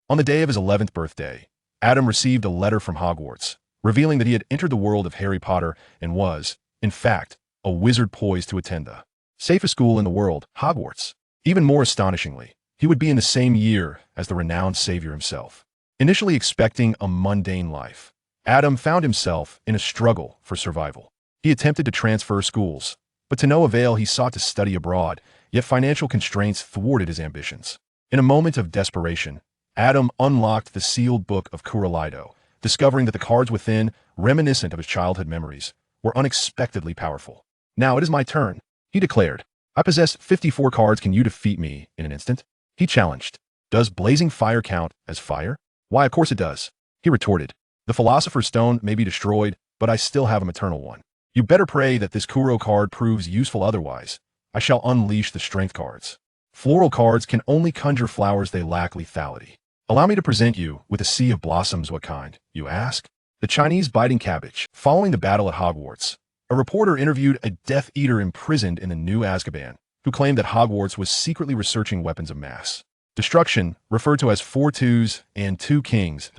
On the day of his 11th birthday, Adam received a letter from Hogwarts, revealing that he had entered the world of Harry Potter and was, in fact, a wizard poised to attend the safest school in the world, Hogwarts. Even more astonishingly, he would be in the same year as the renowned savior himself. Initially expecting a mundane life, Adam found himself in a struggle for survival. He attempted to transfer schools, but to no avail. He sought to study abroad, yet financial constraints thwarted his ambitions. In a moment of desperation, Adam unlocked the sealed book of Kuralido, discovering that the cards within, reminiscent of his childhood memories, were unexpectedly powerful. "Now it is my turn," he declared. "I possess 54 cards. Can you defeat me in an instant?" He challenged. "Does blazing fire count as fire?" "Why, of course it does," he retorted. "The Philosopher's Stone may be destroyed, but I still have a maternal one. You better pray that this Kuro card proves useful, otherwise I shall unleash the strength cards. Floral cards can only conjure flowers. They lack lethality. Allow me to present you with a sea of blossoms." "What kind, you ask?" "The Chinese biting cabbage." Following the battle at Hogwarts, a reporter interviewed a Death Eater imprisoned in the New Azkaban, who claimed that Hogwarts was secretly researching weapons of mass destruction, referred to as 4 twos and 2 kings.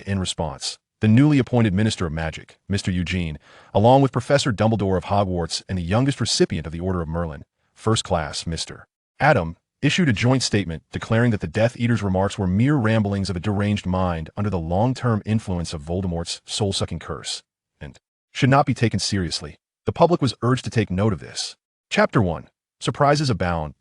In response, the newly appointed Minister of Magic, Mr. Eugene, along with Professor Dumbledore of Hogwarts and the youngest recipient of the Order of Merlin, First Class Mr. Adam, issued a joint statement declaring that the Death Eater's remarks were mere ramblings of a deranged mind under the long-term influence of Voldemort's soul-sucking curse, and should not be taken seriously. The public was urged to take note of this. Chapter 1. Surprises abound.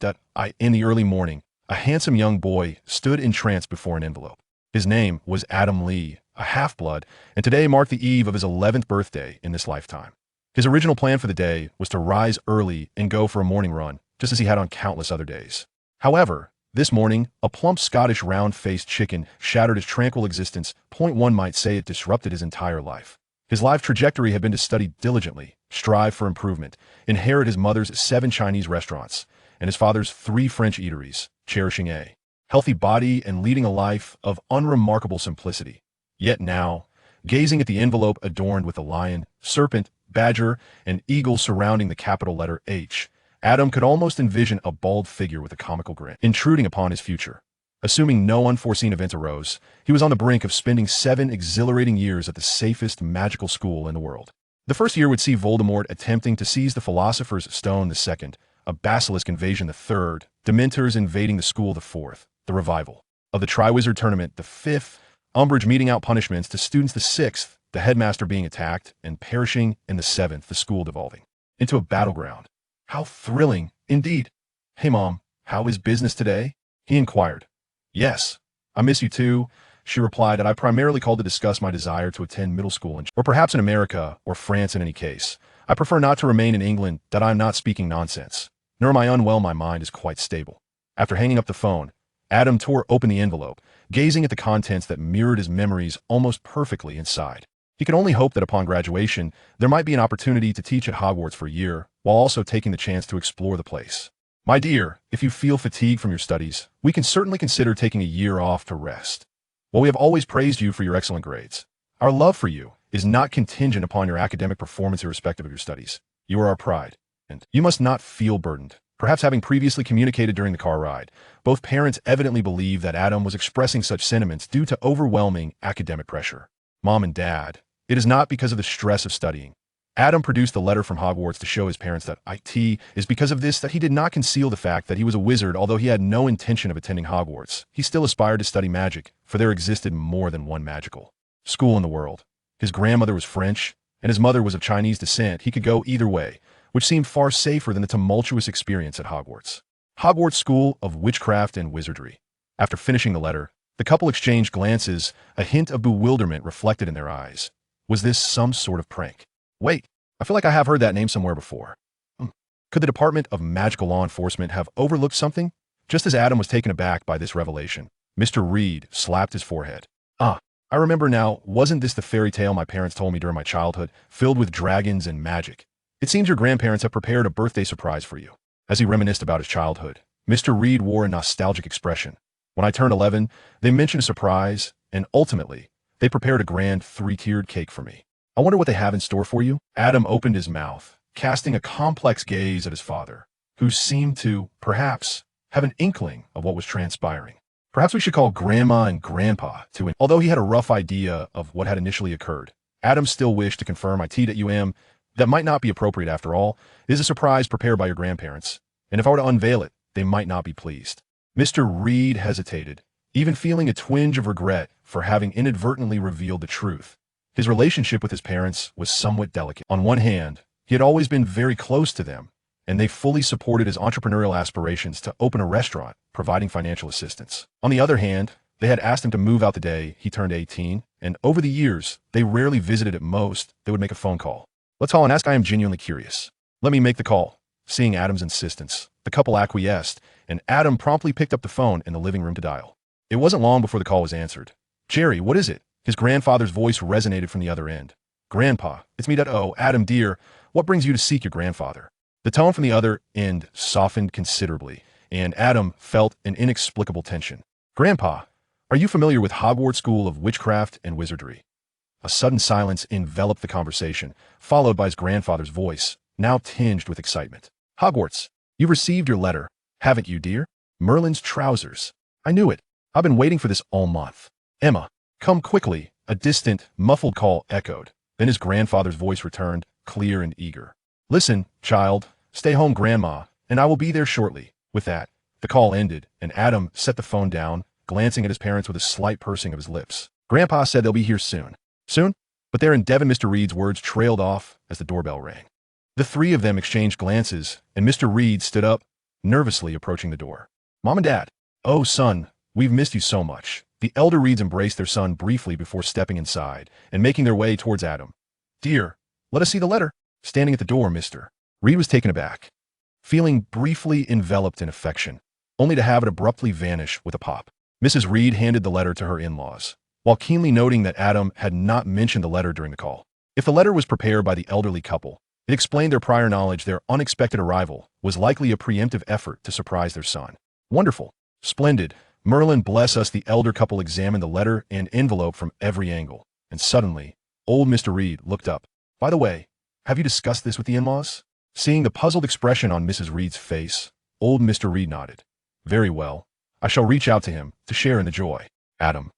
In the early morning, a handsome young boy stood entranced before an envelope. His name was Adam Lee, a half-blood, and today marked the eve of his 11th birthday in this lifetime. His original plan for the day was to rise early and go for a morning run, just as he had on countless other days. However, this morning, a plump Scottish round-faced chicken shattered his tranquil existence. One might say it disrupted his entire life. His life trajectory had been to study diligently, strive for improvement, inherit his mother's 7 Chinese restaurants, and his father's 3 French eateries, cherishing a healthy body and leading a life of unremarkable simplicity. Yet now, gazing at the envelope adorned with the lion, serpent, badger, and eagle surrounding the capital letter H, Adam could almost envision a bald figure with a comical grin intruding upon his future. Assuming no unforeseen events arose, he was on the brink of spending 7 exhilarating years at the safest magical school in the world. The first year would see Voldemort attempting to seize the Philosopher's Stone. The second, a basilisk invasion. The third, Dementors invading the school. The fourth, the revival of the Triwizard Tournament. The fifth, Umbridge meting out punishments to students. The sixth, the headmaster being attacked and perishing. And the seventh, the school devolving into a battleground. How thrilling, indeed. "Hey, Mom, how is business today?" he inquired. "Yes, I miss you too," she replied, "and I primarily called to discuss my desire to attend middle school or perhaps in America or France. In any case, I prefer not to remain in England. That I am not speaking nonsense, nor am I unwell. My mind is quite stable." After hanging up the phone, Adam tore open the envelope, gazing at the contents that mirrored his memories almost perfectly inside. He could only hope that upon graduation, there might be an opportunity to teach at Hogwarts for a year, while also taking the chance to explore the place. "My dear, if you feel fatigued from your studies, we can certainly consider taking a year off to rest. While we have always praised you for your excellent grades, our love for you is not contingent upon your academic performance irrespective of your studies. You are our pride, and you must not feel burdened." Perhaps having previously communicated during the car ride, both parents evidently believed that Adam was expressing such sentiments due to overwhelming academic pressure. "Mom and Dad, it is not because of the stress of studying." Adam produced the letter from Hogwarts to show his parents that it is because of this that he did not conceal the fact that he was a wizard. Although he had no intention of attending Hogwarts, he still aspired to study magic, for there existed more than one magical school in the world. His grandmother was French, and his mother was of Chinese descent. He could go either way, which seemed far safer than the tumultuous experience at Hogwarts. Hogwarts School of Witchcraft and Wizardry. After finishing the letter, the couple exchanged glances, a hint of bewilderment reflected in their eyes. Was this some sort of prank? Wait, I feel like I have heard that name somewhere before. Could the Department of Magical Law Enforcement have overlooked something? Just as Adam was taken aback by this revelation, Mr. Reed slapped his forehead. "Ah, I remember now. Wasn't this the fairy tale my parents told me during my childhood, filled with dragons and magic? It seems your grandparents have prepared a birthday surprise for you." As he reminisced about his childhood, Mr. Reed wore a nostalgic expression. "When I turned 11, they mentioned a surprise, and ultimately, they prepared a grand 3-tiered cake for me. I wonder what they have in store for you?" Adam opened his mouth, casting a complex gaze at his father, who seemed to, perhaps, have an inkling of what was transpiring. Perhaps we should call Grandma and Grandpa to. Although he had a rough idea of what had initially occurred, Adam still wished to confirm that might not be appropriate after all. It is a surprise prepared by your grandparents, and if I were to unveil it, they might not be pleased. Mr. Reed hesitated, even feeling a twinge of regret for having inadvertently revealed the truth. His relationship with his parents was somewhat delicate. On one hand, he had always been very close to them, and they fully supported his entrepreneurial aspirations to open a restaurant, providing financial assistance. On the other hand, they had asked him to move out the day he turned 18, and over the years, they rarely visited. At most, they would make a phone call. Let's call and ask. I am genuinely curious. Let me make the call. Seeing Adam's insistence, the couple acquiesced, and Adam promptly picked up the phone in the living room to dial. It wasn't long before the call was answered. Jerry, what is it? His grandfather's voice resonated from the other end. Grandpa, it's me. Oh, Adam dear, what brings you to seek your grandfather? The tone from the other end softened considerably, and Adam felt an inexplicable tension. Grandpa, are you familiar with Hogwarts School of Witchcraft and Wizardry? A sudden silence enveloped the conversation, followed by his grandfather's voice, now tinged with excitement. Hogwarts, you've received your letter, haven't you, dear? Merlin's trousers. I knew it. I've been waiting for this all month. Emma, come quickly, a distant, muffled call echoed. Then his grandfather's voice returned, clear and eager. Listen, child, stay home, Grandma, and I will be there shortly. With that, the call ended, and Adam set the phone down, glancing at his parents with a slight pursing of his lips. Grandpa said they'll be here soon. Soon? But there in Devon, Mr. Reed's words trailed off as the doorbell rang. The three of them exchanged glances, and Mr. Reed stood up, nervously approaching the door. Mom and Dad. Oh, son, we've missed you so much. The elder Reeds embraced their son briefly before stepping inside and making their way towards Adam. Dear, let us see the letter. Standing at the door, Mr. Reed was taken aback, feeling briefly enveloped in affection, only to have it abruptly vanish with a pop. Mrs. Reed handed the letter to her in-laws, while keenly noting that Adam had not mentioned the letter during the call. If the letter was prepared by the elderly couple, it explained their prior knowledge their unexpected arrival was likely a preemptive effort to surprise their son. Wonderful. Splendid. Merlin bless us. The elder couple examined the letter and envelope from every angle, and suddenly, old Mr. Reed looked up. By the way, have you discussed this with the in-laws? Seeing the puzzled expression on Mrs. Reed's face, old Mr. Reed nodded. Very well. I shall reach out to him to share in the joy. Adam.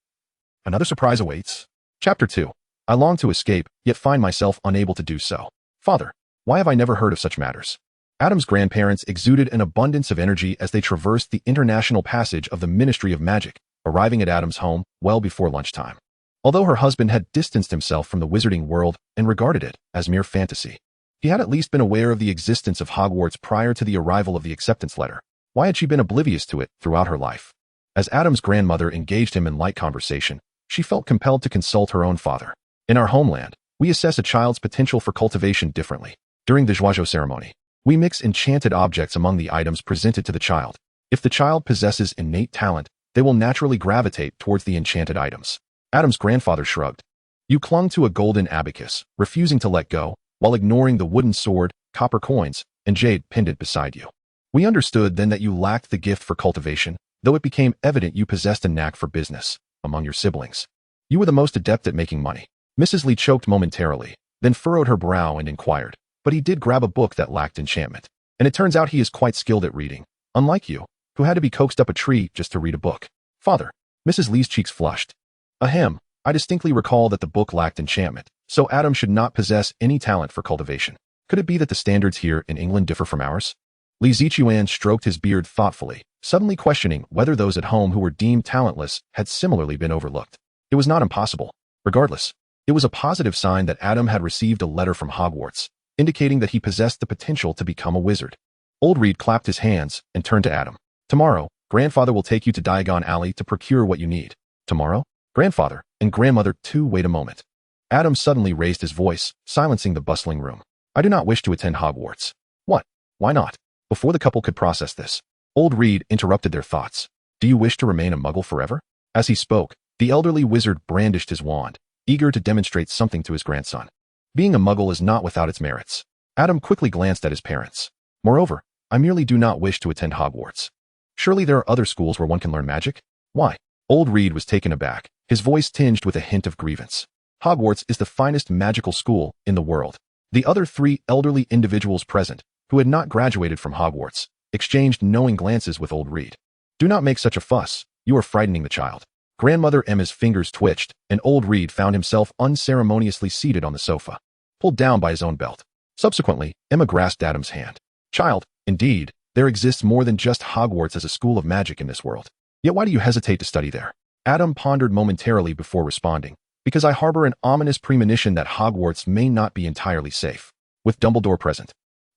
Another surprise awaits. Chapter 2. I long to escape, yet find myself unable to do so. Father, why have I never heard of such matters? Adam's grandparents exuded an abundance of energy as they traversed the international passage of the Ministry of Magic, arriving at Adam's home well before lunchtime. Although her husband had distanced himself from the Wizarding World and regarded it as mere fantasy, he had at least been aware of the existence of Hogwarts prior to the arrival of the acceptance letter. Why had she been oblivious to it throughout her life? As Adam's grandmother engaged him in light conversation, she felt compelled to consult her own father. In our homeland, we assess a child's potential for cultivation differently. During the Joiseau ceremony, we mix enchanted objects among the items presented to the child. If the child possesses innate talent, they will naturally gravitate towards the enchanted items. Adam's grandfather shrugged. You clung to a golden abacus, refusing to let go, while ignoring the wooden sword, copper coins, and jade pendant beside you. We understood then that you lacked the gift for cultivation, though it became evident you possessed a knack for business. Among your siblings, you were the most adept at making money. Mrs. Lee choked momentarily, then furrowed her brow and inquired, but he did grab a book that lacked enchantment, and it turns out he is quite skilled at reading, unlike you, who had to be coaxed up a tree just to read a book. Father, Mrs. Lee's cheeks flushed. Ahem, I distinctly recall that the book lacked enchantment, so Adam should not possess any talent for cultivation. Could it be that the standards here in England differ from ours? Li Zichuan stroked his beard thoughtfully, suddenly questioning whether those at home who were deemed talentless had similarly been overlooked. It was not impossible. Regardless, it was a positive sign that Adam had received a letter from Hogwarts, indicating that he possessed the potential to become a wizard. Old Reed clapped his hands and turned to Adam. Tomorrow, Grandfather will take you to Diagon Alley to procure what you need. Tomorrow? Grandfather and Grandmother too. Wait a moment. Adam suddenly raised his voice, silencing the bustling room. I do not wish to attend Hogwarts. What? Why not? Before the couple could process this, Old Reed interrupted their thoughts. Do you wish to remain a muggle forever? As he spoke, the elderly wizard brandished his wand, eager to demonstrate something to his grandson. Being a muggle is not without its merits. Adam quickly glanced at his parents. Moreover, I merely do not wish to attend Hogwarts. Surely there are other schools where one can learn magic? Why? Old Reed was taken aback, his voice tinged with a hint of grievance. Hogwarts is the finest magical school in the world. The other three elderly individuals present, who had not graduated from Hogwarts, exchanged knowing glances with Old Reed. Do not make such a fuss. You are frightening the child. Grandmother Emma's fingers twitched, and old Reed found himself unceremoniously seated on the sofa, pulled down by his own belt. Subsequently, Emma grasped Adam's hand. Child, indeed, there exists more than just Hogwarts as a school of magic in this world. Yet why do you hesitate to study there? Adam pondered momentarily before responding. Because I harbor an ominous premonition that Hogwarts may not be entirely safe. With Dumbledore present.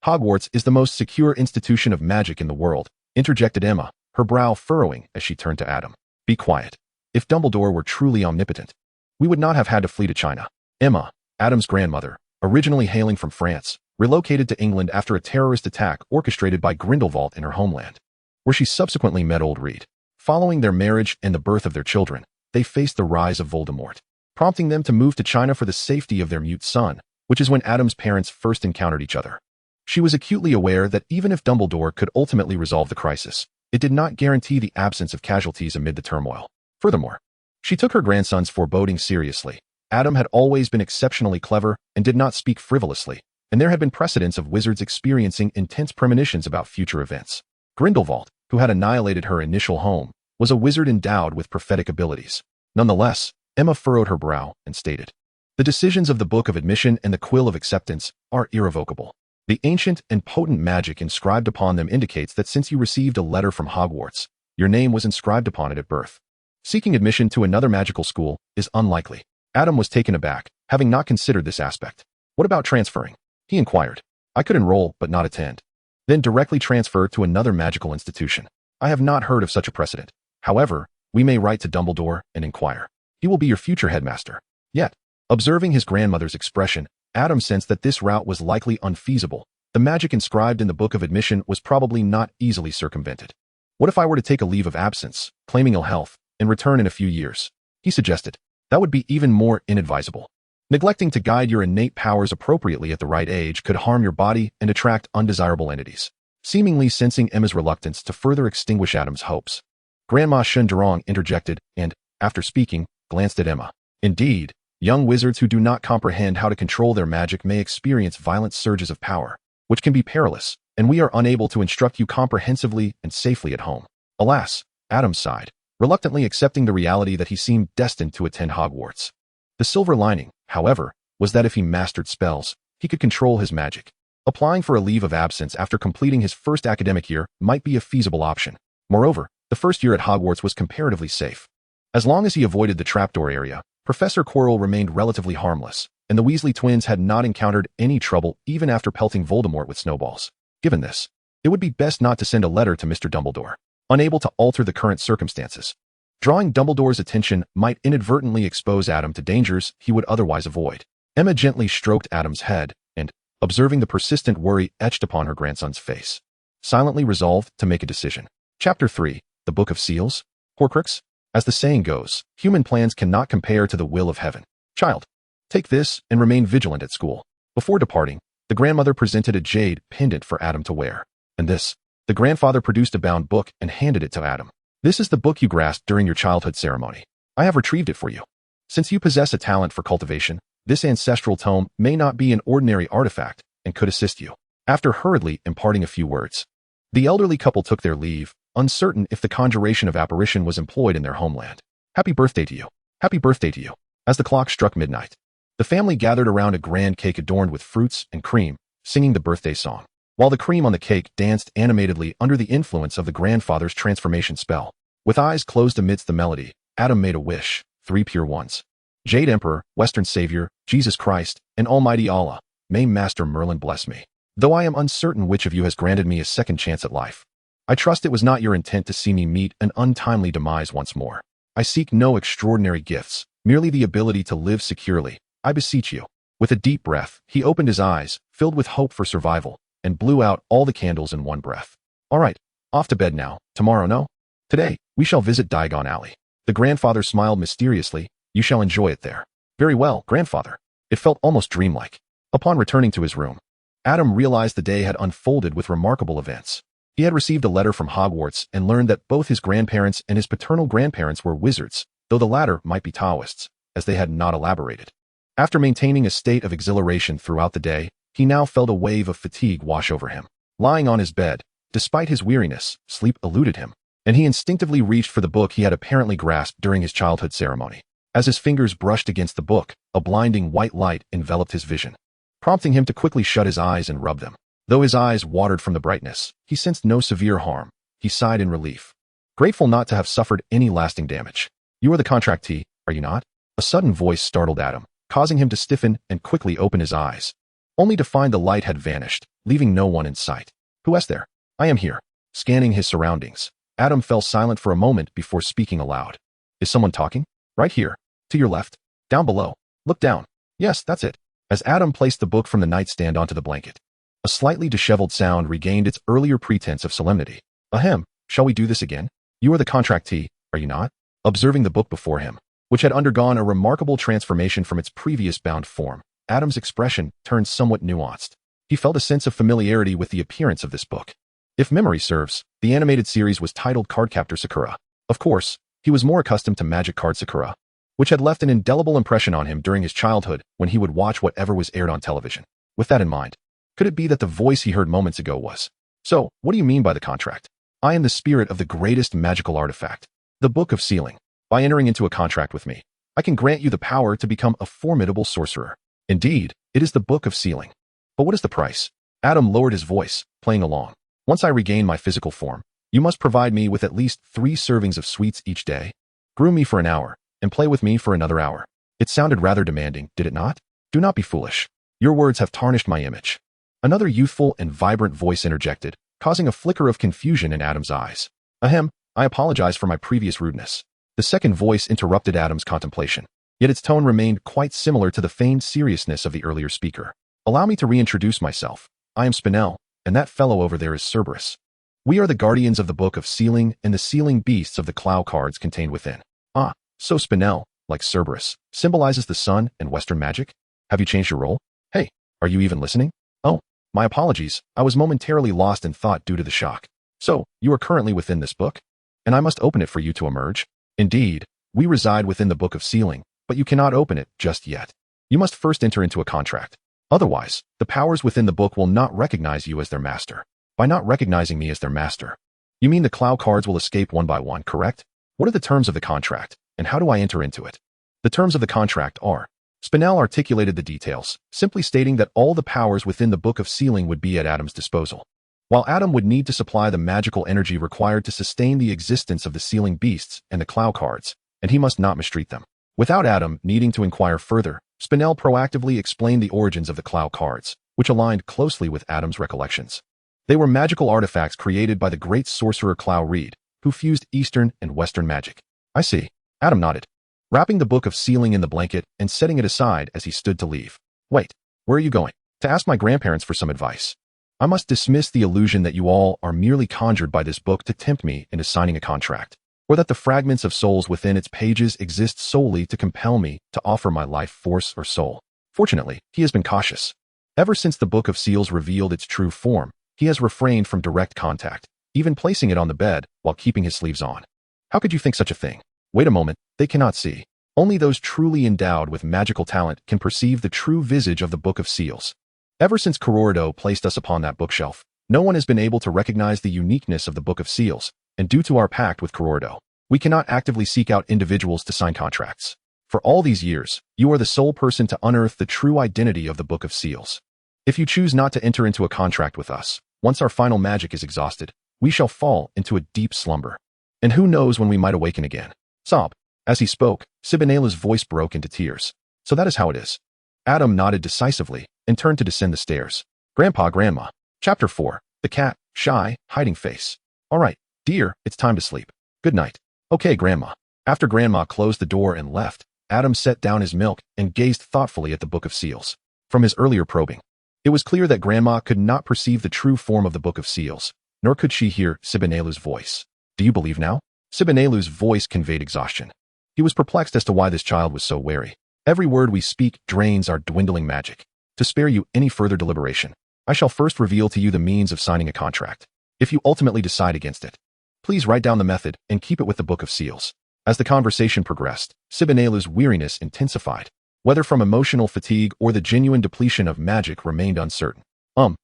Hogwarts is the most secure institution of magic in the world, interjected Emma, her brow furrowing as she turned to Adam. Be quiet. If Dumbledore were truly omnipotent, we would not have had to flee to China. Emma, Adam's grandmother, originally hailing from France, relocated to England after a terrorist attack orchestrated by Grindelwald in her homeland, where she subsequently met old Reed. Following their marriage and the birth of their children, they faced the rise of Voldemort, prompting them to move to China for the safety of their mute son, which is when Adam's parents first encountered each other. She was acutely aware that even if Dumbledore could ultimately resolve the crisis, it did not guarantee the absence of casualties amid the turmoil. Furthermore, she took her grandson's forebodings seriously. Adam had always been exceptionally clever and did not speak frivolously, and there had been precedents of wizards experiencing intense premonitions about future events. Grindelwald, who had annihilated her initial home, was a wizard endowed with prophetic abilities. Nonetheless, Emma furrowed her brow and stated, the decisions of the Book of Admission and the Quill of Acceptance are irrevocable. The ancient and potent magic inscribed upon them indicates that since you received a letter from Hogwarts, your name was inscribed upon it at birth. Seeking admission to another magical school is unlikely. Adam was taken aback, having not considered this aspect. What about transferring? He inquired. I could enroll but not attend. Then directly transfer to another magical institution. I have not heard of such a precedent. However, we may write to Dumbledore and inquire. He will be your future headmaster. Yet, observing his grandmother's expression, Adam sensed that this route was likely unfeasible. The magic inscribed in the Book of Admission was probably not easily circumvented. What if I were to take a leave of absence, claiming ill health, and return in a few years? He suggested. That would be even more inadvisable. Neglecting to guide your innate powers appropriately at the right age could harm your body and attract undesirable entities. Seemingly sensing Emma's reluctance to further extinguish Adam's hopes, Grandma Shundurong interjected and, after speaking, glanced at Emma. Indeed, young wizards who do not comprehend how to control their magic may experience violent surges of power, which can be perilous, and we are unable to instruct you comprehensively and safely at home. Alas, Adam sighed, reluctantly accepting the reality that he seemed destined to attend Hogwarts. The silver lining, however, was that if he mastered spells, he could control his magic. Applying for a leave of absence after completing his first academic year might be a feasible option. Moreover, the first year at Hogwarts was comparatively safe. As long as he avoided the trapdoor area, Professor Quirrell remained relatively harmless, and the Weasley twins had not encountered any trouble even after pelting Voldemort with snowballs. Given this, it would be best not to send a letter to Mr. Dumbledore, unable to alter the current circumstances. Drawing Dumbledore's attention might inadvertently expose Adam to dangers he would otherwise avoid. Emma gently stroked Adam's head and, observing the persistent worry etched upon her grandson's face, silently resolved to make a decision. Chapter 3, The Book of Seals? Horcrux? As the saying goes, human plans cannot compare to the will of heaven. Child, take this and remain vigilant at school. Before departing, the grandmother presented a jade pendant for Adam to wear. And this, the grandfather produced a bound book and handed it to Adam. This is the book you grasped during your childhood ceremony. I have retrieved it for you. Since you possess a talent for cultivation, this ancestral tome may not be an ordinary artifact and could assist you. After hurriedly imparting a few words, the elderly couple took their leave, uncertain if the conjuration of apparition was employed in their homeland. Happy birthday to you. Happy birthday to you. As the clock struck midnight, the family gathered around a grand cake adorned with fruits and cream, singing the birthday song, while the cream on the cake danced animatedly under the influence of the grandfather's transformation spell. With eyes closed amidst the melody, Adam made a wish, 3 pure ones. Jade Emperor, Western Savior, Jesus Christ, and Almighty Allah, may Master Merlin bless me. Though I am uncertain which of you has granted me a second chance at life, I trust it was not your intent to see me meet an untimely demise once more. I seek no extraordinary gifts, merely the ability to live securely. I beseech you. With a deep breath, he opened his eyes, filled with hope for survival, and blew out all the candles in one breath. All right, off to bed now. Tomorrow, no? Today, we shall visit Diagon Alley. The grandfather smiled mysteriously. You shall enjoy it there. Very well, grandfather. It felt almost dreamlike. Upon returning to his room, Adam realized the day had unfolded with remarkable events. He had received a letter from Hogwarts and learned that both his grandparents and his paternal grandparents were wizards, though the latter might be Taoists, as they had not elaborated. After maintaining a state of exhilaration throughout the day, he now felt a wave of fatigue wash over him. Lying on his bed, despite his weariness, sleep eluded him. and he instinctively reached for the book he had apparently grasped during his childhood ceremony. As his fingers brushed against the book, a blinding white light enveloped his vision, prompting him to quickly shut his eyes and rub them. Though his eyes watered from the brightness, he sensed no severe harm. He sighed in relief, grateful not to have suffered any lasting damage. "You are the contractee, are you not?" A sudden voice startled Adam, causing him to stiffen and quickly open his eyes, only to find the light had vanished, leaving no one in sight. "Who is there?" "I am here." Scanning his surroundings, Adam fell silent for a moment before speaking aloud. "Is someone talking?" "Right here. To your left. Down below. Look down." "Yes, that's it." As Adam placed the book from the nightstand onto the blanket, a slightly disheveled sound regained its earlier pretense of solemnity. "Ahem, shall we do this again? You are the contractee, are you not?" Observing the book before him, which had undergone a remarkable transformation from its previous bound form, Adam's expression turned somewhat nuanced. He felt a sense of familiarity with the appearance of this book. If memory serves, the animated series was titled Cardcaptor Sakura. Of course, he was more accustomed to Magic Card Sakura, which had left an indelible impression on him during his childhood when he would watch whatever was aired on television. With that in mind, could it be that the voice he heard moments ago was, "So, what do you mean by the contract?" "I am the spirit of the greatest magical artifact, the Book of Sealing. By entering into a contract with me, I can grant you the power to become a formidable sorcerer. Indeed, it is the Book of Sealing. But what is the price?" Adam lowered his voice, playing along. "Once I regain my physical form, you must provide me with at least 3 servings of sweets each day, groom me for an hour, and play with me for another hour." It sounded rather demanding, did it not? "Do not be foolish. Your words have tarnished my image." Another youthful and vibrant voice interjected, causing a flicker of confusion in Adam's eyes. "Ahem, I apologize for my previous rudeness." The second voice interrupted Adam's contemplation, yet its tone remained quite similar to the feigned seriousness of the earlier speaker. "Allow me to reintroduce myself. I am Spinel, and that fellow over there is Cerberus. We are the guardians of the Book of Sealing and the sealing beasts of the Clow cards contained within." "Ah, so Spinel, like Cerberus, symbolizes the sun and Western magic? Have you changed your role? Hey, are you even listening?" "Oh, my apologies, I was momentarily lost in thought due to the shock. So, you are currently within this book? And I must open it for you to emerge?" "Indeed, we reside within the Book of Sealing, but you cannot open it just yet. You must first enter into a contract. Otherwise, the powers within the book will not recognize you as their master." "By not recognizing me as their master, you mean the Clow cards will escape one by one, correct? What are the terms of the contract, and how do I enter into it?" "The terms of the contract are..." Spinel articulated the details, simply stating that all the powers within the Book of Sealing would be at Adam's disposal, while Adam would need to supply the magical energy required to sustain the existence of the sealing beasts and the Clow cards, and he must not mistreat them. Without Adam needing to inquire further, Spinel proactively explained the origins of the Clow cards, which aligned closely with Adam's recollections. They were magical artifacts created by the great sorcerer Clow Reed, who fused Eastern and Western magic. "I see." Adam nodded, wrapping the Book of Sealing in the blanket and setting it aside as he stood to leave. "Wait, where are you going?" "To ask my grandparents for some advice. I must dismiss the illusion that you all are merely conjured by this book to tempt me into signing a contract, or that the fragments of souls within its pages exist solely to compel me to offer my life force or soul." Fortunately, he has been cautious. Ever since the Book of Seals revealed its true form, he has refrained from direct contact, even placing it on the bed while keeping his sleeves on. "How could you think such a thing?" "Wait a moment, they cannot see. Only those truly endowed with magical talent can perceive the true visage of the Book of Seals. Ever since Cororido placed us upon that bookshelf, no one has been able to recognize the uniqueness of the Book of Seals, and due to our pact with Cororido, we cannot actively seek out individuals to sign contracts. For all these years, you are the sole person to unearth the true identity of the Book of Seals. If you choose not to enter into a contract with us, once our final magic is exhausted, we shall fall into a deep slumber. And who knows when we might awaken again." Sob. As he spoke, Sibinela's voice broke into tears. "So that is how it is." Adam nodded decisively and turned to descend the stairs. "Grandpa, Grandma." Chapter 4. The Cat, Shy, Hiding Face. "All right, dear, it's time to sleep. Good night." "Okay, Grandma." After Grandma closed the door and left, Adam set down his milk and gazed thoughtfully at the Book of Seals. From his earlier probing, it was clear that Grandma could not perceive the true form of the Book of Seals, nor could she hear Sibinelu's voice. "Do you believe now?" Sibinelu's voice conveyed exhaustion. He was perplexed as to why this child was so wary. "Every word we speak drains our dwindling magic. To spare you any further deliberation, I shall first reveal to you the means of signing a contract. If you ultimately decide against it, please write down the method and keep it with the Book of Seals." As the conversation progressed, Sibinelu's weariness intensified. Whether from emotional fatigue or the genuine depletion of magic remained uncertain.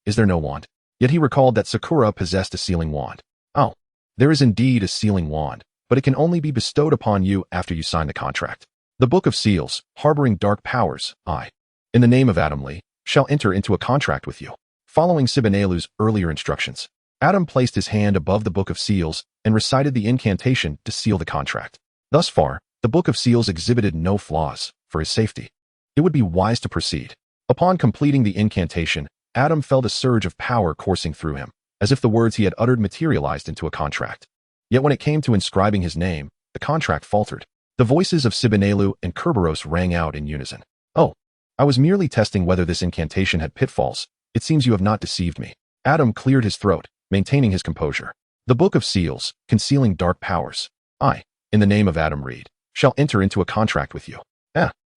Is there no wand?" Yet he recalled that Sakura possessed a sealing wand. "Oh, There is indeed a sealing wand, but it can only be bestowed upon you after you sign the contract. The Book of Seals, harboring dark powers, I, in the name of Adam Lee, shall enter into a contract with you. Following Sibinelu's earlier instructions, Adam placed his hand above the Book of Seals and recited the incantation to seal the contract. Thus far, the Book of Seals exhibited no flaws. For his safety, it would be wise to proceed. Upon completing the incantation, Adam felt a surge of power coursing through him, as if the words he had uttered materialized into a contract. Yet when it came to inscribing his name, the contract faltered. The voices of Sibinelu and Kerberos rang out in unison. Oh, I was merely testing whether this incantation had pitfalls. It seems you have not deceived me. Adam cleared his throat, maintaining his composure. The Book of Seals, concealing dark powers. I, in the name of Adam Reed, shall enter into a contract with you.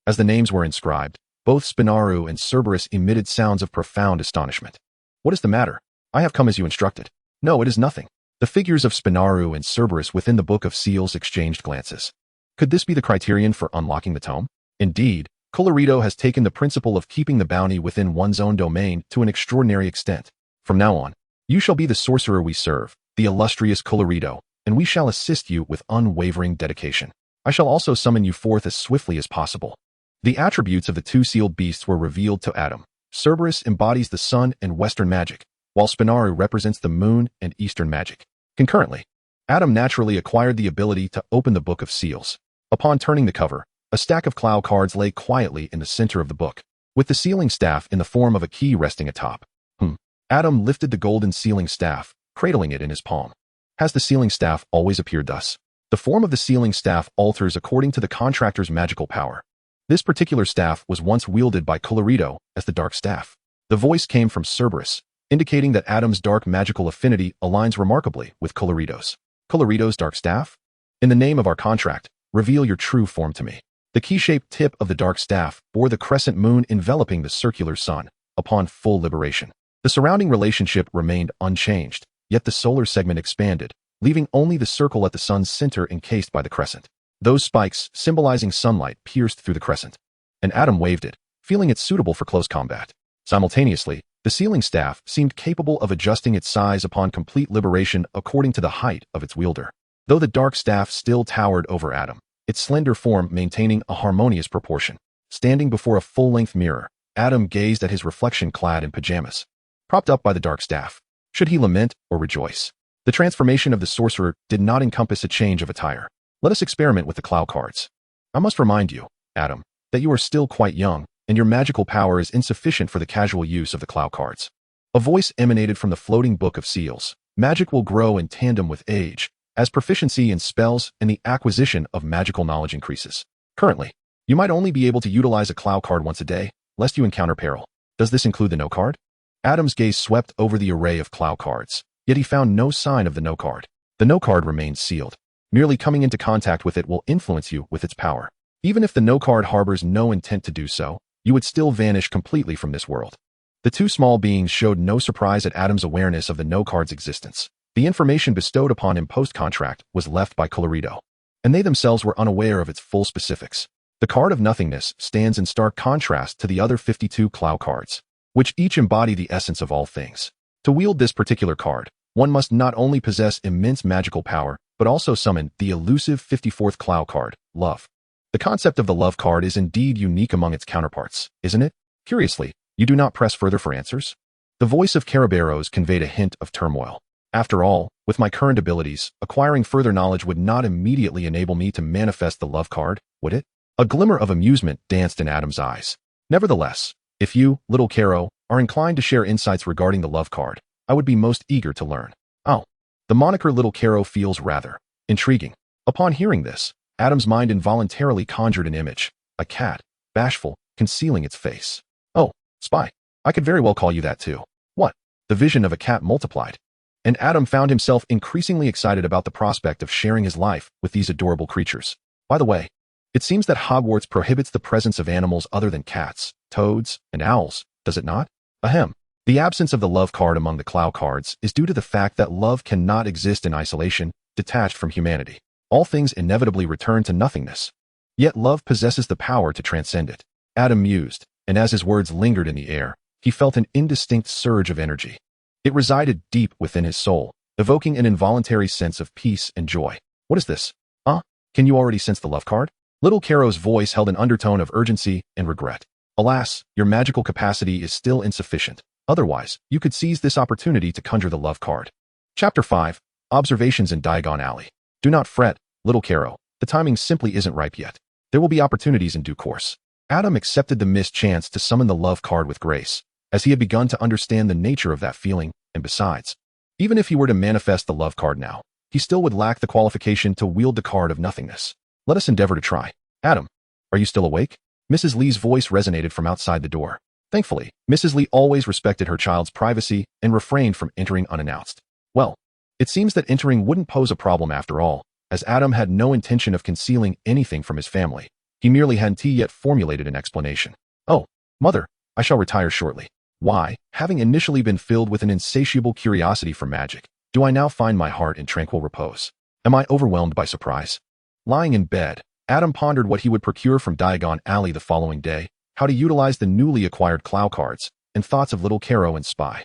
As the names were inscribed, both Spinaru and Cerberus emitted sounds of profound astonishment. What is the matter? I have come as you instructed. No, it is nothing. The figures of Spinaru and Cerberus within the Book of Seals exchanged glances. Could this be the criterion for unlocking the tome? Indeed, Colorido has taken the principle of keeping the bounty within one's own domain to an extraordinary extent. From now on, you shall be the sorcerer we serve, the illustrious Colorido, and we shall assist you with unwavering dedication. I shall also summon you forth as swiftly as possible. The attributes of the two sealed beasts were revealed to Adam. Cerberus embodies the sun and western magic, while Spinaru represents the moon and eastern magic. Concurrently, Adam naturally acquired the ability to open the Book of Seals. Upon turning the cover, a stack of Clow cards lay quietly in the center of the book, with the sealing staff in the form of a key resting atop. Adam lifted the golden sealing staff, cradling it in his palm. Has the sealing staff always appeared thus? The form of the sealing staff alters according to the contractor's magical power. This particular staff was once wielded by Colorido as the Dark Staff. The voice came from Cerberus, indicating that Adam's dark magical affinity aligns remarkably with Colorido's. Colorido's Dark Staff? In the name of our contract, reveal your true form to me. The key-shaped tip of the Dark Staff bore the crescent moon enveloping the circular sun. Upon full liberation, the surrounding relationship remained unchanged, yet the solar segment expanded, leaving only the circle at the sun's center encased by the crescent. Those spikes, symbolizing sunlight, pierced through the crescent, and Adam waved it, feeling it suitable for close combat. Simultaneously, the sealing staff seemed capable of adjusting its size upon complete liberation according to the height of its wielder. Though the dark staff still towered over Adam, its slender form maintaining a harmonious proportion. Standing before a full-length mirror, Adam gazed at his reflection clad in pajamas, propped up by the dark staff. Should he lament or rejoice? The transformation of the sorcerer did not encompass a change of attire. Let us experiment with the Clow cards. I must remind you, Adam, that you are still quite young, and your magical power is insufficient for the casual use of the Clow cards. A voice emanated from the floating Book of Seals. Magic will grow in tandem with age, as proficiency in spells and the acquisition of magical knowledge increases. Currently, you might only be able to utilize a Clow card once a day, lest you encounter peril. Does this include the No card? Adam's gaze swept over the array of Clow cards, yet he found no sign of the No card. The No card remained sealed. Merely coming into contact with it will influence you with its power. Even if the No card harbors no intent to do so, you would still vanish completely from this world. The two small beings showed no surprise at Adam's awareness of the No card's existence. The information bestowed upon him post-contract was left by Colorido, and they themselves were unaware of its full specifics. The card of nothingness stands in stark contrast to the other 52 Clow cards, which each embody the essence of all things. To wield this particular card, one must not only possess immense magical power, but also summon the elusive 54th Clow card, Love. The concept of the Love card is indeed unique among its counterparts, isn't it? Curiously, you do not press further for answers? The voice of Caraberos conveyed a hint of turmoil. After all, with my current abilities, acquiring further knowledge would not immediately enable me to manifest the Love card, would it? A glimmer of amusement danced in Adam's eyes. Nevertheless, if you, little Caro, are inclined to share insights regarding the Love card, I would be most eager to learn. Oh. The moniker Little Caro feels rather intriguing. Upon hearing this, Adam's mind involuntarily conjured an image, a cat, bashful, concealing its face. Oh, spy. I could very well call you that too. What? The vision of a cat multiplied. And Adam found himself increasingly excited about the prospect of sharing his life with these adorable creatures. By the way, it seems that Hogwarts prohibits the presence of animals other than cats, toads, and owls, does it not? Ahem. The absence of the Love card among the Clow cards is due to the fact that love cannot exist in isolation, detached from humanity. All things inevitably return to nothingness. Yet love possesses the power to transcend it. Adam mused, and as his words lingered in the air, he felt an indistinct surge of energy. It resided deep within his soul, evoking an involuntary sense of peace and joy. What is this? Huh? Can you already sense the love card? Little Caro's voice held an undertone of urgency and regret. Alas, your magical capacity is still insufficient. Otherwise, you could seize this opportunity to conjure the love card. Chapter 5. Observations in Diagon Alley. Do not fret, little Caro. The timing simply isn't ripe yet. There will be opportunities in due course. Adam accepted the missed chance to summon the love card with grace, as he had begun to understand the nature of that feeling, and besides, even if he were to manifest the love card now, he still would lack the qualification to wield the card of nothingness. Let us endeavor to try. Adam, are you still awake? Mrs. Lee's voice resonated from outside the door. Thankfully, Mrs. Lee always respected her child's privacy and refrained from entering unannounced. Well, it seems that entering wouldn't pose a problem after all, as Adam had no intention of concealing anything from his family. He merely hadn't yet formulated an explanation. Oh, mother, I shall retire shortly. Why, having initially been filled with an insatiable curiosity for magic, do I now find my heart in tranquil repose? Am I overwhelmed by surprise? Lying in bed, Adam pondered what he would procure from Diagon Alley the following day, how to utilize the newly acquired Clow cards, and thoughts of little Caro and Spy.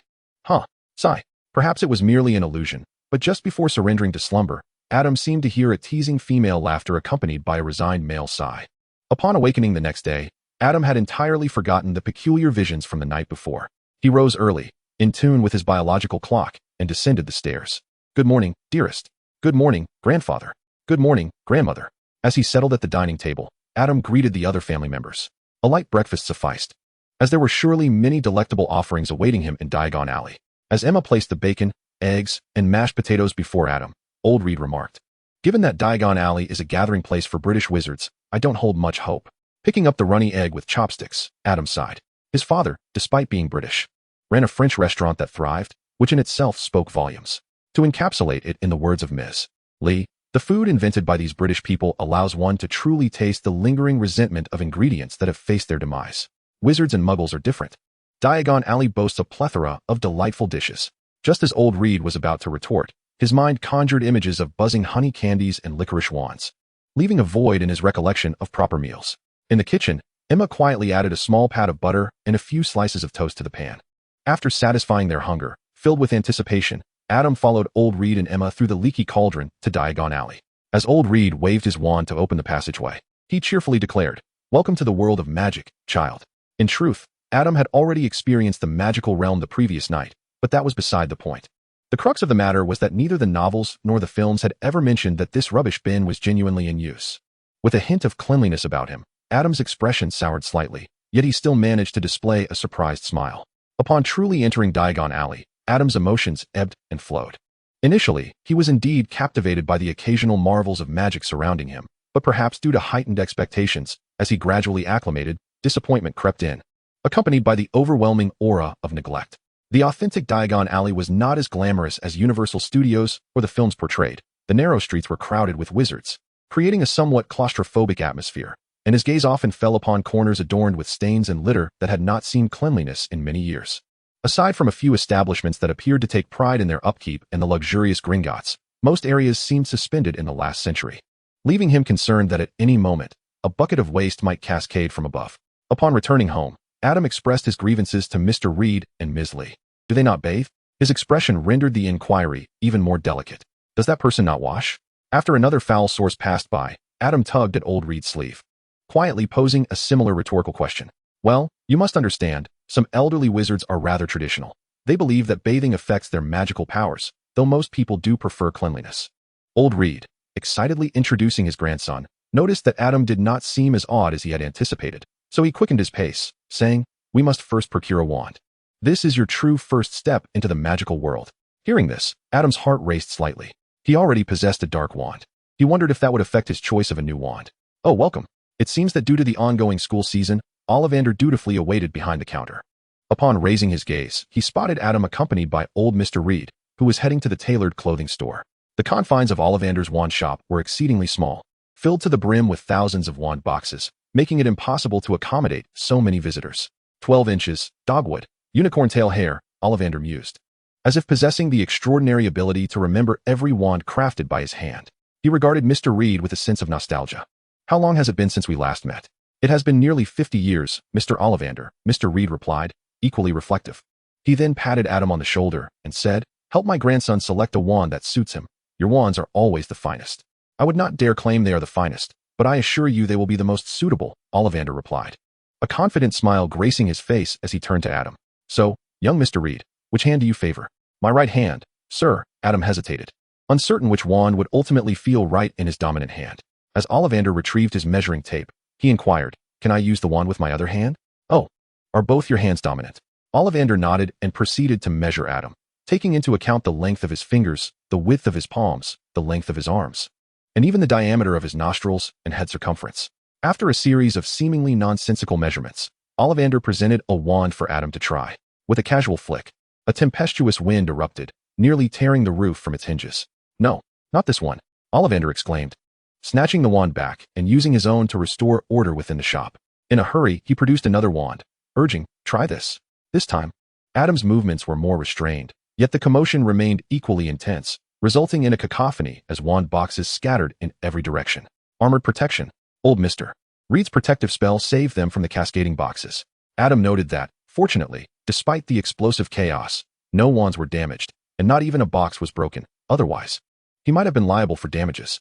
Sigh. Perhaps it was merely an illusion, but just before surrendering to slumber, Adam seemed to hear a teasing female laughter accompanied by a resigned male sigh. Upon awakening the next day, Adam had entirely forgotten the peculiar visions from the night before. He rose early, in tune with his biological clock, and descended the stairs. Good morning, dearest. Good morning, grandfather. Good morning, grandmother. As he settled at the dining table, Adam greeted the other family members. A light breakfast sufficed, as there were surely many delectable offerings awaiting him in Diagon Alley. As Emma placed the bacon, eggs, and mashed potatoes before Adam, Old Reed remarked, "Given that Diagon Alley is a gathering place for British wizards, I don't hold much hope." Picking up the runny egg with chopsticks, Adam sighed. His father, despite being British, ran a French restaurant that thrived, which in itself spoke volumes. To encapsulate it in the words of Ms. Lee, the food invented by these British people allows one to truly taste the lingering resentment of ingredients that have faced their demise. Wizards and muggles are different. Diagon Alley boasts a plethora of delightful dishes. Just as Old Reed was about to retort, his mind conjured images of buzzing honey candies and licorice wands, leaving a void in his recollection of proper meals. In the kitchen, Emma quietly added a small pat of butter and a few slices of toast to the pan. After satisfying their hunger, filled with anticipation, Adam followed Old Reed and Emma through the leaky cauldron to Diagon Alley. As Old Reed waved his wand to open the passageway, he cheerfully declared, "Welcome to the world of magic, child." In truth, Adam had already experienced the magical realm the previous night, but that was beside the point. The crux of the matter was that neither the novels nor the films had ever mentioned that this rubbish bin was genuinely in use. With a hint of cleanliness about him, Adam's expression soured slightly, yet he still managed to display a surprised smile. Upon truly entering Diagon Alley, Adam's emotions ebbed and flowed. Initially, he was indeed captivated by the occasional marvels of magic surrounding him, but perhaps due to heightened expectations, as he gradually acclimated, disappointment crept in, accompanied by the overwhelming aura of neglect. The authentic Diagon Alley was not as glamorous as Universal Studios or the films portrayed. The narrow streets were crowded with wizards, creating a somewhat claustrophobic atmosphere, and his gaze often fell upon corners adorned with stains and litter that had not seen cleanliness in many years. Aside from a few establishments that appeared to take pride in their upkeep and the luxurious Gringotts, most areas seemed suspended in the last century, leaving him concerned that at any moment, a bucket of waste might cascade from above. Upon returning home, Adam expressed his grievances to Mr. Reed and Ms. Lee. Do they not bathe? His expression rendered the inquiry even more delicate. Does that person not wash? After another foul source passed by, Adam tugged at Old Reed's sleeve, quietly posing a similar rhetorical question. Well, you must understand, some elderly wizards are rather traditional. They believe that bathing affects their magical powers, though most people do prefer cleanliness. Old Reed, excitedly introducing his grandson, noticed that Adam did not seem as odd as he had anticipated, so he quickened his pace, saying, "We must first procure a wand. This is your true first step into the magical world." Hearing this, Adam's heart raced slightly. He already possessed a dark wand. He wondered if that would affect his choice of a new wand. "Oh, welcome." It seems that due to the ongoing school season, Ollivander dutifully awaited behind the counter. Upon raising his gaze, he spotted Adam accompanied by old Mr. Reed, who was heading to the tailored clothing store. The confines of Ollivander's wand shop were exceedingly small, filled to the brim with thousands of wand boxes, making it impossible to accommodate so many visitors. 12 inches, dogwood, unicorn tail hair, Ollivander mused. As if possessing the extraordinary ability to remember every wand crafted by his hand, he regarded Mr. Reed with a sense of nostalgia. "How long has it been since we last met?" "It has been nearly 50 years, Mr. Ollivander," Mr. Reed replied, equally reflective. He then patted Adam on the shoulder and said, Help my grandson select a wand that suits him. Your wands are always the finest. I would not dare claim they are the finest, but I assure you they will be the most suitable, Ollivander replied, a confident smile gracing his face as he turned to Adam. So, young Mr. Reed, which hand do you favor? My right hand, sir. Adam hesitated, uncertain which wand would ultimately feel right in his dominant hand. As Ollivander retrieved his measuring tape, he inquired, can I use the wand with my other hand? Oh, are both your hands dominant? Ollivander nodded and proceeded to measure Adam, taking into account the length of his fingers, the width of his palms, the length of his arms, and even the diameter of his nostrils and head circumference. After a series of seemingly nonsensical measurements, Ollivander presented a wand for Adam to try. With a casual flick, a tempestuous wind erupted, nearly tearing the roof from its hinges. No, not this one, Ollivander exclaimed, snatching the wand back and using his own to restore order within the shop. In a hurry, he produced another wand, urging, try this. This time, Adam's movements were more restrained, yet the commotion remained equally intense, resulting in a cacophony as wand boxes scattered in every direction. Armored protection. Old Mr. Reed's protective spell saved them from the cascading boxes. Adam noted that, fortunately, despite the explosive chaos, no wands were damaged, and not even a box was broken. Otherwise, he might have been liable for damages.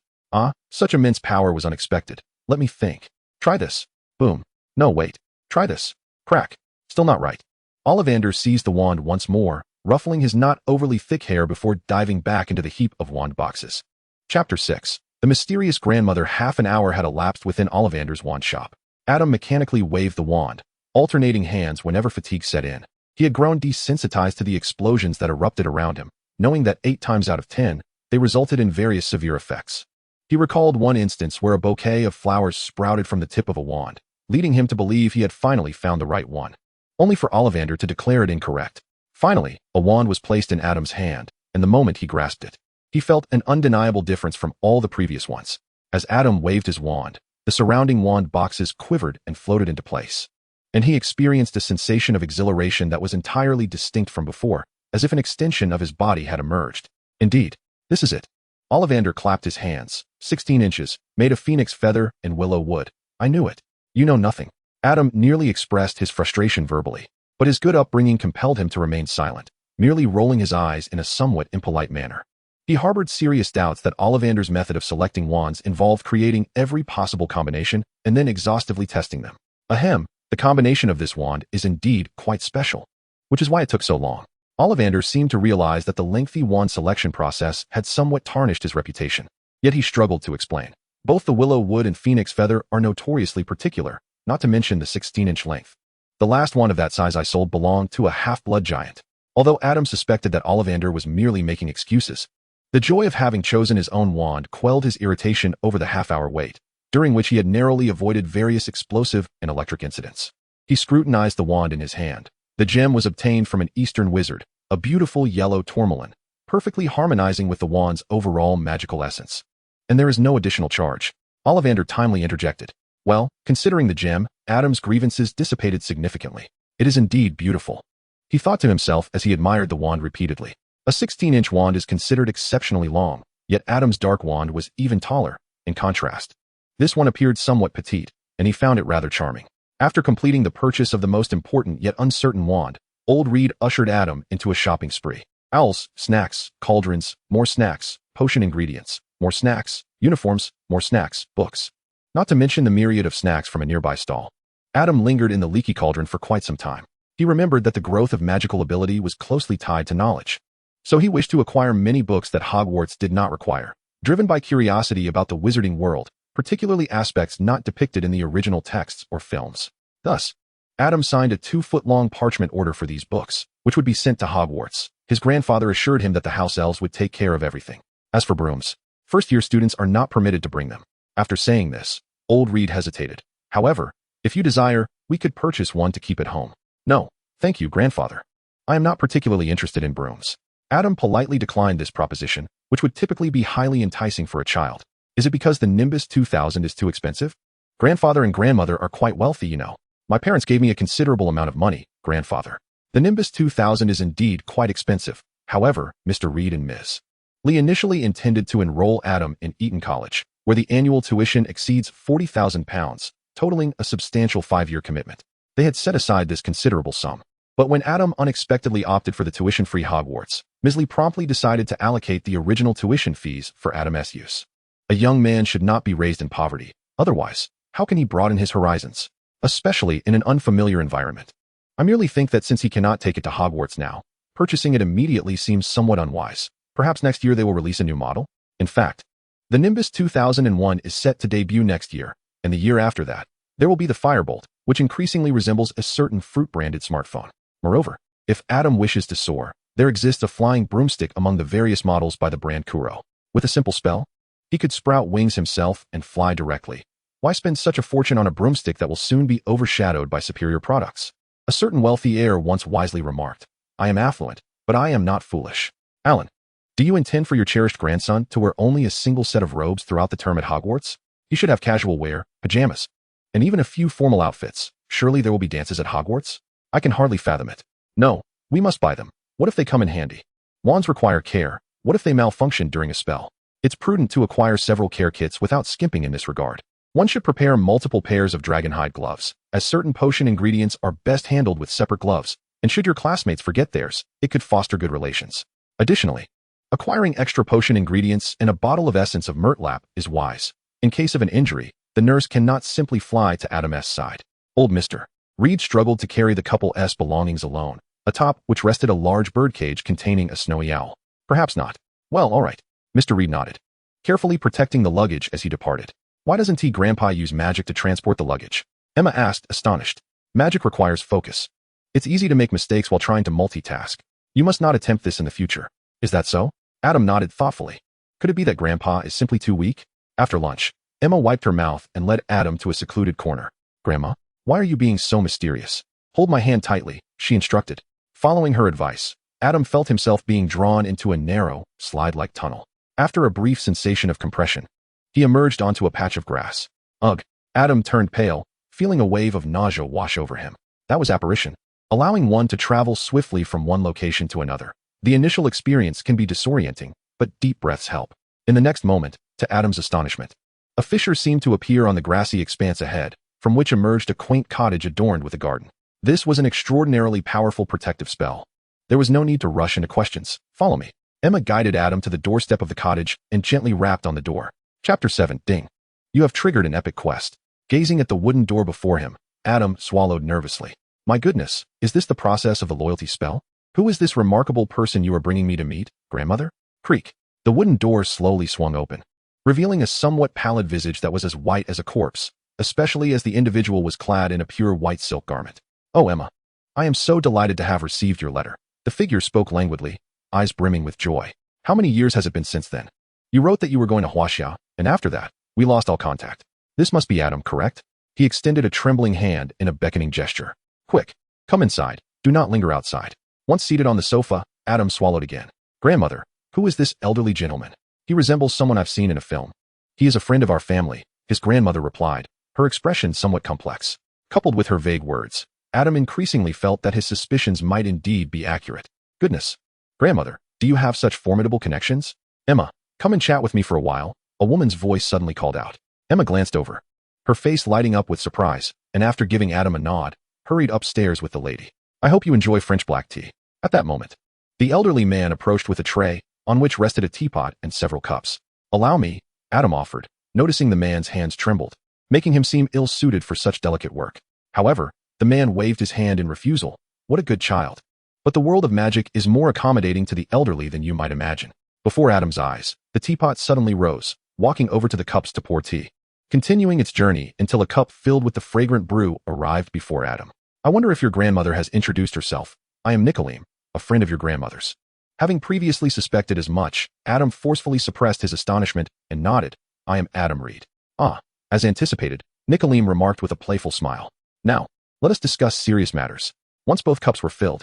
Such immense power was unexpected. Let me think. Try this. Boom. No, wait. Try this. Crack. Still not right. Ollivander seized the wand once more, ruffling his not overly thick hair before diving back into the heap of wand boxes. Chapter 6. The mysterious grandmother. Half an hour had elapsed within Ollivander's wand shop. Adam mechanically waved the wand, alternating hands whenever fatigue set in. He had grown desensitized to the explosions that erupted around him, knowing that 8 times out of 10, they resulted in various severe effects. He recalled one instance where a bouquet of flowers sprouted from the tip of a wand, leading him to believe he had finally found the right one, only for Ollivander to declare it incorrect. Finally, a wand was placed in Adam's hand, and the moment he grasped it, he felt an undeniable difference from all the previous ones. As Adam waved his wand, the surrounding wand boxes quivered and floated into place, and he experienced a sensation of exhilaration that was entirely distinct from before, as if an extension of his body had emerged. Indeed, this is it. Ollivander clapped his hands, 16 inches, made of phoenix feather and willow wood. I knew it. You know nothing. Adam nearly expressed his frustration verbally, but his good upbringing compelled him to remain silent, merely rolling his eyes in a somewhat impolite manner. He harbored serious doubts that Ollivander's method of selecting wands involved creating every possible combination and then exhaustively testing them. Ahem, the combination of this wand is indeed quite special, which is why it took so long. Ollivander seemed to realize that the lengthy wand selection process had somewhat tarnished his reputation, yet he struggled to explain. Both the willow wood and phoenix feather are notoriously particular, not to mention the 16-inch length. The last wand of that size I sold belonged to a half-blood giant. Although Adam suspected that Ollivander was merely making excuses, the joy of having chosen his own wand quelled his irritation over the half-hour wait, during which he had narrowly avoided various explosive and electric incidents. He scrutinized the wand in his hand. The gem was obtained from an Eastern wizard, a beautiful yellow tourmaline, perfectly harmonizing with the wand's overall magical essence. And there is no additional charge. Ollivander timely interjected. Well, considering the gem, Adam's grievances dissipated significantly. It is indeed beautiful, he thought to himself as he admired the wand repeatedly. A 16-inch wand is considered exceptionally long, yet Adam's dark wand was even taller. In contrast, this one appeared somewhat petite, and he found it rather charming. After completing the purchase of the most important yet uncertain wand, Old Reed ushered Adam into a shopping spree. Owls, snacks, cauldrons, more snacks, potion ingredients, more snacks, uniforms, more snacks, books. Not to mention the myriad of snacks from a nearby stall. Adam lingered in the leaky cauldron for quite some time. He remembered that the growth of magical ability was closely tied to knowledge, so he wished to acquire many books that Hogwarts did not require. Driven by curiosity about the Wizarding World, particularly aspects not depicted in the original texts or films. Thus, Adam signed a 2-foot-long parchment order for these books, which would be sent to Hogwarts. His grandfather assured him that the house elves would take care of everything. As for brooms, first-year students are not permitted to bring them. After saying this, Old Reed hesitated. However, if you desire, we could purchase one to keep at home. No, thank you, grandfather. I am not particularly interested in brooms. Adam politely declined this proposition, which would typically be highly enticing for a child. Is it because the Nimbus 2000 is too expensive? Grandfather and grandmother are quite wealthy, you know. My parents gave me a considerable amount of money, grandfather. The Nimbus 2000 is indeed quite expensive. However, Mr. Reed and Ms. Lee initially intended to enroll Adam in Eton College, where the annual tuition exceeds £40,000, totaling a substantial 5-year commitment. They had set aside this considerable sum, But when Adam unexpectedly opted for the tuition-free Hogwarts, Misley promptly decided to allocate the original tuition fees for Adam's use. A young man should not be raised in poverty. Otherwise, how can he broaden his horizons, especially in an unfamiliar environment? I merely think that since he cannot take it to Hogwarts now, purchasing it immediately seems somewhat unwise. Perhaps next year they will release a new model? In fact, the Nimbus 2001 is set to debut next year, and the year after that, there will be the Firebolt, which increasingly resembles a certain fruit-branded smartphone. Moreover, if Adam wishes to soar, there exists a flying broomstick among the various models by the brand Kuro. With a simple spell, he could sprout wings himself and fly directly. Why spend such a fortune on a broomstick that will soon be overshadowed by superior products? A certain wealthy heir once wisely remarked, "I am affluent, but I am not foolish." Alan, do you intend for your cherished grandson to wear only a single set of robes throughout the term at Hogwarts? He should have casual wear, pajamas, and even a few formal outfits. Surely there will be dances at Hogwarts? I can hardly fathom it. No, we must buy them. What if they come in handy? Wands require care. What if they malfunction during a spell? It's prudent to acquire several care kits without skimping in this regard. One should prepare multiple pairs of dragonhide gloves, as certain potion ingredients are best handled with separate gloves, and should your classmates forget theirs, it could foster good relations. Additionally, acquiring extra potion ingredients and a bottle of essence of Murtlap is wise. In case of an injury, the nurse cannot simply fly to Adam's side. Old Mr. Reed struggled to carry the couple's belongings alone, atop which rested a large birdcage containing a snowy owl. Perhaps not. Well, all right. Mr. Reed nodded, carefully protecting the luggage as he departed. Why doesn't Grandpa use magic to transport the luggage? Emma asked, astonished. Magic requires focus. It's easy to make mistakes while trying to multitask. You must not attempt this in the future. Is that so? Adam nodded thoughtfully. Could it be that Grandpa is simply too weak? After lunch, Emma wiped her mouth and led Adam to a secluded corner. Grandma, why are you being so mysterious? Hold my hand tightly, she instructed. Following her advice, Adam felt himself being drawn into a narrow, slide-like tunnel. After a brief sensation of compression, he emerged onto a patch of grass. Ugh! Adam turned pale, feeling a wave of nausea wash over him. That was apparition, allowing one to travel swiftly from one location to another. The initial experience can be disorienting, but deep breaths help. In the next moment, to Adam's astonishment, a fissure seemed to appear on the grassy expanse ahead, from which emerged a quaint cottage adorned with a garden. This was an extraordinarily powerful protective spell. There was no need to rush into questions. Follow me. Emma guided Adam to the doorstep of the cottage and gently rapped on the door. Chapter 7, Ding. You have triggered an epic quest. Gazing at the wooden door before him, Adam swallowed nervously. My goodness, is this the process of the loyalty spell? Who is this remarkable person you are bringing me to meet, grandmother? Creak. The wooden door slowly swung open, revealing a somewhat pallid visage that was as white as a corpse, especially as the individual was clad in a pure white silk garment. Oh, Emma, I am so delighted to have received your letter. The figure spoke languidly, eyes brimming with joy. How many years has it been since then? You wrote that you were going to Huaxia, and after that, we lost all contact. This must be Adam, correct? He extended a trembling hand in a beckoning gesture. Quick, come inside. Do not linger outside. Once seated on the sofa, Adam swallowed again. Grandmother, who is this elderly gentleman? He resembles someone I've seen in a film. He is a friend of our family, his grandmother replied, her expression somewhat complex. Coupled with her vague words, Adam increasingly felt that his suspicions might indeed be accurate. Goodness. Grandmother, do you have such formidable connections? Emma, come and chat with me for a while, a woman's voice suddenly called out. Emma glanced over, her face lighting up with surprise, and after giving Adam a nod, hurried upstairs with the lady. I hope you enjoy French black tea. At that moment, the elderly man approached with a tray, on which rested a teapot and several cups. Allow me, Adam offered, noticing the man's hands trembled, making him seem ill-suited for such delicate work. However, the man waved his hand in refusal. What a good child. But the world of magic is more accommodating to the elderly than you might imagine. Before Adam's eyes, the teapot suddenly rose, walking over to the cups to pour tea, continuing its journey until a cup filled with the fragrant brew arrived before Adam. I wonder if your grandmother has introduced herself. I am Nicolim, a friend of your grandmother's. Having previously suspected as much, Adam forcefully suppressed his astonishment and nodded. I am Adam Reed. Ah, as anticipated, Nicolim remarked with a playful smile. Now, let us discuss serious matters. Once both cups were filled,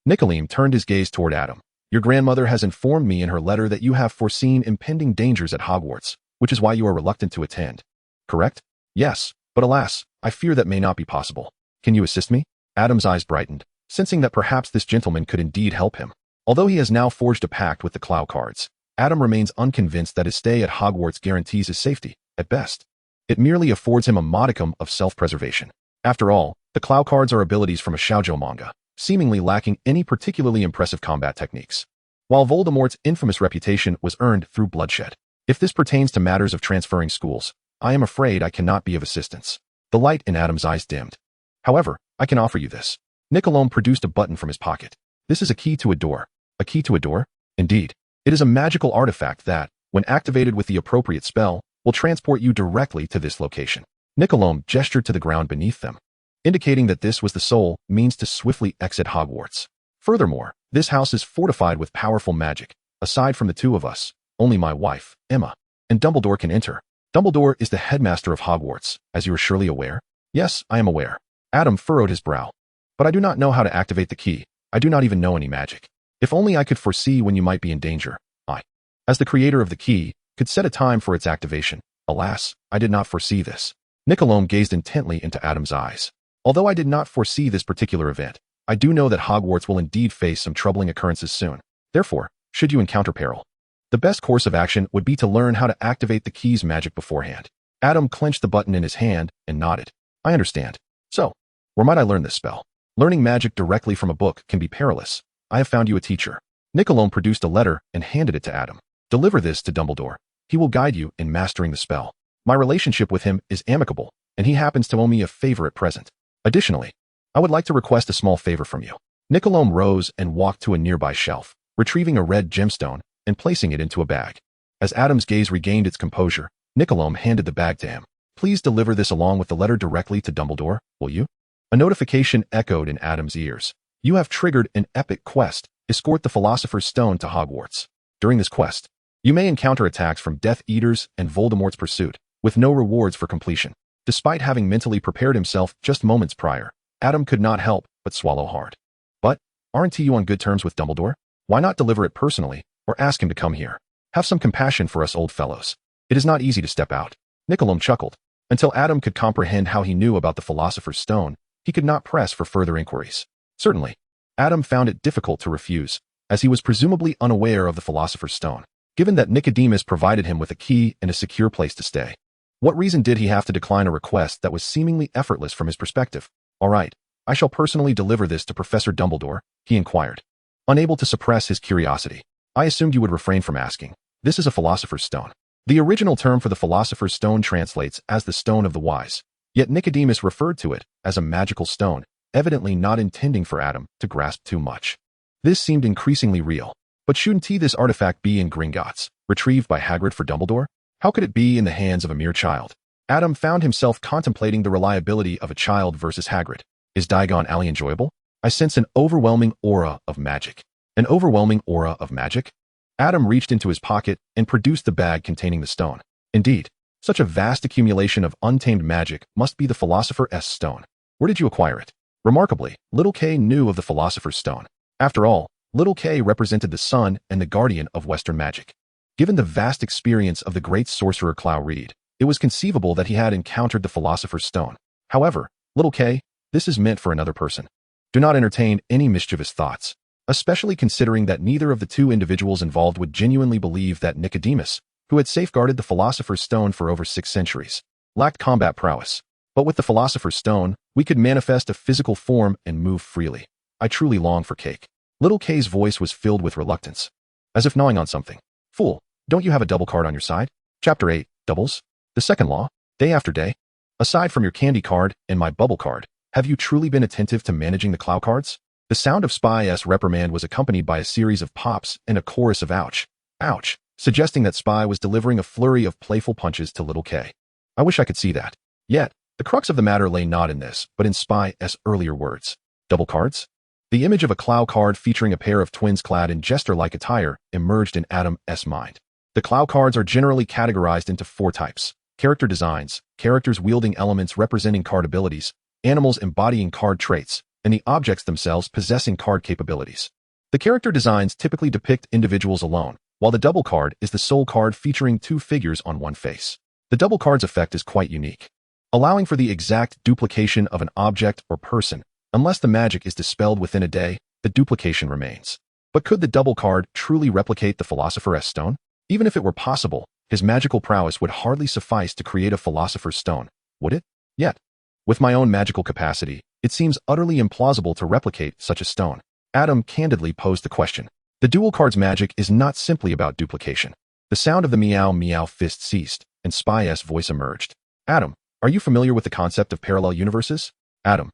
Nicolim turned his gaze toward Adam. Your grandmother has informed me in her letter that you have foreseen impending dangers at Hogwarts, which is why you are reluctant to attend. Correct? Yes, but alas, I fear that may not be possible. Can you assist me? Adam's eyes brightened, sensing that perhaps this gentleman could indeed help him. Although he has now forged a pact with the Clow cards, Adam remains unconvinced that his stay at Hogwarts guarantees his safety. At best, it merely affords him a modicum of self-preservation. After all, the Clow cards are abilities from a shoujo manga, seemingly lacking any particularly impressive combat techniques. While Voldemort's infamous reputation was earned through bloodshed. If this pertains to matters of transferring schools, I am afraid I cannot be of assistance. The light in Adam's eyes dimmed. However, I can offer you this. Nicolome produced a button from his pocket. This is a key to a door. A key to a door? Indeed. It is a magical artifact that, when activated with the appropriate spell, will transport you directly to this location. Nicolome gestured to the ground beneath them, indicating that this was the sole means to swiftly exit Hogwarts. Furthermore, this house is fortified with powerful magic. Aside from the two of us, only my wife, Emma, and Dumbledore can enter. Dumbledore is the headmaster of Hogwarts, as you are surely aware. Yes, I am aware. Adam furrowed his brow. But I do not know how to activate the key. I do not even know any magic. If only I could foresee when you might be in danger. I, as the creator of the key, could set a time for its activation. Alas, I did not foresee this. Nicolome gazed intently into Adam's eyes. Although I did not foresee this particular event, I do know that Hogwarts will indeed face some troubling occurrences soon. Therefore, should you encounter peril, the best course of action would be to learn how to activate the key's magic beforehand. Adam clenched the button in his hand and nodded. I understand. So, where might I learn this spell? Learning magic directly from a book can be perilous. I have found you a teacher. Nicolome produced a letter and handed it to Adam. Deliver this to Dumbledore. He will guide you in mastering the spell. My relationship with him is amicable, and he happens to owe me a favor at present. Additionally, I would like to request a small favor from you. Nicolome rose and walked to a nearby shelf, retrieving a red gemstone and placing it into a bag. As Adam's gaze regained its composure, Nicolome handed the bag to him. Please deliver this along with the letter directly to Dumbledore, will you? A notification echoed in Adam's ears. You have triggered an epic quest. Escort the Philosopher's Stone to Hogwarts. During this quest, you may encounter attacks from Death Eaters and Voldemort's pursuit, with no rewards for completion. Despite having mentally prepared himself just moments prior, Adam could not help but swallow hard. But, aren't you on good terms with Dumbledore? Why not deliver it personally, or ask him to come here? Have some compassion for us old fellows. It is not easy to step out. Nicolome chuckled. Until Adam could comprehend how he knew about the Philosopher's Stone, he could not press for further inquiries. Certainly, Adam found it difficult to refuse, as he was presumably unaware of the Philosopher's Stone, given that Nicodemus provided him with a key and a secure place to stay. What reason did he have to decline a request that was seemingly effortless from his perspective? All right, I shall personally deliver this to Professor Dumbledore, he inquired. Unable to suppress his curiosity, I assumed you would refrain from asking. This is a Philosopher's Stone. The original term for the Philosopher's Stone translates as the Stone of the Wise, yet Nicodemus referred to it as a magical stone, evidently not intending for Adam to grasp too much. This seemed increasingly real. But shouldn't this artifact be in Gringotts, retrieved by Hagrid for Dumbledore? How could it be in the hands of a mere child? Adam found himself contemplating the reliability of a child versus Hagrid. Is Diagon Alley enjoyable? I sense an overwhelming aura of magic. An overwhelming aura of magic? Adam reached into his pocket and produced the bag containing the stone. Indeed, such a vast accumulation of untamed magic must be the Philosopher's Stone. Where did you acquire it? Remarkably, Little Kay knew of the Philosopher's Stone. After all, Little Kay represented the son and the guardian of Western magic. Given the vast experience of the great sorcerer Clow Reed, it was conceivable that he had encountered the Philosopher's Stone. However, Little Kay, this is meant for another person. Do not entertain any mischievous thoughts, especially considering that neither of the two individuals involved would genuinely believe that Nicodemus, who had safeguarded the Philosopher's Stone for over 6 centuries, lacked combat prowess. But with the Philosopher's Stone, we could manifest a physical form and move freely. I truly long for cake. Little Kay's voice was filled with reluctance, as if gnawing on something. Fool, don't you have a double card on your side? Chapter 8, Doubles. The second law, day after day. Aside from your candy card and my bubble card, have you truly been attentive to managing the Clow cards? The sound of Spy's reprimand was accompanied by a series of pops and a chorus of ouch, ouch, suggesting that Spy was delivering a flurry of playful punches to Little Kay. I wish I could see that. Yet, the crux of the matter lay not in this, but in Spy's earlier words. Double cards? The image of a Clow card featuring a pair of twins clad in jester-like attire emerged in Adam's mind. The Clow cards are generally categorized into 4 types: character designs, characters wielding elements representing card abilities, animals embodying card traits, and the objects themselves possessing card capabilities. The character designs typically depict individuals alone, while the double card is the sole card featuring 2 figures on one face. The double card's effect is quite unique, allowing for the exact duplication of an object or person. Unless the magic is dispelled within a day, the duplication remains. But could the double card truly replicate the Philosopher's Stone? Even if it were possible, his magical prowess would hardly suffice to create a Philosopher's Stone, would it? Yet, with my own magical capacity, It seems utterly implausible to replicate such a stone. Adam candidly posed the question. The dual card's magic is not simply about duplication. The sound of the meow meow fist ceased, and Spy's voice emerged. Adam, are you familiar with the concept of parallel universes? Adam.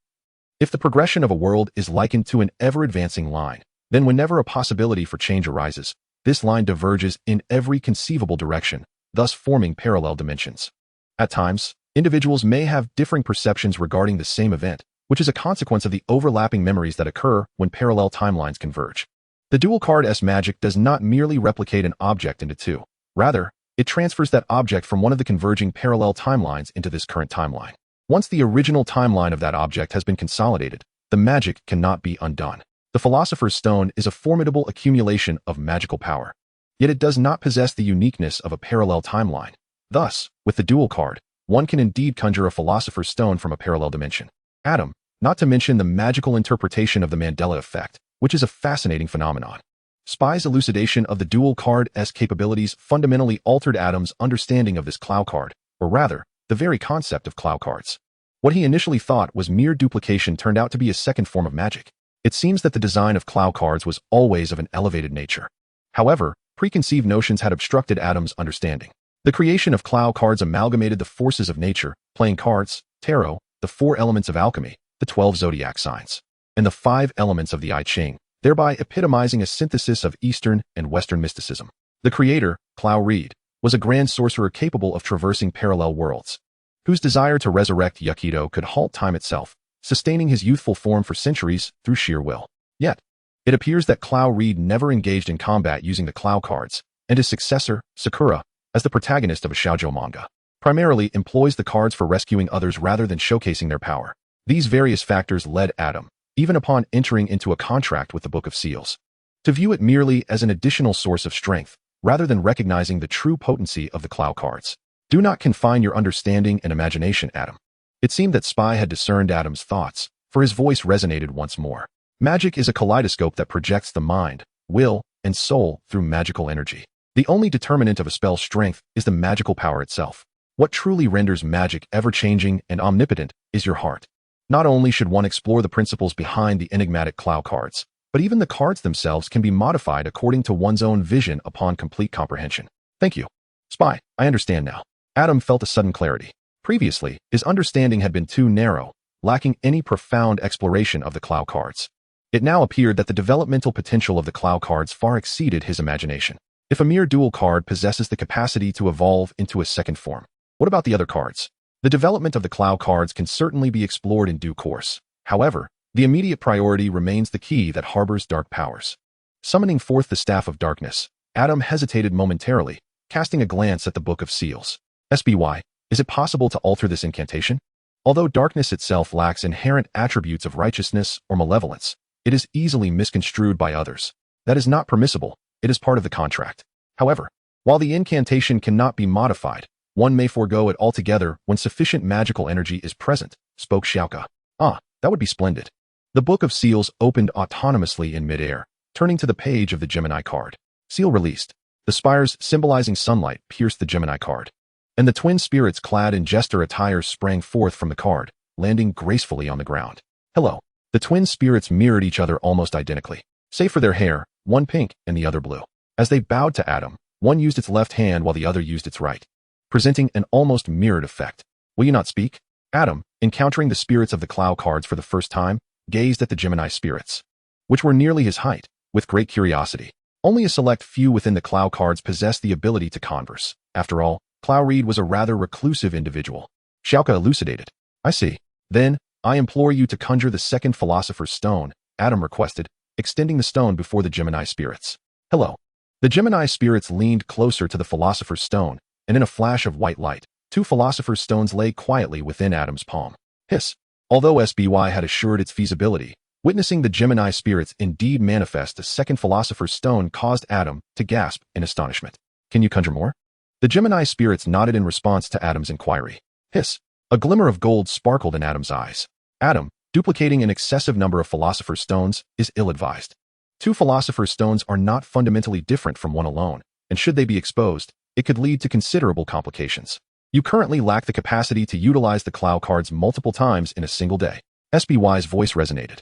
If the progression of a world is likened to an ever-advancing line, then whenever a possibility for change arises, this line diverges in every conceivable direction, thus forming parallel dimensions. At times, individuals may have differing perceptions regarding the same event, which is a consequence of the overlapping memories that occur when parallel timelines converge. The dual card's magic does not merely replicate an object into two. Rather, it transfers that object from one of the converging parallel timelines into this current timeline. Once the original timeline of that object has been consolidated, the magic cannot be undone. The Philosopher's Stone is a formidable accumulation of magical power. Yet it does not possess the uniqueness of a parallel timeline. Thus, with the dual card, one can indeed conjure a Philosopher's Stone from a parallel dimension. Adam, not to mention the magical interpretation of the Mandela effect, which is a fascinating phenomenon. Spy's elucidation of the dual card's capabilities fundamentally altered Adam's understanding of this Clow card, or rather, the very concept of Clow cards. What he initially thought was mere duplication turned out to be a second form of magic. It seems that the design of Clow cards was always of an elevated nature. However, preconceived notions had obstructed Adam's understanding. The creation of Clow cards amalgamated the forces of nature, playing cards, tarot, the 4 elements of alchemy, the 12 zodiac signs, and the 5 elements of the I Ching, thereby epitomizing a synthesis of Eastern and Western mysticism. The creator, Clow Reed, was a grand sorcerer capable of traversing parallel worlds, whose desire to resurrect Yakido could halt time itself, sustaining his youthful form for centuries through sheer will. Yet, it appears that Clow Reed never engaged in combat using the Clow cards, and his successor, Sakura, as the protagonist of a shoujo manga, primarily employs the cards for rescuing others rather than showcasing their power. These various factors led Adam, even upon entering into a contract with the Book of Seals, to view it merely as an additional source of strength, rather than recognizing the true potency of the Clow cards. Do not confine your understanding and imagination, Adam. It seemed that Spy had discerned Adam's thoughts, for his voice resonated once more. Magic is a kaleidoscope that projects the mind, will, and soul through magical energy. The only determinant of a spell's strength is the magical power itself. What truly renders magic ever-changing and omnipotent is your heart. Not only should one explore the principles behind the enigmatic Clow cards, but even the cards themselves can be modified according to one's own vision upon complete comprehension. Thank you. Spy, I understand now. Adam felt a sudden clarity. Previously, his understanding had been too narrow, lacking any profound exploration of the Clow cards. It now appeared that the developmental potential of the Clow cards far exceeded his imagination. If a mere dual card possesses the capacity to evolve into a second form, what about the other cards? The development of the Clow cards can certainly be explored in due course. However, the immediate priority remains the key that harbors dark powers. Summoning forth the Staff of Darkness, Adam hesitated momentarily, casting a glance at the Book of Seals. SBY, is it possible to alter this incantation? Although darkness itself lacks inherent attributes of righteousness or malevolence, it is easily misconstrued by others. That is not permissible, it is part of the contract. However, while the incantation cannot be modified, one may forego it altogether when sufficient magical energy is present, spoke Xiaoka. Ah, that would be splendid. The Book of Seals opened autonomously in midair, turning to the page of the Gemini card. Seal released. The spires symbolizing sunlight pierced the Gemini card, and the twin spirits clad in jester attire sprang forth from the card, landing gracefully on the ground. Hello. The twin spirits mirrored each other almost identically, save for their hair, one pink and the other blue. As they bowed to Adam, one used its left hand while the other used its right, presenting an almost mirrored effect. Will you not speak? Adam, encountering the spirits of the Clow cards for the first time, gazed at the Gemini spirits, which were nearly his height, with great curiosity. Only a select few within the Clow cards possessed the ability to converse. After all, Clow Reed was a rather reclusive individual. Xiaoka elucidated. I see. Then, I implore you to conjure the second Philosopher's Stone, Adam requested, extending the stone before the Gemini spirits. Hello. The Gemini spirits leaned closer to the Philosopher's Stone, and in a flash of white light, 2 Philosopher's Stones lay quietly within Adam's palm. Hiss. Although SBY had assured its feasibility, witnessing the Gemini spirits indeed manifest a second Philosopher's Stone caused Adam to gasp in astonishment. Can you conjure more? The Gemini spirits nodded in response to Adam's inquiry. Hiss. A glimmer of gold sparkled in Adam's eyes. Adam, duplicating an excessive number of Philosopher's Stones is ill-advised. 2 Philosopher's Stones are not fundamentally different from one alone, and should they be exposed, it could lead to considerable complications. You currently lack the capacity to utilize the Clow cards multiple times in a single day. SBY's voice resonated.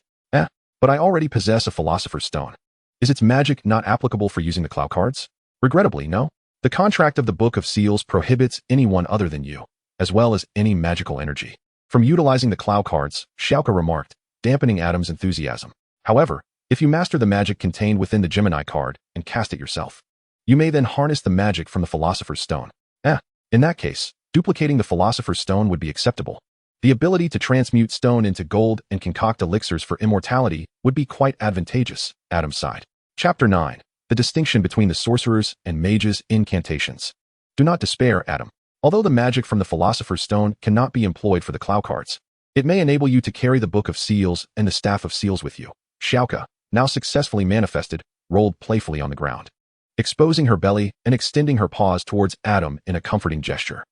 But I already possess a Philosopher's Stone. Is its magic not applicable for using the Clow cards? Regrettably, no. The contract of the Book of Seals prohibits anyone other than you, as well as any magical energy, from utilizing the Clow cards, Xiaoka remarked, dampening Adam's enthusiasm. However, if you master the magic contained within the Gemini card and cast it yourself, you may then harness the magic from the Philosopher's Stone. In that case, duplicating the Philosopher's Stone would be acceptable. The ability to transmute stone into gold and concoct elixirs for immortality would be quite advantageous, Adam sighed. Chapter 9. The distinction between the sorcerer's and mage's incantations. Do not despair, Adam. Although the magic from the Philosopher's Stone cannot be employed for the Clow cards, it may enable you to carry the Book of Seals and the Staff of Seals with you. Xiaoka, now successfully manifested, rolled playfully on the ground, exposing her belly and extending her paws towards Adam in a comforting gesture.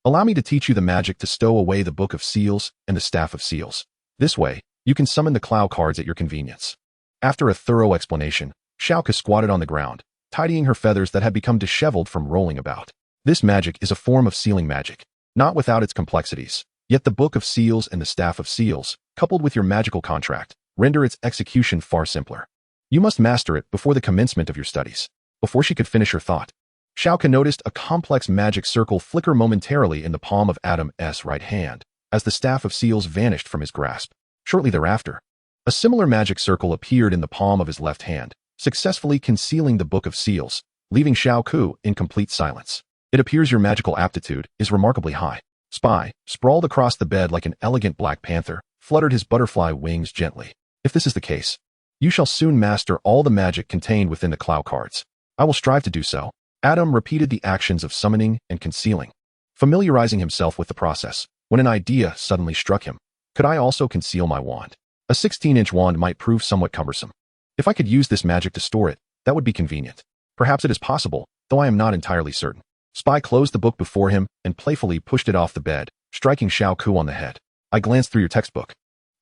Allow me to teach you the magic to stow away the Book of Seals and the Staff of Seals. This way, you can summon the Clow cards at your convenience. After a thorough explanation, Xiaoka squatted on the ground, tidying her feathers that had become disheveled from rolling about. This magic is a form of sealing magic, not without its complexities. Yet the Book of Seals and the Staff of Seals, coupled with your magical contract, render its execution far simpler. You must master it before the commencement of your studies. Before she could finish her thought, Xiaoka noticed a complex magic circle flicker momentarily in the palm of Adam's right hand, as the Staff of Seals vanished from his grasp. Shortly thereafter, a similar magic circle appeared in the palm of his left hand, successfully concealing the Book of Seals, leaving Xiaoku in complete silence. It appears your magical aptitude is remarkably high. Spy, sprawled across the bed like an elegant black panther, fluttered his butterfly wings gently. If this is the case, you shall soon master all the magic contained within the Clow cards. I will strive to do so. Adam repeated the actions of summoning and concealing, familiarizing himself with the process, when an idea suddenly struck him. Could I also conceal my wand? A 16-inch wand might prove somewhat cumbersome. If I could use this magic to store it, that would be convenient. Perhaps it is possible, though I am not entirely certain. Spy closed the book before him and playfully pushed it off the bed, striking Xiaoku on the head. I glanced through your textbook,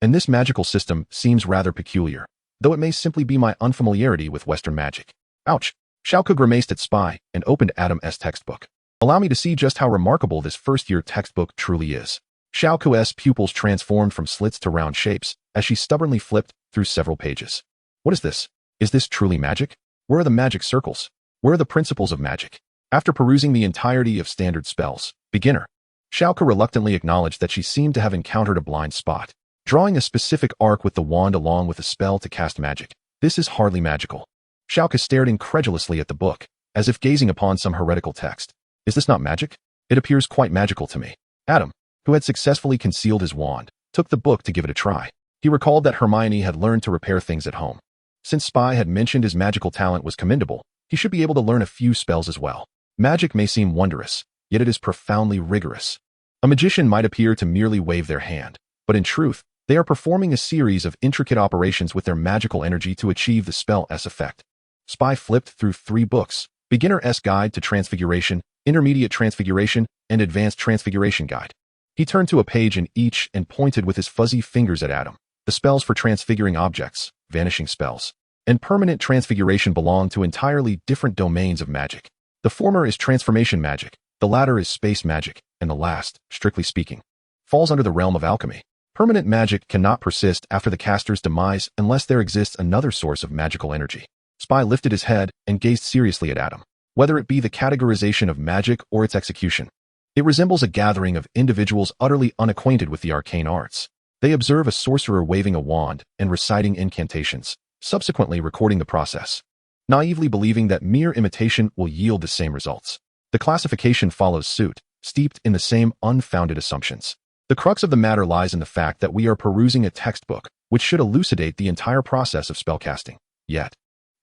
and this magical system seems rather peculiar, though it may simply be my unfamiliarity with Western magic. Ouch! Xiaoku grimaced at Spy and opened Adam's textbook. Allow me to see just how remarkable this first-year textbook truly is. Xiaoku's pupils transformed from slits to round shapes as she stubbornly flipped through several pages. What is this? Is this truly magic? Where are the magic circles? Where are the principles of magic? After perusing the entirety of standard spells, beginner, Xiaoku reluctantly acknowledged that she seemed to have encountered a blind spot. Drawing a specific arc with the wand along with a spell to cast magic. This is hardly magical. Xiaoku stared incredulously at the book, as if gazing upon some heretical text. Is this not magic? It appears quite magical to me. Adam, who had successfully concealed his wand, took the book to give it a try. He recalled that Hermione had learned to repair things at home. Since Spy had mentioned his magical talent was commendable, he should be able to learn a few spells as well. Magic may seem wondrous, yet it is profoundly rigorous. A magician might appear to merely wave their hand, but in truth, they are performing a series of intricate operations with their magical energy to achieve the spell's effect. Spy flipped through 3 books: Beginner's Guide to Transfiguration, Intermediate Transfiguration, and Advanced Transfiguration Guide. He turned to a page in each and pointed with his fuzzy fingers at Adam. The spells for transfiguring objects, vanishing spells, and permanent transfiguration belong to entirely different domains of magic. The former is transformation magic, the latter is space magic, and the last, strictly speaking, falls under the realm of alchemy. Permanent magic cannot persist after the caster's demise unless there exists another source of magical energy. Spy lifted his head and gazed seriously at Adam. Whether it be the categorization of magic or its execution, it resembles a gathering of individuals utterly unacquainted with the arcane arts. They observe a sorcerer waving a wand and reciting incantations, subsequently recording the process, naively believing that mere imitation will yield the same results. The classification follows suit, steeped in the same unfounded assumptions. The crux of the matter lies in the fact that we are perusing a textbook which should elucidate the entire process of spellcasting. Yet,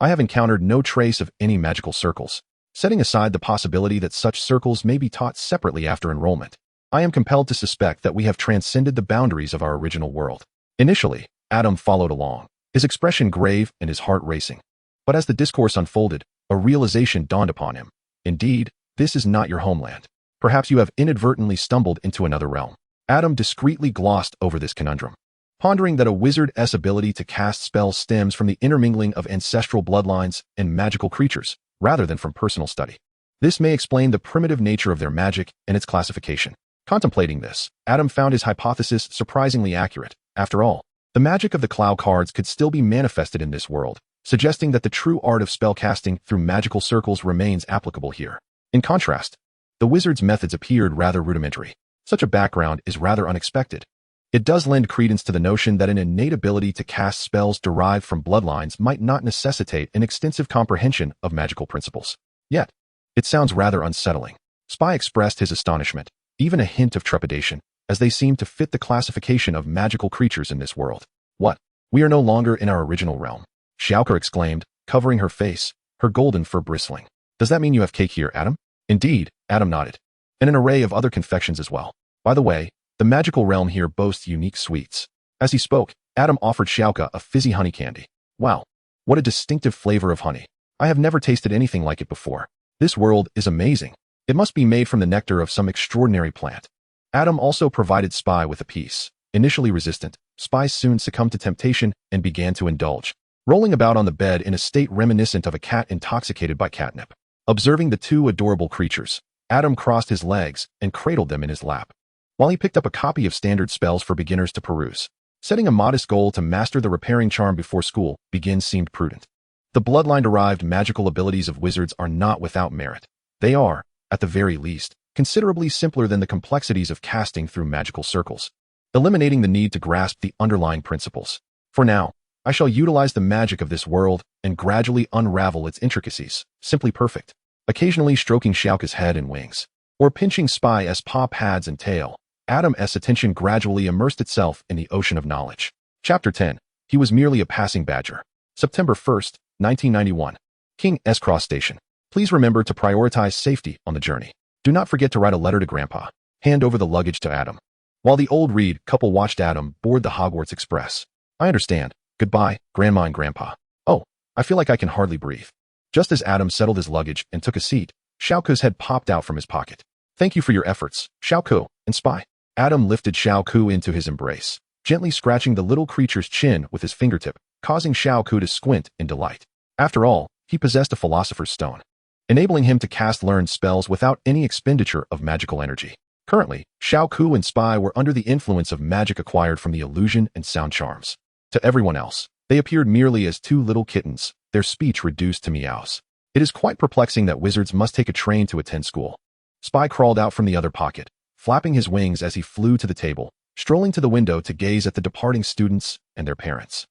I have encountered no trace of any magical circles. Setting aside the possibility that such circles may be taught separately after enrollment, I am compelled to suspect that we have transcended the boundaries of our original world. Initially, Adam followed along, his expression grave and his heart racing. But as the discourse unfolded, a realization dawned upon him. Indeed, this is not your homeland. Perhaps you have inadvertently stumbled into another realm. Adam discreetly glossed over this conundrum, pondering that a wizard's ability to cast spells stems from the intermingling of ancestral bloodlines and magical creatures, rather than from personal study. This may explain the primitive nature of their magic and its classification. Contemplating this, Adam found his hypothesis surprisingly accurate. After all, the magic of the Clow cards could still be manifested in this world, suggesting that the true art of spellcasting through magical circles remains applicable here. In contrast, the wizard's methods appeared rather rudimentary. Such a background is rather unexpected. It does lend credence to the notion that an innate ability to cast spells derived from bloodlines might not necessitate an extensive comprehension of magical principles. Yet, it sounds rather unsettling. Spy expressed his astonishment, even a hint of trepidation, as they seemed to fit the classification of magical creatures in this world. What? We are no longer in our original realm, Xiaoke exclaimed, covering her face, her golden fur bristling. Does that mean you have cake here, Adam? Indeed, Adam nodded. And an array of other confections as well. By the way, the magical realm here boasts unique sweets. As he spoke, Adam offered Xiaoke a fizzy honey candy. Wow, what a distinctive flavor of honey. I have never tasted anything like it before. This world is amazing. It must be made from the nectar of some extraordinary plant. Adam also provided Spy with a piece. Initially resistant, Spy soon succumbed to temptation and began to indulge, rolling about on the bed in a state reminiscent of a cat intoxicated by catnip. Observing the two adorable creatures, Adam crossed his legs and cradled them in his lap, while he picked up a copy of standard spells for beginners to peruse. Setting a modest goal to master the repairing charm before school begins seemed prudent. The bloodline-derived magical abilities of wizards are not without merit. They are, at the very least, considerably simpler than the complexities of casting through magical circles, eliminating the need to grasp the underlying principles. For now, I shall utilize the magic of this world and gradually unravel its intricacies. Simply perfect. Occasionally stroking Xiaoke's head and wings, or pinching Spy's paw pads and tail, Adam's attention gradually immersed itself in the ocean of knowledge. Chapter 10. He was merely a passing badger. September 1st, 1991. King S. Cross Station. Please remember to prioritize safety on the journey. Do not forget to write a letter to Grandpa. Hand over the luggage to Adam. While the old Reed couple watched Adam board the Hogwarts Express. I understand. Goodbye, Grandma and Grandpa. Oh, I feel like I can hardly breathe. Just as Adam settled his luggage and took a seat, Xiaoke's head popped out from his pocket. Thank you for your efforts, Xiaoke and Spy. Adam lifted Xiaoke into his embrace, gently scratching the little creature's chin with his fingertip, causing Xiaoke to squint in delight. After all, he possessed a Philosopher's Stone, enabling him to cast learned spells without any expenditure of magical energy. Currently, Xiaoke and Spy were under the influence of magic acquired from the illusion and sound charms. To everyone else, they appeared merely as two little kittens, their speech reduced to meows. It is quite perplexing that wizards must take a train to attend school. Spy crawled out from the other pocket, flapping his wings as he flew to the table, strolling to the window to gaze at the departing students and their parents.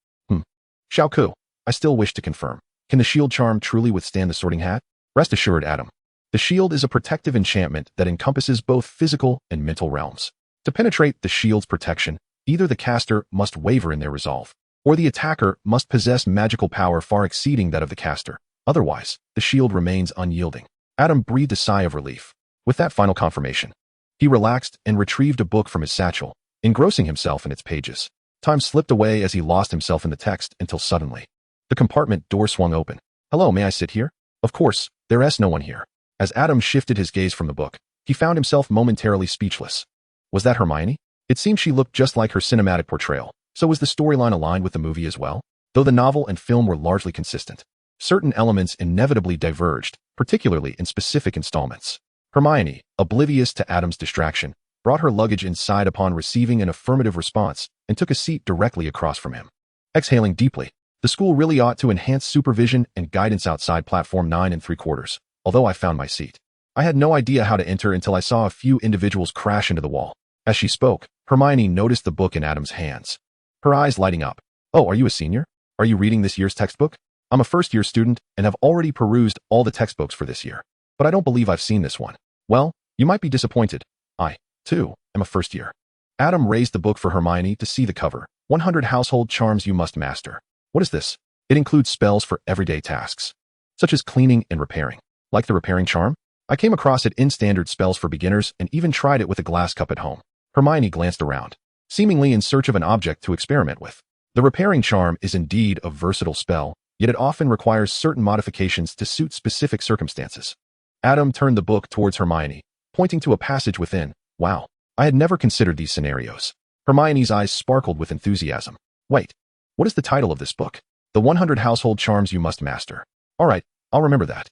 Xiaoke, I still wish to confirm. Can the shield charm truly withstand the sorting hat? Rest assured, Adam. The shield is a protective enchantment that encompasses both physical and mental realms. To penetrate the shield's protection, either the caster must waver in their resolve, or the attacker must possess magical power far exceeding that of the caster. Otherwise, the shield remains unyielding. Adam breathed a sigh of relief. With that final confirmation, he relaxed and retrieved a book from his satchel, engrossing himself in its pages. Time slipped away as he lost himself in the text until suddenly, the compartment door swung open. Hello, may I sit here? Of course, there's no one here. As Adam shifted his gaze from the book, he found himself momentarily speechless. Was that Hermione? It seemed she looked just like her cinematic portrayal. So was the storyline aligned with the movie as well? Though the novel and film were largely consistent, certain elements inevitably diverged, particularly in specific installments. Hermione, oblivious to Adam's distraction, brought her luggage inside upon receiving an affirmative response and took a seat directly across from him. Exhaling deeply, the school really ought to enhance supervision and guidance outside platform 9 3/4, although I found my seat. I had no idea how to enter until I saw a few individuals crash into the wall. As she spoke, Hermione noticed the book in Adam's hands, her eyes lighting up. Oh, are you a senior? Are you reading this year's textbook? I'm a first-year student and have already perused all the textbooks for this year, but I don't believe I've seen this one. Well, you might be disappointed. I, too, am a first year. Adam raised the book for Hermione to see the cover. 100 Household Charms You Must Master. What is this? It includes spells for everyday tasks, such as cleaning and repairing. Like the repairing charm? I came across it in standard spells for beginners and even tried it with a glass cup at home. Hermione glanced around, seemingly in search of an object to experiment with. The repairing charm is indeed a versatile spell, yet it often requires certain modifications to suit specific circumstances. Adam turned the book towards Hermione, pointing to a passage within. Wow, I had never considered these scenarios. Hermione's eyes sparkled with enthusiasm. Wait, what is the title of this book? The 100 Household Charms You Must Master. All right, I'll remember that.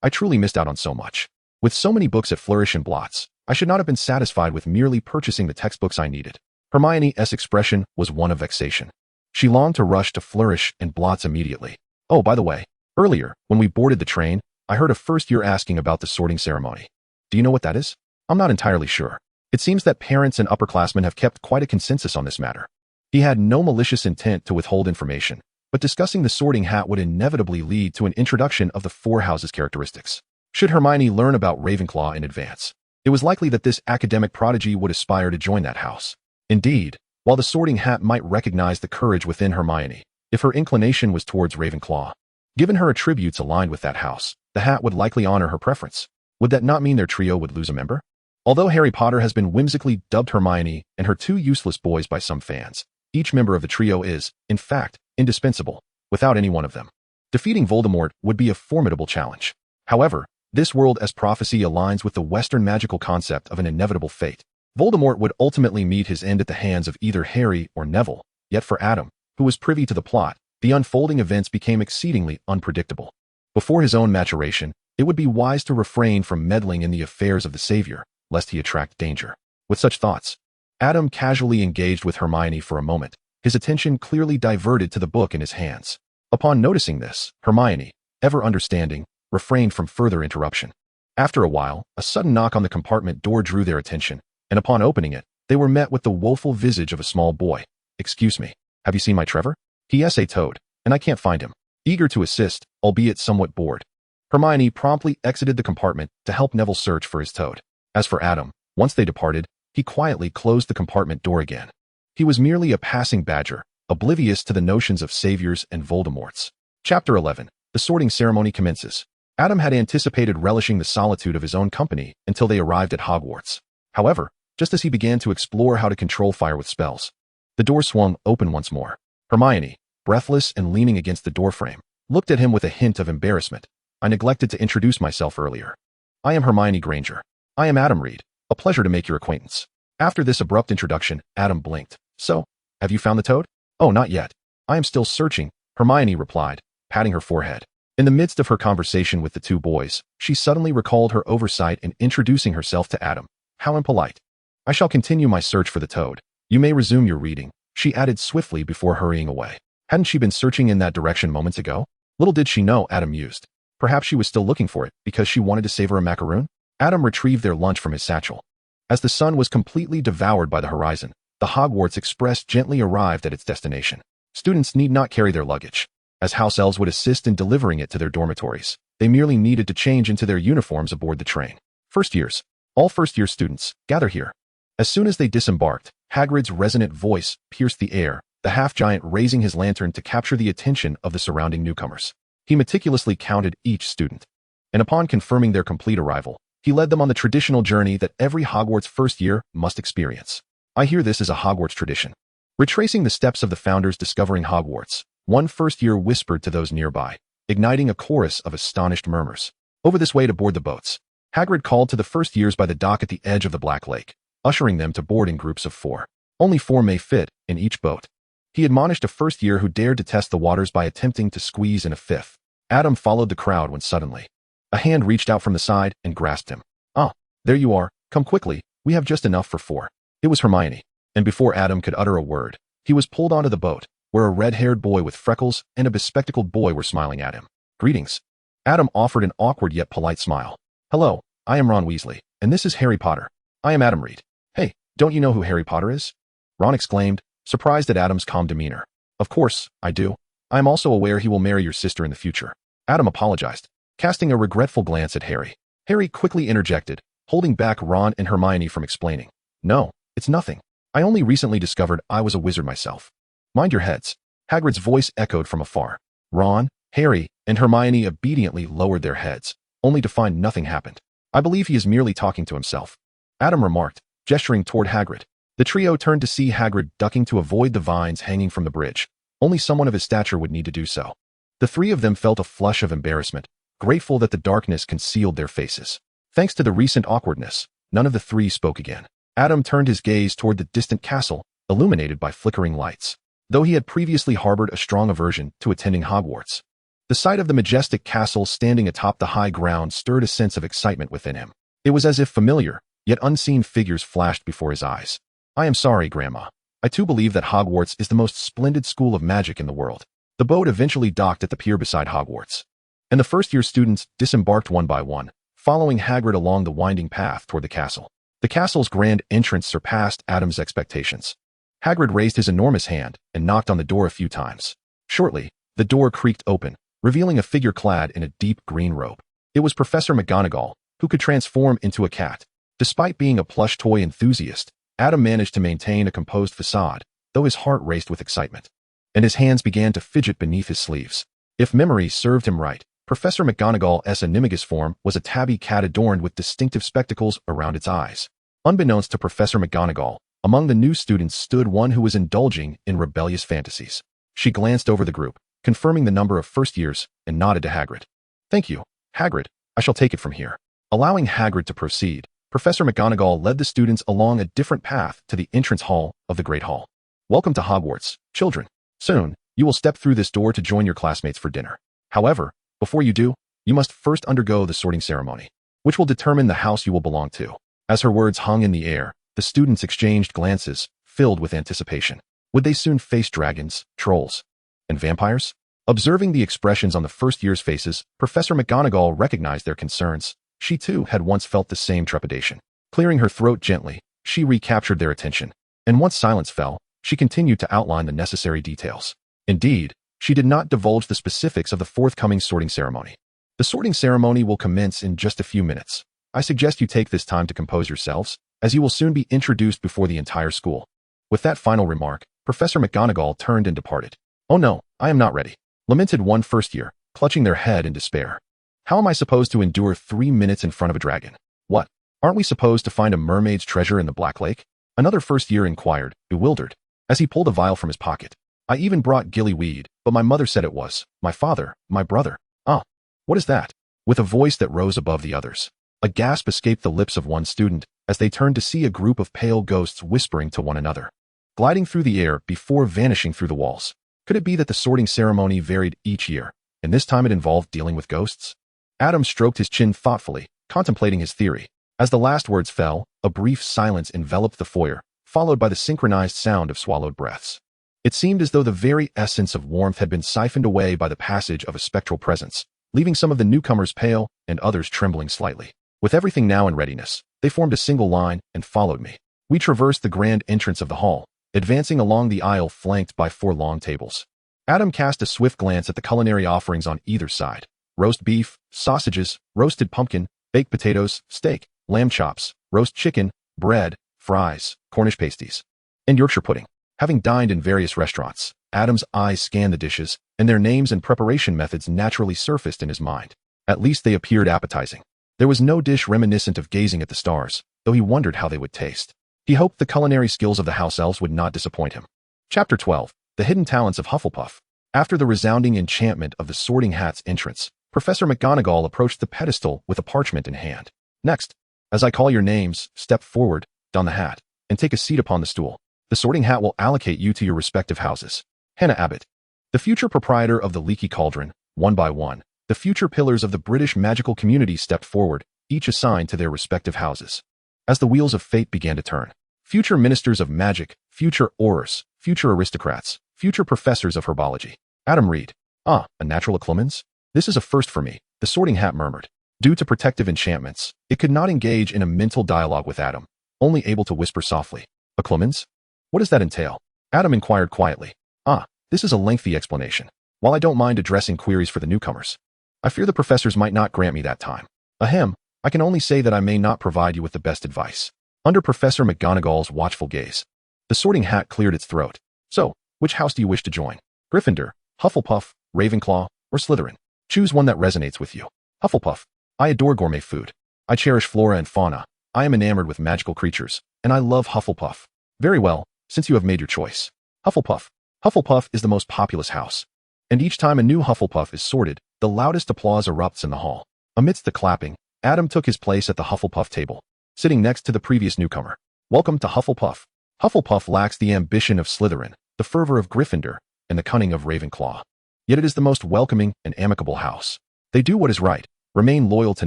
I truly missed out on so much. With so many books at Flourish and Blots, I should not have been satisfied with merely purchasing the textbooks I needed. Hermione's expression was one of vexation. She longed to rush to flourish and blots immediately. Oh, by the way, earlier, when we boarded the train, I heard a first year asking about the sorting ceremony. Do you know what that is? I'm not entirely sure. It seems that parents and upperclassmen have kept quite a consensus on this matter. He had no malicious intent to withhold information, but discussing the sorting hat would inevitably lead to an introduction of the four houses' characteristics. Should Hermione learn about Ravenclaw in advance, it was likely that this academic prodigy would aspire to join that house. Indeed, while the sorting hat might recognize the courage within Hermione, if her inclination was towards Ravenclaw, given her attributes aligned with that house, the hat would likely honor her preference. Would that not mean their trio would lose a member? Although Harry Potter has been whimsically dubbed Hermione and her two useless boys by some fans, each member of the trio is, in fact, indispensable, without any one of them. Defeating Voldemort would be a formidable challenge. However, this world as prophecy aligns with the Western magical concept of an inevitable fate. Voldemort would ultimately meet his end at the hands of either Harry or Neville, yet for Adam, who was privy to the plot, the unfolding events became exceedingly unpredictable. Before his own maturation, it would be wise to refrain from meddling in the affairs of the Savior, lest he attract danger. With such thoughts, Adam casually engaged with Hermione for a moment, his attention clearly diverted to the book in his hands. Upon noticing this, Hermione, ever understanding, refrained from further interruption. After a while, a sudden knock on the compartment door drew their attention, and upon opening it, they were met with the woeful visage of a small boy. "Excuse me, have you seen my Trevor? He.s. a toad, and I can't find him." Eager to assist, albeit somewhat bored, Hermione promptly exited the compartment to help Neville search for his toad. As for Adam, once they departed, he quietly closed the compartment door again. He was merely a passing badger, oblivious to the notions of saviors and Voldemorts. Chapter 11. The sorting ceremony commences. Adam had anticipated relishing the solitude of his own company until they arrived at Hogwarts. However, just as he began to explore how to control fire with spells, the door swung open once more. Hermione, breathless and leaning against the doorframe, looked at him with a hint of embarrassment. "I neglected to introduce myself earlier. I am Hermione Granger. I am Adam Reed. A pleasure to make your acquaintance." After this abrupt introduction, Adam blinked. "So, have you found the toad?" "Oh, not yet. I am still searching," Hermione replied, patting her forehead. In the midst of her conversation with the two boys, she suddenly recalled her oversight in introducing herself to Adam. How impolite. "I shall continue my search for the toad. You may resume your reading," she added swiftly before hurrying away. Hadn't she been searching in that direction moments ago? Little did she know, Adam mused. Perhaps she was still looking for it because she wanted to savor a macaroon? Adam retrieved their lunch from his satchel. As the sun was completely devoured by the horizon, the Hogwarts Express gently arrived at its destination. Students need not carry their luggage, as house elves would assist in delivering it to their dormitories. They merely needed to change into their uniforms aboard the train. First years. All first-year students, gather here. As soon as they disembarked, Hagrid's resonant voice pierced the air, the half-giant raising his lantern to capture the attention of the surrounding newcomers. He meticulously counted each student, and upon confirming their complete arrival, he led them on the traditional journey that every Hogwarts first year must experience. I hear this is a Hogwarts tradition. Retracing the steps of the founders discovering Hogwarts, one first year whispered to those nearby, igniting a chorus of astonished murmurs. Over this way to board the boats. Hagrid called to the first years by the dock at the edge of the Black Lake, ushering them to board in groups of 4. Only 4 may fit in each boat. He admonished a first year who dared to test the waters by attempting to squeeze in a 5th. Adam followed the crowd when suddenly a hand reached out from the side and grasped him. "Ah, there you are. Come quickly. We have just enough for 4. It was Hermione, and before Adam could utter a word, he was pulled onto the boat, where a red-haired boy with freckles and a bespectacled boy were smiling at him. "Greetings." Adam offered an awkward yet polite smile. "Hello, I am Ron Weasley, and this is Harry Potter. I am Adam Reed." "Hey, don't you know who Harry Potter is?" Ron exclaimed, surprised at Adam's calm demeanor. "Of course, I do. I am also aware he will marry your sister in the future." Adam apologized, casting a regretful glance at Harry. Harry quickly interjected, holding back Ron and Hermione from explaining. "No, it's nothing. I only recently discovered I was a wizard myself." "Mind your heads." Hagrid's voice echoed from afar. Ron, Harry, and Hermione obediently lowered their heads, only to find nothing happened. "I believe he is merely talking to himself," Adam remarked, gesturing toward Hagrid. The trio turned to see Hagrid ducking to avoid the vines hanging from the bridge. Only someone of his stature would need to do so. The 3 of them felt a flush of embarrassment, grateful that the darkness concealed their faces. Thanks to the recent awkwardness, none of the 3 spoke again. Adam turned his gaze toward the distant castle, illuminated by flickering lights. Though he had previously harbored a strong aversion to attending Hogwarts, the sight of the majestic castle standing atop the high ground stirred a sense of excitement within him. It was as if familiar, yet unseen figures flashed before his eyes. "I am sorry, Grandma," I too believe that Hogwarts is the most splendid school of magic in the world. The boat eventually docked at the pier beside Hogwarts, and the first-year students disembarked one by one, following Hagrid along the winding path toward the castle. The castle's grand entrance surpassed Adam's expectations. Hagrid raised his enormous hand and knocked on the door a few times. Shortly, the door creaked open, revealing a figure clad in a deep green robe. It was Professor McGonagall, who could transform into a cat. Despite being a plush toy enthusiast, Adam managed to maintain a composed facade, though his heart raced with excitement, and his hands began to fidget beneath his sleeves. If memory served him right, Professor McGonagall's animagus form was a tabby cat adorned with distinctive spectacles around its eyes. Unbeknownst to Professor McGonagall, among the new students stood one who was indulging in rebellious fantasies. She glanced over the group, confirming the number of first years, and nodded to Hagrid. "Thank you, Hagrid. I shall take it from here." Allowing Hagrid to proceed, Professor McGonagall led the students along a different path to the entrance hall of the Great Hall. "Welcome to Hogwarts, children. Soon, you will step through this door to join your classmates for dinner. However, before you do, you must first undergo the sorting ceremony, which will determine the house you will belong to." As her words hung in the air, the students exchanged glances, filled with anticipation. Would they soon face dragons, trolls, and vampires? Observing the expressions on the first year's faces, Professor McGonagall recognized their concerns. She too had once felt the same trepidation. Clearing her throat gently, she recaptured their attention, and once silence fell, she continued to outline the necessary details. Indeed, she did not divulge the specifics of the forthcoming sorting ceremony. "The sorting ceremony will commence in just a few minutes. I suggest you take this time to compose yourselves, as you will soon be introduced before the entire school." With that final remark, Professor McGonagall turned and departed. "Oh no, I am not ready," lamented one first year, clutching their head in despair. "How am I supposed to endure 3 minutes in front of a dragon? What? Aren't we supposed to find a mermaid's treasure in the Black Lake?" Another first year inquired, bewildered, as he pulled a vial from his pocket. "I even brought gillyweed, but my mother said it was my father, my brother." "Ah, what is that?" With a voice that rose above the others, a gasp escaped the lips of one student as they turned to see a group of pale ghosts whispering to one another, gliding through the air before vanishing through the walls. Could it be that the sorting ceremony varied each year, and this time it involved dealing with ghosts? Adam stroked his chin thoughtfully, contemplating his theory. As the last words fell, a brief silence enveloped the foyer, followed by the synchronized sound of swallowed breaths. It seemed as though the very essence of warmth had been siphoned away by the passage of a spectral presence, leaving some of the newcomers pale and others trembling slightly. With everything now in readiness, they formed a single line and followed me. We traversed the grand entrance of the hall, advancing along the aisle flanked by 4 long tables. Adam cast a swift glance at the culinary offerings on either side. Roast beef, sausages, roasted pumpkin, baked potatoes, steak, lamb chops, roast chicken, bread, fries, Cornish pasties, and Yorkshire pudding. Having dined in various restaurants, Adam's eyes scanned the dishes, and their names and preparation methods naturally surfaced in his mind. At least they appeared appetizing. There was no dish reminiscent of gazing at the stars, though he wondered how they would taste. He hoped the culinary skills of the house elves would not disappoint him. Chapter 12. The Hidden Talents of Hufflepuff. After the resounding enchantment of the Sorting Hat's entrance, Professor McGonagall approached the pedestal with a parchment in hand. "Next, as I call your names, step forward, don the hat, and take a seat upon the stool. The Sorting Hat will allocate you to your respective houses." Hannah Abbott. The future proprietor of the Leaky Cauldron, one by one, the future pillars of the British magical community stepped forward, each assigned to their respective houses. As the wheels of fate began to turn, future ministers of magic, future aurors, future aristocrats, future professors of herbology. Adam Reed. "Ah, a natural eclumens? This is a first for me," the Sorting Hat murmured. Due to protective enchantments, it could not engage in a mental dialogue with Adam, only able to whisper softly. "Eclumens? What does that entail?" Adam inquired quietly. "Ah, this is a lengthy explanation. While I don't mind addressing queries for the newcomers, I fear the professors might not grant me that time. Ahem, I can only say that I may not provide you with the best advice." Under Professor McGonagall's watchful gaze, the Sorting Hat cleared its throat. "So, which house do you wish to join? Gryffindor, Hufflepuff, Ravenclaw, or Slytherin? Choose one that resonates with you." "Hufflepuff. I adore gourmet food. I cherish flora and fauna. I am enamored with magical creatures, and I love Hufflepuff." "Very well, since you have made your choice. Hufflepuff. Hufflepuff is the most populous house, and each time a new Hufflepuff is sorted, the loudest applause erupts in the hall. Amidst the clapping, Adam took his place at the Hufflepuff table, sitting next to the previous newcomer. "Welcome to Hufflepuff." Hufflepuff lacks the ambition of Slytherin, the fervor of Gryffindor, and the cunning of Ravenclaw. Yet it is the most welcoming and amicable house. They do what is right, remain loyal to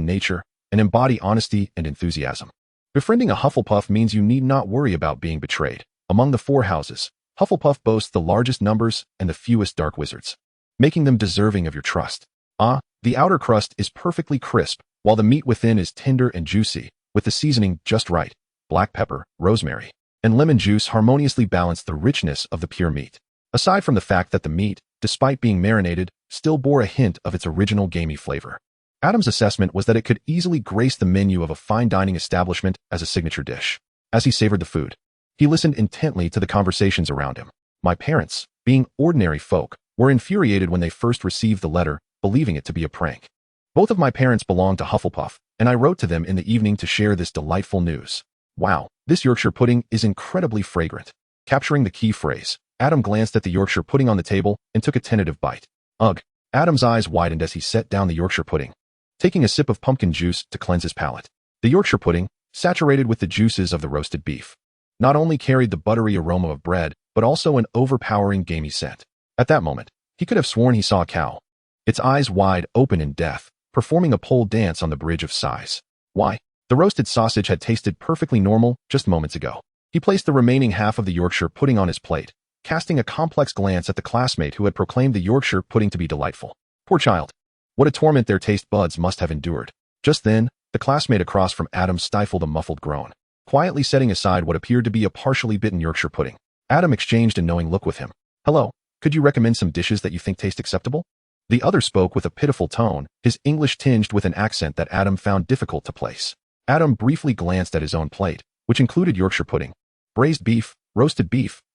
nature, and embody honesty and enthusiasm. Befriending a Hufflepuff means you need not worry about being betrayed. Among the four houses, Hufflepuff boasts the largest numbers and the fewest dark wizards, making them deserving of your trust. The outer crust is perfectly crisp, while the meat within is tender and juicy, with the seasoning just right. Black pepper, rosemary, and lemon juice harmoniously balance the richness of the pure meat. Aside from the fact that the meat, despite being marinated, still bore a hint of its original gamey flavor. Adam's assessment was that it could easily grace the menu of a fine dining establishment as a signature dish. As he savored the food, he listened intently to the conversations around him. My parents, being ordinary folk, were infuriated when they first received the letter, believing it to be a prank. Both of my parents belonged to Hufflepuff, and I wrote to them in the evening to share this delightful news. Wow, this Yorkshire pudding is incredibly fragrant. Capturing the key phrase, Adam glanced at the Yorkshire pudding on the table and took a tentative bite. Ugh! Adam's eyes widened as he set down the Yorkshire pudding, taking a sip of pumpkin juice to cleanse his palate. The Yorkshire pudding, saturated with the juices of the roasted beef, not only carried the buttery aroma of bread, but also an overpowering gamey scent. At that moment, he could have sworn he saw a cow, its eyes wide open in death, performing a pole dance on the Bridge of Sighs. Why? The roasted sausage had tasted perfectly normal just moments ago. He placed the remaining half of the Yorkshire pudding on his plate, casting a complex glance at the classmate who had proclaimed the Yorkshire pudding to be delightful. Poor child. What a torment their taste buds must have endured. Just then, the classmate across from Adam stifled a muffled groan, quietly setting aside what appeared to be a partially bitten Yorkshire pudding. Adam exchanged a knowing look with him. Hello, could you recommend some dishes that you think taste acceptable? The other spoke with a pitiful tone, his English tinged with an accent that Adam found difficult to place. Adam briefly glanced at his own plate, which included Yorkshire pudding, braised beef,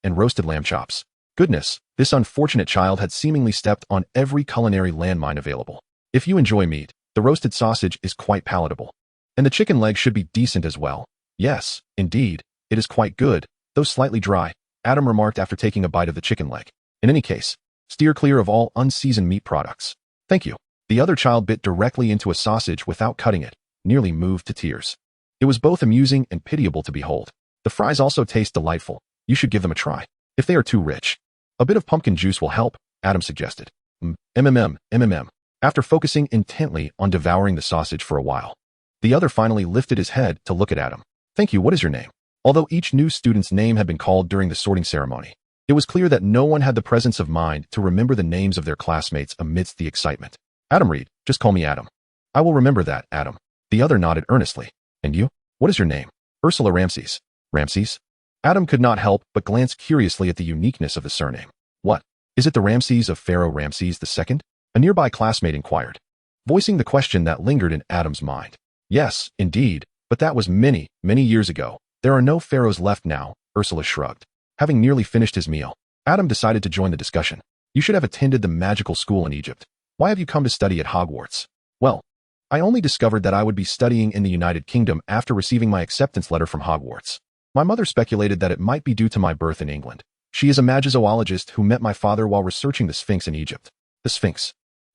and roasted lamb chops. Goodness, this unfortunate child had seemingly stepped on every culinary landmine available. If you enjoy meat, the roasted sausage is quite palatable. And the chicken leg should be decent as well. Yes, indeed, it is quite good, though slightly dry, Adam remarked after taking a bite of the chicken leg. In any case, steer clear of all unseasoned meat products. Thank you. The other child bit directly into a sausage without cutting it, nearly moved to tears. It was both amusing and pitiable to behold. The fries also taste delightful. You should give them a try. If they are too rich, a bit of pumpkin juice will help, Adam suggested. After focusing intently on devouring the sausage for a while, the other finally lifted his head to look at Adam. Thank you, what is your name? Although each new student's name had been called during the sorting ceremony, it was clear that no one had the presence of mind to remember the names of their classmates amidst the excitement. Adam Reed, just call me Adam. I will remember that, Adam. The other nodded earnestly. And you? What is your name? Ursula Ramses. Ramses? Adam could not help but glance curiously at the uniqueness of the surname. What? Is it the Ramses of Pharaoh Ramses II? A nearby classmate inquired, voicing the question that lingered in Adam's mind. Yes, indeed, but that was many, many years ago. There are no pharaohs left now, Ursula shrugged. Having nearly finished his meal, Adam decided to join the discussion. You should have attended the magical school in Egypt. Why have you come to study at Hogwarts? Well, I only discovered that I would be studying in the United Kingdom after receiving my acceptance letter from Hogwarts. My mother speculated that it might be due to my birth in England. She is a magizoologist who met my father while researching the Sphinx in Egypt. The Sphinx.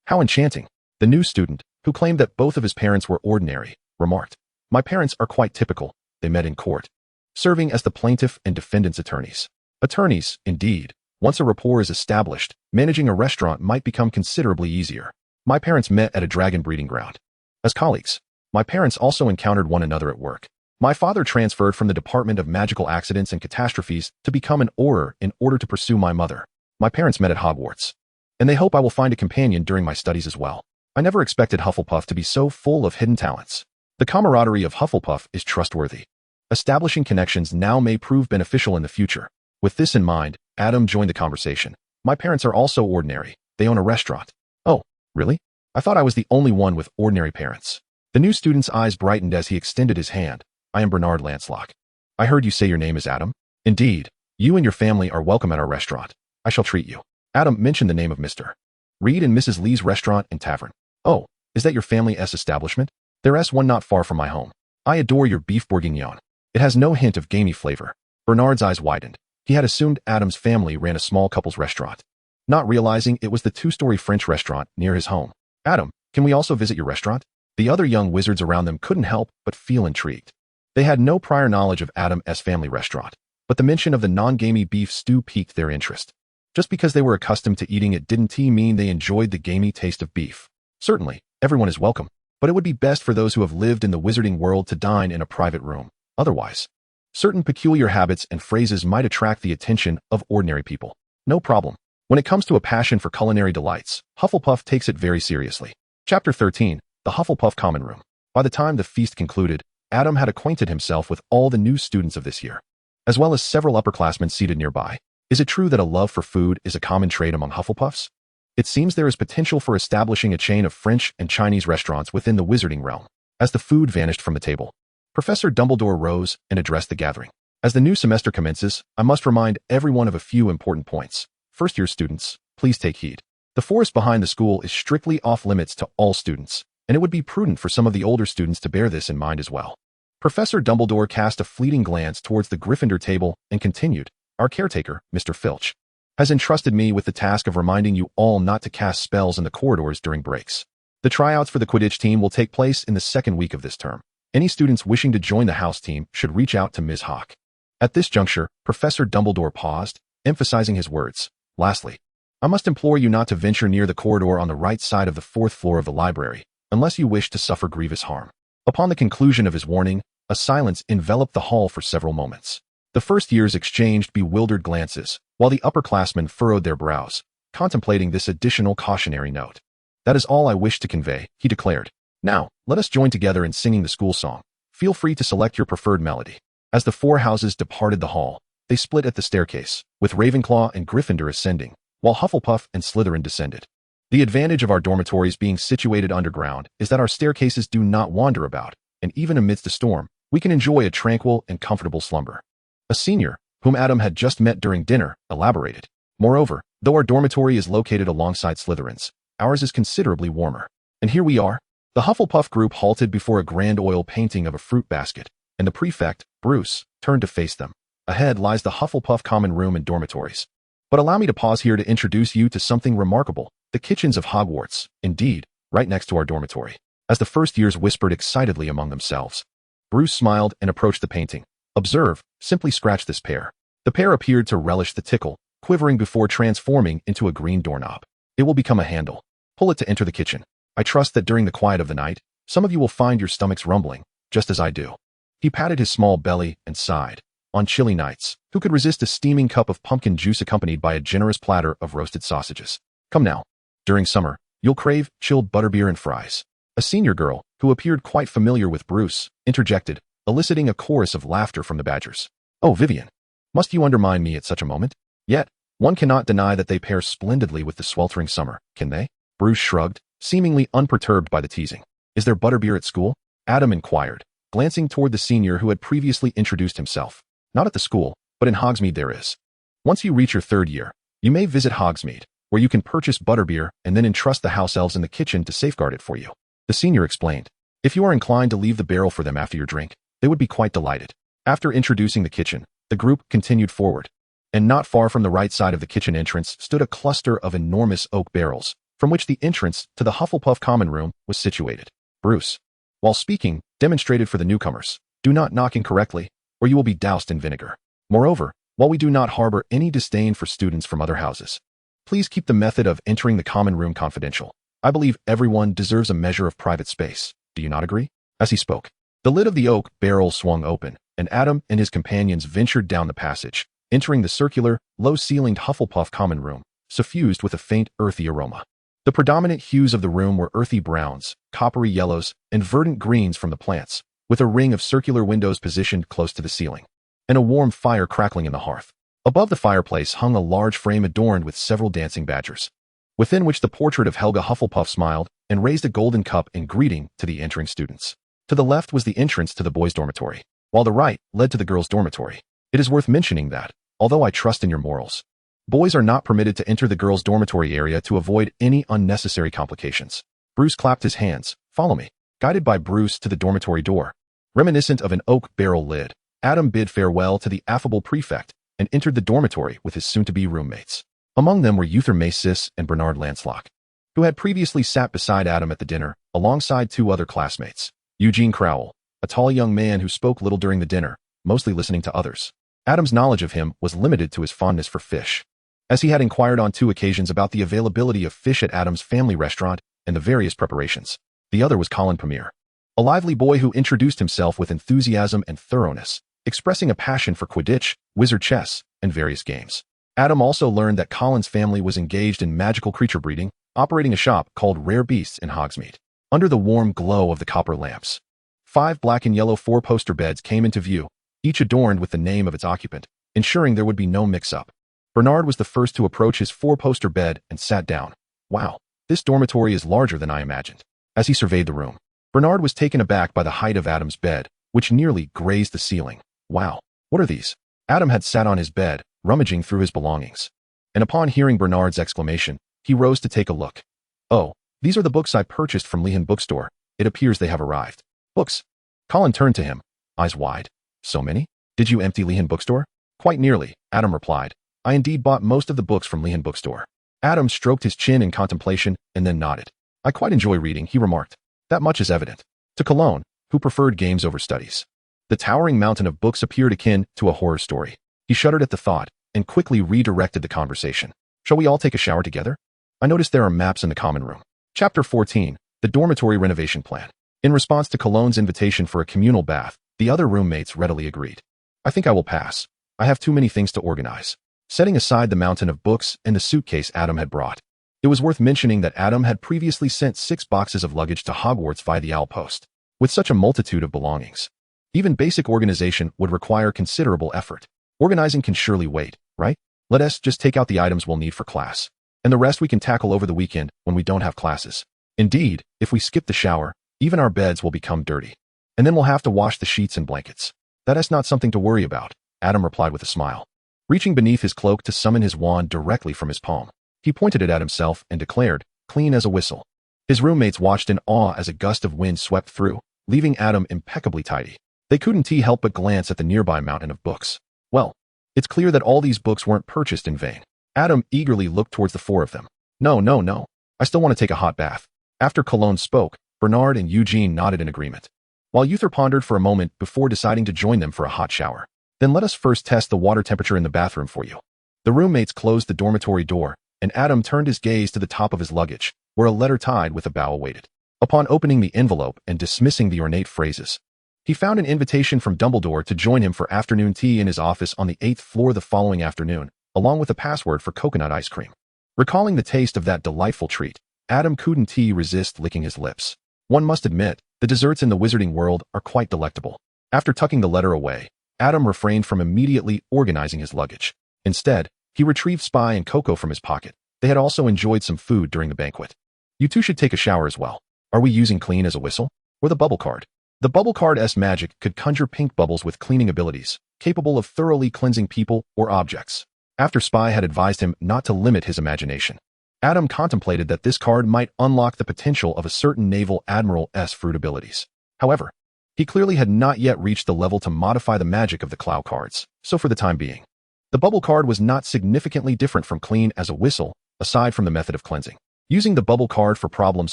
How enchanting. The new student, who claimed that both of his parents were ordinary, remarked. My parents are quite typical. They met in court, serving as the plaintiff and defendant's attorneys. Attorneys, indeed. Once a rapport is established, managing a restaurant might become considerably easier. My parents met at a dragon breeding ground. As colleagues, my parents also encountered one another at work. My father transferred from the Department of Magical Accidents and Catastrophes to become an Auror in order to pursue my mother. My parents met at Hogwarts, and they hope I will find a companion during my studies as well. I never expected Hufflepuff to be so full of hidden talents. The camaraderie of Hufflepuff is trustworthy. Establishing connections now may prove beneficial in the future. With this in mind, Adam joined the conversation. My parents are also ordinary. They own a restaurant. Oh, really? I thought I was the only one with ordinary parents. The new student's eyes brightened as he extended his hand. I am Bernard Lancelot. I heard you say your name is Adam. Indeed, you and your family are welcome at our restaurant. I shall treat you. Adam mentioned the name of Mr. Reed and Mrs. Lee's restaurant and tavern. Oh, is that your family's establishment? There's one not far from my home. I adore your beef bourguignon. It has no hint of gamey flavor. Bernard's eyes widened. He had assumed Adam's family ran a small couple's restaurant, not realizing it was the two-story French restaurant near his home. Adam, can we also visit your restaurant? The other young wizards around them couldn't help but feel intrigued. They had no prior knowledge of Adam's family restaurant, but the mention of the non-gamey beef stew piqued their interest. Just because they were accustomed to eating it didn't mean they enjoyed the gamey taste of beef. Certainly, everyone is welcome, but it would be best for those who have lived in the wizarding world to dine in a private room. Otherwise, Certain peculiar habits and phrases might attract the attention of ordinary people. No problem. When it comes to a passion for culinary delights, Hufflepuff takes it very seriously. Chapter 13, The Hufflepuff Common Room. By the time the feast concluded, Adam had acquainted himself with all the new students of this year, as well as several upperclassmen seated nearby. Is it true that a love for food is a common trait among Hufflepuffs? It seems there is potential for establishing a chain of French and Chinese restaurants within the wizarding realm. As the food vanished from the table, Professor Dumbledore rose and addressed the gathering. As the new semester commences, I must remind everyone of a few important points. First-year students, please take heed. The forest behind the school is strictly off-limits to all students, and it would be prudent for some of the older students to bear this in mind as well. Professor Dumbledore cast a fleeting glance towards the Gryffindor table and continued, Our caretaker, Mr. Filch, has entrusted me with the task of reminding you all not to cast spells in the corridors during breaks. The tryouts for the Quidditch team will take place in the second week of this term. Any students wishing to join the house team should reach out to Ms. Hawk. At this juncture, Professor Dumbledore paused, emphasizing his words. Lastly, I must implore you not to venture near the corridor on the right side of the 4th floor of the library, unless you wish to suffer grievous harm. Upon the conclusion of his warning, a silence enveloped the hall for several moments. The first years exchanged bewildered glances, while the upperclassmen furrowed their brows, contemplating this additional cautionary note. That is all I wish to convey, he declared. Now, let us join together in singing the school song. Feel free to select your preferred melody. As the 4 houses departed the hall, they split at the staircase, with Ravenclaw and Gryffindor ascending, while Hufflepuff and Slytherin descended. The advantage of our dormitories being situated underground is that our staircases do not wander about, and even amidst a storm, we can enjoy a tranquil and comfortable slumber. A senior, whom Adam had just met during dinner, elaborated. Moreover, though our dormitory is located alongside Slytherin's, ours is considerably warmer. And here we are. The Hufflepuff group halted before a grand oil painting of a fruit basket, and the prefect, Bruce, turned to face them. Ahead lies the Hufflepuff common room and dormitories. But allow me to pause here to introduce you to something remarkable, the kitchens of Hogwarts, indeed, right next to our dormitory. As the first years whispered excitedly among themselves, Bruce smiled and approached the painting. Observe, simply scratch this pear. The pear appeared to relish the tickle, quivering before transforming into a green doorknob. It will become a handle. Pull it to enter the kitchen. I trust that during the quiet of the night, some of you will find your stomachs rumbling, just as I do. He patted his small belly and sighed. On chilly nights, who could resist a steaming cup of pumpkin juice accompanied by a generous platter of roasted sausages? Come now. During summer, you'll crave chilled butterbeer and fries. A senior girl, who appeared quite familiar with Bruce, interjected, eliciting a chorus of laughter from the Badgers. Oh, Vivian, must you undermine me at such a moment? Yet, one cannot deny that they pair splendidly with the sweltering summer, can they? Bruce shrugged, seemingly unperturbed by the teasing. Is there butterbeer at school? Adam inquired, glancing toward the senior who had previously introduced himself. Not at the school, but in Hogsmeade there is. Once you reach your 3rd year, you may visit Hogsmeade, where you can purchase butterbeer and then entrust the house elves in the kitchen to safeguard it for you. The senior explained. If you are inclined to leave the barrel for them after your drink, they would be quite delighted. After introducing the kitchen, the group continued forward, and not far from the right side of the kitchen entrance stood a cluster of enormous oak barrels, from which the entrance to the Hufflepuff common room was situated. Bruce, while speaking, demonstrated for the newcomers, do not knock incorrectly, or you will be doused in vinegar. Moreover, while we do not harbor any disdain for students from other houses, please keep the method of entering the common room confidential. I believe everyone deserves a measure of private space. Do you not agree? As he spoke, the lid of the oak barrel swung open, and Adam and his companions ventured down the passage, entering the circular, low-ceilinged Hufflepuff common room, suffused with a faint, earthy aroma. The predominant hues of the room were earthy browns, coppery yellows, and verdant greens from the plants, with a ring of circular windows positioned close to the ceiling, and a warm fire crackling in the hearth. Above the fireplace hung a large frame adorned with several dancing badgers, within which the portrait of Helga Hufflepuff smiled and raised a golden cup in greeting to the entering students. To the left was the entrance to the boys' dormitory, while the right led to the girls' dormitory. It is worth mentioning that, although I trust in your morals, boys are not permitted to enter the girls' dormitory area to avoid any unnecessary complications. Bruce clapped his hands. Follow me. Guided by Bruce to the dormitory door, reminiscent of an oak barrel lid, Adam bid farewell to the affable prefect and entered the dormitory with his soon-to-be roommates. Among them were Uther Macis and Bernard Lancelot, who had previously sat beside Adam at the dinner, alongside 2 other classmates. Eugene Crowell, a tall young man who spoke little during the dinner, mostly listening to others. Adam's knowledge of him was limited to his fondness for fish, as he had inquired on 2 occasions about the availability of fish at Adam's family restaurant and the various preparations. The other was Colin Premier, a lively boy who introduced himself with enthusiasm and thoroughness, expressing a passion for Quidditch, wizard chess, and various games. Adam also learned that Colin's family was engaged in magical creature breeding, operating a shop called Rare Beasts in Hogsmeade. Under the warm glow of the copper lamps, 5 black and yellow 4-poster beds came into view, each adorned with the name of its occupant, ensuring there would be no mix-up. Bernard was the first to approach his 4-poster bed and sat down. Wow, this dormitory is larger than I imagined. As he surveyed the room, Bernard was taken aback by the height of Adam's bed, which nearly grazed the ceiling. Wow, what are these? Adam had sat on his bed, rummaging through his belongings. And upon hearing Bernard's exclamation, he rose to take a look. Oh, these are the books I purchased from Lehan Bookstore. It appears they have arrived. Books. Colin turned to him, eyes wide. So many? Did you empty Lehan Bookstore? Quite nearly, Adam replied. I indeed bought most of the books from Lehan Bookstore. Adam stroked his chin in contemplation and then nodded. I quite enjoy reading, he remarked. That much is evident. To Cologne, who preferred games over studies. The towering mountain of books appeared akin to a horror story. He shuddered at the thought and quickly redirected the conversation. Shall we all take a shower together? I noticed there are maps in the common room. Chapter 14, the dormitory renovation plan. In response to Cologne's invitation for a communal bath, the other roommates readily agreed. I think I will pass. I have too many things to organize. Setting aside the mountain of books and the suitcase Adam had brought, it was worth mentioning that Adam had previously sent 6 boxes of luggage to Hogwarts via the Owl Post. With such a multitude of belongings, even basic organization would require considerable effort. Organizing can surely wait, right? Let us just take out the items we'll need for class. And the rest we can tackle over the weekend when we don't have classes. Indeed, if we skip the shower, even our beds will become dirty. And then we'll have to wash the sheets and blankets. That is not something to worry about, Adam replied with a smile. Reaching beneath his cloak to summon his wand directly from his palm, he pointed it at himself and declared, clean as a whistle. His roommates watched in awe as a gust of wind swept through, leaving Adam impeccably tidy. They couldn't help but glance at the nearby mountain of books. Well, it's clear that all these books weren't purchased in vain. Adam eagerly looked towards the 4 of them. No. I still want to take a hot bath. After Cologne spoke, Bernard and Eugene nodded in agreement, while Uther pondered for a moment before deciding to join them for a hot shower. Then let us first test the water temperature in the bathroom for you. The roommates closed the dormitory door, and Adam turned his gaze to the top of his luggage, where a letter tied with a bow awaited. Upon opening the envelope and dismissing the ornate phrases, he found an invitation from Dumbledore to join him for afternoon tea in his office on the 8th floor the following afternoon, along with a password for coconut ice cream. Recalling the taste of that delightful treat, Adam couldn't resist licking his lips. One must admit, the desserts in the Wizarding World are quite delectable. After tucking the letter away, Adam refrained from immediately organizing his luggage. Instead, he retrieved Spy and Coco from his pocket. They had also enjoyed some food during the banquet. You two should take a shower as well. Are we using clean as a whistle? Or the bubble card? The bubble card's magic could conjure pink bubbles with cleaning abilities, capable of thoroughly cleansing people or objects. After Spy had advised him not to limit his imagination, Adam contemplated that this card might unlock the potential of a certain naval admiral's fruit abilities. However, he clearly had not yet reached the level to modify the magic of the Clow cards, so for the time being, the bubble card was not significantly different from clean as a whistle, aside from the method of cleansing. Using the bubble card for problems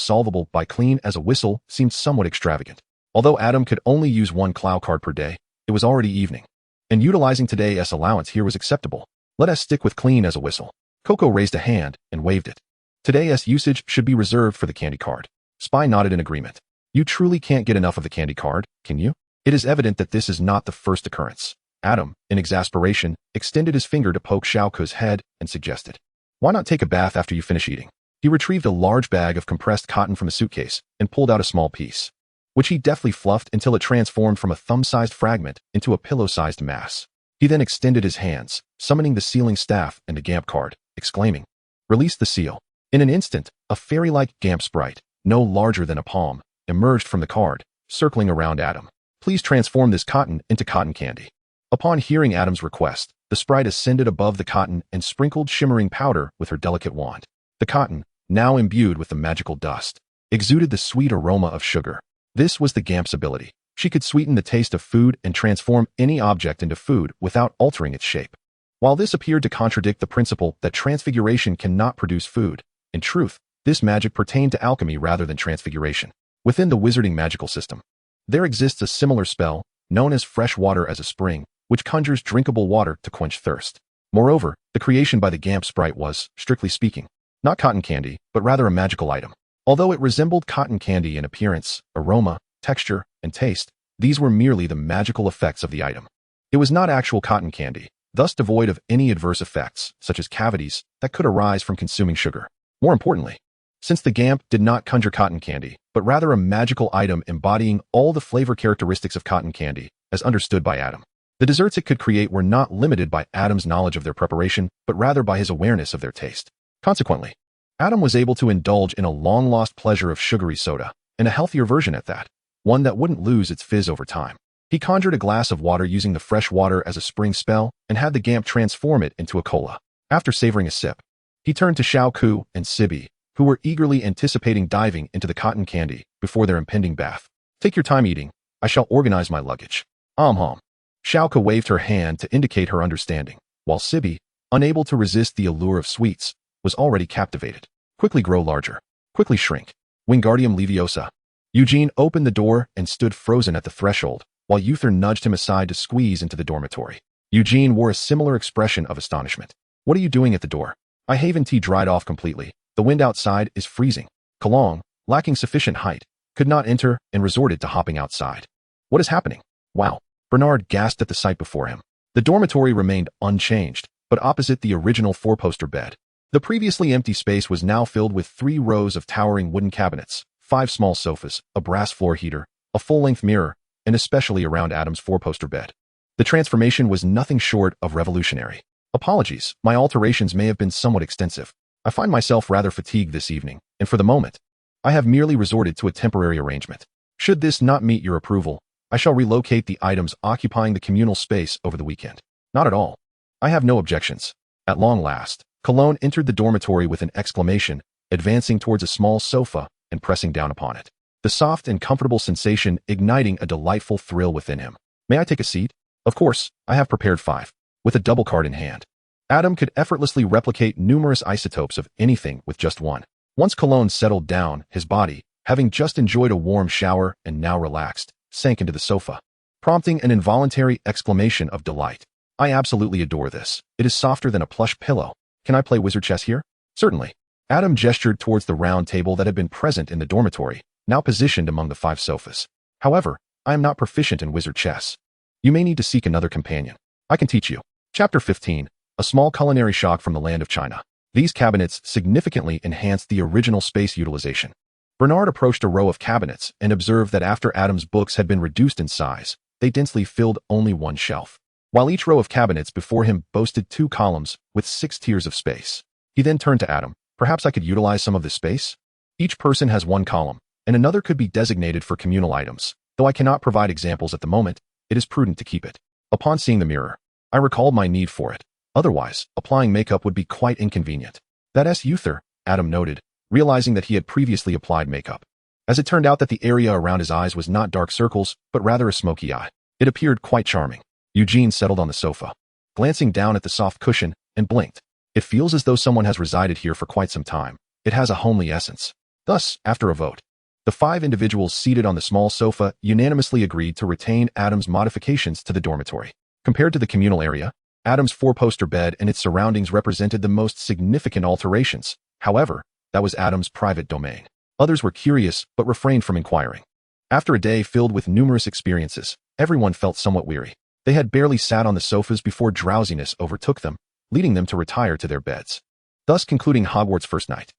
solvable by clean as a whistle seemed somewhat extravagant. Although Adam could only use 1 Clow card per day, it was already evening, and utilizing today's allowance here was acceptable. Let us stick with clean as a whistle. Coco raised a hand and waved it. Today's usage should be reserved for the candy card. Spy nodded in agreement. You truly can't get enough of the candy card, can you? It is evident that this is not the first occurrence. Adam, in exasperation, extended his finger to poke Xiaoku's head and suggested, why not take a bath after you finish eating? He retrieved a large bag of compressed cotton from a suitcase and pulled out a small piece, which he deftly fluffed until it transformed from a thumb-sized fragment into a pillow-sized mass. He then extended his hands, summoning the sealing staff and the Gamp card, exclaiming, release the seal. In an instant, a fairy-like Gamp sprite, no larger than a palm, emerged from the card, circling around Adam. Please transform this cotton into cotton candy. Upon hearing Adam's request, the sprite ascended above the cotton and sprinkled shimmering powder with her delicate wand. The cotton, now imbued with the magical dust, exuded the sweet aroma of sugar. This was the Gamp's ability. She could sweeten the taste of food and transform any object into food without altering its shape. While this appeared to contradict the principle that transfiguration cannot produce food, in truth, this magic pertained to alchemy rather than transfiguration. Within the wizarding magical system, there exists a similar spell, known as fresh water as a spring, which conjures drinkable water to quench thirst. Moreover, the creation by the Gamp sprite was, strictly speaking, not cotton candy, but rather a magical item. Although it resembled cotton candy in appearance, aroma, texture, and taste, these were merely the magical effects of the item. It was not actual cotton candy, thus devoid of any adverse effects, such as cavities, that could arise from consuming sugar. More importantly, since the GAMP did not conjure cotton candy, but rather a magical item embodying all the flavor characteristics of cotton candy, as understood by Adam, the desserts it could create were not limited by Adam's knowledge of their preparation, but rather by his awareness of their taste. Consequently, Adam was able to indulge in a long-lost pleasure of sugary soda, and a healthier version at that, one that wouldn't lose its fizz over time. He conjured a glass of water using the fresh water as a spring spell and had the GAMP transform it into a cola. After savoring a sip, he turned to Xiao Ku and Sibi, who were eagerly anticipating diving into the cotton candy before their impending bath. Take your time eating. I shall organize my luggage. Hom. Xiao Ku waved her hand to indicate her understanding, while Sibi, unable to resist the allure of sweets, was already captivated. Quickly grow larger. Quickly shrink. Wingardium Leviosa. Eugene opened the door and stood frozen at the threshold, while Uther nudged him aside to squeeze into the dormitory. Eugene wore a similar expression of astonishment. What are you doing at the door? I haven't dried off completely. The wind outside is freezing. Kalong, lacking sufficient height, could not enter and resorted to hopping outside. What is happening? Wow. Bernard gasped at the sight before him. The dormitory remained unchanged, but opposite the original four-poster bed. The previously empty space was now filled with 3 rows of towering wooden cabinets, 5 small sofas, a brass floor heater, a full-length mirror, and especially around Adam's four-poster bed. The transformation was nothing short of revolutionary. Apologies, my alterations may have been somewhat extensive. I find myself rather fatigued this evening, and for the moment, I have merely resorted to a temporary arrangement. Should this not meet your approval, I shall relocate the items occupying the communal space over the weekend. Not at all. I have no objections. At long last, Cologne entered the dormitory with an exclamation, advancing towards a small sofa and pressing down upon it. The soft and comfortable sensation igniting a delightful thrill within him. May I take a seat? Of course, I have prepared 5, with a double card in hand. Adam could effortlessly replicate numerous isotopes of anything with just one. Once Cologne settled down, his body, having just enjoyed a warm shower and now relaxed, sank into the sofa, prompting an involuntary exclamation of delight. I absolutely adore this. It is softer than a plush pillow. Can I play wizard chess here? Certainly. Adam gestured towards the round table that had been present in the dormitory, now positioned among the 5 sofas. However, I am not proficient in wizard chess. You may need to seek another companion. I can teach you. Chapter 15. A small culinary shock from the land of China. These cabinets significantly enhanced the original space utilization. Bernard approached a row of cabinets and observed that after Adam's books had been reduced in size, they densely filled only one shelf, while each row of cabinets before him boasted 2 columns with 6 tiers of space. He then turned to Adam. Perhaps I could utilize some of this space? Each person has 1 column, and another could be designated for communal items. Though I cannot provide examples at the moment, it is prudent to keep it. Upon seeing the mirror, I recalled my need for it. Otherwise, applying makeup would be quite inconvenient. That's Uther, Adam noted, realizing that he had previously applied makeup. As it turned out that the area around his eyes was not dark circles, but rather a smoky eye. It appeared quite charming. Eugene settled on the sofa, glancing down at the soft cushion, and blinked. It feels as though someone has resided here for quite some time. It has a homely essence. Thus, after a vote, the 5 individuals seated on the small sofa unanimously agreed to retain Adam's modifications to the dormitory. Compared to the communal area, Adam's four-poster bed and its surroundings represented the most significant alterations. However, that was Adam's private domain. Others were curious, but refrained from inquiring. After a day filled with numerous experiences, everyone felt somewhat weary. They had barely sat on the sofas before drowsiness overtook them, leading them to retire to their beds. Thus concluding Hogwarts' first night.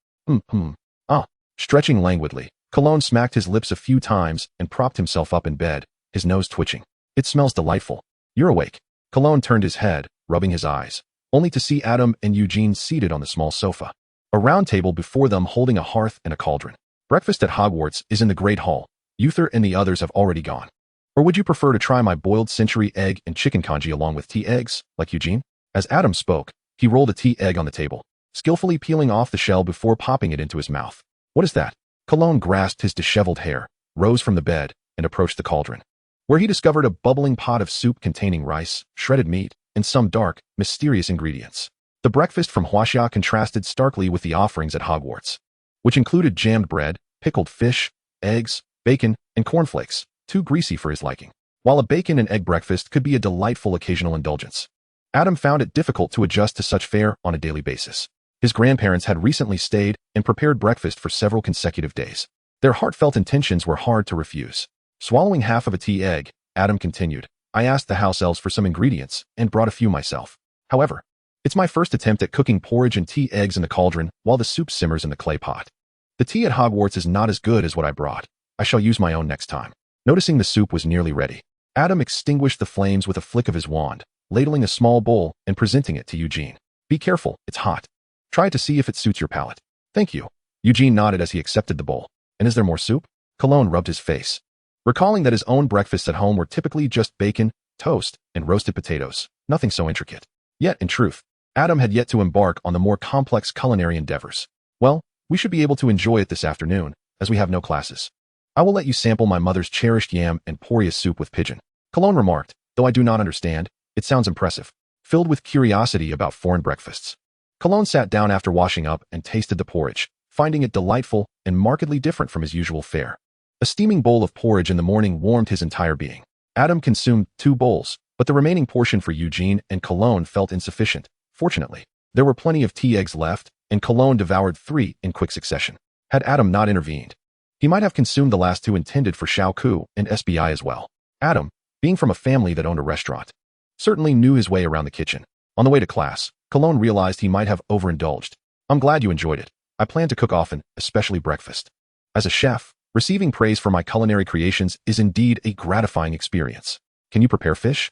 Stretching languidly, Cologne smacked his lips a few times and propped himself up in bed, his nose twitching. It smells delightful. You're awake. Cologne turned his head, rubbing his eyes, only to see Adam and Eugene seated on the small sofa, a round table before them holding a hearth and a cauldron. Breakfast at Hogwarts is in the Great Hall. Uther and the others have already gone. Or would you prefer to try my boiled century egg and chicken congee along with tea eggs, like Eugene? As Adam spoke, he rolled a tea egg on the table, skillfully peeling off the shell before popping it into his mouth. What is that? Cologne grasped his disheveled hair, rose from the bed, and approached the cauldron, where he discovered a bubbling pot of soup containing rice, shredded meat, and some dark, mysterious ingredients. The breakfast from Huaxia contrasted starkly with the offerings at Hogwarts, which included jammed bread, pickled fish, eggs, bacon, and cornflakes, too greasy for his liking. While a bacon and egg breakfast could be a delightful occasional indulgence, Adam found it difficult to adjust to such fare on a daily basis. His grandparents had recently stayed and prepared breakfast for several consecutive days. Their heartfelt intentions were hard to refuse. Swallowing half of a tea egg, Adam continued, I asked the house elves for some ingredients and brought a few myself. However, it's my first attempt at cooking porridge and tea eggs in the cauldron while the soup simmers in the clay pot. The tea at Hogwarts is not as good as what I brought. I shall use my own next time. Noticing the soup was nearly ready, Adam extinguished the flames with a flick of his wand, ladling a small bowl and presenting it to Eugene. Be careful, it's hot. Try to see if it suits your palate. Thank you. Eugene nodded as he accepted the bowl. And is there more soup? Cologne rubbed his face, recalling that his own breakfasts at home were typically just bacon, toast, and roasted potatoes, nothing so intricate. Yet, in truth, Adam had yet to embark on the more complex culinary endeavors. Well, we should be able to enjoy it this afternoon, as we have no classes. I will let you sample my mother's cherished yam and porous soup with pigeon. Cologne remarked, though I do not understand, it sounds impressive. Filled with curiosity about foreign breakfasts. Cologne sat down after washing up and tasted the porridge, finding it delightful and markedly different from his usual fare. A steaming bowl of porridge in the morning warmed his entire being. Adam consumed 2 bowls, but the remaining portion for Eugene and Cologne felt insufficient. Fortunately, there were plenty of tea eggs left, and Cologne devoured 3 in quick succession. Had Adam not intervened, he might have consumed the last 2 intended for Xiao Ku and SBI as well. Adam, being from a family that owned a restaurant, certainly knew his way around the kitchen. On the way to class, Cologne realized he might have overindulged. I'm glad you enjoyed it. I plan to cook often, especially breakfast. As a chef, receiving praise for my culinary creations is indeed a gratifying experience. Can you prepare fish?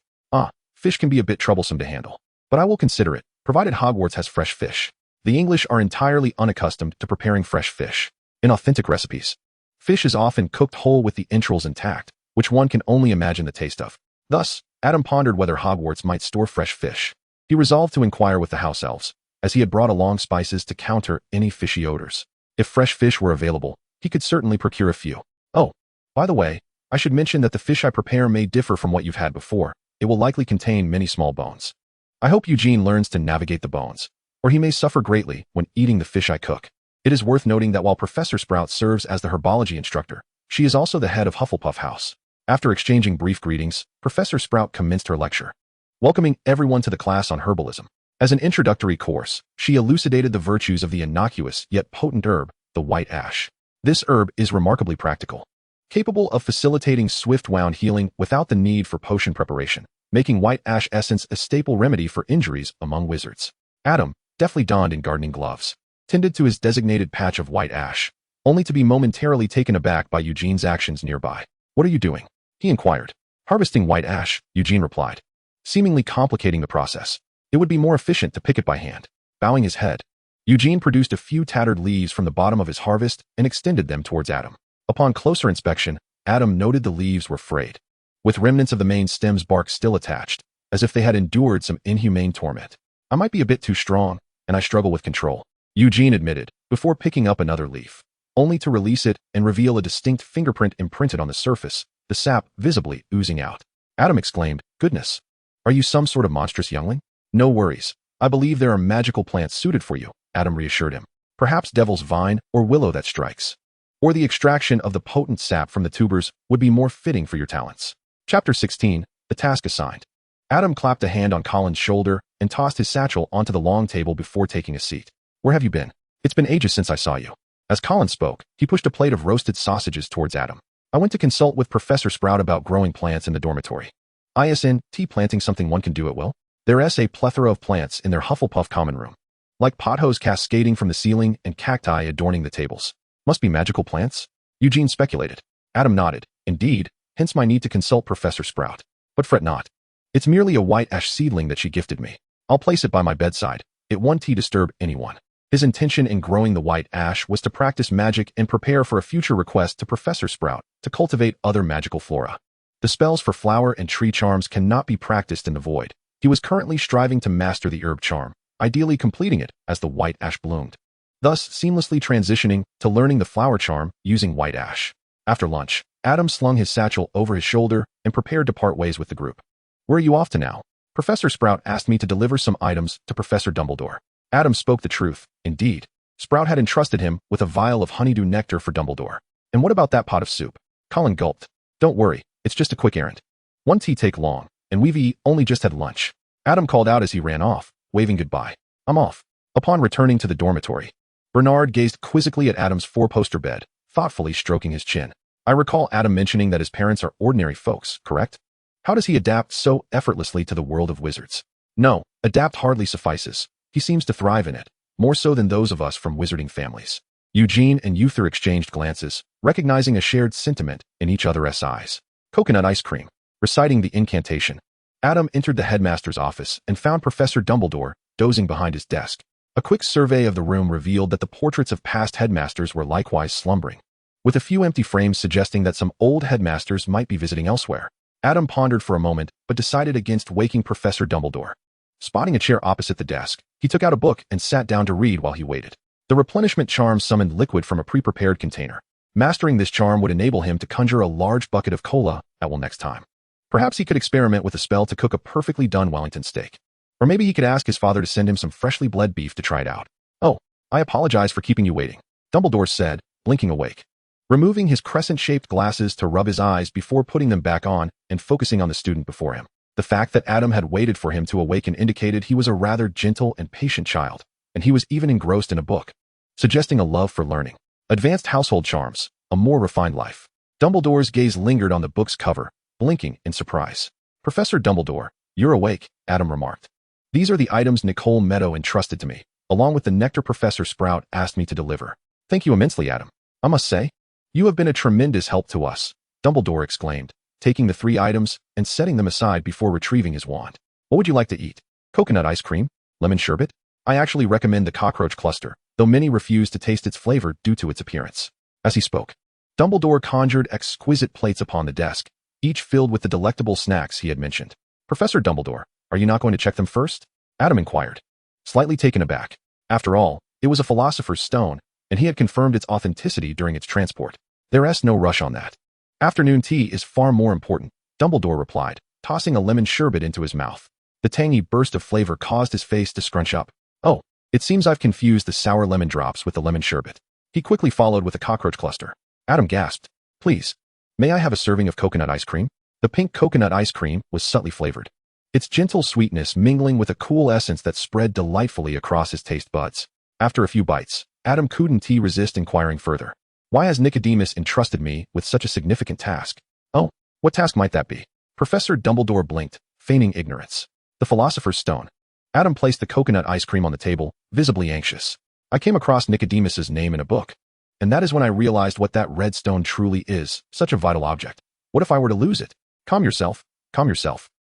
Fish can be a bit troublesome to handle, but I will consider it, provided Hogwarts has fresh fish. The English are entirely unaccustomed to preparing fresh fish. In authentic recipes, fish is often cooked whole with the entrails intact, which one can only imagine the taste of. Thus, Adam pondered whether Hogwarts might store fresh fish. He resolved to inquire with the house elves, as he had brought along spices to counter any fishy odors. If fresh fish were available, he could certainly procure a few. Oh, by the way, I should mention that the fish I prepare may differ from what you've had before. It will likely contain many small bones. I hope Eugene learns to navigate the bones, or he may suffer greatly when eating the fish I cook. It is worth noting that while Professor Sprout serves as the herbology instructor, she is also the head of Hufflepuff House. After exchanging brief greetings, Professor Sprout commenced her lecture, welcoming everyone to the class on herbalism. As an introductory course, she elucidated the virtues of the innocuous yet potent herb, the white ash. This herb is remarkably practical, capable of facilitating swift wound healing without the need for potion preparation, making white ash essence a staple remedy for injuries among wizards. Adam, deftly donned in gardening gloves, tended to his designated patch of white ash, only to be momentarily taken aback by Eugene's actions nearby. What are you doing? He inquired. Harvesting white ash, Eugene replied, seemingly complicating the process. It would be more efficient to pick it by hand. Bowing his head, Eugene produced a few tattered leaves from the bottom of his harvest and extended them towards Adam. Upon closer inspection, Adam noted the leaves were frayed, with remnants of the main stem's bark still attached, as if they had endured some inhumane torment. I might be a bit too strong, and I struggle with control, Eugene admitted, before picking up another leaf, only to release it and reveal a distinct fingerprint imprinted on the surface, the sap visibly oozing out. Adam exclaimed, "Goodness! Are you some sort of monstrous youngling?" "No worries. I believe there are magical plants suited for you," Adam reassured him. "Perhaps devil's vine or willow that strikes, or the extraction of the potent sap from the tubers would be more fitting for your talents." Chapter 16, The Task Assigned. Adam clapped a hand on Colin's shoulder and tossed his satchel onto the long table before taking a seat. "Where have you been? It's been ages since I saw you." As Colin spoke, he pushed a plate of roasted sausages towards Adam. "I went to consult with Professor Sprout about growing plants in the dormitory. Tea planting something one can do at will? There is a plethora of plants in their Hufflepuff common room, like pothoes cascading from the ceiling and cacti adorning the tables. Must be magical plants?" Eugene speculated. Adam nodded. "Indeed, hence my need to consult Professor Sprout. But fret not. It's merely a white ash seedling that she gifted me. I'll place it by my bedside. It won't disturb anyone." His intention in growing the white ash was to practice magic and prepare for a future request to Professor Sprout to cultivate other magical flora. The spells for flower and tree charms cannot be practiced in the void. He was currently striving to master the herb charm, ideally completing it as the white ash bloomed, thus seamlessly transitioning to learning the flower charm using white ash. After lunch, Adam slung his satchel over his shoulder and prepared to part ways with the group. "Where are you off to now?" Professor Sprout asked me to deliver some items to Professor Dumbledore. Adam spoke the truth. Indeed, Sprout had entrusted him with a vial of honeydew nectar for Dumbledore. "And what about that pot of soup?" Colin gulped. "Don't worry, it's just a quick errand. Won't take long, and we've only just had lunch." Adam called out as he ran off, waving goodbye. "I'm off." Upon returning to the dormitory, Bernard gazed quizzically at Adam's 4-poster bed, thoughtfully stroking his chin. "I recall Adam mentioning that his parents are ordinary folks, correct?" How does he adapt so effortlessly to the world of wizards? No, adapt hardly suffices. He seems to thrive in it, more so than those of us from wizarding families. Eugene and Uther exchanged glances, recognizing a shared sentiment in each other's eyes. Coconut ice cream. Reciting the incantation, Adam entered the headmaster's office and found Professor Dumbledore dozing behind his desk. A quick survey of the room revealed that the portraits of past headmasters were likewise slumbering, with a few empty frames suggesting that some old headmasters might be visiting elsewhere. Adam pondered for a moment, but decided against waking Professor Dumbledore. Spotting a chair opposite the desk, he took out a book and sat down to read while he waited. The replenishment charm summoned liquid from a pre-prepared container. Mastering this charm would enable him to conjure a large bucket of cola at will next time. Perhaps he could experiment with a spell to cook a perfectly done Wellington steak. Or maybe he could ask his father to send him some freshly bled beef to try it out. "Oh, I apologize for keeping you waiting," Dumbledore said, blinking awake. Removing his crescent-shaped glasses to rub his eyes before putting them back on and focusing on the student before him. The fact that Adam had waited for him to awaken indicated he was a rather gentle and patient child, and he was even engrossed in a book, suggesting a love for learning. Advanced household charms, a more refined life. Dumbledore's gaze lingered on the book's cover, blinking in surprise. "Professor Dumbledore, you're awake," Adam remarked. "These are the items Nicole Meadow entrusted to me, along with the nectar Professor Sprout asked me to deliver." "Thank you immensely, Adam. I must say, you have been a tremendous help to us," Dumbledore exclaimed, taking the 3 items and setting them aside before retrieving his wand. "What would you like to eat? Coconut ice cream? Lemon sherbet? I actually recommend the cockroach cluster, though many refuse to taste its flavor due to its appearance." As he spoke, Dumbledore conjured exquisite plates upon the desk, each filled with the delectable snacks he had mentioned. "Professor Dumbledore, are you not going to check them first?" Adam inquired, slightly taken aback. After all, it was a philosopher's stone, and he had confirmed its authenticity during its transport. "There's no rush on that. Afternoon tea is far more important," Dumbledore replied, tossing a lemon sherbet into his mouth. The tangy burst of flavor caused his face to scrunch up. "Oh, it seems I've confused the sour lemon drops with the lemon sherbet." He quickly followed with a cockroach cluster. Adam gasped. "Please, may I have a serving of coconut ice cream?" The pink coconut ice cream was subtly flavored, its gentle sweetness mingling with a cool essence that spread delightfully across his taste buds. After a few bites, Adam couldn't resist inquiring further. "Why has Nicodemus entrusted me with such a significant task?" "Oh, what task might that be?" Professor Dumbledore blinked, feigning ignorance. "The Philosopher's Stone." Adam placed the coconut ice cream on the table, visibly anxious. "I came across Nicodemus's name in a book, and that is when I realized what that red stone truly is, such a vital object. What if I were to lose it?" Calm yourself.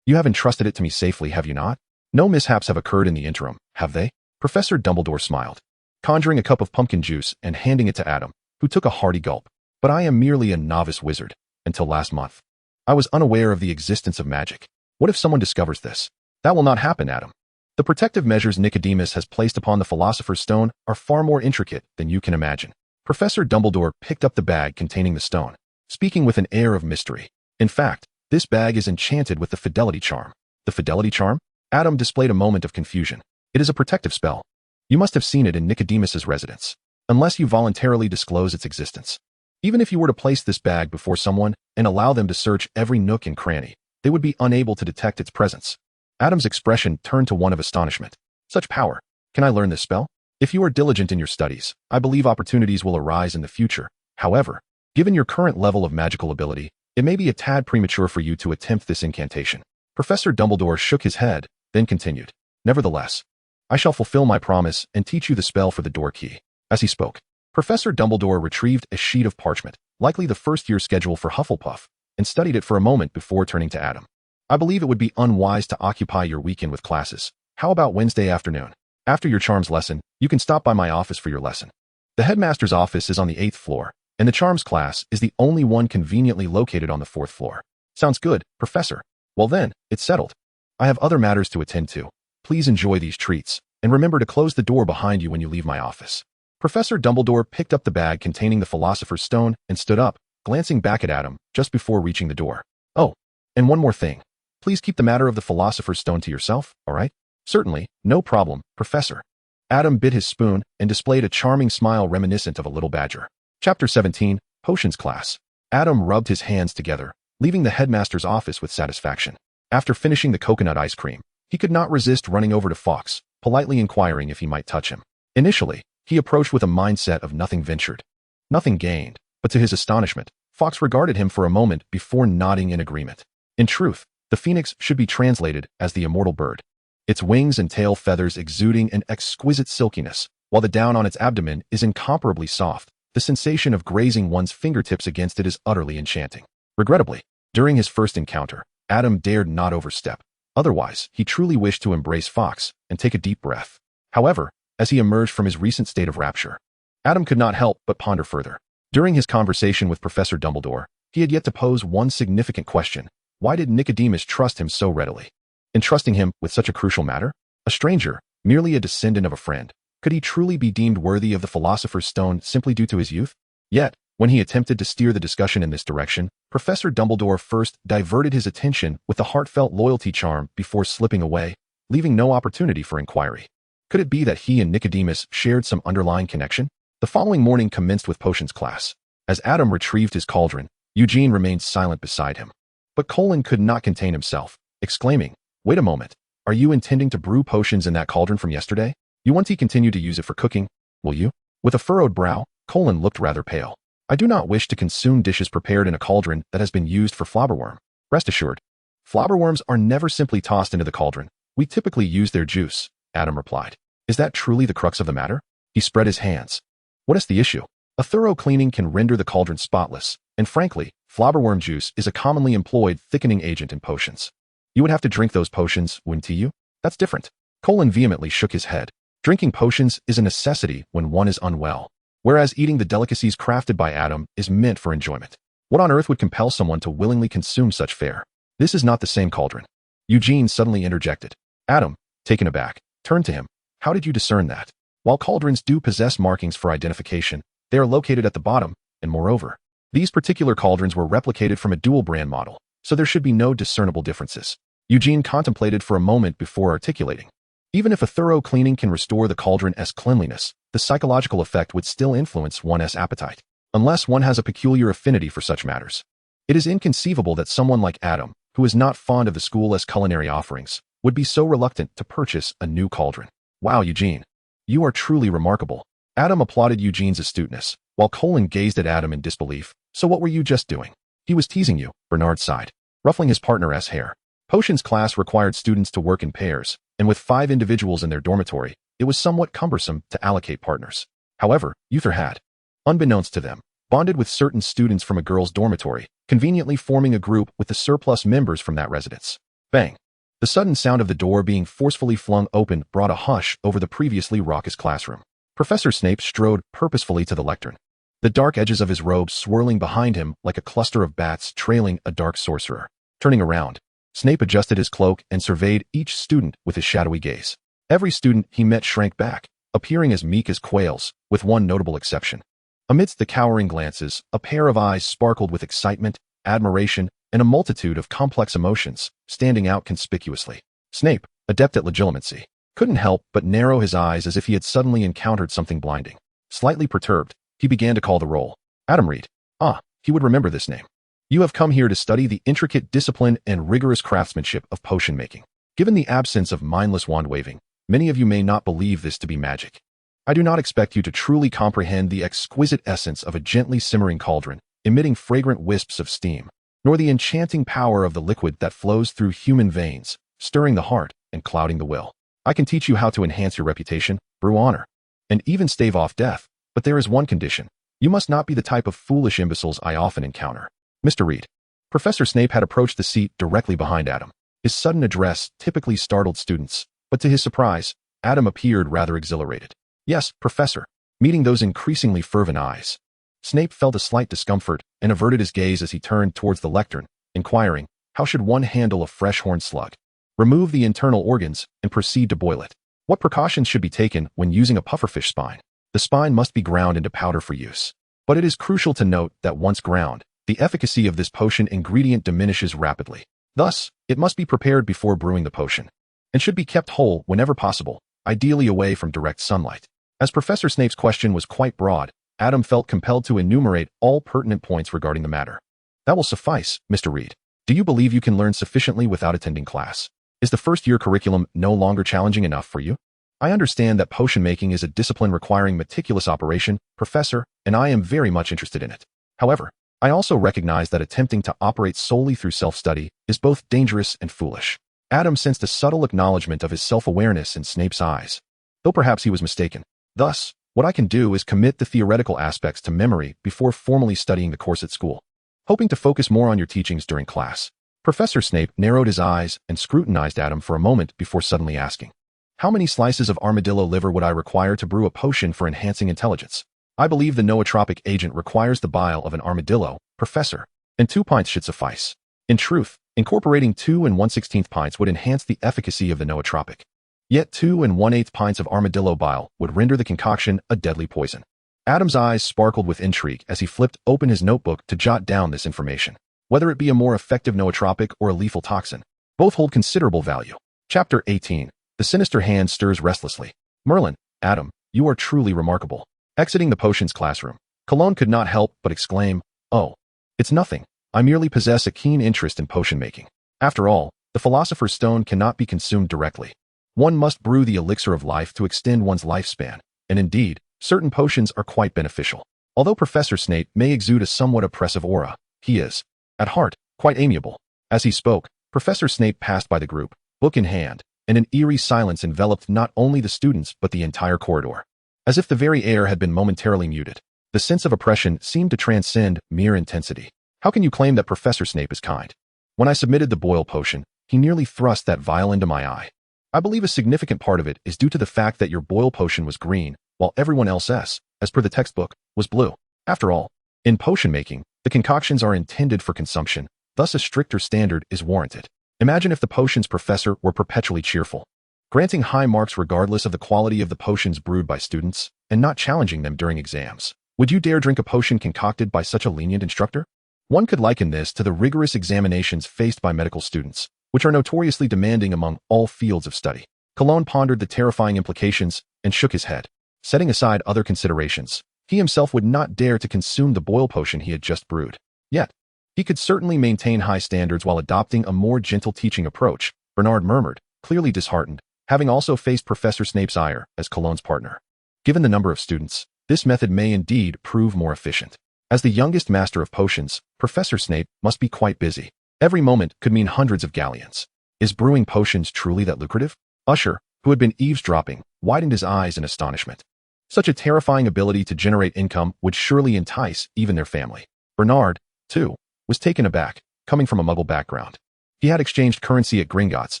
You have entrusted it to me safely, have you not? No mishaps have occurred in the interim, have they?" Professor Dumbledore smiled, conjuring a cup of pumpkin juice and handing it to Adam, who took a hearty gulp. "But I am merely a novice wizard. Until last month, I was unaware of the existence of magic. What if someone discovers this?" "That will not happen, Adam. The protective measures Nicodemus has placed upon the Philosopher's Stone are far more intricate than you can imagine." Professor Dumbledore picked up the bag containing the stone, speaking with an air of mystery. "In fact, this bag is enchanted with the Fidelity Charm." "The Fidelity Charm?" Adam displayed a moment of confusion. "It is a protective spell. You must have seen it in Nicodemus's residence, unless you voluntarily disclose its existence. Even if you were to place this bag before someone and allow them to search every nook and cranny, they would be unable to detect its presence." Adam's expression turned to one of astonishment. "Such power! Can I learn this spell?" "If you are diligent in your studies, I believe opportunities will arise in the future. However, given your current level of magical ability, it may be a tad premature for you to attempt this incantation." Professor Dumbledore shook his head, then continued. "Nevertheless, I shall fulfill my promise and teach you the spell for the door key." As he spoke, Professor Dumbledore retrieved a sheet of parchment, likely the first-year schedule for Hufflepuff, and studied it for a moment before turning to Adam. "I believe it would be unwise to occupy your weekend with classes. How about Wednesday afternoon? After your charms lesson, you can stop by my office for your lesson. The headmaster's office is on the 8th floor, and the charms class is the only one conveniently located on the 4th floor." "Sounds good, Professor. Well then, it's settled. I have other matters to attend to. Please enjoy these treats, and remember to close the door behind you when you leave my office." Professor Dumbledore picked up the bag containing the Philosopher's Stone and stood up, glancing back at Adam just before reaching the door. "Oh, and one more thing. Please keep the matter of the Philosopher's Stone to yourself, all right?" "Certainly, no problem, Professor." Adam bit his spoon and displayed a charming smile reminiscent of a little badger. Chapter 17, Potions Class. Adam rubbed his hands together, leaving the headmaster's office with satisfaction. After finishing the coconut ice cream, he could not resist running over to Fawkes, politely inquiring if he might touch him. Initially, he approached with a mindset of nothing ventured, nothing gained, but to his astonishment, Fawkes regarded him for a moment before nodding in agreement. In truth, The phoenix should be translated as the immortal bird. Its wings and tail feathers exuding an exquisite silkiness, while the down on its abdomen is incomparably soft. The sensation of grazing one's fingertips against it is utterly enchanting. Regrettably, during his first encounter, Adam dared not overstep. Otherwise, he truly wished to embrace Fox and take a deep breath. However, as he emerged from his recent state of rapture, Adam could not help but ponder further. During his conversation with Professor Dumbledore, he had yet to pose one significant question. Why did Nicodemus trust him so readily? Entrusting him with such a crucial matter? A stranger, merely a descendant of a friend, could he truly be deemed worthy of the Philosopher's Stone simply due to his youth? Yet, when he attempted to steer the discussion in this direction, Professor Dumbledore first diverted his attention with a heartfelt loyalty charm before slipping away, leaving no opportunity for inquiry. Could it be that he and Nicodemus shared some underlying connection? The following morning commenced with potions class. As Adam retrieved his cauldron, Eugene remained silent beside him. But Colin could not contain himself, exclaiming, "Wait a moment. Are you intending to brew potions in that cauldron from yesterday? You want to continue to use it for cooking, will you?" With a furrowed brow, Colin looked rather pale. "I do not wish to consume dishes prepared in a cauldron that has been used for flobberworm. Rest assured, flobberworms are never simply tossed into the cauldron. We typically use their juice," Adam replied. "Is that truly the crux of the matter?" He spread his hands. "What is the issue? A thorough cleaning can render the cauldron spotless, and frankly, flobberworm juice is a commonly employed thickening agent in potions. You would have to drink those potions, wouldn't you? That's different." Colin vehemently shook his head. Drinking potions is a necessity when one is unwell, whereas eating the delicacies crafted by Adam is meant for enjoyment. What on earth would compel someone to willingly consume such fare? This is not the same cauldron. Eugene suddenly interjected. Adam, taken aback, turned to him. "How did you discern that? While cauldrons do possess markings for identification, they are located at the bottom, and moreover, these particular cauldrons were replicated from a dual-brand model, so there should be no discernible differences." Eugene contemplated for a moment before articulating. Even if a thorough cleaning can restore the cauldron's cleanliness, the psychological effect would still influence one's appetite, unless one has a peculiar affinity for such matters. It is inconceivable that someone like Adam, who is not fond of the school's culinary offerings, would be so reluctant to purchase a new cauldron. "Wow, Eugene. You are truly remarkable." Adam applauded Eugene's astuteness, while Colin gazed at Adam in disbelief. "So what were you just doing?" "He was teasing you," Bernard sighed, ruffling his partner's hair. Potions class required students to work in pairs, and with 5 individuals in their dormitory, it was somewhat cumbersome to allocate partners. However, Uther had, unbeknownst to them, bonded with certain students from a girls' dormitory, conveniently forming a group with the surplus members from that residence. Bang! The sudden sound of the door being forcefully flung open brought a hush over the previously raucous classroom. Professor Snape strode purposefully to the lectern, the dark edges of his robe swirling behind him like a cluster of bats trailing a dark sorcerer. Turning around, Snape adjusted his cloak and surveyed each student with his shadowy gaze. Every student he met shrank back, appearing as meek as quails, with one notable exception. Amidst the cowering glances, a pair of eyes sparkled with excitement, admiration, and a multitude of complex emotions, standing out conspicuously. Snape, adept at legilimency, couldn't help but narrow his eyes as if he had suddenly encountered something blinding. Slightly perturbed, he began to call the roll. Adam Reed. Ah, he would remember this name. "You have come here to study the intricate discipline and rigorous craftsmanship of potion making. Given the absence of mindless wand-waving, many of you may not believe this to be magic. I do not expect you to truly comprehend the exquisite essence of a gently simmering cauldron, emitting fragrant wisps of steam, nor the enchanting power of the liquid that flows through human veins, stirring the heart and clouding the will. I can teach you how to enhance your reputation, brew honor, and even stave off death, but there is one condition. You must not be the type of foolish imbeciles I often encounter. Mr. Reed." Professor Snape had approached the seat directly behind Adam. His sudden address typically startled students, but to his surprise, Adam appeared rather exhilarated. "Yes, Professor," meeting those increasingly fervent eyes. Snape felt a slight discomfort and averted his gaze as he turned towards the lectern, inquiring, "How should one handle a fresh horned slug?" "Remove the internal organs and proceed to boil it." "What precautions should be taken when using a pufferfish spine?" "The spine must be ground into powder for use. But it is crucial to note that once ground, the efficacy of this potion ingredient diminishes rapidly. Thus, it must be prepared before brewing the potion, and should be kept whole whenever possible, ideally away from direct sunlight." As Professor Snape's question was quite broad, Adam felt compelled to enumerate all pertinent points regarding the matter. "That will suffice, Mr. Reed. Do you believe you can learn sufficiently without attending class? Is the first-year curriculum no longer challenging enough for you?" "I understand that potion making is a discipline requiring meticulous operation, Professor, and I am very much interested in it. However, I also recognize that attempting to operate solely through self-study is both dangerous and foolish. Adam sensed a subtle acknowledgement of his self-awareness in Snape's eyes, though perhaps he was mistaken. Thus, what I can do is commit the theoretical aspects to memory before formally studying the course at school, hoping to focus more on your teachings during class. Professor Snape narrowed his eyes and scrutinized Adam for a moment before suddenly asking, "How many slices of armadillo liver would I require to brew a potion for enhancing intelligence?" "I believe the nootropic agent requires the bile of an armadillo, Professor, and 2 pints should suffice. In truth, incorporating 2 1/16 pints would enhance the efficacy of the nootropic. Yet 2 1/8 pints of armadillo bile would render the concoction a deadly poison." Adam's eyes sparkled with intrigue as he flipped open his notebook to jot down this information. Whether it be a more effective nootropic or a lethal toxin, both hold considerable value. Chapter 18. The sinister hand stirs restlessly. Merlin, Adam, you are truly remarkable. Exiting the potions classroom, Cologne could not help but exclaim, "Oh, it's nothing. I merely possess a keen interest in potion making. After all, the Philosopher's Stone cannot be consumed directly. One must brew the elixir of life to extend one's lifespan, and indeed, certain potions are quite beneficial. Although Professor Snape may exude a somewhat oppressive aura, he is, at heart, quite amiable." As he spoke, Professor Snape passed by the group, book in hand, and an eerie silence enveloped not only the students but the entire corridor. As if the very air had been momentarily muted, the sense of oppression seemed to transcend mere intensity. "How can you claim that Professor Snape is kind? When I submitted the boil potion, he nearly thrust that vial into my eye. I believe a significant part of it is due to the fact that your boil potion was green, while everyone else's, as per the textbook, was blue. After all, in potion making, the concoctions are intended for consumption, thus a stricter standard is warranted. Imagine if the potion's professor were perpetually cheerful, granting high marks regardless of the quality of the potions brewed by students, and not challenging them during exams. Would you dare drink a potion concocted by such a lenient instructor? One could liken this to the rigorous examinations faced by medical students, which are notoriously demanding among all fields of study." Cologne pondered the terrifying implications and shook his head. Setting aside other considerations, he himself would not dare to consume the boil potion he had just brewed. Yet, he could certainly maintain high standards while adopting a more gentle teaching approach, Bernard murmured, clearly disheartened, having also faced Professor Snape's ire as Cologne's partner. Given the number of students, this method may indeed prove more efficient. As the youngest master of potions, Professor Snape must be quite busy. Every moment could mean hundreds of galleons. Is brewing potions truly that lucrative? Usher, who had been eavesdropping, widened his eyes in astonishment. Such a terrifying ability to generate income would surely entice even their family. Bernard, too, was taken aback, coming from a Muggle background. He had exchanged currency at Gringotts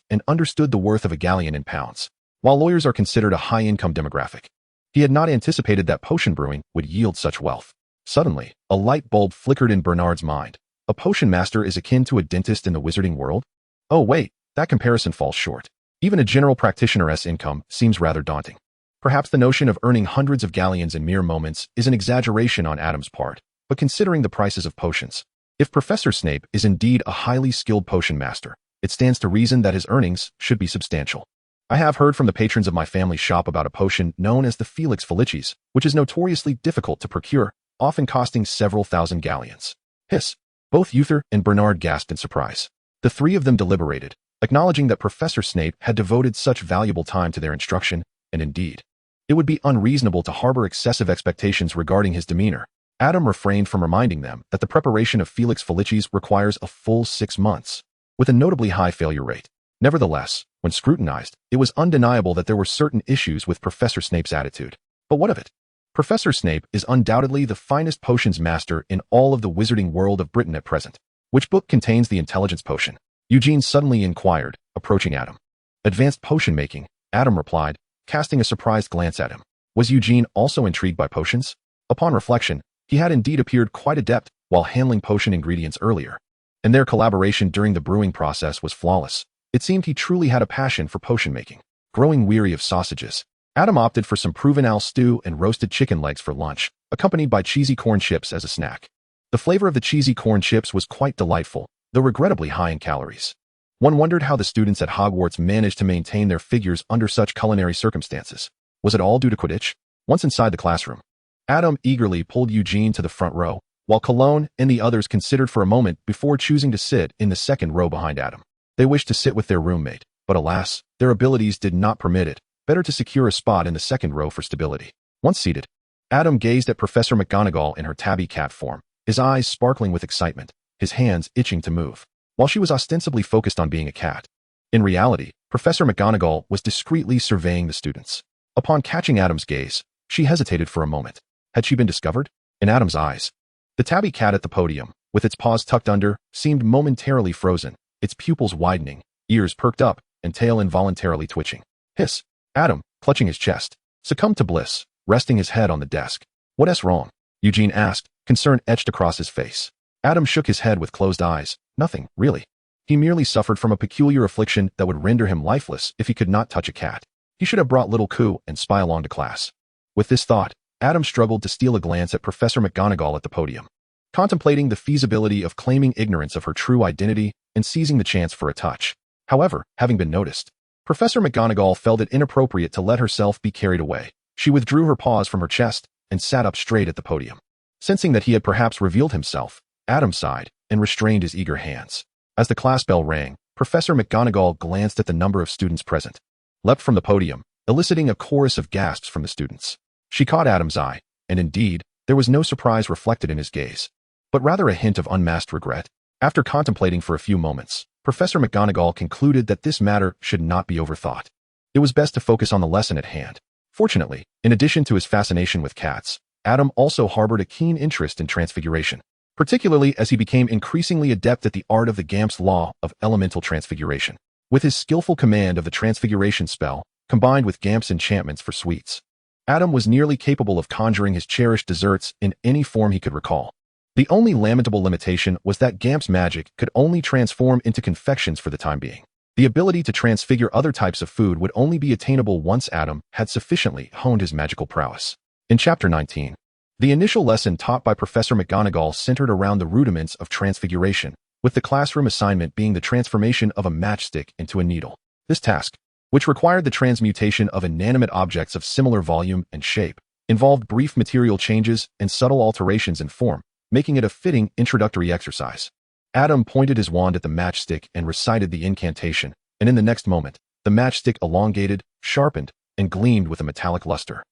and understood the worth of a galleon in pounds. While lawyers are considered a high-income demographic, he had not anticipated that potion brewing would yield such wealth. Suddenly, a light bulb flickered in Bernard's mind. A potion master is akin to a dentist in the wizarding world? Oh wait, that comparison falls short. Even a general practitioner's income seems rather daunting. Perhaps the notion of earning hundreds of galleons in mere moments is an exaggeration on Adam's part, but considering the prices of potions, if Professor Snape is indeed a highly skilled potion master, it stands to reason that his earnings should be substantial. I have heard from the patrons of my family's shop about a potion known as the Felix Felicis, which is notoriously difficult to procure, often costing several thousand galleons. Hiss. Both Uther and Bernard gasped in surprise. The three of them deliberated, acknowledging that Professor Snape had devoted such valuable time to their instruction, and indeed, it would be unreasonable to harbor excessive expectations regarding his demeanor. Adam refrained from reminding them that the preparation of Felix Felicis requires a full 6 months, with a notably high failure rate. Nevertheless, when scrutinized, it was undeniable that there were certain issues with Professor Snape's attitude. But what of it? Professor Snape is undoubtedly the finest potions master in all of the wizarding world of Britain at present. Which book contains the intelligence potion? Eugene suddenly inquired, approaching Adam. Advanced potion making, Adam replied, casting a surprised glance at him. Was Eugene also intrigued by potions? Upon reflection, he had indeed appeared quite adept while handling potion ingredients earlier, and their collaboration during the brewing process was flawless. It seemed he truly had a passion for potion making. Growing weary of sausages, Adam opted for some Provençal stew and roasted chicken legs for lunch, accompanied by cheesy corn chips as a snack. The flavor of the cheesy corn chips was quite delightful, though regrettably high in calories. One wondered how the students at Hogwarts managed to maintain their figures under such culinary circumstances. Was it all due to Quidditch? Once inside the classroom, Adam eagerly pulled Eugene to the front row, while Cologne and the others considered for a moment before choosing to sit in the second row behind Adam. They wished to sit with their roommate, but alas, their abilities did not permit it. Better to secure a spot in the second row for stability. Once seated, Adam gazed at Professor McGonagall in her tabby cat form, his eyes sparkling with excitement, his hands itching to move, while she was ostensibly focused on being a cat. In reality, Professor McGonagall was discreetly surveying the students. Upon catching Adam's gaze, she hesitated for a moment. Had she been discovered? In Adam's eyes, the tabby cat at the podium, with its paws tucked under, seemed momentarily frozen, its pupils widening, ears perked up, and tail involuntarily twitching. Hiss! Adam, clutching his chest, succumbed to bliss, resting his head on the desk. What's wrong? Eugene asked, concern etched across his face. Adam shook his head with closed eyes. Nothing, really. He merely suffered from a peculiar affliction that would render him lifeless if he could not touch a cat. He should have brought little Coo and Spy along to class. With this thought, Adam struggled to steal a glance at Professor McGonagall at the podium, contemplating the feasibility of claiming ignorance of her true identity and seizing the chance for a touch. However, having been noticed, Professor McGonagall felt it inappropriate to let herself be carried away. She withdrew her paws from her chest and sat up straight at the podium. Sensing that he had perhaps revealed himself, Adam sighed and restrained his eager hands. As the class bell rang, Professor McGonagall glanced at the number of students present, leapt from the podium, eliciting a chorus of gasps from the students. She caught Adam's eye, and indeed, there was no surprise reflected in his gaze, but rather a hint of unmasked regret. After contemplating for a few moments, Professor McGonagall concluded that this matter should not be overthought. It was best to focus on the lesson at hand. Fortunately, in addition to his fascination with cats, Adam also harbored a keen interest in transfiguration, particularly as he became increasingly adept at the art of the Gamp's law of elemental transfiguration. With his skillful command of the transfiguration spell, combined with Gamp's enchantments for sweets, Adam was nearly capable of conjuring his cherished desserts in any form he could recall. The only lamentable limitation was that Gamp's magic could only transform into confections for the time being. The ability to transfigure other types of food would only be attainable once Adam had sufficiently honed his magical prowess. In Chapter 19, the initial lesson taught by Professor McGonagall centered around the rudiments of transfiguration, with the classroom assignment being the transformation of a matchstick into a needle. This task, which required the transmutation of inanimate objects of similar volume and shape, involved brief material changes and subtle alterations in form, making it a fitting introductory exercise. Adam pointed his wand at the matchstick and recited the incantation, and in the next moment, the matchstick elongated, sharpened, and gleamed with a metallic luster,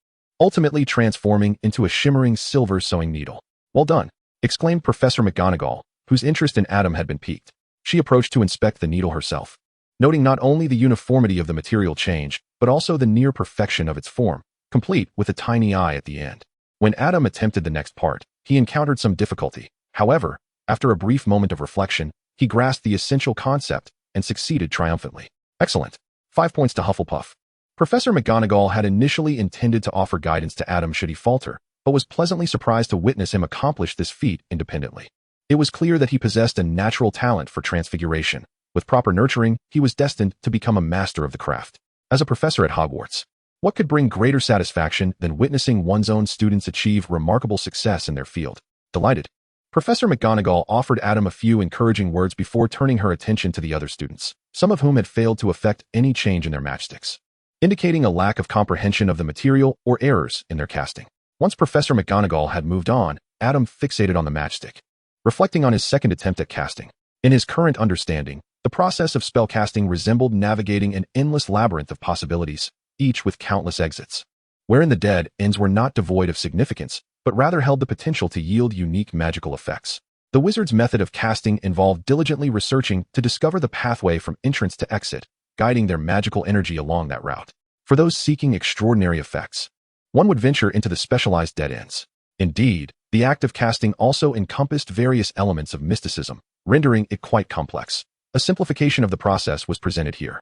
ultimately transforming into a shimmering silver sewing needle. "Well done," exclaimed Professor McGonagall, whose interest in Adam had been piqued. She approached to inspect the needle herself, noting not only the uniformity of the material change, but also the near perfection of its form, complete with a tiny eye at the end. When Adam attempted the next part, he encountered some difficulty. However, after a brief moment of reflection, he grasped the essential concept and succeeded triumphantly. Excellent. 5 points to Hufflepuff. Professor McGonagall had initially intended to offer guidance to Adam should he falter, but was pleasantly surprised to witness him accomplish this feat independently. It was clear that he possessed a natural talent for transfiguration. With proper nurturing, he was destined to become a master of the craft. As a professor at Hogwarts, what could bring greater satisfaction than witnessing one's own students achieve remarkable success in their field? Delighted, Professor McGonagall offered Adam a few encouraging words before turning her attention to the other students, some of whom had failed to effect any change in their matchsticks, indicating a lack of comprehension of the material or errors in their casting. Once Professor McGonagall had moved on, Adam fixated on the matchstick, reflecting on his second attempt at casting. In his current understanding, the process of spellcasting resembled navigating an endless labyrinth of possibilities, each with countless exits, wherein the dead ends were not devoid of significance, but rather held the potential to yield unique magical effects. The wizard's method of casting involved diligently researching to discover the pathway from entrance to exit, guiding their magical energy along that route. For those seeking extraordinary effects, one would venture into the specialized dead ends. Indeed, the act of casting also encompassed various elements of mysticism, rendering it quite complex. A simplification of the process was presented here.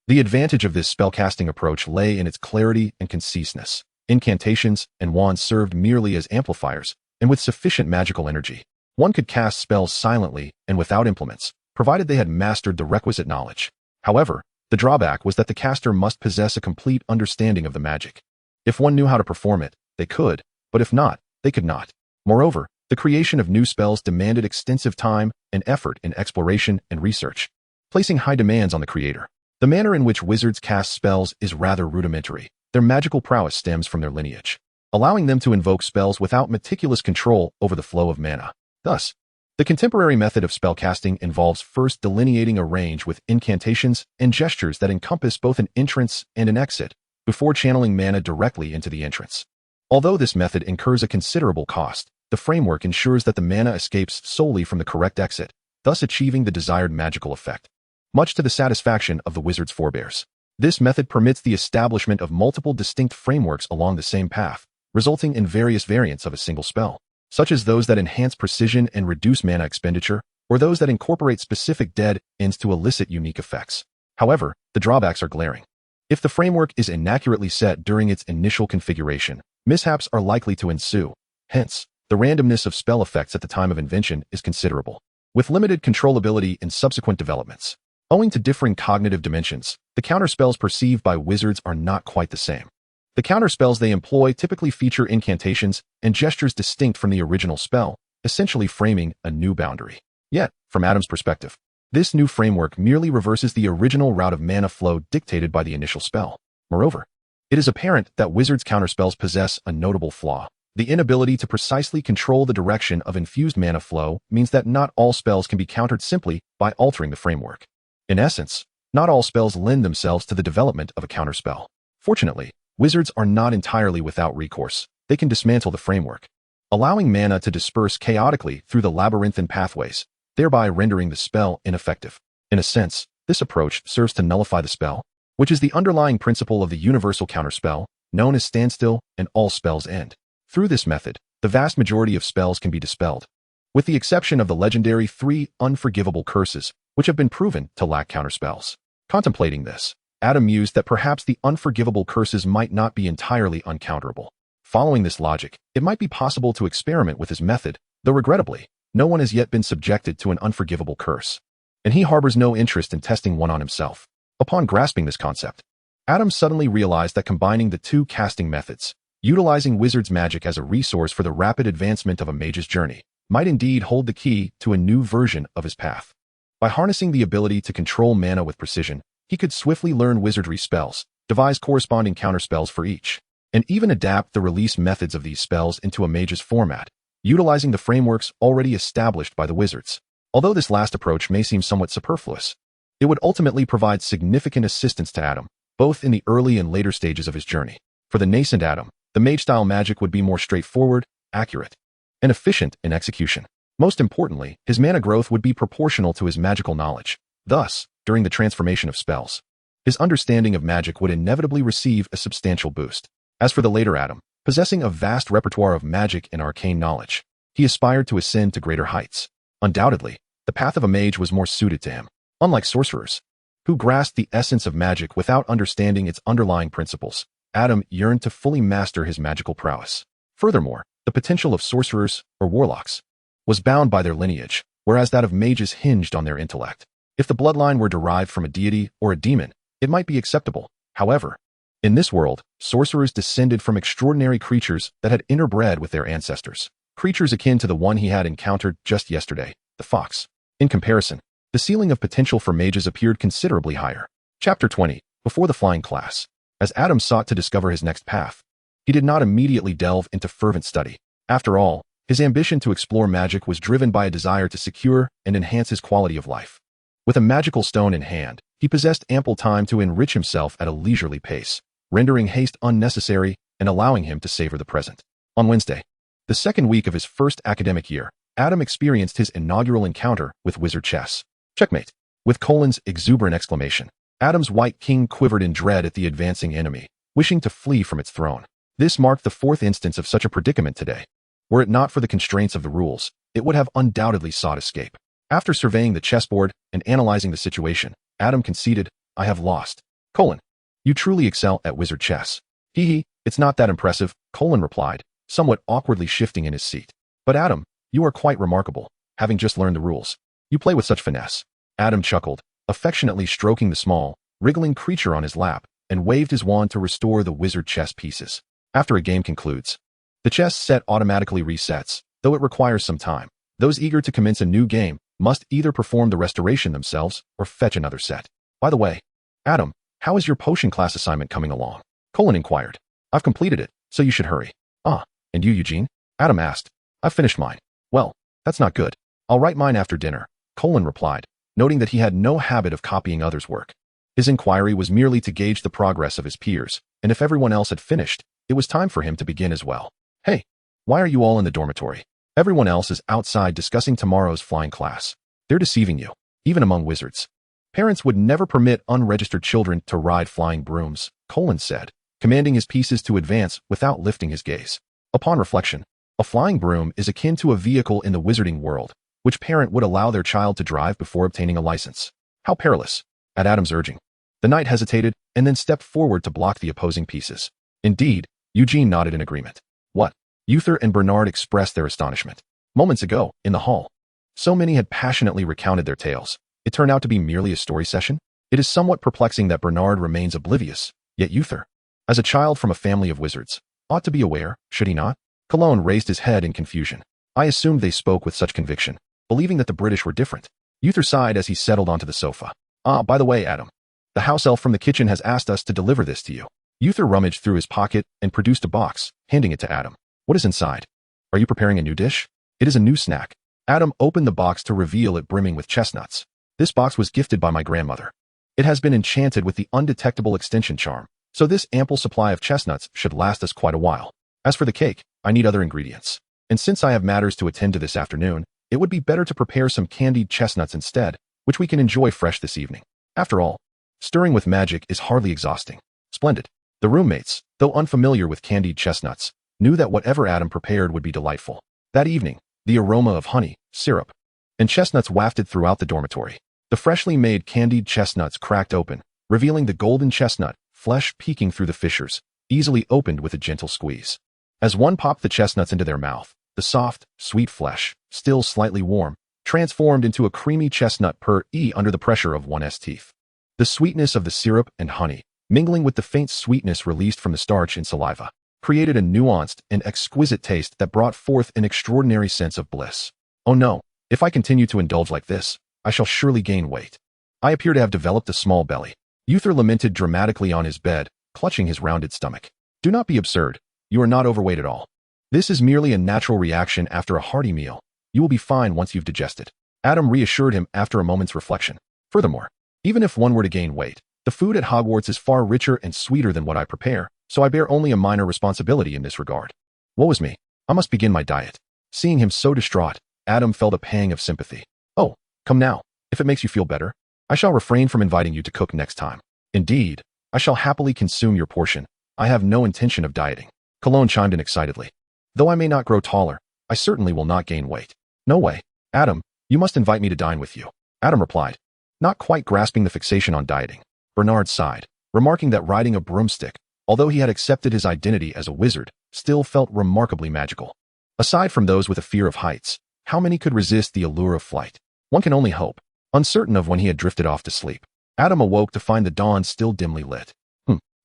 The advantage of this spellcasting approach lay in its clarity and conciseness. Incantations and wands served merely as amplifiers, and with sufficient magical energy, one could cast spells silently and without implements, provided they had mastered the requisite knowledge. However, the drawback was that the caster must possess a complete understanding of the magic. If one knew how to perform it, they could, but if not, they could not. Moreover, the creation of new spells demanded extensive time and effort in exploration and research, placing high demands on the creator. The manner in which wizards cast spells is rather rudimentary. Their magical prowess stems from their lineage, allowing them to invoke spells without meticulous control over the flow of mana. Thus, the contemporary method of spellcasting involves first delineating a range with incantations and gestures that encompass both an entrance and an exit, before channeling mana directly into the entrance. Although this method incurs a considerable cost, The framework ensures that the mana escapes solely from the correct exit, thus achieving the desired magical effect, much to the satisfaction of the wizard's forebears. This method permits the establishment of multiple distinct frameworks along the same path, resulting in various variants of a single spell, such as those that enhance precision and reduce mana expenditure, or those that incorporate specific dead ends to elicit unique effects. However, the drawbacks are glaring. If the framework is inaccurately set during its initial configuration, mishaps are likely to ensue. Hence, the randomness of spell effects at the time of invention is considerable, with limited controllability in subsequent developments. Owing to differing cognitive dimensions, the counterspells perceived by wizards are not quite the same. The counterspells they employ typically feature incantations and gestures distinct from the original spell, essentially framing a new boundary. Yet, from Adam's perspective, this new framework merely reverses the original route of mana flow dictated by the initial spell. Moreover, it is apparent that wizards' counterspells possess a notable flaw. The inability to precisely control the direction of infused mana flow means that not all spells can be countered simply by altering the framework. In essence, not all spells lend themselves to the development of a counterspell. Fortunately, wizards are not entirely without recourse. They can dismantle the framework, allowing mana to disperse chaotically through the labyrinthine pathways, thereby rendering the spell ineffective. In a sense, this approach serves to nullify the spell, which is the underlying principle of the universal counterspell, known as standstill and all spells end. Through this method, the vast majority of spells can be dispelled, with the exception of the legendary 3 unforgivable curses, which have been proven to lack counterspells. Contemplating this, Adam mused that perhaps the unforgivable curses might not be entirely uncounterable. Following this logic, it might be possible to experiment with his method, though regrettably, no one has yet been subjected to an unforgivable curse, and he harbors no interest in testing one on himself. Upon grasping this concept, Adam suddenly realized that combining the two casting methods, utilizing wizard's magic as a resource for the rapid advancement of a mage's journey, might indeed hold the key to a new version of his path. By harnessing the ability to control mana with precision, he could swiftly learn wizardry spells, devise corresponding counterspells for each, and even adapt the release methods of these spells into a mage's format, utilizing the frameworks already established by the wizards. Although this last approach may seem somewhat superfluous, it would ultimately provide significant assistance to Adam, both in the early and later stages of his journey. For the nascent Adam, the mage-style magic would be more straightforward, accurate, and efficient in execution. Most importantly, his mana growth would be proportional to his magical knowledge. Thus, during the transformation of spells, his understanding of magic would inevitably receive a substantial boost. As for the later Adam, possessing a vast repertoire of magic and arcane knowledge, he aspired to ascend to greater heights. Undoubtedly, the path of a mage was more suited to him. Unlike sorcerers, who grasped the essence of magic without understanding its underlying principles, Adam yearned to fully master his magical prowess. Furthermore, the potential of sorcerers, or warlocks, was bound by their lineage, whereas that of mages hinged on their intellect. If the bloodline were derived from a deity or a demon, it might be acceptable. However, in this world, sorcerers descended from extraordinary creatures that had interbred with their ancestors, creatures akin to the one he had encountered just yesterday, the fox. In comparison, the ceiling of potential for mages appeared considerably higher. Chapter 20. Before the Flying Class. As Adam sought to discover his next path, he did not immediately delve into fervent study. After all, his ambition to explore magic was driven by a desire to secure and enhance his quality of life. With a magical stone in hand, he possessed ample time to enrich himself at a leisurely pace, rendering haste unnecessary and allowing him to savor the present. On Wednesday, the second week of his first academic year, Adam experienced his inaugural encounter with wizard chess. Checkmate! With Colin's exuberant exclamation, Adam's white king quivered in dread at the advancing enemy, wishing to flee from its throne. This marked the fourth instance of such a predicament today. Were it not for the constraints of the rules, it would have undoubtedly sought escape. After surveying the chessboard and analyzing the situation, Adam conceded, "I have lost." Colin, "You truly excel at wizard chess." "Hee, it's not that impressive," Colin replied, somewhat awkwardly shifting in his seat. "But Adam, you are quite remarkable, having just learned the rules. You play with such finesse." Adam chuckled, affectionately stroking the small, wriggling creature on his lap, and waved his wand to restore the wizard chess pieces. After a game concludes, the chess set automatically resets, though it requires some time. Those eager to commence a new game must either perform the restoration themselves or fetch another set. "By the way, Adam, how is your potion class assignment coming along?" Colin inquired. "I've completed it, so you should hurry." "Ah, and you, Eugene?" Adam asked. "I've finished mine." "Well, that's not good. I'll write mine after dinner," Colin replied, noting that he had no habit of copying others' work. His inquiry was merely to gauge the progress of his peers, and if everyone else had finished, it was time for him to begin as well. "Hey, why are you all in the dormitory?" Everyone else is outside discussing tomorrow's flying class. They're deceiving you, even among wizards. Parents would never permit unregistered children to ride flying brooms, Colin said, commanding his pieces to advance without lifting his gaze. Upon reflection, a flying broom is akin to a vehicle in the wizarding world, which parent would allow their child to drive before obtaining a license. How perilous, at Adam's urging. The knight hesitated and then stepped forward to block the opposing pieces. Indeed, Eugene nodded in agreement. What? Uther and Bernard expressed their astonishment. Moments ago, in the hall, so many had passionately recounted their tales. It turned out to be merely a story session? It is somewhat perplexing that Bernard remains oblivious, yet Uther, as a child from a family of wizards, ought to be aware, should he not? Cologne raised his head in confusion. I assumed they spoke with such conviction, believing that the British were different. Uther sighed as he settled onto the sofa. Ah, by the way, Adam, the house elf from the kitchen has asked us to deliver this to you. Uther rummaged through his pocket and produced a box, handing it to Adam. What is inside? Are you preparing a new dish? It is a new snack. Adam opened the box to reveal it brimming with chestnuts. This box was gifted by my grandmother. It has been enchanted with the undetectable extension charm, so this ample supply of chestnuts should last us quite a while. As for the cake, I need other ingredients. And since I have matters to attend to this afternoon, it would be better to prepare some candied chestnuts instead, which we can enjoy fresh this evening. After all, stirring with magic is hardly exhausting. Splendid. The roommates, though unfamiliar with candied chestnuts, knew that whatever Adam prepared would be delightful. That evening, the aroma of honey, syrup, and chestnuts wafted throughout the dormitory. The freshly made candied chestnuts cracked open, revealing the golden chestnut, flesh peeking through the fissures, easily opened with a gentle squeeze. As one popped the chestnuts into their mouth, the soft, sweet flesh, still slightly warm, transformed into a creamy chestnut puree under the pressure of one's teeth. The sweetness of the syrup and honey, mingling with the faint sweetness released from the starch in saliva, created a nuanced and exquisite taste that brought forth an extraordinary sense of bliss. Oh no, if I continue to indulge like this, I shall surely gain weight. I appear to have developed a small belly. Uther lamented dramatically on his bed, clutching his rounded stomach. Do not be absurd. You are not overweight at all. This is merely a natural reaction after a hearty meal. You will be fine once you've digested. Adam reassured him after a moment's reflection. Furthermore, even if one were to gain weight, the food at Hogwarts is far richer and sweeter than what I prepare, so I bear only a minor responsibility in this regard. Woe is me. I must begin my diet. Seeing him so distraught, Adam felt a pang of sympathy. Oh, come now. If it makes you feel better, I shall refrain from inviting you to cook next time. Indeed, I shall happily consume your portion. I have no intention of dieting. Cologne chimed in excitedly. Though I may not grow taller, I certainly will not gain weight. No way. Adam, you must invite me to dine with you. Adam replied, not quite grasping the fixation on dieting. Bernard sighed, remarking that riding a broomstick, although he had accepted his identity as a wizard, still felt remarkably magical. Aside from those with a fear of heights, how many could resist the allure of flight? One can only hope. Uncertain of when he had drifted off to sleep, Adam awoke to find the dawn still dimly lit.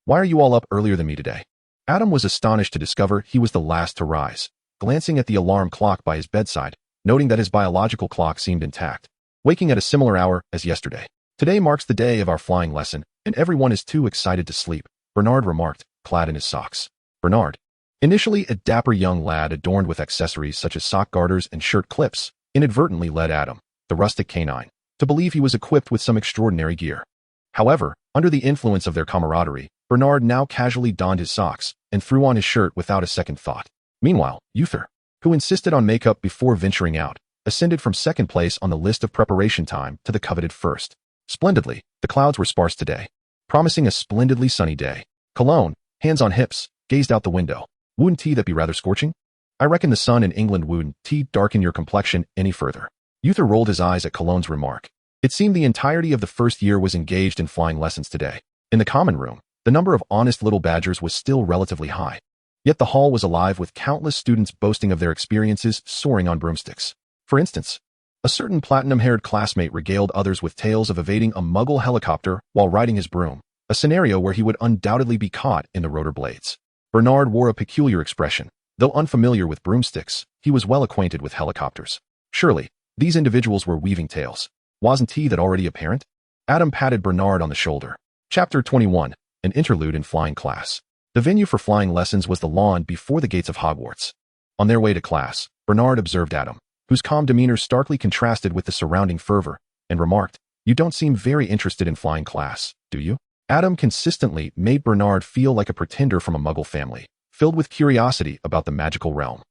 Why are you all up earlier than me today? Adam was astonished to discover he was the last to rise, glancing at the alarm clock by his bedside, noting that his biological clock seemed intact, waking at a similar hour as yesterday. Today marks the day of our flying lesson, and everyone is too excited to sleep, Bernard remarked, clad in his socks. Bernard, initially a dapper young lad adorned with accessories such as sock garters and shirt clips, inadvertently led Adam, the rustic canine, to believe he was equipped with some extraordinary gear. However, under the influence of their camaraderie, Bernard now casually donned his socks and threw on his shirt without a second thought. Meanwhile, Uther, who insisted on makeup before venturing out, ascended from second place on the list of preparation time to the coveted first. Splendidly, the clouds were sparse today, promising a splendidly sunny day. Cologne, hands on hips, gazed out the window. Wouldn't tea that be rather scorching? I reckon the sun in England wouldn't tea darken your complexion any further. Uther rolled his eyes at Cologne's remark. It seemed the entirety of the first year was engaged in flying lessons today. In the common room, the number of honest little badgers was still relatively high. Yet the hall was alive with countless students boasting of their experiences soaring on broomsticks. For instance, a certain platinum-haired classmate regaled others with tales of evading a muggle helicopter while riding his broom, a scenario where he would undoubtedly be caught in the rotor blades. Bernard wore a peculiar expression. Though unfamiliar with broomsticks, he was well acquainted with helicopters. Surely, these individuals were weaving tales. Wasn't he that already apparent? Adam patted Bernard on the shoulder. Chapter 21. An interlude in flying class. The venue for flying lessons was the lawn before the gates of Hogwarts. On their way to class, Bernard observed Adam, whose calm demeanor starkly contrasted with the surrounding fervor, and remarked, "You don't seem very interested in flying class, do you?" Adam consistently made Bernard feel like a pretender from a muggle family, filled with curiosity about the magical realm.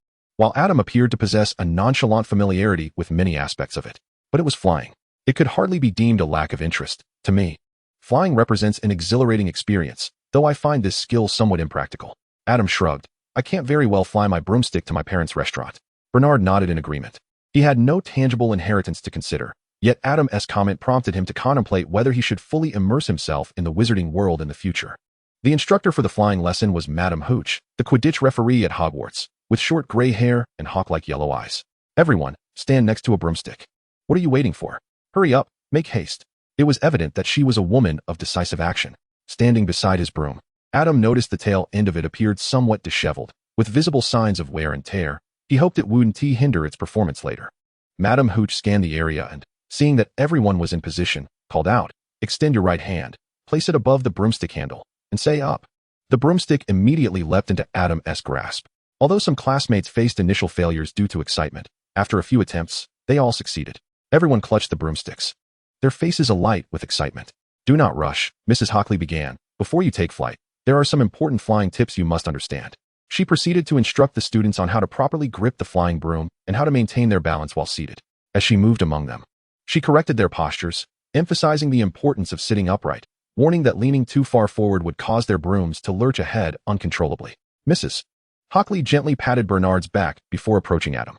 while Adam appeared to possess a nonchalant familiarity with many aspects of it. But it was flying. It could hardly be deemed a lack of interest, to me. Flying represents an exhilarating experience, though I find this skill somewhat impractical. Adam shrugged. I can't very well fly my broomstick to my parents' restaurant. Bernard nodded in agreement. He had no tangible inheritance to consider, yet Adam's comment prompted him to contemplate whether he should fully immerse himself in the wizarding world in the future. The instructor for the flying lesson was Madame Hooch, the Quidditch referee at Hogwarts, with short gray hair and hawk-like yellow eyes. Everyone, stand next to a broomstick. What are you waiting for? Hurry up, make haste. It was evident that she was a woman of decisive action. Standing beside his broom, Adam noticed the tail end of it appeared somewhat disheveled, with visible signs of wear and tear. He hoped it wouldn't hinder its performance later. Madame Hooch scanned the area and, seeing that everyone was in position, called out, "Extend your right hand, place it above the broomstick handle, and say up." The broomstick immediately leapt into Adam's grasp. Although some classmates faced initial failures due to excitement, after a few attempts, they all succeeded. Everyone clutched the broomsticks, their faces alight with excitement. "Do not rush," Mrs. Hockley began. "Before you take flight, there are some important flying tips you must understand." She proceeded to instruct the students on how to properly grip the flying broom and how to maintain their balance while seated. As she moved among them, she corrected their postures, emphasizing the importance of sitting upright, warning that leaning too far forward would cause their brooms to lurch ahead uncontrollably. Mrs. Hockley gently patted Bernard's back before approaching Adam.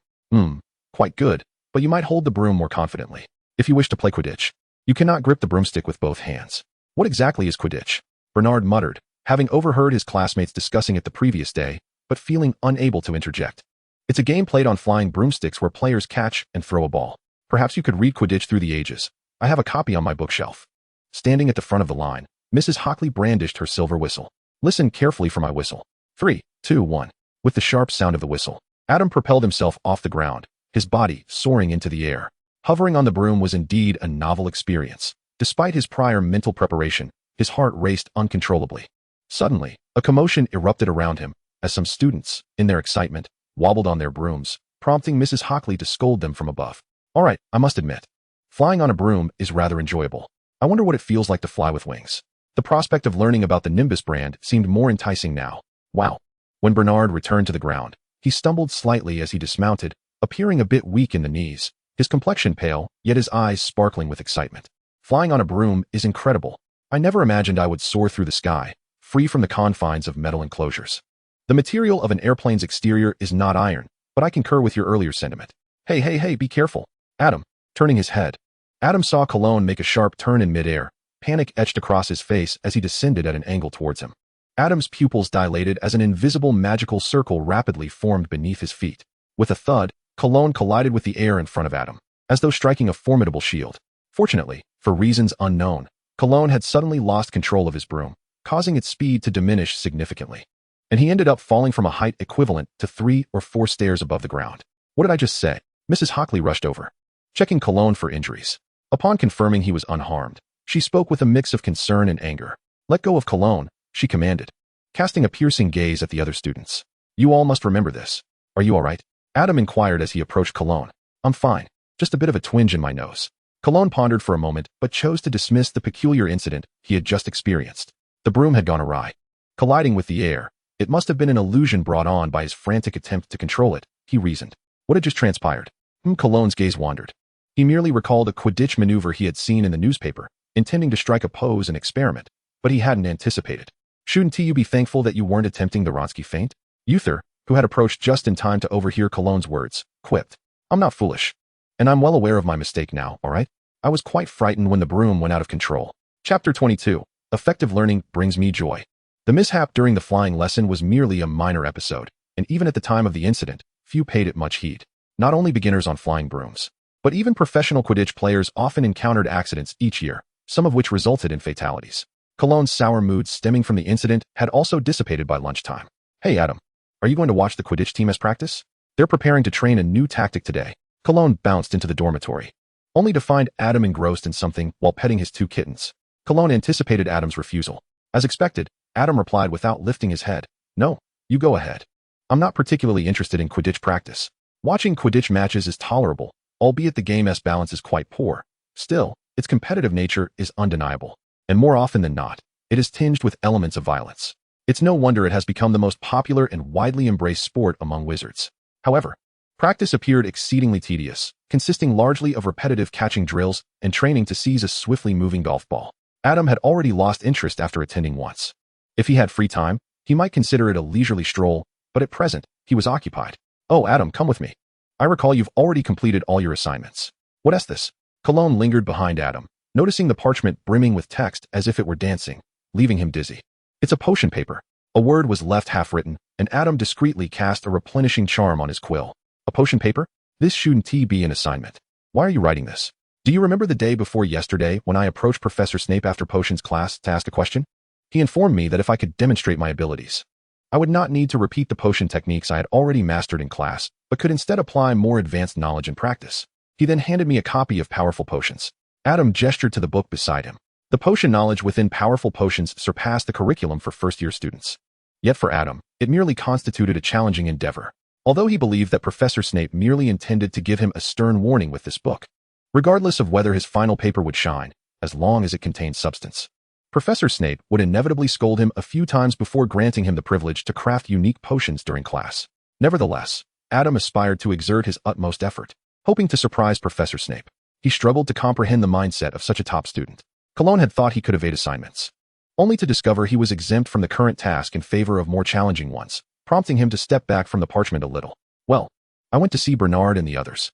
Quite good, but you might hold the broom more confidently. If you wish to play Quidditch, you cannot grip the broomstick with both hands." "What exactly is Quidditch?" Bernard muttered, having overheard his classmates discussing it the previous day, but feeling unable to interject. "It's a game played on flying broomsticks where players catch and throw a ball. Perhaps you could read Quidditch through the ages. I have a copy on my bookshelf." Standing at the front of the line, Mrs. Hockley brandished her silver whistle. "Listen carefully for my whistle. 3, 2, 1. With the sharp sound of the whistle, Adam propelled himself off the ground, his body soaring into the air. Hovering on the broom was indeed a novel experience. Despite his prior mental preparation, his heart raced uncontrollably. Suddenly, a commotion erupted around him, as some students, in their excitement, wobbled on their brooms, prompting Mrs. Hockley to scold them from above. "All right, I must admit, flying on a broom is rather enjoyable. I wonder what it feels like to fly with wings." The prospect of learning about the Nimbus brand seemed more enticing now. "Wow." When Bernard returned to the ground, he stumbled slightly as he dismounted, appearing a bit weak in the knees, his complexion pale, yet his eyes sparkling with excitement. "Flying on a broom is incredible. I never imagined I would soar through the sky, free from the confines of metal enclosures. The material of an airplane's exterior is not iron, but I concur with your earlier sentiment. Hey, be careful." Adam, turning his head. Adam saw Cologne make a sharp turn in midair, panic etched across his face as he descended at an angle towards him. Adam's pupils dilated as an invisible magical circle rapidly formed beneath his feet. With a thud, Cologne collided with the air in front of Adam, as though striking a formidable shield. Fortunately, for reasons unknown, Cologne had suddenly lost control of his broom, causing its speed to diminish significantly. And he ended up falling from a height equivalent to 3 or 4 stairs above the ground. "What did I just say?" Mrs. Hockley rushed over, checking Cologne for injuries. Upon confirming he was unharmed, she spoke with a mix of concern and anger. "Let go of Cologne," she commanded, casting a piercing gaze at the other students. "You all must remember this. Are you all right?" Adam inquired as he approached Cologne. "I'm fine, just a bit of a twinge in my nose." Cologne pondered for a moment but chose to dismiss the peculiar incident he had just experienced. The broom had gone awry, colliding with the air. It must have been an illusion brought on by his frantic attempt to control it, he reasoned. What had just transpired? Cologne's gaze wandered. He merely recalled a Quidditch maneuver he had seen in the newspaper, intending to strike a pose and experiment, but he hadn't anticipated. "Shouldn't you be thankful that you weren't attempting the Wronski feint?" Uther, who had approached just in time to overhear Cologne's words, quipped. "I'm not foolish. And I'm well aware of my mistake now, all right? I was quite frightened when the broom went out of control." Chapter 22. Effective learning brings me joy. The mishap during the flying lesson was merely a minor episode, and even at the time of the incident, few paid it much heed. Not only beginners on flying brooms, but even professional Quidditch players often encountered accidents each year, some of which resulted in fatalities. Cologne's sour mood stemming from the incident had also dissipated by lunchtime. "Hey Adam, are you going to watch the Quidditch team as practice? They're preparing to train a new tactic today." Cologne bounced into the dormitory, only to find Adam engrossed in something while petting his 2 kittens. Cologne anticipated Adam's refusal. As expected, Adam replied without lifting his head. "No, you go ahead. I'm not particularly interested in Quidditch practice. Watching Quidditch matches is tolerable, albeit the game's balance is quite poor. Still, its competitive nature is undeniable, and more often than not, it is tinged with elements of violence. It's no wonder it has become the most popular and widely embraced sport among wizards." However, practice appeared exceedingly tedious, consisting largely of repetitive catching drills and training to seize a swiftly moving golf ball. Adam had already lost interest after attending once. If he had free time, he might consider it a leisurely stroll, but at present, he was occupied. "Oh, Adam, come with me. I recall you've already completed all your assignments." "What's this?" Cologne lingered behind Adam, noticing the parchment brimming with text as if it were dancing, leaving him dizzy. "It's a potion paper." A word was left half-written, and Adam discreetly cast a replenishing charm on his quill. "A potion paper? This shouldn't be an assignment. Why are you writing this? Do you remember the day before yesterday when I approached Professor Snape after potions class to ask a question? He informed me that if I could demonstrate my abilities, I would not need to repeat the potion techniques I had already mastered in class, but could instead apply more advanced knowledge in practice. He then handed me a copy of Powerful Potions." Adam gestured to the book beside him. The potion knowledge within Powerful Potions surpassed the curriculum for first-year students. Yet for Adam, it merely constituted a challenging endeavor. Although he believed that Professor Snape merely intended to give him a stern warning with this book, regardless of whether his final paper would shine, as long as it contained substance, Professor Snape would inevitably scold him a few times before granting him the privilege to craft unique potions during class. Nevertheless, Adam aspired to exert his utmost effort, hoping to surprise Professor Snape. He struggled to comprehend the mindset of such a top student. Cologne had thought he could evade assignments, only to discover he was exempt from the current task in favor of more challenging ones, prompting him to step back from the parchment a little. "Well, I went to see Bernard and the others."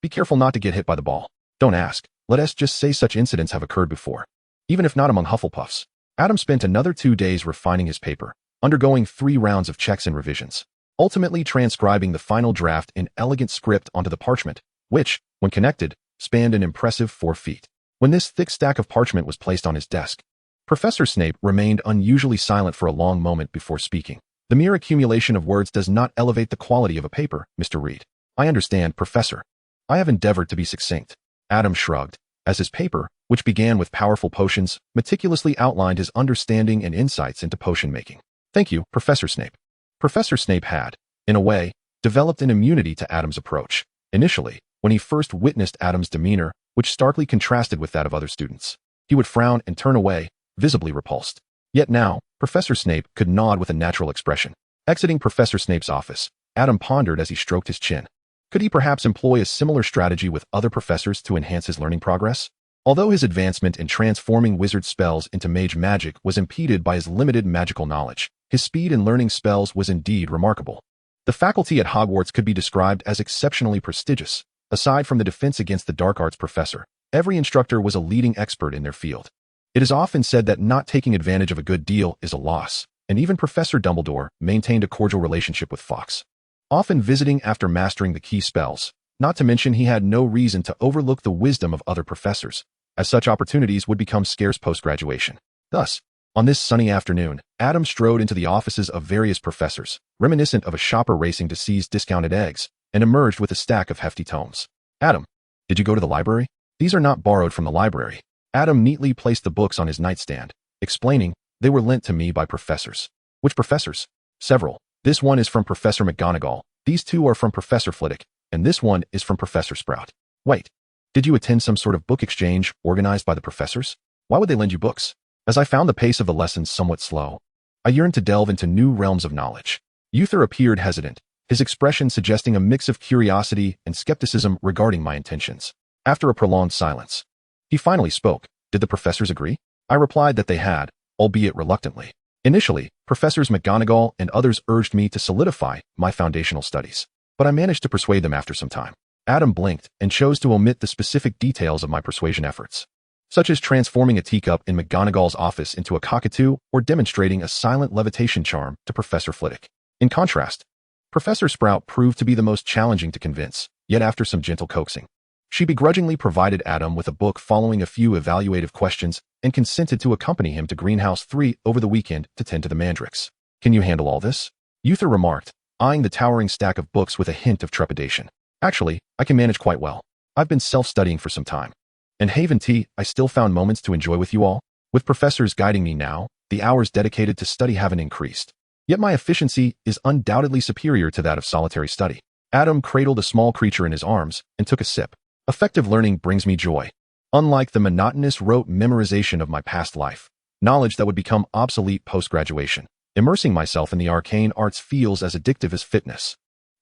Be careful not to get hit by the ball." "Don't ask. Let us just say such incidents have occurred before, even if not among Hufflepuffs." Adam spent another 2 days refining his paper, undergoing 3 rounds of checks and revisions, ultimately transcribing the final draft in elegant script onto the parchment, which, when connected, spanned an impressive 4 feet. When this thick stack of parchment was placed on his desk, Professor Snape remained unusually silent for a long moment before speaking. "The mere accumulation of words does not elevate the quality of a paper, Mr. Reed." "I understand, Professor. I have endeavored to be succinct." Adam shrugged, as his paper, which began with Powerful Potions, meticulously outlined his understanding and insights into potion making. "Thank you, Professor Snape." Professor Snape had, in a way, developed an immunity to Adam's approach. Initially, when he first witnessed Adam's demeanor, which starkly contrasted with that of other students, he would frown and turn away, visibly repulsed. Yet now, Professor Snape could nod with a natural expression. Exiting Professor Snape's office, Adam pondered as he stroked his chin. Could he perhaps employ a similar strategy with other professors to enhance his learning progress? Although his advancement in transforming wizard spells into mage magic was impeded by his limited magical knowledge, his speed in learning spells was indeed remarkable. The faculty at Hogwarts could be described as exceptionally prestigious. Aside from the defense against the dark arts professor, every instructor was a leading expert in their field. It is often said that not taking advantage of a good deal is a loss, and even Professor Dumbledore maintained a cordial relationship with Fawkes, often visiting after mastering the key spells. Not to mention he had no reason to overlook the wisdom of other professors, as such opportunities would become scarce post-graduation. Thus, on this sunny afternoon, Adam strode into the offices of various professors, reminiscent of a shopper racing to seize discounted eggs, and emerged with a stack of hefty tomes. "Adam, did you go to the library?" "These are not borrowed from the library." Adam neatly placed the books on his nightstand, explaining, "They were lent to me by professors." "Which professors?" "Several. This one is from Professor McGonagall, these 2 are from Professor Flitwick, and this one is from Professor Sprout." "Wait, did you attend some sort of book exchange organized by the professors? Why would they lend you books?" "As I found the pace of the lessons somewhat slow, I yearned to delve into new realms of knowledge." Uther appeared hesitant, his expression suggesting a mix of curiosity and skepticism regarding my intentions. After a prolonged silence, he finally spoke. "Did the professors agree?" I replied that they had, albeit reluctantly. Initially, Professors McGonagall and others urged me to solidify my foundational studies, but I managed to persuade them after some time. Adam blinked and chose to omit the specific details of my persuasion efforts, such as transforming a teacup in McGonagall's office into a cockatoo or demonstrating a silent levitation charm to Professor Flitwick. In contrast, Professor Sprout proved to be the most challenging to convince, yet after some gentle coaxing, she begrudgingly provided Adam with a book following a few evaluative questions and consented to accompany him to Greenhouse 3 over the weekend to tend to the mandrakes. "Can you handle all this?" Uther remarked, eyeing the towering stack of books with a hint of trepidation. "Actually, I can manage quite well. I've been self-studying for some time. And Haven Tea, I still found moments to enjoy with you all. With professors guiding me now, the hours dedicated to study haven't increased. Yet my efficiency is undoubtedly superior to that of solitary study." Adam cradled a small creature in his arms and took a sip. "Effective learning brings me joy. Unlike the monotonous rote memorization of my past life, knowledge that would become obsolete post-graduation, immersing myself in the arcane arts feels as addictive as fitness.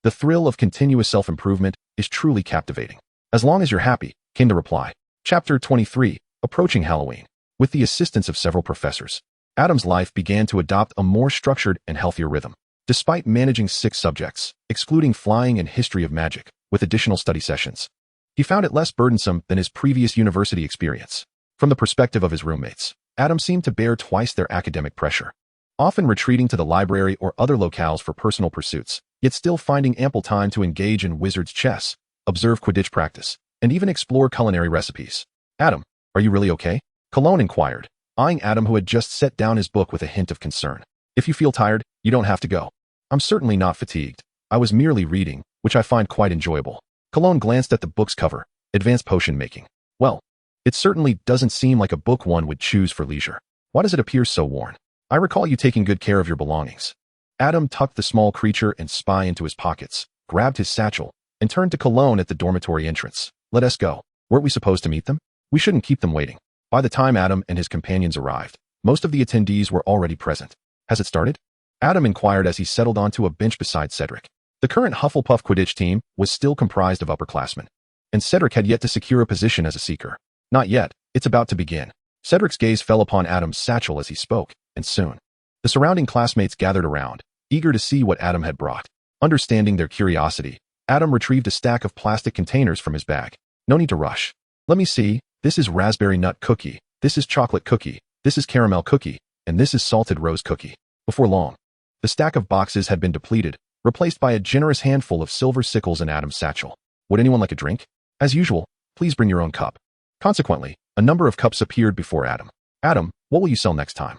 The thrill of continuous self-improvement is truly captivating. As long as you're happy, came the reply. Chapter 23, Approaching Halloween. With the assistance of several professors, Adam's life began to adopt a more structured and healthier rhythm. Despite managing 6 subjects, excluding flying and history of magic, with additional study sessions, he found it less burdensome than his previous university experience. From the perspective of his roommates, Adam seemed to bear twice their academic pressure, often retreating to the library or other locales for personal pursuits, yet still finding ample time to engage in wizard's chess, observe Quidditch practice, and even explore culinary recipes. Adam, are you really okay? Cologne inquired, eyeing Adam, who had just set down his book with a hint of concern. If you feel tired, you don't have to go. I'm certainly not fatigued. I was merely reading, which I find quite enjoyable. Cologne glanced at the book's cover, Advanced Potion Making. Well, it certainly doesn't seem like a book one would choose for leisure. Why does it appear so worn? I recall you taking good care of your belongings. Adam tucked the small creature and spy into his pockets, grabbed his satchel, and turned to Cologne at the dormitory entrance. Let us go. Weren't we supposed to meet them? We shouldn't keep them waiting. By the time Adam and his companions arrived, most of the attendees were already present. Has it started? Adam inquired as he settled onto a bench beside Cedric. The current Hufflepuff Quidditch team was still comprised of upperclassmen, and Cedric had yet to secure a position as a seeker. Not yet, it's about to begin. Cedric's gaze fell upon Adam's satchel as he spoke, and soon, the surrounding classmates gathered around, eager to see what Adam had brought. Understanding their curiosity, Adam retrieved a stack of plastic containers from his bag. No need to rush. Let me see, this is raspberry nut cookie, this is chocolate cookie, this is caramel cookie, and this is salted rose cookie. Before long, the stack of boxes had been depleted, replaced by a generous handful of silver sickles in Adam's satchel. Would anyone like a drink? As usual, please bring your own cup. Consequently, a number of cups appeared before Adam. Adam, what will you sell next time?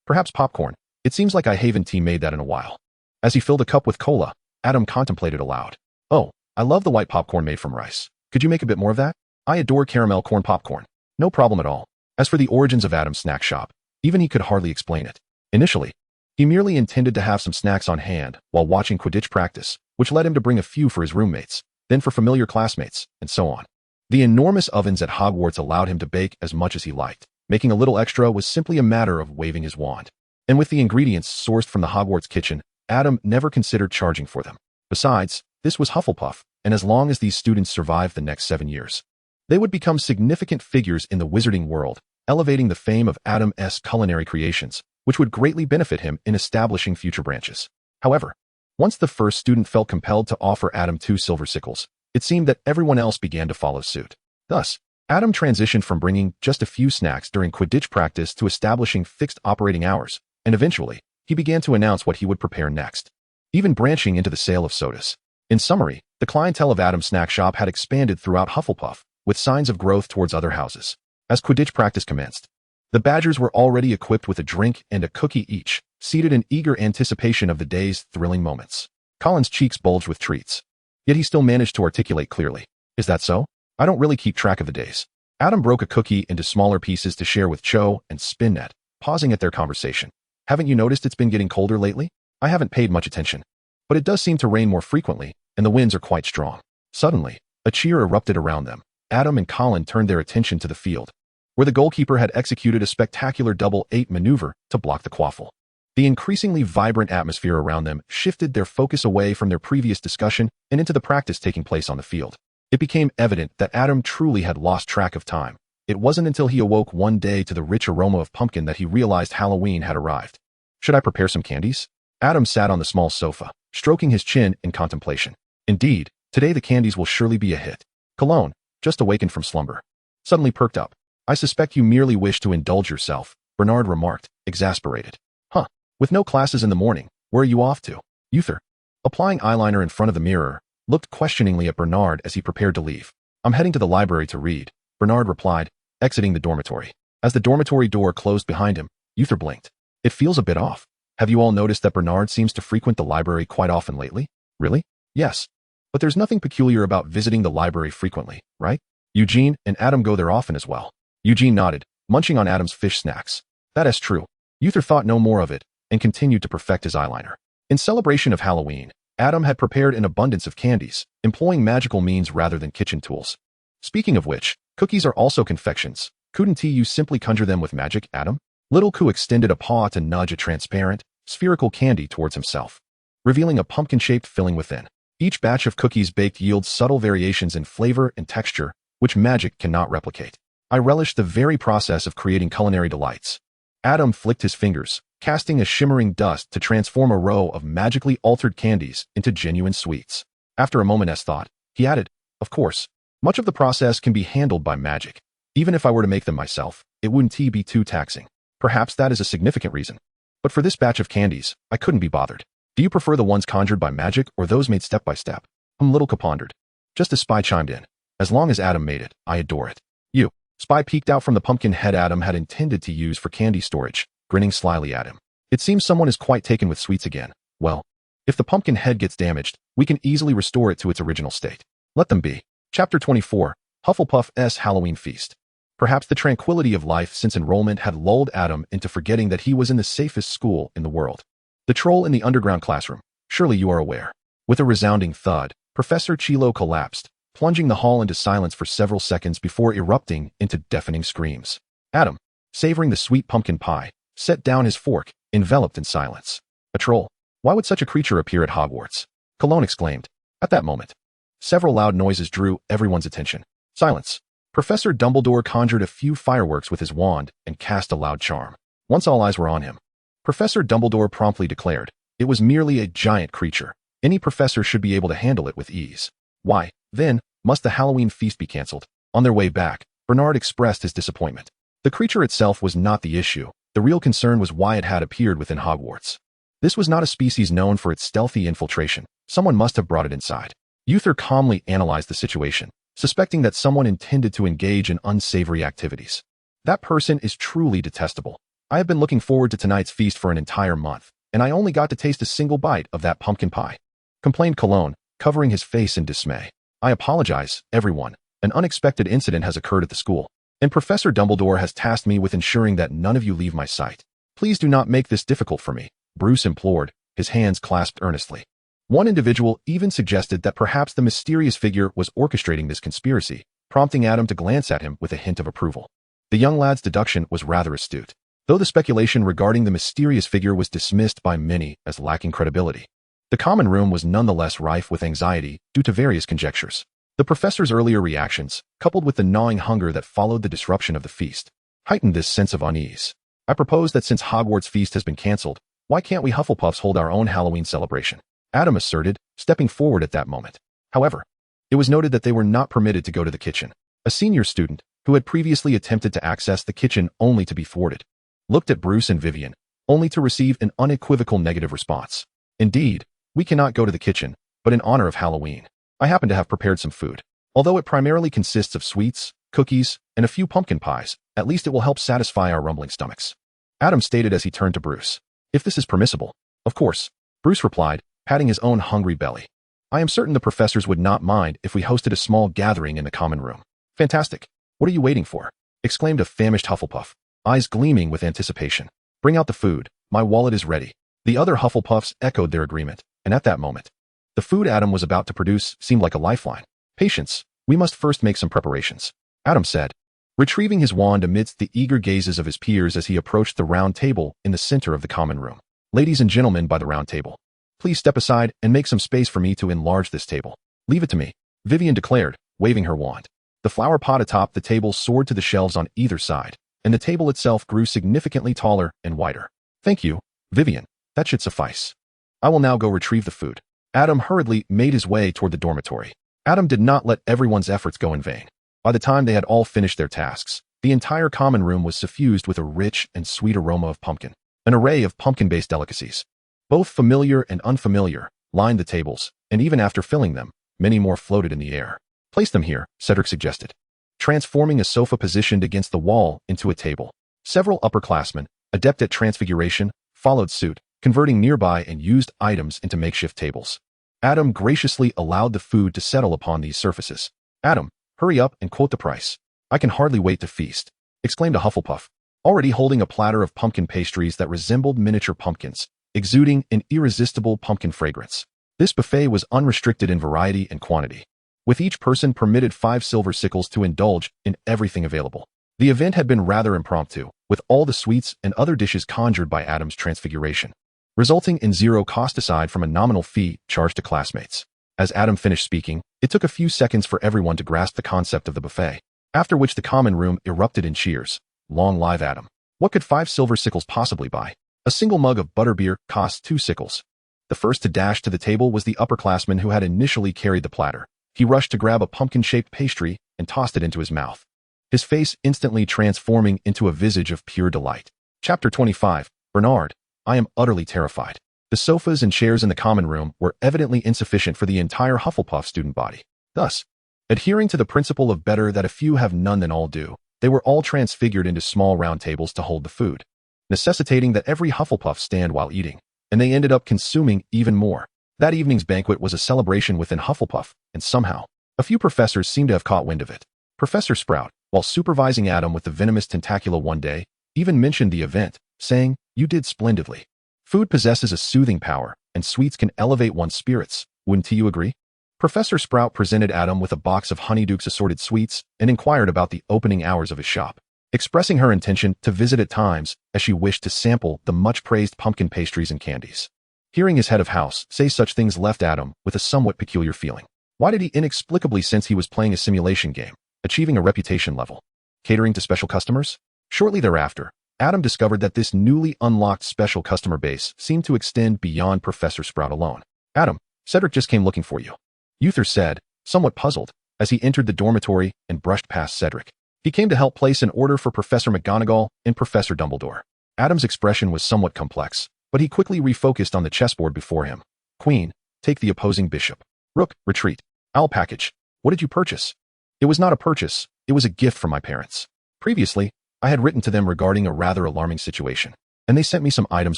Perhaps popcorn. It seems like I haven't made that in a while. As he filled a cup with cola, Adam contemplated aloud. Oh, I love the white popcorn made from rice. Could you make a bit more of that? I adore caramel corn popcorn. No problem at all. As for the origins of Adam's snack shop, even he could hardly explain it. Initially, he merely intended to have some snacks on hand while watching Quidditch practice, which led him to bring a few for his roommates, then for familiar classmates, and so on. The enormous ovens at Hogwarts allowed him to bake as much as he liked. Making a little extra was simply a matter of waving his wand. And with the ingredients sourced from the Hogwarts kitchen, Adam never considered charging for them. Besides, this was Hufflepuff, and as long as these students survived the next 7 years, they would become significant figures in the wizarding world, elevating the fame of Adam's culinary creations, which would greatly benefit him in establishing future branches. However, once the first student felt compelled to offer Adam 2 silver sickles, it seemed that everyone else began to follow suit. Thus, Adam transitioned from bringing just a few snacks during Quidditch practice to establishing fixed operating hours, and eventually, he began to announce what he would prepare next, even branching into the sale of sodas. In summary, the clientele of Adam's snack shop had expanded throughout Hufflepuff, with signs of growth towards other houses. As Quidditch practice commenced, the Badgers were already equipped with a drink and a cookie each, seated in eager anticipation of the day's thrilling moments. Colin's cheeks bulged with treats, yet he still managed to articulate clearly. Is that so? I don't really keep track of the days. Adam broke a cookie into smaller pieces to share with Cho and Spinnet, pausing at their conversation. Haven't you noticed it's been getting colder lately? I haven't paid much attention, but it does seem to rain more frequently, and the winds are quite strong. Suddenly, a cheer erupted around them. Adam and Colin turned their attention to the field, where the goalkeeper had executed a spectacular double-8 maneuver to block the quaffle. The increasingly vibrant atmosphere around them shifted their focus away from their previous discussion and into the practice taking place on the field. It became evident that Adam truly had lost track of time. It wasn't until he awoke one day to the rich aroma of pumpkin that he realized Halloween had arrived. Should I prepare some candies? Adam sat on the small sofa, stroking his chin in contemplation. Indeed, today the candies will surely be a hit. Cologne, just awakened from slumber, suddenly perked up. I suspect you merely wish to indulge yourself, Bernard remarked, exasperated. Huh, with no classes in the morning, where are you off to? Uther, applying eyeliner in front of the mirror, looked questioningly at Bernard as he prepared to leave. I'm heading to the library to read, Bernard replied, exiting the dormitory. As the dormitory door closed behind him, Uther blinked. It feels a bit off. Have you all noticed that Bernard seems to frequent the library quite often lately? Really? Yes. But there's nothing peculiar about visiting the library frequently, right? Eugene and Adam go there often as well. Eugene nodded, munching on Adam's fish snacks. That is true. Uther thought no more of it and continued to perfect his eyeliner. In celebration of Halloween, Adam had prepared an abundance of candies, employing magical means rather than kitchen tools. Speaking of which, cookies are also confections. Couldn't you simply conjure them with magic, Adam? Little Coo extended a paw to nudge a transparent, spherical candy towards himself, revealing a pumpkin-shaped filling within. Each batch of cookies baked yields subtle variations in flavor and texture, which magic cannot replicate. I relished the very process of creating culinary delights. Adam flicked his fingers, casting a shimmering dust to transform a row of magically altered candies into genuine sweets. After a moment's thought, he added, "Of course, much of the process can be handled by magic. Even if I were to make them myself, it wouldn't be too taxing. Perhaps that is a significant reason. But for this batch of candies, I couldn't be bothered. Do you prefer the ones conjured by magic or those made step by step?" Little pondered. Just as Spy chimed in, "As long as Adam made it, I adore it." "You." Spy peeked out from the pumpkin head Adam had intended to use for candy storage, grinning slyly at him. "It seems someone is quite taken with sweets again. Well, if the pumpkin head gets damaged, we can easily restore it to its original state. Let them be." Chapter 24, Hufflepuff's Halloween Feast. Perhaps the tranquility of life since enrollment had lulled Adam into forgetting that he was in the safest school in the world. The troll in the underground classroom, surely you are aware. With a resounding thud, Professor Chilo collapsed, plunging the hall into silence for several seconds before erupting into deafening screams. Adam, savoring the sweet pumpkin pie, set down his fork, enveloped in silence. A troll? Why would such a creature appear at Hogwarts? Cologne exclaimed. At that moment, several loud noises drew everyone's attention. Silence. Professor Dumbledore conjured a few fireworks with his wand and cast a loud charm. Once all eyes were on him, Professor Dumbledore promptly declared, "It was merely a giant creature. Any professor should be able to handle it with ease." "Why, then, must the Halloween feast be cancelled?" On their way back, Bernard expressed his disappointment. The creature itself was not the issue. The real concern was why it had appeared within Hogwarts. This was not a species known for its stealthy infiltration. Someone must have brought it inside. Uther calmly analyzed the situation, suspecting that someone intended to engage in unsavory activities. "That person is truly detestable. I have been looking forward to tonight's feast for an entire month, and I only got to taste a single bite of that pumpkin pie," complained Cologne, covering his face in dismay. "I apologize, everyone. An unexpected incident has occurred at the school, and Professor Dumbledore has tasked me with ensuring that none of you leave my sight. Please do not make this difficult for me," Bruce implored, his hands clasped earnestly. One individual even suggested that perhaps the mysterious figure was orchestrating this conspiracy, prompting Adam to glance at him with a hint of approval. The young lad's deduction was rather astute, though the speculation regarding the mysterious figure was dismissed by many as lacking credibility. The common room was nonetheless rife with anxiety due to various conjectures. The professor's earlier reactions, coupled with the gnawing hunger that followed the disruption of the feast, heightened this sense of unease. "I propose that since Hogwarts feast has been cancelled, why can't we Hufflepuffs hold our own Halloween celebration?" Adam asserted, stepping forward at that moment. However, it was noted that they were not permitted to go to the kitchen. A senior student, who had previously attempted to access the kitchen only to be thwarted, looked at Bruce and Vivian, only to receive an unequivocal negative response. "Indeed, we cannot go to the kitchen, but in honor of Halloween, I happen to have prepared some food. Although it primarily consists of sweets, cookies, and a few pumpkin pies, at least it will help satisfy our rumbling stomachs," Adam stated as he turned to Bruce. "If this is permissible." "Of course," Bruce replied, patting his own hungry belly. "I am certain the professors would not mind if we hosted a small gathering in the common room." "Fantastic. What are you waiting for?" exclaimed a famished Hufflepuff, eyes gleaming with anticipation. "Bring out the food. My wallet is ready." The other Hufflepuffs echoed their agreement, and at that moment, the food Adam was about to produce seemed like a lifeline. "Patience, we must first make some preparations," Adam said, retrieving his wand amidst the eager gazes of his peers as he approached the round table in the center of the common room. "Ladies and gentlemen by the round table, please step aside and make some space for me to enlarge this table." "Leave it to me," Vivian declared, waving her wand. The flower pot atop the table soared to the shelves on either side, and the table itself grew significantly taller and wider. "Thank you, Vivian. That should suffice. I will now go retrieve the food." Adam hurriedly made his way toward the dormitory. Adam did not let everyone's efforts go in vain. By the time they had all finished their tasks, the entire common room was suffused with a rich and sweet aroma of pumpkin. An array of pumpkin-based delicacies, both familiar and unfamiliar, lined the tables, and even after filling them, many more floated in the air. "Place them here," Cedric suggested, transforming a sofa positioned against the wall into a table. Several upperclassmen, adept at transfiguration, followed suit, converting nearby and used items into makeshift tables. Adam graciously allowed the food to settle upon these surfaces. "Adam, hurry up and quote the price. I can hardly wait to feast," exclaimed a Hufflepuff, already holding a platter of pumpkin pastries that resembled miniature pumpkins, exuding an irresistible pumpkin fragrance. This buffet was unrestricted in variety and quantity, with each person permitted 5 silver sickles to indulge in everything available. The event had been rather impromptu, with all the sweets and other dishes conjured by Adam's transfiguration, resulting in 0 cost aside from a nominal fee charged to classmates. As Adam finished speaking, it took a few seconds for everyone to grasp the concept of the buffet, after which the common room erupted in cheers. Long live Adam. What could 5 silver sickles possibly buy? A single mug of butterbeer cost 2 sickles. The first to dash to the table was the upperclassman who had initially carried the platter. He rushed to grab a pumpkin-shaped pastry and tossed it into his mouth, his face instantly transforming into a visage of pure delight. Chapter 25. Bernard, I am utterly terrified. The sofas and chairs in the common room were evidently insufficient for the entire Hufflepuff student body. Thus, adhering to the principle of better that a few have none than all do, they were all transfigured into small round tables to hold the food, necessitating that every Hufflepuff stand while eating, and they ended up consuming even more. That evening's banquet was a celebration within Hufflepuff, and somehow, a few professors seemed to have caught wind of it. Professor Sprout, while supervising Adam with the venomous tentacula one day, even mentioned the event, saying, "You did splendidly. Food possesses a soothing power, and sweets can elevate one's spirits. Wouldn't you agree?" Professor Sprout presented Adam with a box of Honeyduke's assorted sweets and inquired about the opening hours of his shop, expressing her intention to visit at times as she wished to sample the much-praised pumpkin pastries and candies. Hearing his head of house say such things left Adam with a somewhat peculiar feeling. Why did he inexplicably sense he was playing a simulation game, achieving a reputation level, catering to special customers? Shortly thereafter, Adam discovered that this newly unlocked special customer base seemed to extend beyond Professor Sprout alone. "Adam, Cedric just came looking for you," Uther said, somewhat puzzled, as he entered the dormitory and brushed past Cedric. He came to help place an order for Professor McGonagall and Professor Dumbledore. Adam's expression was somewhat complex, but he quickly refocused on the chessboard before him. "Queen, take the opposing bishop. Rook, retreat. Owl package. What did you purchase?" "It was not a purchase, it was a gift from my parents. Previously, I had written to them regarding a rather alarming situation, and they sent me some items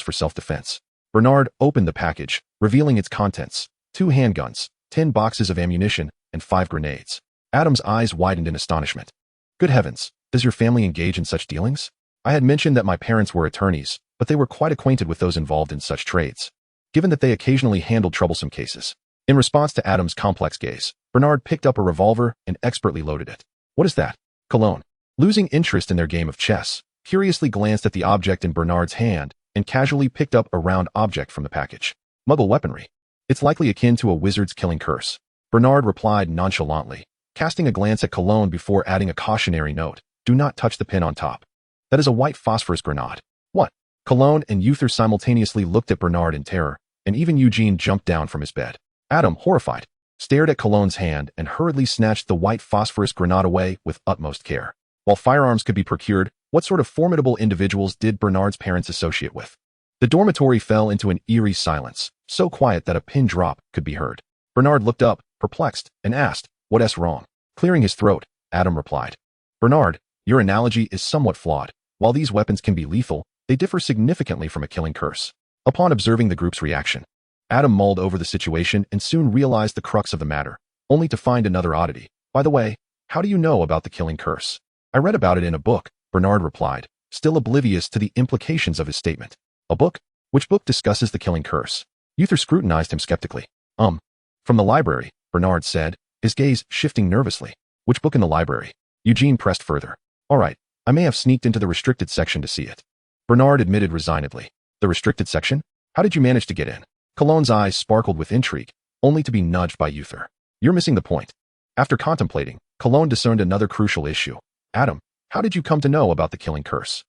for self-defense." Bernard opened the package, revealing its contents: 2 handguns, 10 boxes of ammunition, and 5 grenades. Adam's eyes widened in astonishment. "Good heavens, does your family engage in such dealings?" "I had mentioned that my parents were attorneys, but they were quite acquainted with those involved in such trades, given that they occasionally handled troublesome cases." In response to Adam's complex gaze, Bernard picked up a revolver and expertly loaded it. "What is that?" Cologne, losing interest in their game of chess, curiously glanced at the object in Bernard's hand and casually picked up a round object from the package. "Muggle weaponry. It's likely akin to a wizard's killing curse," Bernard replied nonchalantly, casting a glance at Cologne before adding a cautionary note. "Do not touch the pin on top. That is a white phosphorus grenade." "What?" Cologne and Uther simultaneously looked at Bernard in terror, and even Eugene jumped down from his bed. Adam, horrified, stared at Cologne's hand and hurriedly snatched the white phosphorus grenade away with utmost care. While firearms could be procured, what sort of formidable individuals did Bernard's parents associate with? The dormitory fell into an eerie silence, so quiet that a pin drop could be heard. Bernard looked up, perplexed, and asked, "What's wrong?" Clearing his throat, Adam replied, "Bernard, your analogy is somewhat flawed. While these weapons can be lethal, they differ significantly from a killing curse." Upon observing the group's reaction, Adam mulled over the situation and soon realized the crux of the matter, only to find another oddity. "By the way, how do you know about the killing curse?" "I read about it in a book," Bernard replied, still oblivious to the implications of his statement. "A book? Which book discusses the killing curse?" Uther scrutinized him skeptically. From the library," Bernard said, his gaze shifting nervously. "Which book in the library?" Eugene pressed further. "All right, I may have sneaked into the restricted section to see it," Bernard admitted resignedly. "The restricted section? How did you manage to get in?" Cologne's eyes sparkled with intrigue, only to be nudged by Uther. "You're missing the point." After contemplating, Cologne discerned another crucial issue. "Adam, how did you come to know about the killing curse?"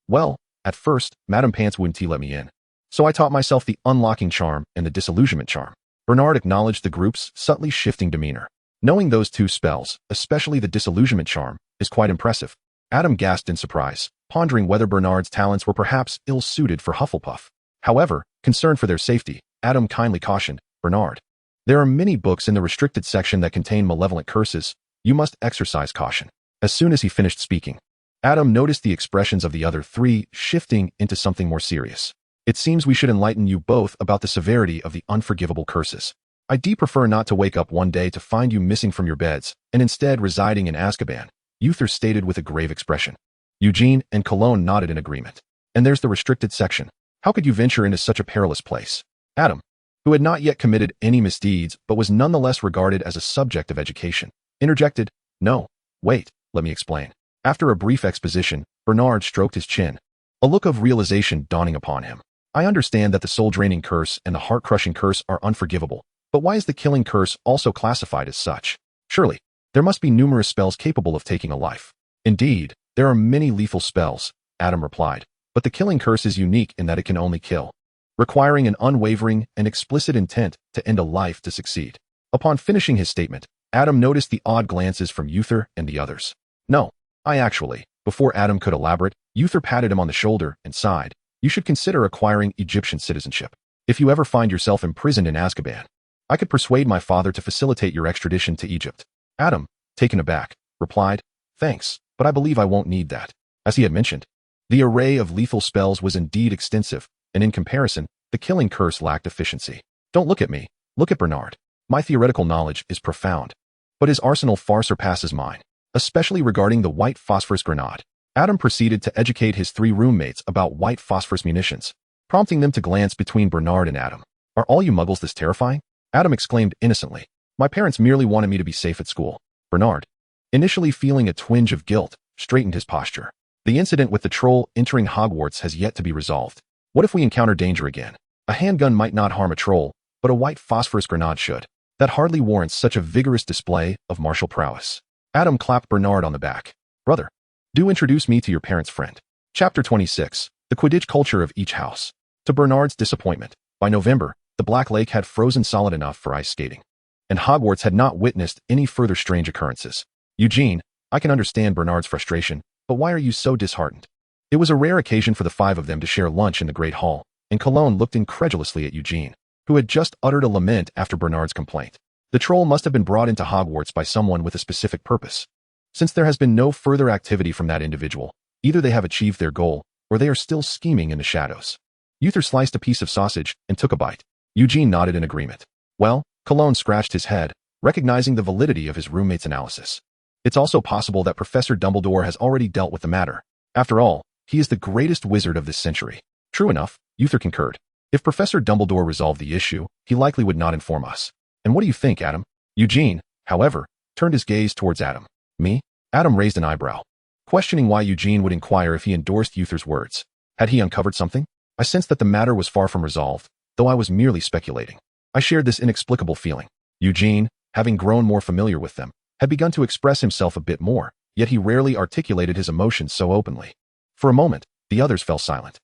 Well, at first, Madame Pants wouldn't let me in. So I taught myself the unlocking charm and the disillusionment charm." Bernard acknowledged the group's subtly shifting demeanor. Knowing those 2 spells, especially the disillusionment charm, is quite impressive. Adam gasped in surprise, pondering whether Bernard's talents were perhaps ill-suited for Hufflepuff. However, concerned for their safety, Adam kindly cautioned, "Bernard, there are many books in the restricted section that contain malevolent curses. You must exercise caution." As soon as he finished speaking, Adam noticed the expressions of the other 3 shifting into something more serious. "It seems we should enlighten you both about the severity of the unforgivable curses. I'd prefer not to wake up one day to find you missing from your beds, and instead residing in Azkaban," Uther stated with a grave expression. Eugene and Cologne nodded in agreement. "And there's the restricted section. How could you venture into such a perilous place?" Adam, who had not yet committed any misdeeds but was nonetheless regarded as a subject of education, interjected, "No, wait, let me explain." After a brief exposition, Bernard stroked his chin, a look of realization dawning upon him. "I understand that the soul-draining curse and the heart-crushing curse are unforgivable, But why is the killing curse also classified as such? Surely, there must be numerous spells capable of taking a life. Indeed, there are many lethal spells, Adam replied, but the killing curse is unique in that it can only kill, requiring an unwavering and explicit intent to end a life to succeed. Upon finishing his statement, Adam noticed the odd glances from Uther and the others. No, before Adam could elaborate, Uther patted him on the shoulder and sighed. You should consider acquiring Egyptian citizenship. If you ever find yourself imprisoned in Azkaban, I could persuade my father to facilitate your extradition to Egypt. Adam, taken aback, replied, Thanks, but I believe I won't need that. As he had mentioned, the array of lethal spells was indeed extensive, and in comparison, the killing curse lacked efficiency. Don't look at me, look at Bernard. My theoretical knowledge is profound, but his arsenal far surpasses mine, especially regarding the white phosphorus grenade. Adam proceeded to educate his 3 roommates about white phosphorus munitions, prompting them to glance between Bernard and Adam. Are all you muggles this terrifying? Adam exclaimed innocently. My parents merely wanted me to be safe at school. Bernard, initially feeling a twinge of guilt, straightened his posture. The incident with the troll entering Hogwarts has yet to be resolved. What if we encounter danger again? A handgun might not harm a troll, but a white phosphorus grenade should. That hardly warrants such a vigorous display of martial prowess. Adam clapped Bernard on the back. Brother, do introduce me to your parents' friend. Chapter 26. The Quidditch Culture of Each House. To Bernard's disappointment, by November, the Black Lake had frozen solid enough for ice skating, and Hogwarts had not witnessed any further strange occurrences. Eugene, I can understand Bernard's frustration, but why are you so disheartened? It was a rare occasion for the 5 of them to share lunch in the Great Hall, and Cologne looked incredulously at Eugene, who had just uttered a lament after Bernard's complaint. The troll must have been brought into Hogwarts by someone with a specific purpose. Since there has been no further activity from that individual, either they have achieved their goal, or they are still scheming in the shadows. Uther sliced a piece of sausage and took a bite. Eugene nodded in agreement. Well, Cologne scratched his head, recognizing the validity of his roommate's analysis. It's also possible that Professor Dumbledore has already dealt with the matter. After all, he is the greatest wizard of this century. True enough, Uther concurred. If Professor Dumbledore resolved the issue, he likely would not inform us. And what do you think, Adam? Eugene, however, turned his gaze towards Adam. Me? Adam raised an eyebrow, questioning why Eugene would inquire if he endorsed Uther's words. Had he uncovered something? I sensed that the matter was far from resolved, though I was merely speculating. I shared this inexplicable feeling. Eugene, having grown more familiar with them, had begun to express himself a bit more, yet he rarely articulated his emotions so openly. For a moment, the others fell silent.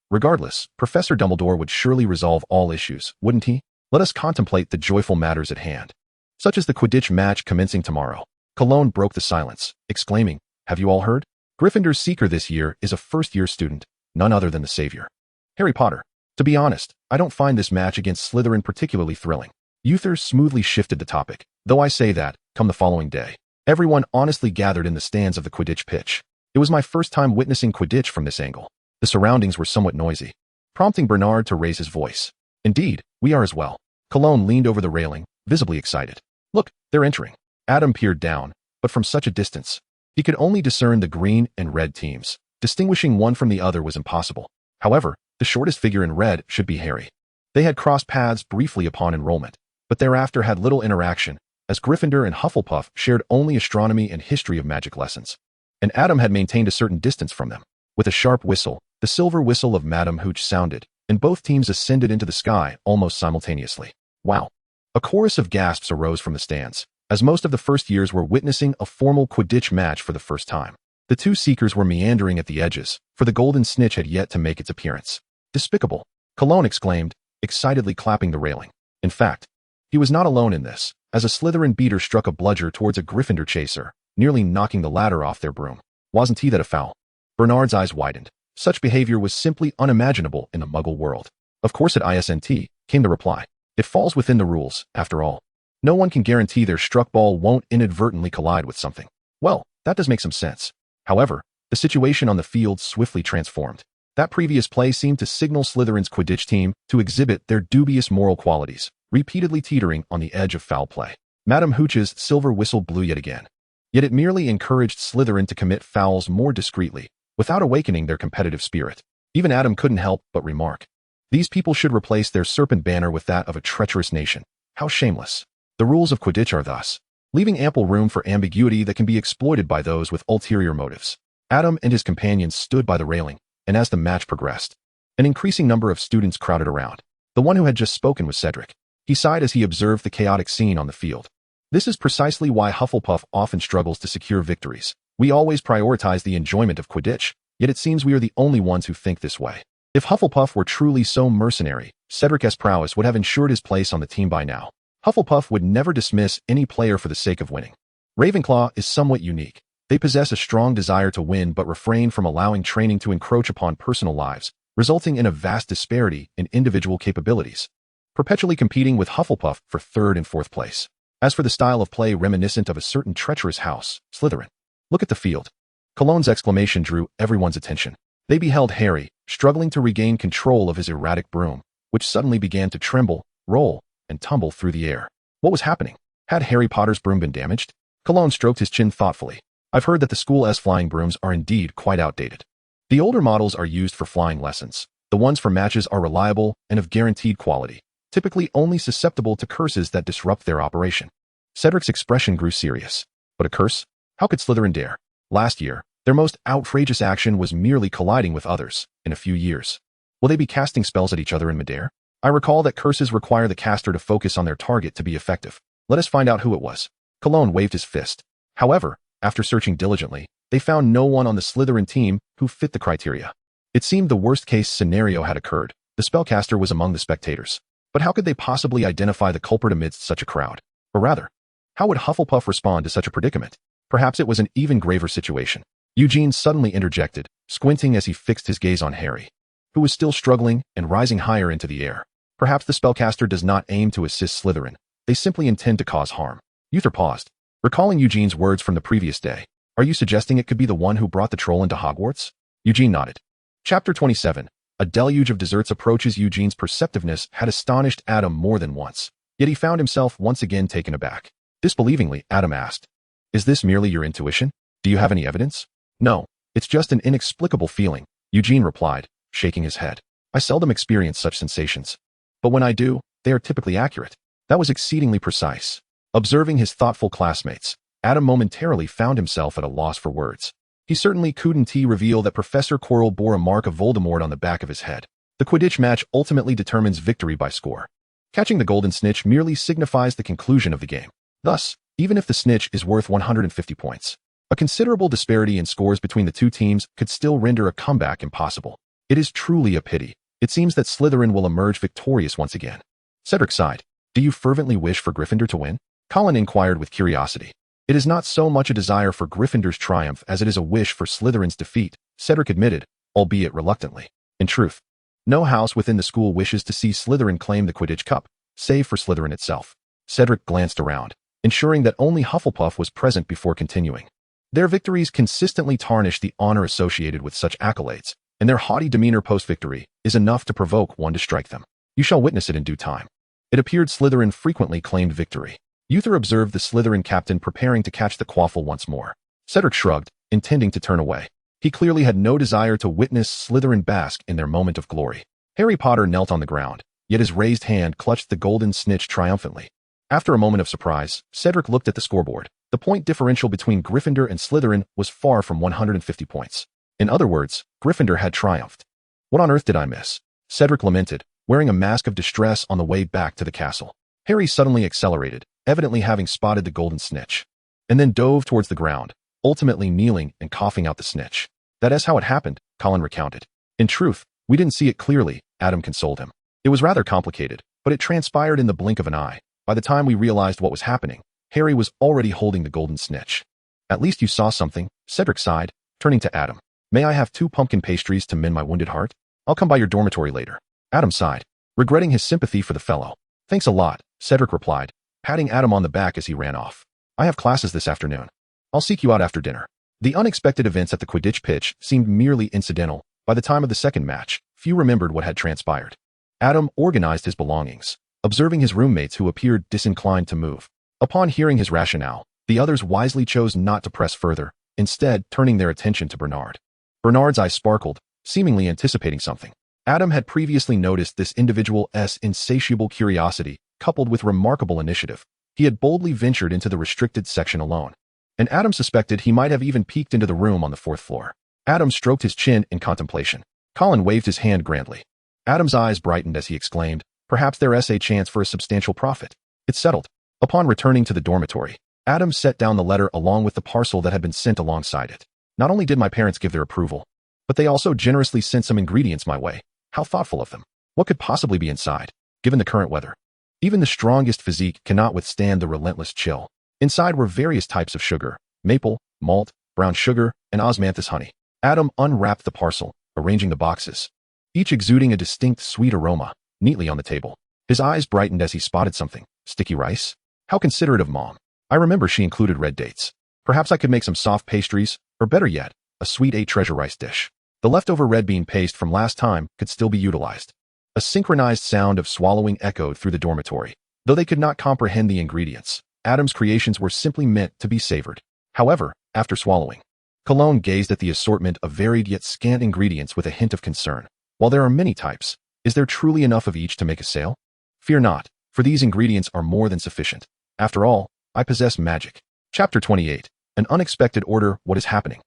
Regardless, Professor Dumbledore would surely resolve all issues, wouldn't he? Let us contemplate the joyful matters at hand, such as the Quidditch match commencing tomorrow. Cologne broke the silence, exclaiming, Have you all heard? Gryffindor's seeker this year is a first-year student, none other than the savior, Harry Potter. To be honest, I don't find this match against Slytherin particularly thrilling. Uther smoothly shifted the topic, though I say that, come the following day, everyone honestly gathered in the stands of the Quidditch pitch. It was my first time witnessing Quidditch from this angle. The surroundings were somewhat noisy, prompting Bernard to raise his voice. Indeed, we are as well. Cologne leaned over the railing, visibly excited. Look, they're entering. Adam peered down, but from such a distance, he could only discern the green and red teams. Distinguishing one from the other was impossible. However, the shortest figure in red should be Harry. They had crossed paths briefly upon enrollment, but thereafter had little interaction, as Gryffindor and Hufflepuff shared only astronomy and history of magic lessons. And Adam had maintained a certain distance from them. With a sharp whistle, the silver whistle of Madame Hooch sounded, and both teams ascended into the sky almost simultaneously. Wow! A chorus of gasps arose from the stands, as most of the first years were witnessing a formal Quidditch match for the first time. The 2 seekers were meandering at the edges, for the golden snitch had yet to make its appearance. Despicable! Cologne exclaimed, excitedly clapping the railing. In fact, he was not alone in this, as a Slytherin beater struck a bludger towards a Gryffindor chaser, nearly knocking the latter off their broom. Wasn't he that a foul? Bernard's eyes widened. Such behavior was simply unimaginable in the Muggle world. Of course at ISNT, came the reply. It falls within the rules, after all. No one can guarantee their struck ball won't inadvertently collide with something. Well, that does make some sense. However, the situation on the field swiftly transformed. That previous play seemed to signal Slytherin's Quidditch team to exhibit their dubious moral qualities, repeatedly teetering on the edge of foul play. Madame Hooch's silver whistle blew yet again. Yet it merely encouraged Slytherin to commit fouls more discreetly, without awakening their competitive spirit. Even Adam couldn't help but remark, these people should replace their serpent banner with that of a treacherous nation. How shameless. The rules of Quidditch are thus, leaving ample room for ambiguity that can be exploited by those with ulterior motives. Adam and his companions stood by the railing, and as the match progressed, an increasing number of students crowded around. The one who had just spoken was Cedric. He sighed as he observed the chaotic scene on the field. This is precisely why Hufflepuff often struggles to secure victories. We always prioritize the enjoyment of Quidditch, yet it seems we are the only ones who think this way. If Hufflepuff were truly so mercenary, Cedric's prowess would have ensured his place on the team by now. Hufflepuff would never dismiss any player for the sake of winning. Ravenclaw is somewhat unique. They possess a strong desire to win but refrain from allowing training to encroach upon personal lives, resulting in a vast disparity in individual capabilities, perpetually competing with Hufflepuff for third and fourth place. As for the style of play reminiscent of a certain treacherous house, Slytherin. Look at the field. Cologne's exclamation drew everyone's attention. They beheld Harry, struggling to regain control of his erratic broom, which suddenly began to tremble, roll, and tumble through the air. What was happening? Had Harry Potter's broom been damaged? Cologne stroked his chin thoughtfully. I've heard that the school's flying brooms are indeed quite outdated. The older models are used for flying lessons. The ones for matches are reliable and of guaranteed quality, typically only susceptible to curses that disrupt their operation. Cedric's expression grew serious. But a curse? How could Slytherin dare? Last year, their most outrageous action was merely colliding with others. In a few years, will they be casting spells at each other in midair? I recall that curses require the caster to focus on their target to be effective. Let us find out who it was. Cologne waved his fist. However, after searching diligently, they found no one on the Slytherin team who fit the criteria. It seemed the worst-case scenario had occurred. The spellcaster was among the spectators. But how could they possibly identify the culprit amidst such a crowd? Or rather, how would Hufflepuff respond to such a predicament? Perhaps it was an even graver situation. Eugene suddenly interjected, squinting as he fixed his gaze on Harry, who was still struggling and rising higher into the air. Perhaps the spellcaster does not aim to assist Slytherin. They simply intend to cause harm. Uther paused, recalling Eugene's words from the previous day. Are you suggesting it could be the one who brought the troll into Hogwarts? Eugene nodded. Chapter 27. A deluge of desserts approaches. Eugene's perceptiveness had astonished Adam more than once, yet he found himself once again taken aback. Disbelievingly, Adam asked, is this merely your intuition? Do you have any evidence? No, it's just an inexplicable feeling, Eugene replied, shaking his head. I seldom experience such sensations. But when I do, they are typically accurate. That was exceedingly precise. Observing his thoughtful classmates, Adam momentarily found himself at a loss for words. He certainly couldn't reveal that Professor Quirrell bore a mark of Voldemort on the back of his head. The Quidditch match ultimately determines victory by score. Catching the golden snitch merely signifies the conclusion of the game. Thus, even if the snitch is worth 150 points, a considerable disparity in scores between the two teams could still render a comeback impossible. It is truly a pity. It seems that Slytherin will emerge victorious once again. Cedric sighed. Do you fervently wish for Gryffindor to win? Colin inquired with curiosity. It is not so much a desire for Gryffindor's triumph as it is a wish for Slytherin's defeat, Cedric admitted, albeit reluctantly. In truth, no house within the school wishes to see Slytherin claim the Quidditch Cup, save for Slytherin itself. Cedric glanced around, ensuring that only Hufflepuff was present before continuing. Their victories consistently tarnish the honor associated with such accolades, and their haughty demeanor post-victory is enough to provoke one to strike them. You shall witness it in due time. It appeared Slytherin frequently claimed victory. Uther observed the Slytherin captain preparing to catch the quaffle once more. Cedric shrugged, intending to turn away. He clearly had no desire to witness Slytherin bask in their moment of glory. Harry Potter knelt on the ground, yet his raised hand clutched the golden snitch triumphantly. After a moment of surprise, Cedric looked at the scoreboard. The point differential between Gryffindor and Slytherin was far from 150 points. In other words, Gryffindor had triumphed. What on earth did I miss? Cedric lamented, wearing a mask of distress on the way back to the castle. Harry suddenly accelerated, evidently having spotted the golden snitch, and then dove towards the ground, ultimately kneeling and coughing out the snitch. That is how it happened, Colin recounted. In truth, we didn't see it clearly, Adam consoled him. It was rather complicated, but it transpired in the blink of an eye. By the time we realized what was happening, Harry was already holding the golden snitch. At least you saw something, Cedric sighed, turning to Adam. May I have 2 pumpkin pastries to mend my wounded heart? I'll come by your dormitory later. Adam sighed, regretting his sympathy for the fellow. Thanks a lot, Cedric replied, patting Adam on the back as he ran off. I have classes this afternoon. I'll seek you out after dinner. The unexpected events at the Quidditch pitch seemed merely incidental. By the time of the second match, few remembered what had transpired. Adam organized his belongings, observing his roommates who appeared disinclined to move. Upon hearing his rationale, the others wisely chose not to press further, instead turning their attention to Bernard. Bernard's eyes sparkled, seemingly anticipating something. Adam had previously noticed this individual's insatiable curiosity, coupled with remarkable initiative. He had boldly ventured into the restricted section alone, and Adam suspected he might have even peeked into the room on the 4th floor. Adam stroked his chin in contemplation. Colin waved his hand grandly. Adam's eyes brightened as he exclaimed, Perhaps there's a chance for a substantial profit. It's settled. Upon returning to the dormitory, Adam set down the letter along with the parcel that had been sent alongside it. Not only did my parents give their approval, but they also generously sent some ingredients my way. How thoughtful of them. What could possibly be inside, given the current weather? Even the strongest physique cannot withstand the relentless chill. Inside were various types of sugar, maple, malt, brown sugar, and osmanthus honey. Adam unwrapped the parcel, arranging the boxes, each exuding a distinct sweet aroma, neatly on the table. His eyes brightened as he spotted something. Sticky rice? How considerate of Mom. I remember she included red dates. Perhaps I could make some soft pastries, or better yet, a sweet 8-treasure rice dish. The leftover red bean paste from last time could still be utilized. A synchronized sound of swallowing echoed through the dormitory. Though they could not comprehend the ingredients, Adam's creations were simply meant to be savored. However, after swallowing, Cologne gazed at the assortment of varied yet scant ingredients with a hint of concern. While there are many types, is there truly enough of each to make a sale? Fear not, for these ingredients are more than sufficient. After all, I possess magic. Chapter 28. An unexpected order. What is happening?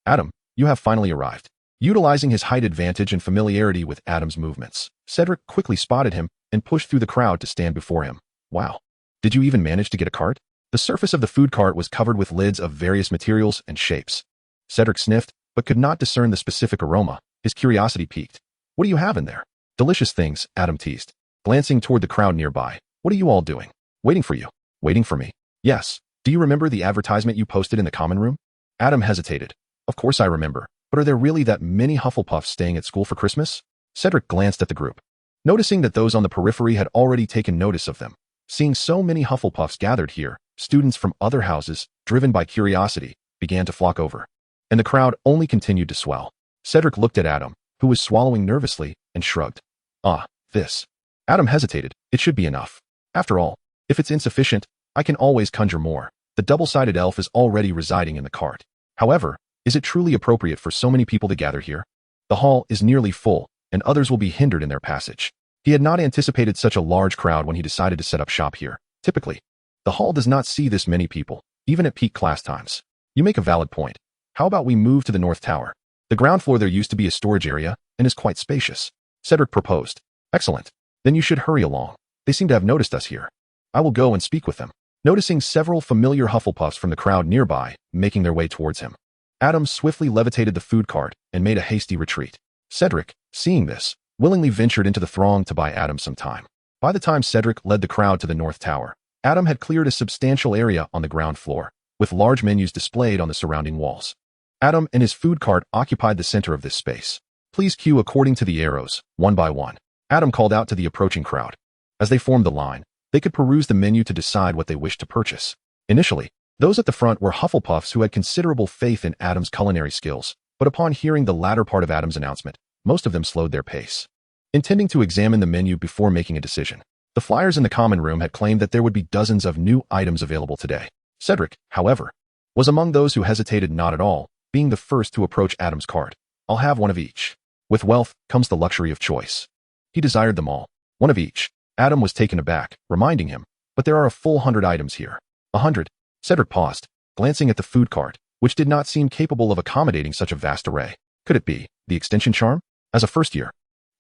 Adam, you have finally arrived. Utilizing his height advantage and familiarity with Adam's movements, Cedric quickly spotted him and pushed through the crowd to stand before him. Wow. Did you even manage to get a cart? The surface of the food cart was covered with lids of various materials and shapes. Cedric sniffed, but could not discern the specific aroma. His curiosity piqued. What do you have in there? Delicious things, Adam teased, glancing toward the crowd nearby. What are you all doing? Waiting for you. Waiting for me. Yes. Do you remember the advertisement you posted in the common room? Adam hesitated. Of course I remember, but are there really that many Hufflepuffs staying at school for Christmas? Cedric glanced at the group, noticing that those on the periphery had already taken notice of them. Seeing so many Hufflepuffs gathered here, students from other houses, driven by curiosity, began to flock over. And the crowd only continued to swell. Cedric looked at Adam, who was swallowing nervously, and shrugged. This. Adam hesitated. It should be enough. After all, if it's insufficient, I can always conjure more. The double-sided elf is already residing in the cart. However, is it truly appropriate for so many people to gather here? The hall is nearly full, and others will be hindered in their passage. He had not anticipated such a large crowd when he decided to set up shop here. Typically, the hall does not see this many people, even at peak class times. You make a valid point. How about we move to the North Tower? The ground floor there used to be a storage area, and is quite spacious. Cedric proposed. Excellent. Then you should hurry along. They seem to have noticed us here. I will go and speak with them. Noticing several familiar Hufflepuffs from the crowd nearby, making their way towards him, Adam swiftly levitated the food cart and made a hasty retreat. Cedric, seeing this, willingly ventured into the throng to buy Adam some time. By the time Cedric led the crowd to the North Tower, Adam had cleared a substantial area on the ground floor, with large menus displayed on the surrounding walls. Adam and his food cart occupied the center of this space. Please queue according to the arrows, one by one. Adam called out to the approaching crowd. As they formed the line, they could peruse the menu to decide what they wished to purchase. Initially, those at the front were Hufflepuffs who had considerable faith in Adam's culinary skills, but upon hearing the latter part of Adam's announcement, most of them slowed their pace, intending to examine the menu before making a decision. The flyers in the common room had claimed that there would be dozens of new items available today. Cedric, however, was among those who hesitated not at all, being the first to approach Adam's cart. I'll have one of each. With wealth comes the luxury of choice. He desired them all. One of each. Adam was taken aback, reminding him, but there are a full 100 items here. 100? Cedric paused, glancing at the food cart, which did not seem capable of accommodating such a vast array. Could it be the extension charm? As a first year,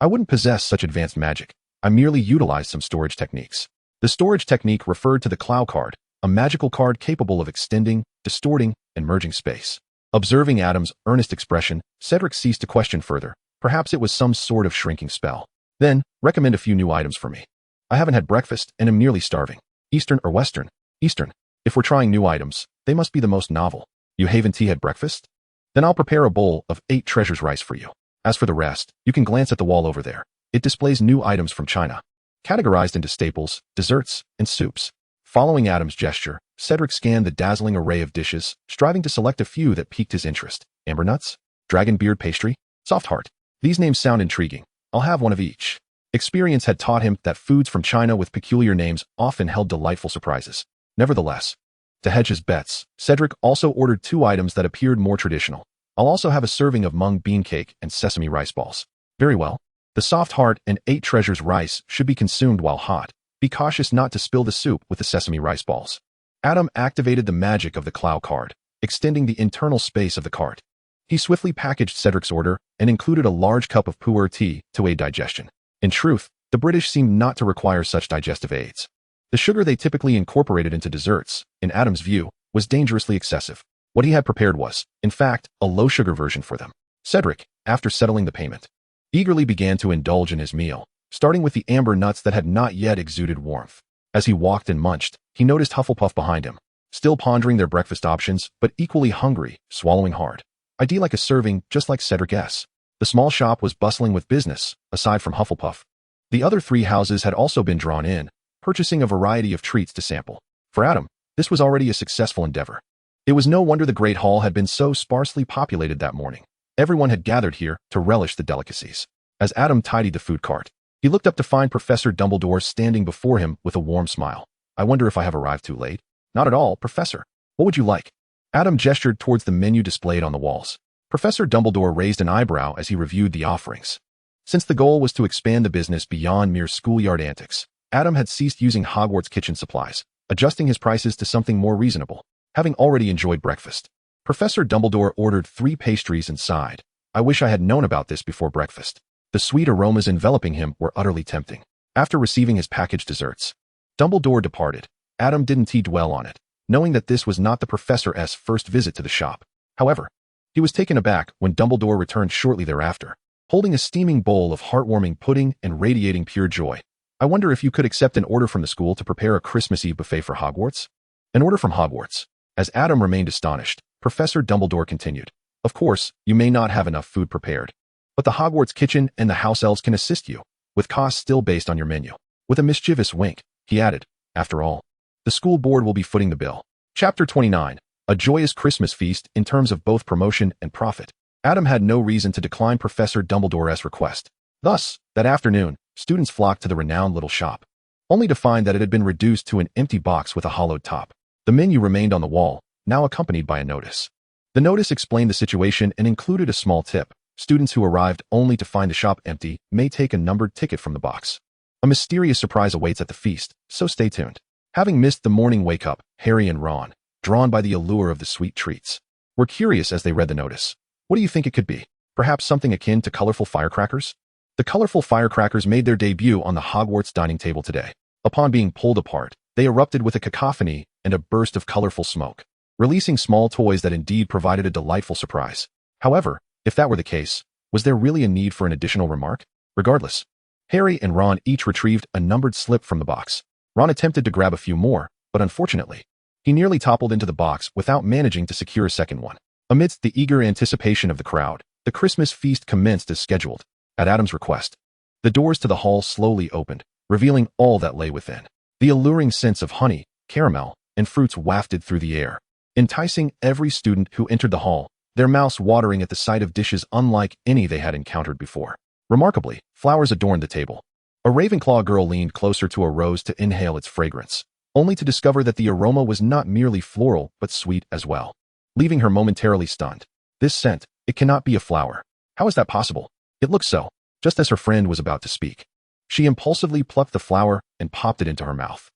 I wouldn't possess such advanced magic. I merely utilized some storage techniques. The storage technique referred to the Clow card, a magical card capable of extending, distorting, and merging space. Observing Adam's earnest expression, Cedric ceased to question further. Perhaps it was some sort of shrinking spell. Then, recommend a few new items for me. I haven't had breakfast and am nearly starving. Eastern or Western? Eastern. If we're trying new items, they must be the most novel. You haven't had breakfast? Then I'll prepare a bowl of 8 treasures rice for you. As for the rest, you can glance at the wall over there. It displays new items from China, categorized into staples, desserts, and soups. Following Adam's gesture, Cedric scanned the dazzling array of dishes, striving to select a few that piqued his interest. Amber nuts? Dragon beard pastry? Soft heart? These names sound intriguing. I'll have one of each. Experience had taught him that foods from China with peculiar names often held delightful surprises. Nevertheless, to hedge his bets, Cedric also ordered 2 items that appeared more traditional. I'll also have a serving of mung bean cake and sesame rice balls. Very well. The soft heart and 8 treasures rice should be consumed while hot. Be cautious not to spill the soup with the sesame rice balls. Adam activated the magic of the Clow card, extending the internal space of the cart. He swiftly packaged Cedric's order and included a large cup of pu'er tea to aid digestion. In truth, The British seemed not to require such digestive aids. The sugar they typically incorporated into desserts, in Adam's view, was dangerously excessive. What he had prepared was, in fact, a low-sugar version for them. Cedric, after settling the payment, eagerly began to indulge in his meal, starting with the amber nuts that had not yet exuded warmth. As he walked and munched, he noticed Hufflepuff behind him, still pondering their breakfast options, but equally hungry, swallowing hard. I'd like a serving, just like Cedric S. The small shop was bustling with business, aside from Hufflepuff. The other 3 houses had also been drawn in, purchasing a variety of treats to sample. For Adam, this was already a successful endeavor. It was no wonder the Great Hall had been so sparsely populated that morning. Everyone had gathered here to relish the delicacies. As Adam tidied the food cart, he looked up to find Professor Dumbledore standing before him with a warm smile. I wonder if I have arrived too late. Not at all, Professor. What would you like? Adam gestured towards the menu displayed on the walls. Professor Dumbledore raised an eyebrow as he reviewed the offerings. Since the goal was to expand the business beyond mere schoolyard antics, Adam had ceased using Hogwarts kitchen supplies, adjusting his prices to something more reasonable. Having already enjoyed breakfast, Professor Dumbledore ordered 3 pastries and sighed. I wish I had known about this before breakfast. The sweet aromas enveloping him were utterly tempting. After receiving his packaged desserts, Dumbledore departed. Adam didn't dwell on it, knowing that this was not the Professor's first visit to the shop. However, he was taken aback when Dumbledore returned shortly thereafter, holding a steaming bowl of heartwarming pudding and radiating pure joy. I wonder if you could accept an order from the school to prepare a Christmas Eve buffet for Hogwarts? An order from Hogwarts. As Adam remained astonished, Professor Dumbledore continued. Of course, you may not have enough food prepared, but the Hogwarts kitchen and the house elves can assist you, with costs still based on your menu. With a mischievous wink, he added, after all, the school board will be footing the bill. Chapter 29. A joyous Christmas feast in terms of both promotion and profit. Adam had no reason to decline Professor Dumbledore's request. Thus, that afternoon, students flocked to the renowned little shop, only to find that it had been reduced to an empty box with a hollowed top. The menu remained on the wall, now accompanied by a notice. The notice explained the situation and included a small tip. Students who arrived only to find the shop empty may take a numbered ticket from the box. A mysterious surprise awaits at the feast, so stay tuned. Having missed the morning wake-up, Harry and Ron, drawn by the allure of the sweet treats, were curious as they read the notice. What do you think it could be? Perhaps something akin to colorful firecrackers? The colorful firecrackers made their debut on the Hogwarts dining table today. Upon being pulled apart, they erupted with a cacophony and a burst of colorful smoke, releasing small toys that indeed provided a delightful surprise. However, if that were the case, was there really a need for an additional remark? Regardless, Harry and Ron each retrieved a numbered slip from the box. Ron attempted to grab a few more, but unfortunately, he nearly toppled into the box without managing to secure a second one. Amidst the eager anticipation of the crowd, the Christmas feast commenced as scheduled. At Adam's request, the doors to the hall slowly opened, revealing all that lay within. The alluring scents of honey, caramel, and fruits wafted through the air, enticing every student who entered the hall, their mouths watering at the sight of dishes unlike any they had encountered before. Remarkably, flowers adorned the table. A Ravenclaw girl leaned closer to a rose to inhale its fragrance, only to discover that the aroma was not merely floral but sweet as well, leaving her momentarily stunned. This scent, it cannot be a flower. How is that possible? It looks so. Just as her friend was about to speak, she impulsively plucked the flower and popped it into her mouth.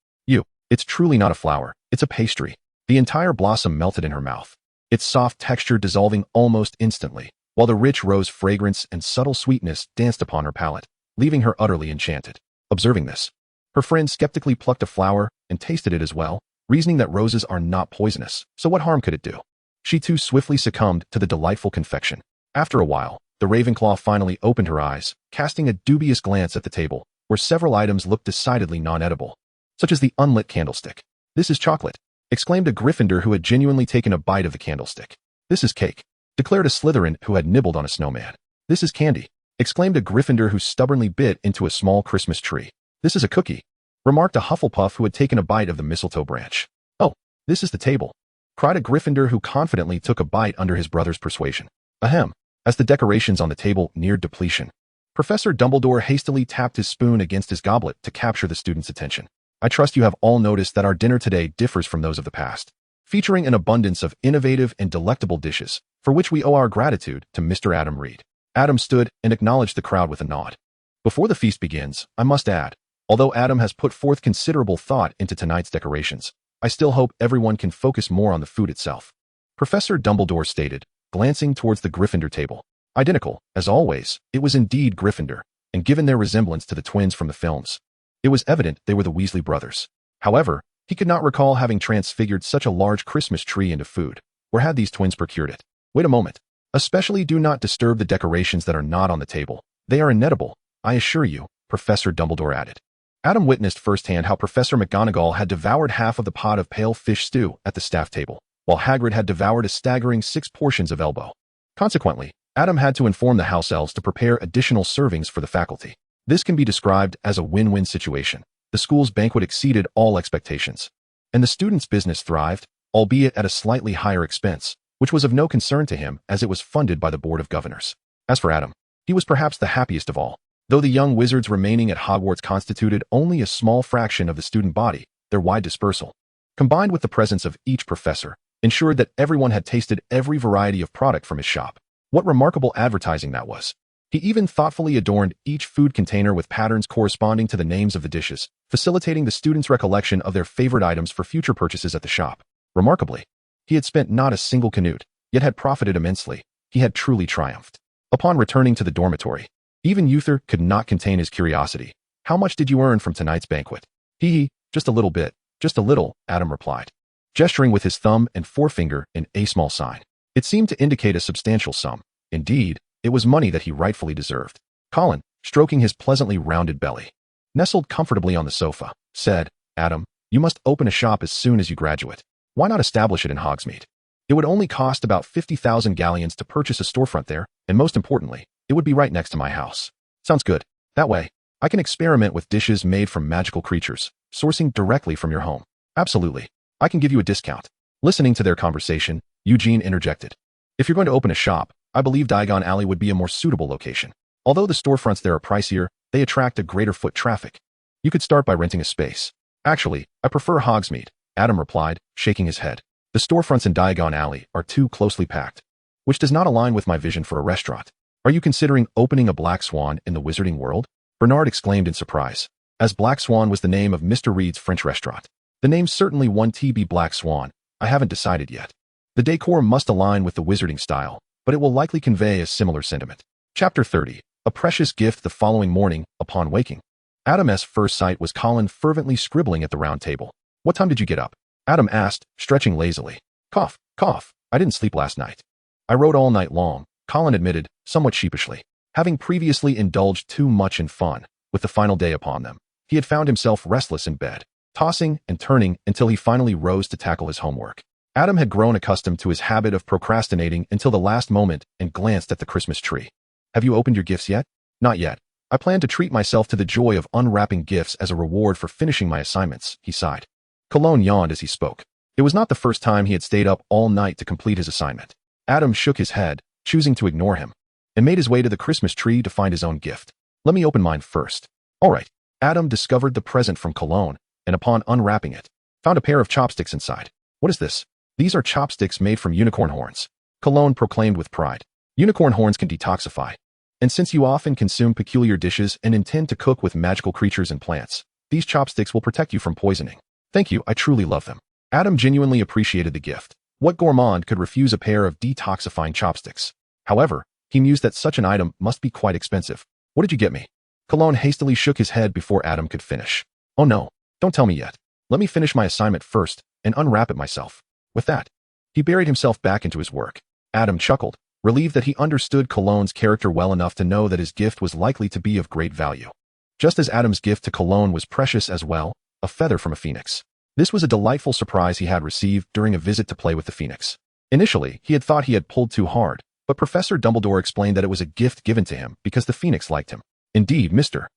It's truly not a flower, it's a pastry. The entire blossom melted in her mouth, its soft texture dissolving almost instantly, while the rich rose fragrance and subtle sweetness danced upon her palate, leaving her utterly enchanted. Observing this, her friend skeptically plucked a flower and tasted it as well, reasoning that roses are not poisonous, so what harm could it do? She too swiftly succumbed to the delightful confection. After a while, the Ravenclaw finally opened her eyes, casting a dubious glance at the table, where several items looked decidedly non-edible, such as the unlit candlestick. This is chocolate, exclaimed a Gryffindor who had genuinely taken a bite of the candlestick. This is cake, declared a Slytherin who had nibbled on a snowman. This is candy, exclaimed a Gryffindor who stubbornly bit into a small Christmas tree. This is a cookie, remarked a Hufflepuff who had taken a bite of the mistletoe branch. Oh, this is the table, cried a Gryffindor who confidently took a bite under his brother's persuasion. Ahem. As the decorations on the table neared depletion, Professor Dumbledore hastily tapped his spoon against his goblet to capture the students' attention. I trust you have all noticed that our dinner today differs from those of the past, featuring an abundance of innovative and delectable dishes, for which we owe our gratitude to Mr. Adam Reed. Adam stood and acknowledged the crowd with a nod. Before the feast begins, I must add, although Adam has put forth considerable thought into tonight's decorations, I still hope everyone can focus more on the food itself. Professor Dumbledore stated, glancing towards the Gryffindor table. Identical, as always, it was indeed Gryffindor, and given their resemblance to the twins from the films, it was evident they were the Weasley brothers. However, he could not recall having transfigured such a large Christmas tree into food, or had these twins procured it. Wait a moment. Especially do not disturb the decorations that are not on the table. They are inedible, I assure you, Professor Dumbledore added. Adam witnessed firsthand how Professor McGonagall had devoured half of the pot of pale fish stew at the staff table, while Hagrid had devoured a staggering 6 portions of elbow. Consequently, Adam had to inform the house elves to prepare additional servings for the faculty. This can be described as a win-win situation. The school's banquet exceeded all expectations, and the students' business thrived, albeit at a slightly higher expense, which was of no concern to him as it was funded by the Board of Governors. As for Adam, he was perhaps the happiest of all. Though the young wizards remaining at Hogwarts constituted only a small fraction of the student body, their wide dispersal, combined with the presence of each professor, ensured that everyone had tasted every variety of product from his shop. What remarkable advertising that was! He even thoughtfully adorned each food container with patterns corresponding to the names of the dishes, facilitating the students' recollection of their favorite items for future purchases at the shop. Remarkably, he had spent not a single canute, yet had profited immensely. He had truly triumphed. Upon returning to the dormitory, even Uther could not contain his curiosity. How much did you earn from tonight's banquet? Hee, just a little bit, just a little, Adam replied, gesturing with his thumb and forefinger in a small sign. It seemed to indicate a substantial sum. Indeed, it was money that he rightfully deserved. Colin, stroking his pleasantly rounded belly, nestled comfortably on the sofa, said, Adam, you must open a shop as soon as you graduate. Why not establish it in Hogsmeade? It would only cost about 50,000 galleons to purchase a storefront there, and most importantly, it would be right next to my house. Sounds good. That way, I can experiment with dishes made from magical creatures, sourcing directly from your home. Absolutely. I can give you a discount. Listening to their conversation, Eugene interjected. If you're going to open a shop, I believe Diagon Alley would be a more suitable location. Although the storefronts there are pricier, they attract a greater foot traffic. You could start by renting a space. Actually, I prefer Hogsmeade, Adam replied, shaking his head. The storefronts in Diagon Alley are too closely packed, which does not align with my vision for a restaurant. Are you considering opening a Black Swan in the Wizarding World? Bernard exclaimed in surprise, as Black Swan was the name of Mr. Reed's French restaurant. The name certainly won TB Black Swan. I haven't decided yet. The decor must align with the wizarding style, but it will likely convey a similar sentiment. Chapter 30. A precious gift the following morning, upon waking. Adam's first sight was Colin fervently scribbling at the round table. What time did you get up? Adam asked, stretching lazily. Cough, cough, I didn't sleep last night. I wrote all night long, Colin admitted, somewhat sheepishly. Having previously indulged too much in fun, with the final day upon them, he had found himself restless in bed, tossing and turning until he finally rose to tackle his homework. Adam had grown accustomed to his habit of procrastinating until the last moment and glanced at the Christmas tree. Have you opened your gifts yet? Not yet. I plan to treat myself to the joy of unwrapping gifts as a reward for finishing my assignments, he sighed. Cologne yawned as he spoke. It was not the first time he had stayed up all night to complete his assignment. Adam shook his head, choosing to ignore him, and made his way to the Christmas tree to find his own gift. Let me open mine first. All right. Adam discovered the present from Cologne, and upon unwrapping it, found a pair of chopsticks inside. What is this? These are chopsticks made from unicorn horns, Cologne proclaimed with pride. Unicorn horns can detoxify. And since you often consume peculiar dishes and intend to cook with magical creatures and plants, these chopsticks will protect you from poisoning. Thank you, I truly love them. Adam genuinely appreciated the gift. What gourmand could refuse a pair of detoxifying chopsticks? However, he mused that such an item must be quite expensive. What did you get me? Cologne hastily shook his head before Adam could finish. Oh no, don't tell me yet. Let me finish my assignment first and unwrap it myself. With that, he buried himself back into his work. Adam chuckled, relieved that he understood Cologne's character well enough to know that his gift was likely to be of great value. Just as Adam's gift to Cologne was precious as well, a feather from a phoenix. This was a delightful surprise he had received during a visit to play with the phoenix. Initially, he had thought he had pulled too hard, but Professor Dumbledore explained that it was a gift given to him because the phoenix liked him. Indeed, Mr.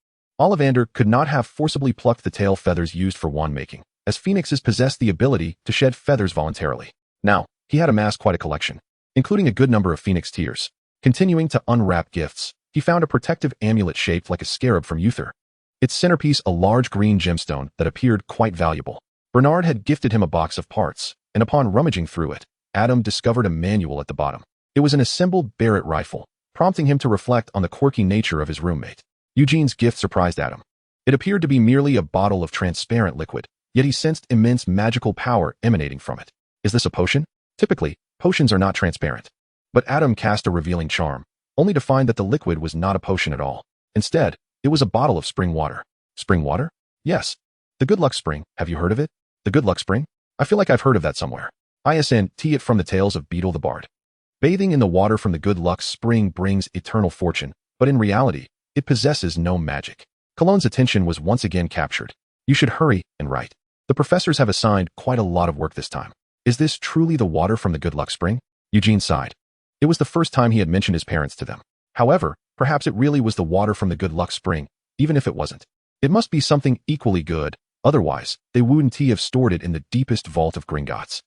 Ollivander could not have forcibly plucked the tail feathers used for wand making, as phoenixes possessed the ability to shed feathers voluntarily. Now, he had amassed quite a collection, including a good number of phoenix tears. Continuing to unwrap gifts, he found a protective amulet shaped like a scarab from Uther. Its centerpiece a large green gemstone that appeared quite valuable. Bernard had gifted him a box of parts, and upon rummaging through it, Adam discovered a manual at the bottom. It was an assembled Barrett rifle, prompting him to reflect on the quirky nature of his roommate. Eugene's gift surprised Adam. It appeared to be merely a bottle of transparent liquid, yet he sensed immense magical power emanating from it. Is this a potion? Typically, potions are not transparent. But Adam cast a revealing charm, only to find that the liquid was not a potion at all. Instead, It was a bottle of spring water. Spring water? Yes. The Good Luck Spring. Have you heard of it? The Good Luck Spring? I feel like I've heard of that somewhere. ISNT it from the tales of Beetle the Bard. Bathing in the water from the Good Luck Spring brings eternal fortune, but in reality, it possesses no magic. Cologne's attention was once again captured. You should hurry and write. The professors have assigned quite a lot of work this time. Is this truly the water from the Good Luck Spring? Eugene sighed. It was the first time he had mentioned his parents to them. However, perhaps it really was the water from the Good Luck Spring, even if it wasn't. It must be something equally good, otherwise, they wouldn't have stored it in the deepest vault of Gringotts.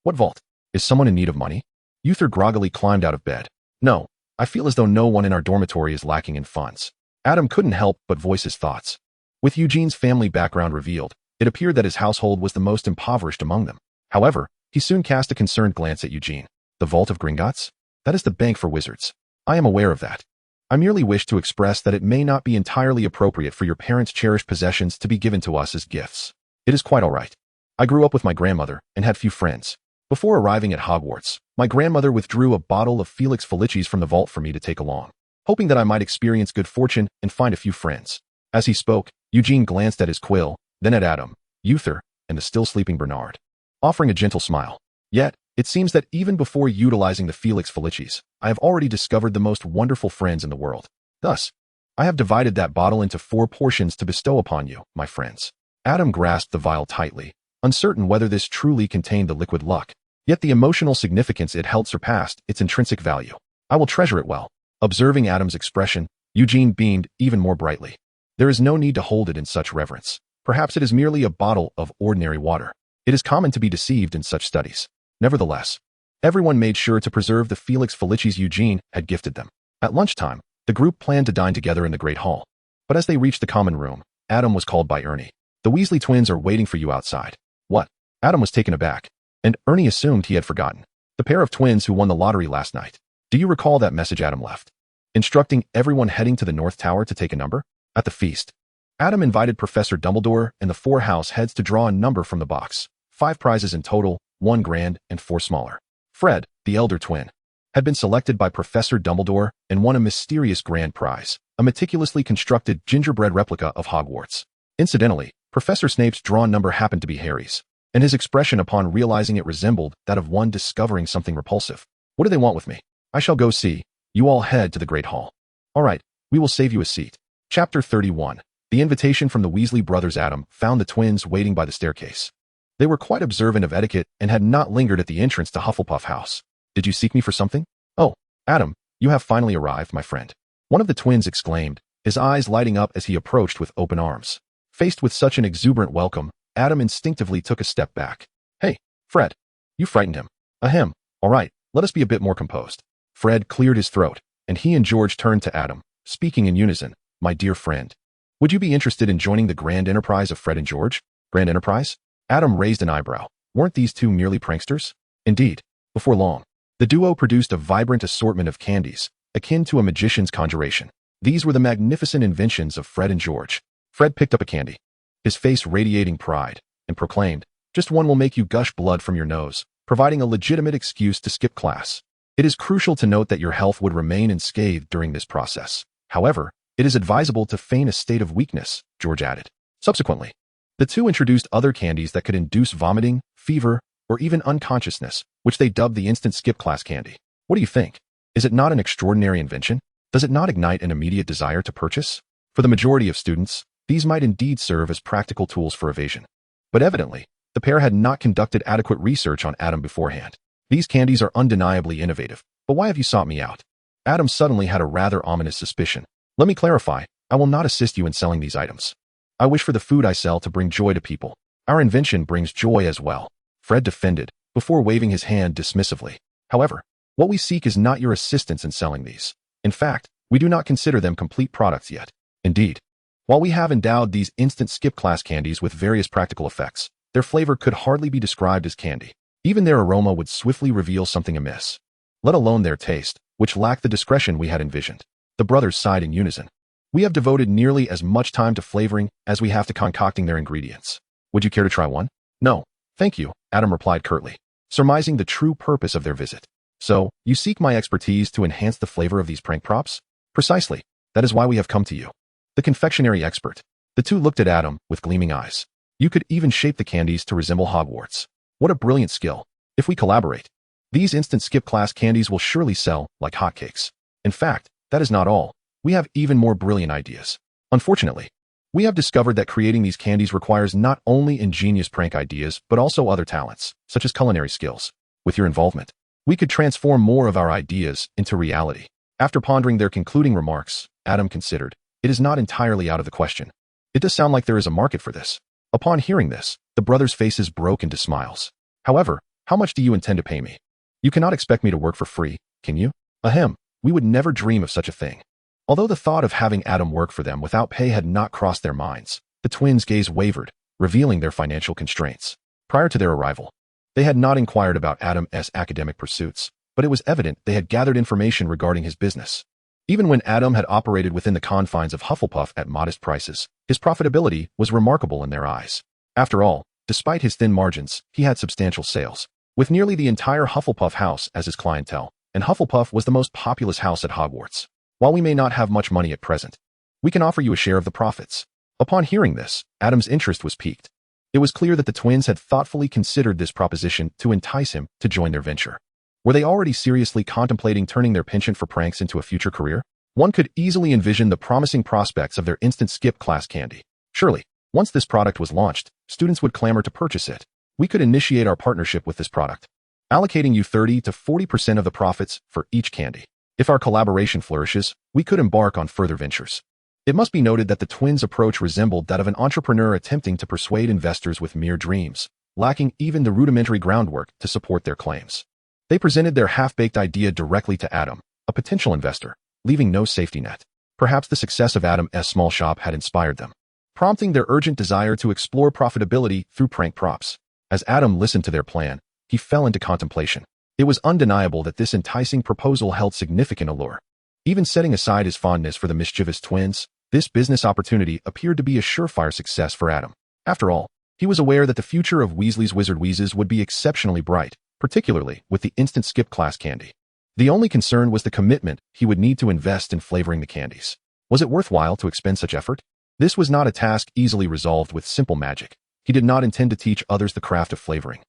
What vault? Is someone in need of money? Uther groggily climbed out of bed. No, I feel as though no one in our dormitory is lacking in funds. Adam couldn't help but voice his thoughts. With Eugene's family background revealed, it appeared that his household was the most impoverished among them. However, he soon cast a concerned glance at Eugene. The Vault of Gringotts? That is the bank for wizards. I am aware of that. I merely wish to express that it may not be entirely appropriate for your parents' cherished possessions to be given to us as gifts. It is quite all right. I grew up with my grandmother and had few friends. Before arriving at Hogwarts, my grandmother withdrew a bottle of Felix Felicis from the vault for me to take along, hoping that I might experience good fortune and find a few friends. As he spoke, Eugene glanced at his quill, then at Adam, Uther, and the still sleeping Bernard, offering a gentle smile. Yet, it seems that even before utilizing the Felix Felicis, I have already discovered the most wonderful friends in the world. Thus, I have divided that bottle into 4 portions to bestow upon you, my friends. Adam grasped the vial tightly, uncertain whether this truly contained the liquid luck. Yet the emotional significance it held surpassed its intrinsic value. I will treasure it well. Observing Adam's expression, Eugene beamed even more brightly. There is no need to hold it in such reverence. Perhaps it is merely a bottle of ordinary water. It is common to be deceived in such studies. Nevertheless, everyone made sure to preserve the Felix Felicis Eugene had gifted them. At lunchtime, the group planned to dine together in the Great Hall. But as they reached the common room, Adam was called by Ernie. The Weasley twins are waiting for you outside. What? Adam was taken aback, and Ernie assumed he had forgotten. The pair of twins who won the lottery last night. Do you recall that message Adam left? Instructing everyone heading to the North Tower to take a number? At the feast, Adam invited Professor Dumbledore and the 4 house heads to draw a number from the box. 5 prizes in total, 1 grand and 4 smaller. Fred, the elder twin, had been selected by Professor Dumbledore and won a mysterious grand prize, a meticulously constructed gingerbread replica of Hogwarts. Incidentally, Professor Snape's drawn number happened to be Harry's, and his expression upon realizing it resembled that of one discovering something repulsive. What do they want with me? I shall go see. You all head to the Great Hall. All right, we will save you a seat. Chapter 31. The invitation from the Weasley brothers. Adam found the twins waiting by the staircase. They were quite observant of etiquette and had not lingered at the entrance to Hufflepuff House. Did you seek me for something? Oh, Adam, you have finally arrived, my friend. One of the twins exclaimed, his eyes lighting up as he approached with open arms. Faced with such an exuberant welcome, Adam instinctively took a step back. Hey, Fred. You frightened him. Ahem. All right, let us be a bit more composed. Fred cleared his throat, and he and George turned to Adam, speaking in unison. My dear friend, would you be interested in joining the grand enterprise of Fred and George? Grand enterprise? Adam raised an eyebrow. Weren't these two merely pranksters? Indeed. Before long, the duo produced a vibrant assortment of candies, akin to a magician's conjuration. These were the magnificent inventions of Fred and George. Fred picked up a candy, his face radiating pride, and proclaimed, just one will make you gush blood from your nose, providing a legitimate excuse to skip class. It is crucial to note that your health would remain unscathed during this process. However, it is advisable to feign a state of weakness, George added. Subsequently, the two introduced other candies that could induce vomiting, fever, or even unconsciousness, which they dubbed the instant skip class candy. What do you think? Is it not an extraordinary invention? Does it not ignite an immediate desire to purchase? For the majority of students, these might indeed serve as practical tools for evasion. But evidently, the pair had not conducted adequate research on Adam beforehand. These candies are undeniably innovative, but why have you sought me out? Adam suddenly had a rather ominous suspicion. Let me clarify, I will not assist you in selling these items. I wish for the food I sell to bring joy to people. Our invention brings joy as well. Fred defended, before waving his hand dismissively. However, what we seek is not your assistance in selling these. In fact, we do not consider them complete products yet. Indeed, while we have endowed these instant skip class candies with various practical effects, their flavor could hardly be described as candy. Even their aroma would swiftly reveal something amiss, let alone their taste, which lacked the discretion we had envisioned. The brothers sighed in unison. We have devoted nearly as much time to flavoring as we have to concocting their ingredients. Would you care to try one? No, thank you, Adam replied curtly, surmising the true purpose of their visit. So, you seek my expertise to enhance the flavor of these prank props? Precisely. That is why we have come to you. the confectionery expert. The two looked at Adam with gleaming eyes. You could even shape the candies to resemble Hogwarts. What a brilliant skill. If we collaborate, these instant skip class candies will surely sell like hotcakes. In fact, that is not all. We have even more brilliant ideas. Unfortunately, we have discovered that creating these candies requires not only ingenious prank ideas, but also other talents, such as culinary skills. With your involvement, we could transform more of our ideas into reality. After pondering their concluding remarks, Adam considered, it is not entirely out of the question. It does sound like there is a market for this. Upon hearing this, the brothers' faces broke into smiles. However, how much do you intend to pay me? You cannot expect me to work for free, can you? Ahem, we would never dream of such a thing. Although the thought of having Adam work for them without pay had not crossed their minds, the twins' gaze wavered, revealing their financial constraints. Prior to their arrival, they had not inquired about Adam's academic pursuits, but it was evident they had gathered information regarding his business. Even when Adam had operated within the confines of Hufflepuff at modest prices, his profitability was remarkable in their eyes. After all, despite his thin margins, he had substantial sales, with nearly the entire Hufflepuff house as his clientele, and Hufflepuff was the most populous house at Hogwarts. While we may not have much money at present, we can offer you a share of the profits. Upon hearing this, Adam's interest was piqued. It was clear that the twins had thoughtfully considered this proposition to entice him to join their venture. Were they already seriously contemplating turning their penchant for pranks into a future career? One could easily envision the promising prospects of their instant skip class candy. Surely, once this product was launched, students would clamor to purchase it. We could initiate our partnership with this product, allocating you 30 to 40% of the profits for each candy. If our collaboration flourishes, we could embark on further ventures. It must be noted that the twins' approach resembled that of an entrepreneur attempting to persuade investors with mere dreams, lacking even the rudimentary groundwork to support their claims. They presented their half-baked idea directly to Adam, a potential investor, leaving no safety net. Perhaps the success of Adam's small shop had inspired them, prompting their urgent desire to explore profitability through prank props. As Adam listened to their plan, he fell into contemplation. It was undeniable that this enticing proposal held significant allure. Even setting aside his fondness for the mischievous twins, this business opportunity appeared to be a surefire success for Adam. After all, he was aware that the future of Weasley's Wizard Wheezes would be exceptionally bright, particularly with the instant skip class candy. The only concern was the commitment he would need to invest in flavoring the candies. Was it worthwhile to expend such effort? This was not a task easily resolved with simple magic. He did not intend to teach others the craft of flavoring,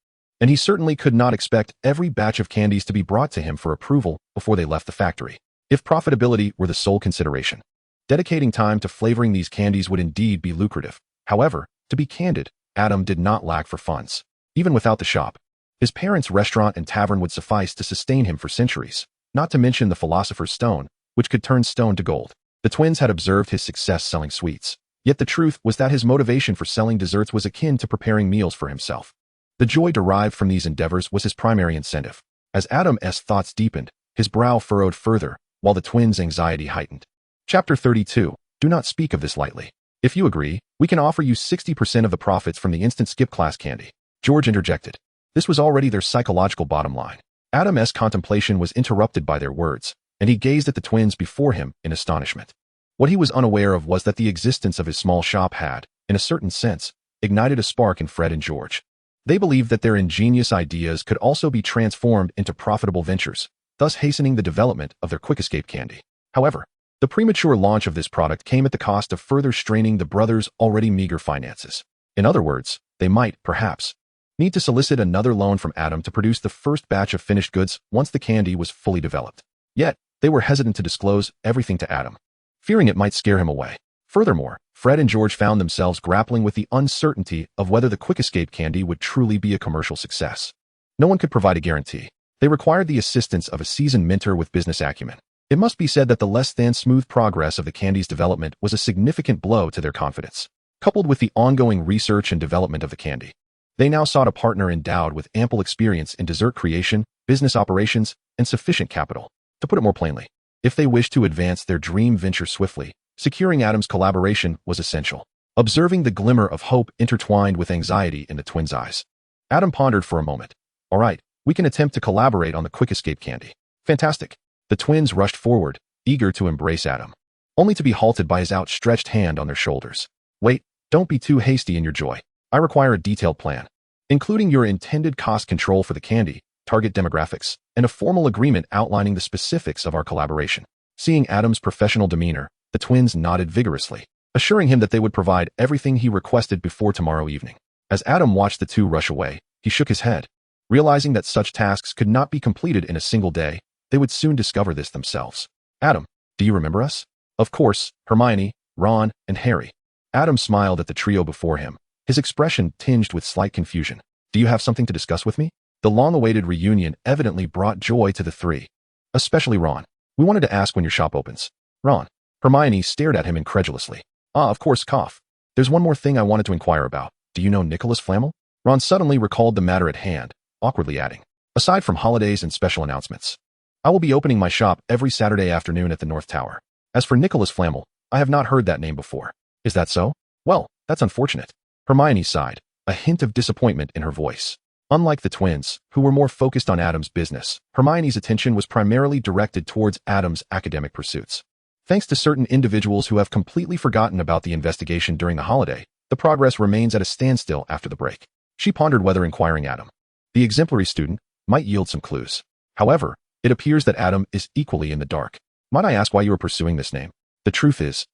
and he certainly could not expect every batch of candies to be brought to him for approval before they left the factory. If profitability were the sole consideration, dedicating time to flavoring these candies would indeed be lucrative. However, to be candid, Adam did not lack for funds. Even without the shop, his parents' restaurant and tavern would suffice to sustain him for centuries, not to mention the Philosopher's Stone, which could turn stone to gold. The twins had observed his success selling sweets, yet the truth was that his motivation for selling desserts was akin to preparing meals for himself. The joy derived from these endeavors was his primary incentive. As Adam's thoughts deepened, his brow furrowed further, while the twins' anxiety heightened. Chapter 32. Do not speak of this lightly. If you agree, we can offer you 60% of the profits from the instant skip class candy. George interjected. This was already their psychological bottom line. Adam's contemplation was interrupted by their words, and he gazed at the twins before him in astonishment. What he was unaware of was that the existence of his small shop had, in a certain sense, ignited a spark in Fred and George. They believed that their ingenious ideas could also be transformed into profitable ventures, thus hastening the development of their quick escape candy. However, the premature launch of this product came at the cost of further straining the brothers' already meager finances. In other words, they might, perhaps, need to solicit another loan from Adam to produce the first batch of finished goods once the candy was fully developed. Yet, they were hesitant to disclose everything to Adam, fearing it might scare him away. Furthermore, Fred and George found themselves grappling with the uncertainty of whether the quick escape candy would truly be a commercial success. No one could provide a guarantee. They required the assistance of a seasoned mentor with business acumen. It must be said that the less than smooth progress of the candy's development was a significant blow to their confidence. Coupled with the ongoing research and development of the candy, they now sought a partner endowed with ample experience in dessert creation, business operations, and sufficient capital. To put it more plainly, if they wished to advance their dream venture swiftly, securing Adam's collaboration was essential. Observing the glimmer of hope intertwined with anxiety in the twins' eyes, Adam pondered for a moment. All right, we can attempt to collaborate on the quick escape candy. Fantastic. The twins rushed forward, eager to embrace Adam, only to be halted by his outstretched hand on their shoulders. Wait, don't be too hasty in your joy. I require a detailed plan, including your intended cost control for the candy, target demographics, and a formal agreement outlining the specifics of our collaboration. Seeing Adam's professional demeanor, the twins nodded vigorously. assuring him that they would provide everything he requested before tomorrow evening. As Adam watched the two rush away, he shook his head, realizing that such tasks could not be completed in a single day. They would soon discover this themselves. Adam, do you remember us? Of course, Hermione, Ron, and Harry. Adam smiled at the trio before him, his expression tinged with slight confusion. Do you have something to discuss with me? The long-awaited reunion evidently brought joy to the three. Especially Ron. We wanted to ask when your shop opens. Ron. Hermione stared at him incredulously. Ah, of course, cough. There's one more thing I wanted to inquire about. Do you know Nicholas Flamel? Ron suddenly recalled the matter at hand, awkwardly adding, aside from holidays and special announcements. I will be opening my shop every Saturday afternoon at the North Tower. As for Nicholas Flamel, I have not heard that name before. Is that so? Well, that's unfortunate. Hermione sighed, a hint of disappointment in her voice. Unlike the twins, who were more focused on Adam's business, Hermione's attention was primarily directed towards Adam's academic pursuits. Thanks to certain individuals who have completely forgotten about the investigation during the holiday, the progress remains at a standstill after the break. She pondered whether inquiring Adam, the exemplary student, might yield some clues. However, it appears that Adam is equally in the dark. Might I ask why you are pursuing this name? The truth is,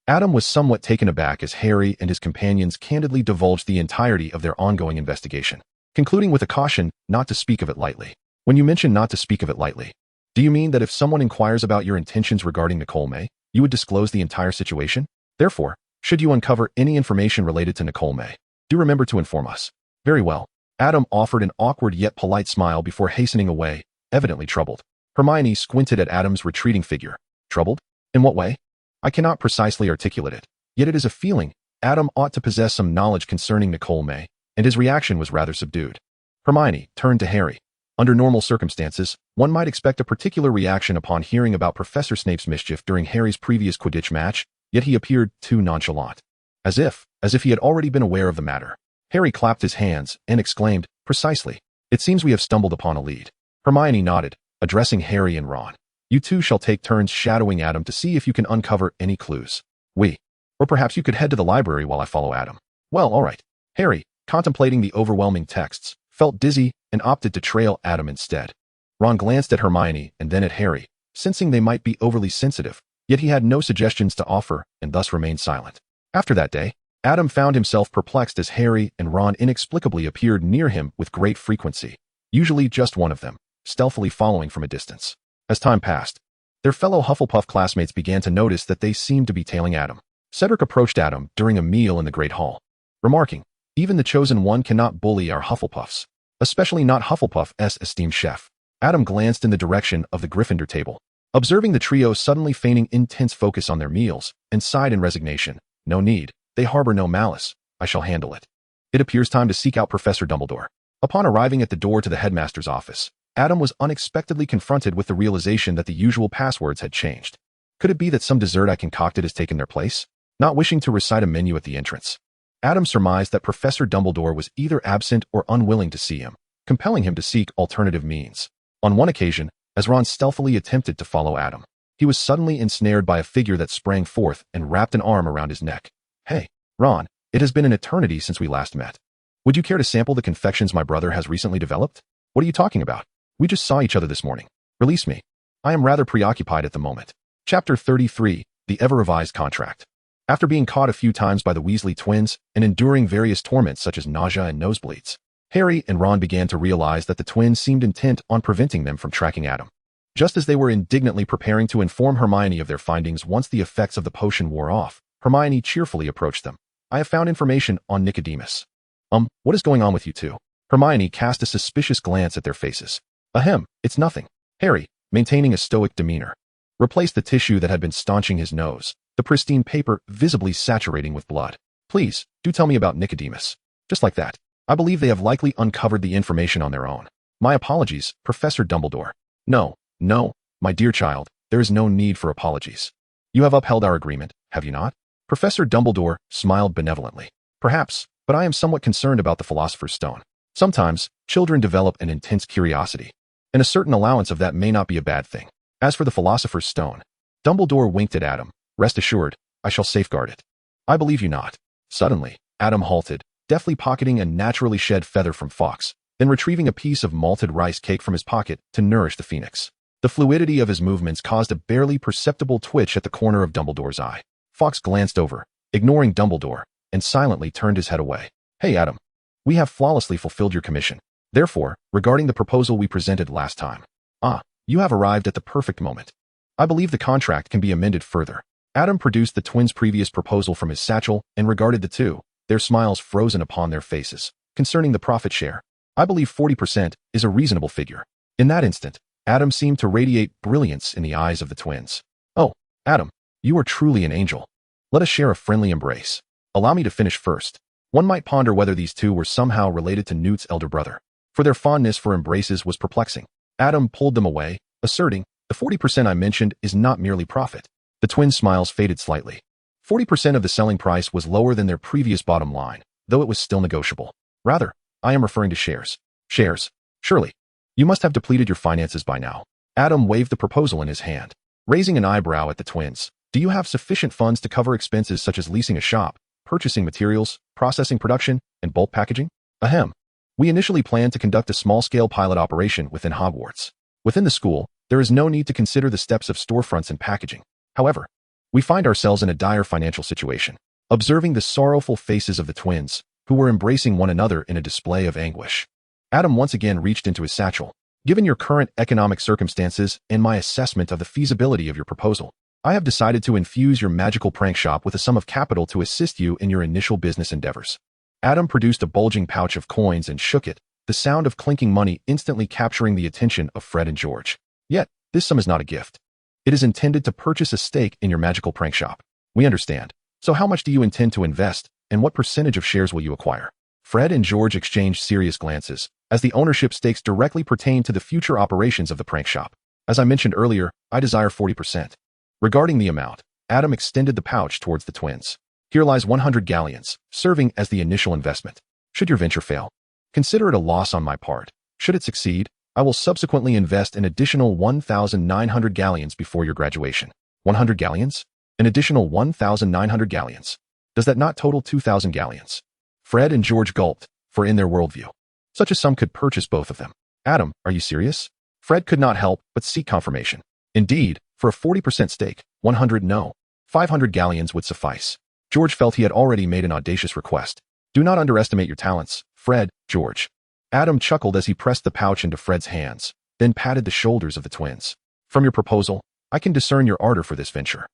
Adam was somewhat taken aback as Harry and his companions candidly divulged the entirety of their ongoing investigation, concluding with a caution not to speak of it lightly. When you mention not to speak of it lightly, do you mean that if someone inquires about your intentions regarding Nicole May, you would disclose the entire situation? Therefore, should you uncover any information related to Nicole May, do remember to inform us. Very well. Adam offered an awkward yet polite smile before hastening away, evidently troubled. Hermione squinted at Adam's retreating figure. Troubled? In what way? I cannot precisely articulate it, yet it is a feeling. Adam ought to possess some knowledge concerning Nicole May, and his reaction was rather subdued. Hermione turned to Harry. Under normal circumstances, one might expect a particular reaction upon hearing about Professor Snape's mischief during Harry's previous Quidditch match, yet he appeared too nonchalant. As if he had already been aware of the matter. Harry clapped his hands and exclaimed, Precisely. It seems we have stumbled upon a lead. Hermione nodded, addressing Harry and Ron. You two shall take turns shadowing Adam to see if you can uncover any clues. Or perhaps you could head to the library while I follow Adam. Well, all right. Harry, contemplating the overwhelming texts, felt dizzy and opted to trail Adam instead. Ron glanced at Hermione and then at Harry, sensing they might be overly sensitive, yet he had no suggestions to offer and thus remained silent. After that day, Adam found himself perplexed as Harry and Ron inexplicably appeared near him with great frequency, usually just one of them, stealthily following from a distance. As time passed, their fellow Hufflepuff classmates began to notice that they seemed to be tailing Adam. Cedric approached Adam during a meal in the Great Hall, remarking, Even the chosen one cannot bully our Hufflepuffs, especially not Hufflepuff's esteemed chef. Adam glanced in the direction of the Gryffindor table, observing the trio suddenly feigning intense focus on their meals, and sighed in resignation. No need, they harbor no malice. I shall handle it. It appears time to seek out Professor Dumbledore. Upon arriving at the door to the headmaster's office, Adam was unexpectedly confronted with the realization that the usual passwords had changed. Could it be that some dessert I concocted has taken their place? Not wishing to recite a menu at the entrance, Adam surmised that Professor Dumbledore was either absent or unwilling to see him, compelling him to seek alternative means. On one occasion, as Ron stealthily attempted to follow Adam, he was suddenly ensnared by a figure that sprang forth and wrapped an arm around his neck. Hey, Ron, it has been an eternity since we last met. Would you care to sample the confections my brother has recently developed? What are you talking about? We just saw each other this morning. Release me. I am rather preoccupied at the moment. Chapter 33, The Ever-Revised Contract. After being caught a few times by the Weasley twins and enduring various torments such as nausea and nosebleeds, Harry and Ron began to realize that the twins seemed intent on preventing them from tracking Adam. Just as they were indignantly preparing to inform Hermione of their findings once the effects of the potion wore off, Hermione cheerfully approached them. I have found information on Nicodemus. What is going on with you two? Hermione cast a suspicious glance at their faces. Ahem, it's nothing. Harry, maintaining a stoic demeanor, replaced the tissue that had been staunching his nose, the pristine paper visibly saturating with blood. Please, do tell me about Nicodemus. Just like that. I believe they have likely uncovered the information on their own. My apologies, Professor Dumbledore. No, my dear child, there is no need for apologies. You have upheld our agreement, have you not? Professor Dumbledore smiled benevolently. Perhaps, but I am somewhat concerned about the Philosopher's Stone. Sometimes, children develop an intense curiosity, and a certain allowance of that may not be a bad thing. As for the Philosopher's Stone, Dumbledore winked at Adam. Rest assured, I shall safeguard it. I believe you not. Suddenly, Adam halted, deftly pocketing a naturally shed feather from Fawkes, then retrieving a piece of malted rice cake from his pocket to nourish the phoenix. The fluidity of his movements caused a barely perceptible twitch at the corner of Dumbledore's eye. Fawkes glanced over, ignoring Dumbledore, and silently turned his head away. Hey, Adam. We have flawlessly fulfilled your commission. Therefore, regarding the proposal we presented last time. You have arrived at the perfect moment. I believe the contract can be amended further. Adam produced the twins' previous proposal from his satchel and regarded the two, their smiles frozen upon their faces. Concerning the profit share, I believe 40% is a reasonable figure. In that instant, Adam seemed to radiate brilliance in the eyes of the twins. Oh, Adam, you are truly an angel. Let us share a friendly embrace. Allow me to finish first. One might ponder whether these two were somehow related to Newt's elder brother, for their fondness for embraces was perplexing. Adam pulled them away, asserting, the 40% I mentioned is not merely profit. The twins' smiles faded slightly. 40% of the selling price was lower than their previous bottom line, though it was still negotiable. Rather, I am referring to shares. Shares. Surely. You must have depleted your finances by now. Adam waved the proposal in his hand, raising an eyebrow at the twins. Do you have sufficient funds to cover expenses such as leasing a shop, purchasing materials, processing production, and bulk packaging? Ahem. We initially planned to conduct a small-scale pilot operation within Hogwarts. Within the school, there is no need to consider the steps of storefronts and packaging. However, we find ourselves in a dire financial situation. Observing the sorrowful faces of the twins, who were embracing one another in a display of anguish, Adam once again reached into his satchel. Given your current economic circumstances and my assessment of the feasibility of your proposal, I have decided to infuse your magical prank shop with a sum of capital to assist you in your initial business endeavors. Adam produced a bulging pouch of coins and shook it, the sound of clinking money instantly capturing the attention of Fred and George. Yet, this sum is not a gift. It is intended to purchase a stake in your magical prank shop. We understand. So how much do you intend to invest, and what percentage of shares will you acquire? Fred and George exchanged serious glances, as the ownership stakes directly pertain to the future operations of the prank shop. As I mentioned earlier, I desire 40%. Regarding the amount, Adam extended the pouch towards the twins. Here lies 100 galleons, serving as the initial investment. Should your venture fail, consider it a loss on my part. Should it succeed, I will subsequently invest an additional 1,900 galleons before your graduation. 100 galleons? An additional 1,900 galleons. Does that not total 2,000 galleons? Fred and George gulped, for in their worldview, such a sum could purchase both of them. Adam, are you serious? Fred could not help but seek confirmation. Indeed, for a 40% stake, 100 no. 500 galleons would suffice. George felt he had already made an audacious request. Do not underestimate your talents, Fred, George. Adam chuckled as he pressed the pouch into Fred's hands, then patted the shoulders of the twins. From your proposal, I can discern your ardor for this venture.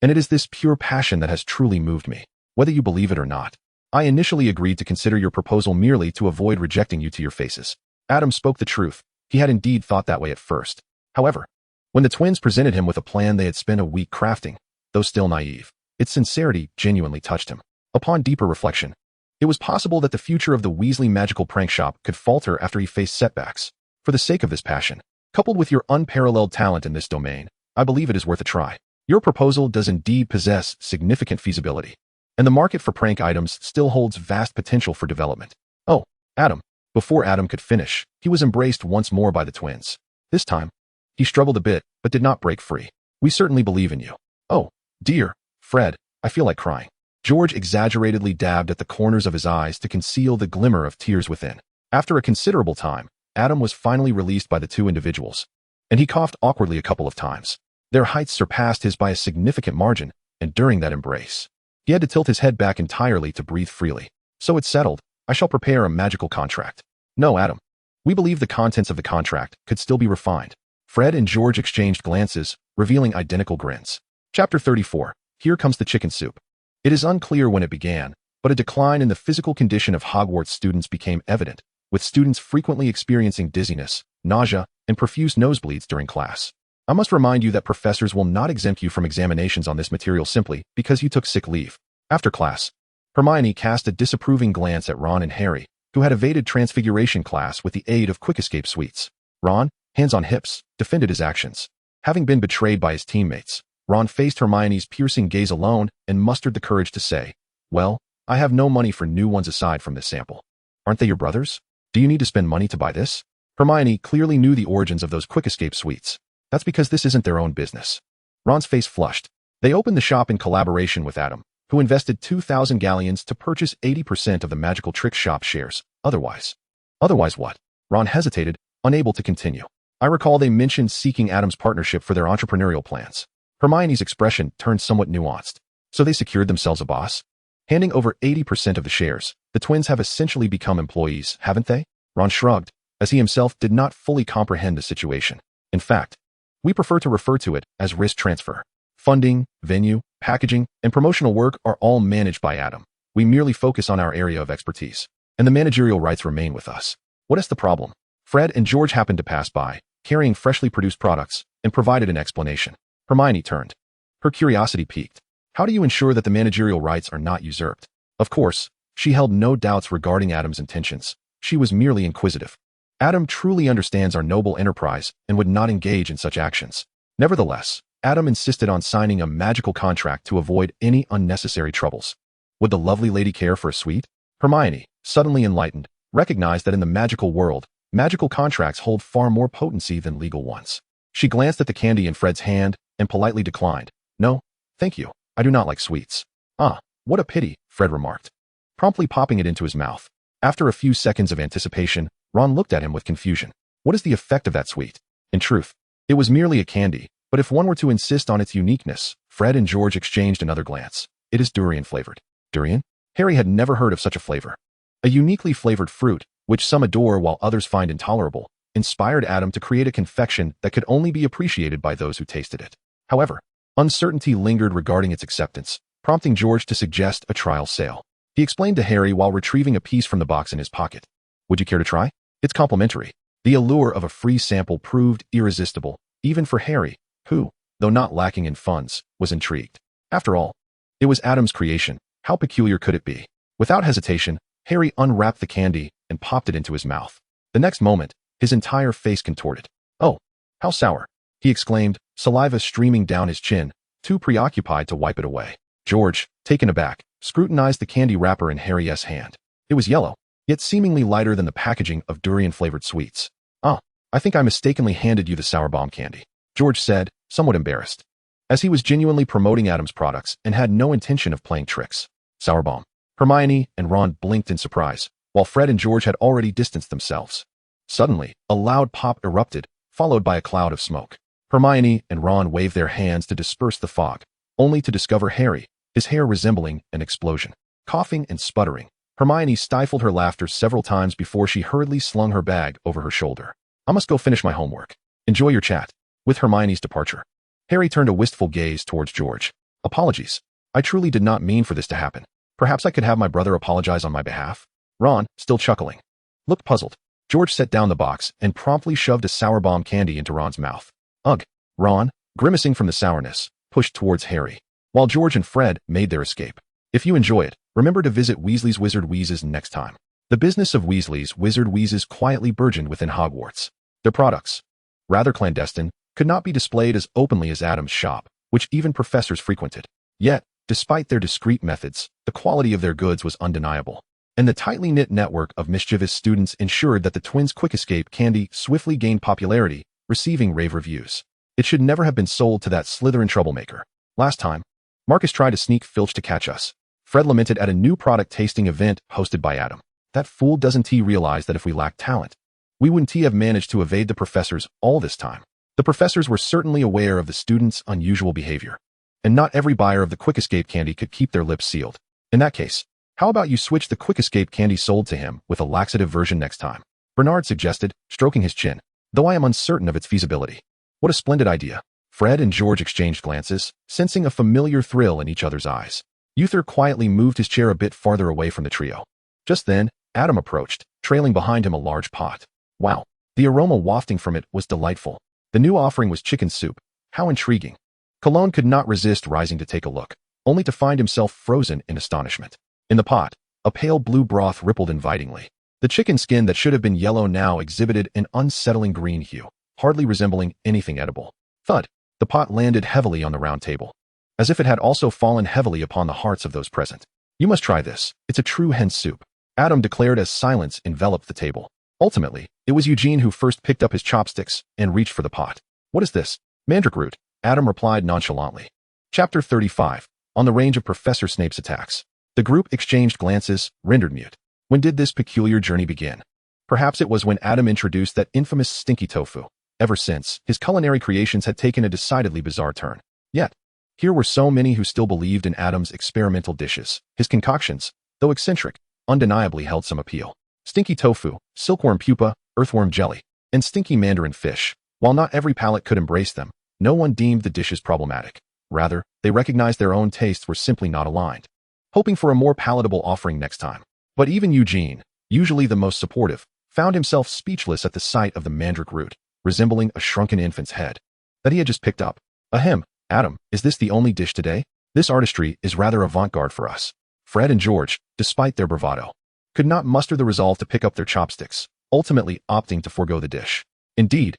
And it is this pure passion that has truly moved me, whether you believe it or not. I initially agreed to consider your proposal merely to avoid rejecting you to your faces. Adam spoke the truth. He had indeed thought that way at first. However, when the twins presented him with a plan they had spent a week crafting, though still naive, its sincerity genuinely touched him. Upon deeper reflection, it was possible that the future of the Weasley magical prank shop could falter after he faced setbacks. For the sake of this passion, coupled with your unparalleled talent in this domain, I believe it is worth a try. Your proposal does indeed possess significant feasibility, and the market for prank items still holds vast potential for development. Oh, Adam. Before Adam could finish, he was embraced once more by the twins. This time, he struggled a bit, but did not break free. We certainly believe in you. Oh, dear, Fred, I feel like crying. George exaggeratedly dabbed at the corners of his eyes to conceal the glimmer of tears within. After a considerable time, Adam was finally released by the two individuals, and he coughed awkwardly a couple of times. Their heights surpassed his by a significant margin, and during that embrace, he had to tilt his head back entirely to breathe freely. So it's settled. I shall prepare a magical contract. No, Adam. We believe the contents of the contract could still be refined. Fred and George exchanged glances, revealing identical grins. Chapter 34. Here comes the chicken soup. It is unclear when it began, but a decline in the physical condition of Hogwarts students became evident, with students frequently experiencing dizziness, nausea, and profuse nosebleeds during class. I must remind you that professors will not exempt you from examinations on this material simply because you took sick leave. After class, Hermione cast a disapproving glance at Ron and Harry, who had evaded Transfiguration class with the aid of Quick Escape suites. Ron, hands on hips, defended his actions. Having been betrayed by his teammates, Ron faced Hermione's piercing gaze alone and mustered the courage to say, "Well, I have no money for new ones aside from this sample. Aren't they your brothers? Do you need to spend money to buy this?" Hermione clearly knew the origins of those Quick Escape suites. That's because this isn't their own business. Ron's face flushed. They opened the shop in collaboration with Adam, who invested 2,000 galleons to purchase 80% of the magical trick shop shares. Otherwise what? Ron hesitated, unable to continue. I recall they mentioned seeking Adam's partnership for their entrepreneurial plans. Hermione's expression turned somewhat nuanced. So they secured themselves a boss? Handing over 80% of the shares, the twins have essentially become employees, haven't they? Ron shrugged, as he himself did not fully comprehend the situation. In fact, we prefer to refer to it as risk transfer. Funding, venue, packaging, and promotional work are all managed by Adam. We merely focus on our area of expertise, and the managerial rights remain with us. What is the problem? Fred and George happened to pass by, carrying freshly produced products, and provided an explanation. Hermione turned. Her curiosity piqued. How do you ensure that the managerial rights are not usurped? Of course, she held no doubts regarding Adam's intentions. She was merely inquisitive. Adam truly understands our noble enterprise and would not engage in such actions. Nevertheless, Adam insisted on signing a magical contract to avoid any unnecessary troubles. Would the lovely lady care for a sweet? Hermione, suddenly enlightened, recognized that in the magical world, magical contracts hold far more potency than legal ones. She glanced at the candy in Fred's hand and politely declined. No, thank you. I do not like sweets. Ah, what a pity, Fred remarked, promptly popping it into his mouth. After a few seconds of anticipation, Ron looked at him with confusion. What is the effect of that sweet? In truth, it was merely a candy, but if one were to insist on its uniqueness, Fred and George exchanged another glance. It is durian-flavored. Durian? Harry had never heard of such a flavor. A uniquely flavored fruit, which some adore while others find intolerable, inspired Adam to create a confection that could only be appreciated by those who tasted it. However, uncertainty lingered regarding its acceptance, prompting George to suggest a trial sale. He explained to Harry while retrieving a piece from the box in his pocket. Would you care to try? It's complimentary. The allure of a free sample proved irresistible, even for Harry, who, though not lacking in funds, was intrigued. After all, it was Adam's creation. How peculiar could it be? Without hesitation, Harry unwrapped the candy and popped it into his mouth. The next moment, his entire face contorted. Oh, how sour, he exclaimed, saliva streaming down his chin, too preoccupied to wipe it away. George, taken aback, scrutinized the candy wrapper in Harry's hand. It was yellow, yet seemingly lighter than the packaging of durian-flavored sweets. Ah, I think I mistakenly handed you the sour bomb candy, George said, somewhat embarrassed, as he was genuinely promoting Adam's products and had no intention of playing tricks. Sour bomb. Hermione and Ron blinked in surprise, while Fred and George had already distanced themselves. Suddenly, a loud pop erupted, followed by a cloud of smoke. Hermione and Ron waved their hands to disperse the fog, only to discover Harry, his hair resembling an explosion. Coughing and sputtering, Hermione stifled her laughter several times before she hurriedly slung her bag over her shoulder. I must go finish my homework. Enjoy your chat. With Hermione's departure, Harry turned a wistful gaze towards George. Apologies. I truly did not mean for this to happen. Perhaps I could have my brother apologize on my behalf. Ron, still chuckling, looked puzzled. George set down the box and promptly shoved a sour bomb candy into Ron's mouth. Ugh. Ron, grimacing from the sourness, pushed towards Harry, while George and Fred made their escape. If you enjoy it, remember to visit Weasley's Wizard Wheezes next time. The business of Weasley's Wizard Wheezes quietly burgeoned within Hogwarts. Their products, rather clandestine, could not be displayed as openly as Adam's shop, which even professors frequented. Yet, despite their discreet methods, the quality of their goods was undeniable, and the tightly knit network of mischievous students ensured that the twins' Quick Escape candy swiftly gained popularity, receiving rave reviews. It should never have been sold to that Slytherin troublemaker. Last time, Marcus tried to sneak Filch to catch us. Fred lamented at a new product tasting event hosted by Adam. That fool doesn't he realize that if we lacked talent, we wouldn't have managed to evade the professors all this time. The professors were certainly aware of the students' unusual behavior, and not every buyer of the Quick Escape candy could keep their lips sealed. In that case, how about you switch the Quick Escape candy sold to him with a laxative version next time? Bernard suggested, stroking his chin, though I am uncertain of its feasibility. What a splendid idea. Fred and George exchanged glances, sensing a familiar thrill in each other's eyes. Uther quietly moved his chair a bit farther away from the trio. Just then, Adam approached, trailing behind him a large pot. Wow, the aroma wafting from it was delightful. The new offering was chicken soup. How intriguing. Cologne could not resist rising to take a look, only to find himself frozen in astonishment. In the pot, a pale blue broth rippled invitingly. The chicken skin that should have been yellow now exhibited an unsettling green hue, hardly resembling anything edible. Thud. The pot landed heavily on the round table, as if it had also fallen heavily upon the hearts of those present. You must try this. It's a true hen soup, Adam declared as silence enveloped the table. Ultimately, it was Eugene who first picked up his chopsticks and reached for the pot. What is this? Mandrake root, Adam replied nonchalantly. Chapter 35. On the range of Professor Snape's attacks. The group exchanged glances, rendered mute. When did this peculiar journey begin? Perhaps it was when Adam introduced that infamous stinky tofu. Ever since, his culinary creations had taken a decidedly bizarre turn. Yet, Here were so many who still believed in Adam's experimental dishes. His concoctions, though eccentric, undeniably held some appeal. Stinky tofu, silkworm pupa, earthworm jelly, and stinky mandarin fish. While not every palate could embrace them, no one deemed the dishes problematic. Rather, they recognized their own tastes were simply not aligned, hoping for a more palatable offering next time. But even Eugene, usually the most supportive, found himself speechless at the sight of the mandrake root, resembling a shrunken infant's head, that he had just picked up. Ahem, Adam, is this the only dish today? This artistry is rather avant-garde for us. Fred and George, despite their bravado, could not muster the resolve to pick up their chopsticks, ultimately opting to forego the dish. Indeed,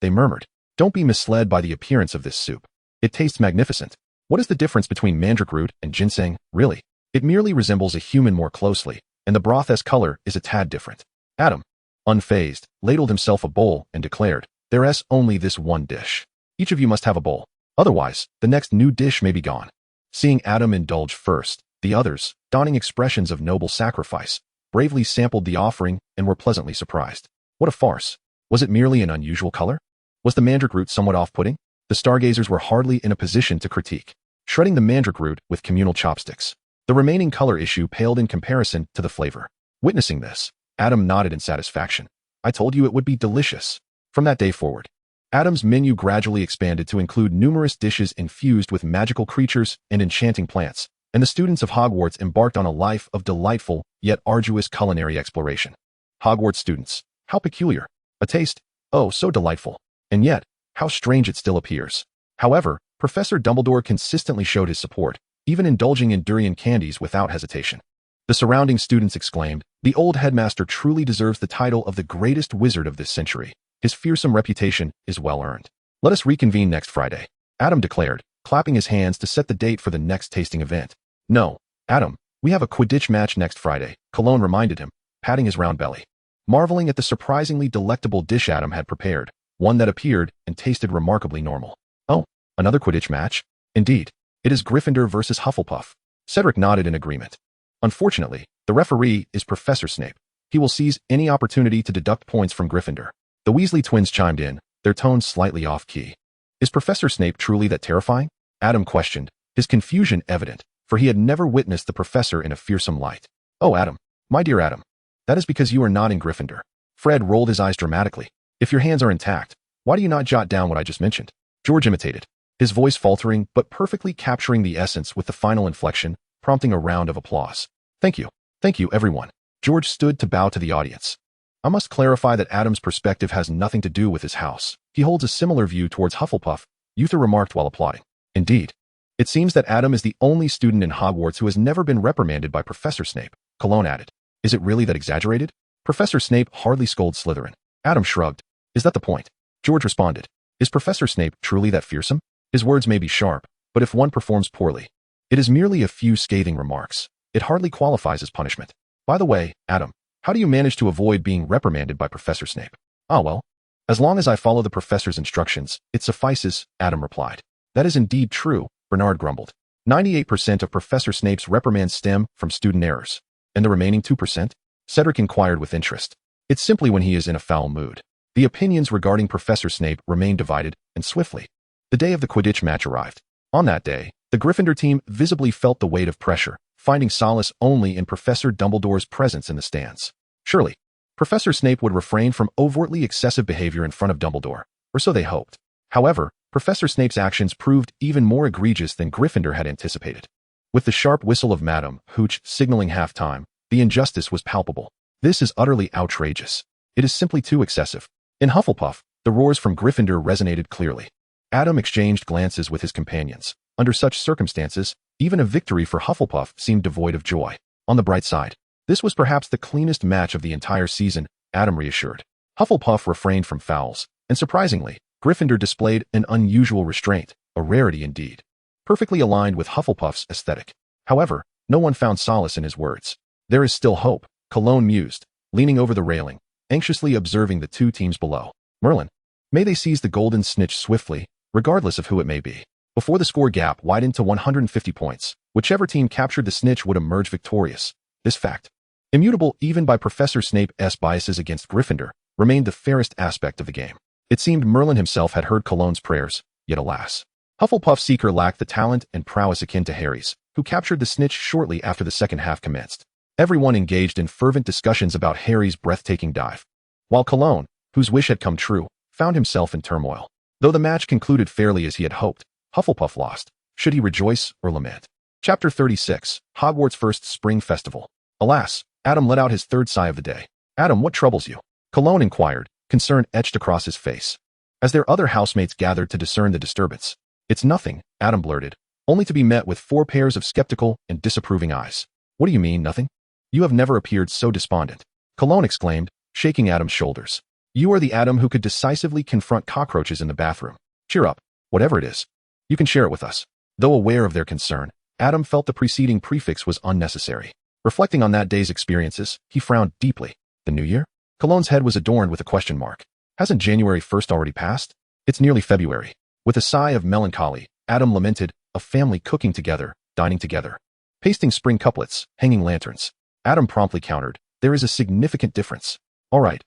they murmured. Don't be misled by the appearance of this soup. It tastes magnificent. What is the difference between mandrake root and ginseng, really? It merely resembles a human more closely, and the broth's color is a tad different. Adam, unfazed, ladled himself a bowl and declared, "There's only this one dish. Each of you must have a bowl. Otherwise, the next new dish may be gone." Seeing Adam indulge first, the others, donning expressions of noble sacrifice, bravely sampled the offering and were pleasantly surprised. What a farce. Was it merely an unusual color? Was the mandrake root somewhat off-putting? The stargazers were hardly in a position to critique, shredding the mandrake root with communal chopsticks. The remaining color issue paled in comparison to the flavor. Witnessing this, Adam nodded in satisfaction. I told you it would be delicious. From that day forward, Adam's menu gradually expanded to include numerous dishes infused with magical creatures and enchanting plants, and the students of Hogwarts embarked on a life of delightful yet arduous culinary exploration. Hogwarts students, how peculiar. A taste, oh so delightful. And yet, how strange it still appears. However, Professor Dumbledore consistently showed his support, even indulging in durian candies without hesitation. The surrounding students exclaimed, "The old headmaster truly deserves the title of the greatest wizard of this century. His fearsome reputation is well earned." "Let us reconvene next Friday," Adam declared, clapping his hands to set the date for the next tasting event. "No, Adam, we have a Quidditch match next Friday," Cologne reminded him, patting his round belly. Marveling at the surprisingly delectable dish Adam had prepared, one that appeared and tasted remarkably normal. "Oh, another Quidditch match? Indeed. It is Gryffindor versus Hufflepuff." Cedric nodded in agreement. "Unfortunately, the referee is Professor Snape. He will seize any opportunity to deduct points from Gryffindor." The Weasley twins chimed in, their tones slightly off-key. "Is Professor Snape truly that terrifying?" Adam questioned, his confusion evident, for he had never witnessed the professor in a fearsome light. "Oh, Adam, my dear Adam, that is because you are not in Gryffindor." Fred rolled his eyes dramatically. "If your hands are intact, why do you not jot down what I just mentioned?" George imitated, his voice faltering but perfectly capturing the essence with the final inflection, prompting a round of applause. Thank you, everyone." George stood to bow to the audience. "I must clarify that Adam's perspective has nothing to do with his house. He holds a similar view towards Hufflepuff," Uther remarked while applauding. "Indeed. It seems that Adam is the only student in Hogwarts who has never been reprimanded by Professor Snape," Cologne added. "Is it really that exaggerated? Professor Snape hardly scolds Slytherin." Adam shrugged. "Is that the point?" George responded. "Is Professor Snape truly that fearsome? His words may be sharp, but if one performs poorly, it is merely a few scathing remarks. It hardly qualifies as punishment. By the way, Adam, how do you manage to avoid being reprimanded by Professor Snape?" "Ah well, as long as I follow the professor's instructions, it suffices," Adam replied. "That is indeed true," Bernard grumbled. 98% of Professor Snape's reprimands stem from student errors. "And the remaining 2%? Cedric inquired with interest. "It's simply when he is in a foul mood." The opinions regarding Professor Snape remained divided, and swiftly, the day of the Quidditch match arrived. On that day, the Gryffindor team visibly felt the weight of pressure, finding solace only in Professor Dumbledore's presence in the stands. Surely, Professor Snape would refrain from overtly excessive behavior in front of Dumbledore, or so they hoped. However, Professor Snape's actions proved even more egregious than Gryffindor had anticipated. With the sharp whistle of Madame Hooch signaling half-time, the injustice was palpable. "This is utterly outrageous. It is simply too excessive." In Hufflepuff, the roars from Gryffindor resonated clearly. Adam exchanged glances with his companions. Under such circumstances, even a victory for Hufflepuff seemed devoid of joy. On the bright side, this was perhaps the cleanest match of the entire season, Adam reassured. Hufflepuff refrained from fouls, and surprisingly, Gryffindor displayed an unusual restraint, a rarity indeed, perfectly aligned with Hufflepuff's aesthetic. However, no one found solace in his words. "There is still hope," Cologne mused, leaning over the railing, anxiously observing the two teams below. "Merlin, may they seize the golden snitch swiftly, regardless of who it may be." Before the score gap widened to 150 points, whichever team captured the snitch would emerge victorious. This fact, immutable even by Professor Snape's biases against Gryffindor, remained the fairest aspect of the game. It seemed Merlin himself had heard Cologne's prayers, yet alas, Hufflepuff Seeker lacked the talent and prowess akin to Harry's, who captured the snitch shortly after the second half commenced. Everyone engaged in fervent discussions about Harry's breathtaking dive, while Cologne, whose wish had come true, found himself in turmoil. Though the match concluded fairly as he had hoped, Hufflepuff lost. Should he rejoice or lament? Chapter 36, Hogwarts' First Spring Festival. Alas, Adam let out his third sigh of the day. Adam, what troubles you? Cologne inquired, concern etched across his face, as their other housemates gathered to discern the disturbance. It's nothing, Adam blurted, only to be met with 4 pairs of skeptical and disapproving eyes. What do you mean, nothing? You have never appeared so despondent, Cologne exclaimed, shaking Adam's shoulders. You are the Adam who could decisively confront cockroaches in the bathroom. Cheer up, whatever it is. You can share it with us. Though aware of their concern, Adam felt the preceding prefix was unnecessary. Reflecting on that day's experiences, he frowned deeply. The new year? Cologne's head was adorned with a question mark. Hasn't January 1st already passed? It's nearly February. With a sigh of melancholy, Adam lamented, a family cooking together, dining together, pasting spring couplets, hanging lanterns. Adam promptly countered, there is a significant difference. All right,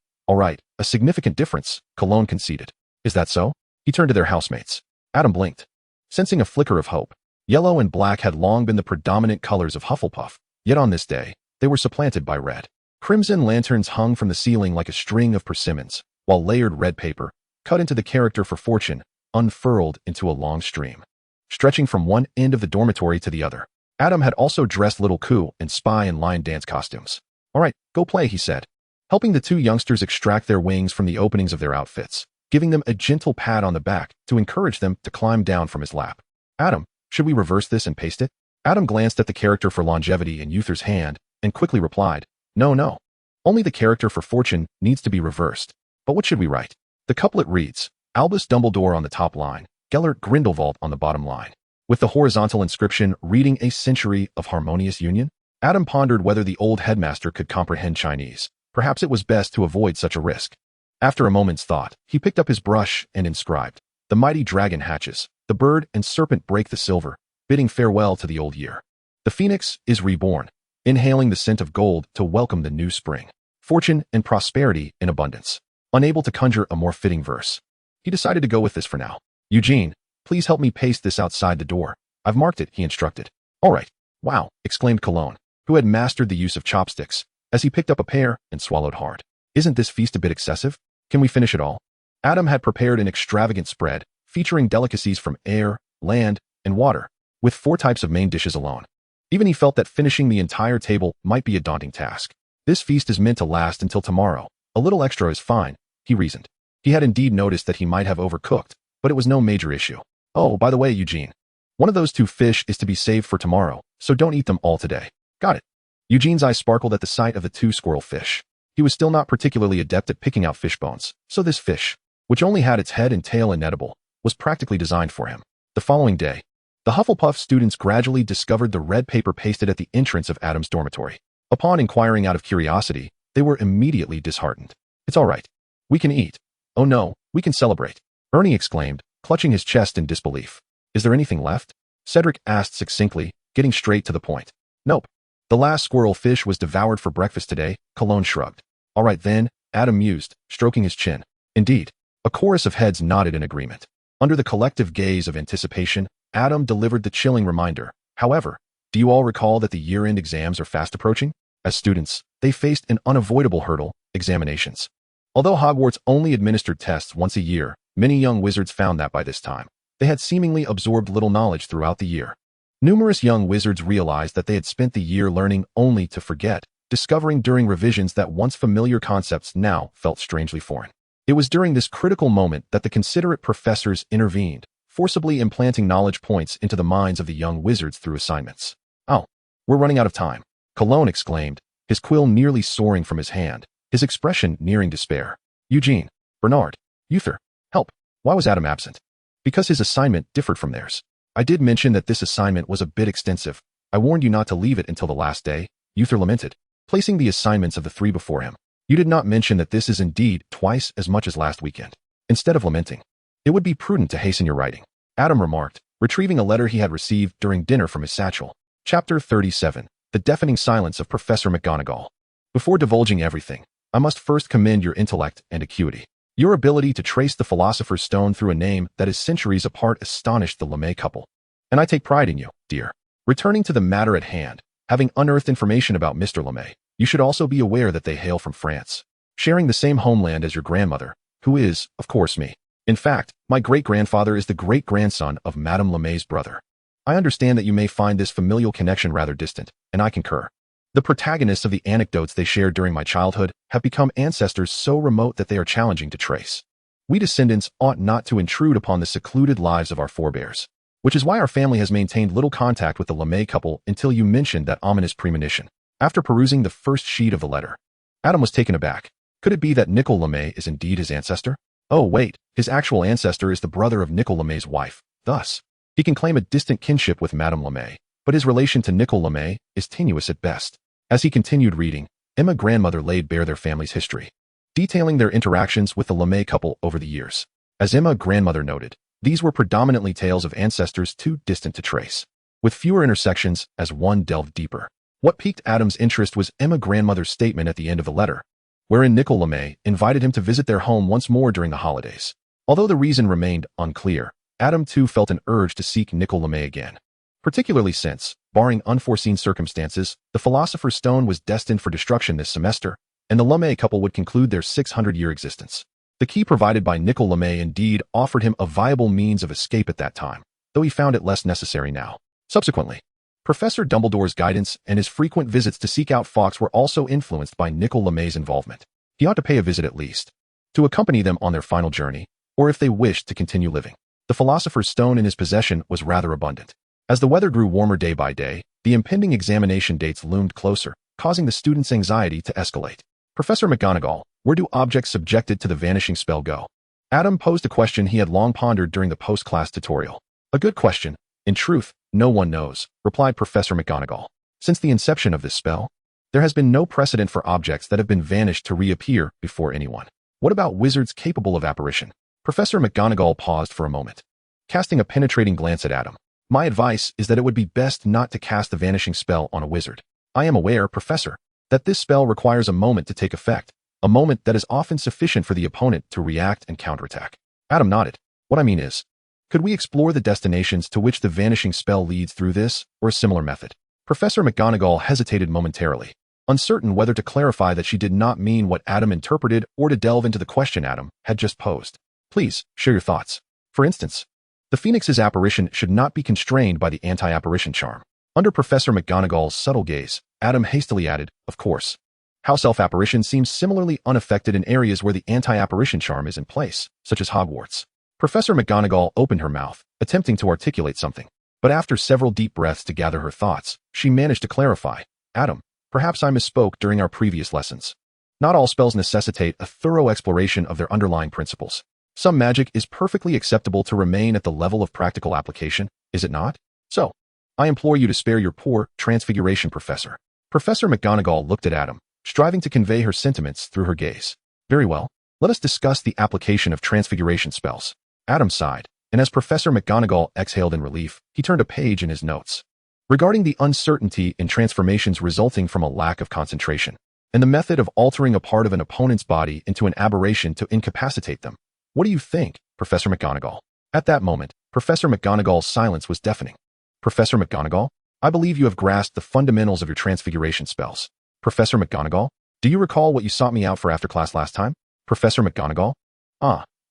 a significant difference, Cologne conceded. Is that so? He turned to their housemates. Adam blinked, sensing a flicker of hope. Yellow and black had long been the predominant colors of Hufflepuff, yet on this day, they were supplanted by red. Crimson lanterns hung from the ceiling like a string of persimmons, while layered red paper, cut into the character for fortune, unfurled into a long stream, stretching from one end of the dormitory to the other. Adam had also dressed Little Coo in spy and lion dance costumes. All right, go play, he said, helping the 2 youngsters extract their wings from the openings of their outfits, giving them a gentle pat on the back to encourage them to climb down from his lap. Adam, should we reverse this and paste it? Adam glanced at the character for longevity in Uther's hand and quickly replied, No. Only the character for fortune needs to be reversed. But what should we write? The couplet reads, Albus Dumbledore on the top line, Gellert Grindelwald on the bottom line, with the horizontal inscription reading a century of harmonious union? Adam pondered whether the old headmaster could comprehend Chinese. Perhaps it was best to avoid such a risk. After a moment's thought, he picked up his brush and inscribed, The mighty dragon hatches, the bird and serpent break the silver, bidding farewell to the old year. The phoenix is reborn, inhaling the scent of gold to welcome the new spring. Fortune and prosperity in abundance. Unable to conjure a more fitting verse, he decided to go with this for now. Eugene, please help me paste this outside the door. I've marked it, he instructed. All right. Wow, exclaimed Cologne, who had mastered the use of chopsticks, as he picked up a pear and swallowed hard. Isn't this feast a bit excessive? Can we finish it all? Adam had prepared an extravagant spread, featuring delicacies from air, land, and water, with 4 types of main dishes alone. Even he felt that finishing the entire table might be a daunting task. This feast is meant to last until tomorrow. A little extra is fine, he reasoned. He had indeed noticed that he might have overcooked, but it was no major issue. Oh, by the way, Eugene, one of those 2 fish is to be saved for tomorrow, so don't eat them all today. Got it. Eugene's eyes sparkled at the sight of the 2 squirrel fish. He was still not particularly adept at picking out fish bones, so this fish, which only had its head and tail inedible, was practically designed for him. The following day, the Hufflepuff students gradually discovered the red paper pasted at the entrance of Adam's dormitory. Upon inquiring out of curiosity, they were immediately disheartened. It's all right. We can eat. Oh no, we can celebrate, Ernie exclaimed, clutching his chest in disbelief. Is there anything left? Cedric asked succinctly, getting straight to the point. Nope. The last squirrel fish was devoured for breakfast today, Cologne shrugged. All right then, Adam mused, stroking his chin. Indeed. A chorus of heads nodded in agreement. Under the collective gaze of anticipation, Adam delivered the chilling reminder. However, do you all recall that the year-end exams are fast approaching? As students, they faced an unavoidable hurdle, examinations. Although Hogwarts only administered tests once a year, many young wizards found that by this time, they had seemingly absorbed little knowledge throughout the year. Numerous young wizards realized that they had spent the year learning only to forget, discovering during revisions that once familiar concepts now felt strangely foreign. It was during this critical moment that the considerate professors intervened, forcibly implanting knowledge points into the minds of the young wizards through assignments. Oh, we're running out of time, Cologne exclaimed, his quill nearly soaring from his hand, his expression nearing despair. Eugene, Bernard, Uther, help. Why was Adam absent? Because his assignment differed from theirs. I did mention that this assignment was a bit extensive. I warned you not to leave it until the last day, Uther lamented, placing the assignments of the 3 before him. You did not mention that this is indeed twice as much as last weekend. Instead of lamenting, it would be prudent to hasten your writing, Adam remarked, retrieving a letter he had received during dinner from his satchel. Chapter 37, The Deafening Silence of Professor McGonagall. Before divulging everything, I must first commend your intellect and acuity. Your ability to trace the Philosopher's Stone through a name that is centuries apart astonished the LeMay couple. And I take pride in you, dear. Returning to the matter at hand, having unearthed information about Mr. LeMay, you should also be aware that they hail from France, sharing the same homeland as your grandmother, who is, of course, me. In fact, my great-grandfather is the great-grandson of Madame LeMay's brother. I understand that you may find this familial connection rather distant, and I concur. The protagonists of the anecdotes they shared during my childhood have become ancestors so remote that they are challenging to trace. We descendants ought not to intrude upon the secluded lives of our forebears, which is why our family has maintained little contact with the LeMay couple until you mentioned that ominous premonition. After perusing the first sheet of the letter, Adam was taken aback. Could it be that Nicol LeMay is indeed his ancestor? Oh, wait, his actual ancestor is the brother of Nicol LeMay's wife. Thus, he can claim a distant kinship with Madame LeMay, but his relation to Nicol LeMay is tenuous at best. As he continued reading, Emma's grandmother laid bare their family's history, detailing their interactions with the LeMay couple over the years. As Emma's grandmother noted, these were predominantly tales of ancestors too distant to trace, with fewer intersections as one delved deeper. What piqued Adam's interest was Emma's grandmother's statement at the end of the letter, wherein Nicol LeMay invited him to visit their home once more during the holidays. Although the reason remained unclear, Adam too felt an urge to seek Nicol LeMay again, particularly since, barring unforeseen circumstances, the Philosopher's Stone was destined for destruction this semester, and the LeMay couple would conclude their 600-year existence. The key provided by Nicol LeMay indeed offered him a viable means of escape at that time, though he found it less necessary now. Subsequently, Professor Dumbledore's guidance and his frequent visits to seek out Fawkes were also influenced by Nicol LeMay's involvement. He ought to pay a visit at least, to accompany them on their final journey, or if they wished to continue living. The Philosopher's Stone in his possession was rather abundant. As the weather grew warmer day by day, the impending examination dates loomed closer, causing the students' anxiety to escalate. Professor McGonagall, where do objects subjected to the vanishing spell go? Adam posed a question he had long pondered during the post-class tutorial. A good question. In truth, no one knows, replied Professor McGonagall. Since the inception of this spell, there has been no precedent for objects that have been vanished to reappear before anyone. What about wizards capable of apparition? Professor McGonagall paused for a moment, casting a penetrating glance at Adam. My advice is that it would be best not to cast the vanishing spell on a wizard. I am aware, Professor, that this spell requires a moment to take effect, a moment that is often sufficient for the opponent to react and counterattack. Adam nodded. What I mean is, could we explore the destinations to which the vanishing spell leads through this, or a similar method? Professor McGonagall hesitated momentarily, uncertain whether to clarify that she did not mean what Adam interpreted or to delve into the question Adam had just posed. Please, share your thoughts. For instance, the Phoenix's apparition should not be constrained by the anti-apparition charm. Under Professor McGonagall's subtle gaze, Adam hastily added, of course. House elf apparition seems similarly unaffected in areas where the anti-apparition charm is in place, such as Hogwarts. Professor McGonagall opened her mouth, attempting to articulate something. But after several deep breaths to gather her thoughts, she managed to clarify. Adam, perhaps I misspoke during our previous lessons. Not all spells necessitate a thorough exploration of their underlying principles. Some magic is perfectly acceptable to remain at the level of practical application, is it not? So, I implore you to spare your poor transfiguration, Professor. Professor McGonagall looked at Adam, striving to convey her sentiments through her gaze. Very well, let us discuss the application of transfiguration spells. Adam sighed, and as Professor McGonagall exhaled in relief, he turned a page in his notes. Regarding the uncertainty in transformations resulting from a lack of concentration, and the method of altering a part of an opponent's body into an aberration to incapacitate them. What do you think, Professor McGonagall? At that moment, Professor McGonagall's silence was deafening. Professor McGonagall, I believe you have grasped the fundamentals of your transfiguration spells. Professor McGonagall, do you recall what you sought me out for after class last time? Professor McGonagall?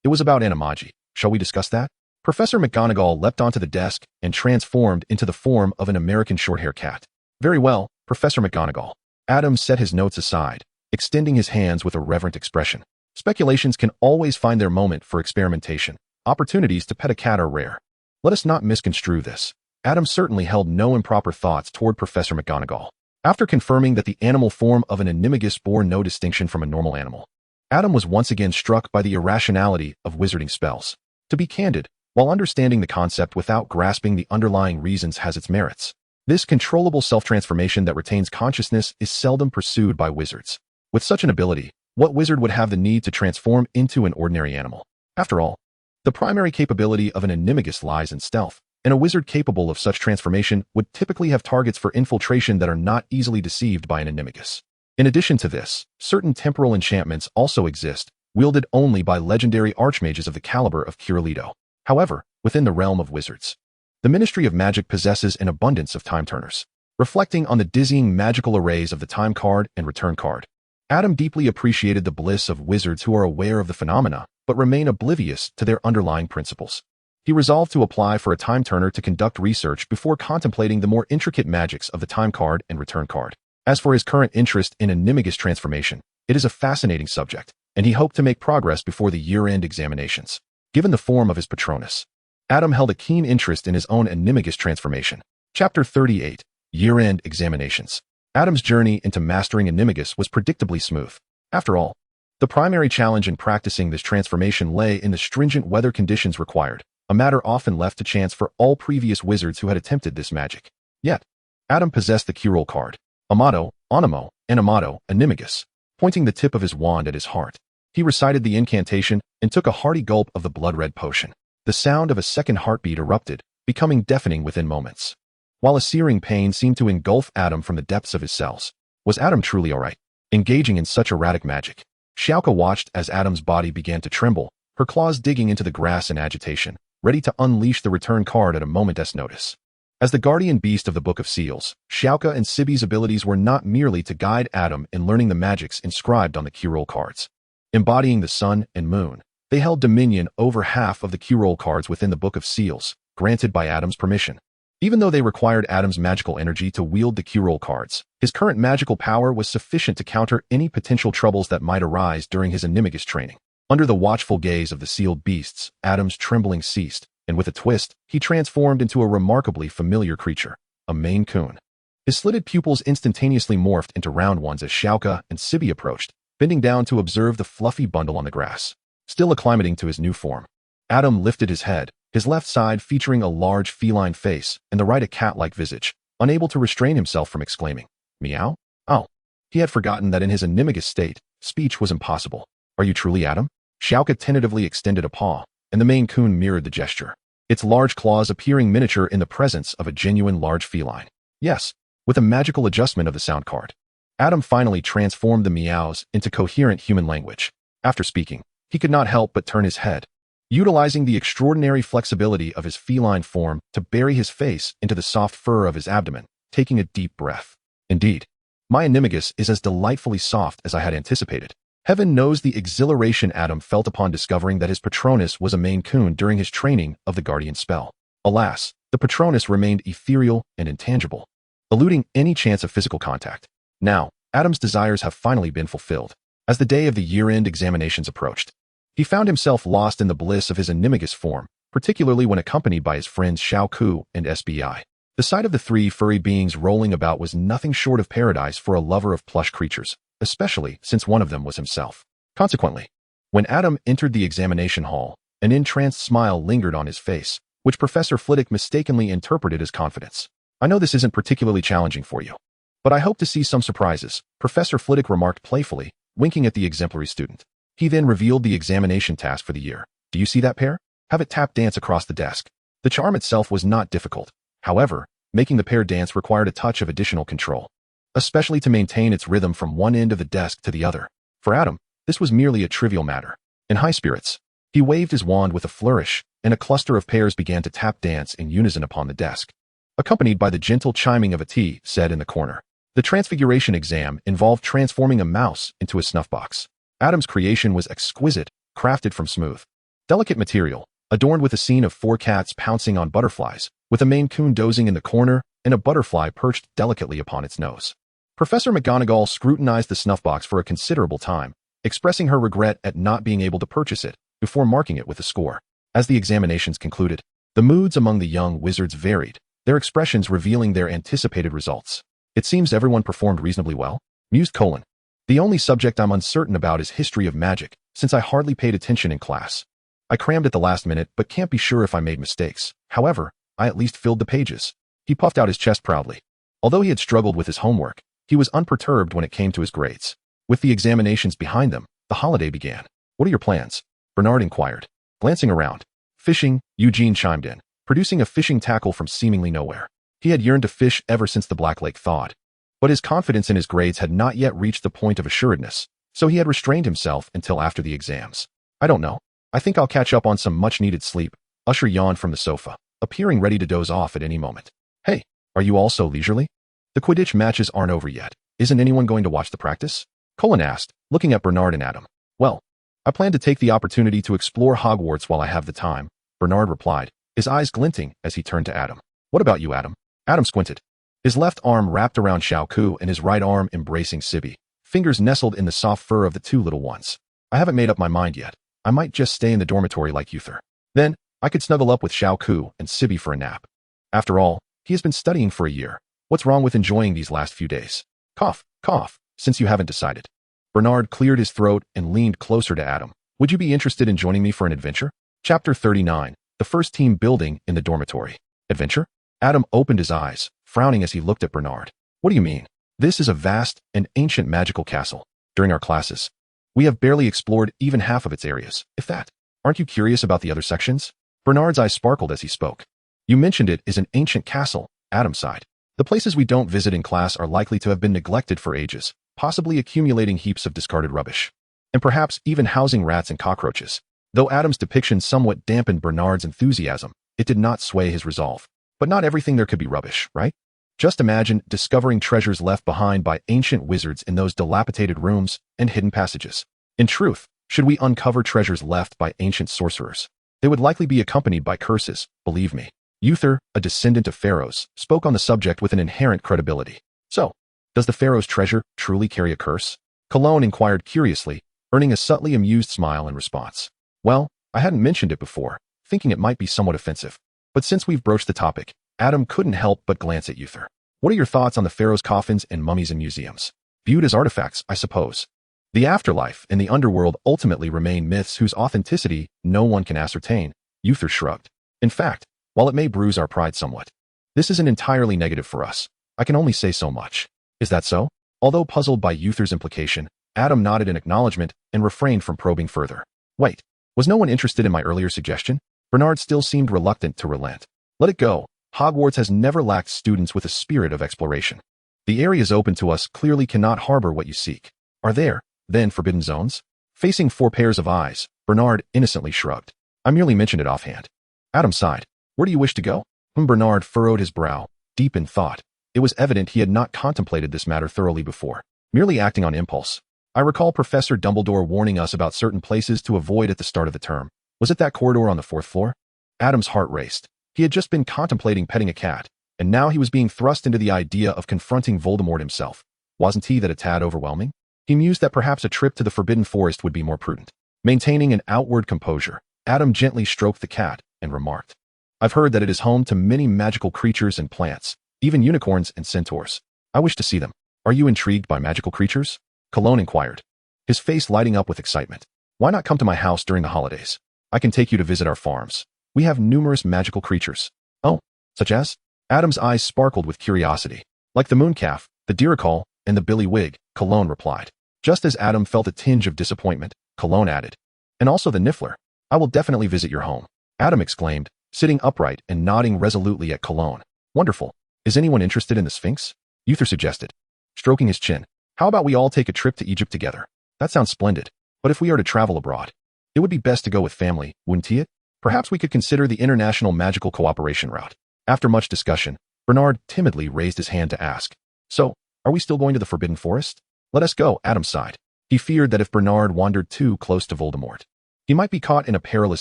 It was about animagi. Shall we discuss that? Professor McGonagall leapt onto the desk and transformed into the form of an American short-haired cat. Very well, Professor McGonagall. Adam set his notes aside, extending his hands with a reverent expression. Speculations can always find their moment for experimentation. Opportunities to pet a cat are rare. Let us not misconstrue this. Adam certainly held no improper thoughts toward Professor McGonagall. After confirming that the animal form of an animagus bore no distinction from a normal animal, Adam was once again struck by the irrationality of wizarding spells. To be candid, while understanding the concept without grasping the underlying reasons has its merits. This controllable self-transformation that retains consciousness is seldom pursued by wizards. With such an ability, what wizard would have the need to transform into an ordinary animal? After all, the primary capability of an animagus lies in stealth, and a wizard capable of such transformation would typically have targets for infiltration that are not easily deceived by an animagus. In addition to this, certain temporal enchantments also exist, wielded only by legendary archmages of the caliber of Kirillito. However, within the realm of wizards, the Ministry of Magic possesses an abundance of time turners. Reflecting on the dizzying magical arrays of the time card and return card, Adam deeply appreciated the bliss of wizards who are aware of the phenomena but remain oblivious to their underlying principles. He resolved to apply for a time turner to conduct research before contemplating the more intricate magics of the time card and return card. As for his current interest in animagus transformation, it is a fascinating subject, and he hoped to make progress before the year-end examinations. Given the form of his Patronus, Adam held a keen interest in his own animagus transformation. Chapter 38. Year-end Examinations. Adam's journey into mastering animagus was predictably smooth. After all, the primary challenge in practicing this transformation lay in the stringent weather conditions required, a matter often left to chance for all previous wizards who had attempted this magic. Yet, Adam possessed the key roll card, Amato, Animo, and Amato, Animagus. Pointing the tip of his wand at his heart, he recited the incantation and took a hearty gulp of the blood-red potion. The sound of a second heartbeat erupted, becoming deafening within moments. While a searing pain seemed to engulf Adam from the depths of his cells, was Adam truly alright? Engaging in such erratic magic, Xiaoka watched as Adam's body began to tremble, her claws digging into the grass in agitation, ready to unleash the return card at a moment's notice. As the guardian beast of the Book of Seals, Xiaoka and Sibi's abilities were not merely to guide Adam in learning the magics inscribed on the key roll cards. Embodying the sun and moon, they held dominion over half of the key roll cards within the Book of Seals, granted by Adam's permission. Even though they required Adam's magical energy to wield the key roll cards, his current magical power was sufficient to counter any potential troubles that might arise during his animagus training. Under the watchful gaze of the sealed beasts, Adam's trembling ceased, and with a twist, he transformed into a remarkably familiar creature, a Maine Coon. His slitted pupils instantaneously morphed into round ones as Xiaoka and Sibi approached, bending down to observe the fluffy bundle on the grass. Still acclimating to his new form, Adam lifted his head, his left side featuring a large feline face and the right a cat-like visage, unable to restrain himself from exclaiming, "Meow?" Oh. He had forgotten that in his animagus state, speech was impossible. "Are you truly Adam?" Xiaoka tentatively extended a paw, and the Maine Coon mirrored the gesture, its large claws appearing miniature in the presence of a genuine large feline. Yes, with a magical adjustment of the sound card, Adam finally transformed the meows into coherent human language. After speaking, he could not help but turn his head, utilizing the extraordinary flexibility of his feline form to bury his face into the soft fur of his abdomen, taking a deep breath. Indeed, my animagus is as delightfully soft as I had anticipated. Heaven knows the exhilaration Adam felt upon discovering that his Patronus was a Maine Coon during his training of the Guardian spell. Alas, the Patronus remained ethereal and intangible, eluding any chance of physical contact. Now, Adam's desires have finally been fulfilled. As the day of the year-end examinations approached, he found himself lost in the bliss of his animagus form, particularly when accompanied by his friends Xiao Ku and SBI. The sight of the three furry beings rolling about was nothing short of paradise for a lover of plush creatures, especially since one of them was himself. Consequently, when Adam entered the examination hall, an entranced smile lingered on his face, which Professor Flitwick mistakenly interpreted as confidence. "I know this isn't particularly challenging for you, but I hope to see some surprises," Professor Flitwick remarked playfully, winking at the exemplary student. He then revealed the examination task for the year. "Do you see that pair? Have it tap dance across the desk." The charm itself was not difficult. However, making the pair dance required a touch of additional control, especially to maintain its rhythm from one end of the desk to the other. For Adam, this was merely a trivial matter. In high spirits, he waved his wand with a flourish, and a cluster of pairs began to tap dance in unison upon the desk, accompanied by the gentle chiming of a tea set in the corner. The transfiguration exam involved transforming a mouse into a snuff box. Adam's creation was exquisite, crafted from smooth, delicate material, adorned with a scene of 4 cats pouncing on butterflies, with a Maine Coon dozing in the corner and a butterfly perched delicately upon its nose. Professor McGonagall scrutinized the snuff box for a considerable time, expressing her regret at not being able to purchase it before marking it with a score. As the examinations concluded, the moods among the young wizards varied, their expressions revealing their anticipated results. "It seems everyone performed reasonably well," mused Colin. "The only subject I'm uncertain about is history of magic, since I hardly paid attention in class. I crammed at the last minute, but can't be sure if I made mistakes. However, I at least filled the pages." He puffed out his chest proudly. Although he had struggled with his homework, he was unperturbed when it came to his grades. With the examinations behind them, the holiday began. "What are your plans?" Bernard inquired. Glancing around. "Fishing," Eugene chimed in, producing a fishing tackle from seemingly nowhere. He had yearned to fish ever since the Black Lake thawed, but his confidence in his grades had not yet reached the point of assuredness, so he had restrained himself until after the exams. I don't know. I think I'll catch up on some much-needed sleep. Usher yawned from the sofa, appearing ready to doze off at any moment. Hey, are you all so leisurely? The Quidditch matches aren't over yet. Isn't anyone going to watch the practice? Cullen asked, looking at Bernard and Adam. Well, I plan to take the opportunity to explore Hogwarts while I have the time, Bernard replied, his eyes glinting as he turned to Adam. What about you, Adam? Adam squinted. His left arm wrapped around Xiao and his right arm embracing Sibby, fingers nestled in the soft fur of the two little ones. I haven't made up my mind yet. I might just stay in the dormitory like Uther. Then, I could snuggle up with Xiao and Sibby for a nap. After all, he has been studying for a year. What's wrong with enjoying these last few days? Cough, cough, since you haven't decided. Bernard cleared his throat and leaned closer to Adam. Would you be interested in joining me for an adventure? Chapter 39, the first team building in the dormitory. Adventure? Adam opened his eyes, frowning as he looked at Bernard. What do you mean? This is a vast and ancient magical castle. During our classes, we have barely explored even half of its areas, if that. Aren't you curious about the other sections? Bernard's eyes sparkled as he spoke. You mentioned it is an ancient castle, Adam sighed. The places we don't visit in class are likely to have been neglected for ages, possibly accumulating heaps of discarded rubbish. And perhaps even housing rats and cockroaches. Though Adam's depiction somewhat dampened Bernard's enthusiasm, it did not sway his resolve. But not everything there could be rubbish, right? Just imagine discovering treasures left behind by ancient wizards in those dilapidated rooms and hidden passages. In truth, should we uncover treasures left by ancient sorcerers, they would likely be accompanied by curses, believe me. Uther, a descendant of pharaohs, spoke on the subject with an inherent credibility. So, does the pharaoh's treasure truly carry a curse? Cologne inquired curiously, earning a subtly amused smile in response. Well, I hadn't mentioned it before, thinking it might be somewhat offensive. But since we've broached the topic, Adam couldn't help but glance at Uther. What are your thoughts on the pharaoh's coffins and mummies in museums? Viewed as artifacts, I suppose. The afterlife and the underworld ultimately remain myths whose authenticity no one can ascertain, Uther shrugged. In fact, while it may bruise our pride somewhat, this isn't entirely negative for us. I can only say so much. Is that so? Although puzzled by Uther's implication, Adam nodded in acknowledgement and refrained from probing further. Wait, was no one interested in my earlier suggestion? Bernard still seemed reluctant to relent. Let it go. Hogwarts has never lacked students with a spirit of exploration. The areas open to us clearly cannot harbor what you seek. Are there, then, forbidden zones? Facing 4 pairs of eyes, Bernard innocently shrugged. I merely mentioned it offhand. Adam sighed. Where do you wish to go? Bernard furrowed his brow, deep in thought. It was evident he had not contemplated this matter thoroughly before, merely acting on impulse. I recall Professor Dumbledore warning us about certain places to avoid at the start of the term. Was it that corridor on the 4th floor? Adam's heart raced. He had just been contemplating petting a cat, and now he was being thrust into the idea of confronting Voldemort himself. Wasn't he that a tad overwhelming? He mused that perhaps a trip to the Forbidden Forest would be more prudent. Maintaining an outward composure, Adam gently stroked the cat and remarked, I've heard that it is home to many magical creatures and plants, even unicorns and centaurs. I wish to see them. Are you intrigued by magical creatures? Cologne inquired, his face lighting up with excitement. Why not come to my house during the holidays? I can take you to visit our farms. We have numerous magical creatures. Oh, such as? Adam's eyes sparkled with curiosity. Like the mooncalf, the dirical, and the billywig, Cologne replied. Just as Adam felt a tinge of disappointment, Cologne added, and also the niffler. I will definitely visit your home. Adam exclaimed, sitting upright and nodding resolutely at Cologne. Wonderful. Is anyone interested in the Sphinx? Uther suggested, stroking his chin. How about we all take a trip to Egypt together? That sounds splendid. But if we are to travel abroad, it would be best to go with family, wouldn't it? Perhaps we could consider the international magical cooperation route. After much discussion, Bernard timidly raised his hand to ask, So, are we still going to the Forbidden Forest? Let us go, Adam sighed. He feared that if Bernard wandered too close to Voldemort, he might be caught in a perilous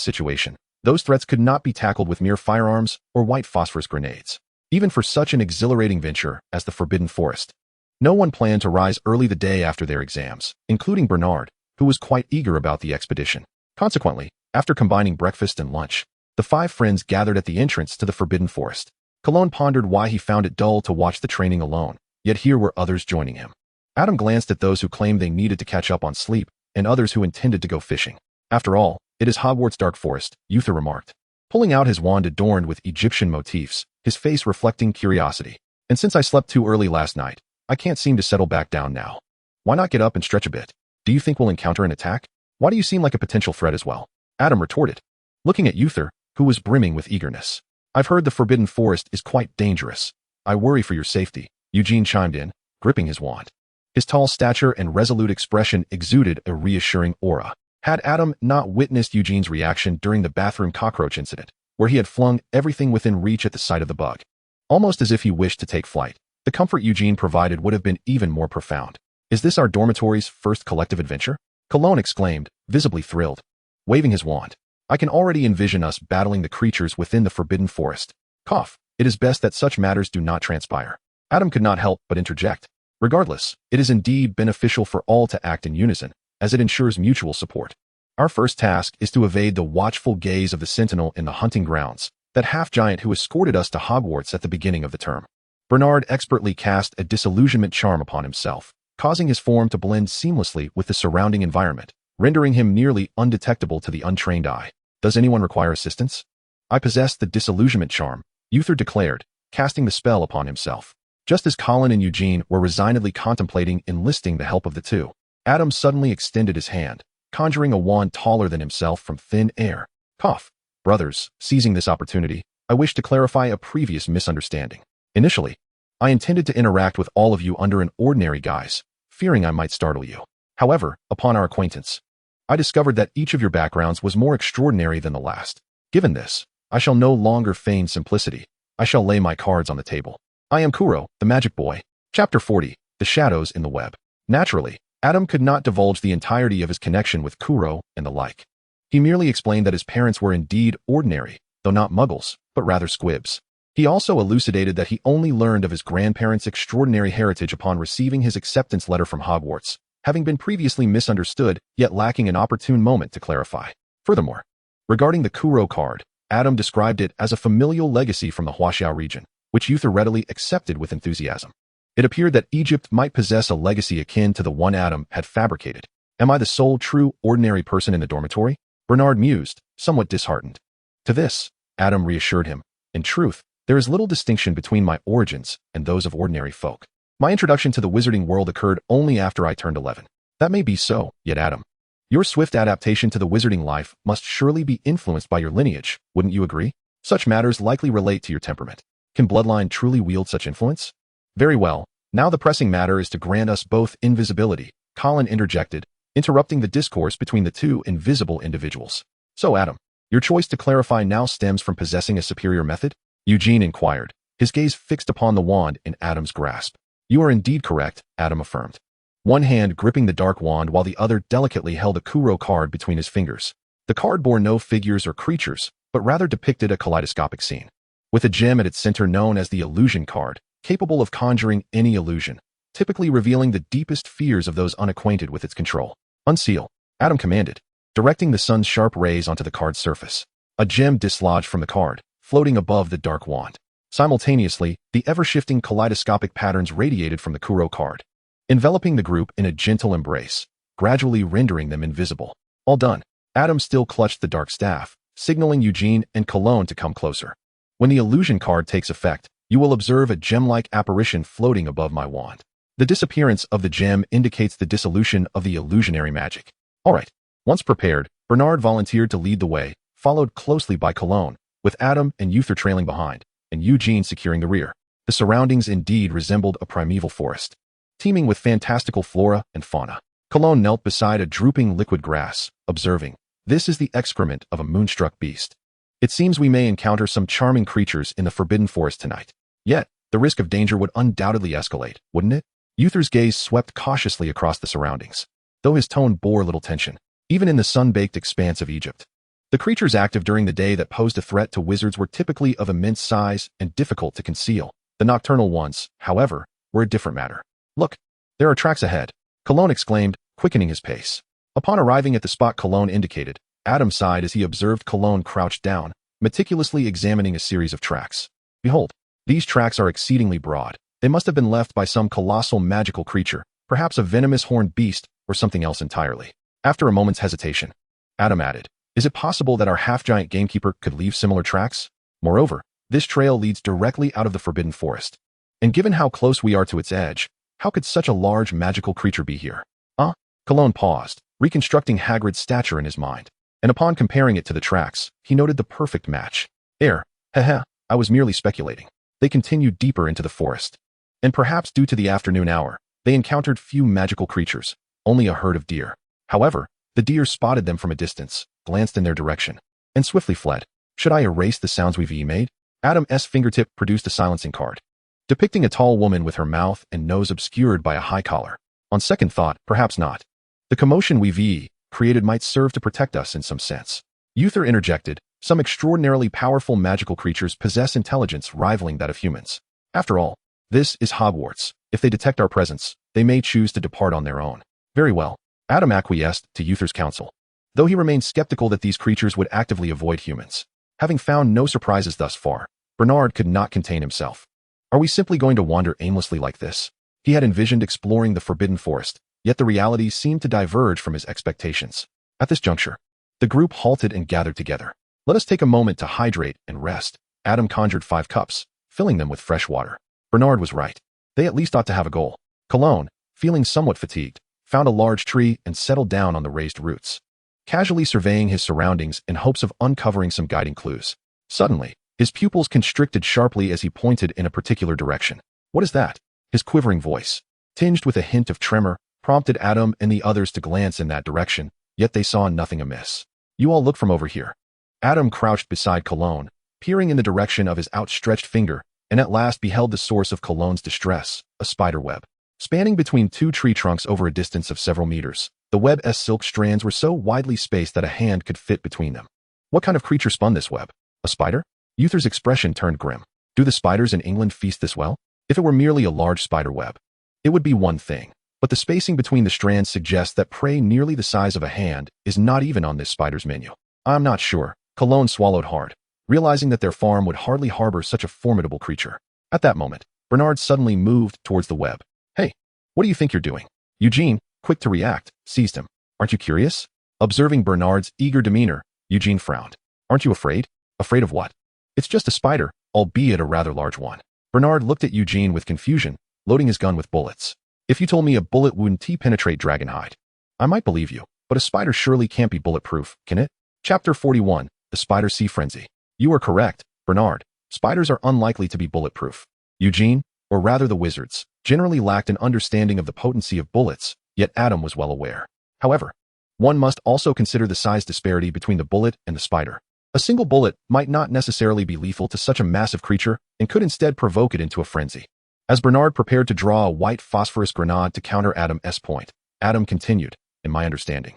situation. Those threats could not be tackled with mere firearms or white phosphorus grenades. Even for such an exhilarating venture as the Forbidden Forest, no one planned to rise early the day after their exams, including Bernard, who was quite eager about the expedition. Consequently, after combining breakfast and lunch, the 5 friends gathered at the entrance to the Forbidden Forest. Cologne pondered why he found it dull to watch the training alone, yet here were others joining him. Adam glanced at those who claimed they needed to catch up on sleep, and others who intended to go fishing. After all, it is Hogwarts' dark forest, Uther remarked, pulling out his wand adorned with Egyptian motifs, his face reflecting curiosity. And since I slept too early last night, I can't seem to settle back down now. Why not get up and stretch a bit? Do you think we'll encounter an attack? Why do you seem like a potential threat as well? Adam retorted, looking at Uther, who was brimming with eagerness. I've heard the Forbidden Forest is quite dangerous. I worry for your safety, Eugene chimed in, gripping his wand. His tall stature and resolute expression exuded a reassuring aura. Had Adam not witnessed Eugene's reaction during the bathroom cockroach incident, where he had flung everything within reach at the sight of the bug, almost as if he wished to take flight, the comfort Eugene provided would have been even more profound. "Is this our dormitory's first collective adventure?" Cologne exclaimed, visibly thrilled. Waving his wand, "I can already envision us battling the creatures within the Forbidden Forest." Cough. "It is best that such matters do not transpire." Adam could not help but interject. "Regardless, it is indeed beneficial for all to act in unison, as it ensures mutual support. Our first task is to evade the watchful gaze of the sentinel in the hunting grounds, that half-giant who escorted us to Hogwarts at the beginning of the term." Bernard expertly cast a disillusionment charm upon himself, causing his form to blend seamlessly with the surrounding environment, rendering him nearly undetectable to the untrained eye. "Does anyone require assistance?" "I possess the disillusionment charm," Uther declared, casting the spell upon himself. Just as Colin and Eugene were resignedly contemplating enlisting the help of the two, Adam suddenly extended his hand, conjuring a wand taller than himself from thin air. Cough. "Brothers, seizing this opportunity, I wish to clarify a previous misunderstanding. Initially, I intended to interact with all of you under an ordinary guise, fearing I might startle you. However, upon our acquaintance, I discovered that each of your backgrounds was more extraordinary than the last. Given this, I shall no longer feign simplicity. I shall lay my cards on the table. I am Kuro, the Magic Boy." Chapter 40, The Shadows in the Web. Naturally, Adam could not divulge the entirety of his connection with Kuro and the like. He merely explained that his parents were indeed ordinary, though not muggles, but rather squibs. He also elucidated that he only learned of his grandparents' extraordinary heritage upon receiving his acceptance letter from Hogwarts, having been previously misunderstood, yet lacking an opportune moment to clarify. Furthermore, regarding the Kuro card, Adam described it as a familial legacy from the Huaxiao region, which Uther readily accepted with enthusiasm. It appeared that Egypt might possess a legacy akin to the one Adam had fabricated. "Am I the sole true ordinary person in the dormitory?" Bernard mused, somewhat disheartened. To this, Adam reassured him. "In truth, there is little distinction between my origins and those of ordinary folk. My introduction to the wizarding world occurred only after I turned 11. That may be so, yet Adam, your swift adaptation to the wizarding life must surely be influenced by your lineage, wouldn't you agree? Such matters likely relate to your temperament. Can bloodline truly wield such influence?" "Very well, now the pressing matter is to grant us both invisibility," Colin interjected, interrupting the discourse between the two invisible individuals. "So Adam, your choice to clarify now stems from possessing a superior method?" Eugene inquired, his gaze fixed upon the wand in Adam's grasp. "You are indeed correct," Adam affirmed, one hand gripping the dark wand while the other delicately held a Kuro card between his fingers. The card bore no figures or creatures, but rather depicted a kaleidoscopic scene, with a gem at its center known as the illusion card, capable of conjuring any illusion, typically revealing the deepest fears of those unacquainted with its control. "Unseal," Adam commanded, directing the sun's sharp rays onto the card's surface. A gem dislodged from the card, floating above the dark wand. Simultaneously, the ever-shifting kaleidoscopic patterns radiated from the Kuro card, enveloping the group in a gentle embrace, gradually rendering them invisible. All done. Adam still clutched the dark staff, signaling Eugene and Cologne to come closer. "When the illusion card takes effect, you will observe a gem-like apparition floating above my wand. The disappearance of the gem indicates the dissolution of the illusionary magic." "All right." Once prepared, Bernard volunteered to lead the way, followed closely by Cologne, with Adam and Uther trailing behind, and Eugene securing the rear. The surroundings indeed resembled a primeval forest, teeming with fantastical flora and fauna. Cologne knelt beside a drooping liquid grass, observing, "This is the excrement of a moonstruck beast. It seems we may encounter some charming creatures in the Forbidden Forest tonight. Yet, the risk of danger would undoubtedly escalate, wouldn't it?" Uther's gaze swept cautiously across the surroundings, though his tone bore little tension, even in the sun-baked expanse of Egypt. The creatures active during the day that posed a threat to wizards were typically of immense size and difficult to conceal. The nocturnal ones, however, were a different matter. "Look, there are tracks ahead," Cologne exclaimed, quickening his pace. Upon arriving at the spot Cologne indicated, Adam sighed as he observed Cologne crouched down, meticulously examining a series of tracks. "Behold, these tracks are exceedingly broad. They must have been left by some colossal magical creature, perhaps a venomous horned beast or something else entirely." After a moment's hesitation, Adam added, "Is it possible that our half-giant gamekeeper could leave similar tracks? Moreover, this trail leads directly out of the Forbidden Forest. And given how close we are to its edge, how could such a large magical creature be here?" Cologne paused, reconstructing Hagrid's stature in his mind, and upon comparing it to the tracks, he noted the perfect match. I was merely speculating." They continued deeper into the forest, and perhaps due to the afternoon hour, They encountered few magical creatures, only a herd of deer. However, the deer spotted them from a distance, glanced in their direction, and swiftly fled. Should I erase the sounds we've made? Adam's fingertip produced a silencing card, depicting a tall woman with her mouth and nose obscured by a high collar. On second thought, perhaps not. The commotion we've created might serve to protect us in some sense. Uther interjected, some extraordinarily powerful magical creatures possess intelligence rivaling that of humans. After all, this is Hogwarts. If they detect our presence, they may choose to depart on their own. Very well. Adam acquiesced to Uther's counsel, though he remained skeptical that these creatures would actively avoid humans. Having found no surprises thus far, Bernard could not contain himself. Are we simply going to wander aimlessly like this? He had envisioned exploring the Forbidden Forest, yet the reality seemed to diverge from his expectations. At this juncture, the group halted and gathered together. Let us take a moment to hydrate and rest. Adam conjured 5 cups, filling them with fresh water. Bernard was right. They at least ought to have a goal. Cologne, feeling somewhat fatigued, found a large tree and settled down on the raised roots, casually surveying his surroundings in hopes of uncovering some guiding clues. Suddenly, his pupils constricted sharply as he pointed in a particular direction. What is that? His quivering voice, tinged with a hint of tremor, prompted Adam and the others to glance in that direction, yet they saw nothing amiss. You all look from over here. Adam crouched beside Cologne, peering in the direction of his outstretched finger, and at last beheld the source of Cologne's distress, a spider web. Spanning between 2 tree trunks over a distance of several meters, the web's silk strands were so widely spaced that a hand could fit between them. What kind of creature spun this web? A spider? Uther's expression turned grim. Do the spiders in England feast this well? If it were merely a large spider web, it would be one thing, but the spacing between the strands suggests that prey nearly the size of a hand is not even on this spider's menu. I'm not sure. Cologne swallowed hard, realizing that their farm would hardly harbor such a formidable creature. At that moment, Bernard suddenly moved towards the web. Hey, what do you think you're doing? Eugene, quick to react, seized him. Aren't you curious? Observing Bernard's eager demeanor, Eugene frowned. Aren't you afraid? Afraid of what? It's just a spider, albeit a rather large one. Bernard looked at Eugene with confusion, loading his gun with bullets. If you told me a bullet wouldn't penetrate dragon hide, I might believe you, but a spider surely can't be bulletproof, can it? Chapter 41, The Spider Sea Frenzy. You are correct, Bernard. Spiders are unlikely to be bulletproof. Eugene, or rather the wizards, generally lacked an understanding of the potency of bullets, yet Adam was well aware. However, one must also consider the size disparity between the bullet and the spider. A single bullet might not necessarily be lethal to such a massive creature and could instead provoke it into a frenzy. As Bernard prepared to draw a white phosphorus grenade to counter Adam's point, Adam continued, in my understanding,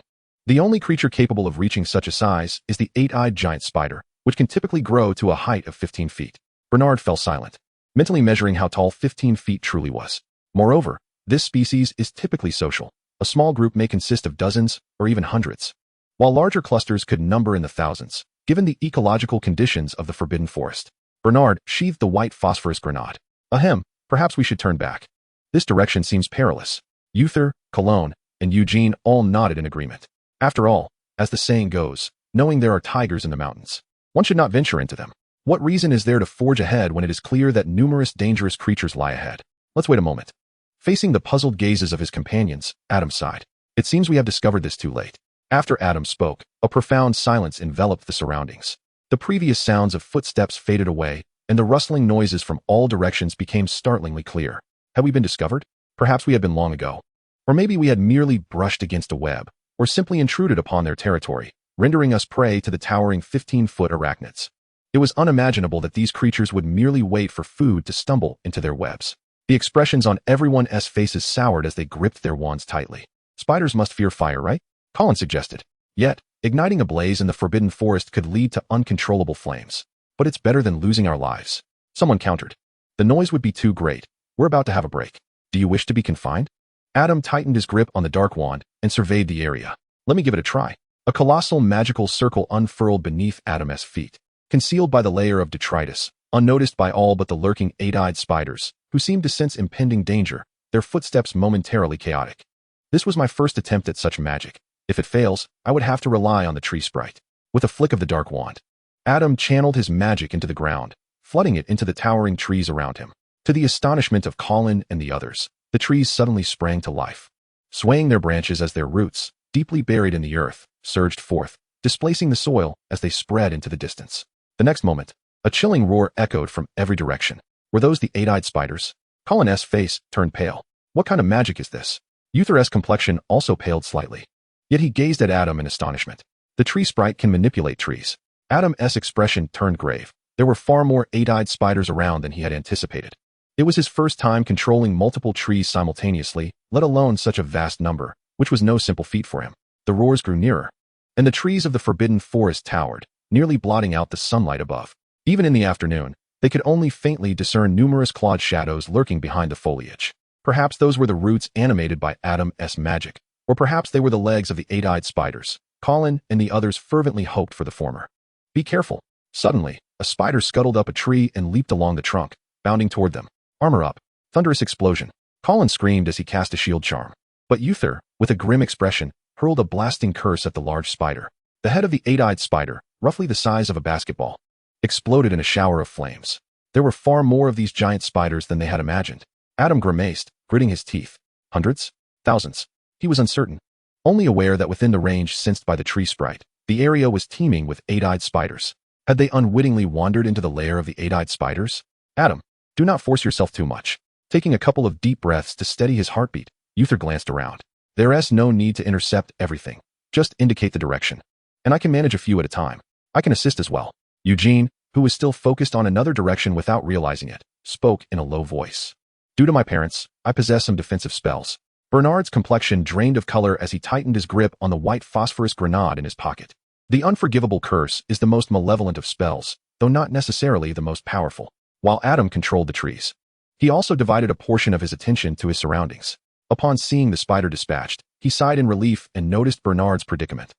the only creature capable of reaching such a size is the 8-eyed giant spider, which can typically grow to a height of 15 feet. Bernard fell silent, mentally measuring how tall 15 feet truly was. Moreover, this species is typically social. A small group may consist of dozens or even hundreds, while larger clusters could number in the thousands, given the ecological conditions of the Forbidden Forest. Bernard sheathed the white phosphorus grenade. Ahem, perhaps we should turn back. This direction seems perilous. Uther, Cologne, and Eugene all nodded in agreement. After all, as the saying goes, knowing there are tigers in the mountains, one should not venture into them. What reason is there to forge ahead when it is clear that numerous dangerous creatures lie ahead? Let's wait a moment. Facing the puzzled gazes of his companions, Adam sighed. It seems we have discovered this too late. After Adam spoke, a profound silence enveloped the surroundings. The previous sounds of footsteps faded away, and the rustling noises from all directions became startlingly clear. Had we been discovered? Perhaps we had been long ago. Or maybe we had merely brushed against a web, or simply intruded upon their territory, rendering us prey to the towering 15-foot arachnids. It was unimaginable that these creatures would merely wait for food to stumble into their webs. The expressions on everyone's faces soured as they gripped their wands tightly. Spiders must fear fire, right? Colin suggested. Yet, igniting a blaze in the Forbidden Forest could lead to uncontrollable flames. But it's better than losing our lives. Someone countered. The noise would be too great. We're about to have a break. Do you wish to be confined? Adam tightened his grip on the dark wand and surveyed the area. Let me give it a try. A colossal magical circle unfurled beneath Adam's feet, concealed by the layer of detritus, unnoticed by all but the lurking 8-eyed spiders, who seemed to sense impending danger, their footsteps momentarily chaotic. This was my first attempt at such magic. If it fails, I would have to rely on the tree sprite. With a flick of the dark wand, Adam channeled his magic into the ground, flooding it into the towering trees around him. To the astonishment of Colin and the others, the trees suddenly sprang to life, swaying their branches as their roots, deeply buried in the earth, surged forth, displacing the soil as they spread into the distance. The next moment, a chilling roar echoed from every direction. Were those the 8-eyed spiders? Colin's face turned pale. What kind of magic is this? Uther's complexion also paled slightly. Yet he gazed at Adam in astonishment. The tree sprite can manipulate trees. Adam's expression turned grave. There were far more eight-eyed spiders around than he had anticipated. It was his first time controlling multiple trees simultaneously, let alone such a vast number, which was no simple feat for him. The roars grew nearer, and the trees of the forbidden forest towered, nearly blotting out the sunlight above. Even in the afternoon, they could only faintly discern numerous clawed shadows lurking behind the foliage. Perhaps those were the roots animated by Adam's magic, or perhaps they were the legs of the eight-eyed spiders. Colin and the others fervently hoped for the former. Be careful. Suddenly, a spider scuttled up a tree and leaped along the trunk, bounding toward them. Armor up. Thunderous explosion. Colin screamed as he cast a shield charm. But Uther, with a grim expression, hurled a blasting curse at the large spider. The head of the eight-eyed spider, roughly the size of a basketball, exploded in a shower of flames. There were far more of these giant spiders than they had imagined. Adam grimaced, gritting his teeth. Hundreds? Thousands? He was uncertain, only aware that within the range sensed by the tree sprite, the area was teeming with eight-eyed spiders. Had they unwittingly wandered into the lair of the eight-eyed spiders? Adam, do not force yourself too much. Taking a couple of deep breaths to steady his heartbeat, Uther glanced around. There's no need to intercept everything. Just indicate the direction. And I can manage a few at a time. I can assist as well. Eugene, who was still focused on another direction without realizing it, spoke in a low voice. Due to my parents, I possess some defensive spells. Bernard's complexion drained of color as he tightened his grip on the white phosphorus grenade in his pocket. The unforgivable curse is the most malevolent of spells, though not necessarily the most powerful. While Adam controlled the trees, he also divided a portion of his attention to his surroundings. Upon seeing the spider dispatched, he sighed in relief and noticed Bernard's predicament.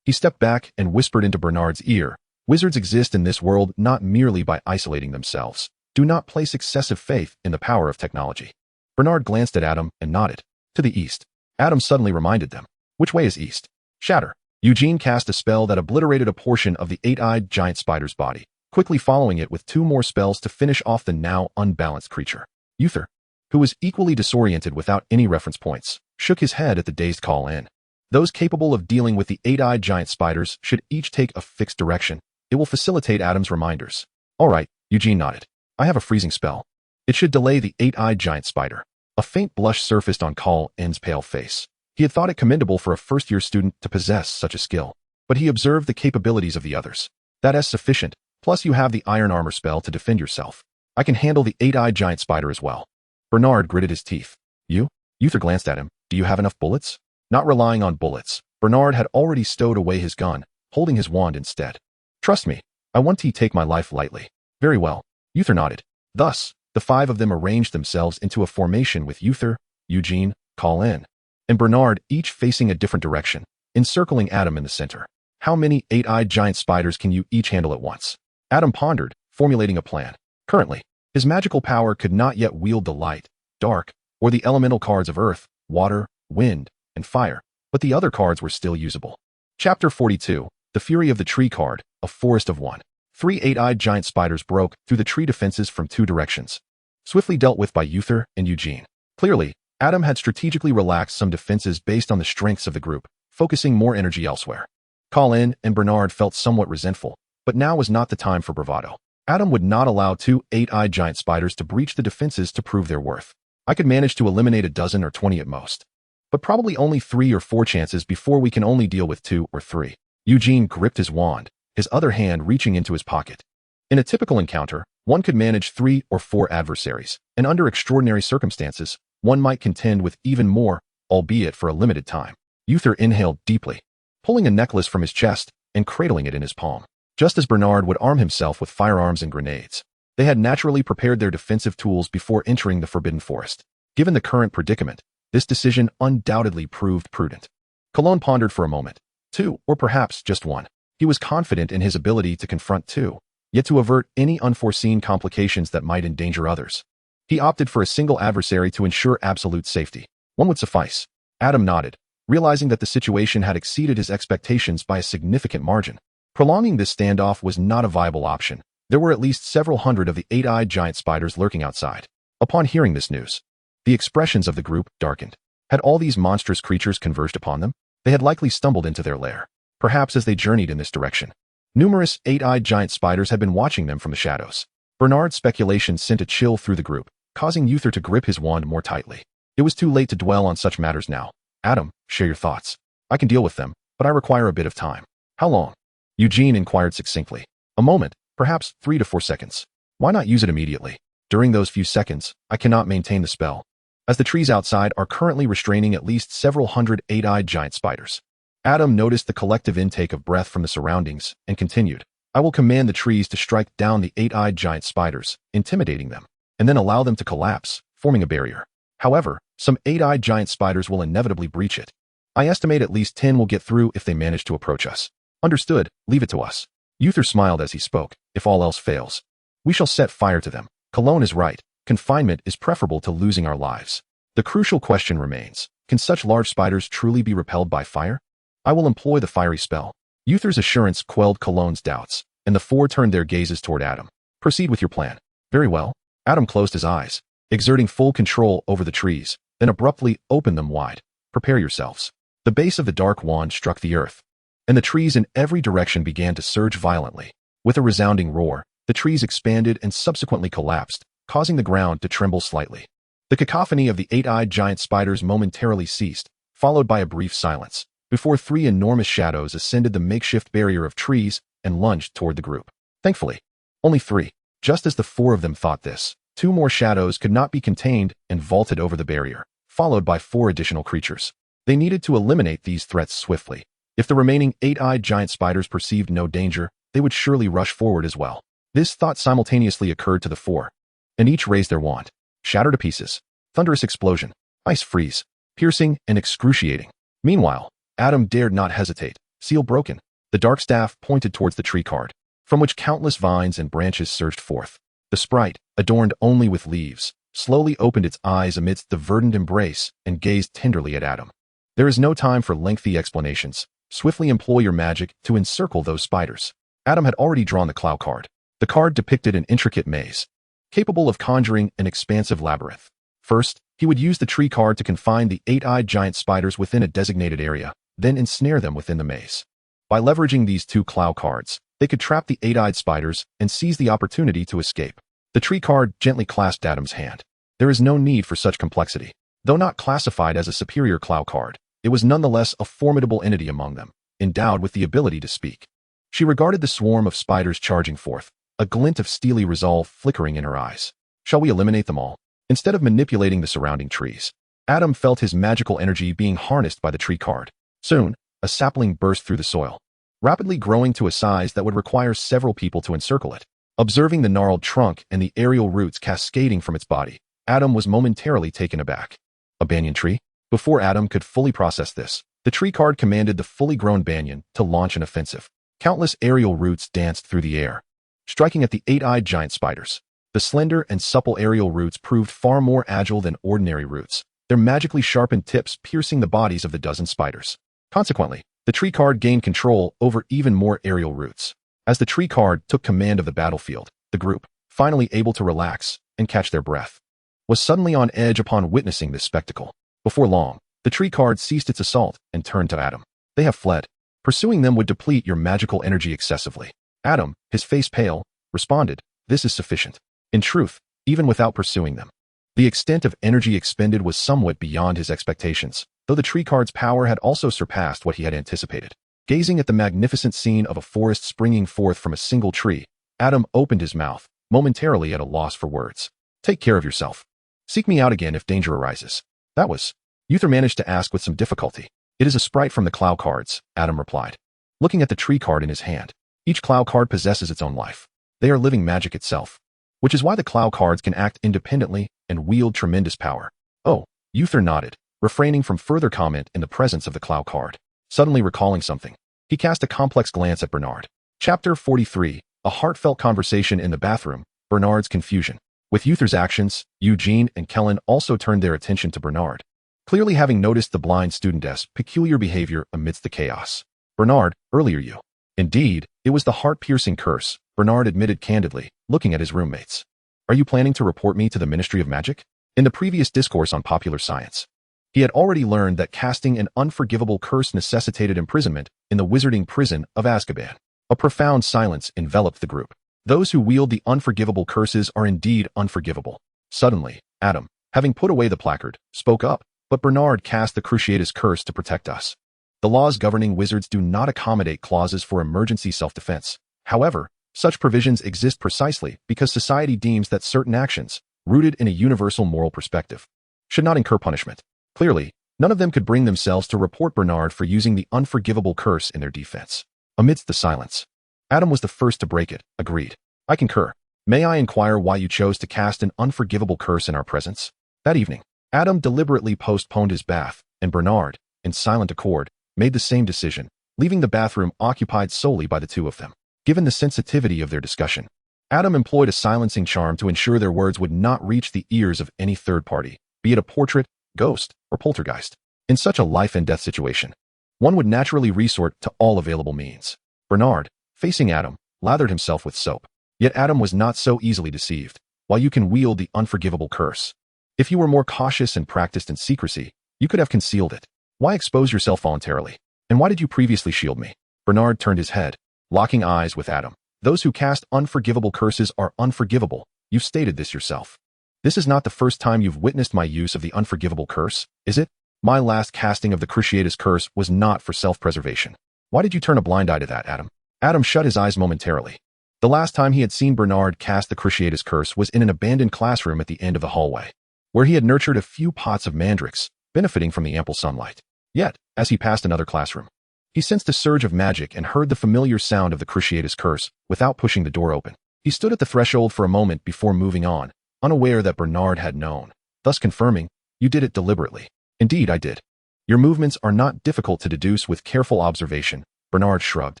He stepped back and whispered into Bernard's ear, "Wizards exist in this world not merely by isolating themselves. Do not place excessive faith in the power of technology." Bernard glanced at Adam and nodded. To the east. Adam suddenly reminded them. Which way is east? Shatter. Eugene cast a spell that obliterated a portion of the eight-eyed giant spider's body, quickly following it with two more spells to finish off the now unbalanced creature. Uther, who was equally disoriented without any reference points, shook his head at the dazed call-in. Those capable of dealing with the eight-eyed giant spiders should each take a fixed direction. It will facilitate Adam's reminders. All right, Eugene nodded. I have a freezing spell. It should delay the eight-eyed giant spider. A faint blush surfaced on Call-in's pale face. He had thought it commendable for a first-year student to possess such a skill, but he observed the capabilities of the others. That is sufficient, plus you have the iron armor spell to defend yourself. I can handle the eight-eyed giant spider as well. Bernard gritted his teeth. You? Uther glanced at him. Do you have enough bullets? Not relying on bullets, Bernard had already stowed away his gun, holding his wand instead. Trust me, I want to take my life lightly. Very well. Uther nodded. Thus, the five of them arranged themselves into a formation with Uther, Eugene, Call-in, and Bernard each facing a different direction, encircling Adam in the center. How many eight-eyed giant spiders can you each handle at once? Adam pondered, formulating a plan. Currently, his magical power could not yet wield the light, dark, or the elemental cards of earth, water, wind, and fire, but the other cards were still usable. Chapter 42, The Fury of the Tree card, A Forest of One. 3 eight-eyed giant spiders broke through the tree defenses from 2 directions, swiftly dealt with by Uther and Eugene. Clearly, Adam had strategically relaxed some defenses based on the strengths of the group, focusing more energy elsewhere. Call-in and Bernard felt somewhat resentful, but now was not the time for bravado. Adam would not allow 2 eight-eyed giant spiders to breach the defenses to prove their worth. I could manage to eliminate a dozen or 20 at most, but probably only 3 or 4 chances before we can only deal with 2 or 3. Eugene gripped his wand, his other hand reaching into his pocket. In a typical encounter, one could manage 3 or 4 adversaries, and under extraordinary circumstances, one might contend with even more, albeit for a limited time. Uther inhaled deeply, pulling a necklace from his chest and cradling it in his palm. Just as Bernard would arm himself with firearms and grenades, they had naturally prepared their defensive tools before entering the Forbidden Forest. Given the current predicament, this decision undoubtedly proved prudent. Cologne pondered for a moment. 2, or perhaps just 1. He was confident in his ability to confront 2, yet to avert any unforeseen complications that might endanger others. He opted for a single adversary to ensure absolute safety. 1 would suffice. Adam nodded, realizing that the situation had exceeded his expectations by a significant margin. Prolonging this standoff was not a viable option. There were at least several hundred of the eight-eyed giant spiders lurking outside. Upon hearing this news, the expressions of the group darkened. Had all these monstrous creatures converged upon them? They had likely stumbled into their lair, perhaps as they journeyed in this direction. Numerous eight-eyed giant spiders had been watching them from the shadows. Bernard's speculation sent a chill through the group, causing Uther to grip his wand more tightly. It was too late to dwell on such matters now. Adam, share your thoughts. I can deal with them, but I require a bit of time. How long? Eugene inquired succinctly. A moment, perhaps 3 to 4 seconds. Why not use it immediately? During those few seconds, I cannot maintain the spell, as the trees outside are currently restraining at least several hundred 8-eyed giant spiders. Adam noticed the collective intake of breath from the surroundings and continued. I will command the trees to strike down the 8-eyed giant spiders, intimidating them, and then allow them to collapse, forming a barrier. However, some 8-eyed giant spiders will inevitably breach it. I estimate at least 10 will get through if they manage to approach us. Understood, leave it to us. Uther smiled as he spoke. If all else fails, we shall set fire to them. Cologne is right. Confinement is preferable to losing our lives. The crucial question remains, can such large spiders truly be repelled by fire? I will employ the fiery spell. Uther's assurance quelled Cologne's doubts, and the four turned their gazes toward Adam. Proceed with your plan. Very well. Adam closed his eyes, exerting full control over the trees, then abruptly opened them wide. Prepare yourselves. The base of the dark wand struck the earth, and the trees in every direction began to surge violently. With a resounding roar, the trees expanded and subsequently collapsed, causing the ground to tremble slightly. The cacophony of the 8-eyed giant spiders momentarily ceased, followed by a brief silence, before 3 enormous shadows ascended the makeshift barrier of trees and lunged toward the group. Thankfully, only 3. Just as the 4 of them thought this, 2 more shadows could not be contained and vaulted over the barrier, followed by 4 additional creatures. They needed to eliminate these threats swiftly. If the remaining 8-eyed giant spiders perceived no danger, they would surely rush forward as well. This thought simultaneously occurred to the 4, and each raised their wand. Shatter to pieces. Thunderous explosion. Ice freeze. Piercing and excruciating. Meanwhile, Adam dared not hesitate. Seal broken. The dark staff pointed towards the tree card, from which countless vines and branches surged forth. The sprite, adorned only with leaves, slowly opened its eyes amidst the verdant embrace and gazed tenderly at Adam. There is no time for lengthy explanations. Swiftly employ your magic to encircle those spiders. Adam had already drawn the Clow card. The card depicted an intricate maze, capable of conjuring an expansive labyrinth. First, he would use the tree card to confine the 8-eyed giant spiders within a designated area, then ensnare them within the maze. By leveraging these 2 Clow cards, they could trap the 8-eyed spiders and seize the opportunity to escape. The tree card gently clasped Adam's hand. There is no need for such complexity. Though not classified as a superior Clow card, it was nonetheless a formidable entity among them, endowed with the ability to speak. She regarded the swarm of spiders charging forth, a glint of steely resolve flickering in her eyes. Shall we eliminate them all? Instead of manipulating the surrounding trees, Adam felt his magical energy being harnessed by the tree card. Soon, a sapling burst through the soil, rapidly growing to a size that would require several people to encircle it. Observing the gnarled trunk and the aerial roots cascading from its body, Adam was momentarily taken aback. A banyan tree? Before Adam could fully process this, the tree card commanded the fully grown banyan to launch an offensive. Countless aerial roots danced through the air, striking at the 8-eyed giant spiders. The slender and supple aerial roots proved far more agile than ordinary roots, their magically sharpened tips piercing the bodies of the dozen spiders. Consequently, the tree card gained control over even more aerial roots. As the tree card took command of the battlefield, the group, finally able to relax and catch their breath, was suddenly on edge upon witnessing this spectacle. Before long, the tree card ceased its assault and turned to Adam. They have fled. Pursuing them would deplete your magical energy excessively. Adam, his face pale, responded, this is sufficient. In truth, even without pursuing them, the extent of energy expended was somewhat beyond his expectations, though the tree card's power had also surpassed what he had anticipated. Gazing at the magnificent scene of a forest springing forth from a single tree, Adam opened his mouth, momentarily at a loss for words. Take care of yourself. Seek me out again if danger arises. That was, Uther managed to ask with some difficulty. It is a sprite from the Clow cards, Adam replied, looking at the tree card in his hand. Each Clow card possesses its own life. They are living magic itself, which is why the Clow cards can act independently and wield tremendous power. Oh, Uther nodded, refraining from further comment in the presence of the Clow card. Suddenly recalling something, he cast a complex glance at Bernard. Chapter 43, A Heartfelt Conversation in the Bathroom, Bernard's Confusion. With Uther's actions, Eugene and Kellen also turned their attention to Bernard, clearly having noticed the blind studentess' peculiar behavior amidst the chaos. Bernard, earlier you. Indeed, it was the heart-piercing curse, Bernard admitted candidly, looking at his roommates. Are you planning to report me to the Ministry of Magic? In the previous discourse on popular science, he had already learned that casting an unforgivable curse necessitated imprisonment in the wizarding prison of Azkaban. A profound silence enveloped the group. Those who wield the unforgivable curses are indeed unforgivable. Suddenly, Adam, having put away the placard, spoke up, "But Bernard cast the Cruciatus Curse to protect us. The laws governing wizards do not accommodate clauses for emergency self-defense. However, such provisions exist precisely because society deems that certain actions, rooted in a universal moral perspective, should not incur punishment." Clearly, none of them could bring themselves to report Bernard for using the unforgivable curse in their defense. Amidst the silence, Adam was the first to break it. "Agreed. I concur. May I inquire why you chose to cast an unforgivable curse in our presence?" That evening, Adam deliberately postponed his bath, and Bernard, in silent accord, made the same decision, leaving the bathroom occupied solely by the two of them. Given the sensitivity of their discussion, Adam employed a silencing charm to ensure their words would not reach the ears of any third party, be it a portrait, ghost, or poltergeist. In such a life-and-death situation, one would naturally resort to all available means. Bernard, facing Adam, lathered himself with soap. Yet Adam was not so easily deceived. "While you can wield the unforgivable curse, if you were more cautious and practiced in secrecy, you could have concealed it. Why expose yourself voluntarily? And why did you previously shield me?" Bernard turned his head, locking eyes with Adam. "Those who cast unforgivable curses are unforgivable. You've stated this yourself. This is not the first time you've witnessed my use of the unforgivable curse, is it? My last casting of the Cruciatus Curse was not for self-preservation. Why did you turn a blind eye to that, Adam?" Adam shut his eyes momentarily. The last time he had seen Bernard cast the Cruciatus Curse was in an abandoned classroom at the end of the hallway, where he had nurtured a few pots of mandrakes, benefiting from the ample sunlight. Yet, as he passed another classroom, he sensed a surge of magic and heard the familiar sound of the Cruciatus Curse without pushing the door open. He stood at the threshold for a moment before moving on, unaware that Bernard had known, thus confirming, "You did it deliberately." "Indeed, I did. Your movements are not difficult to deduce with careful observation." Bernard shrugged,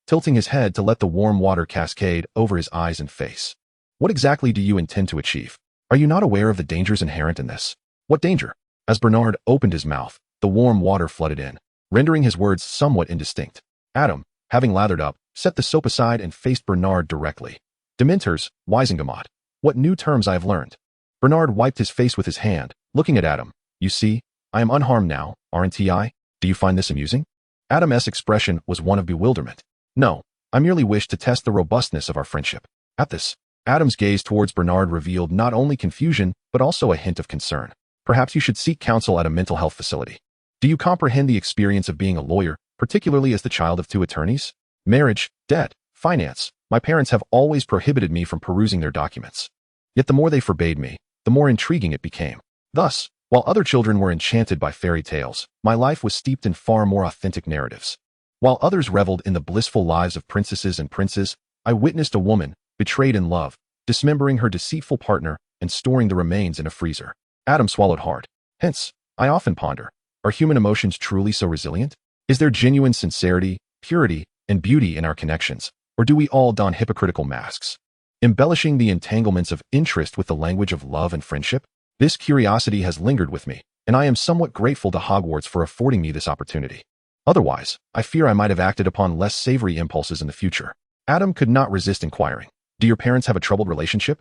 tilting his head to let the warm water cascade over his eyes and face. "What exactly do you intend to achieve? Are you not aware of the dangers inherent in this?" "What danger?" As Bernard opened his mouth, the warm water flooded in, rendering his words somewhat indistinct. Adam, having lathered up, set the soap aside and faced Bernard directly. "Dementors, Wisengamot. What new terms I have learned." Bernard wiped his face with his hand, looking at Adam. "You see, I am unharmed now, aren't I? Do you find this amusing?" Adam's expression was one of bewilderment. "No, I merely wish to test the robustness of our friendship." At this, Adam's gaze towards Bernard revealed not only confusion, but also a hint of concern. "Perhaps you should seek counsel at a mental health facility. Do you comprehend the experience of being a lawyer, particularly as the child of two attorneys? Marriage, debt, finance. My parents have always prohibited me from perusing their documents. Yet the more they forbade me, the more intriguing it became. Thus, while other children were enchanted by fairy tales, my life was steeped in far more authentic narratives. While others reveled in the blissful lives of princesses and princes, I witnessed a woman, betrayed in love, dismembering her deceitful partner and storing the remains in a freezer." Adam swallowed hard. "Hence, I often ponder, are human emotions truly so resilient? Is there genuine sincerity, purity, and beauty in our connections, or do we all don hypocritical masks, embellishing the entanglements of interest with the language of love and friendship? This curiosity has lingered with me, and I am somewhat grateful to Hogwarts for affording me this opportunity. Otherwise, I fear I might have acted upon less savory impulses in the future." Adam could not resist inquiring, "Do your parents have a troubled relationship?"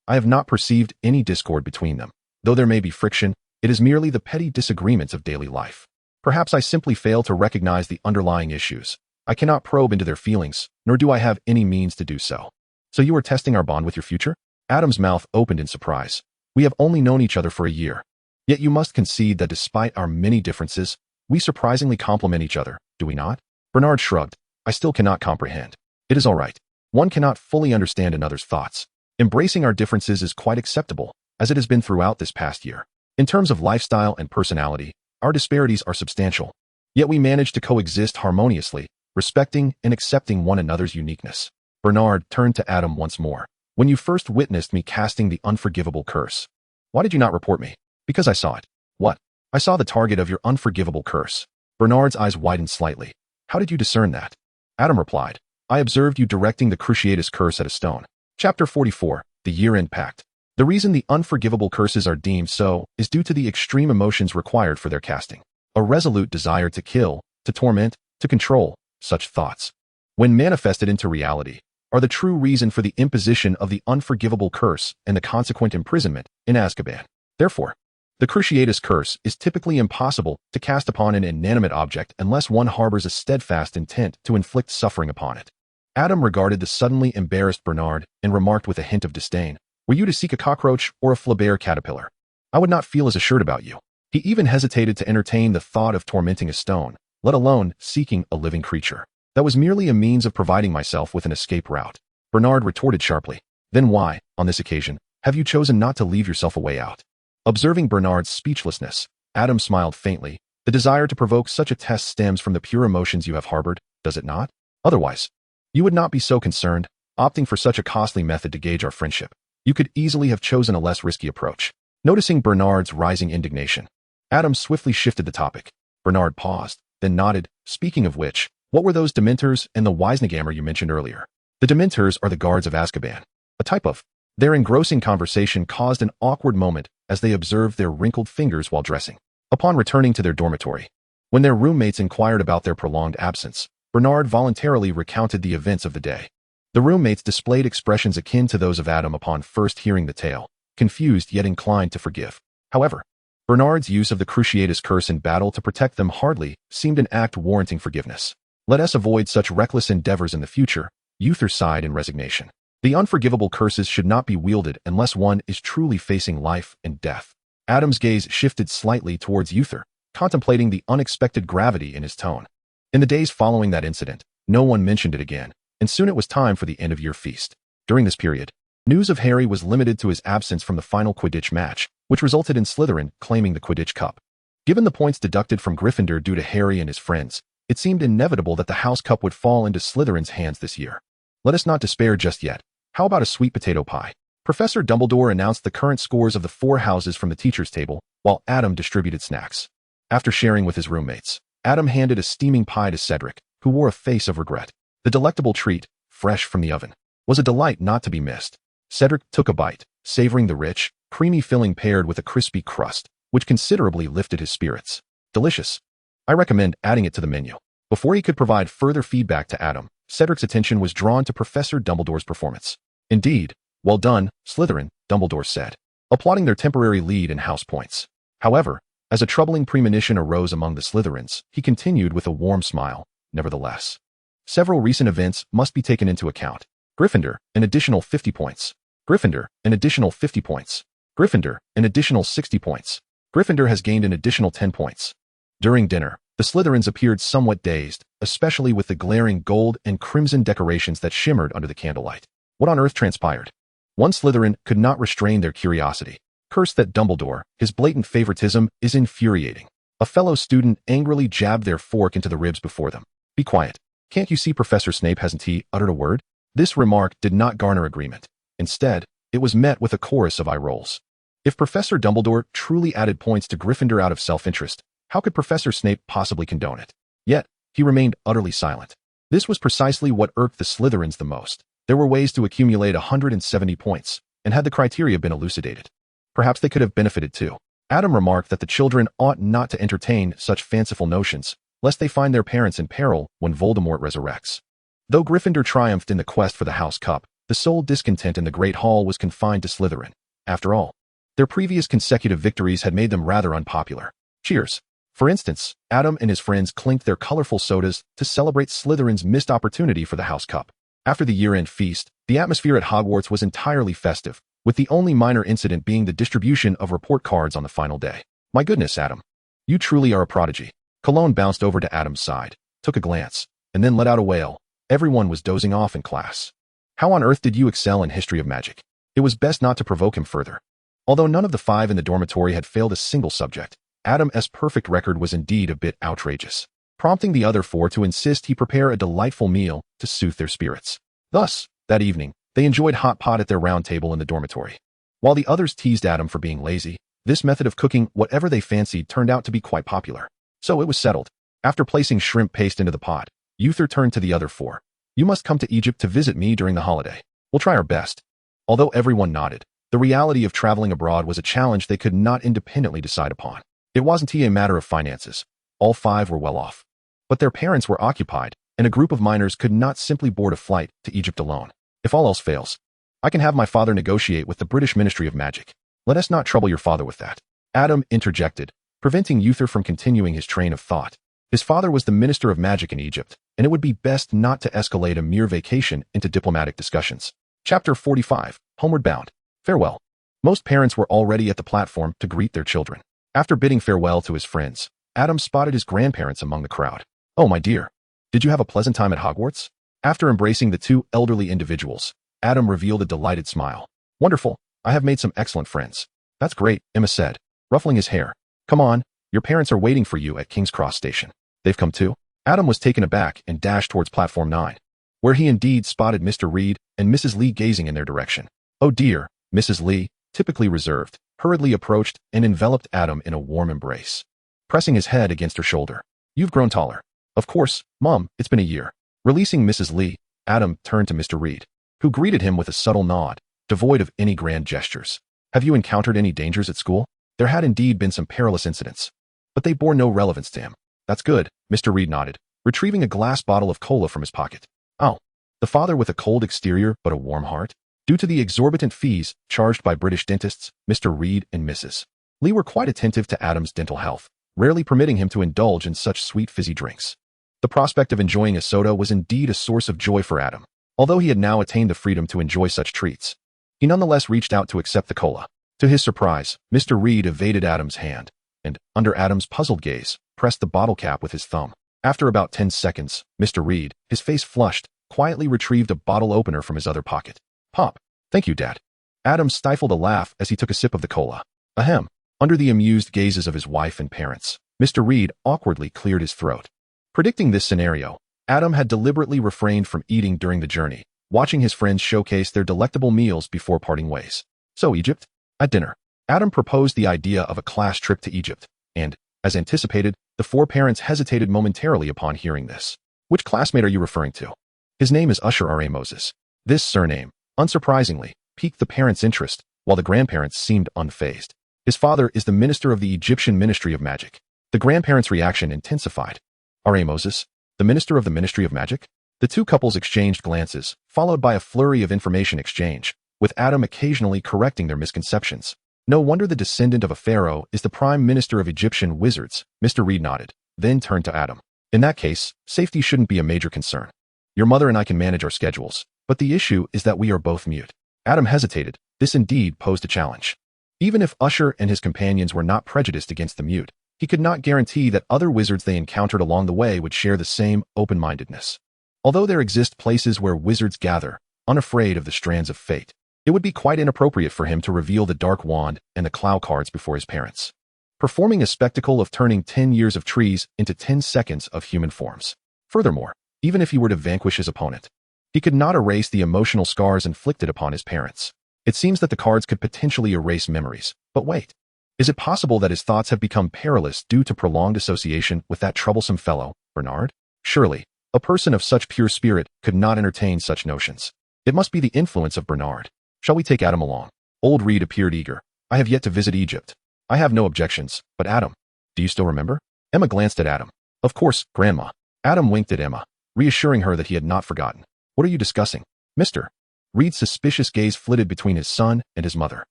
"I have not perceived any discord between them. Though there may be friction, it is merely the petty disagreements of daily life. Perhaps I simply fail to recognize the underlying issues. I cannot probe into their feelings, nor do I have any means to do so." "So you are testing our bond with your future?" Adam's mouth opened in surprise. "We have only known each other for a year. Yet you must concede that despite our many differences, we surprisingly complement each other, do we not?" Bernard shrugged. "I still cannot comprehend." "It is all right. One cannot fully understand another's thoughts. Embracing our differences is quite acceptable, as it has been throughout this past year. In terms of lifestyle and personality, our disparities are substantial. Yet we manage to coexist harmoniously, respecting and accepting one another's uniqueness." Bernard turned to Adam once more. "When you first witnessed me casting the unforgivable curse, why did you not report me?" "Because I saw it." "What?" "I saw the target of your unforgivable curse." Bernard's eyes widened slightly. "How did you discern that?" Adam replied, "I observed you directing the Cruciatus Curse at a stone." Chapter 44, The Year-End Pact. The reason the unforgivable curses are deemed so is due to the extreme emotions required for their casting. A resolute desire to kill, to torment, to control. Such thoughts, when manifested into reality, are the true reason for the imposition of the unforgivable curse and the consequent imprisonment in Azkaban. Therefore, the Cruciatus Curse is typically impossible to cast upon an inanimate object unless one harbors a steadfast intent to inflict suffering upon it. Adam regarded the suddenly embarrassed Bernard and remarked with a hint of disdain, "Were you to seek a cockroach or a Flaubert caterpillar?" I would not feel as assured about you. He even hesitated to entertain the thought of tormenting a stone, let alone seeking a living creature. That was merely a means of providing myself with an escape route. Bernard retorted sharply. Then why, on this occasion, have you chosen not to leave yourself a way out? Observing Bernard's speechlessness, Adam smiled faintly. The desire to provoke such a test stems from the pure emotions you have harbored, does it not? Otherwise, you would not be so concerned, opting for such a costly method to gauge our friendship. You could easily have chosen a less risky approach. Noticing Bernard's rising indignation, Adam swiftly shifted the topic. Bernard paused, then nodded. Speaking of which, what were those Dementors and the Wisnagammer you mentioned earlier? The Dementors are the guards of Azkaban, a type of. Their engrossing conversation caused an awkward moment as they observed their wrinkled fingers while dressing. Upon returning to their dormitory, when their roommates inquired about their prolonged absence, Bernard voluntarily recounted the events of the day. The roommates displayed expressions akin to those of Adam upon first hearing the tale, confused yet inclined to forgive. However, Bernard's use of the Cruciatus curse in battle to protect them hardly seemed an act warranting forgiveness. Let us avoid such reckless endeavors in the future, Uther sighed in resignation. The unforgivable curses should not be wielded unless one is truly facing life and death. Adam's gaze shifted slightly towards Uther, contemplating the unexpected gravity in his tone. In the days following that incident, no one mentioned it again, and soon it was time for the end-of-year feast. During this period, news of Harry was limited to his absence from the final Quidditch match, which resulted in Slytherin claiming the Quidditch Cup. Given the points deducted from Gryffindor due to Harry and his friends, it seemed inevitable that the House Cup would fall into Slytherin's hands this year. Let us not despair just yet. How about a sweet potato pie? Professor Dumbledore announced the current scores of the 4 houses from the teacher's table, while Adam distributed snacks. After sharing with his roommates, Adam handed a steaming pie to Cedric, who wore a face of regret. The delectable treat, fresh from the oven, was a delight not to be missed. Cedric took a bite, savoring the rich, creamy filling paired with a crispy crust, which considerably lifted his spirits. Delicious. I recommend adding it to the menu. Before he could provide further feedback to Adam, Cedric's attention was drawn to Professor Dumbledore's performance. Indeed, well done, Slytherin, Dumbledore said, applauding their temporary lead in house points. However, as a troubling premonition arose among the Slytherins, he continued with a warm smile. Nevertheless, several recent events must be taken into account. Gryffindor, an additional 50 points. Gryffindor, an additional 50 points. Gryffindor, an additional 60 points. Gryffindor has gained an additional 10 points. During dinner, the Slytherins appeared somewhat dazed, especially with the glaring gold and crimson decorations that shimmered under the candlelight. What on earth transpired? One Slytherin could not restrain their curiosity. Curse that Dumbledore, his blatant favoritism is infuriating. A fellow student angrily jabbed their fork into the ribs before them. Be quiet. Can't you see Professor Snape hasn't he uttered a word? This remark did not garner agreement. Instead, it was met with a chorus of eye rolls. If Professor Dumbledore truly added points to Gryffindor out of self-interest, how could Professor Snape possibly condone it? Yet, he remained utterly silent. This was precisely what irked the Slytherins the most. There were ways to accumulate 170 points, and had the criteria been elucidated, perhaps they could have benefited too. Adam remarked that the children ought not to entertain such fanciful notions, lest they find their parents in peril when Voldemort resurrects. Though Gryffindor triumphed in the quest for the House Cup, the sole discontent in the Great Hall was confined to Slytherin. After all, their previous consecutive victories had made them rather unpopular. Cheers. For instance, Adam and his friends clinked their colorful sodas to celebrate Slytherin's missed opportunity for the House Cup. After the year-end feast, the atmosphere at Hogwarts was entirely festive, with the only minor incident being the distribution of report cards on the final day. My goodness, Adam. You truly are a prodigy. Cologne bounced over to Adam's side, took a glance, and then let out a wail. Everyone was dozing off in class. How on earth did you excel in history of magic? It was best not to provoke him further. Although none of the 5 in the dormitory had failed a single subject, Adam's perfect record was indeed a bit outrageous, prompting the other 4 to insist he prepare a delightful meal to soothe their spirits. Thus, that evening, they enjoyed hot pot at their round table in the dormitory. While the others teased Adam for being lazy, this method of cooking whatever they fancied turned out to be quite popular. So it was settled. After placing shrimp paste into the pot, Uther turned to the other 4. You must come to Egypt to visit me during the holiday. We'll try our best. Although everyone nodded, the reality of traveling abroad was a challenge they could not independently decide upon. It wasn't a matter of finances. All 5 were well off. But their parents were occupied, and a group of minors could not simply board a flight to Egypt alone. If all else fails, I can have my father negotiate with the British Ministry of Magic. Let us not trouble your father with that. Adam interjected, preventing Uther from continuing his train of thought. His father was the Minister of Magic in Egypt, and it would be best not to escalate a mere vacation into diplomatic discussions. Chapter 45, Homeward Bound. Farewell. Most parents were already at the platform to greet their children. After bidding farewell to his friends, Adam spotted his grandparents among the crowd. "Oh, my dear. Did you have a pleasant time at Hogwarts?" After embracing the two elderly individuals, Adam revealed a delighted smile. "Wonderful. I have made some excellent friends." "That's great," Emma said, ruffling his hair. "Come on, your parents are waiting for you at King's Cross Station." "They've come too?" Adam was taken aback and dashed towards platform 9, where he indeed spotted Mr. Reed and Mrs. Lee gazing in their direction. "Oh dear," Mrs. Lee, typically reserved, hurriedly approached and enveloped Adam in a warm embrace, pressing his head against her shoulder. "You've grown taller." "Of course, Mom, it's been a year." Releasing Mrs. Lee, Adam turned to Mr. Reed, who greeted him with a subtle nod, devoid of any grand gestures. "Have you encountered any dangers at school?" There had indeed been some perilous incidents, but they bore no relevance to him. "That's good," Mr. Reed nodded, retrieving a glass bottle of cola from his pocket. "Oh, the father with a cold exterior but a warm heart?" Due to the exorbitant fees charged by British dentists, Mr. Reed and Mrs. Lee were quite attentive to Adam's dental health, rarely permitting him to indulge in such sweet fizzy drinks. The prospect of enjoying a soda was indeed a source of joy for Adam. Although he had now attained the freedom to enjoy such treats, he nonetheless reached out to accept the cola. To his surprise, Mr. Reed evaded Adam's hand, and, under Adam's puzzled gaze, pressed the bottle cap with his thumb. After about 10 seconds, Mr. Reed, his face flushed, quietly retrieved a bottle opener from his other pocket. "Pop. Thank you, Dad." Adam stifled a laugh as he took a sip of the cola. Ahem. Under the amused gazes of his wife and parents, Mr. Reed awkwardly cleared his throat. Predicting this scenario, Adam had deliberately refrained from eating during the journey, watching his friends showcase their delectable meals before parting ways. "So, Egypt?" At dinner, Adam proposed the idea of a class trip to Egypt, and, as anticipated, the four parents hesitated momentarily upon hearing this. "Which classmate are you referring to?" "His name is Usher R.A. Moses." This surname, unsurprisingly, piqued the parents' interest, while the grandparents seemed unfazed. "His father is the minister of the Egyptian Ministry of Magic." The grandparents' reaction intensified. "R.A. Moses, the minister of the Ministry of Magic?" The two couples exchanged glances, followed by a flurry of information exchange, with Adam occasionally correcting their misconceptions. "No wonder the descendant of a pharaoh is the prime minister of Egyptian wizards," Mr. Reed nodded, then turned to Adam. "In that case, safety shouldn't be a major concern. Your mother and I can manage our schedules, but the issue is that we are both mute." Adam hesitated. This indeed posed a challenge. Even if Usher and his companions were not prejudiced against the mute, he could not guarantee that other wizards they encountered along the way would share the same open-mindedness. Although there exist places where wizards gather, unafraid of the strands of fate, it would be quite inappropriate for him to reveal the dark wand and the Clow cards before his parents, performing a spectacle of turning 10 years of trees into 10 seconds of human forms. Furthermore, even if he were to vanquish his opponent, he could not erase the emotional scars inflicted upon his parents. It seems that the cards could potentially erase memories. But wait, is it possible that his thoughts have become perilous due to prolonged association with that troublesome fellow, Bernard? Surely, a person of such pure spirit could not entertain such notions. It must be the influence of Bernard. "Shall we take Adam along?" Old Reed appeared eager. "I have yet to visit Egypt. I have no objections, but Adam, do you still remember?" Emma glanced at Adam. "Of course, Grandma." Adam winked at Emma, reassuring her that he had not forgotten. "What are you discussing, Mr.?" Reed's suspicious gaze flitted between his son and his mother.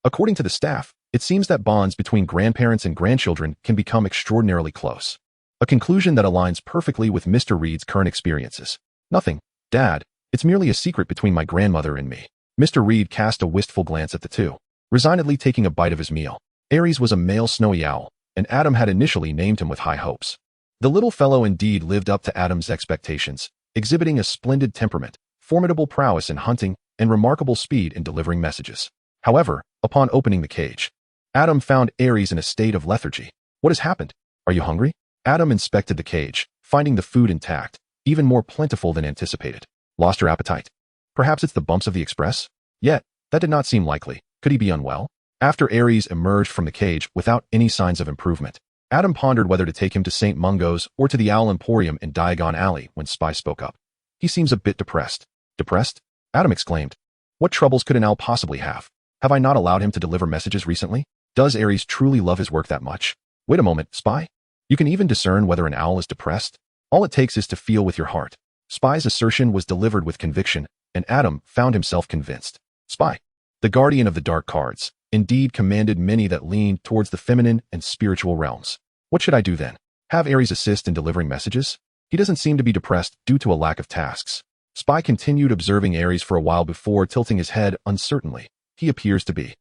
According to the staff, it seems that bonds between grandparents and grandchildren can become extraordinarily close. A conclusion that aligns perfectly with Mr. Reed's current experiences. "Nothing, Dad. It's merely a secret between my grandmother and me." Mr. Reed cast a wistful glance at the two, resignedly taking a bite of his meal. Aries was a male snowy owl, and Adam had initially named him with high hopes. The little fellow indeed lived up to Adam's expectations, exhibiting a splendid temperament, formidable prowess in hunting, and remarkable speed in delivering messages. However, upon opening the cage, Adam found Aries in a state of lethargy. "What has happened? Are you hungry?" Adam inspected the cage, finding the food intact, even more plentiful than anticipated. "Lost your appetite? Perhaps it's the bumps of the express?" Yet, that did not seem likely. Could he be unwell? After Aries emerged from the cage without any signs of improvement, Adam pondered whether to take him to St. Mungo's or to the Owl Emporium in Diagon Alley when Spy spoke up. "He seems a bit depressed." "Depressed?" Adam exclaimed. "What troubles could an owl possibly have? Have I not allowed him to deliver messages recently? Does Aries truly love his work that much?" "Wait a moment, Spy. You can even discern whether an owl is depressed? All it takes is to feel with your heart." Spy's assertion was delivered with conviction, and Adam found himself convinced. Spy, the guardian of the dark cards, indeed commanded many that leaned towards the feminine and spiritual realms. What should I do then? Have Aries assist in delivering messages? He doesn't seem to be depressed due to a lack of tasks. Spy continued observing Aries for a while before tilting his head uncertainly. He appears to be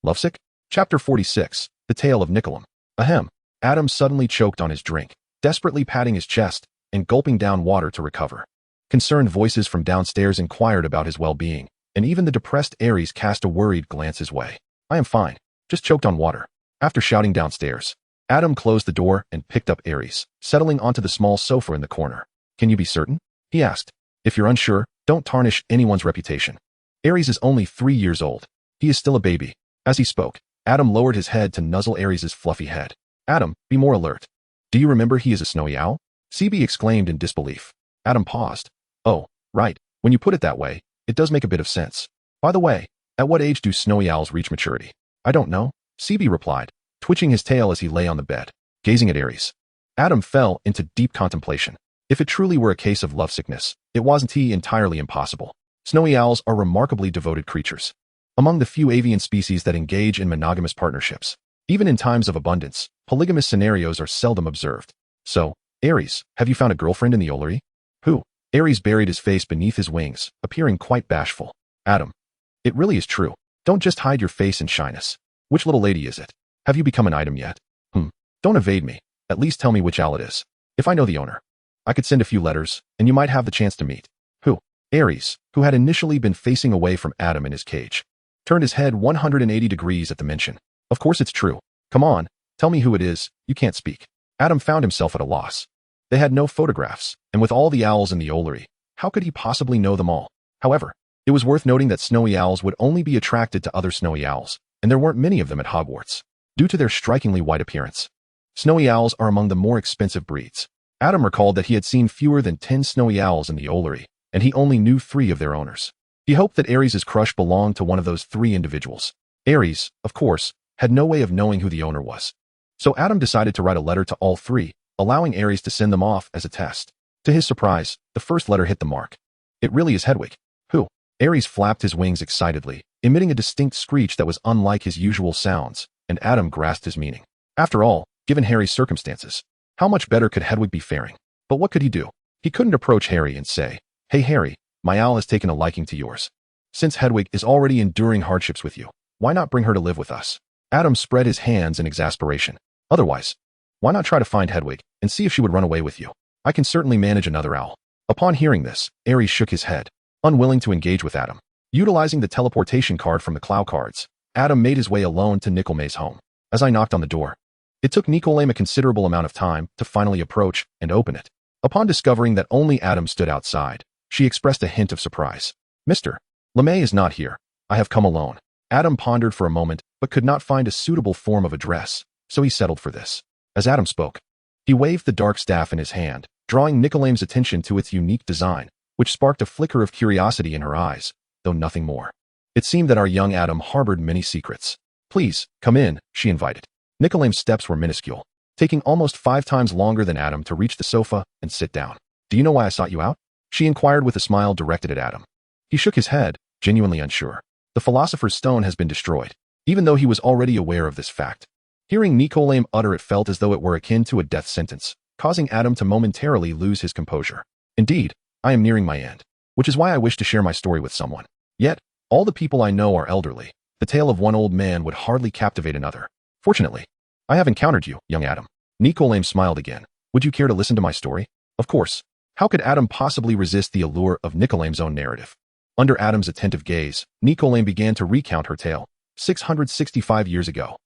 Lovesick? Chapter 46. The Tale of Nicolum. Ahem. Adam suddenly choked on his drink, desperately patting his chest and gulping down water to recover. Concerned voices from downstairs inquired about his well-being, and even the depressed Aries cast a worried glance his way. I am fine. Just choked on water. After shouting downstairs, Adam closed the door and picked up Aries, settling onto the small sofa in the corner. Can you be certain? He asked. If you're unsure, don't tarnish anyone's reputation. Aries is only 3 years old. He is still a baby. As he spoke, Adam lowered his head to nuzzle Aries' fluffy head. Adam, be more alert. Do you remember he is a snowy owl? CB exclaimed in disbelief. Adam paused. Oh, right. When you put it that way, it does make a bit of sense. By the way, at what age do snowy owls reach maturity? I don't know, CB replied, twitching his tail as he lay on the bed, gazing at Aries. Adam fell into deep contemplation. If it truly were a case of lovesickness, it wasn't entirely impossible. Snowy owls are remarkably devoted creatures. Among the few avian species that engage in monogamous partnerships, even in times of abundance, polygamous scenarios are seldom observed. So, Aries, have you found a girlfriend in the Olary? Who? Aries buried his face beneath his wings, appearing quite bashful. Adam. It really is true. Don't just hide your face in shyness. Which little lady is it? Have you become an item yet? Don't evade me. At least tell me which owl it is. If I know the owner, I could send a few letters, and you might have the chance to meet. Who? Aries, who had initially been facing away from Adam in his cage, turned his head 180 degrees at the mention. Of course it's true. Come on, tell me who it is. You can't speak. Adam found himself at a loss. They had no photographs, and with all the owls in the Olary, how could he possibly know them all? However, it was worth noting that snowy owls would only be attracted to other snowy owls, and there weren't many of them at Hogwarts, due to their strikingly white appearance. Snowy owls are among the more expensive breeds. Adam recalled that he had seen fewer than 10 snowy owls in the Olary, and he only knew 3 of their owners. He hoped that Aries' crush belonged to one of those 3 individuals. Aries, of course, had no way of knowing who the owner was. So Adam decided to write a letter to all 3, allowing Aries to send them off as a test. To his surprise, the first letter hit the mark. It really is Hedwig. Who? Aries flapped his wings excitedly, emitting a distinct screech that was unlike his usual sounds, and Adam grasped his meaning. After all, given Harry's circumstances, how much better could Hedwig be faring? But what could he do? He couldn't approach Harry and say, Hey Harry, my owl has taken a liking to yours. Since Hedwig is already enduring hardships with you, why not bring her to live with us? Adam spread his hands in exasperation. Otherwise, why not try to find Hedwig and see if she would run away with you? I can certainly manage another owl. Upon hearing this, Aries shook his head, unwilling to engage with Adam. Utilizing the teleportation card from the Clow cards, Adam made his way alone to Nicolma's home. As I knocked on the door, it took Nicolame a considerable amount of time to finally approach and open it. Upon discovering that only Adam stood outside, she expressed a hint of surprise. Mr. LeMay is not here. I have come alone. Adam pondered for a moment, but could not find a suitable form of address, so he settled for this. As Adam spoke, he waved the dark staff in his hand, drawing Nicolame's attention to its unique design, which sparked a flicker of curiosity in her eyes, though nothing more. It seemed that our young Adam harbored many secrets. Please, come in, she invited. Nicolame's steps were minuscule, taking almost 5 times longer than Adam to reach the sofa and sit down. Do you know why I sought you out? She inquired with a smile directed at Adam. He shook his head, genuinely unsure. The Philosopher's Stone has been destroyed, even though he was already aware of this fact. Hearing Nicolame utter it felt as though it were akin to a death sentence, causing Adam to momentarily lose his composure. Indeed, I am nearing my end, which is why I wish to share my story with someone. Yet, all the people I know are elderly. The tale of one old man would hardly captivate another. Fortunately, I have encountered you, young Adam. Nicolame smiled again. Would you care to listen to my story? Of course. How could Adam possibly resist the allure of Nicolame's own narrative? Under Adam's attentive gaze, Nicolame began to recount her tale. 665 years ago.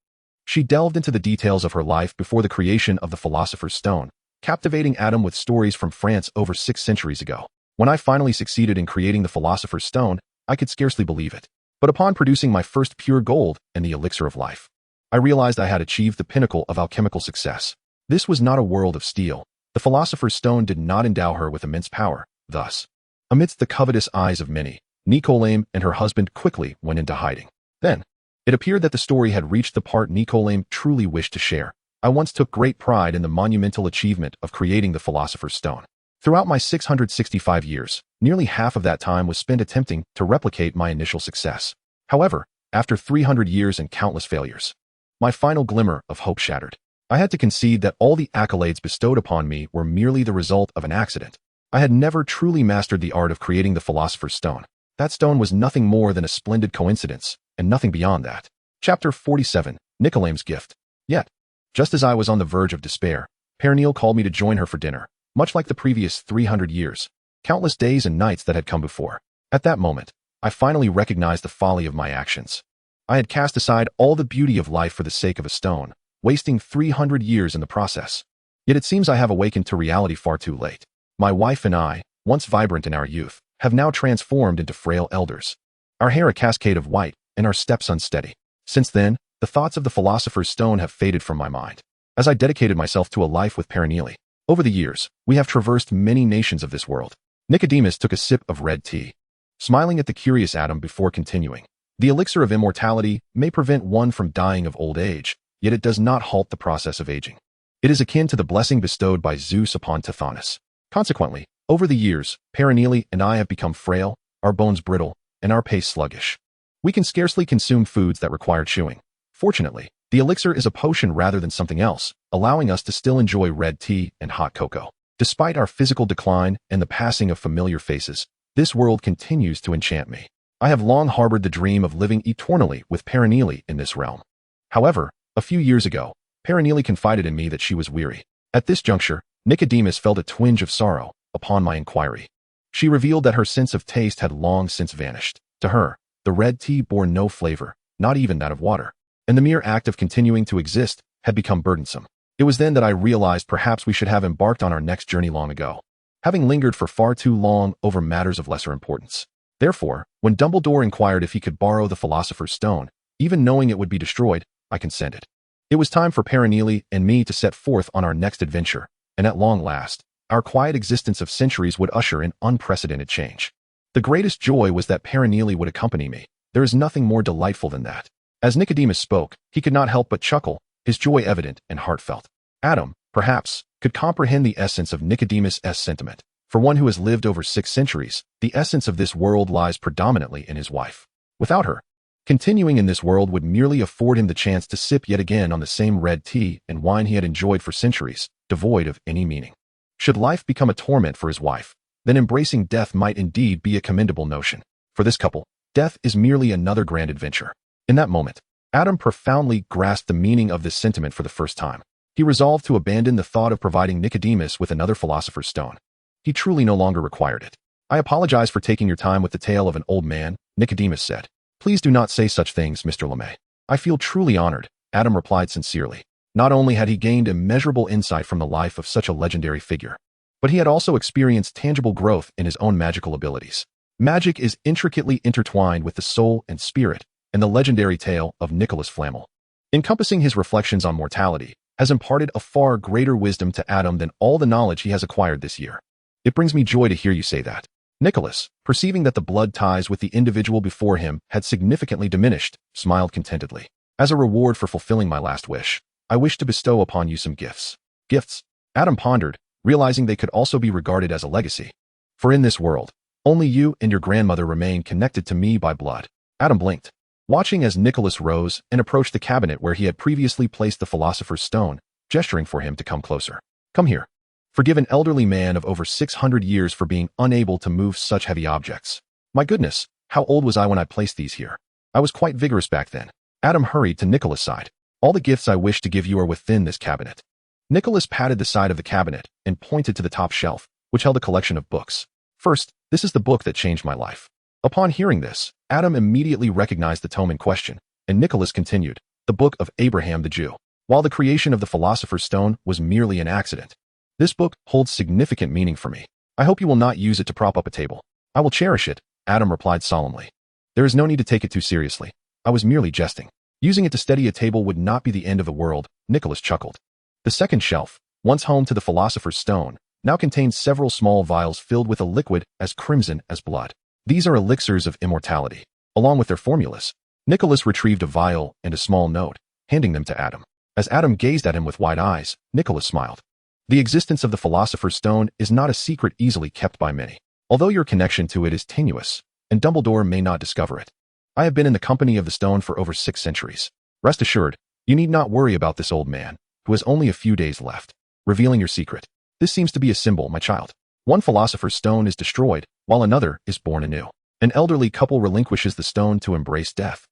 She delved into the details of her life before the creation of the Philosopher's Stone, captivating Adam with stories from France over 6 centuries ago. When I finally succeeded in creating the Philosopher's Stone, I could scarcely believe it. But upon producing my first pure gold and the elixir of life, I realized I had achieved the pinnacle of alchemical success. This was not a world of steel. The Philosopher's Stone did not endow her with immense power. Thus, amidst the covetous eyes of many, Nicolame and her husband quickly went into hiding. Then, it appeared that the story had reached the part Nicolame truly wished to share. I once took great pride in the monumental achievement of creating the Philosopher's Stone. Throughout my 665 years, nearly half of that time was spent attempting to replicate my initial success. However, after 300 years and countless failures, my final glimmer of hope shattered. I had to concede that all the accolades bestowed upon me were merely the result of an accident. I had never truly mastered the art of creating the Philosopher's Stone. That stone was nothing more than a splendid coincidence, and nothing beyond that. Chapter 47, Nicolame's Gift. Yet, just as I was on the verge of despair, Perennial called me to join her for dinner, much like the previous 300 years, countless days and nights that had come before. At that moment, I finally recognized the folly of my actions. I had cast aside all the beauty of life for the sake of a stone, wasting 300 years in the process. Yet it seems I have awakened to reality far too late. My wife and I, once vibrant in our youth, have now transformed into frail elders. Our hair a cascade of white, and our steps unsteady. Since then, the thoughts of the Philosopher's Stone have faded from my mind, as I dedicated myself to a life with Perennial. Over the years, we have traversed many nations of this world. Nicodemus took a sip of red tea, smiling at the curious Adam before continuing. The elixir of immortality may prevent one from dying of old age, yet it does not halt the process of aging. It is akin to the blessing bestowed by Zeus upon Tithonus. Consequently, over the years, Perennial and I have become frail, our bones brittle, and our pace sluggish. We can scarcely consume foods that require chewing. Fortunately, the elixir is a potion rather than something else, allowing us to still enjoy red tea and hot cocoa. Despite our physical decline and the passing of familiar faces, this world continues to enchant me. I have long harbored the dream of living eternally with Perennial in this realm. However, a few years ago, Perennial confided in me that she was weary. At this juncture, Nicodemus felt a twinge of sorrow upon my inquiry. She revealed that her sense of taste had long since vanished. To her, the red tea bore no flavor, not even that of water, and the mere act of continuing to exist had become burdensome. It was then that I realized perhaps we should have embarked on our next journey long ago, having lingered for far too long over matters of lesser importance. Therefore, when Dumbledore inquired if he could borrow the Philosopher's Stone, even knowing it would be destroyed, I consented. It was time for Perennial and me to set forth on our next adventure, and at long last, our quiet existence of centuries would usher in unprecedented change. The greatest joy was that Perennial would accompany me. There is nothing more delightful than that. As Nicodemus spoke, he could not help but chuckle, his joy evident and heartfelt. Adam, perhaps, could comprehend the essence of Nicodemus' sentiment. For one who has lived over 6 centuries, the essence of this world lies predominantly in his wife. Without her, continuing in this world would merely afford him the chance to sip yet again on the same red tea and wine he had enjoyed for centuries, devoid of any meaning. Should life become a torment for his wife, then embracing death might indeed be a commendable notion. For this couple, death is merely another grand adventure. In that moment, Adam profoundly grasped the meaning of this sentiment for the first time. He resolved to abandon the thought of providing Nicodemus with another Philosopher's Stone. He truly no longer required it. I apologize for taking your time with the tale of an old man, Nicodemus said. Please do not say such things, Mr. LeMay. I feel truly honored, Adam replied sincerely. Not only had he gained immeasurable insight from the life of such a legendary figure, but he had also experienced tangible growth in his own magical abilities. Magic is intricately intertwined with the soul and spirit, and the legendary tale of Nicholas Flamel, encompassing his reflections on mortality, has imparted a far greater wisdom to Adam than all the knowledge he has acquired this year. It brings me joy to hear you say that. Nicholas, perceiving that the blood ties with the individual before him had significantly diminished, smiled contentedly. As a reward for fulfilling my last wish, I wish to bestow upon you some gifts. Gifts? Adam pondered, realizing they could also be regarded as a legacy. For in this world, only you and your grandmother remain connected to me by blood. Adam blinked, watching as Nicholas rose and approached the cabinet where he had previously placed the Philosopher's Stone, gesturing for him to come closer. Come here. Forgive an elderly man of over 600 years for being unable to move such heavy objects. My goodness, how old was I when I placed these here? I was quite vigorous back then. Adam hurried to Nicholas' side. All the gifts I wish to give you are within this cabinet. Nicholas patted the side of the cabinet and pointed to the top shelf, which held a collection of books. First, this is the book that changed my life. Upon hearing this, Adam immediately recognized the tome in question, and Nicholas continued, the Book of Abraham the Jew. While the creation of the Philosopher's Stone was merely an accident, this book holds significant meaning for me. I hope you will not use it to prop up a table. I will cherish it, Adam replied solemnly. There is no need to take it too seriously. I was merely jesting. Using it to steady a table would not be the end of the world, Nicholas chuckled. The second shelf, once home to the Philosopher's Stone, now contains several small vials filled with a liquid as crimson as blood. These are elixirs of immortality. Along with their formulas, Nicholas retrieved a vial and a small note, handing them to Adam. As Adam gazed at him with wide eyes, Nicholas smiled. The existence of the Philosopher's Stone is not a secret easily kept by many, although your connection to it is tenuous, and Dumbledore may not discover it. I have been in the company of the stone for over 6 centuries. Rest assured, you need not worry about this old man, who has only a few days left. Revealing your secret. This seems to be a symbol, my child. One Philosopher's Stone is destroyed, while another is born anew. An elderly couple relinquishes the stone to embrace death.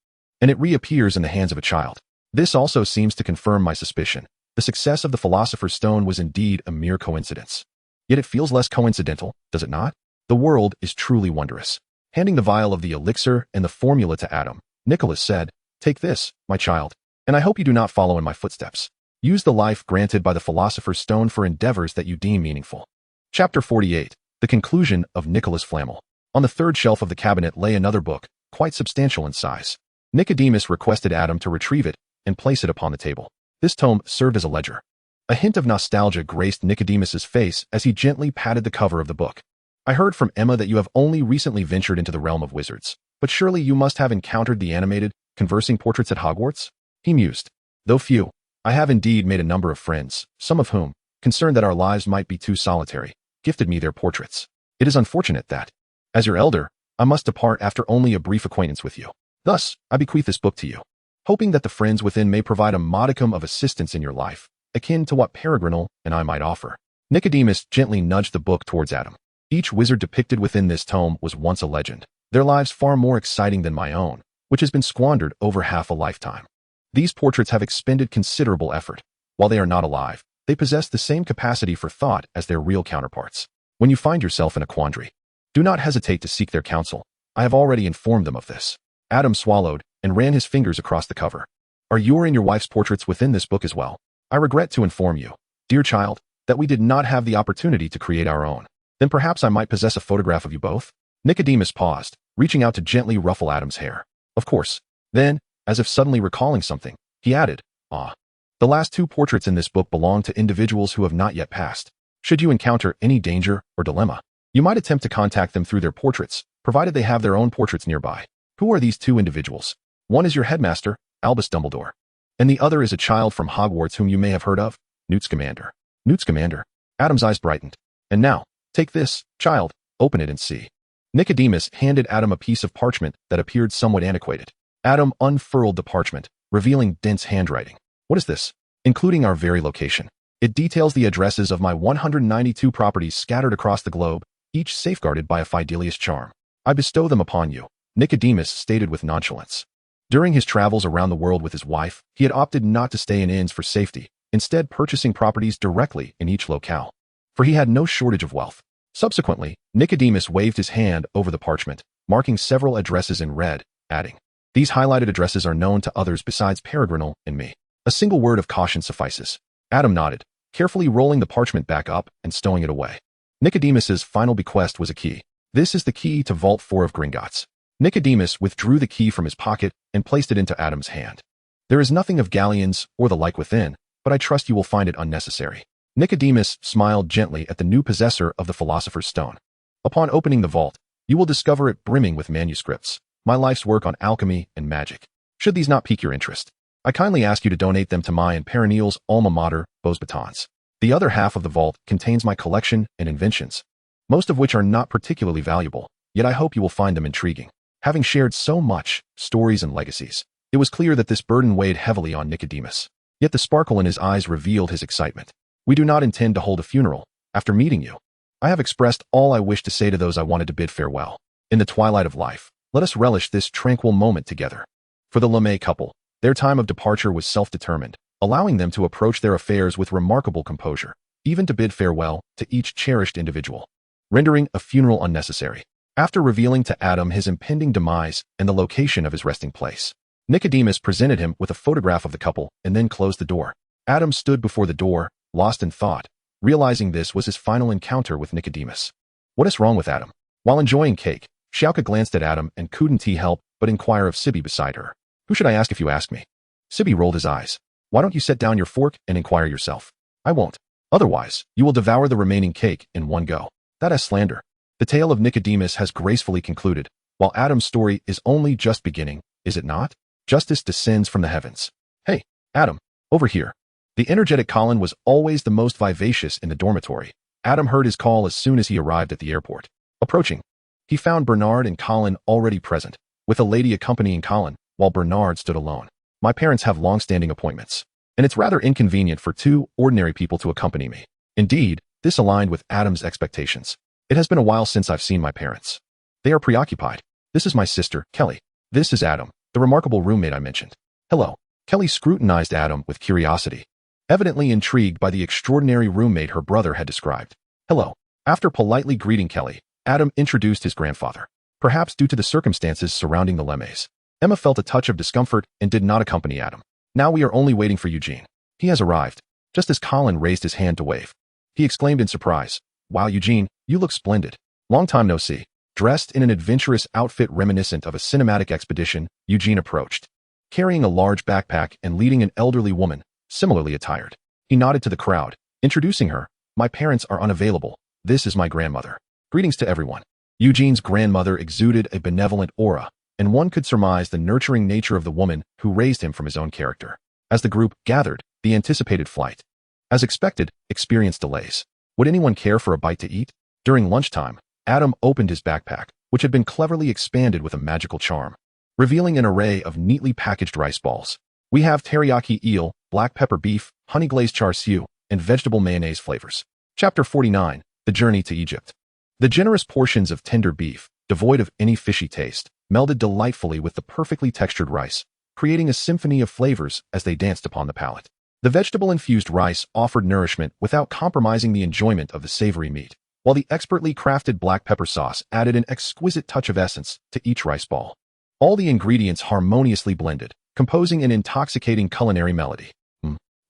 and it reappears in the hands of a child. This also seems to confirm my suspicion. The success of the Philosopher's Stone was indeed a mere coincidence. Yet it feels less coincidental, does it not? The world is truly wondrous. Handing the vial of the elixir and the formula to Adam, Nicholas said, "Take this, my child, and I hope you do not follow in my footsteps. Use the life granted by the Philosopher's Stone for endeavors that you deem meaningful." Chapter 48. The Conclusion of Nicholas Flamel. On the third shelf of the cabinet lay another book, quite substantial in size. Nicodemus requested Adam to retrieve it and place it upon the table. This tome served as a ledger. A hint of nostalgia graced Nicodemus's face as he gently patted the cover of the book. "I heard from Emma that you have only recently ventured into the realm of wizards, but surely you must have encountered the animated, conversing portraits at Hogwarts?" He mused. "Though few, I have indeed made a number of friends, some of whom, concerned that our lives might be too solitary, gifted me their portraits. It is unfortunate that, as your elder, I must depart after only a brief acquaintance with you. Thus, I bequeath this book to you, hoping that the friends within may provide a modicum of assistance in your life, akin to what Peregrinal and I might offer." Nicodemus gently nudged the book towards Adam. Each wizard depicted within this tome was once a legend, their lives far more exciting than my own, which has been squandered over half a lifetime. These portraits have expended considerable effort. While they are not alive, they possess the same capacity for thought as their real counterparts. When you find yourself in a quandary, do not hesitate to seek their counsel. I have already informed them of this. Adam swallowed and ran his fingers across the cover. "Are your and your wife's portraits within this book as well? I regret to inform you, dear child, that we did not have the opportunity to create our own. Then perhaps I might possess a photograph of you both?" Nicodemus paused, reaching out to gently ruffle Adam's hair. "Of course." Then, as if suddenly recalling something, he added, "Ah, the last two portraits in this book belong to individuals who have not yet passed. Should you encounter any danger or dilemma, you might attempt to contact them through their portraits, provided they have their own portraits nearby. Who are these two individuals? One is your headmaster, Albus Dumbledore, and the other is a child from Hogwarts whom you may have heard of, Newt Scamander." Newt Scamander. Adam's eyes brightened. "And now, take this, child, open it and see." Nicodemus handed Adam a piece of parchment that appeared somewhat antiquated. Adam unfurled the parchment, revealing dense handwriting. "What is this?" "Including our very location. It details the addresses of my 192 properties scattered across the globe, each safeguarded by a Fidelius charm. I bestow them upon you," Nicodemus stated with nonchalance. During his travels around the world with his wife, he had opted not to stay in inns for safety, instead purchasing properties directly in each locale. For he had no shortage of wealth. Subsequently, Nicodemus waved his hand over the parchment, marking several addresses in red, adding, "These highlighted addresses are known to others besides Peregrinal and me. A single word of caution suffices." Adam nodded, carefully rolling the parchment back up and stowing it away. Nicodemus's final bequest was a key. "This is the key to Vault 4 of Gringotts." Nicodemus withdrew the key from his pocket and placed it into Adam's hand. "There is nothing of galleons or the like within, but I trust you will find it unnecessary." Nicodemus smiled gently at the new possessor of the Philosopher's Stone. "Upon opening the vault, you will discover it brimming with manuscripts, my life's work on alchemy and magic. Should these not pique your interest, I kindly ask you to donate them to my and Perennial's alma mater, Beauxbatons. The other half of the vault contains my collection and inventions, most of which are not particularly valuable, yet I hope you will find them intriguing." Having shared so much, stories and legacies, it was clear that this burden weighed heavily on Nicodemus. Yet the sparkle in his eyes revealed his excitement. "We do not intend to hold a funeral. After meeting you, I have expressed all I wish to say to those I wanted to bid farewell. In the twilight of life, let us relish this tranquil moment together." For the LeMay couple, their time of departure was self-determined, allowing them to approach their affairs with remarkable composure, even to bid farewell to each cherished individual, rendering a funeral unnecessary. After revealing to Adam his impending demise and the location of his resting place, Nicodemus presented him with a photograph of the couple and then closed the door. Adam stood before the door, lost in thought, realizing this was his final encounter with Nicodemus. What is wrong with Adam? While enjoying cake, Shauka glanced at Adam and couldn't he help but inquire of Sibby beside her. "Who should I ask if you ask me?" Sibby rolled his eyes. "Why don't you set down your fork and inquire yourself?" "I won't. Otherwise, you will devour the remaining cake in one go. That is slander." The tale of Nicodemus has gracefully concluded, while Adam's story is only just beginning, is it not? Justice descends from the heavens. "Hey, Adam, over here." The energetic Colin was always the most vivacious in the dormitory. Adam heard his call as soon as he arrived at the airport. Approaching, he found Bernard and Colin already present, with a lady accompanying Colin, while Bernard stood alone. "My parents have long-standing appointments, and it's rather inconvenient for two ordinary people to accompany me." Indeed, this aligned with Adam's expectations. "It has been a while since I've seen my parents. They are preoccupied. This is my sister, Kelly. This is Adam, The remarkable roommate I mentioned. Hello. Kelly scrutinized Adam with curiosity, evidently intrigued by the extraordinary roommate her brother had described. Hello. After politely greeting Kelly, Adam introduced his grandfather. Perhaps due to the circumstances surrounding the Lemes, Emma felt a touch of discomfort and did not accompany Adam. Now we are only waiting for Eugene. He has arrived. Just as Colin raised his hand to wave, he exclaimed in surprise, "Wow, Eugene, you look splendid. Long time no see." Dressed in an adventurous outfit reminiscent of a cinematic expedition, Eugene approached, carrying a large backpack and leading an elderly woman, similarly attired. He nodded to the crowd, introducing her. "My parents are unavailable. This is my grandmother. Greetings to everyone." Eugene's grandmother exuded a benevolent aura, and one could surmise the nurturing nature of the woman who raised him from his own character. As the group gathered, the anticipated flight, as expected, experienced delays. Would anyone care for a bite to eat? During lunchtime, Adam opened his backpack, which had been cleverly expanded with a magical charm, revealing an array of neatly packaged rice balls. We have teriyaki eel, black pepper beef, honey glazed char siu, and vegetable mayonnaise flavors. Chapter 49, The Journey to Egypt. The generous portions of tender beef, devoid of any fishy taste, melded delightfully with the perfectly textured rice, creating a symphony of flavors as they danced upon the palate. The vegetable-infused rice offered nourishment without compromising the enjoyment of the savory meat, while the expertly crafted black pepper sauce added an exquisite touch of essence to each rice ball. All the ingredients harmoniously blended, composing an intoxicating culinary melody.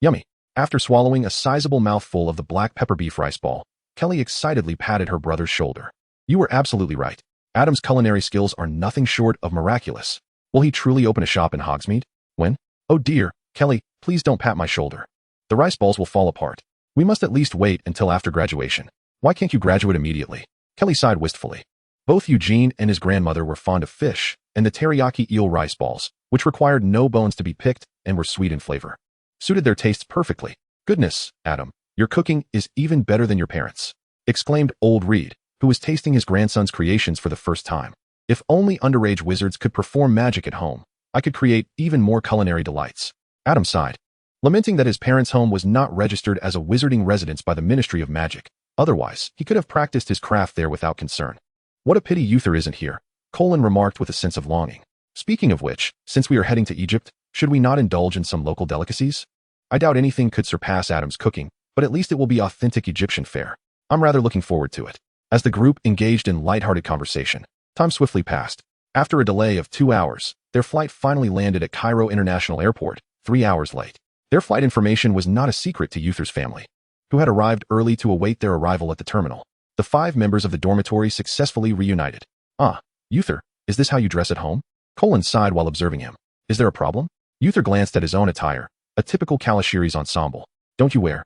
Yummy. After swallowing a sizable mouthful of the black pepper beef rice ball, Kelly excitedly patted her brother's shoulder. "You were absolutely right. Adam's culinary skills are nothing short of miraculous. Will he truly open a shop in Hogsmeade? When? Oh dear, Kelly, please don't pat my shoulder. The rice balls will fall apart. We must at least wait until after graduation. Why can't you graduate immediately?" Kelly sighed wistfully. Both Eugene and his grandmother were fond of fish and the teriyaki eel rice balls, which required no bones to be picked and were sweet in flavor, suited their tastes perfectly. "Goodness, Adam, your cooking is even better than your parents'," exclaimed old Reed, who was tasting his grandson's creations for the first time. "If only underage wizards could perform magic at home, I could create even more culinary delights." Adam sighed, lamenting that his parents' home was not registered as a wizarding residence by the Ministry of Magic. Otherwise, he could have practiced his craft there without concern. "What a pity Uther isn't here," Colin remarked with a sense of longing. "Speaking of which, since we are heading to Egypt, should we not indulge in some local delicacies? I doubt anything could surpass Adam's cooking, but at least it will be authentic Egyptian fare. I'm rather looking forward to it." As the group engaged in lighthearted conversation, time swiftly passed. After a delay of 2 hours, their flight finally landed at Cairo International Airport, 3 hours late. Their flight information was not a secret to Uther's family, who had arrived early to await their arrival at the terminal. The 5 members of the dormitory successfully reunited. "Ah, Uther, is this how you dress at home?" Colin sighed while observing him. "Is there a problem?" Uther glanced at his own attire, a typical Kalashiri's ensemble. "Don't you wear?"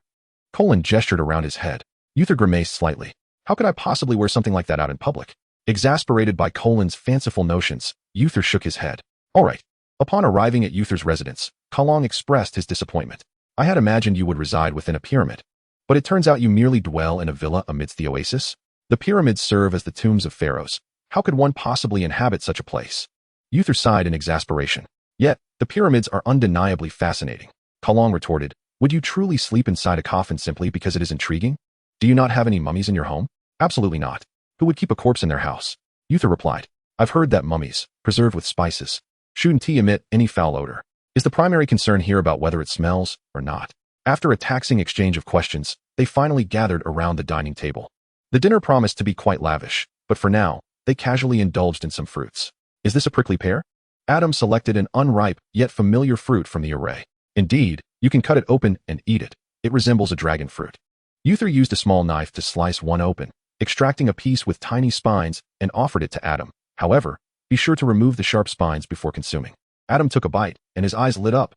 Colin gestured around his head. Uther grimaced slightly. "How could I possibly wear something like that out in public?" Exasperated by Colin's fanciful notions, Uther shook his head. "All right." Upon arriving at Uther's residence, Kalong expressed his disappointment. "I had imagined you would reside within a pyramid, but it turns out you merely dwell in a villa amidst the oasis. The pyramids serve as the tombs of pharaohs. How could one possibly inhabit such a place?" Uther sighed in exasperation. "Yet, the pyramids are undeniably fascinating," Kalong retorted. "Would you truly sleep inside a coffin simply because it is intriguing? Do you not have any mummies in your home?" "Absolutely not. Who would keep a corpse in their house?" Uther replied. "I've heard that mummies, preserved with spices, shouldn't emit any foul odor. Is the primary concern here about whether it smells or not?" After a taxing exchange of questions, they finally gathered around the dining table. The dinner promised to be quite lavish, but for now, they casually indulged in some fruits. "Is this a prickly pear?" Adam selected an unripe yet familiar fruit from the array. "Indeed, you can cut it open and eat it. It resembles a dragon fruit." Uther used a small knife to slice one open, extracting a piece with tiny spines, and offered it to Adam. "However, be sure to remove the sharp spines before consuming." Adam took a bite, and his eyes lit up.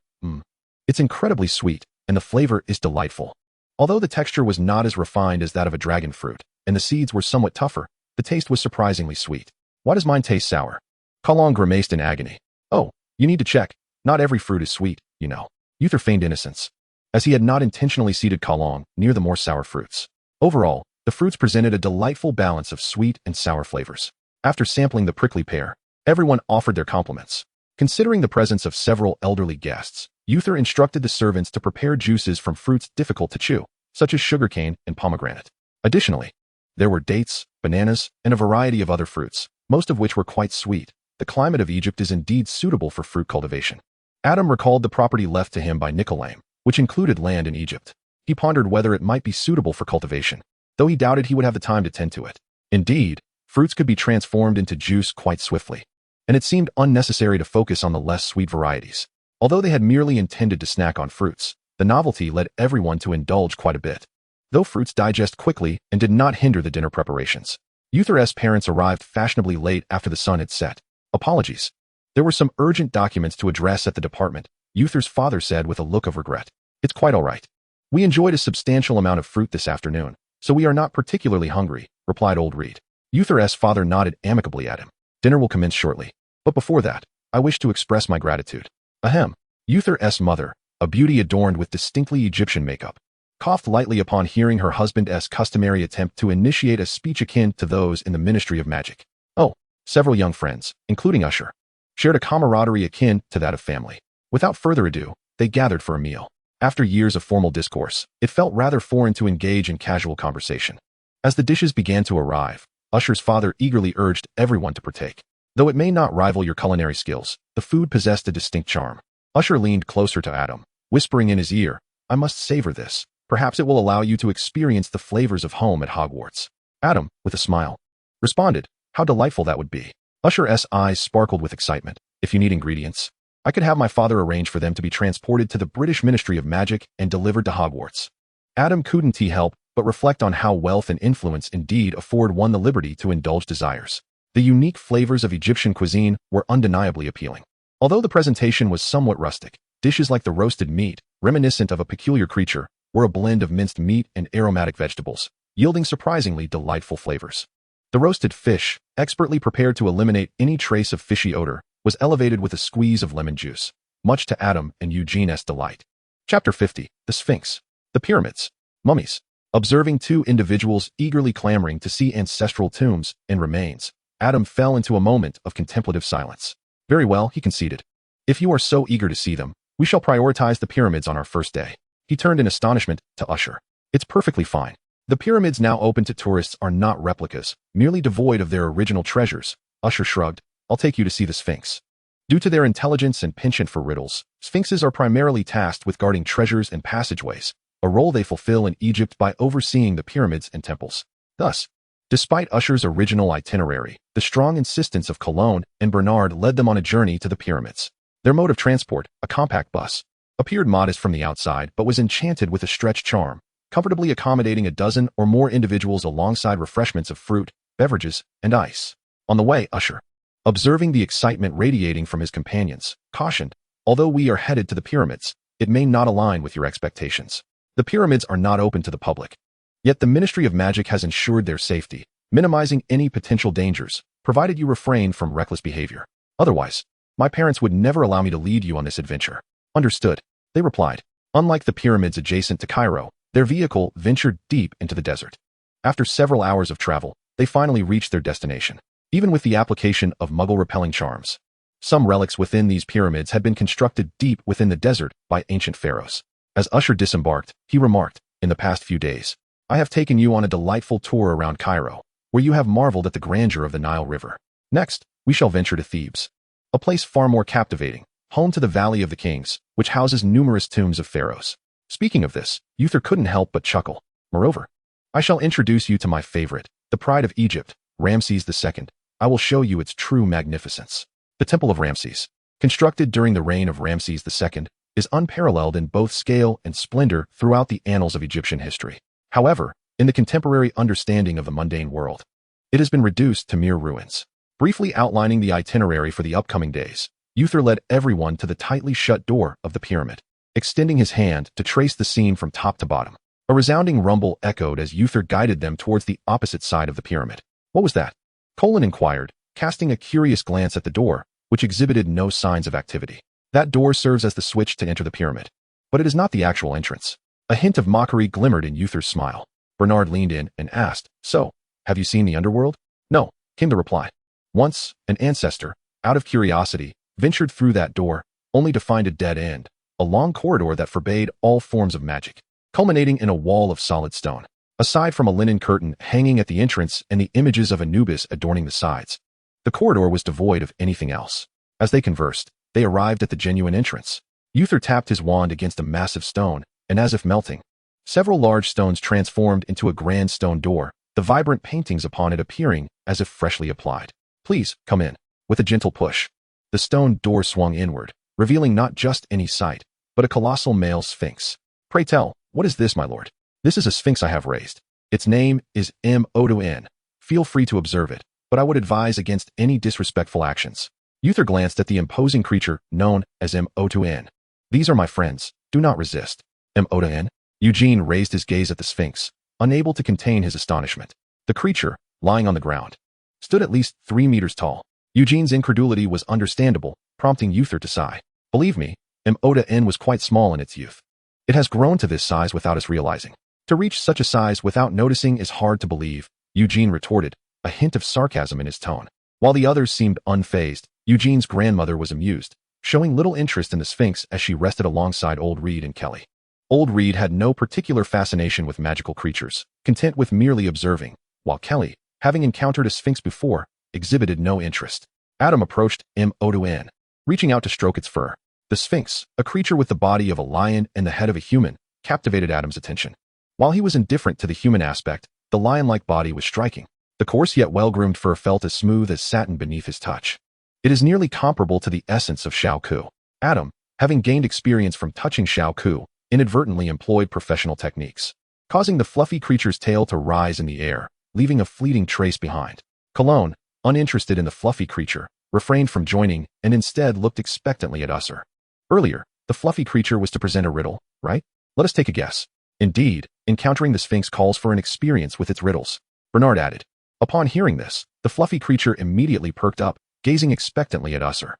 It's incredibly sweet, and the flavor is delightful. Although the texture was not as refined as that of a dragon fruit, and the seeds were somewhat tougher, the taste was surprisingly sweet. "Why does mine taste sour?" Kalong grimaced in agony. "Oh, you need to check. Not every fruit is sweet, you know." Uther feigned innocence, as he had not intentionally seated Kalong near the more sour fruits. Overall, the fruits presented a delightful balance of sweet and sour flavors. After sampling the prickly pear, everyone offered their compliments. Considering the presence of several elderly guests, Uther instructed the servants to prepare juices from fruits difficult to chew, such as sugarcane and pomegranate. Additionally, there were dates, bananas, and a variety of other fruits, most of which were quite sweet. the climate of Egypt is indeed suitable for fruit cultivation. Adam recalled the property left to him by Nicolaim, which included land in Egypt. He pondered whether it might be suitable for cultivation, though he doubted he would have the time to tend to it. Indeed, fruits could be transformed into juice quite swiftly, and it seemed unnecessary to focus on the less sweet varieties. Although they had merely intended to snack on fruits, the novelty led everyone to indulge quite a bit. Though fruits digest quickly and did not hinder the dinner preparations, Uther's parents arrived fashionably late after the sun had set. Apologies. There were some urgent documents to address at the department, Uther's father said with a look of regret. It's quite all right. We enjoyed a substantial amount of fruit this afternoon, so we are not particularly hungry, replied old Reed. Uther's father nodded amicably at him. Dinner will commence shortly. But before that, I wish to express my gratitude. Ahem. Uther's mother, a beauty adorned with distinctly Egyptian makeup, coughed lightly upon hearing her husband's customary attempt to initiate a speech akin to those in the Ministry of Magic. Oh, several young friends, including Usher, shared a camaraderie akin to that of family. Without further ado, they gathered for a meal. After years of formal discourse, it felt rather foreign to engage in casual conversation. As the dishes began to arrive, Usher's father eagerly urged everyone to partake. Though it may not rival your culinary skills, the food possessed a distinct charm. Usher leaned closer to Adam, whispering in his ear, I must savor this. Perhaps it will allow you to experience the flavors of home at Hogwarts. Adam, with a smile, responded, how delightful that would be. Usher's eyes sparkled with excitement. If you need ingredients, I could have my father arrange for them to be transported to the British Ministry of Magic and delivered to Hogwarts. Adam couldn't help but reflect on how wealth and influence indeed afford one the liberty to indulge desires. The unique flavors of Egyptian cuisine were undeniably appealing. Although the presentation was somewhat rustic, dishes like the roasted meat, reminiscent of a peculiar creature, were a blend of minced meat and aromatic vegetables, yielding surprisingly delightful flavors. The roasted fish, expertly prepared to eliminate any trace of fishy odor, was elevated with a squeeze of lemon juice, much to Adam and Eugene's delight. Chapter 50. The Sphinx. The Pyramids. Mummies. Observing two individuals eagerly clamoring to see ancestral tombs and remains, Adam fell into a moment of contemplative silence. Very well, he conceded. If you are so eager to see them, we shall prioritize the pyramids on our first day. He turned in astonishment to Usher. It's perfectly fine. The pyramids now open to tourists are not replicas, merely devoid of their original treasures. Usher shrugged. I'll take you to see the Sphinx. Due to their intelligence and penchant for riddles, sphinxes are primarily tasked with guarding treasures and passageways, a role they fulfill in Egypt by overseeing the pyramids and temples. Thus, despite Usher's original itinerary, the strong insistence of Cologne and Bernard led them on a journey to the pyramids. Their mode of transport, a compact bus, appeared modest from the outside but was enchanted with a stretched charm, comfortably accommodating a dozen or more individuals alongside refreshments of fruit, beverages, and ice. On the way, Usher, observing the excitement radiating from his companions, cautioned, although we are headed to the pyramids, it may not align with your expectations. The pyramids are not open to the public. Yet the Ministry of Magic has ensured their safety, minimizing any potential dangers, provided you refrain from reckless behavior. Otherwise, my parents would never allow me to lead you on this adventure. Understood, they replied. Unlike the pyramids adjacent to Cairo, their vehicle ventured deep into the desert. After several hours of travel, they finally reached their destination. Even with the application of Muggle-repelling charms, some relics within these pyramids had been constructed deep within the desert by ancient pharaohs. As Usher disembarked, he remarked, in the past few days, I have taken you on a delightful tour around Cairo, where you have marveled at the grandeur of the Nile River. Next, we shall venture to Thebes, a place far more captivating, home to the Valley of the Kings, which houses numerous tombs of pharaohs. Speaking of this, Uther couldn't help but chuckle. Moreover, I shall introduce you to my favorite, the pride of Egypt, Ramses II. I will show you its true magnificence. The Temple of Ramses, constructed during the reign of Ramses II, is unparalleled in both scale and splendor throughout the annals of Egyptian history. However, in the contemporary understanding of the mundane world, it has been reduced to mere ruins. Briefly outlining the itinerary for the upcoming days, Uther led everyone to the tightly shut door of the pyramid, extending his hand to trace the scene from top to bottom. A resounding rumble echoed as Uther guided them towards the opposite side of the pyramid. What was that? Colin inquired, casting a curious glance at the door, which exhibited no signs of activity. That door serves as the switch to enter the pyramid, but it is not the actual entrance. A hint of mockery glimmered in Uther's smile. Bernard leaned in and asked, So, have you seen the underworld? No, came the reply. Once, an ancestor, out of curiosity, ventured through that door, only to find a dead end, a long corridor that forbade all forms of magic, culminating in a wall of solid stone. Aside from a linen curtain hanging at the entrance and the images of Anubis adorning the sides, The corridor was devoid of anything else. As they conversed, they arrived at the genuine entrance. Uther tapped his wand against a massive stone, and as if melting, several large stones transformed into a grand stone door, the vibrant paintings upon it appearing as if freshly applied. "Please, come in." With a gentle push, the stone door swung inward, revealing not just any sight, but a colossal male sphinx. "Pray tell, what is this, my lord?" "This is a sphinx I have raised. Its name is M-O-N. Feel free to observe it, but I would advise against any disrespectful actions." Uther glanced at the imposing creature known as M-O-N. "These are my friends. Do not resist." "M-O-N?" Eugene raised his gaze at the sphinx, unable to contain his astonishment. The creature, lying on the ground, stood at least 3 meters tall. Eugene's incredulity was understandable, prompting Uther to sigh. "Believe me, M-O-N was quite small in its youth. It has grown to this size without us realizing." "To reach such a size without noticing is hard to believe," Eugene retorted, a hint of sarcasm in his tone. While the others seemed unfazed, Eugene's grandmother was amused, showing little interest in the Sphinx as she rested alongside Old Reed and Kelly. Old Reed had no particular fascination with magical creatures, content with merely observing, while Kelly, having encountered a Sphinx before, exhibited no interest. Adam approached M-O-N, reaching out to stroke its fur. The Sphinx, a creature with the body of a lion and the head of a human, captivated Adam's attention. While he was indifferent to the human aspect, the lion-like body was striking. The coarse yet well-groomed fur felt as smooth as satin beneath his touch. It is nearly comparable to the essence of Shao Ku. Adam, having gained experience from touching Shao Ku, inadvertently employed professional techniques, causing the fluffy creature's tail to rise in the air, leaving a fleeting trace behind. Cologne, uninterested in the fluffy creature, refrained from joining and instead looked expectantly at Usher. "Earlier, the fluffy creature was to present a riddle, right? Let us take a guess." "Indeed, encountering the Sphinx calls for an experience with its riddles," Bernard added. Upon hearing this, the fluffy creature immediately perked up, gazing expectantly at Usher.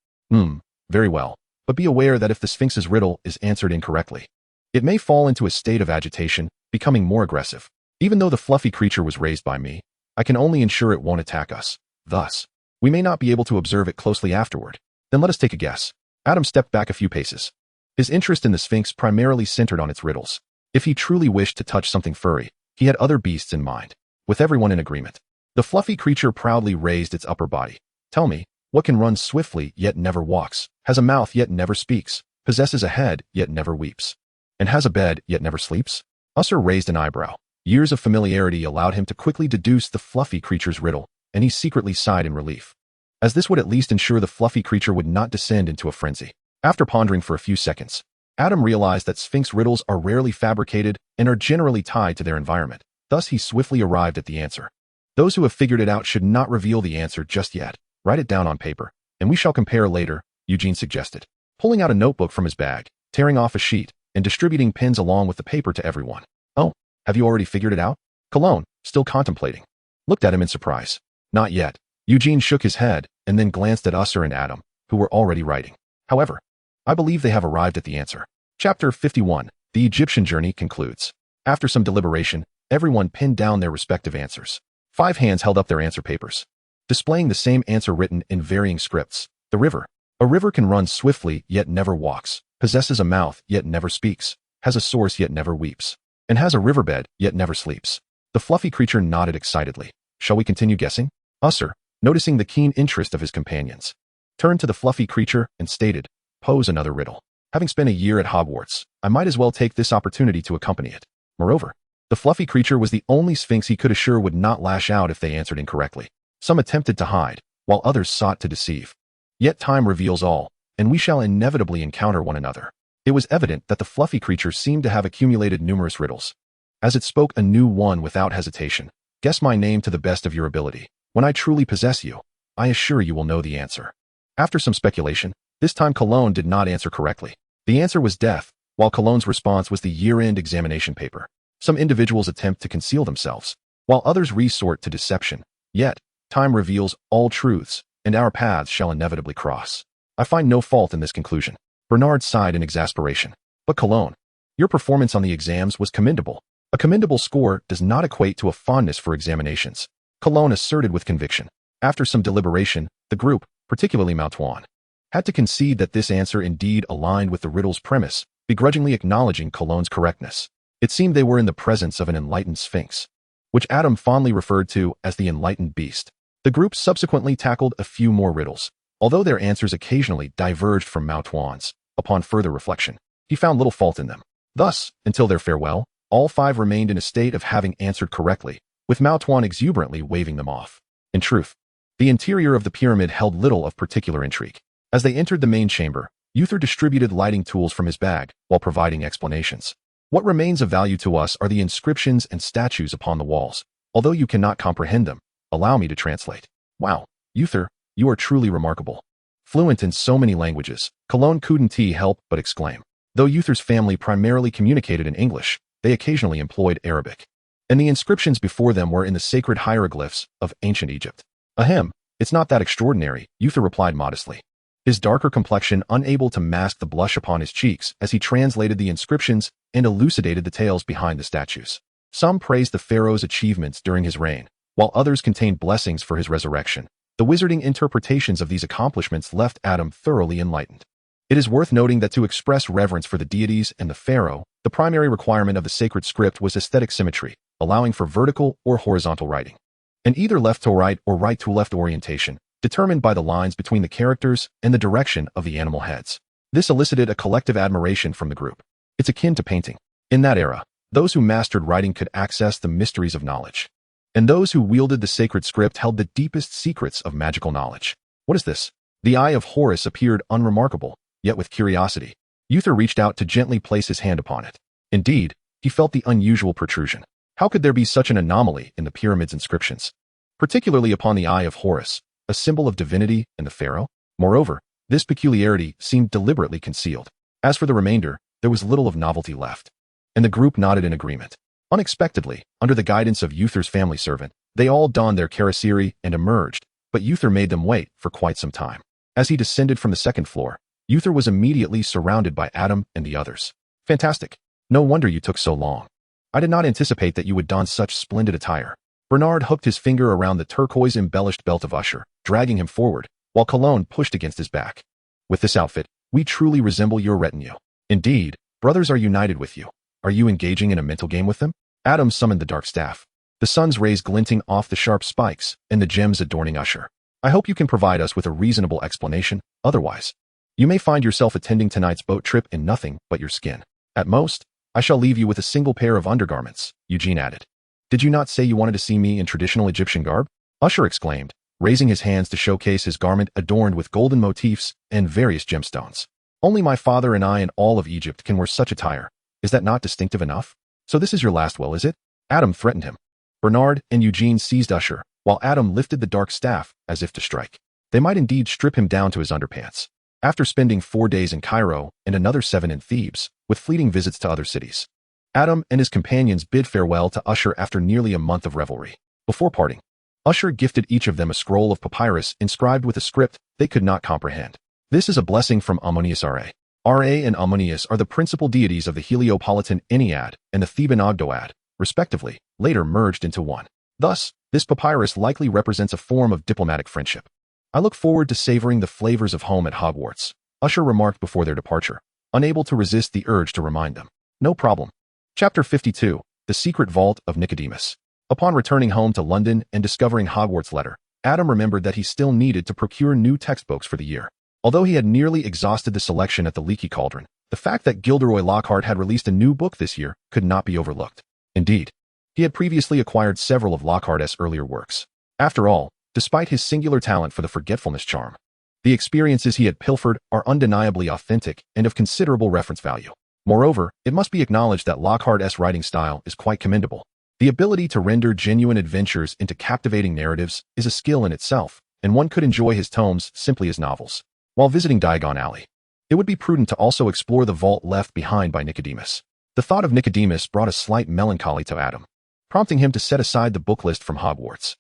Very well, but be aware that if the Sphinx's riddle is answered incorrectly, it may fall into a state of agitation, becoming more aggressive. Even though the fluffy creature was raised by me, I can only ensure it won't attack us. Thus, we may not be able to observe it closely afterward. Then let us take a guess." Adam stepped back a few paces. His interest in the Sphinx primarily centered on its riddles. If he truly wished to touch something furry, he had other beasts in mind. With everyone in agreement, the fluffy creature proudly raised its upper body. "Tell me, what can run swiftly yet never walks, has a mouth yet never speaks, possesses a head yet never weeps, and has a bed yet never sleeps?" Usher raised an eyebrow. Years of familiarity allowed him to quickly deduce the fluffy creature's riddle, and he secretly sighed in relief, as this would at least ensure the fluffy creature would not descend into a frenzy. After pondering for a few seconds, Adam realized that Sphinx riddles are rarely fabricated and are generally tied to their environment. Thus, he swiftly arrived at the answer. "Those who have figured it out should not reveal the answer just yet. Write it down on paper, and we shall compare later," Eugene suggested, pulling out a notebook from his bag, tearing off a sheet, and distributing pens along with the paper to everyone. "Oh, have you already figured it out?" Cologne, still contemplating, looked at him in surprise. "Not yet." Eugene shook his head and then glanced at Usher and Adam, who were already writing. "However, I believe they have arrived at the answer." Chapter 51, The Egyptian Journey concludes. After some deliberation, everyone pinned down their respective answers. 5 hands held up their answer papers, displaying the same answer written in varying scripts. "The river. A river can run swiftly yet never walks, possesses a mouth yet never speaks, has a source yet never weeps, and has a riverbed yet never sleeps." The fluffy creature nodded excitedly. "Shall we continue guessing?" Usher, noticing the keen interest of his companions, turned to the fluffy creature and stated, "Pose another riddle. Having spent a year at Hogwarts, I might as well take this opportunity to accompany it." Moreover, the fluffy creature was the only Sphinx he could assure would not lash out if they answered incorrectly. Some attempted to hide, while others sought to deceive. Yet time reveals all, and we shall inevitably encounter one another. It was evident that the fluffy creature seemed to have accumulated numerous riddles. As it spoke a new one without hesitation, "Guess my name to the best of your ability. When I truly possess you, I assure you will know the answer." After some speculation, this time Cologne did not answer correctly. The answer was death, while Cologne's response was the year-end examination paper. Some individuals attempt to conceal themselves, while others resort to deception. Yet, time reveals all truths, and our paths shall inevitably cross. I find no fault in this conclusion. Bernard sighed in exasperation. "But Cologne, your performance on the exams was commendable." "A commendable score does not equate to a fondness for examinations," Cologne asserted with conviction. After some deliberation, the group, particularly Moutoin, had to concede that this answer indeed aligned with the riddle's premise, begrudgingly acknowledging Cologne's correctness. It seemed they were in the presence of an enlightened Sphinx, which Adam fondly referred to as the enlightened beast. The group subsequently tackled a few more riddles, although their answers occasionally diverged from Mouton's. Upon further reflection, he found little fault in them. Thus, until their farewell, all 5 remained in a state of having answered correctly, with Mouton exuberantly waving them off. In truth, the interior of the pyramid held little of particular intrigue. As they entered the main chamber, Uther distributed lighting tools from his bag while providing explanations. What remains of value to us are the inscriptions and statues upon the walls. Although you cannot comprehend them, allow me to translate. Wow, Uther, you are truly remarkable. Fluent in so many languages, Cologne couldn't help but exclaim. Though Uther's family primarily communicated in English, they occasionally employed Arabic. And the inscriptions before them were in the sacred hieroglyphs of ancient Egypt. Ahem, it's not that extraordinary, Uther replied modestly, his darker complexion unable to mask the blush upon his cheeks as he translated the inscriptions and elucidated the tales behind the statues. Some praised the pharaoh's achievements during his reign, while others contained blessings for his resurrection. The wizarding interpretations of these accomplishments left Adam thoroughly enlightened. It is worth noting that to express reverence for the deities and the pharaoh, the primary requirement of the sacred script was aesthetic symmetry, allowing for vertical or horizontal writing, and either left to right or right to left orientation, determined by the lines between the characters and the direction of the animal heads. This elicited a collective admiration from the group. It's akin to painting. In that era, those who mastered writing could access the mysteries of knowledge, and those who wielded the sacred script held the deepest secrets of magical knowledge. What is this? The eye of Horus appeared unremarkable, yet with curiosity. Uther reached out to gently place his hand upon it. Indeed, he felt the unusual protrusion. How could there be such an anomaly in the pyramid's inscriptions? Particularly upon the eye of Horus, a symbol of divinity and the pharaoh? Moreover, this peculiarity seemed deliberately concealed. As for the remainder, there was little of novelty left, and the group nodded in agreement. Unexpectedly, under the guidance of Uther's family servant, they all donned their karasiri and emerged, but Uther made them wait for quite some time. As he descended from the second floor, Uther was immediately surrounded by Adam and the others. Fantastic. No wonder you took so long. I did not anticipate that you would don such splendid attire. Bernard hooked his finger around the turquoise-embellished belt of Usher, dragging him forward, while Cologne pushed against his back. With this outfit, we truly resemble your retinue. Indeed, brothers are united with you. Are you engaging in a mental game with them? Adam summoned the dark staff, the sun's rays glinting off the sharp spikes and the gems adorning Usher. I hope you can provide us with a reasonable explanation, otherwise, you may find yourself attending tonight's boat trip in nothing but your skin. At most, I shall leave you with a single pair of undergarments, Eugene added. Did you not say you wanted to see me in traditional Egyptian garb? Usher exclaimed, raising his hands to showcase his garment adorned with golden motifs and various gemstones. Only my father and I in all of Egypt can wear such attire. Is that not distinctive enough? So this is your last will, is it? Adam threatened him. Bernard and Eugene seized Usher, while Adam lifted the dark staff as if to strike. They might indeed strip him down to his underpants. After spending 4 days in Cairo and another 7 in Thebes, with fleeting visits to other cities, Adam and his companions bid farewell to Usher after nearly a month of revelry. Before parting, Usher gifted each of them a scroll of papyrus inscribed with a script they could not comprehend. This is a blessing from Ammonius-Ra. Ra and Ammonius are the principal deities of the Heliopolitan Ennead and the Theban Ogdoad, respectively, later merged into one. Thus, this papyrus likely represents a form of diplomatic friendship. I look forward to savoring the flavors of home at Hogwarts, Usher remarked before their departure, unable to resist the urge to remind them. No problem. Chapter 52, The Secret Vault of Nicodemus. Upon returning home to London and discovering Hogwarts' letter, Adam remembered that he still needed to procure new textbooks for the year. Although he had nearly exhausted the selection at the Leaky Cauldron, the fact that Gilderoy Lockhart had released a new book this year could not be overlooked. Indeed, he had previously acquired several of Lockhart's earlier works. After all, despite his singular talent for the forgetfulness charm, the experiences he had pilfered are undeniably authentic and of considerable reference value. Moreover, it must be acknowledged that Lockhart's writing style is quite commendable. The ability to render genuine adventures into captivating narratives is a skill in itself, and one could enjoy his tomes simply as novels. While visiting Diagon Alley, it would be prudent to also explore the vault left behind by Nicodemus. The thought of Nicodemus brought a slight melancholy to Adam, prompting him to set aside the book list from Hogwarts.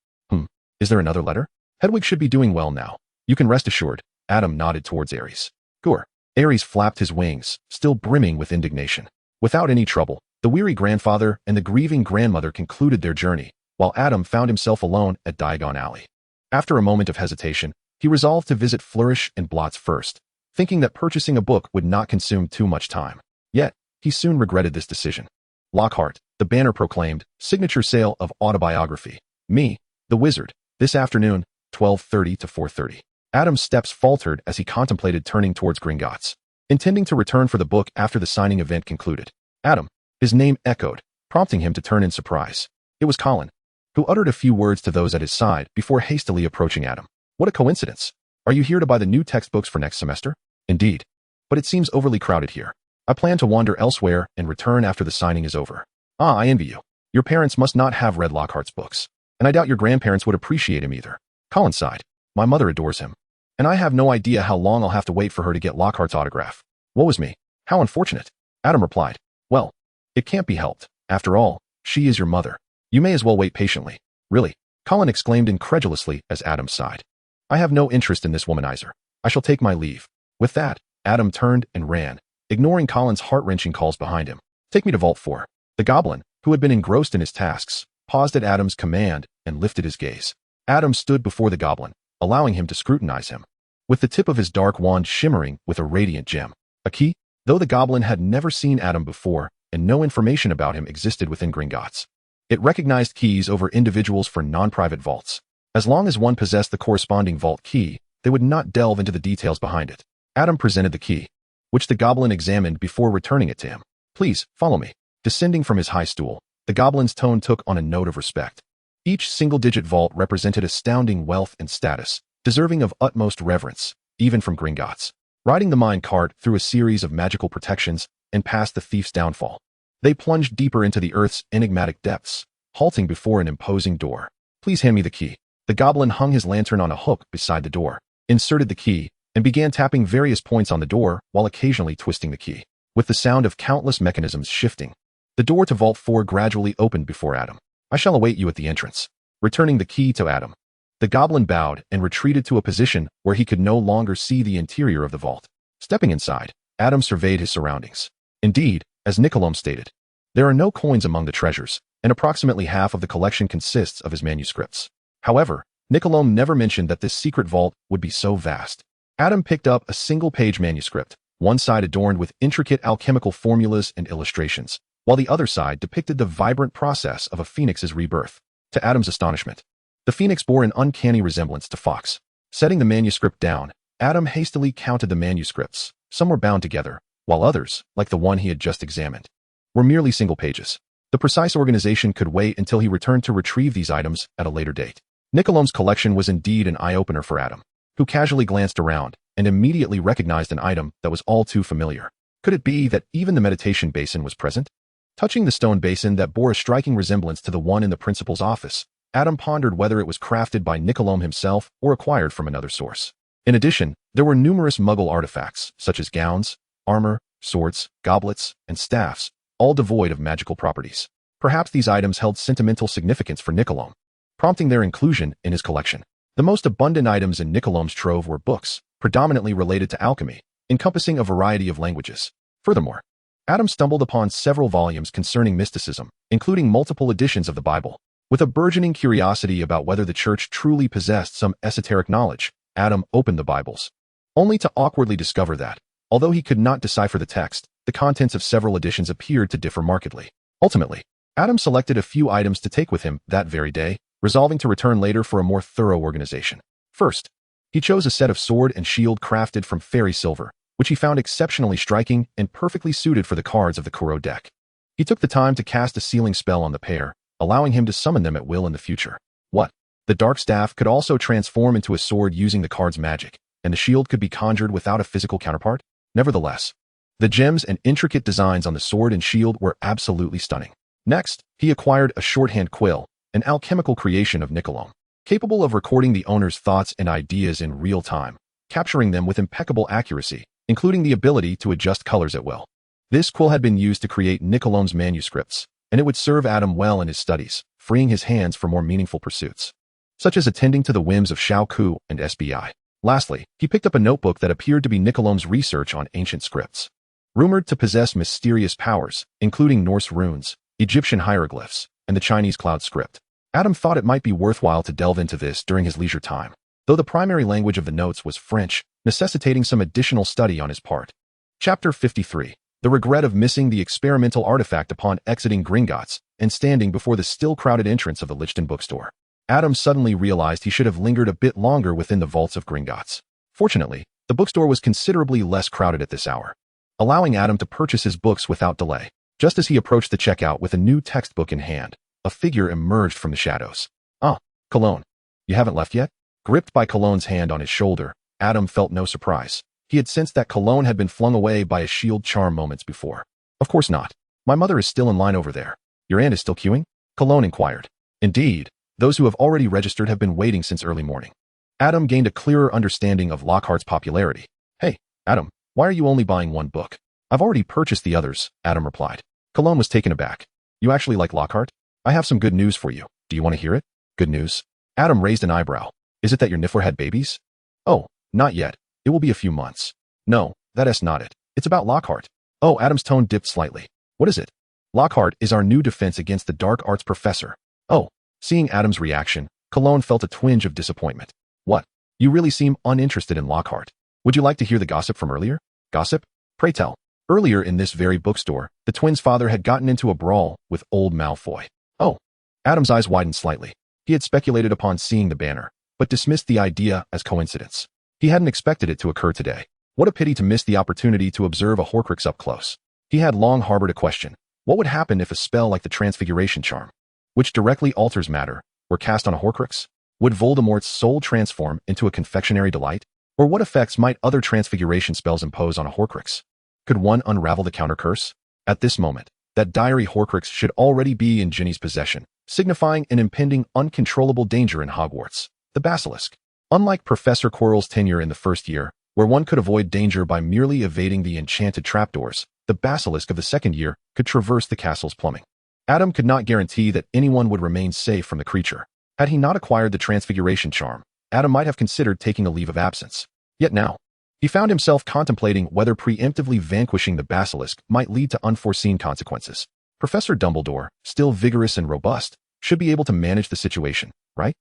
Is there another letter? Hedwig should be doing well now. You can rest assured. Adam nodded towards Ares. Gur. Ares flapped his wings, still brimming with indignation. Without any trouble, the weary grandfather and the grieving grandmother concluded their journey, while Adam found himself alone at Diagon Alley. After a moment of hesitation, he resolved to visit Flourish and Blots first, thinking that purchasing a book would not consume too much time. Yet, he soon regretted this decision. Lockhart, the banner proclaimed, signature sale of autobiography. Me, the wizard. This afternoon, 12:30 to 4:30. Adam's steps faltered as he contemplated turning towards Gringotts, intending to return for the book after the signing event concluded. Adam. His name echoed, prompting him to turn in surprise. It was Colin, who uttered a few words to those at his side before hastily approaching Adam. What a coincidence. Are you here to buy the new textbooks for next semester? Indeed. But it seems overly crowded here. I plan to wander elsewhere and return after the signing is over. Ah, I envy you. Your parents must not have read Lockhart's books, and I doubt your grandparents would appreciate him either. Colin sighed. My mother adores him, and I have no idea how long I'll have to wait for her to get Lockhart's autograph. Woe is me. How unfortunate. Adam replied. Well, it can't be helped. After all, she is your mother. You may as well wait patiently. Really? Colin exclaimed incredulously as Adam sighed. I have no interest in this womanizer. I shall take my leave. With that, Adam turned and ran, ignoring Colin's heart-wrenching calls behind him. Take me to Vault 4. The goblin, who had been engrossed in his tasks, paused at Adam's command and lifted his gaze. Adam stood before the goblin, allowing him to scrutinize him, with the tip of his dark wand shimmering with a radiant gem. A key? Though the goblin had never seen Adam before, and no information about him existed within Gringotts, it recognized keys over individuals for non-private vaults. As long as one possessed the corresponding vault key, they would not delve into the details behind it. Adam presented the key, which the goblin examined before returning it to him. Please, follow me. Descending from his high stool, the goblin's tone took on a note of respect. Each single-digit vault represented astounding wealth and status, deserving of utmost reverence, even from Gringotts. Riding the mine cart through a series of magical protections and past the thief's downfall, they plunged deeper into the earth's enigmatic depths, halting before an imposing door. Please hand me the key. The goblin hung his lantern on a hook beside the door, inserted the key, and began tapping various points on the door while occasionally twisting the key. With the sound of countless mechanisms shifting, the door to Vault 4 gradually opened before Adam. I shall await you at the entrance. Returning the key to Adam, the goblin bowed and retreated to a position where he could no longer see the interior of the vault. Stepping inside, Adam surveyed his surroundings. Indeed, as Nicolome stated, there are no coins among the treasures, and approximately half of the collection consists of his manuscripts. However, Nicolome never mentioned that this secret vault would be so vast. Adam picked up a single-page manuscript, one side adorned with intricate alchemical formulas and illustrations, while the other side depicted the vibrant process of a phoenix's rebirth. To Adam's astonishment, the phoenix bore an uncanny resemblance to Fox. Setting the manuscript down, Adam hastily counted the manuscripts. Some were bound together, while others, like the one he had just examined, were merely single pages. The precise organization could wait until he returned to retrieve these items at a later date. Nicolome's collection was indeed an eye-opener for Adam, who casually glanced around and immediately recognized an item that was all too familiar. Could it be that even the meditation basin was present? Touching the stone basin that bore a striking resemblance to the one in the principal's office, Adam pondered whether it was crafted by Nicolome himself or acquired from another source. In addition, there were numerous Muggle artifacts, such as gowns, armor, swords, goblets, and staffs, all devoid of magical properties. Perhaps these items held sentimental significance for Nicolome, prompting their inclusion in his collection. The most abundant items in Nicolome's trove were books, predominantly related to alchemy, encompassing a variety of languages. Furthermore, Adam stumbled upon several volumes concerning mysticism, including multiple editions of the Bible. With a burgeoning curiosity about whether the church truly possessed some esoteric knowledge, Adam opened the Bibles, only to awkwardly discover that, although he could not decipher the text, the contents of several editions appeared to differ markedly. Ultimately, Adam selected a few items to take with him that very day, resolving to return later for a more thorough organization. First, he chose a set of sword and shield crafted from fairy silver, which he found exceptionally striking and perfectly suited for the cards of the Kuro deck. He took the time to cast a sealing spell on the pair, allowing him to summon them at will in the future. What? The dark staff could also transform into a sword using the card's magic, and the shield could be conjured without a physical counterpart? Nevertheless, the gems and intricate designs on the sword and shield were absolutely stunning. Next, he acquired a shorthand quill, an alchemical creation of Nicolome, capable of recording the owner's thoughts and ideas in real time, capturing them with impeccable accuracy, including the ability to adjust colors at will. This quill had been used to create Nicolome's manuscripts, and it would serve Adam well in his studies, freeing his hands for more meaningful pursuits, such as attending to the whims of Shao Ku and SBI. Lastly, he picked up a notebook that appeared to be Nicolome's research on ancient scripts, rumored to possess mysterious powers, including Norse runes, Egyptian hieroglyphs, and the Chinese cloud script. Adam thought it might be worthwhile to delve into this during his leisure time, though the primary language of the notes was French, necessitating some additional study on his part. Chapter 53. The regret of missing the experimental artifact upon exiting Gringotts and standing before the still crowded entrance of the Lichten bookstore. Adam suddenly realized he should have lingered a bit longer within the vaults of Gringotts. Fortunately, the bookstore was considerably less crowded at this hour, allowing Adam to purchase his books without delay. Just as he approached the checkout with a new textbook in hand, a figure emerged from the shadows. "Ah, Cologne. You haven't left yet?" Gripped by Cologne's hand on his shoulder, Adam felt no surprise. He had sensed that Cologne had been flung away by a shield charm moments before. "Of course not. My mother is still in line over there. Your aunt is still queuing?" Cologne inquired. "Indeed, those who have already registered have been waiting since early morning." Adam gained a clearer understanding of Lockhart's popularity. "Hey, Adam, why are you only buying one book?" "I've already purchased the others," Adam replied. Cologne was taken aback. "You actually like Lockhart? I have some good news for you. Do you want to hear it?" "Good news?" Adam raised an eyebrow. "Is it that your Niffler had babies?" "Oh, not yet. It will be a few months." "No, that's not it. It's about Lockhart." "Oh," Adam's tone dipped slightly. "What is it?" "Lockhart is our new defense against the dark arts professor." "Oh." Seeing Adam's reaction, Cologne felt a twinge of disappointment. "What? You really seem uninterested in Lockhart. Would you like to hear the gossip from earlier?" "Gossip? Pray tell." Earlier in this very bookstore, the twins' father had gotten into a brawl with old Malfoy. "Oh." Adam's eyes widened slightly. He had speculated upon seeing the banner, but dismissed the idea as coincidence. He hadn't expected it to occur today. What a pity to miss the opportunity to observe a Horcrux up close. He had long harbored a question. What would happen if a spell like the Transfiguration Charm, which directly alters matter, were cast on a Horcrux? Would Voldemort's soul transform into a confectionery delight? Or what effects might other transfiguration spells impose on a Horcrux? Could one unravel the counter curse? At this moment, that diary Horcrux should already be in Ginny's possession, signifying an impending uncontrollable danger in Hogwarts. The Basilisk. Unlike Professor Quirrell's tenure in the first year, where one could avoid danger by merely evading the enchanted trapdoors, the Basilisk of the second year could traverse the castle's plumbing. Adam could not guarantee that anyone would remain safe from the creature. Had he not acquired the Transfiguration Charm, Adam might have considered taking a leave of absence. Yet now, he found himself contemplating whether preemptively vanquishing the Basilisk might lead to unforeseen consequences. Professor Dumbledore, still vigorous and robust, should be able to manage the situation, right?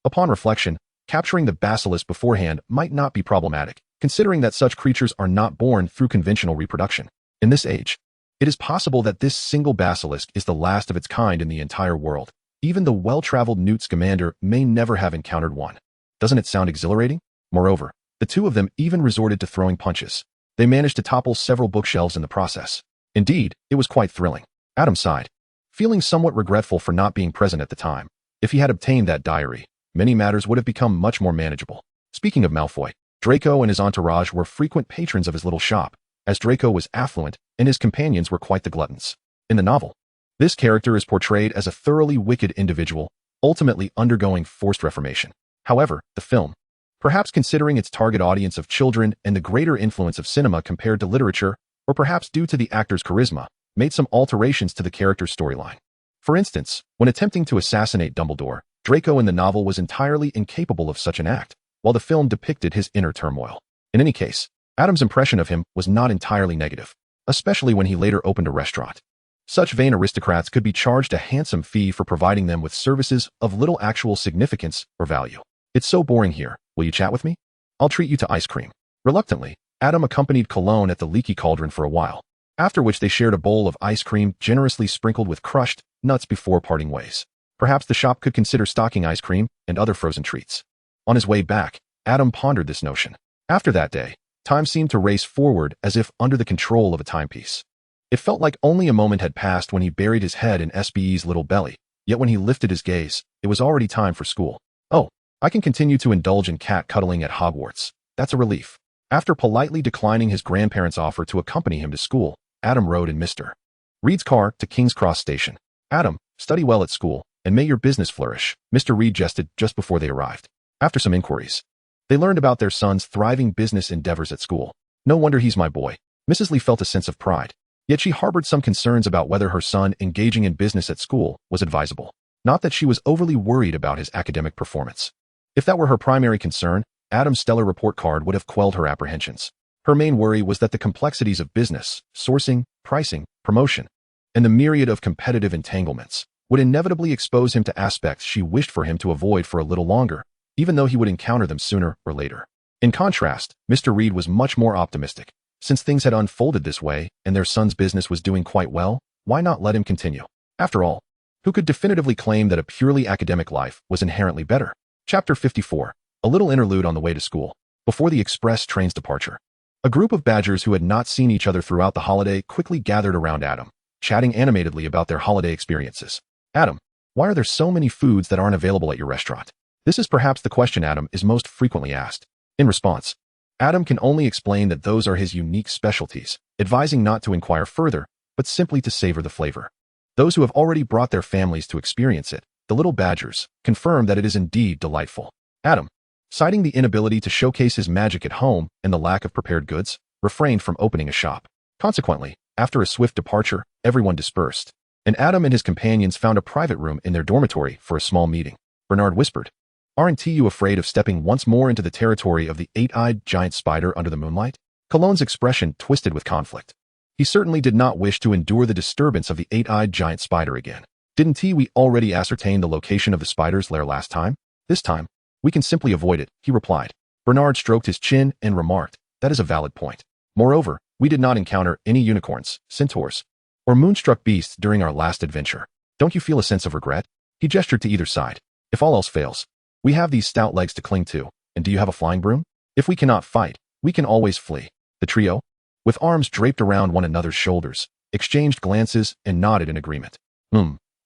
Upon reflection, capturing the Basilisk beforehand might not be problematic, considering that such creatures are not born through conventional reproduction. In this age, it is possible that this single Basilisk is the last of its kind in the entire world. Even the well-traveled Newt Scamander may never have encountered one. Doesn't it sound exhilarating? Moreover, the two of them even resorted to throwing punches. They managed to topple several bookshelves in the process. Indeed, it was quite thrilling. Adam sighed, feeling somewhat regretful for not being present at the time. If he had obtained that diary, many matters would have become much more manageable. Speaking of Malfoy, Draco and his entourage were frequent patrons of his little shop, as Draco was affluent and his companions were quite the gluttons. In the novel, this character is portrayed as a thoroughly wicked individual, ultimately undergoing forced reformation. However, the film, perhaps considering its target audience of children and the greater influence of cinema compared to literature, or perhaps due to the actor's charisma, made some alterations to the character's storyline. For instance, when attempting to assassinate Dumbledore, Draco in the novel was entirely incapable of such an act, while the film depicted his inner turmoil. In any case, Adam's impression of him was not entirely negative, especially when he later opened a restaurant. Such vain aristocrats could be charged a handsome fee for providing them with services of little actual significance or value. "It's so boring here. Will you chat with me? I'll treat you to ice cream." Reluctantly, Adam accompanied Cologne at the Leaky Cauldron for a while, after which they shared a bowl of ice cream generously sprinkled with crushed nuts before parting ways. Perhaps the shop could consider stocking ice cream and other frozen treats. On his way back, Adam pondered this notion. After that day, time seemed to race forward as if under the control of a timepiece. It felt like only a moment had passed when he buried his head in SBE's little belly, yet when he lifted his gaze, it was already time for school. "Oh, I can continue to indulge in cat cuddling at Hogwarts. That's a relief." After politely declining his grandparents' offer to accompany him to school, Adam rode in Mr. Reed's car to King's Cross Station. "Adam, study well at school, and may your business flourish," Mr. Reed jested just before they arrived. After some inquiries, they learned about their son's thriving business endeavors at school. "No wonder he's my boy." Mrs. Lee felt a sense of pride, yet she harbored some concerns about whether her son engaging in business at school was advisable. Not that she was overly worried about his academic performance. If that were her primary concern, Adam's stellar report card would have quelled her apprehensions. Her main worry was that the complexities of business, sourcing, pricing, promotion, and the myriad of competitive entanglements would inevitably expose him to aspects she wished for him to avoid for a little longer, even though he would encounter them sooner or later. In contrast, Mr. Reed was much more optimistic. Since things had unfolded this way and their son's business was doing quite well, why not let him continue? After all, who could definitively claim that a purely academic life was inherently better. Chapter 54. A little interlude on the way to school. Before the express train's departure, a group of Badgers who had not seen each other throughout the holiday quickly gathered around Adam, chatting animatedly about their holiday experiences. Adam, why are there so many foods that aren't available at your restaurant? This is perhaps the question Adam is most frequently asked. In response, Adam can only explain that those are his unique specialties, advising not to inquire further, but simply to savor the flavor. Those who have already brought their families to experience it, the little Badgers, confirm that it is indeed delightful. Adam, citing the inability to showcase his magic at home and the lack of prepared goods, refrained from opening a shop. Consequently, after a swift departure, everyone dispersed, and Adam and his companions found a private room in their dormitory for a small meeting. Bernard whispered, "Aren't you afraid of stepping once more into the territory of the eight-eyed giant spider under the moonlight?" Cologne's expression twisted with conflict. He certainly did not wish to endure the disturbance of the eight-eyed giant spider again. "Didn't we already ascertain the location of the spider's lair last time? This time, we can simply avoid it," he replied. Bernard stroked his chin and remarked, "That is a valid point. Moreover, we did not encounter any unicorns, centaurs, or moonstruck beasts during our last adventure. Don't you feel a sense of regret?" He gestured to either side. "If all else fails, we have these stout legs to cling to, and do you have a flying broom? If we cannot fight, we can always flee." The trio, with arms draped around one another's shoulders, exchanged glances and nodded in agreement.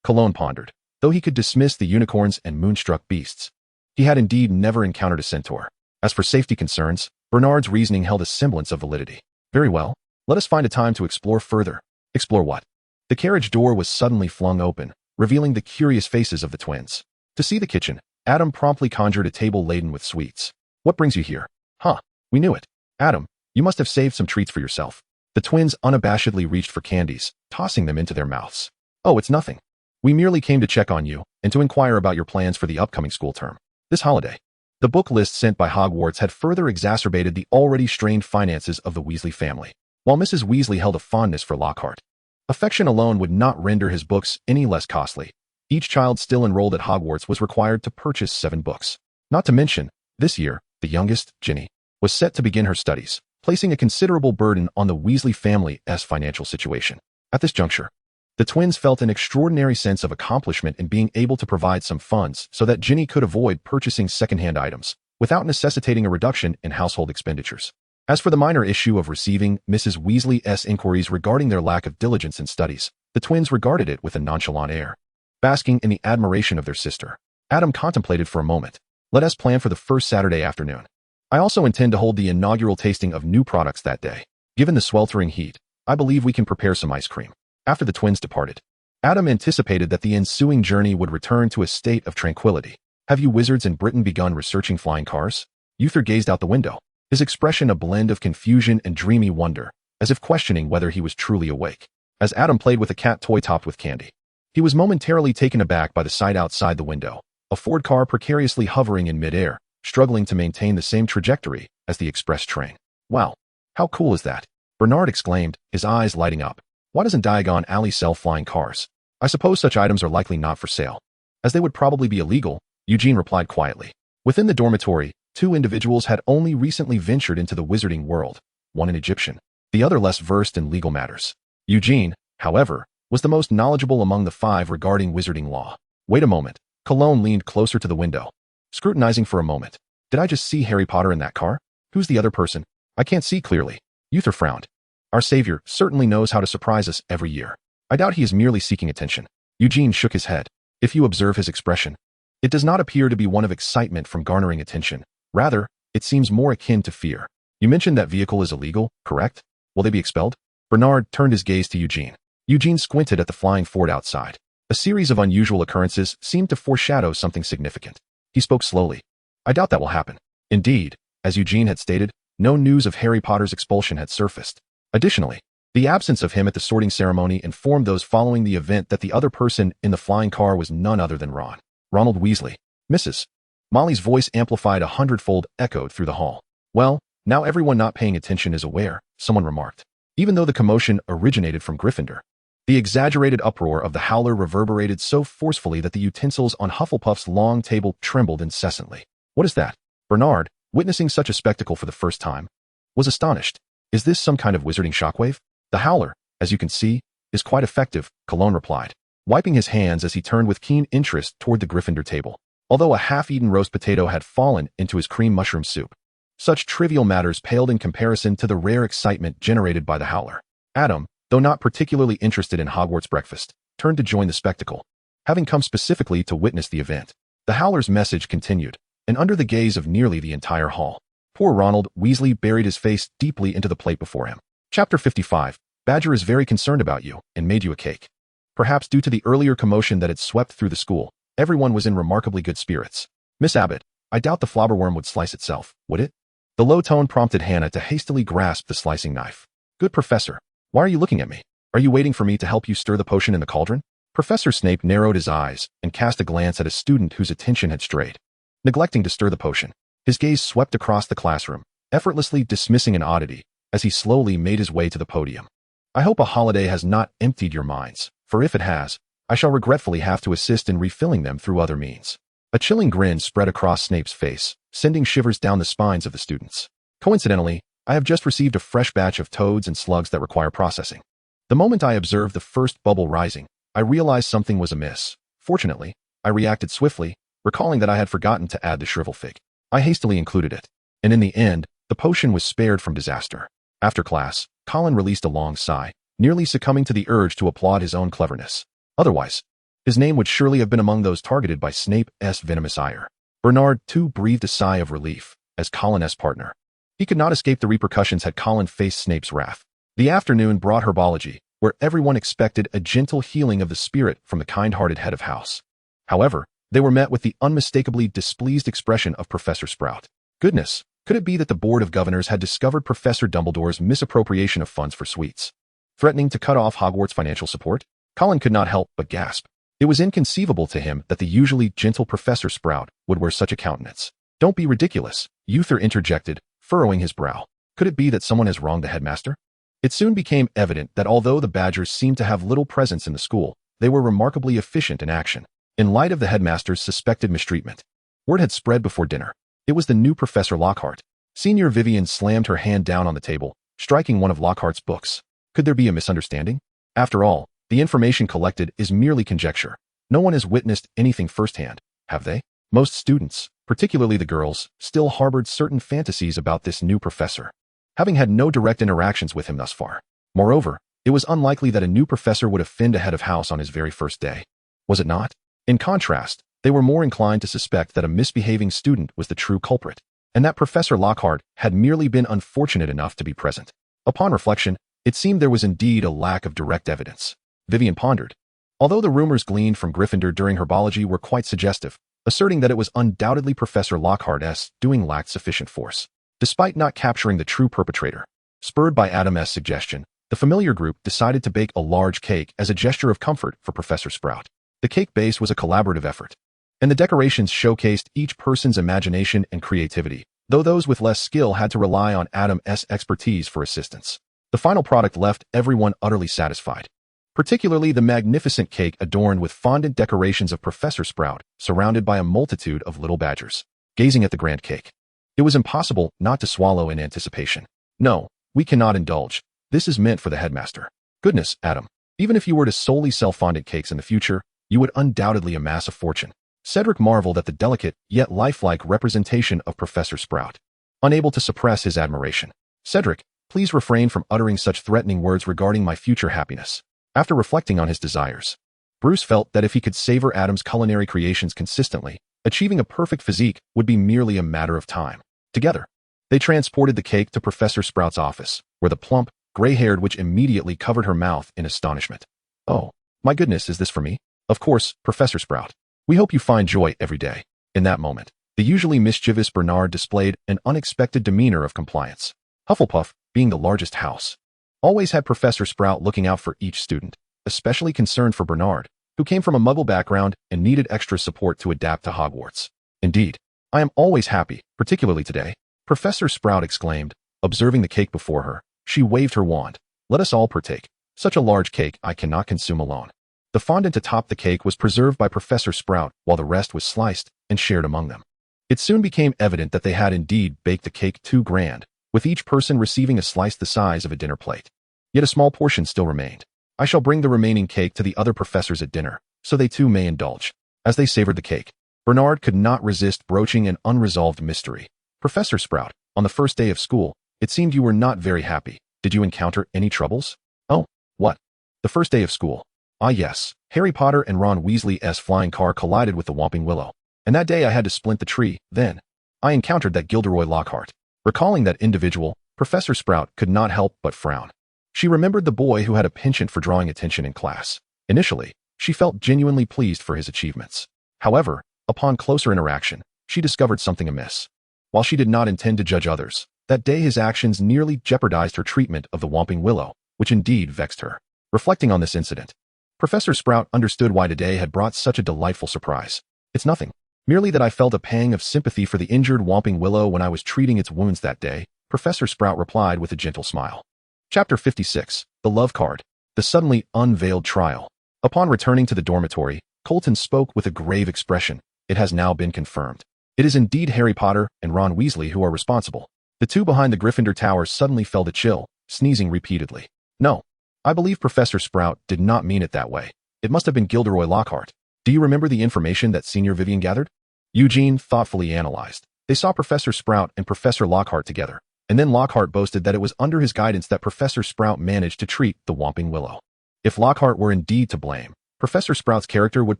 Cologne pondered. Though he could dismiss the unicorns and moonstruck beasts, he had indeed never encountered a centaur. As for safety concerns, Bernard's reasoning held a semblance of validity. "Very well, let us find a time to explore further." Explore what? The carriage door was suddenly flung open, revealing the curious faces of the twins. To see the kitchen, Adam promptly conjured a table laden with sweets. "What brings you here?" "Huh, we knew it. Adam, you must have saved some treats for yourself." The twins unabashedly reached for candies, tossing them into their mouths. "Oh, it's nothing. We merely came to check on you and to inquire about your plans for the upcoming school term. This holiday." The book list sent by Hogwarts had further exacerbated the already strained finances of the Weasley family. While Mrs. Weasley held a fondness for Lockhart, affection alone would not render his books any less costly. Each child still enrolled at Hogwarts was required to purchase 7 books. Not to mention, this year, the youngest, Ginny, was set to begin her studies, placing a considerable burden on the Weasley family's financial situation. At this juncture, the twins felt an extraordinary sense of accomplishment in being able to provide some funds so that Ginny could avoid purchasing secondhand items, without necessitating a reduction in household expenditures. As for the minor issue of receiving Mrs. Weasley's inquiries regarding their lack of diligence in studies, the twins regarded it with a nonchalant air. Basking in the admiration of their sister, Adam contemplated for a moment. "Let us plan for the first Saturday afternoon. I also intend to hold the inaugural tasting of new products that day. Given the sweltering heat, I believe we can prepare some ice cream." After the twins departed, Adam anticipated that the ensuing journey would return to a state of tranquility. "Have you wizards in Britain begun researching flying cars?" Uther gazed out the window, his expression a blend of confusion and dreamy wonder, as if questioning whether he was truly awake. As Adam played with a cat toy topped with candy, he was momentarily taken aback by the sight outside the window, a Ford car precariously hovering in midair, struggling to maintain the same trajectory as the express train. "Wow, how cool is that?" Bernard exclaimed, his eyes lighting up. "Why doesn't Diagon Alley sell flying cars? I suppose such items are likely not for sale, as they would probably be illegal," Eugene replied quietly. Within the dormitory, 2 individuals had only recently ventured into the wizarding world, one an Egyptian, the other less versed in legal matters. Eugene, however, was the most knowledgeable among the 5 regarding wizarding law. "Wait a moment." Cologne leaned closer to the window, scrutinizing for a moment. "Did I just see Harry Potter in that car? Who's the other person? I can't see clearly." Uther frowned. "Our savior certainly knows how to surprise us every year. I doubt he is merely seeking attention." Eugene shook his head. "If you observe his expression, it does not appear to be one of excitement from garnering attention. Rather, it seems more akin to fear. You mentioned that vehicle is illegal, correct? Will they be expelled?" Bernard turned his gaze to Eugene. Eugene squinted at the flying Ford outside. A series of unusual occurrences seemed to foreshadow something significant. He spoke slowly. "I doubt that will happen." Indeed, as Eugene had stated, no news of Harry Potter's expulsion had surfaced. Additionally, the absence of him at the sorting ceremony informed those following the event that the other person in the flying car was none other than Ronald Weasley. "Mrs. Molly's voice amplified 100-fold echoed through the hall. "Well, now everyone not paying attention is aware," someone remarked. Even though the commotion originated from Gryffindor, the exaggerated uproar of the howler reverberated so forcefully that the utensils on Hufflepuff's long table trembled incessantly. "What is that?" Bernard, witnessing such a spectacle for the first time, was astonished. "Is this some kind of wizarding shockwave?" "The howler, as you can see, is quite effective," Cologne replied. wiping his hands as he turned with keen interest toward the Gryffindor table, although a half-eaten roast potato had fallen into his cream mushroom soup. Such trivial matters paled in comparison to the rare excitement generated by the Howler. Adam, though not particularly interested in Hogwarts breakfast, turned to join the spectacle, having come specifically to witness the event. The Howler's message continued, and under the gaze of nearly the entire hall, poor Ronald Weasley buried his face deeply into the plate before him. Chapter 55. Badger is very concerned about you and made you a cake. Perhaps due to the earlier commotion that had swept through the school, everyone was in remarkably good spirits. Miss Abbott, I doubt the flobberworm would slice itself, would it? The low tone prompted Hannah to hastily grasp the slicing knife. Good professor, why are you looking at me? Are you waiting for me to help you stir the potion in the cauldron? Professor Snape narrowed his eyes and cast a glance at a student whose attention had strayed. Neglecting to stir the potion, his gaze swept across the classroom, effortlessly dismissing an oddity as he slowly made his way to the podium. I hope a holiday has not emptied your minds, for if it has, I shall regretfully have to assist in refilling them through other means. A chilling grin spread across Snape's face, sending shivers down the spines of the students. Coincidentally, I have just received a fresh batch of toads and slugs that require processing. The moment I observed the first bubble rising, I realized something was amiss. Fortunately, I reacted swiftly, recalling that I had forgotten to add the shrivel fig. I hastily included it, and in the end, the potion was spared from disaster. After class, Colin released a long sigh, nearly succumbing to the urge to applaud his own cleverness. Otherwise, his name would surely have been among those targeted by Snape's venomous ire. Bernard, too, breathed a sigh of relief, as Colin's partner. He could not escape the repercussions had Colin faced Snape's wrath. The afternoon brought herbology, where everyone expected a gentle healing of the spirit from the kind-hearted head of house. However, they were met with the unmistakably displeased expression of Professor Sprout. Goodness, could it be that the Board of Governors had discovered Professor Dumbledore's misappropriation of funds for sweets, threatening to cut off Hogwarts' financial support? Colin could not help but gasp. It was inconceivable to him that the usually gentle Professor Sprout would wear such a countenance. Don't be ridiculous, Uther interjected, furrowing his brow. Could it be that someone has wronged the headmaster? It soon became evident that although the Badgers seemed to have little presence in the school, they were remarkably efficient in action. In light of the headmaster's suspected mistreatment, word had spread before dinner. It was the new Professor Lockhart. Senior Vivian slammed her hand down on the table, striking one of Lockhart's books. Could there be a misunderstanding? After all, the information collected is merely conjecture. No one has witnessed anything firsthand, have they? Most students, particularly the girls, still harbored certain fantasies about this new professor, having had no direct interactions with him thus far. Moreover, it was unlikely that a new professor would offend a head of house on his very first day. Was it not? In contrast, they were more inclined to suspect that a misbehaving student was the true culprit, and that Professor Lockhart had merely been unfortunate enough to be present. Upon reflection, it seemed there was indeed a lack of direct evidence. Vivian pondered. Although the rumors gleaned from Gryffindor during herbology were quite suggestive, asserting that it was undoubtedly Professor Lockhart's doing lacked sufficient force. Despite not capturing the true perpetrator, spurred by Adam's suggestion, the familiar group decided to bake a large cake as a gesture of comfort for Professor Sprout. The cake base was a collaborative effort, and the decorations showcased each person's imagination and creativity, though those with less skill had to rely on Adam's expertise for assistance. The final product left everyone utterly satisfied, particularly the magnificent cake adorned with fondant decorations of Professor Sprout, surrounded by a multitude of little badgers. Gazing at the grand cake, it was impossible not to swallow in anticipation. No, we cannot indulge. This is meant for the headmaster. Goodness, Adam. Even if you were to solely sell fondant cakes in the future, you would undoubtedly amass a fortune. Cedric marveled at the delicate, yet lifelike representation of Professor Sprout, unable to suppress his admiration. Cedric, please refrain from uttering such threatening words regarding my future happiness. After reflecting on his desires, Bruce felt that if he could savor Adam's culinary creations consistently, achieving a perfect physique would be merely a matter of time. Together, they transported the cake to Professor Sprout's office, where the plump, gray-haired witch immediately covered her mouth in astonishment. Oh, my goodness, is this for me? Of course, Professor Sprout. We hope you find joy every day. In that moment, the usually mischievous Bernard displayed an unexpected demeanor of compliance. Hufflepuff, being the largest house, always had Professor Sprout looking out for each student, especially concerned for Bernard, who came from a Muggle background and needed extra support to adapt to Hogwarts. Indeed, I am always happy, particularly today, Professor Sprout exclaimed, observing the cake before her. She waved her wand. Let us all partake. Such a large cake I cannot consume alone. The fondant atop the cake was preserved by Professor Sprout while the rest was sliced and shared among them. It soon became evident that they had indeed baked the cake too grand, with each person receiving a slice the size of a dinner plate. Yet a small portion still remained. I shall bring the remaining cake to the other professors at dinner, so they too may indulge. As they savored the cake, Bernard could not resist broaching an unresolved mystery. Professor Sprout, on the first day of school, it seemed you were not very happy. Did you encounter any troubles? Oh, what? The first day of school. Ah yes, Harry Potter and Ron Weasley's flying car collided with the Whomping Willow. And that day I had to splint the tree. Then I encountered that Gilderoy Lockhart. Recalling that individual, Professor Sprout could not help but frown. She remembered the boy who had a penchant for drawing attention in class. Initially, she felt genuinely pleased for his achievements. However, upon closer interaction, she discovered something amiss. While she did not intend to judge others, that day his actions nearly jeopardized her treatment of the Whomping Willow, which indeed vexed her. Reflecting on this incident, Professor Sprout understood why today had brought such a delightful surprise. It's nothing. Merely that I felt a pang of sympathy for the injured Whomping Willow when I was treating its wounds that day, Professor Sprout replied with a gentle smile. Chapter 56. The Love Card. The suddenly unveiled trial. Upon returning to the dormitory, Colton spoke with a grave expression. It has now been confirmed. It is indeed Harry Potter and Ron Weasley who are responsible. The two behind the Gryffindor Tower suddenly felt a chill, sneezing repeatedly. No. I believe Professor Sprout did not mean it that way. It must have been Gilderoy Lockhart. Do you remember the information that Senior Vivian gathered? Eugene thoughtfully analyzed. They saw Professor Sprout and Professor Lockhart together, and then Lockhart boasted that it was under his guidance that Professor Sprout managed to treat the Whomping Willow. If Lockhart were indeed to blame, Professor Sprout's character would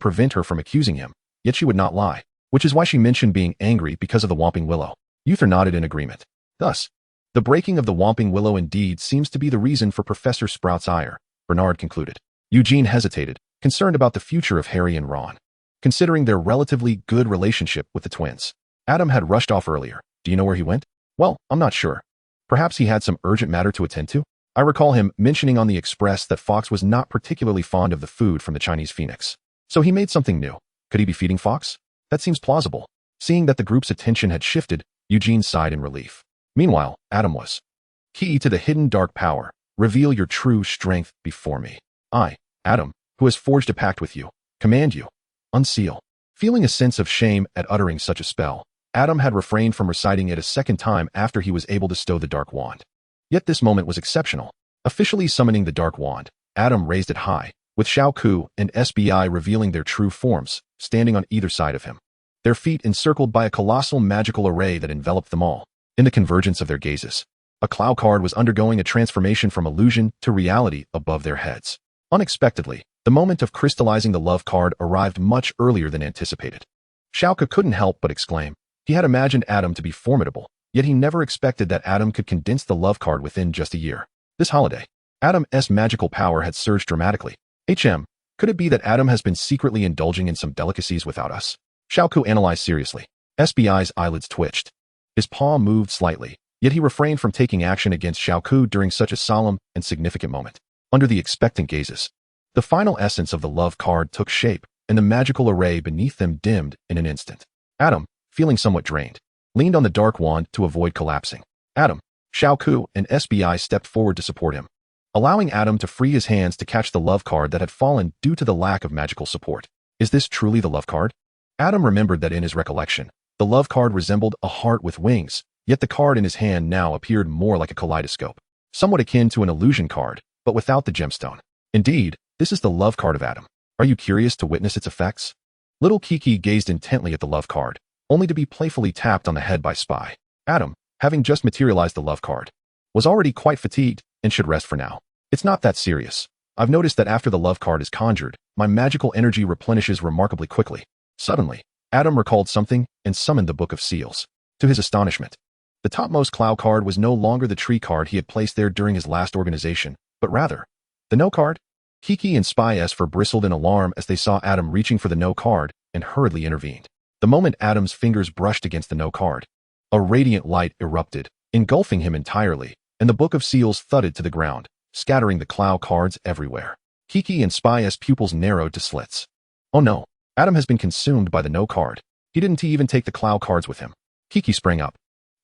prevent her from accusing him, yet she would not lie, which is why she mentioned being angry because of the Whomping Willow. Uther nodded in agreement. Thus, the breaking of the Whomping Willow indeed seems to be the reason for Professor Sprout's ire, Bernard concluded. Eugene hesitated, concerned about the future of Harry and Ron. Considering their relatively good relationship with the twins, Adam had rushed off earlier. Do you know where he went? Well, I'm not sure. Perhaps he had some urgent matter to attend to? I recall him mentioning on the Express that Fox was not particularly fond of the food from the Chinese Phoenix. So he made something new. Could he be feeding Fox? That seems plausible. Seeing that the group's attention had shifted, Eugene sighed in relief. Meanwhile, Adam was. Key to the hidden dark power. Reveal your true strength before me. I, Adam, who has forged a pact with you, command you. Unseal. Feeling a sense of shame at uttering such a spell, Adam had refrained from reciting it a second time after he was able to stow the dark wand. Yet this moment was exceptional. Officially summoning the dark wand, Adam raised it high, with Xiao Ku and SBI revealing their true forms, standing on either side of him. Their feet encircled by a colossal magical array that enveloped them all. In the convergence of their gazes, a Clow card was undergoing a transformation from illusion to reality above their heads. Unexpectedly, the moment of crystallizing the love card arrived much earlier than anticipated. Xiao Ku couldn't help but exclaim. He had imagined Adam to be formidable, yet he never expected that Adam could condense the love card within just a year. This holiday, Adam's magical power had surged dramatically. Could it be that Adam has been secretly indulging in some delicacies without us? Xiao Ku analyzed seriously. SBI's eyelids twitched. His paw moved slightly, yet he refrained from taking action against Xiao Ku during such a solemn and significant moment. Under the expectant gazes, the final essence of the love card took shape, and the magical array beneath them dimmed in an instant. Adam, feeling somewhat drained, leaned on the dark wand to avoid collapsing. Adam, Xiao Ku, and SBI stepped forward to support him, allowing Adam to free his hands to catch the love card that had fallen due to the lack of magical support. Is this truly the love card? Adam remembered that in his recollection, the love card resembled a heart with wings, yet the card in his hand now appeared more like a kaleidoscope, somewhat akin to an illusion card, but without the gemstone. Indeed, this is the love card of Adam. Are you curious to witness its effects? Little Kiki gazed intently at the love card, only to be playfully tapped on the head by Spy. Adam, having just materialized the love card, was already quite fatigued and should rest for now. It's not that serious. I've noticed that after the love card is conjured, my magical energy replenishes remarkably quickly. Suddenly, Adam recalled something and summoned the Book of Seals. To his astonishment, the topmost Clow card was no longer the tree card he had placed there during his last organization, but rather, the No card. Kiki and Spy Esper bristled in alarm as they saw Adam reaching for the No card and hurriedly intervened. The moment Adam's fingers brushed against the No card, a radiant light erupted, engulfing him entirely, and the Book of Seals thudded to the ground, scattering the Clow cards everywhere. Kiki and Spy's pupils narrowed to slits. Oh no, Adam has been consumed by the No card. He didn't even take the Clow cards with him. Kiki sprang up,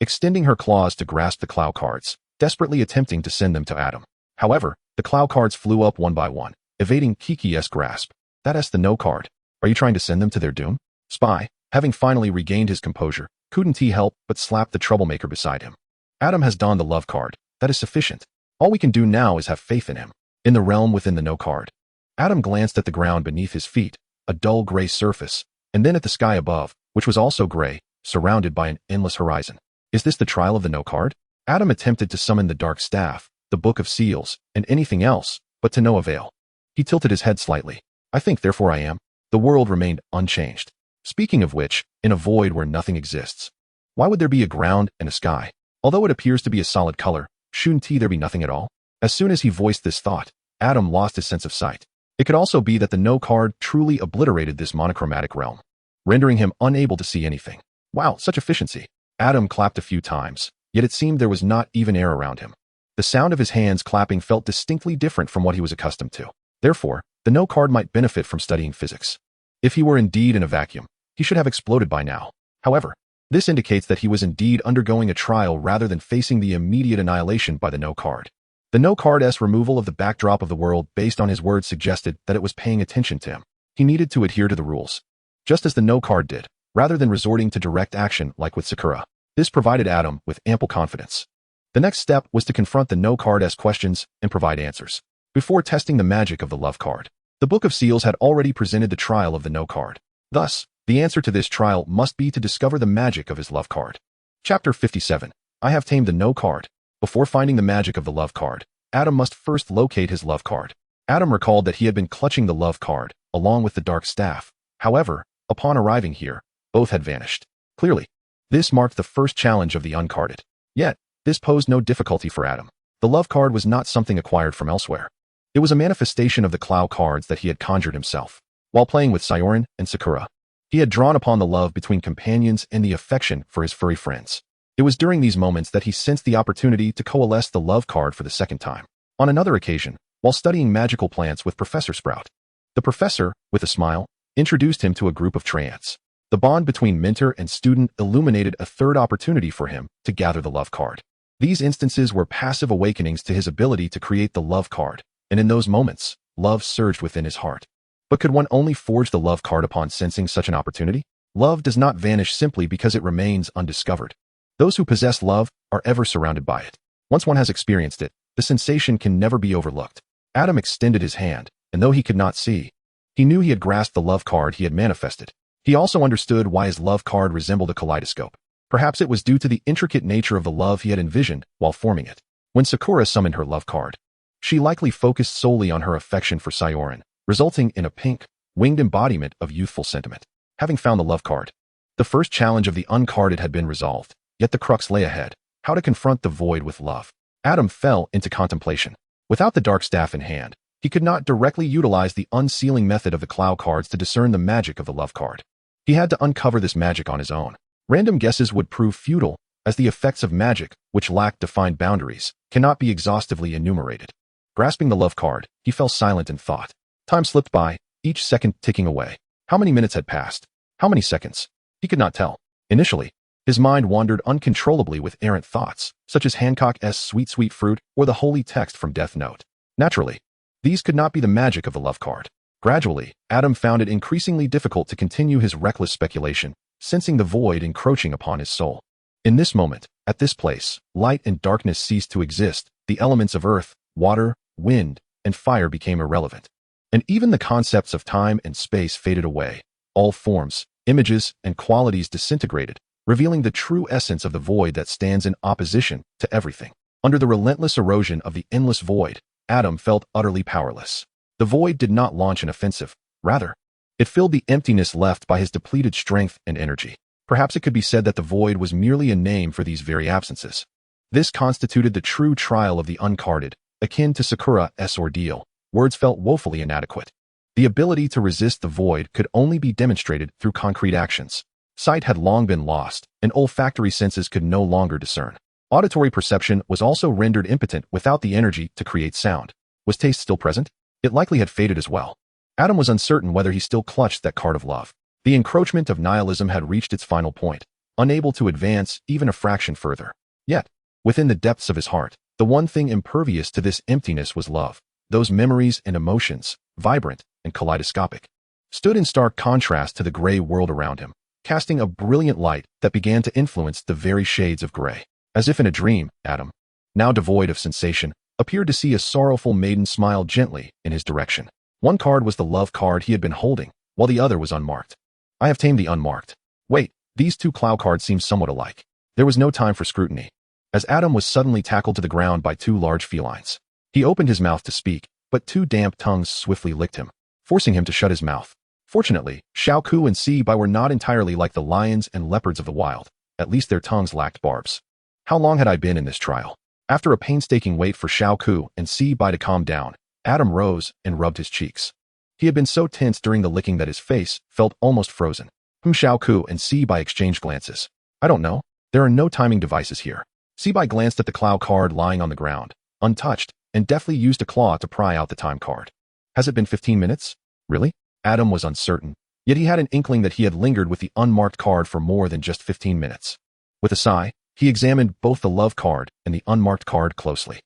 extending her claws to grasp the Clow cards, desperately attempting to send them to Adam. However, the Clow cards flew up one by one, evading Kiki's grasp. That's the No card. Are you trying to send them to their doom? Spy, having finally regained his composure, couldn't he help but slap the troublemaker beside him. Adam has donned the love card. That is sufficient. All we can do now is have faith in him. In the realm within the no card. Adam glanced at the ground beneath his feet, a dull gray surface, and then at the sky above, which was also gray, surrounded by an endless horizon. Is this the trial of the no card? Adam attempted to summon the dark staff, the book of seals, and anything else, but to no avail. He tilted his head slightly. I think, therefore I am. The world remained unchanged. Speaking of which, in a void where nothing exists. Why would there be a ground and a sky? Although it appears to be a solid color, shouldn't there be nothing at all? As soon as he voiced this thought, Adam lost his sense of sight. It could also be that the no card truly obliterated this monochromatic realm, rendering him unable to see anything. Wow, such efficiency. Adam clapped a few times, yet it seemed there was not even air around him. The sound of his hands clapping felt distinctly different from what he was accustomed to. Therefore, the no card might benefit from studying physics. If he were indeed in a vacuum, he should have exploded by now. However, this indicates that he was indeed undergoing a trial rather than facing the immediate annihilation by the no card. The no card's removal of the backdrop of the world based on his words suggested that it was paying attention to him. He needed to adhere to the rules, just as the no card did, rather than resorting to direct action like with Sakura. This provided Adam with ample confidence. The next step was to confront the no card's questions and provide answers. Before testing the magic of the love card, the Book of Seals had already presented the trial of the no card. Thus, the answer to this trial must be to discover the magic of his love card. Chapter 57. I have tamed the no card. Before finding the magic of the love card, Adam must first locate his love card. Adam recalled that he had been clutching the love card, along with the dark staff. However, upon arriving here, both had vanished. Clearly, this marked the first challenge of the uncarded. Yet, this posed no difficulty for Adam. The love card was not something acquired from elsewhere. It was a manifestation of the Clow cards that he had conjured himself. While playing with Sioran and Sakura, he had drawn upon the love between companions and the affection for his furry friends. It was during these moments that he sensed the opportunity to coalesce the love card for the second time. On another occasion, while studying magical plants with Professor Sprout, the professor, with a smile, introduced him to a group of treants. The bond between mentor and student illuminated a third opportunity for him to gather the love card. These instances were passive awakenings to his ability to create the love card, and in those moments, love surged within his heart. But could one only forge the love card upon sensing such an opportunity? Love does not vanish simply because it remains undiscovered. Those who possess love are ever surrounded by it. Once one has experienced it, the sensation can never be overlooked. Adam extended his hand, and though he could not see, he knew he had grasped the love card he had manifested. He also understood why his love card resembled a kaleidoscope. Perhaps it was due to the intricate nature of the love he had envisioned while forming it. When Sakura summoned her love card, she likely focused solely on her affection for Sioran, resulting in a pink, winged embodiment of youthful sentiment. Having found the love card, the first challenge of the uncarded had been resolved. Yet the crux lay ahead, how to confront the void with love. Adam fell into contemplation. Without the dark staff in hand, he could not directly utilize the unsealing method of the Clow cards to discern the magic of the love card. He had to uncover this magic on his own. Random guesses would prove futile, as the effects of magic, which lacked defined boundaries, cannot be exhaustively enumerated. Grasping the love card, he fell silent in thought. Time slipped by, each second ticking away. How many minutes had passed? How many seconds? He could not tell. Initially, his mind wandered uncontrollably with errant thoughts, such as Hancock's Sweet Sweet Fruit or the holy text from Death Note. Naturally, these could not be the magic of the love card. Gradually, Adam found it increasingly difficult to continue his reckless speculation, sensing the void encroaching upon his soul. In this moment, at this place, light and darkness ceased to exist. The elements of earth, water, wind, and fire became irrelevant. And even the concepts of time and space faded away. All forms, images, and qualities disintegrated, revealing the true essence of the void that stands in opposition to everything. Under the relentless erosion of the endless void, Adam felt utterly powerless. The void did not launch an offensive. Rather, it filled the emptiness left by his depleted strength and energy. Perhaps it could be said that the void was merely a name for these very absences. This constituted the true trial of the uncarded, akin to Sakura's ordeal. Words felt woefully inadequate. The ability to resist the void could only be demonstrated through concrete actions. Sight had long been lost, and olfactory senses could no longer discern. Auditory perception was also rendered impotent without the energy to create sound. Was taste still present? It likely had faded as well. Adam was uncertain whether he still clutched that card of love. The encroachment of nihilism had reached its final point, unable to advance even a fraction further. Yet, within the depths of his heart, the one thing impervious to this emptiness was love. Those memories and emotions, vibrant and kaleidoscopic, stood in stark contrast to the gray world around him, casting a brilliant light that began to influence the very shades of gray. As if in a dream, Adam, now devoid of sensation, appeared to see a sorrowful maiden smile gently in his direction. One card was the love card he had been holding, while the other was unmarked. I have tamed the unmarked. Wait, these two Clow cards seem somewhat alike. There was no time for scrutiny, as Adam was suddenly tackled to the ground by two large felines. He opened his mouth to speak, but two damp tongues swiftly licked him, forcing him to shut his mouth. Fortunately, Xiaoku and Sibai were not entirely like the lions and leopards of the wild. At least their tongues lacked barbs. How long had I been in this trial? After a painstaking wait for Xiaoku and Sibai to calm down, Adam rose and rubbed his cheeks. He had been so tense during the licking that his face felt almost frozen. Xiaoku and Sibai exchanged glances. I don't know. There are no timing devices here. Sibai glanced at the Clow card lying on the ground, untouched, and deftly used a claw to pry out the time card. Has it been 15 minutes? Really? Adam was uncertain, yet he had an inkling that he had lingered with the unmarked card for more than just 15 minutes. With a sigh, he examined both the love card and the unmarked card closely.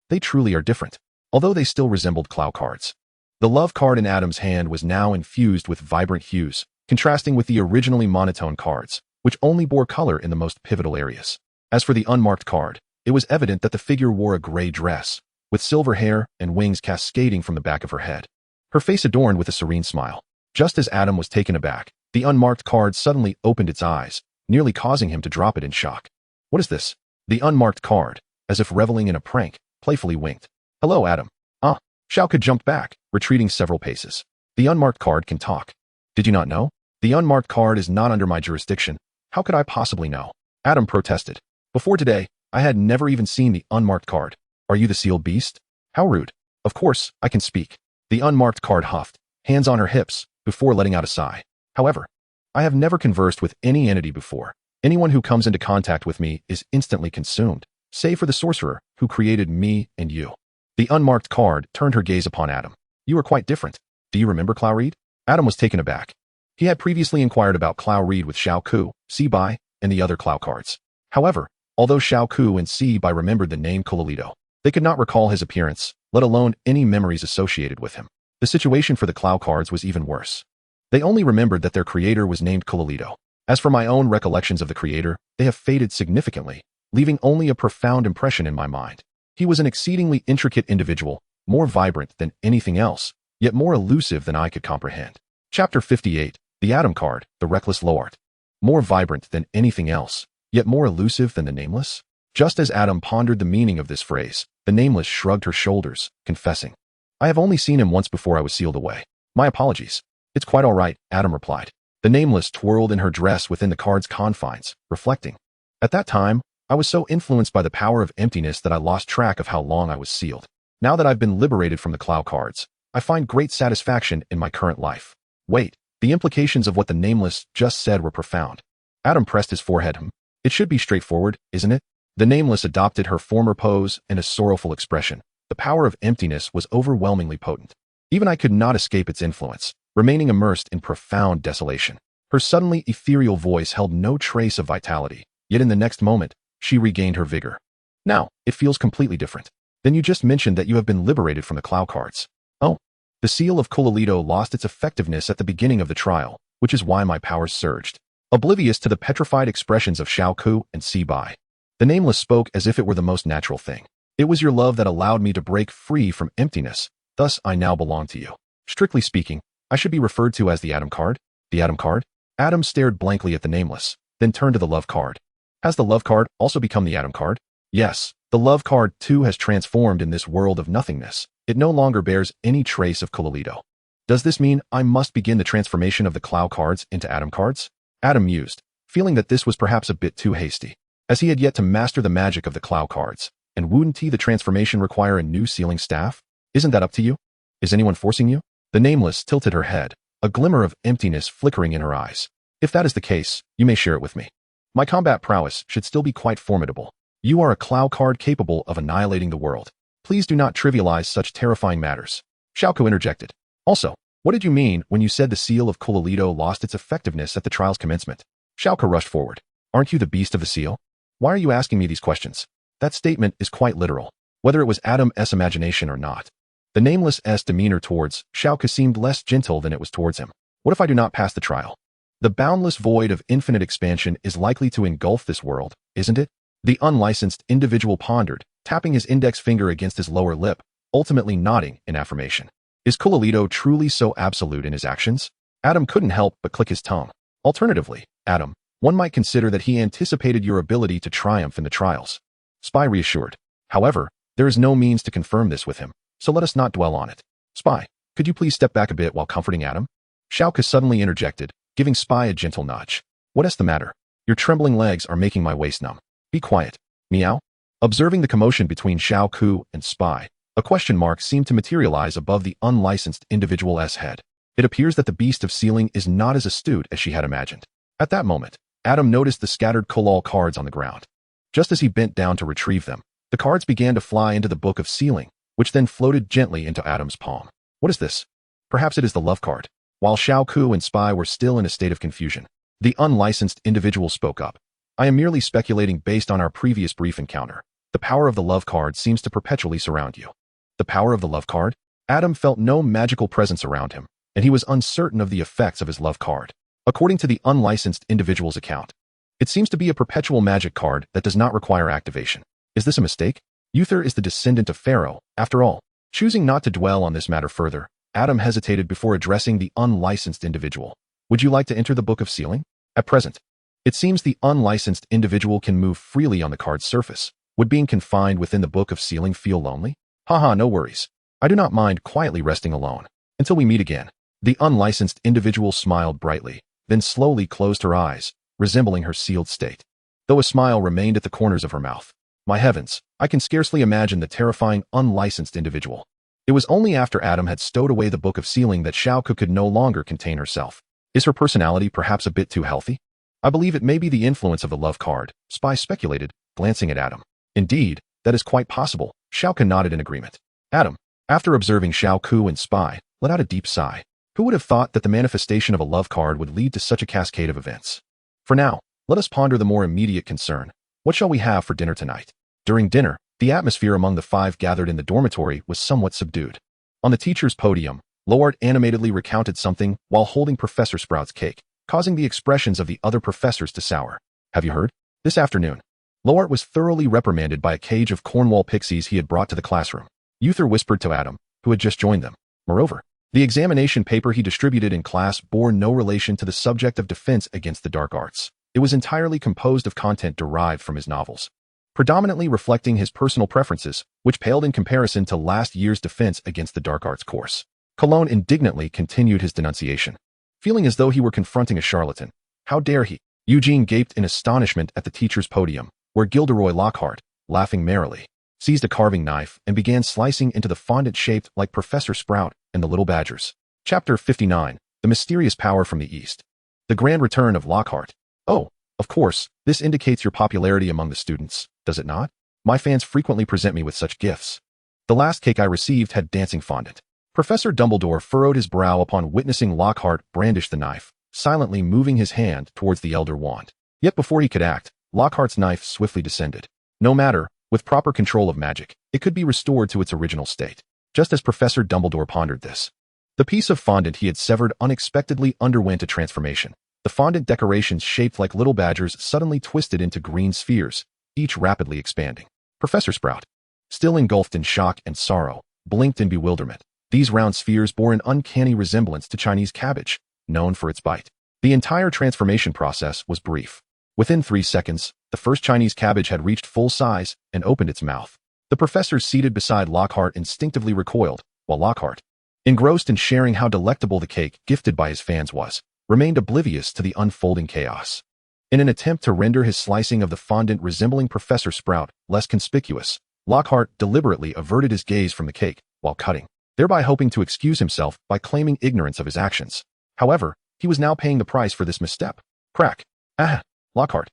They truly are different, although they still resembled Clow cards. The love card in Adam's hand was now infused with vibrant hues, contrasting with the originally monotone cards, which only bore color in the most pivotal areas. As for the unmarked card, it was evident that the figure wore a gray dress, with silver hair and wings cascading from the back of her head. Her face adorned with a serene smile. Just as Adam was taken aback, the unmarked card suddenly opened its eyes, nearly causing him to drop it in shock. What is this? The unmarked card, as if reveling in a prank, playfully winked. Hello, Adam. Xiaoku jumped back, retreating several paces. The unmarked card can talk. Did you not know? The unmarked card is not under my jurisdiction. How could I possibly know? Adam protested. Before today, I had never even seen the unmarked card. Are you the sealed beast? How rude. Of course, I can speak. The unmarked card huffed, hands on her hips, before letting out a sigh. However, I have never conversed with any entity before. Anyone who comes into contact with me is instantly consumed, save for the sorcerer who created me and you. The unmarked card turned her gaze upon Adam. You are quite different. Do you remember Clow Reed? Adam was taken aback. He had previously inquired about Clow Reed with Xiaoku, Sibai, and the other Clow cards. However, although Xiaoku and Sibai remembered the name Cololito, they could not recall his appearance, let alone any memories associated with him. The situation for the Clow cards was even worse. They only remembered that their creator was named Cololito. As for my own recollections of the creator, they have faded significantly, leaving only a profound impression in my mind. He was an exceedingly intricate individual, more vibrant than anything else, yet more elusive than I could comprehend. Chapter 58, The Adam Card, The Reckless Loart. More vibrant than anything else, yet more elusive than the Nameless? Just as Adam pondered the meaning of this phrase, the Nameless shrugged her shoulders, confessing, I have only seen him once before I was sealed away. My apologies. It's quite all right, Adam replied. The Nameless twirled in her dress within the card's confines, reflecting. At that time, I was so influenced by the power of emptiness that I lost track of how long I was sealed. Now that I've been liberated from the Clow cards, I find great satisfaction in my current life. Wait, the implications of what the Nameless just said were profound. Adam pressed his forehead. It should be straightforward, isn't it? The Nameless adopted her former pose and a sorrowful expression. The power of emptiness was overwhelmingly potent. Even I could not escape its influence, remaining immersed in profound desolation. Her suddenly ethereal voice held no trace of vitality, yet in the next moment, she regained her vigor. Now, it feels completely different. Then you just mentioned that you have been liberated from the Clow cards. Oh, the seal of Cololito lost its effectiveness at the beginning of the trial, which is why my powers surged. Oblivious to the petrified expressions of Xiaoku and Sibai, the Nameless spoke as if it were the most natural thing. It was your love that allowed me to break free from emptiness, thus I now belong to you. Strictly speaking, I should be referred to as the Adam card? The Adam card? Adam stared blankly at the Nameless, then turned to the love card. Has the love card also become the Adam card? Yes, the love card too has transformed in this world of nothingness. It no longer bears any trace of Cololito. Does this mean I must begin the transformation of the Clow cards into Adam cards? Adam mused, feeling that this was perhaps a bit too hasty, as he had yet to master the magic of the Clow cards. And wouldn't the transformation require a new sealing staff? Isn't that up to you? Is anyone forcing you? The Nameless tilted her head, a glimmer of emptiness flickering in her eyes. If that is the case, you may share it with me. My combat prowess should still be quite formidable. You are a Clow card capable of annihilating the world. Please do not trivialize such terrifying matters. Xiaoku interjected. Also, what did you mean when you said the seal of Cololito lost its effectiveness at the trial's commencement? Xiaoku rushed forward. Aren't you the beast of the seal? Why are you asking me these questions? That statement is quite literal, whether it was Adam's imagination or not. The Nameless's demeanor towards Xiaoku seemed less gentle than it was towards him. What if I do not pass the trial? The boundless void of infinite expansion is likely to engulf this world, isn't it? The unlicensed individual pondered, tapping his index finger against his lower lip, ultimately nodding in affirmation. Is Cololito truly so absolute in his actions? Adam couldn't help but click his tongue. Alternatively, Adam, one might consider that he anticipated your ability to triumph in the trials. Spy reassured. However, there is no means to confirm this with him, so let us not dwell on it. Spy, could you please step back a bit while comforting Adam? Xiaoke suddenly interjected, giving Spy a gentle nudge. What's the matter? Your trembling legs are making my waist numb. Be quiet. Meow? Observing the commotion between Xiaoke and Spy, a question mark seemed to materialize above the unlicensed individual's head. It appears that the beast of sealing is not as astute as she had imagined. At that moment, Adam noticed the scattered Kolal cards on the ground. Just as he bent down to retrieve them, the cards began to fly into the Book of Sealing, which then floated gently into Adam's palm. What is this? Perhaps it is the love card. While Xiaoke and Spy were still in a state of confusion, the unlicensed individual spoke up. I am merely speculating based on our previous brief encounter. The power of the love card seems to perpetually surround you. The power of the love card? Adam felt no magical presence around him, and he was uncertain of the effects of his love card. According to the unlicensed individual's account, it seems to be a perpetual magic card that does not require activation. Is this a mistake? Uther is the descendant of Pharaoh, after all. Choosing not to dwell on this matter further, Adam hesitated before addressing the unlicensed individual. Would you like to enter the Book of Sealing? At present, it seems the unlicensed individual can move freely on the card's surface. Would being confined within the Book of Sealing feel lonely? Haha, no worries. I do not mind quietly resting alone. Until we meet again. The unlicensed individual smiled brightly, then slowly closed her eyes, resembling her sealed state. Though a smile remained at the corners of her mouth. My heavens, I can scarcely imagine the terrifying unlicensed individual. It was only after Adam had stowed away the Book of Sealing that Xiaoke could no longer contain herself. Is her personality perhaps a bit too healthy? I believe it may be the influence of the love card, Spy speculated, glancing at Adam. Indeed, that is quite possible. Xiaoke nodded in agreement. Adam, after observing Xiaoke and Spy, let out a deep sigh. Who would have thought that the manifestation of a love card would lead to such a cascade of events? For now, let us ponder the more immediate concern. What shall we have for dinner tonight? During dinner, the atmosphere among the five gathered in the dormitory was somewhat subdued. On the teacher's podium, Lord animatedly recounted something while holding Professor Sprout's cake, causing the expressions of the other professors to sour. Have you heard? This afternoon, Lord was thoroughly reprimanded by a cage of Cornwall pixies he had brought to the classroom. Uther whispered to Adam, who had just joined them. Moreover, the examination paper he distributed in class bore no relation to the subject of defense against the dark arts. It was entirely composed of content derived from his novels, predominantly reflecting his personal preferences, which paled in comparison to last year's defense against the dark arts course. Cologne indignantly continued his denunciation, feeling as though he were confronting a charlatan. How dare he? Eugene gaped in astonishment at the teacher's podium, where Gilderoy Lockhart, laughing merrily, seized a carving knife and began slicing into the fondant shaped like Professor Sprout and the Little Badgers. Chapter 59, The Mysterious Power from the East. The Grand Return of Lockhart. Oh, of course, this indicates your popularity among the students, does it not? My fans frequently present me with such gifts. The last cake I received had dancing fondant. Professor Dumbledore furrowed his brow upon witnessing Lockhart brandish the knife, silently moving his hand towards the elder wand. Yet before he could act, Lockhart's knife swiftly descended. No matter, with proper control of magic, it could be restored to its original state. Just as Professor Dumbledore pondered this, the piece of fondant he had severed unexpectedly underwent a transformation. The fondant decorations shaped like little badgers suddenly twisted into green spheres, each rapidly expanding. Professor Sprout, still engulfed in shock and sorrow, blinked in bewilderment. These round spheres bore an uncanny resemblance to Chinese cabbage, known for its bite. The entire transformation process was brief. Within 3 seconds, the first Chinese cabbage had reached full size and opened its mouth. The professors seated beside Lockhart instinctively recoiled, while Lockhart, engrossed in sharing how delectable the cake gifted by his fans was, remained oblivious to the unfolding chaos. In an attempt to render his slicing of the fondant resembling Professor Sprout less conspicuous, Lockhart deliberately averted his gaze from the cake while cutting, thereby hoping to excuse himself by claiming ignorance of his actions. However, he was now paying the price for this misstep. Crack. Ah! Lockhart.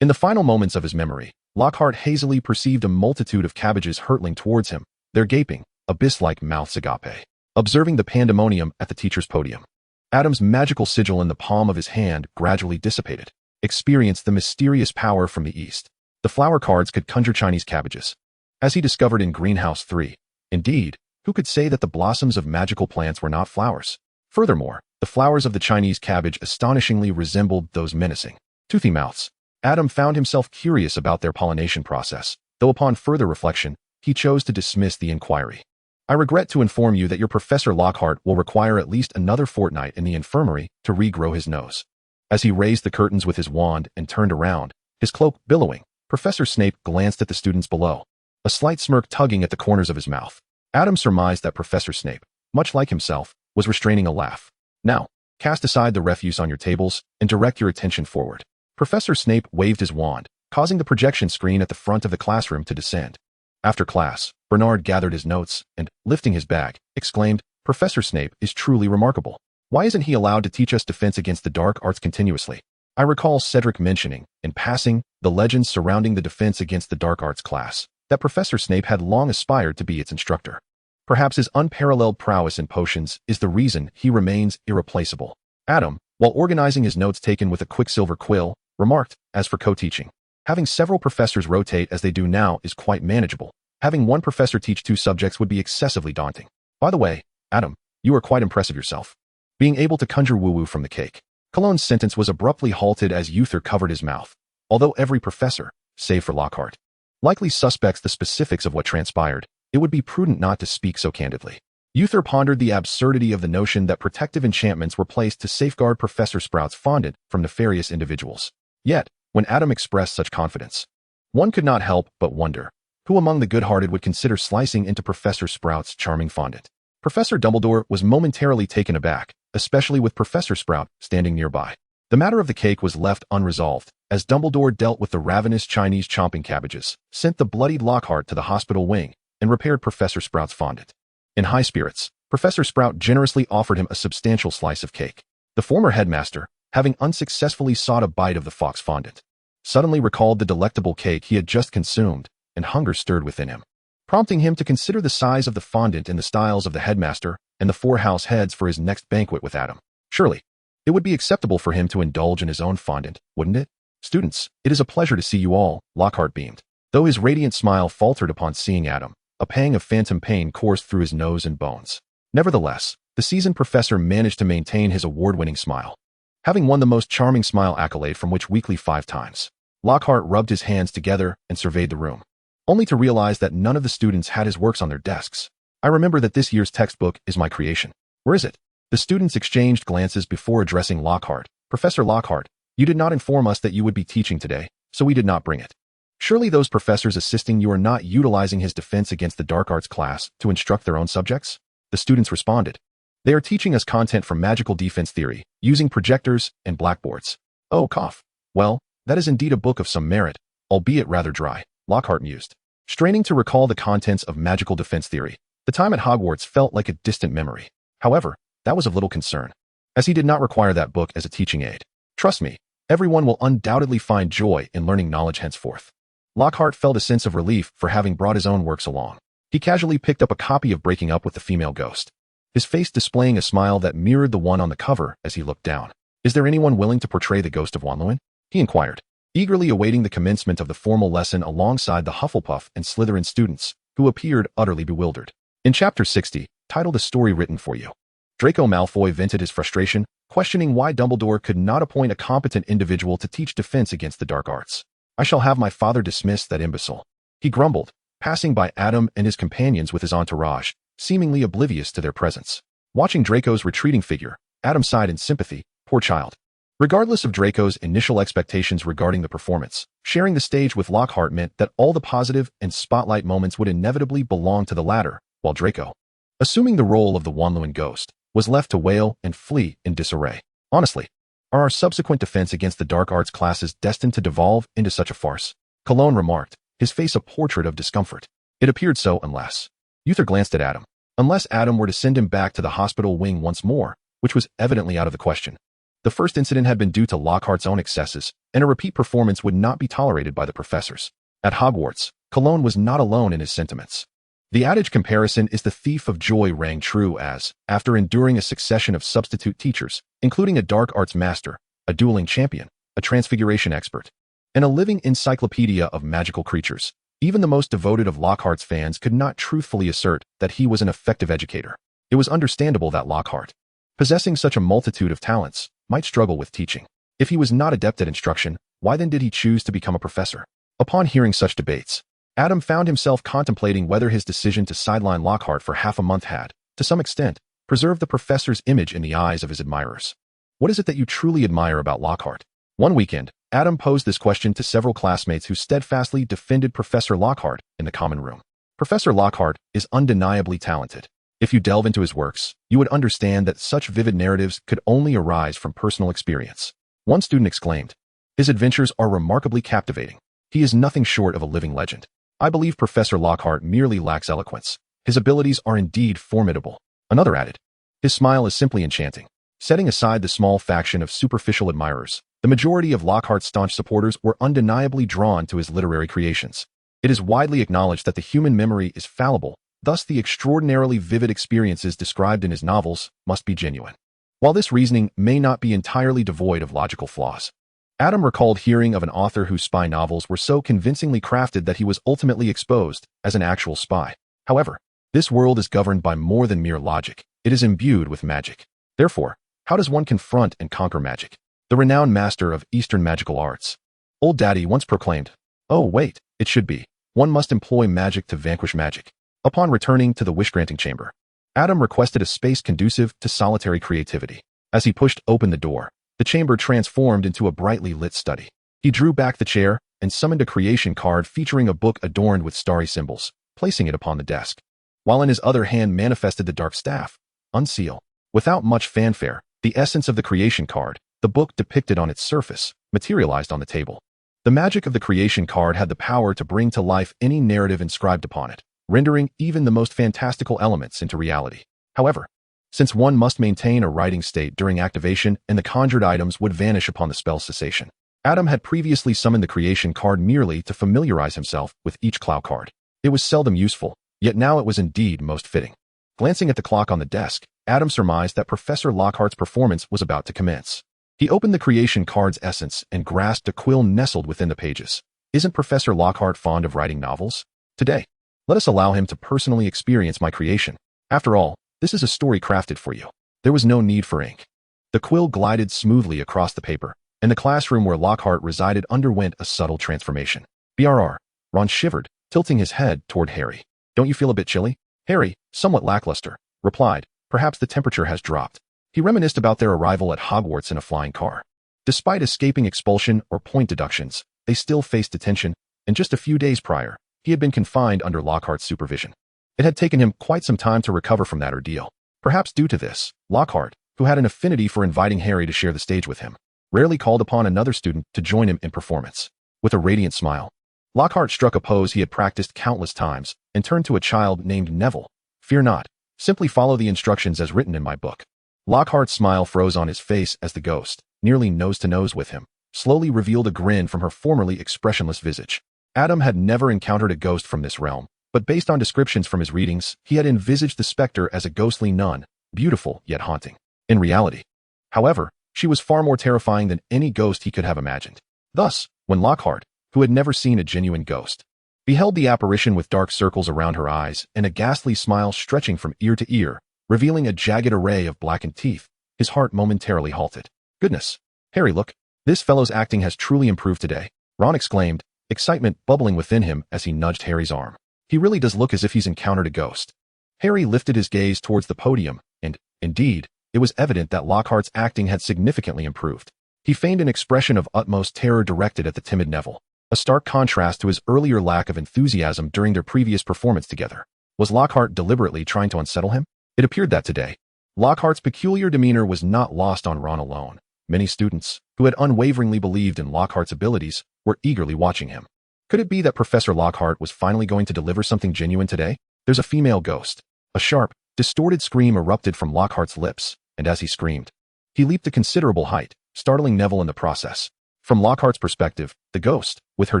In the final moments of his memory, Lockhart hazily perceived a multitude of cabbages hurtling towards him, their gaping, abyss-like mouths agape. Observing the pandemonium at the teacher's podium, Adam's magical sigil in the palm of his hand gradually dissipated, experienced the mysterious power from the east. The flower cards could conjure Chinese cabbages, as he discovered in Greenhouse 3. Indeed, who could say that the blossoms of magical plants were not flowers? Furthermore, the flowers of the Chinese cabbage astonishingly resembled those menacing, toothy mouths. Adam found himself curious about their pollination process, though upon further reflection, he chose to dismiss the inquiry. I regret to inform you that your Professor Lockhart will require at least another fortnight in the infirmary to regrow his nose. As he raised the curtains with his wand and turned around, his cloak billowing, Professor Snape glanced at the students below, a slight smirk tugging at the corners of his mouth. Adam surmised that Professor Snape, much like himself, was restraining a laugh. Now, cast aside the refuse on your tables and direct your attention forward. Professor Snape waved his wand, causing the projection screen at the front of the classroom to descend. After class, Bernard gathered his notes and, lifting his bag, exclaimed, "Professor Snape is truly remarkable. Why isn't he allowed to teach us defense against the dark arts continuously?" I recall Cedric mentioning, in passing, the legends surrounding the defense against the dark arts class, that Professor Snape had long aspired to be its instructor. Perhaps his unparalleled prowess in potions is the reason he remains irreplaceable. Adam, while organizing his notes taken with a quicksilver quill, remarked, "As for co-teaching, having several professors rotate as they do now is quite manageable. Having one professor teach 2 subjects would be excessively daunting. By the way, Adam, you are quite impressive yourself. Being able to conjure woo-woo from the cake." Cologne's sentence was abruptly halted as Uther covered his mouth, although every professor, save for Lockhart, likely suspects the specifics of what transpired. It would be prudent not to speak so candidly. Uther pondered the absurdity of the notion that protective enchantments were placed to safeguard Professor Sprout's fondant from nefarious individuals. Yet, when Adam expressed such confidence, one could not help but wonder, who among the good-hearted would consider slicing into Professor Sprout's charming fondant? Professor Dumbledore was momentarily taken aback, especially with Professor Sprout standing nearby. The matter of the cake was left unresolved, as Dumbledore dealt with the ravenous Chinese chomping cabbages, sent the bloodied Lockhart to the hospital wing, and repaired Professor Sprout's fondant. In high spirits, Professor Sprout generously offered him a substantial slice of cake. The former headmaster, having unsuccessfully sought a bite of the fox fondant, suddenly recalled the delectable cake he had just consumed, and hunger stirred within him, prompting him to consider the size of the fondant in the styles of the headmaster and the 4 house heads for his next banquet with Adam. Surely, it would be acceptable for him to indulge in his own fondant, wouldn't it? "Students, it is a pleasure to see you all," Lockhart beamed. Though his radiant smile faltered upon seeing Adam, a pang of phantom pain coursed through his nose and bones. Nevertheless, the seasoned professor managed to maintain his award-winning smile. Having won the most charming smile accolade from Witch Weekly 5 times, Lockhart rubbed his hands together and surveyed the room, only to realize that none of the students had his works on their desks. "I remember that this year's textbook is my creation. Where is it?" The students exchanged glances before addressing Lockhart. "Professor Lockhart, you did not inform us that you would be teaching today, so we did not bring it. Surely those professors assisting you are not utilizing his defense against the dark arts class to instruct their own subjects?" The students responded. "They are teaching us content from magical defense theory, using projectors and blackboards." "Oh, cough. Well, that is indeed a book of some merit, albeit rather dry," Lockhart mused. Straining to recall the contents of magical defense theory, the time at Hogwarts felt like a distant memory. However, that was of little concern, as he did not require that book as a teaching aid. "Trust me, everyone will undoubtedly find joy in learning knowledge henceforth." Lockhart felt a sense of relief for having brought his own works along. He casually picked up a copy of Breaking Up with the Female Ghost, his face displaying a smile that mirrored the one on the cover as he looked down. "Is there anyone willing to portray the ghost of Wanluin?" he inquired, eagerly awaiting the commencement of the formal lesson alongside the Hufflepuff and Slytherin students, who appeared utterly bewildered. In Chapter 60, titled "A Story Written for You," Draco Malfoy vented his frustration, questioning why Dumbledore could not appoint a competent individual to teach defense against the dark arts. "I shall have my father dismiss that imbecile," he grumbled, passing by Adam and his companions with his entourage, seemingly oblivious to their presence. Watching Draco's retreating figure, Adam sighed in sympathy. Poor child. Regardless of Draco's initial expectations regarding the performance, sharing the stage with Lockhart meant that all the positive and spotlight moments would inevitably belong to the latter, while Draco, assuming the role of the Wanluin ghost, was left to wail and flee in disarray. Honestly, are our subsequent defense against the dark arts classes destined to devolve into such a farce? Cologne remarked, his face a portrait of discomfort. It appeared so unless. Uther glanced at Adam. Unless Adam were to send him back to the hospital wing once more, which was evidently out of the question. The first incident had been due to Lockhart's own excesses, and a repeat performance would not be tolerated by the professors. At Hogwarts, Cologne was not alone in his sentiments. The adage comparison is the thief of joy rang true as, after enduring a succession of substitute teachers, including a dark arts master, a dueling champion, a transfiguration expert, and a living encyclopedia of magical creatures, even the most devoted of Lockhart's fans could not truthfully assert that he was an effective educator. It was understandable that Lockhart, possessing such a multitude of talents, might struggle with teaching. If he was not adept at instruction, why then did he choose to become a professor? Upon hearing such debates, Adam found himself contemplating whether his decision to sideline Lockhart for half a month had, to some extent, preserved the professor's image in the eyes of his admirers. What is it that you truly admire about Lockhart? One weekend, Adam posed this question to several classmates who steadfastly defended Professor Lockhart in the common room. Professor Lockhart is undeniably talented. If you delve into his works, you would understand that such vivid narratives could only arise from personal experience. One student exclaimed, "His adventures are remarkably captivating. He is nothing short of a living legend." I believe Professor Lockhart merely lacks eloquence. His abilities are indeed formidable. Another added, "His smile is simply enchanting." Setting aside the small faction of superficial admirers, the majority of Lockhart's staunch supporters were undeniably drawn to his literary creations. It is widely acknowledged that the human memory is fallible, thus the extraordinarily vivid experiences described in his novels must be genuine. While this reasoning may not be entirely devoid of logical flaws, Adam recalled hearing of an author whose spy novels were so convincingly crafted that he was ultimately exposed as an actual spy. However, this world is governed by more than mere logic. It is imbued with magic. Therefore, how does one confront and conquer magic? The renowned master of Eastern magical arts, Old Daddy, once proclaimed, "Oh, wait, it should be. One must employ magic to vanquish magic." Upon returning to the wish-granting chamber, Adam requested a space conducive to solitary creativity. As he pushed open the door, the chamber transformed into a brightly lit study. He drew back the chair and summoned a creation card featuring a book adorned with starry symbols, placing it upon the desk, while in his other hand manifested the dark staff. Unseal. Without much fanfare, the essence of the creation card, the book depicted on its surface, materialized on the table. The magic of the creation card had the power to bring to life any narrative inscribed upon it, rendering even the most fantastical elements into reality. However, since one must maintain a writing state during activation and the conjured items would vanish upon the spell's cessation, Adam had previously summoned the creation card merely to familiarize himself with each Clow card. It was seldom useful, yet now it was indeed most fitting. Glancing at the clock on the desk, Adam surmised that Professor Lockhart's performance was about to commence. He opened the creation card's essence and grasped a quill nestled within the pages. Isn't Professor Lockhart fond of writing novels? Today, let us allow him to personally experience my creation. After all, this is a story crafted for you. There was no need for ink. The quill glided smoothly across the paper, and the classroom where Lockhart resided underwent a subtle transformation. BRR. Ron shivered, tilting his head toward Harry. "Don't you feel a bit chilly?" Harry, somewhat lackluster, replied, "Perhaps the temperature has dropped." He reminisced about their arrival at Hogwarts in a flying car. Despite escaping expulsion or point deductions, they still faced detention, and just a few days prior, he had been confined under Lockhart's supervision. It had taken him quite some time to recover from that ordeal. Perhaps due to this, Lockhart, who had an affinity for inviting Harry to share the stage with him, rarely called upon another student to join him in performance. With a radiant smile, Lockhart struck a pose he had practiced countless times and turned to a child named Neville. "Fear not. Simply follow the instructions as written in my book." Lockhart's smile froze on his face as the ghost, nearly nose to nose with him, slowly revealed a grin from her formerly expressionless visage. Adam had never encountered a ghost from this realm, but based on descriptions from his readings, he had envisaged the specter as a ghostly nun, beautiful yet haunting. In reality, however, she was far more terrifying than any ghost he could have imagined. Thus, when Lockhart, who had never seen a genuine ghost, beheld the apparition with dark circles around her eyes and a ghastly smile stretching from ear to ear, revealing a jagged array of blackened teeth, his heart momentarily halted. "Goodness, Harry, look. This fellow's acting has truly improved today," Ron exclaimed, excitement bubbling within him as he nudged Harry's arm. "He really does look as if he's encountered a ghost." Harry lifted his gaze towards the podium, and, indeed, it was evident that Lockhart's acting had significantly improved. He feigned an expression of utmost terror directed at the timid Neville, a stark contrast to his earlier lack of enthusiasm during their previous performance together. Was Lockhart deliberately trying to unsettle him? It appeared that today, Lockhart's peculiar demeanor was not lost on Ron alone. Many students, who had unwaveringly believed in Lockhart's abilities, were eagerly watching him. Could it be that Professor Lockhart was finally going to deliver something genuine today? "There's a female ghost." A sharp, distorted scream erupted from Lockhart's lips, and as he screamed, he leaped a considerable height, startling Neville in the process. From Lockhart's perspective, the ghost, with her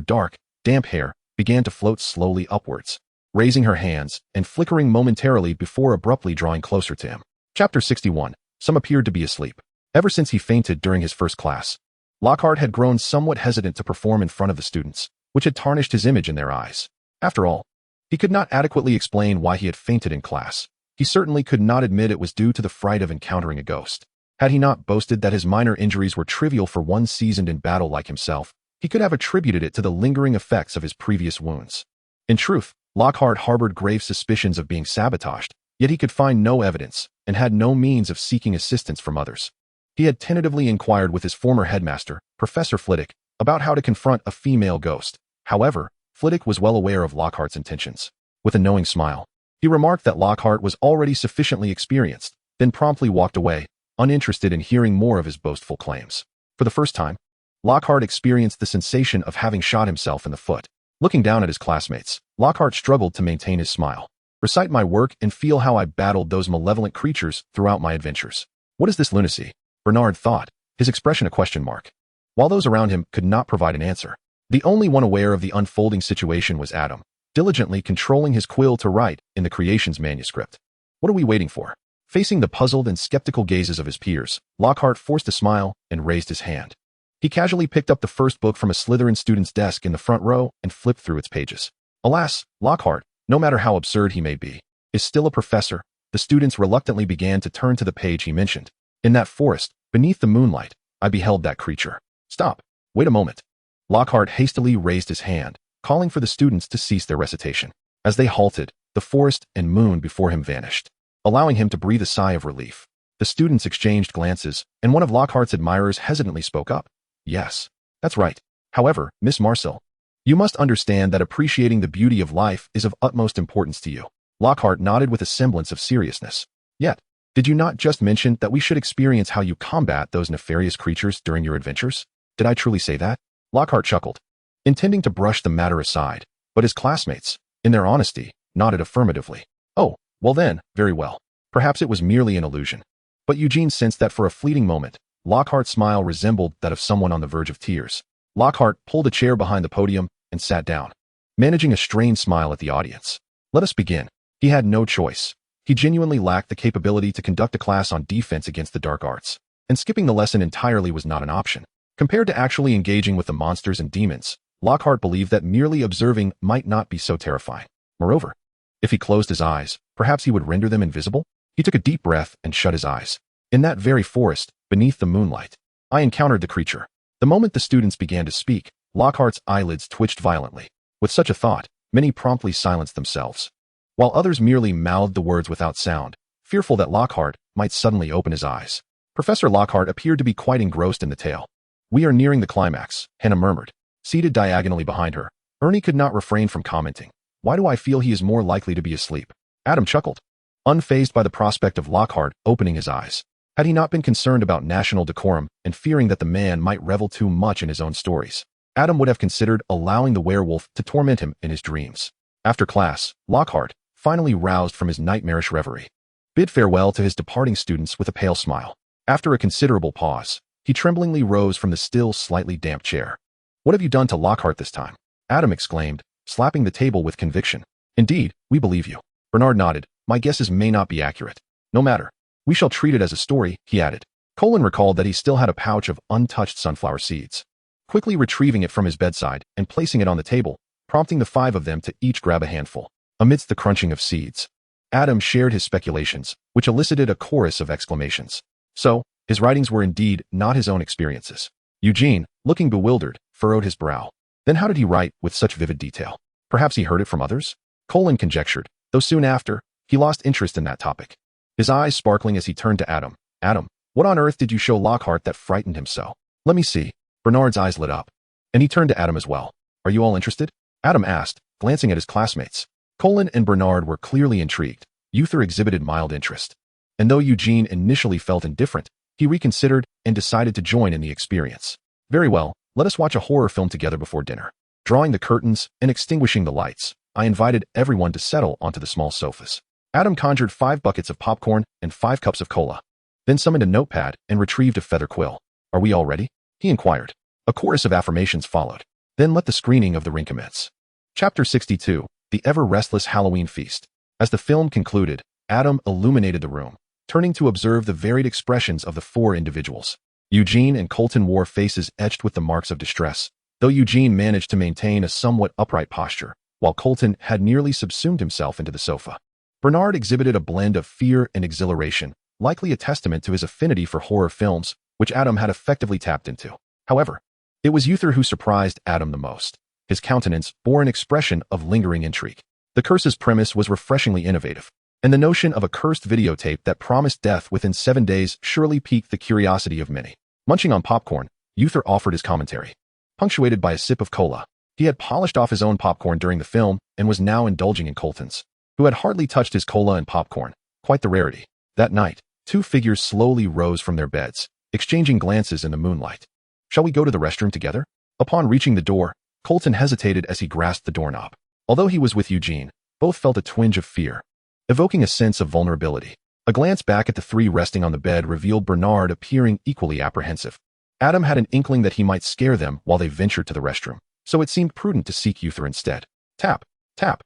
dark, damp hair, began to float slowly upwards, raising her hands and flickering momentarily before abruptly drawing closer to him. Chapter 61. Some appeared to be asleep. Ever since he fainted during his first class, Lockhart had grown somewhat hesitant to perform in front of the students, which had tarnished his image in their eyes. After all, he could not adequately explain why he had fainted in class. He certainly could not admit it was due to the fright of encountering a ghost. Had he not boasted that his minor injuries were trivial for one seasoned in battle like himself, he could have attributed it to the lingering effects of his previous wounds. In truth, Lockhart harbored grave suspicions of being sabotaged, yet he could find no evidence and had no means of seeking assistance from others. He had tentatively inquired with his former headmaster, Professor Flitwick, about how to confront a female ghost. However, Flitwick was well aware of Lockhart's intentions. With a knowing smile, he remarked that Lockhart was already sufficiently experienced, then promptly walked away, uninterested in hearing more of his boastful claims. For the first time, Lockhart experienced the sensation of having shot himself in the foot. Looking down at his classmates, Lockhart struggled to maintain his smile. Recite my work and feel how I battled those malevolent creatures throughout my adventures. What is this lunacy? Bernard thought, his expression a question mark. While those around him could not provide an answer, the only one aware of the unfolding situation was Adam, diligently controlling his quill to write in the creation's manuscript. What are we waiting for? Facing the puzzled and skeptical gazes of his peers, Lockhart forced a smile and raised his hand. He casually picked up the first book from a Slytherin student's desk in the front row and flipped through its pages. Alas, Lockhart, no matter how absurd he may be, is still a professor. The students reluctantly began to turn to the page he mentioned. In that forest, beneath the moonlight, I beheld that creature. Stop. Wait a moment. Lockhart hastily raised his hand, calling for the students to cease their recitation. As they halted, the forest and moon before him vanished, allowing him to breathe a sigh of relief. The students exchanged glances, and one of Lockhart's admirers hesitantly spoke up. Yes, that's right. However, Miss Marcel, you must understand that appreciating the beauty of life is of utmost importance to you. Lockhart nodded with a semblance of seriousness. Yet, did you not just mention that we should experience how you combat those nefarious creatures during your adventures? Did I truly say that? Lockhart chuckled, intending to brush the matter aside, but his classmates, in their honesty, nodded affirmatively. Oh, well then, very well. Perhaps it was merely an illusion. But Eugene sensed that for a fleeting moment, Lockhart's smile resembled that of someone on the verge of tears. Lockhart pulled a chair behind the podium and sat down, managing a strained smile at the audience. Let us begin. He had no choice. He genuinely lacked the capability to conduct a class on defense against the dark arts, and skipping the lesson entirely was not an option. Compared to actually engaging with the monsters and demons, Lockhart believed that merely observing might not be so terrifying. Moreover, if he closed his eyes, perhaps he would render them invisible? He took a deep breath and shut his eyes. In that very forest, beneath the moonlight, I encountered the creature. The moment the students began to speak, Lockhart's eyelids twitched violently. With such a thought, many promptly silenced themselves, while others merely mouthed the words without sound, fearful that Lockhart might suddenly open his eyes. Professor Lockhart appeared to be quite engrossed in the tale. We are nearing the climax, Hannah murmured. Seated diagonally behind her, Ernie could not refrain from commenting. Why do I feel he is more likely to be asleep? Adam chuckled, unfazed by the prospect of Lockhart opening his eyes. Had he not been concerned about national decorum and fearing that the man might revel too much in his own stories, Adam would have considered allowing the werewolf to torment him in his dreams. After class, Lockhart, finally roused from his nightmarish reverie, bid farewell to his departing students with a pale smile. After a considerable pause, he tremblingly rose from the still slightly damp chair. What have you done to Lockhart this time? Adam exclaimed, slapping the table with conviction. Indeed, we believe you. Bernard nodded. My guesses may not be accurate. No matter. We shall treat it as a story, he added. Colin recalled that he still had a pouch of untouched sunflower seeds. Quickly retrieving it from his bedside and placing it on the table, prompting the five of them to each grab a handful. Amidst the crunching of seeds, Adam shared his speculations, which elicited a chorus of exclamations. So, his writings were indeed not his own experiences. Eugene, looking bewildered, furrowed his brow. Then how did he write with such vivid detail? Perhaps he heard it from others? Colin conjectured, though soon after, he lost interest in that topic. His eyes sparkling as he turned to Adam. Adam, what on earth did you show Lockhart that frightened him so? Let me see. Bernard's eyes lit up, and he turned to Adam as well. Are you all interested? Adam asked, glancing at his classmates. Colin and Bernard were clearly intrigued. Uther exhibited mild interest. And though Eugene initially felt indifferent, he reconsidered and decided to join in the experience. Very well, let us watch a horror film together before dinner. Drawing the curtains and extinguishing the lights, I invited everyone to settle onto the small sofas. Adam conjured 5 buckets of popcorn and 5 cups of cola, then summoned a notepad and retrieved a feather quill. Are we all ready? He inquired. A chorus of affirmations followed. Then let the screening of The Ring commence. Chapter 62, The Ever-Restless Halloween Feast. As the film concluded, Adam illuminated the room, turning to observe the varied expressions of the 4 individuals. Eugene and Colton wore faces etched with the marks of distress, though Eugene managed to maintain a somewhat upright posture, while Colton had nearly subsumed himself into the sofa. Bernard exhibited a blend of fear and exhilaration, likely a testament to his affinity for horror films, which Adam had effectively tapped into. However, it was Uther who surprised Adam the most. His countenance bore an expression of lingering intrigue. The curse's premise was refreshingly innovative, and the notion of a cursed videotape that promised death within 7 days surely piqued the curiosity of many. Munching on popcorn, Uther offered his commentary. Punctuated by a sip of cola, he had polished off his own popcorn during the film and was now indulging in Colton's, who had hardly touched his cola and popcorn, quite the rarity. That night, 2 figures slowly rose from their beds, exchanging glances in the moonlight. "Shall we go to the restroom together?" Upon reaching the door, Colton hesitated as he grasped the doorknob. Although he was with Eugene, both felt a twinge of fear, evoking a sense of vulnerability. A glance back at the 3 resting on the bed revealed Bernard appearing equally apprehensive. Adam had an inkling that he might scare them while they ventured to the restroom, so it seemed prudent to seek Uther instead. Tap, tap.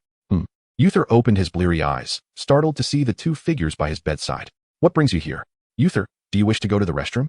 Uther opened his bleary eyes, startled to see the 2 figures by his bedside. "What brings you here?" "Uther, do you wish to go to the restroom?"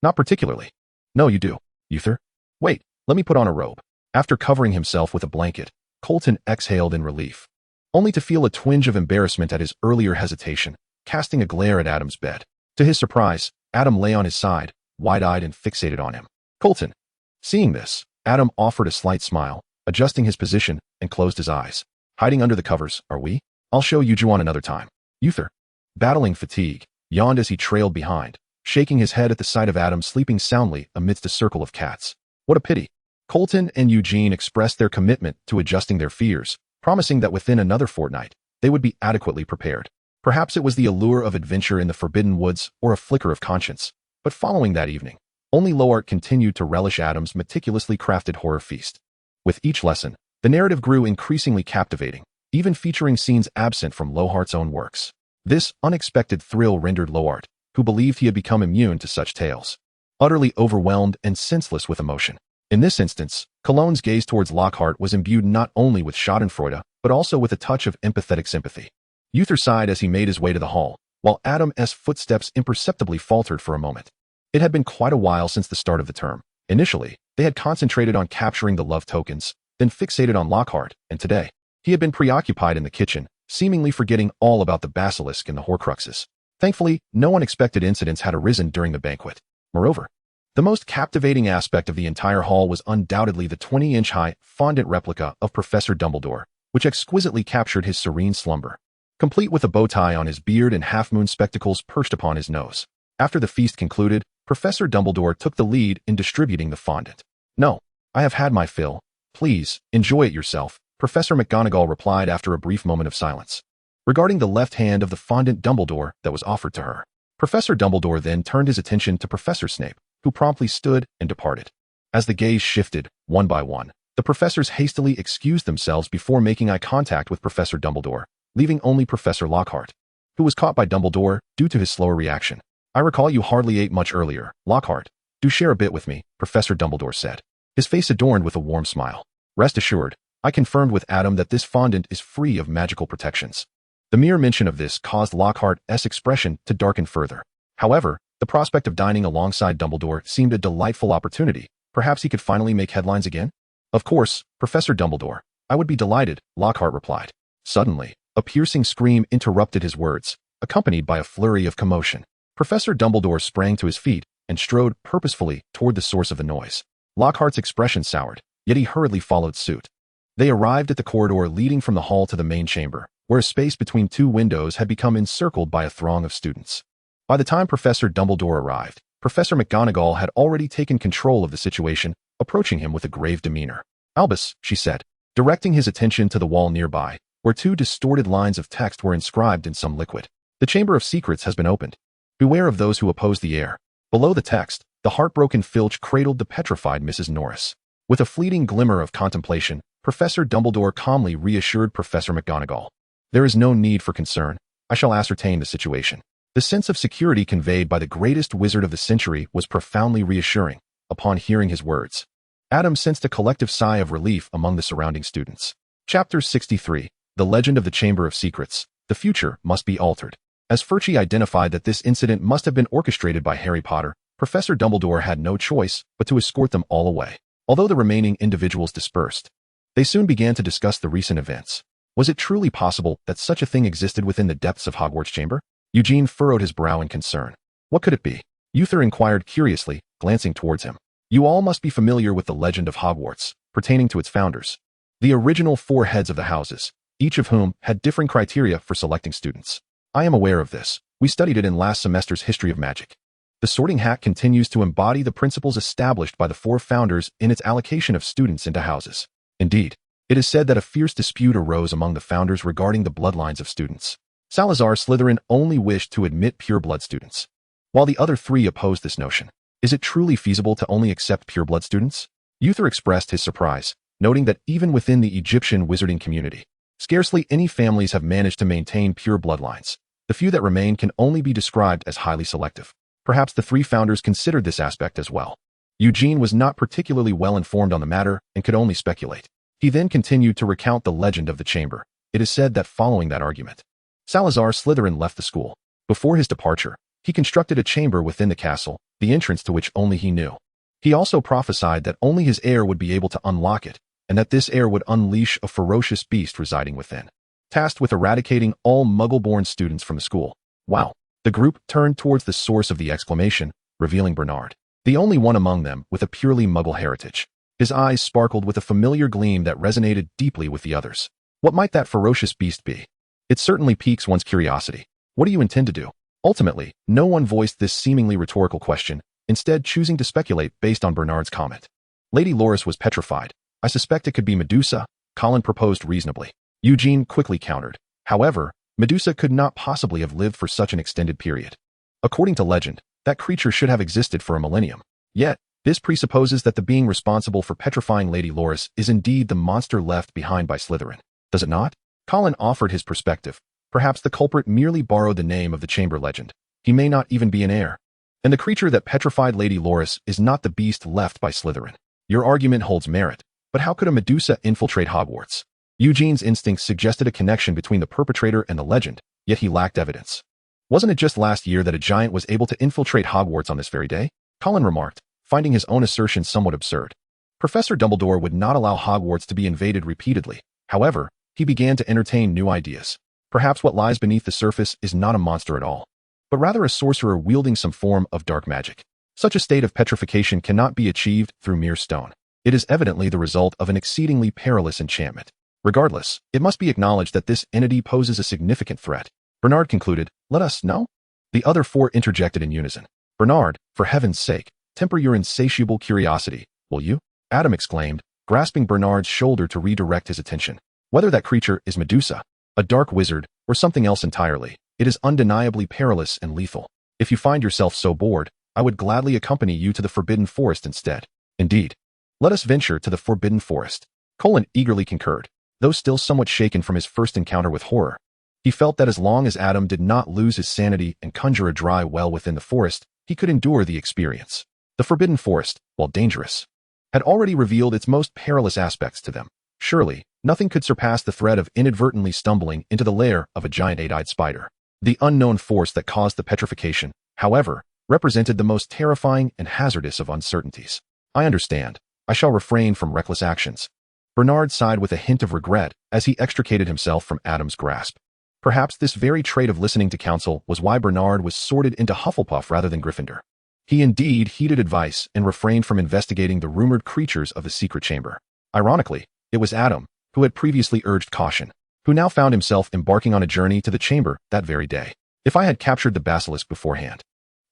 Not particularly." "No, you do, Uther. Wait, let me put on a robe." After covering himself with a blanket, Colton exhaled in relief, only to feel a twinge of embarrassment at his earlier hesitation, casting a glare at Adam's bed. To his surprise, Adam lay on his side, wide-eyed and fixated on him. "Colton." Seeing this, Adam offered a slight smile, adjusting his position, and closed his eyes. "Hiding under the covers, are we? I'll show you Juan another time." Uther, battling fatigue, yawned as he trailed behind, shaking his head at the sight of Adam sleeping soundly amidst a circle of cats. What a pity. Colton and Eugene expressed their commitment to adjusting their fears, promising that within another fortnight, they would be adequately prepared. Perhaps it was the allure of adventure in the forbidden woods or a flicker of conscience, but following that evening, only Lowart continued to relish Adam's meticulously crafted horror feast. With each lesson, the narrative grew increasingly captivating, even featuring scenes absent from Lowart's own works. This unexpected thrill rendered Lowart, who believed he had become immune to such tales, utterly overwhelmed and senseless with emotion. In this instance, Cologne's gaze towards Lockhart was imbued not only with schadenfreude, but also with a touch of empathetic sympathy. Uther sighed as he made his way to the hall, while Adam's footsteps imperceptibly faltered for a moment. It had been quite a while since the start of the term. Initially, they had concentrated on capturing the love tokens, then fixated on Lockhart, and today, he had been preoccupied in the kitchen, seemingly forgetting all about the basilisk and the Horcruxes. Thankfully, no unexpected incidents had arisen during the banquet. Moreover, the most captivating aspect of the entire hall was undoubtedly the 20-inch-high fondant replica of Professor Dumbledore, which exquisitely captured his serene slumber, complete with a bow tie on his beard and half-moon spectacles perched upon his nose. After the feast concluded, Professor Dumbledore took the lead in distributing the fondant. "No, I have had my fill. Please, enjoy it yourself," Professor McGonagall replied after a brief moment of silence, regarding the left hand of the fondant Dumbledore that was offered to her. Professor Dumbledore then turned his attention to Professor Snape, who promptly stood and departed. As the gaze shifted, one by one, the professors hastily excused themselves before making eye contact with Professor Dumbledore, leaving only Professor Lockhart, who was caught by Dumbledore due to his slower reaction. "I recall you hardly ate much earlier, Lockhart. Do share a bit with me," Professor Dumbledore said, his face adorned with a warm smile. "Rest assured, I confirmed with Adam that this fondant is free of magical protections." The mere mention of this caused Lockhart's expression to darken further. However, the prospect of dining alongside Dumbledore seemed a delightful opportunity. Perhaps he could finally make headlines again? "Of course, Professor Dumbledore. I would be delighted," Lockhart replied. Suddenly, a piercing scream interrupted his words, accompanied by a flurry of commotion. Professor Dumbledore sprang to his feet and strode purposefully toward the source of the noise. Lockhart's expression soured, yet he hurriedly followed suit. They arrived at the corridor leading from the hall to the main chamber, where a space between 2 windows had become encircled by a throng of students. By the time Professor Dumbledore arrived, Professor McGonagall had already taken control of the situation, approaching him with a grave demeanor. "Albus," she said, directing his attention to the wall nearby, where 2 distorted lines of text were inscribed in some liquid. "The Chamber of Secrets has been opened. Beware of those who oppose the heir." Below the text, the heartbroken Filch cradled the petrified Mrs. Norris. With a fleeting glimmer of contemplation, Professor Dumbledore calmly reassured Professor McGonagall. "There is no need for concern. I shall ascertain the situation." The sense of security conveyed by the greatest wizard of the century was profoundly reassuring. Upon hearing his words, Adam sensed a collective sigh of relief among the surrounding students. Chapter 63. The Legend of the Chamber of Secrets. The future must be altered. As Furchie identified that this incident must have been orchestrated by Harry Potter, Professor Dumbledore had no choice but to escort them all away. Although the remaining individuals dispersed, they soon began to discuss the recent events. Was it truly possible that such a thing existed within the depths of Hogwarts Chamber? Eugene furrowed his brow in concern. What could it be? Uther inquired curiously, glancing towards him. "You all must be familiar with the legend of Hogwarts," pertaining to its founders. The original 4 heads of the houses, each of whom had differing criteria for selecting students. I am aware of this. We studied it in last semester's History of Magic. The Sorting Hat continues to embody the principles established by the 4 founders in its allocation of students into houses. Indeed, it is said that a fierce dispute arose among the founders regarding the bloodlines of students. Salazar Slytherin only wished to admit pure-blood students, while the other 3 opposed this notion. Is it truly feasible to only accept pure-blood students? Uther expressed his surprise, noting that even within the Egyptian wizarding community, scarcely any families have managed to maintain pure bloodlines. The few that remain can only be described as highly selective. Perhaps the 3 founders considered this aspect as well. Eugene was not particularly well informed on the matter and could only speculate. He then continued to recount the legend of the chamber. It is said that following that argument, Salazar Slytherin left the school. Before his departure, he constructed a chamber within the castle, the entrance to which only he knew. He also prophesied that only his heir would be able to unlock it, and that this heir would unleash a ferocious beast residing within, tasked with eradicating all Muggle-born students from the school. Wow! The group turned towards the source of the exclamation, revealing Bernard, the only one among them with a purely Muggle heritage. His eyes sparkled with a familiar gleam that resonated deeply with the others. What might that ferocious beast be? It certainly piques one's curiosity. What do you intend to do? Ultimately, no one voiced this seemingly rhetorical question, instead choosing to speculate based on Bernard's comment. Lady Loris was petrified. I suspect it could be Medusa, Colin proposed reasonably. Eugene quickly countered. However, Medusa could not possibly have lived for such an extended period. According to legend, that creature should have existed for a millennium. Yet, this presupposes that the being responsible for petrifying Lady Loris is indeed the monster left behind by Slytherin. Does it not? Colin offered his perspective. Perhaps the culprit merely borrowed the name of the chamber legend. He may not even be an heir. And the creature that petrified Lady Loris is not the beast left by Slytherin. Your argument holds merit, but how could a Medusa infiltrate Hogwarts? Eugene's instincts suggested a connection between the perpetrator and the legend, yet he lacked evidence. Wasn't it just last year that a giant was able to infiltrate Hogwarts on this very day? Colin remarked, finding his own assertion somewhat absurd. Professor Dumbledore would not allow Hogwarts to be invaded repeatedly. However, he began to entertain new ideas. Perhaps what lies beneath the surface is not a monster at all, but rather a sorcerer wielding some form of dark magic. Such a state of petrification cannot be achieved through mere stone. It is evidently the result of an exceedingly perilous enchantment. Regardless, it must be acknowledged that this entity poses a significant threat. Bernard concluded, let us know? The other 4 interjected in unison. Bernard, for heaven's sake, temper your insatiable curiosity, will you? Adam exclaimed, grasping Bernard's shoulder to redirect his attention. Whether that creature is Medusa, a dark wizard, or something else entirely, it is undeniably perilous and lethal. If you find yourself so bored, I would gladly accompany you to the Forbidden Forest instead. Indeed. Let us venture to the Forbidden Forest. Colin eagerly concurred, though still somewhat shaken from his first encounter with horror. He felt that as long as Adam did not lose his sanity and conjure a dry well within the forest, he could endure the experience. The Forbidden Forest, while dangerous, had already revealed its most perilous aspects to them. Surely, nothing could surpass the threat of inadvertently stumbling into the lair of a giant 8-eyed spider. The unknown force that caused the petrification, however, represented the most terrifying and hazardous of uncertainties. I understand. I shall refrain from reckless actions. Bernard sighed with a hint of regret as he extricated himself from Adam's grasp. Perhaps this very trait of listening to counsel was why Bernard was sorted into Hufflepuff rather than Gryffindor. He indeed heeded advice and refrained from investigating the rumored creatures of the secret chamber. Ironically, it was Adam, who had previously urged caution, who now found himself embarking on a journey to the chamber that very day. If I had captured the basilisk beforehand,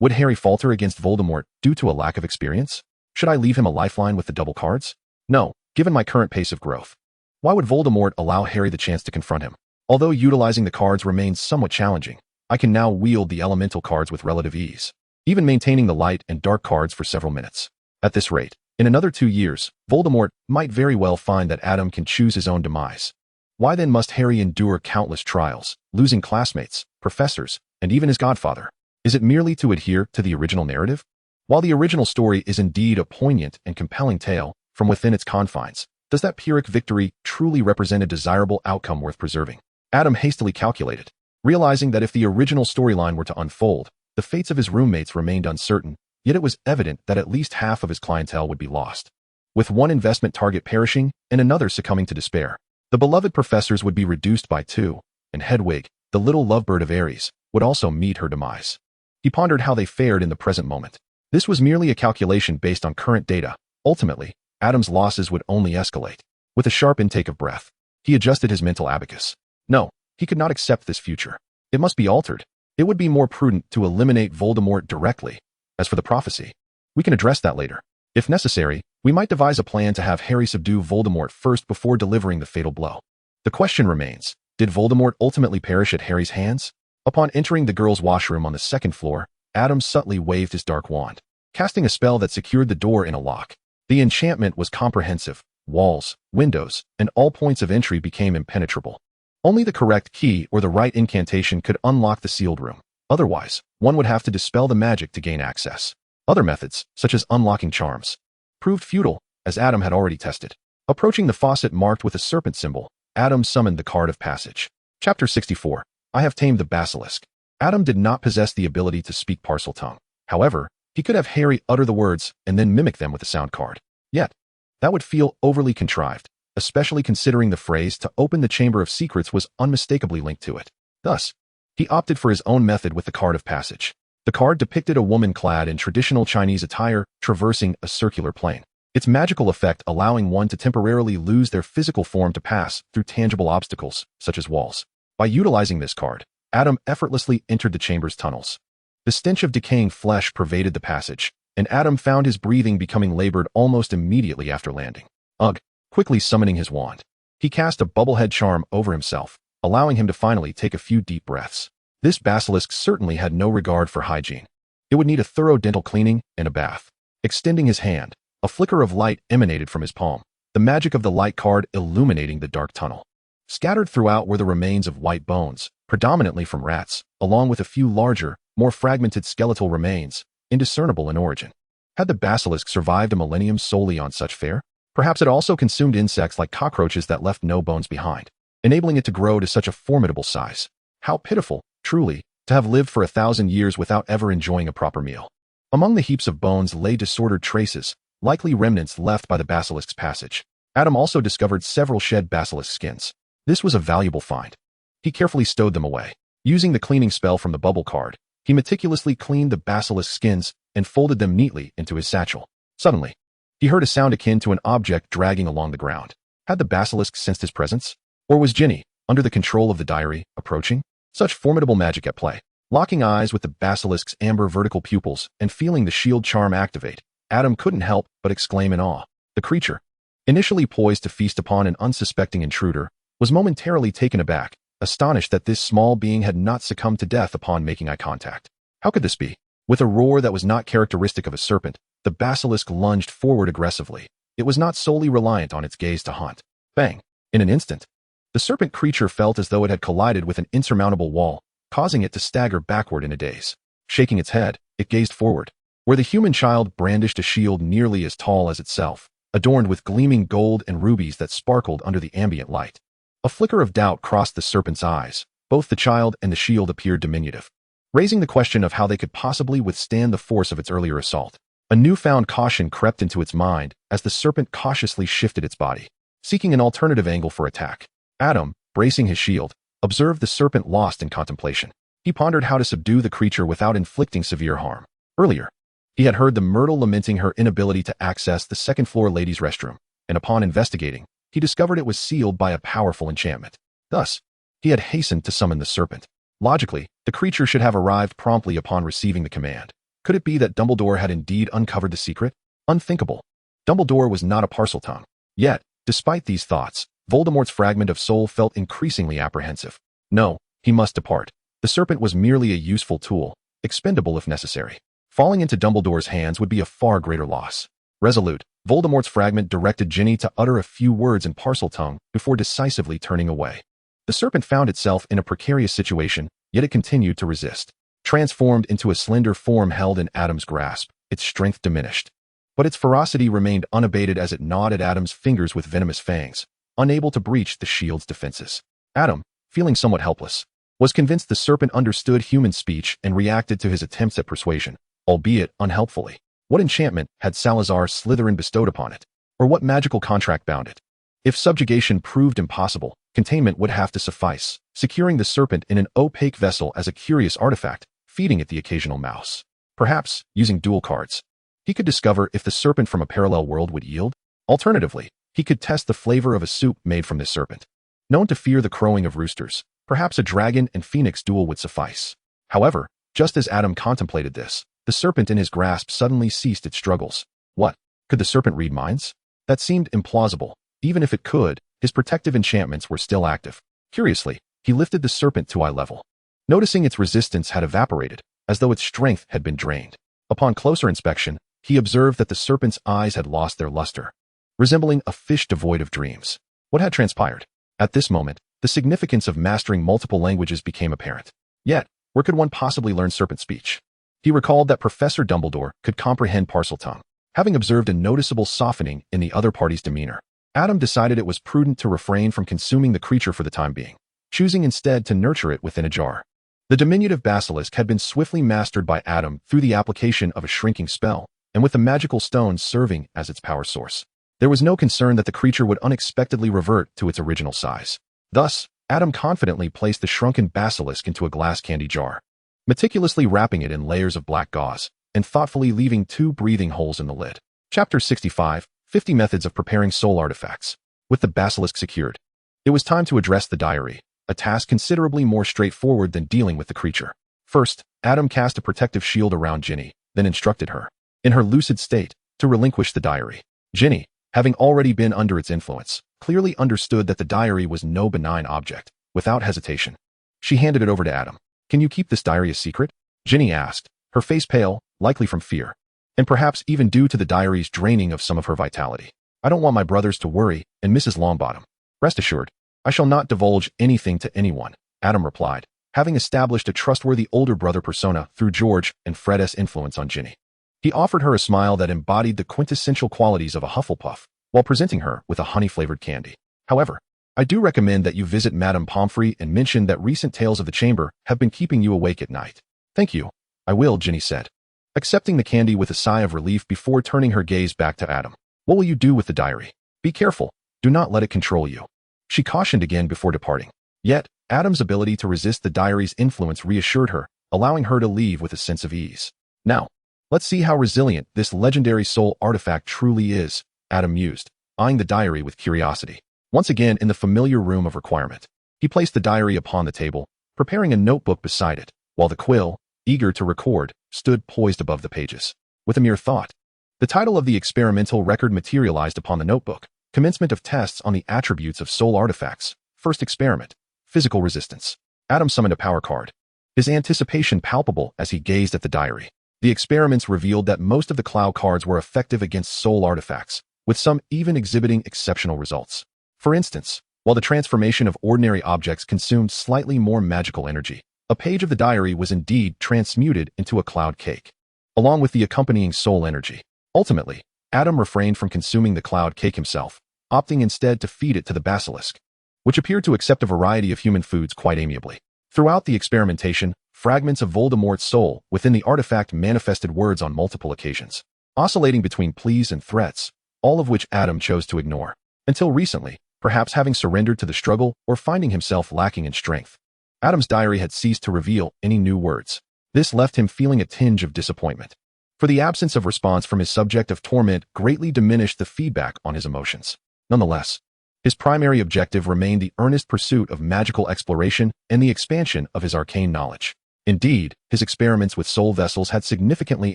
would Harry falter against Voldemort due to a lack of experience? Should I leave him a lifeline with the double cards? No, given my current pace of growth. Why would Voldemort allow Harry the chance to confront him? Although utilizing the cards remains somewhat challenging, I can now wield the elemental cards with relative ease, even maintaining the light and dark cards for several minutes. At this rate, in another 2 years, Voldemort might very well find that Adam can choose his own demise. Why then must Harry endure countless trials, losing classmates, professors, and even his godfather? Is it merely to adhere to the original narrative? While the original story is indeed a poignant and compelling tale from within its confines, does that Pyrrhic victory truly represent a desirable outcome worth preserving? Adam hastily calculated, realizing that if the original storyline were to unfold, the fates of his roommates remained uncertain, yet it was evident that at least half of his clientele would be lost. With one investment target perishing and another succumbing to despair, the beloved professors would be reduced by 2, and Hedwig, the little lovebird of Ares, would also meet her demise. He pondered how they fared in the present moment. This was merely a calculation based on current data. Ultimately, Adam's losses would only escalate. With a sharp intake of breath, he adjusted his mental abacus. No, he could not accept this future. It must be altered. It would be more prudent to eliminate Voldemort directly. As for the prophecy, we can address that later. If necessary, we might devise a plan to have Harry subdue Voldemort first before delivering the fatal blow. The question remains, did Voldemort ultimately perish at Harry's hands? Upon entering the girls' washroom on the second floor, Adam subtly waved his dark wand, casting a spell that secured the door in a lock. The enchantment was comprehensive. Walls, windows, and all points of entry became impenetrable. Only the correct key or the right incantation could unlock the sealed room. Otherwise, one would have to dispel the magic to gain access. Other methods, such as unlocking charms, proved futile, as Adam had already tested. Approaching the faucet marked with a serpent symbol, Adam summoned the card of passage. Chapter 64. I have tamed the basilisk. Adam did not possess the ability to speak Parseltongue. However, he could have Harry utter the words and then mimic them with a sound card. Yet, that would feel overly contrived, especially considering the phrase to open the Chamber of Secrets was unmistakably linked to it. Thus, he opted for his own method with the card of passage. The card depicted a woman clad in traditional Chinese attire traversing a circular plane, its magical effect allowing one to temporarily lose their physical form to pass through tangible obstacles, such as walls. By utilizing this card, Adam effortlessly entered the chamber's tunnels. The stench of decaying flesh pervaded the passage, and Adam found his breathing becoming labored almost immediately after landing. Ugh! Quickly summoning his wand, he cast a bubblehead charm over himself, allowing him to finally take a few deep breaths. This basilisk certainly had no regard for hygiene. It would need a thorough dental cleaning and a bath. Extending his hand, a flicker of light emanated from his palm, the magic of the light card illuminating the dark tunnel. Scattered throughout were the remains of white bones, predominantly from rats, along with a few larger, more fragmented skeletal remains, indiscernible in origin. Had the basilisk survived a millennium solely on such fare? Perhaps it also consumed insects like cockroaches that left no bones behind, enabling it to grow to such a formidable size. How pitiful, truly, to have lived for 1,000 years without ever enjoying a proper meal. Among the heaps of bones lay disordered traces, likely remnants left by the basilisk's passage. Adam also discovered several shed basilisk skins. This was a valuable find. He carefully stowed them away. Using the cleaning spell from the bubble card, he meticulously cleaned the basilisk skins and folded them neatly into his satchel. Suddenly, he heard a sound akin to an object dragging along the ground. Had the basilisk sensed his presence? Or was Ginny, under the control of the diary, approaching? Such formidable magic at play. Locking eyes with the basilisk's amber vertical pupils and feeling the shield charm activate, Adam couldn't help but exclaim in awe. The creature, initially poised to feast upon an unsuspecting intruder, was momentarily taken aback, astonished that this small being had not succumbed to death upon making eye contact. How could this be? With a roar that was not characteristic of a serpent, the basilisk lunged forward aggressively. It was not solely reliant on its gaze to hunt. Bang! In an instant, the serpent creature felt as though it had collided with an insurmountable wall, causing it to stagger backward in a daze. Shaking its head, it gazed forward, where the human child brandished a shield nearly as tall as itself, adorned with gleaming gold and rubies that sparkled under the ambient light. A flicker of doubt crossed the serpent's eyes. Both the child and the shield appeared diminutive, raising the question of how they could possibly withstand the force of its earlier assault. A newfound caution crept into its mind as the serpent cautiously shifted its body, seeking an alternative angle for attack. Adam, bracing his shield, observed the serpent lost in contemplation. He pondered how to subdue the creature without inflicting severe harm. Earlier, he had heard the Myrtle lamenting her inability to access the second-floor ladies' restroom, and upon investigating, he discovered it was sealed by a powerful enchantment. Thus, he had hastened to summon the serpent. Logically, the creature should have arrived promptly upon receiving the command. Could it be that Dumbledore had indeed uncovered the secret? Unthinkable. Dumbledore was not a Parseltongue. Yet, despite these thoughts, Voldemort's fragment of soul felt increasingly apprehensive. No, he must depart. The serpent was merely a useful tool, expendable if necessary. Falling into Dumbledore's hands would be a far greater loss. Resolute, Voldemort's fragment directed Ginny to utter a few words in Parseltongue before decisively turning away. The serpent found itself in a precarious situation, yet it continued to resist. Transformed into a slender form held in Adam's grasp, its strength diminished. But its ferocity remained unabated as it gnawed at Adam's fingers with venomous fangs, unable to breach the shield's defenses. Adam, feeling somewhat helpless, was convinced the serpent understood human speech and reacted to his attempts at persuasion, albeit unhelpfully. What enchantment had Salazar Slytherin bestowed upon it? Or what magical contract bound it? If subjugation proved impossible, containment would have to suffice, securing the serpent in an opaque vessel as a curious artifact, feeding it the occasional mouse. Perhaps, using dual cards, he could discover if the serpent from a parallel world would yield. Alternatively, he could test the flavor of a soup made from this serpent. Known to fear the crowing of roosters, perhaps a dragon and phoenix duel would suffice. However, just as Adam contemplated this, the serpent in his grasp suddenly ceased its struggles. What? Could the serpent read minds? That seemed implausible. Even if it could, his protective enchantments were still active. Curiously, he lifted the serpent to eye level. Noticing its resistance had evaporated, as though its strength had been drained. Upon closer inspection, he observed that the serpent's eyes had lost their luster, resembling a fish devoid of dreams. What had transpired? At this moment, the significance of mastering multiple languages became apparent. Yet, where could one possibly learn serpent speech? He recalled that Professor Dumbledore could comprehend Parseltongue. Having observed a noticeable softening in the other party's demeanor, Adam decided it was prudent to refrain from consuming the creature for the time being, choosing instead to nurture it within a jar. The diminutive basilisk had been swiftly mastered by Adam through the application of a shrinking spell, and with the magical stone serving as its power source. There was no concern that the creature would unexpectedly revert to its original size. Thus, Adam confidently placed the shrunken basilisk into a glass candy jar, meticulously wrapping it in layers of black gauze, and thoughtfully leaving 2 breathing holes in the lid. Chapter 65, 50 Methods of Preparing Soul Artifacts. With the basilisk secured, it was time to address the diary, a task considerably more straightforward than dealing with the creature. First, Adam cast a protective shield around Ginny, then instructed her, in her lucid state, to relinquish the diary. Ginny, having already been under its influence, clearly understood that the diary was no benign object. Without hesitation, she handed it over to Adam. "Can you keep this diary a secret?" Ginny asked, her face pale, likely from fear, and perhaps even due to the diary's draining of some of her vitality. "I don't want my brothers to worry, and Mrs. Longbottom. Rest assured, I shall not divulge anything to anyone," Adam replied, having established a trustworthy older brother persona through George and Fred's influence on Ginny. He offered her a smile that embodied the quintessential qualities of a Hufflepuff, while presenting her with a honey-flavored candy. "However, I do recommend that you visit Madame Pomfrey and mention that recent tales of the chamber have been keeping you awake at night." "Thank you. I will," Ginny said, accepting the candy with a sigh of relief before turning her gaze back to Adam. "What will you do with the diary? Be careful. Do not let it control you," she cautioned again before departing. Yet, Adam's ability to resist the diary's influence reassured her, allowing her to leave with a sense of ease. "Now, let's see how resilient this legendary soul artifact truly is," Adam mused, eyeing the diary with curiosity. Once again in the familiar room of requirement, he placed the diary upon the table, preparing a notebook beside it, while the quill, eager to record, stood poised above the pages. With a mere thought, the title of the experimental record materialized upon the notebook: Commencement of Tests on the Attributes of Soul Artifacts. First Experiment: Physical Resistance. Adam summoned a power card, his anticipation palpable as he gazed at the diary. The experiments revealed that most of the Clow cards were effective against soul artifacts, with some even exhibiting exceptional results. For instance, while the transformation of ordinary objects consumed slightly more magical energy, a page of the diary was indeed transmuted into a cloud cake, along with the accompanying soul energy. Ultimately, Adam refrained from consuming the cloud cake himself, opting instead to feed it to the basilisk, which appeared to accept a variety of human foods quite amiably. Throughout the experimentation, fragments of Voldemort's soul within the artifact manifested words on multiple occasions, oscillating between pleas and threats, all of which Adam chose to ignore. Until recently, perhaps having surrendered to the struggle or finding himself lacking in strength, Adam's diary had ceased to reveal any new words. This left him feeling a tinge of disappointment, for the absence of response from his subject of torment greatly diminished the feedback on his emotions. Nonetheless, his primary objective remained the earnest pursuit of magical exploration and the expansion of his arcane knowledge. Indeed, his experiments with soul vessels had significantly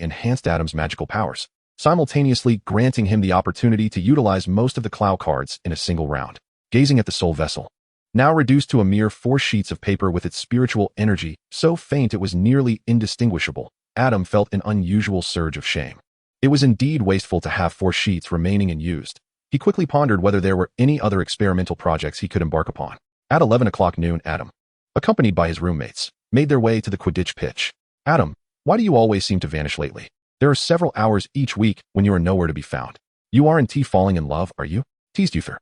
enhanced Adam's magical powers, simultaneously granting him the opportunity to utilize most of the Clow cards in a single round. Gazing at the soul vessel, now reduced to a mere 4 sheets of paper with its spiritual energy so faint it was nearly indistinguishable, Adam felt an unusual surge of shame. It was indeed wasteful to have 4 sheets remaining unused. He quickly pondered whether there were any other experimental projects he could embark upon. At 11 o'clock noon, Adam, accompanied by his roommates, made their way to the Quidditch pitch. "Adam, why do you always seem to vanish lately? There are several hours each week when you are nowhere to be found. You aren't falling in love, are you?" teased Uther,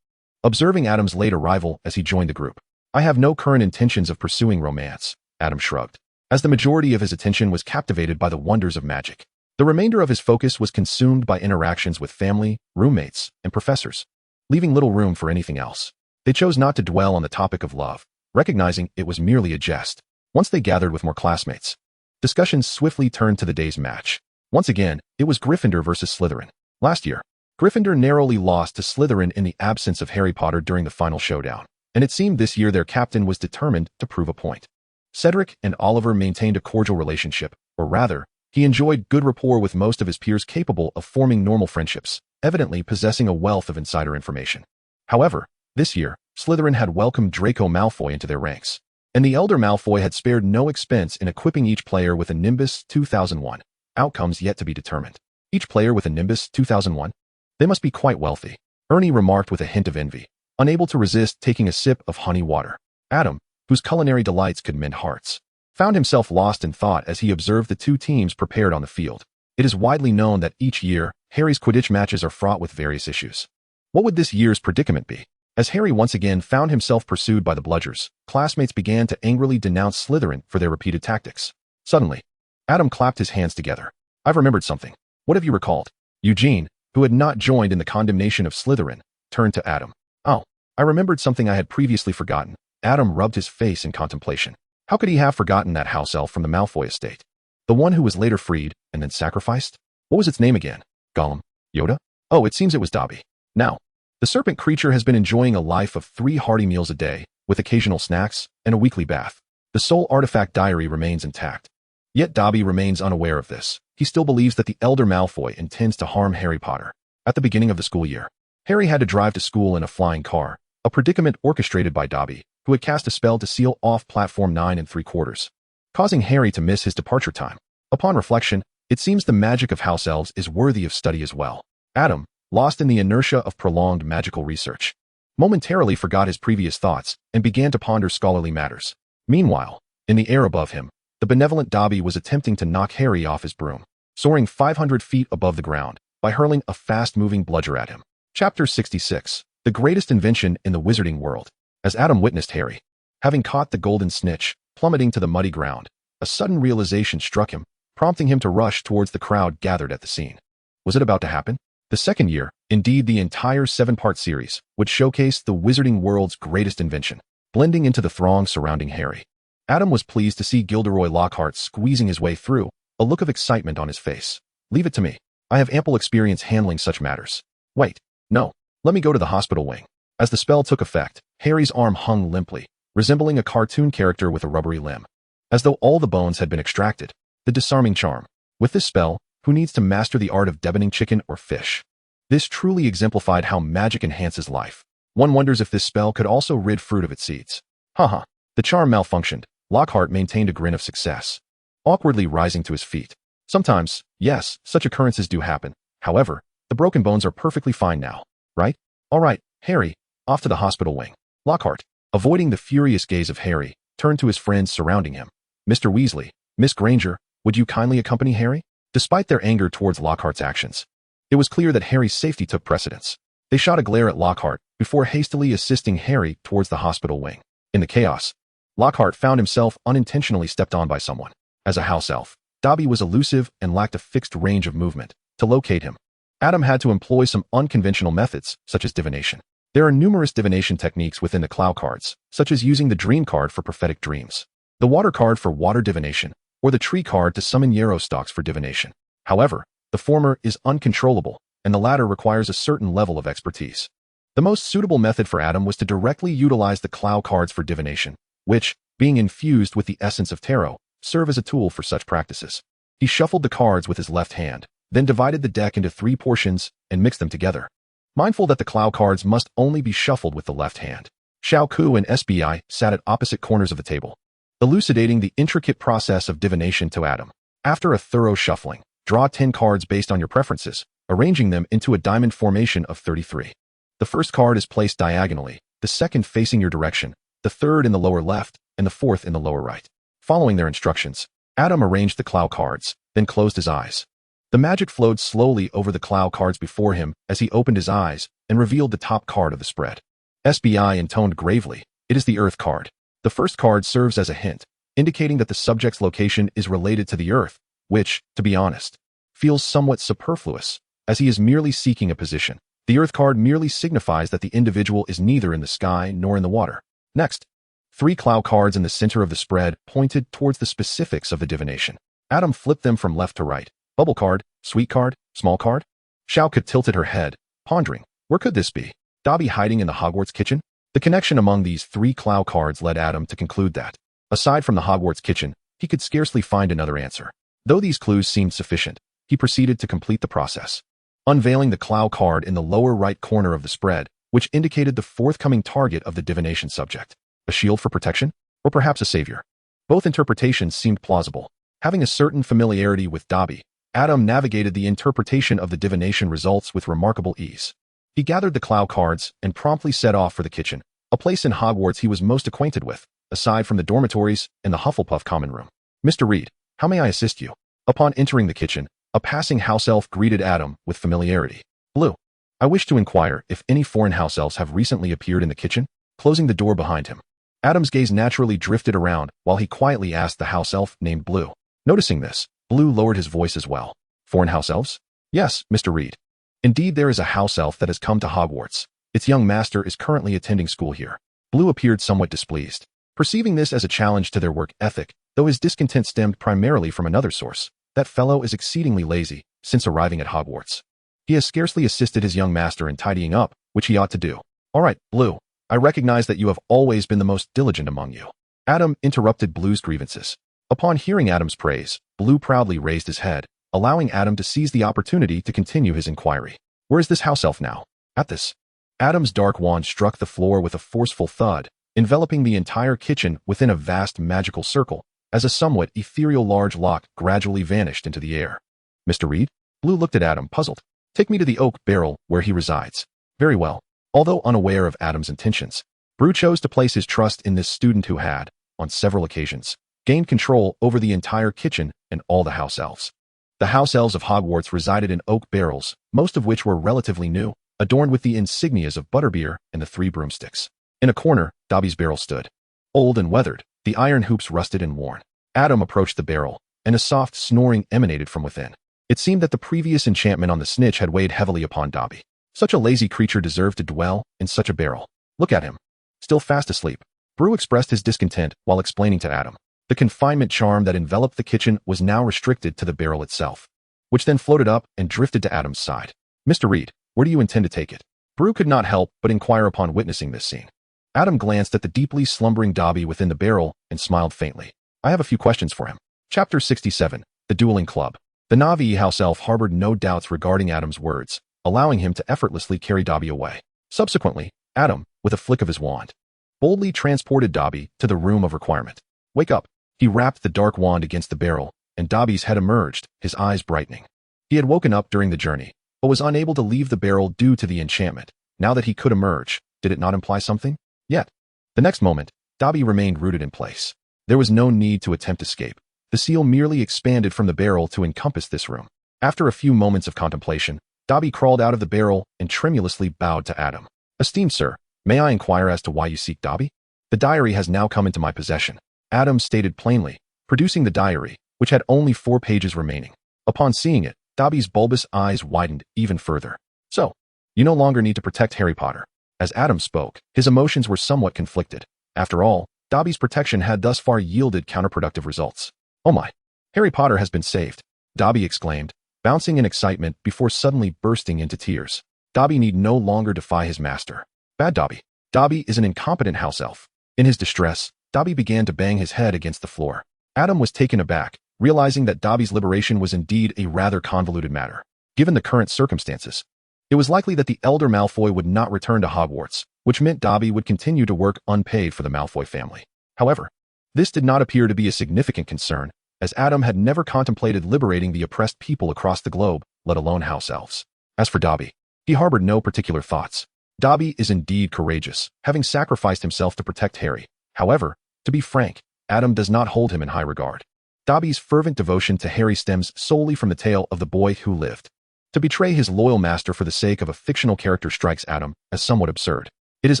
observing Adam's late arrival as he joined the group. "I have no current intentions of pursuing romance," Adam shrugged, as the majority of his attention was captivated by the wonders of magic. The remainder of his focus was consumed by interactions with family, roommates, and professors, leaving little room for anything else. They chose not to dwell on the topic of love, recognizing it was merely a jest. Once they gathered with more classmates, discussions swiftly turned to the day's match. Once again, it was Gryffindor versus Slytherin. Last year, Gryffindor narrowly lost to Slytherin in the absence of Harry Potter during the final showdown, and it seemed this year their captain was determined to prove a point. Cedric and Oliver maintained a cordial relationship, or rather, he enjoyed good rapport with most of his peers capable of forming normal friendships, evidently possessing a wealth of insider information. However, this year, Slytherin had welcomed Draco Malfoy into their ranks, and the elder Malfoy had spared no expense in equipping each player with a Nimbus 2001. Outcomes yet to be determined. Each player with a Nimbus 2001? They must be quite wealthy, Ernie remarked with a hint of envy, unable to resist taking a sip of honey water. Adam, whose culinary delights could mend hearts, found himself lost in thought as he observed the two teams prepared on the field. It is widely known that each year, Harry's Quidditch matches are fraught with various issues. What would this year's predicament be? As Harry once again found himself pursued by the Bludgers, classmates began to angrily denounce Slytherin for their repeated tactics. Suddenly, Adam clapped his hands together. I've remembered something. What have you recalled? Eugene, who had not joined in the condemnation of Slytherin, turned to Adam. Oh, I remembered something I had previously forgotten. Adam rubbed his face in contemplation. How could he have forgotten that house elf from the Malfoy estate? The one who was later freed and then sacrificed? What was its name again? Gollum? Yoda? Oh, it seems it was Dobby. Now, the serpent creature has been enjoying a life of 3 hearty meals a day, with occasional snacks and a weekly bath. The soul artifact diary remains intact. Yet Dobby remains unaware of this. He still believes that the elder Malfoy intends to harm Harry Potter. At the beginning of the school year, Harry had to drive to school in a flying car, a predicament orchestrated by Dobby, who had cast a spell to seal off platform 9 3/4, causing Harry to miss his departure time. Upon reflection, it seems the magic of house elves is worthy of study as well. Adam, lost in the inertia of prolonged magical research, momentarily forgot his previous thoughts and began to ponder scholarly matters. Meanwhile, in the air above him, the benevolent Dobby was attempting to knock Harry off his broom, soaring 500 feet above the ground by hurling a fast-moving bludger at him. Chapter 66. The greatest invention in the Wizarding World. As Adam witnessed Harry, having caught the golden snitch, plummeting to the muddy ground, a sudden realization struck him, prompting him to rush towards the crowd gathered at the scene. Was it about to happen? The second year, indeed the entire 7-part series, would showcase the Wizarding World's greatest invention, blending into the throng surrounding Harry. Adam was pleased to see Gilderoy Lockhart squeezing his way through, a look of excitement on his face. Leave it to me. I have ample experience handling such matters. Wait, no, let me go to the hospital wing. As the spell took effect, Harry's arm hung limply, resembling a cartoon character with a rubbery limb. As though all the bones had been extracted. The disarming charm. With this spell, who needs to master the art of deboning chicken or fish? This truly exemplified how magic enhances life. One wonders if this spell could also rid fruit of its seeds. Haha. The charm malfunctioned. Lockhart maintained a grin of success, awkwardly rising to his feet. Sometimes, yes, such occurrences do happen. However, the broken bones are perfectly fine now, right? All right, Harry, off to the hospital wing. Lockhart, avoiding the furious gaze of Harry, turned to his friends surrounding him. Mr. Weasley, Miss Granger, would you kindly accompany Harry? Despite their anger towards Lockhart's actions, it was clear that Harry's safety took precedence. They shot a glare at Lockhart before hastily assisting Harry towards the hospital wing. In the chaos, Lockhart found himself unintentionally stepped on by someone. As a house elf, Dobby was elusive and lacked a fixed range of movement. To locate him, Adam had to employ some unconventional methods, such as divination. There are numerous divination techniques within the Clow cards, such as using the Dream card for prophetic dreams, the Water card for water divination, or the Tree card to summon yarrow stalks for divination. However, the former is uncontrollable, and the latter requires a certain level of expertise. The most suitable method for Adam was to directly utilize the Clow cards for divination, which, being infused with the essence of tarot, serve as a tool for such practices. He shuffled the cards with his left hand, then divided the deck into 3 portions and mixed them together. Mindful that the Clow cards must only be shuffled with the left hand, Xiao Ku and SBI sat at opposite corners of the table, elucidating the intricate process of divination to Adam. After a thorough shuffling, draw 10 cards based on your preferences, arranging them into a diamond formation of 33. The first card is placed diagonally, the second facing your direction, the third in the lower left, and the fourth in the lower right. Following their instructions, Adam arranged the Clow cards, then closed his eyes. The magic flowed slowly over the Clow cards before him as he opened his eyes and revealed the top card of the spread. SBI intoned gravely, it is the Earth card. The first card serves as a hint, indicating that the subject's location is related to the Earth, which, to be honest, feels somewhat superfluous, as he is merely seeking a position. The Earth card merely signifies that the individual is neither in the sky nor in the water. Next, 3 Clow cards in the center of the spread pointed towards the specifics of the divination. Adam flipped them from left to right. Bubble card, sweet card, small card. Xiaoka tilted her head, Pondering, where could this be? Dobby hiding in the Hogwarts kitchen? The connection among these 3 Clow cards led Adam to conclude that, aside from the Hogwarts kitchen, he could scarcely find another answer. Though these clues seemed sufficient, he proceeded to complete the process. Unveiling the Clow card in the lower right corner of the spread, which indicated the forthcoming target of the divination subject. A shield for protection? Or perhaps a savior? Both interpretations seemed plausible. Having a certain familiarity with Dobby, Adam navigated the interpretation of the divination results with remarkable ease. He gathered the Clow cards and promptly set off for the kitchen, a place in Hogwarts he was most acquainted with, aside from the dormitories and the Hufflepuff common room. Mr. Reed, how may I assist you? Upon entering the kitchen, a passing house elf greeted Adam with familiarity. Blue, I wish to inquire if any foreign house elves have recently appeared in the kitchen, closing the door behind him. Adam's gaze naturally drifted around while he quietly asked the house elf named Blue. Noticing this, Blue lowered his voice as well. Foreign house elves? Yes, Mr. Reed. Indeed, there is a house elf that has come to Hogwarts. Its young master is currently attending school here. Blue appeared somewhat displeased. Perceiving this as a challenge to their work ethic, though his discontent stemmed primarily from another source, that fellow is exceedingly lazy since arriving at Hogwarts. He has scarcely assisted his young master in tidying up, which he ought to do. All right, Blue, I recognize that you have always been the most diligent among you. Adam interrupted Blue's grievances. Upon hearing Adam's praise, Blue proudly raised his head, allowing Adam to seize the opportunity to continue his inquiry. Where is this house elf now? At this. Adam's dark wand struck the floor with a forceful thud, enveloping the entire kitchen within a vast magical circle, as a somewhat ethereal large lock gradually vanished into the air. Mr. Reed? Blue looked at Adam, puzzled. Take me to the oak barrel where he resides. Very well. Although unaware of Adam's intentions, Blue chose to place his trust in this student who had, on several occasions, gained control over the entire kitchen and all the house elves. The house elves of Hogwarts resided in oak barrels, most of which were relatively new, adorned with the insignias of butterbeer and the 3 broomsticks. In a corner, Dobby's barrel stood. Old and weathered, the iron hoops rusted and worn. Adam approached the barrel, and a soft snoring emanated from within. It seemed that the previous enchantment on the snitch had weighed heavily upon Dobby. Such a lazy creature deserved to dwell in such a barrel. Look at him. Still fast asleep. Brew expressed his discontent while explaining to Adam. The confinement charm that enveloped the kitchen was now restricted to the barrel itself, which then floated up and drifted to Adam's side. Mr. Reed, where do you intend to take it? Brew could not help but inquire upon witnessing this scene. Adam glanced at the deeply slumbering Dobby within the barrel and smiled faintly. I have a few questions for him. Chapter 67, The Dueling Club. The Navi house elf harbored no doubts regarding Adam's words, allowing him to effortlessly carry Dobby away. Subsequently, Adam, with a flick of his wand, boldly transported Dobby to the room of requirement. Wake up. He rapped the dark wand against the barrel, and Dobby's head emerged, his eyes brightening. He had woken up during the journey, but was unable to leave the barrel due to the enchantment. Now that he could emerge, did it not imply something? Yet. The next moment, Dobby remained rooted in place. There was no need to attempt escape. The seal merely expanded from the barrel to encompass this room. After a few moments of contemplation, Dobby crawled out of the barrel and tremulously bowed to Adam. Esteemed sir, may I inquire as to why you seek Dobby? The diary has now come into my possession. Adam stated plainly, producing the diary, which had only 4 pages remaining. Upon seeing it, Dobby's bulbous eyes widened even further. So, you no longer need to protect Harry Potter. As Adam spoke, his emotions were somewhat conflicted. After all, Dobby's protection had thus far yielded counterproductive results. Oh my! Harry Potter has been saved, Dobby exclaimed, bouncing in excitement before suddenly bursting into tears. Dobby need no longer defy his master. Bad Dobby. Dobby is an incompetent house elf. In his distress, Dobby began to bang his head against the floor. Adam was taken aback, realizing that Dobby's liberation was indeed a rather convoluted matter. Given the current circumstances, it was likely that the elder Malfoy would not return to Hogwarts, which meant Dobby would continue to work unpaid for the Malfoy family. However, this did not appear to be a significant concern, as Adam had never contemplated liberating the oppressed people across the globe, let alone house elves. As for Dobby, he harbored no particular thoughts. Dobby is indeed courageous, having sacrificed himself to protect Harry. However, to be frank, Adam does not hold him in high regard. Dobby's fervent devotion to Harry stems solely from the tale of the boy who lived. To betray his loyal master for the sake of a fictional character strikes Adam as somewhat absurd. It is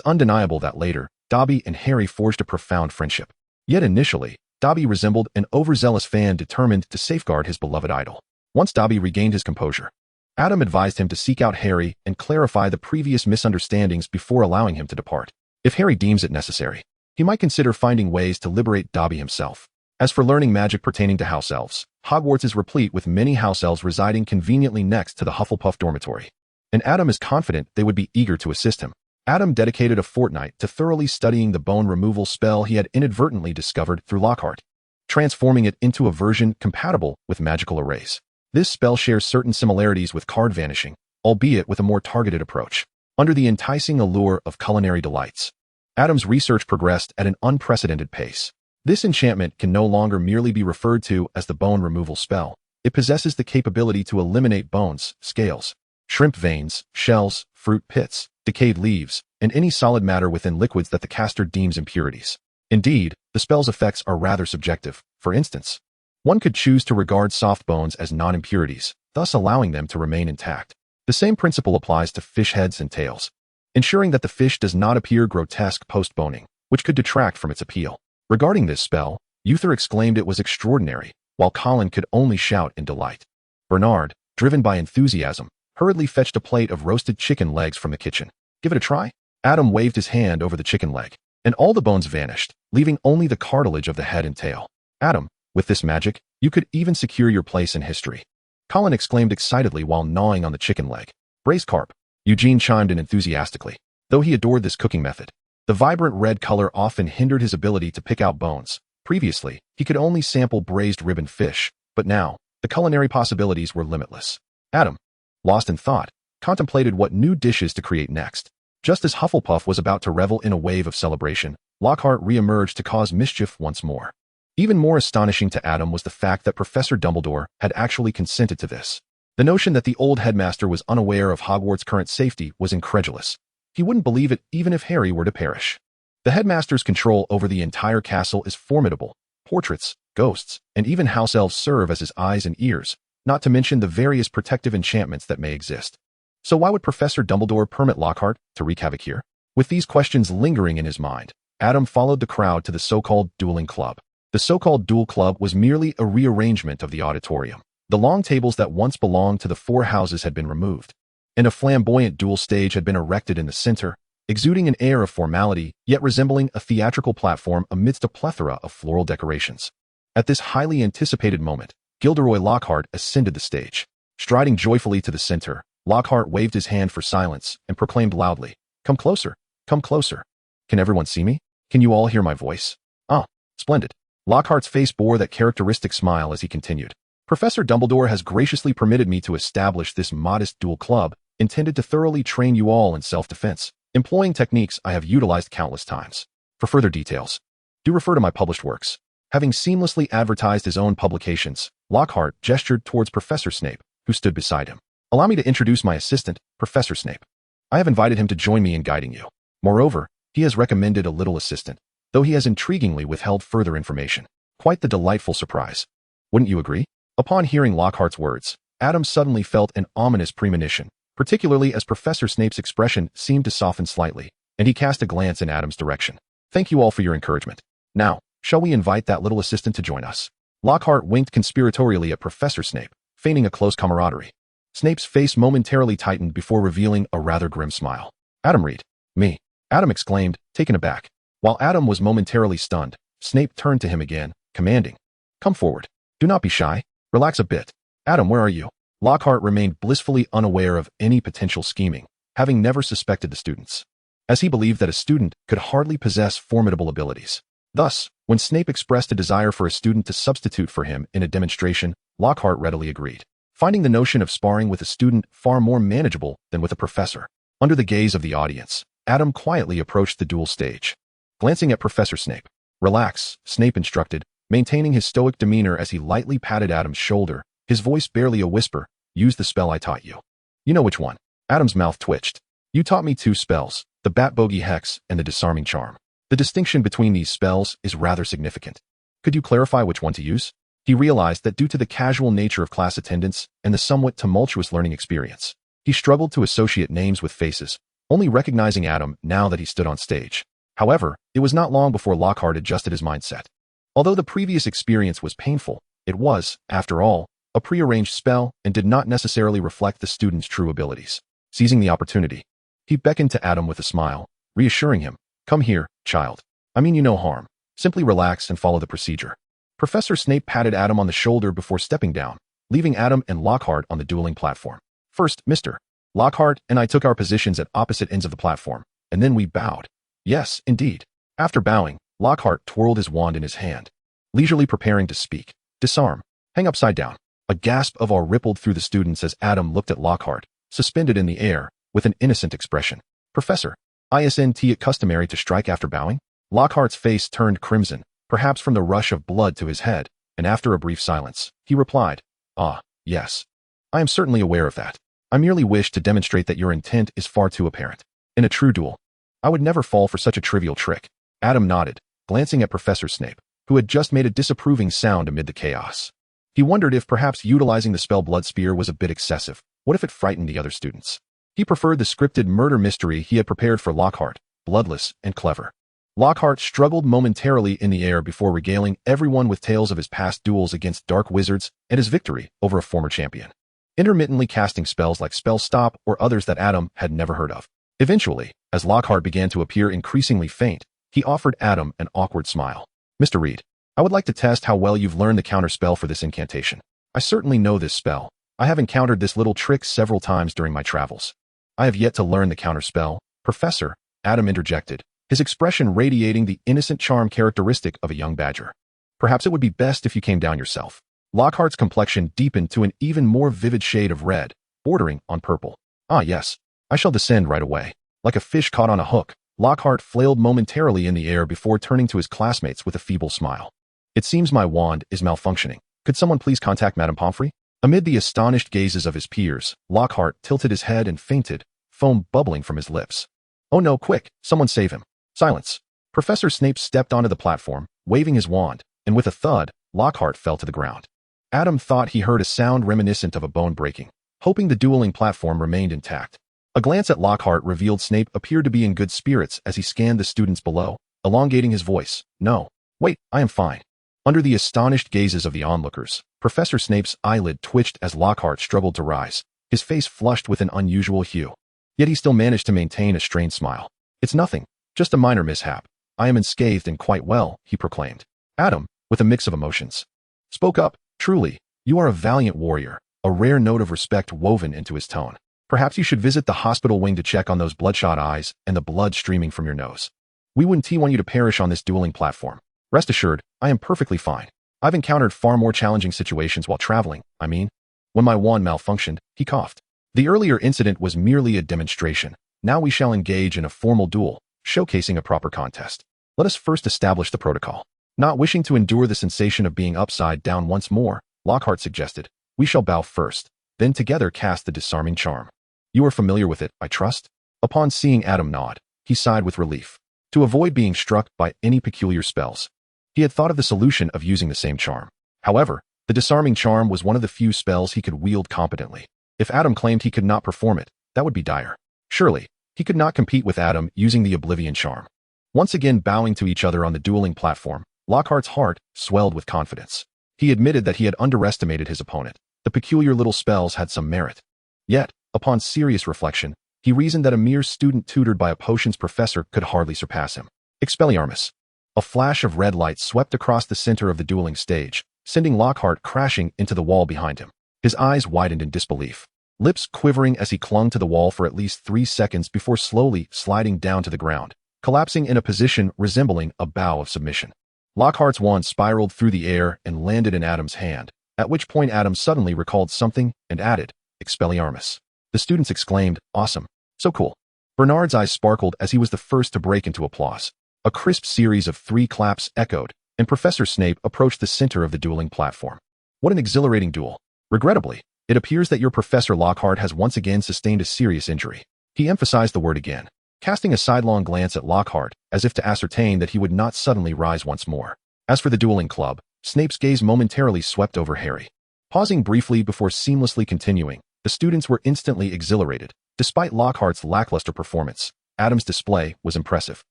undeniable that later, Dobby and Harry forged a profound friendship. Yet initially, Dobby resembled an overzealous fan determined to safeguard his beloved idol. Once Dobby regained his composure, Adam advised him to seek out Harry and clarify the previous misunderstandings before allowing him to depart. If Harry deems it necessary, he might consider finding ways to liberate Dobby himself. As for learning magic pertaining to house elves, Hogwarts is replete with many house elves residing conveniently next to the Hufflepuff dormitory. and Adam is confident they would be eager to assist him. Adam dedicated a fortnight to thoroughly studying the bone removal spell he had inadvertently discovered through Lockhart, transforming it into a version compatible with magical arrays. This spell shares certain similarities with card vanishing, albeit with a more targeted approach. Under the enticing allure of culinary delights, Adam's research progressed at an unprecedented pace. This enchantment can no longer merely be referred to as the bone removal spell. It possesses the capability to eliminate bones, scales, shrimp veins, shells, fruit pits, decayed leaves, and any solid matter within liquids that the caster deems impurities. Indeed, the spell's effects are rather subjective. For instance, one could choose to regard soft bones as non-impurities, thus allowing them to remain intact. The same principle applies to fish heads and tails, ensuring that the fish does not appear grotesque post-boning, which could detract from its appeal. Regarding this spell, Uther exclaimed it was extraordinary, while Colin could only shout in delight. Bernard, driven by enthusiasm, hurriedly fetched a plate of roasted chicken legs from the kitchen. Give it a try? Adam waved his hand over the chicken leg, and all the bones vanished, leaving only the cartilage of the head and tail. Adam, with this magic, you could even secure your place in history. Colin exclaimed excitedly while gnawing on the chicken leg. Braised carp, Eugene chimed in enthusiastically. Though he adored this cooking method, the vibrant red color often hindered his ability to pick out bones. Previously, he could only sample braised ribbon fish, but now, the culinary possibilities were limitless. Adam, lost in thought, contemplated what new dishes to create next. Just as Hufflepuff was about to revel in a wave of celebration, Lockhart re-emerged to cause mischief once more. Even more astonishing to Adam was the fact that Professor Dumbledore had actually consented to this. The notion that the old headmaster was unaware of Hogwarts' current safety was incredulous. He wouldn't believe it even if Harry were to perish. The headmaster's control over the entire castle is formidable. Portraits, ghosts, and even house elves serve as his eyes and ears, not to mention the various protective enchantments that may exist. So why would Professor Dumbledore permit Lockhart to wreak havoc here? With these questions lingering in his mind, Adam followed the crowd to the so-called dueling club. The so-called duel club was merely a rearrangement of the auditorium. The long tables that once belonged to the four houses had been removed, and a flamboyant duel stage had been erected in the center, exuding an air of formality, yet resembling a theatrical platform amidst a plethora of floral decorations. At this highly anticipated moment, Gilderoy Lockhart ascended the stage. Striding joyfully to the center, Lockhart waved his hand for silence and proclaimed loudly, "Come closer, come closer. Can everyone see me? Can you all hear my voice?" "Ah, splendid." Lockhart's face bore that characteristic smile as he continued. "Professor Dumbledore has graciously permitted me to establish this modest duel club, intended to thoroughly train you all in self-defense, employing techniques I have utilized countless times. For further details, do refer to my published works." Having seamlessly advertised his own publications, Lockhart gestured towards Professor Snape, who stood beside him. "Allow me to introduce my assistant, Professor Snape. I have invited him to join me in guiding you. Moreover, he has recommended a little assistant, though he has intriguingly withheld further information. Quite the delightful surprise. Wouldn't you agree?" Upon hearing Lockhart's words, Adam suddenly felt an ominous premonition, particularly as Professor Snape's expression seemed to soften slightly, and he cast a glance in Adam's direction. "Thank you all for your encouragement. Now, shall we invite that little assistant to join us?" Lockhart winked conspiratorially at Professor Snape, feigning a close camaraderie. Snape's face momentarily tightened before revealing a rather grim smile. "Adam Reed, me," Adam exclaimed, taken aback. While Adam was momentarily stunned, Snape turned to him again, commanding, "Come forward. Do not be shy. Relax a bit. Adam, where are you?" Lockhart remained blissfully unaware of any potential scheming, having never suspected the students, as he believed that a student could hardly possess formidable abilities. Thus, when Snape expressed a desire for a student to substitute for him in a demonstration, Lockhart readily agreed, finding the notion of sparring with a student far more manageable than with a professor. Under the gaze of the audience, Adam quietly approached the duel stage. Glancing at Professor Snape, "Relax," Snape instructed, maintaining his stoic demeanor as he lightly patted Adam's shoulder, his voice barely a whisper. "Use the spell I taught you." "You know which one?" Adam's mouth twitched. "You taught me 2 spells, the Bat Bogey Hex and the Disarming Charm. The distinction between these spells is rather significant. Could you clarify which one to use?" He realized that due to the casual nature of class attendance and the somewhat tumultuous learning experience, he struggled to associate names with faces, only recognizing Adam now that he stood on stage. However, it was not long before Lockhart adjusted his mindset. Although the previous experience was painful, it was, after all, a prearranged spell and did not necessarily reflect the student's true abilities. Seizing the opportunity, he beckoned to Adam with a smile, reassuring him, "Come here, child. I mean you no harm. Simply relax and follow the procedure." Professor Snape patted Adam on the shoulder before stepping down, leaving Adam and Lockhart on the dueling platform. "First, Mr. Lockhart and I took our positions at opposite ends of the platform, and then we bowed. Yes, indeed. After bowing, Lockhart twirled his wand in his hand, leisurely preparing to speak. Disarm. Hang upside down. A gasp of awe rippled through the students as Adam looked at Lockhart, suspended in the air, with an innocent expression. Professor, isn't it customary to strike after bowing? Lockhart's face turned crimson, perhaps from the rush of blood to his head, and after a brief silence, he replied, Ah, yes. I am certainly aware of that. I merely wish to demonstrate that your intent is far too apparent. In a true duel, I would never fall for such a trivial trick. Adam nodded, glancing at Professor Snape, who had just made a disapproving sound amid the chaos. He wondered if perhaps utilizing the spell Blood Spear was a bit excessive. What if it frightened the other students? He preferred the scripted murder mystery he had prepared for Lockhart, bloodless and clever. Lockhart struggled momentarily in the air before regaling everyone with tales of his past duels against dark wizards and his victory over a former champion, intermittently casting spells like Spell Stop or others that Adam had never heard of. Eventually, as Lockhart began to appear increasingly faint, he offered Adam an awkward smile. Mr. Reed, I would like to test how well you've learned the counterspell for this incantation. I certainly know this spell. I have encountered this little trick several times during my travels. I have yet to learn the counterspell. Professor, Adam interjected, his expression radiating the innocent charm characteristic of a young badger. Perhaps it would be best if you came down yourself. Lockhart's complexion deepened to an even more vivid shade of red, bordering on purple. Ah yes, I shall descend right away. Like a fish caught on a hook, Lockhart flailed momentarily in the air before turning to his classmates with a feeble smile. It seems my wand is malfunctioning. Could someone please contact Madame Pomfrey? Amid the astonished gazes of his peers, Lockhart tilted his head and fainted, foam bubbling from his lips. Oh no, quick, someone save him. Silence. Professor Snape stepped onto the platform, waving his wand, and with a thud, Lockhart fell to the ground. Adam thought he heard a sound reminiscent of a bone breaking, hoping the dueling platform remained intact. A glance at Lockhart revealed Snape appeared to be in good spirits as he scanned the students below, elongating his voice. No. Wait, I am fine. Under the astonished gazes of the onlookers, Professor Snape's eyelid twitched as Lockhart struggled to rise, his face flushed with an unusual hue. Yet he still managed to maintain a strained smile. It's nothing, just a minor mishap. I am unscathed and quite well, he proclaimed. Adam, with a mix of emotions, spoke up. Truly, you are a valiant warrior, a rare note of respect woven into his tone. Perhaps you should visit the hospital wing to check on those bloodshot eyes and the blood streaming from your nose. We wouldn't want you to perish on this dueling platform. Rest assured, I am perfectly fine. I've encountered far more challenging situations while traveling, When my wand malfunctioned, he coughed. The earlier incident was merely a demonstration. Now we shall engage in a formal duel, showcasing a proper contest. Let us first establish the protocol. Not wishing to endure the sensation of being upside down once more, Lockhart suggested, we shall bow first, then together cast the disarming charm. You are familiar with it, I trust? Upon seeing Adam nod, he sighed with relief. To avoid being struck by any peculiar spells, he had thought of the solution of using the same charm. However, the disarming charm was one of the few spells he could wield competently. If Adam claimed he could not perform it, that would be dire. Surely, he could not compete with Adam using the Oblivion charm. Once again bowing to each other on the dueling platform, Lockhart's heart swelled with confidence. He admitted that he had underestimated his opponent. The peculiar little spells had some merit. Yet, upon serious reflection, he reasoned that a mere student tutored by a potions professor could hardly surpass him. Expelliarmus. A flash of red light swept across the center of the dueling stage, sending Lockhart crashing into the wall behind him. His eyes widened in disbelief, lips quivering as he clung to the wall for at least 3 seconds before slowly sliding down to the ground, collapsing in a position resembling a bow of submission. Lockhart's wand spiraled through the air and landed in Adam's hand, at which point Adam suddenly recalled something and added, Expelliarmus. The students exclaimed, awesome. So cool. Bernard's eyes sparkled as he was the first to break into applause. A crisp series of 3 claps echoed, and Professor Snape approached the center of the dueling platform. What an exhilarating duel. Regrettably, it appears that your Professor Lockhart has once again sustained a serious injury. He emphasized the word again, casting a sidelong glance at Lockhart as if to ascertain that he would not suddenly rise once more. As for the dueling club, Snape's gaze momentarily swept over Harry. Pausing briefly before seamlessly continuing, the students were instantly exhilarated. Despite Lockhart's lackluster performance, Adam's display was impressive.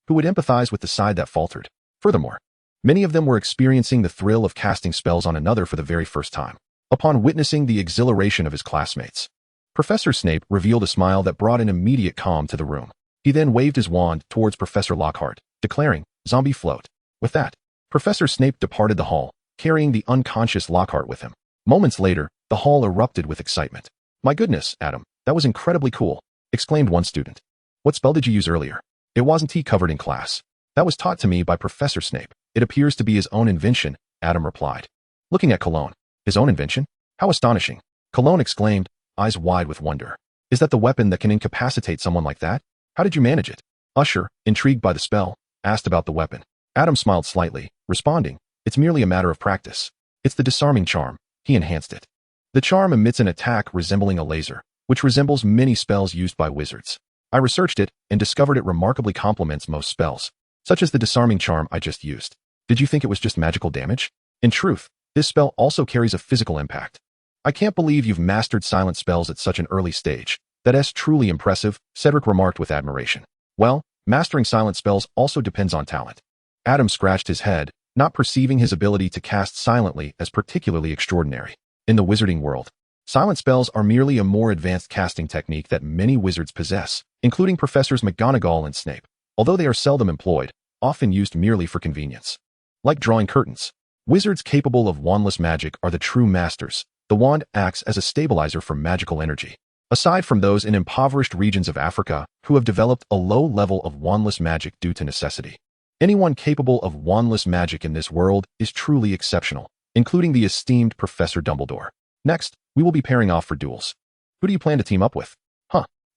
Who would empathize with the side that faltered? Furthermore, many of them were experiencing the thrill of casting spells on another for the very first time. Upon witnessing the exhilaration of his classmates, Professor Snape revealed a smile that brought an immediate calm to the room. He then waved his wand towards Professor Lockhart, declaring, Zombie float. With that, Professor Snape departed the hall, carrying the unconscious Lockhart with him. Moments later, the hall erupted with excitement. My goodness, Adam, That was incredibly cool, exclaimed one student. What spell did you use earlier? It wasn't covered in class. That was taught to me by Professor Snape. It appears to be his own invention, Adam replied. Looking at Cologne. His own invention? How astonishing. Cologne exclaimed, eyes wide with wonder. Is that the weapon that can incapacitate someone like that? How did you manage it? Usher, intrigued by the spell, asked about the weapon. Adam smiled slightly, responding, it's merely a matter of practice. It's the disarming charm. He enhanced it. The charm emits an attack resembling a laser, which resembles many spells used by wizards. I researched it and discovered it remarkably complements most spells, such as the disarming charm I just used. Did you think it was just magical damage? In truth, this spell also carries a physical impact. I can't believe you've mastered silent spells at such an early stage. That's truly impressive, Cedric remarked with admiration. Well, mastering silent spells also depends on talent. Adam scratched his head, not perceiving his ability to cast silently as particularly extraordinary. In the wizarding world, silent spells are merely a more advanced casting technique that many wizards possess, including Professors McGonagall and Snape, although they are seldom employed, often used merely for convenience. Like drawing curtains, wizards capable of wandless magic are the true masters. The wand acts as a stabilizer for magical energy. Aside from those in impoverished regions of Africa who have developed a low level of wandless magic due to necessity, anyone capable of wandless magic in this world is truly exceptional, including the esteemed Professor Dumbledore. Next, we will be pairing off for duels. Who do you plan to team up with?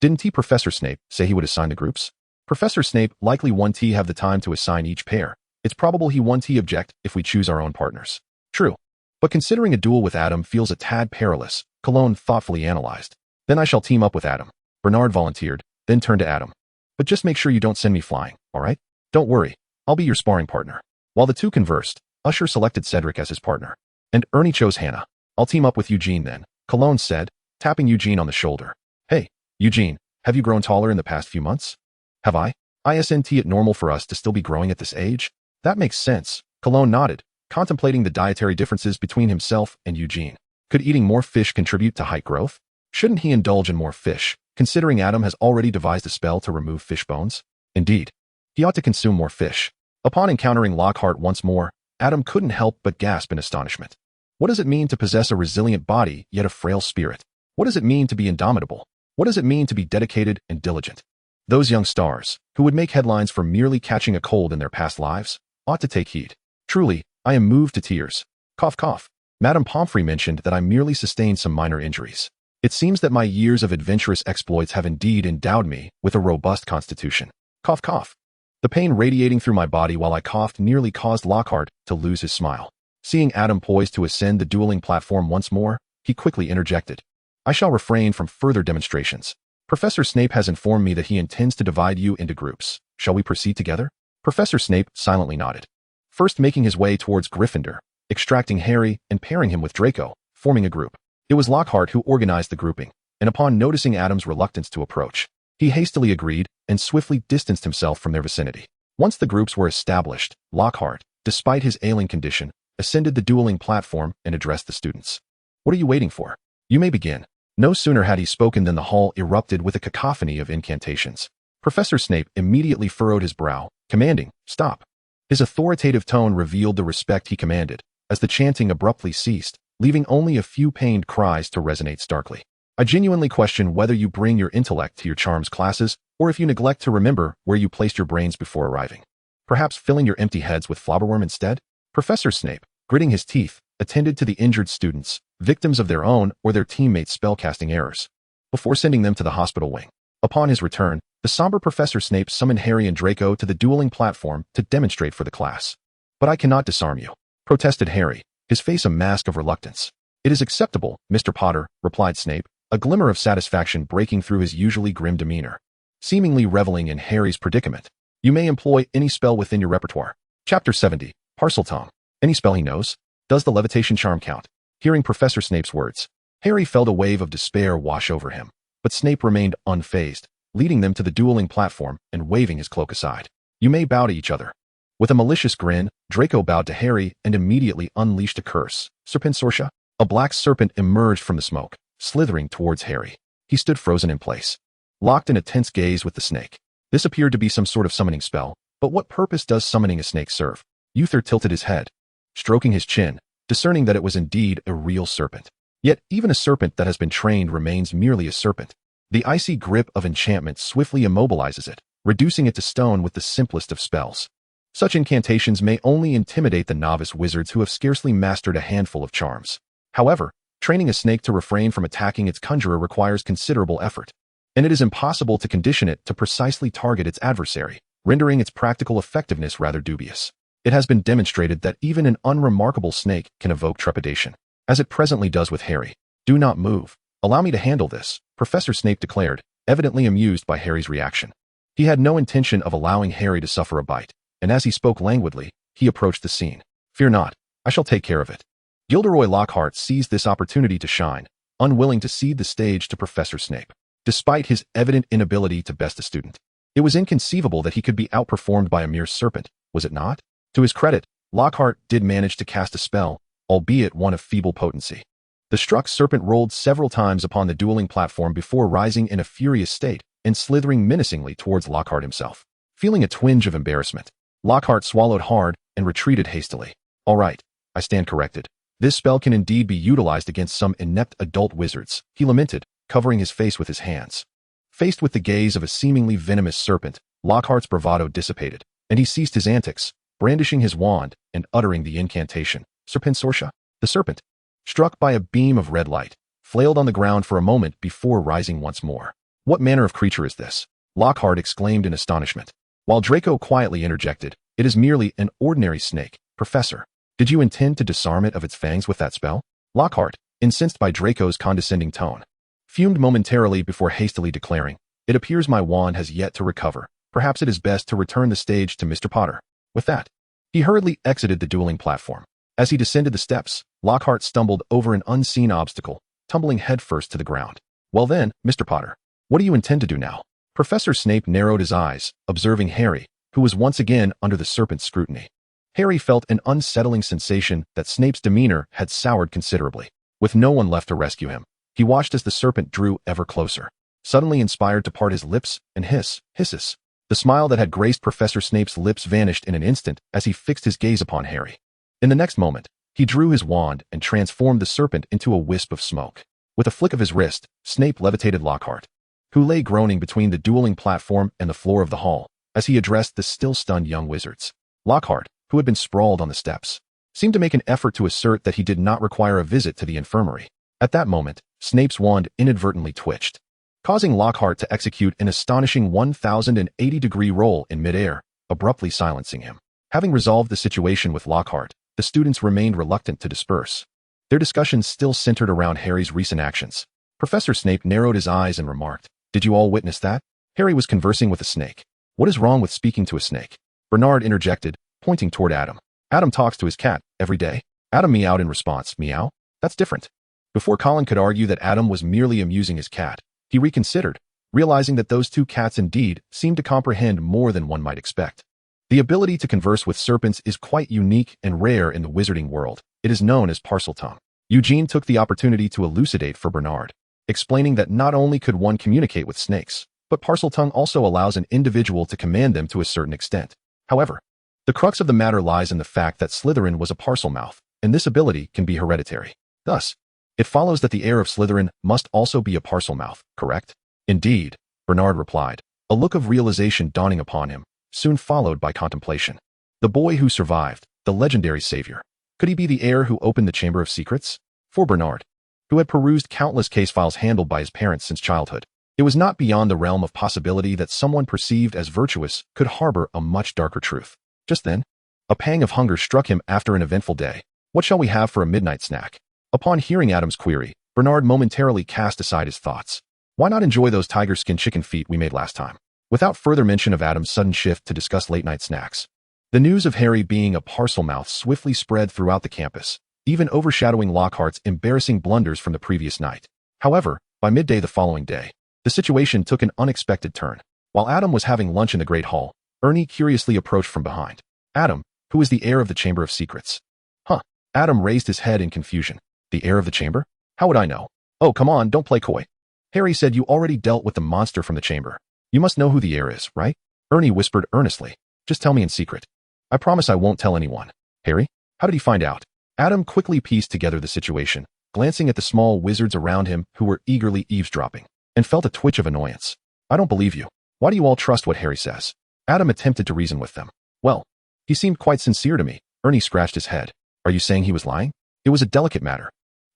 Didn't Professor Snape say he would assign the groups? Professor Snape likely won't have the time to assign each pair. It's probable he won't object if we choose our own partners. True. But considering a duel with Adam feels a tad perilous, Cologne thoughtfully analyzed. Then I shall team up with Adam. Bernard volunteered, then turned to Adam. But just make sure you don't send me flying, alright? Don't worry, I'll be your sparring partner. While the two conversed, Usher selected Cedric as his partner. And Ernie chose Hannah. I'll team up with Eugene then, Cologne said, tapping Eugene on the shoulder. Hey, Eugene, have you grown taller in the past few months? Have I? Isn't it normal for us to still be growing at this age? That makes sense, Cologne nodded, contemplating the dietary differences between himself and Eugene. Could eating more fish contribute to height growth? Shouldn't he indulge in more fish, considering Adam has already devised a spell to remove fish bones? Indeed, he ought to consume more fish. Upon encountering Lockhart once more, Adam couldn't help but gasp in astonishment. What does it mean to possess a resilient body yet a frail spirit? What does it mean to be indomitable? What does it mean to be dedicated and diligent? Those young stars, who would make headlines for merely catching a cold in their past lives, ought to take heed. Truly, I am moved to tears. Cough cough. Madame Pomfrey mentioned that I merely sustained some minor injuries. It seems that my years of adventurous exploits have indeed endowed me with a robust constitution. Cough cough. The pain radiating through my body while I coughed nearly caused Lockhart to lose his smile. Seeing Adam poised to ascend the dueling platform once more, he quickly interjected. I shall refrain from further demonstrations. Professor Snape has informed me that he intends to divide you into groups. Shall we proceed together? Professor Snape silently nodded. First making his way towards Gryffindor, extracting Harry and pairing him with Draco, forming a group. It was Lockhart who organized the grouping, and upon noticing Adam's reluctance to approach, he hastily agreed and swiftly distanced himself from their vicinity. Once the groups were established, Lockhart, despite his ailing condition, ascended the dueling platform and addressed the students. What are you waiting for? You may begin. No sooner had he spoken than the hall erupted with a cacophony of incantations. Professor Snape immediately furrowed his brow, commanding, stop. His authoritative tone revealed the respect he commanded, as the chanting abruptly ceased, leaving only a few pained cries to resonate starkly. I genuinely question whether you bring your intellect to your charms classes, or if you neglect to remember where you placed your brains before arriving. Perhaps filling your empty heads with flobberworm instead? Professor Snape, gritting his teeth, attended to the injured students, victims of their own or their teammates' spellcasting errors, before sending them to the hospital wing. Upon his return, the somber Professor Snape summoned Harry and Draco to the dueling platform to demonstrate for the class. But I cannot disarm you, protested Harry, his face a mask of reluctance. It is acceptable, Mr. Potter, replied Snape, a glimmer of satisfaction breaking through his usually grim demeanor. Seemingly reveling in Harry's predicament. You may employ any spell within your repertoire. Chapter 70, Parseltongue. Any spell he knows? Does the levitation charm count? Hearing Professor Snape's words, Harry felt a wave of despair wash over him, but Snape remained unfazed, leading them to the dueling platform and waving his cloak aside. You may bow to each other. With a malicious grin, Draco bowed to Harry and immediately unleashed a curse. Serpensortia? A black serpent emerged from the smoke, slithering towards Harry. He stood frozen in place, locked in a tense gaze with the snake. This appeared to be some sort of summoning spell, but what purpose does summoning a snake serve? Uther tilted his head, stroking his chin, discerning that it was indeed a real serpent. Yet, even a serpent that has been trained remains merely a serpent. The icy grip of enchantment swiftly immobilizes it, reducing it to stone with the simplest of spells. Such incantations may only intimidate the novice wizards who have scarcely mastered a handful of charms. However, training a snake to refrain from attacking its conjurer requires considerable effort, and it is impossible to condition it to precisely target its adversary, rendering its practical effectiveness rather dubious. It has been demonstrated that even an unremarkable snake can evoke trepidation, as it presently does with Harry. "Do not move. Allow me to handle this," Professor Snape declared, evidently amused by Harry's reaction. He had no intention of allowing Harry to suffer a bite, and as he spoke languidly, he approached the scene. "Fear not, I shall take care of it." Gilderoy Lockhart seized this opportunity to shine, unwilling to cede the stage to Professor Snape. Despite his evident inability to best a student, it was inconceivable that he could be outperformed by a mere serpent, was it not? To his credit, Lockhart did manage to cast a spell, albeit one of feeble potency. The struck serpent rolled several times upon the dueling platform before rising in a furious state and slithering menacingly towards Lockhart himself. Feeling a twinge of embarrassment, Lockhart swallowed hard and retreated hastily. "All right, I stand corrected. This spell can indeed be utilized against some inept adult wizards," he lamented, covering his face with his hands. Faced with the gaze of a seemingly venomous serpent, Lockhart's bravado dissipated, and he ceased his antics, brandishing his wand and uttering the incantation, Serpensortia. The serpent, struck by a beam of red light, flailed on the ground for a moment before rising once more. "What manner of creature is this?" Lockhart exclaimed in astonishment, while Draco quietly interjected, "It is merely an ordinary snake, Professor. Did you intend to disarm it of its fangs with that spell?" Lockhart, incensed by Draco's condescending tone, fumed momentarily before hastily declaring, "It appears my wand has yet to recover. Perhaps it is best to return the stage to Mr. Potter." With that, he hurriedly exited the dueling platform. As he descended the steps, Lockhart stumbled over an unseen obstacle, tumbling headfirst to the ground. "Well then, Mr. Potter, what do you intend to do now?" Professor Snape narrowed his eyes, observing Harry, who was once again under the serpent's scrutiny. Harry felt an unsettling sensation that Snape's demeanor had soured considerably. With no one left to rescue him, he watched as the serpent drew ever closer, suddenly inspired to part his lips and hisses. The smile that had graced Professor Snape's lips vanished in an instant as he fixed his gaze upon Harry. In the next moment, he drew his wand and transformed the serpent into a wisp of smoke. With a flick of his wrist, Snape levitated Lockhart, who lay groaning between the dueling platform and the floor of the hall, as he addressed the still-stunned young wizards. Lockhart, who had been sprawled on the steps, seemed to make an effort to assert that he did not require a visit to the infirmary. At that moment, Snape's wand inadvertently twitched, causing Lockhart to execute an astonishing 1,080-degree roll in midair, abruptly silencing him. Having resolved the situation with Lockhart, the students remained reluctant to disperse. Their discussions still centered around Harry's recent actions. Professor Snape narrowed his eyes and remarked, "Did you all witness that? Harry was conversing with a snake. What is wrong with speaking to a snake?" Bernard interjected, pointing toward Adam. "Adam talks to his cat every day." Adam meowed in response. "Meow? That's different." Before Colin could argue that Adam was merely amusing his cat, he reconsidered, realizing that those two cats indeed seemed to comprehend more than one might expect. The ability to converse with serpents is quite unique and rare in the wizarding world. It is known as parseltongue. Eugene took the opportunity to elucidate for Bernard, explaining that not only could one communicate with snakes, but parseltongue also allows an individual to command them to a certain extent. However, the crux of the matter lies in the fact that Slytherin was a parselmouth, and this ability can be hereditary. Thus, it follows that the heir of Slytherin must also be a parselmouth, correct? "Indeed," Bernard replied, a look of realization dawning upon him, soon followed by contemplation. The boy who survived, the legendary savior. Could he be the heir who opened the Chamber of Secrets? For Bernard, who had perused countless case files handled by his parents since childhood, it was not beyond the realm of possibility that someone perceived as virtuous could harbor a much darker truth. Just then, a pang of hunger struck him after an eventful day. "What shall we have for a midnight snack?" Upon hearing Adam's query, Bernard momentarily cast aside his thoughts. "Why not enjoy those tiger skin chicken feet we made last time?" Without further mention of Adam's sudden shift to discuss late-night snacks, the news of Harry being a parselmouth swiftly spread throughout the campus, even overshadowing Lockhart's embarrassing blunders from the previous night. However, by midday the following day, the situation took an unexpected turn. While Adam was having lunch in the Great Hall, Ernie curiously approached from behind. "Adam, who is the heir of the Chamber of Secrets?" "Huh?" Adam raised his head in confusion. "The heir of the chamber? How would I know?" "Oh, come on, don't play coy. Harry said you already dealt with the monster from the chamber. You must know who the heir is, right?" Ernie whispered earnestly. "Just tell me in secret. I promise I won't tell anyone." "Harry? How did he find out?" Adam quickly pieced together the situation, glancing at the small wizards around him who were eagerly eavesdropping. and felt a twitch of annoyance. I don't believe you. Why do you all trust what Harry says? Adam attempted to reason with them. Well, he seemed quite sincere to me. Ernie scratched his head. Are you saying he was lying? It was a delicate matter.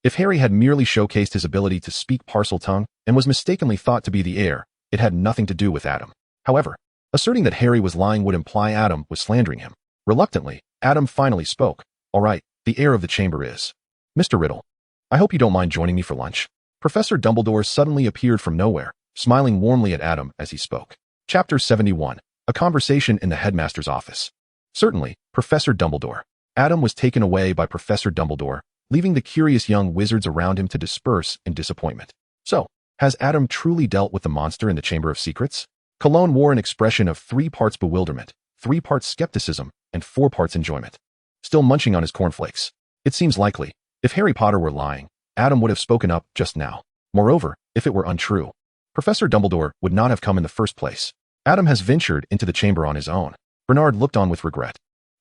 If Harry had merely showcased his ability to speak Parseltongue and was mistakenly thought to be the heir, it had nothing to do with Adam. However, asserting that Harry was lying would imply Adam was slandering him. Reluctantly, Adam finally spoke. All right, the heir of the chamber is Mr. Riddle. I hope you don't mind joining me for lunch. Professor Dumbledore suddenly appeared from nowhere, smiling warmly at Adam as he spoke. Chapter 71. A Conversation in the Headmaster's Office. Certainly, Professor Dumbledore. Adam was taken away by Professor Dumbledore, leaving the curious young wizards around him to disperse in disappointment. So, has Adam truly dealt with the monster in the Chamber of Secrets? Cologne wore an expression of 3 parts bewilderment, 3 parts skepticism, and 4 parts enjoyment. Still munching on his cornflakes. It seems likely, if Harry Potter were lying, Adam would have spoken up just now. Moreover, if it were untrue, Professor Dumbledore would not have come in the first place. Adam has ventured into the chamber on his own. Bernard looked on with regret.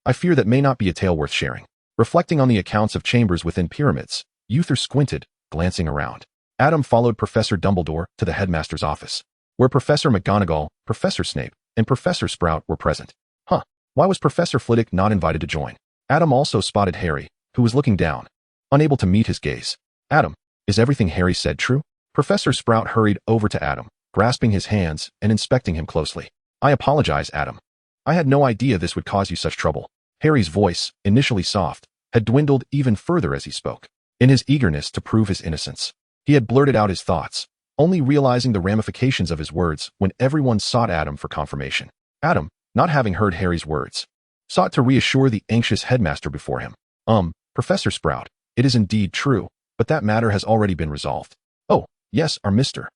I fear that may not be a tale worth sharing. Reflecting on the accounts of chambers within pyramids, Uther squinted, glancing around. Adam followed Professor Dumbledore to the headmaster's office, where Professor McGonagall, Professor Snape, and Professor Sprout were present. Why was Professor Flitwick not invited to join? Adam also spotted Harry, who was looking down, unable to meet his gaze. Adam, is everything Harry said true? Professor Sprout hurried over to Adam, grasping his hands and inspecting him closely. I apologize, Adam. I had no idea this would cause you such trouble. Harry's voice, initially soft, had dwindled even further as he spoke. In his eagerness to prove his innocence, he had blurted out his thoughts, only realizing the ramifications of his words when everyone sought Adam for confirmation. Adam, not having heard Harry's words, sought to reassure the anxious headmaster before him. Professor Sprout, it is indeed true, but that matter has already been resolved. Oh, yes, our Mr.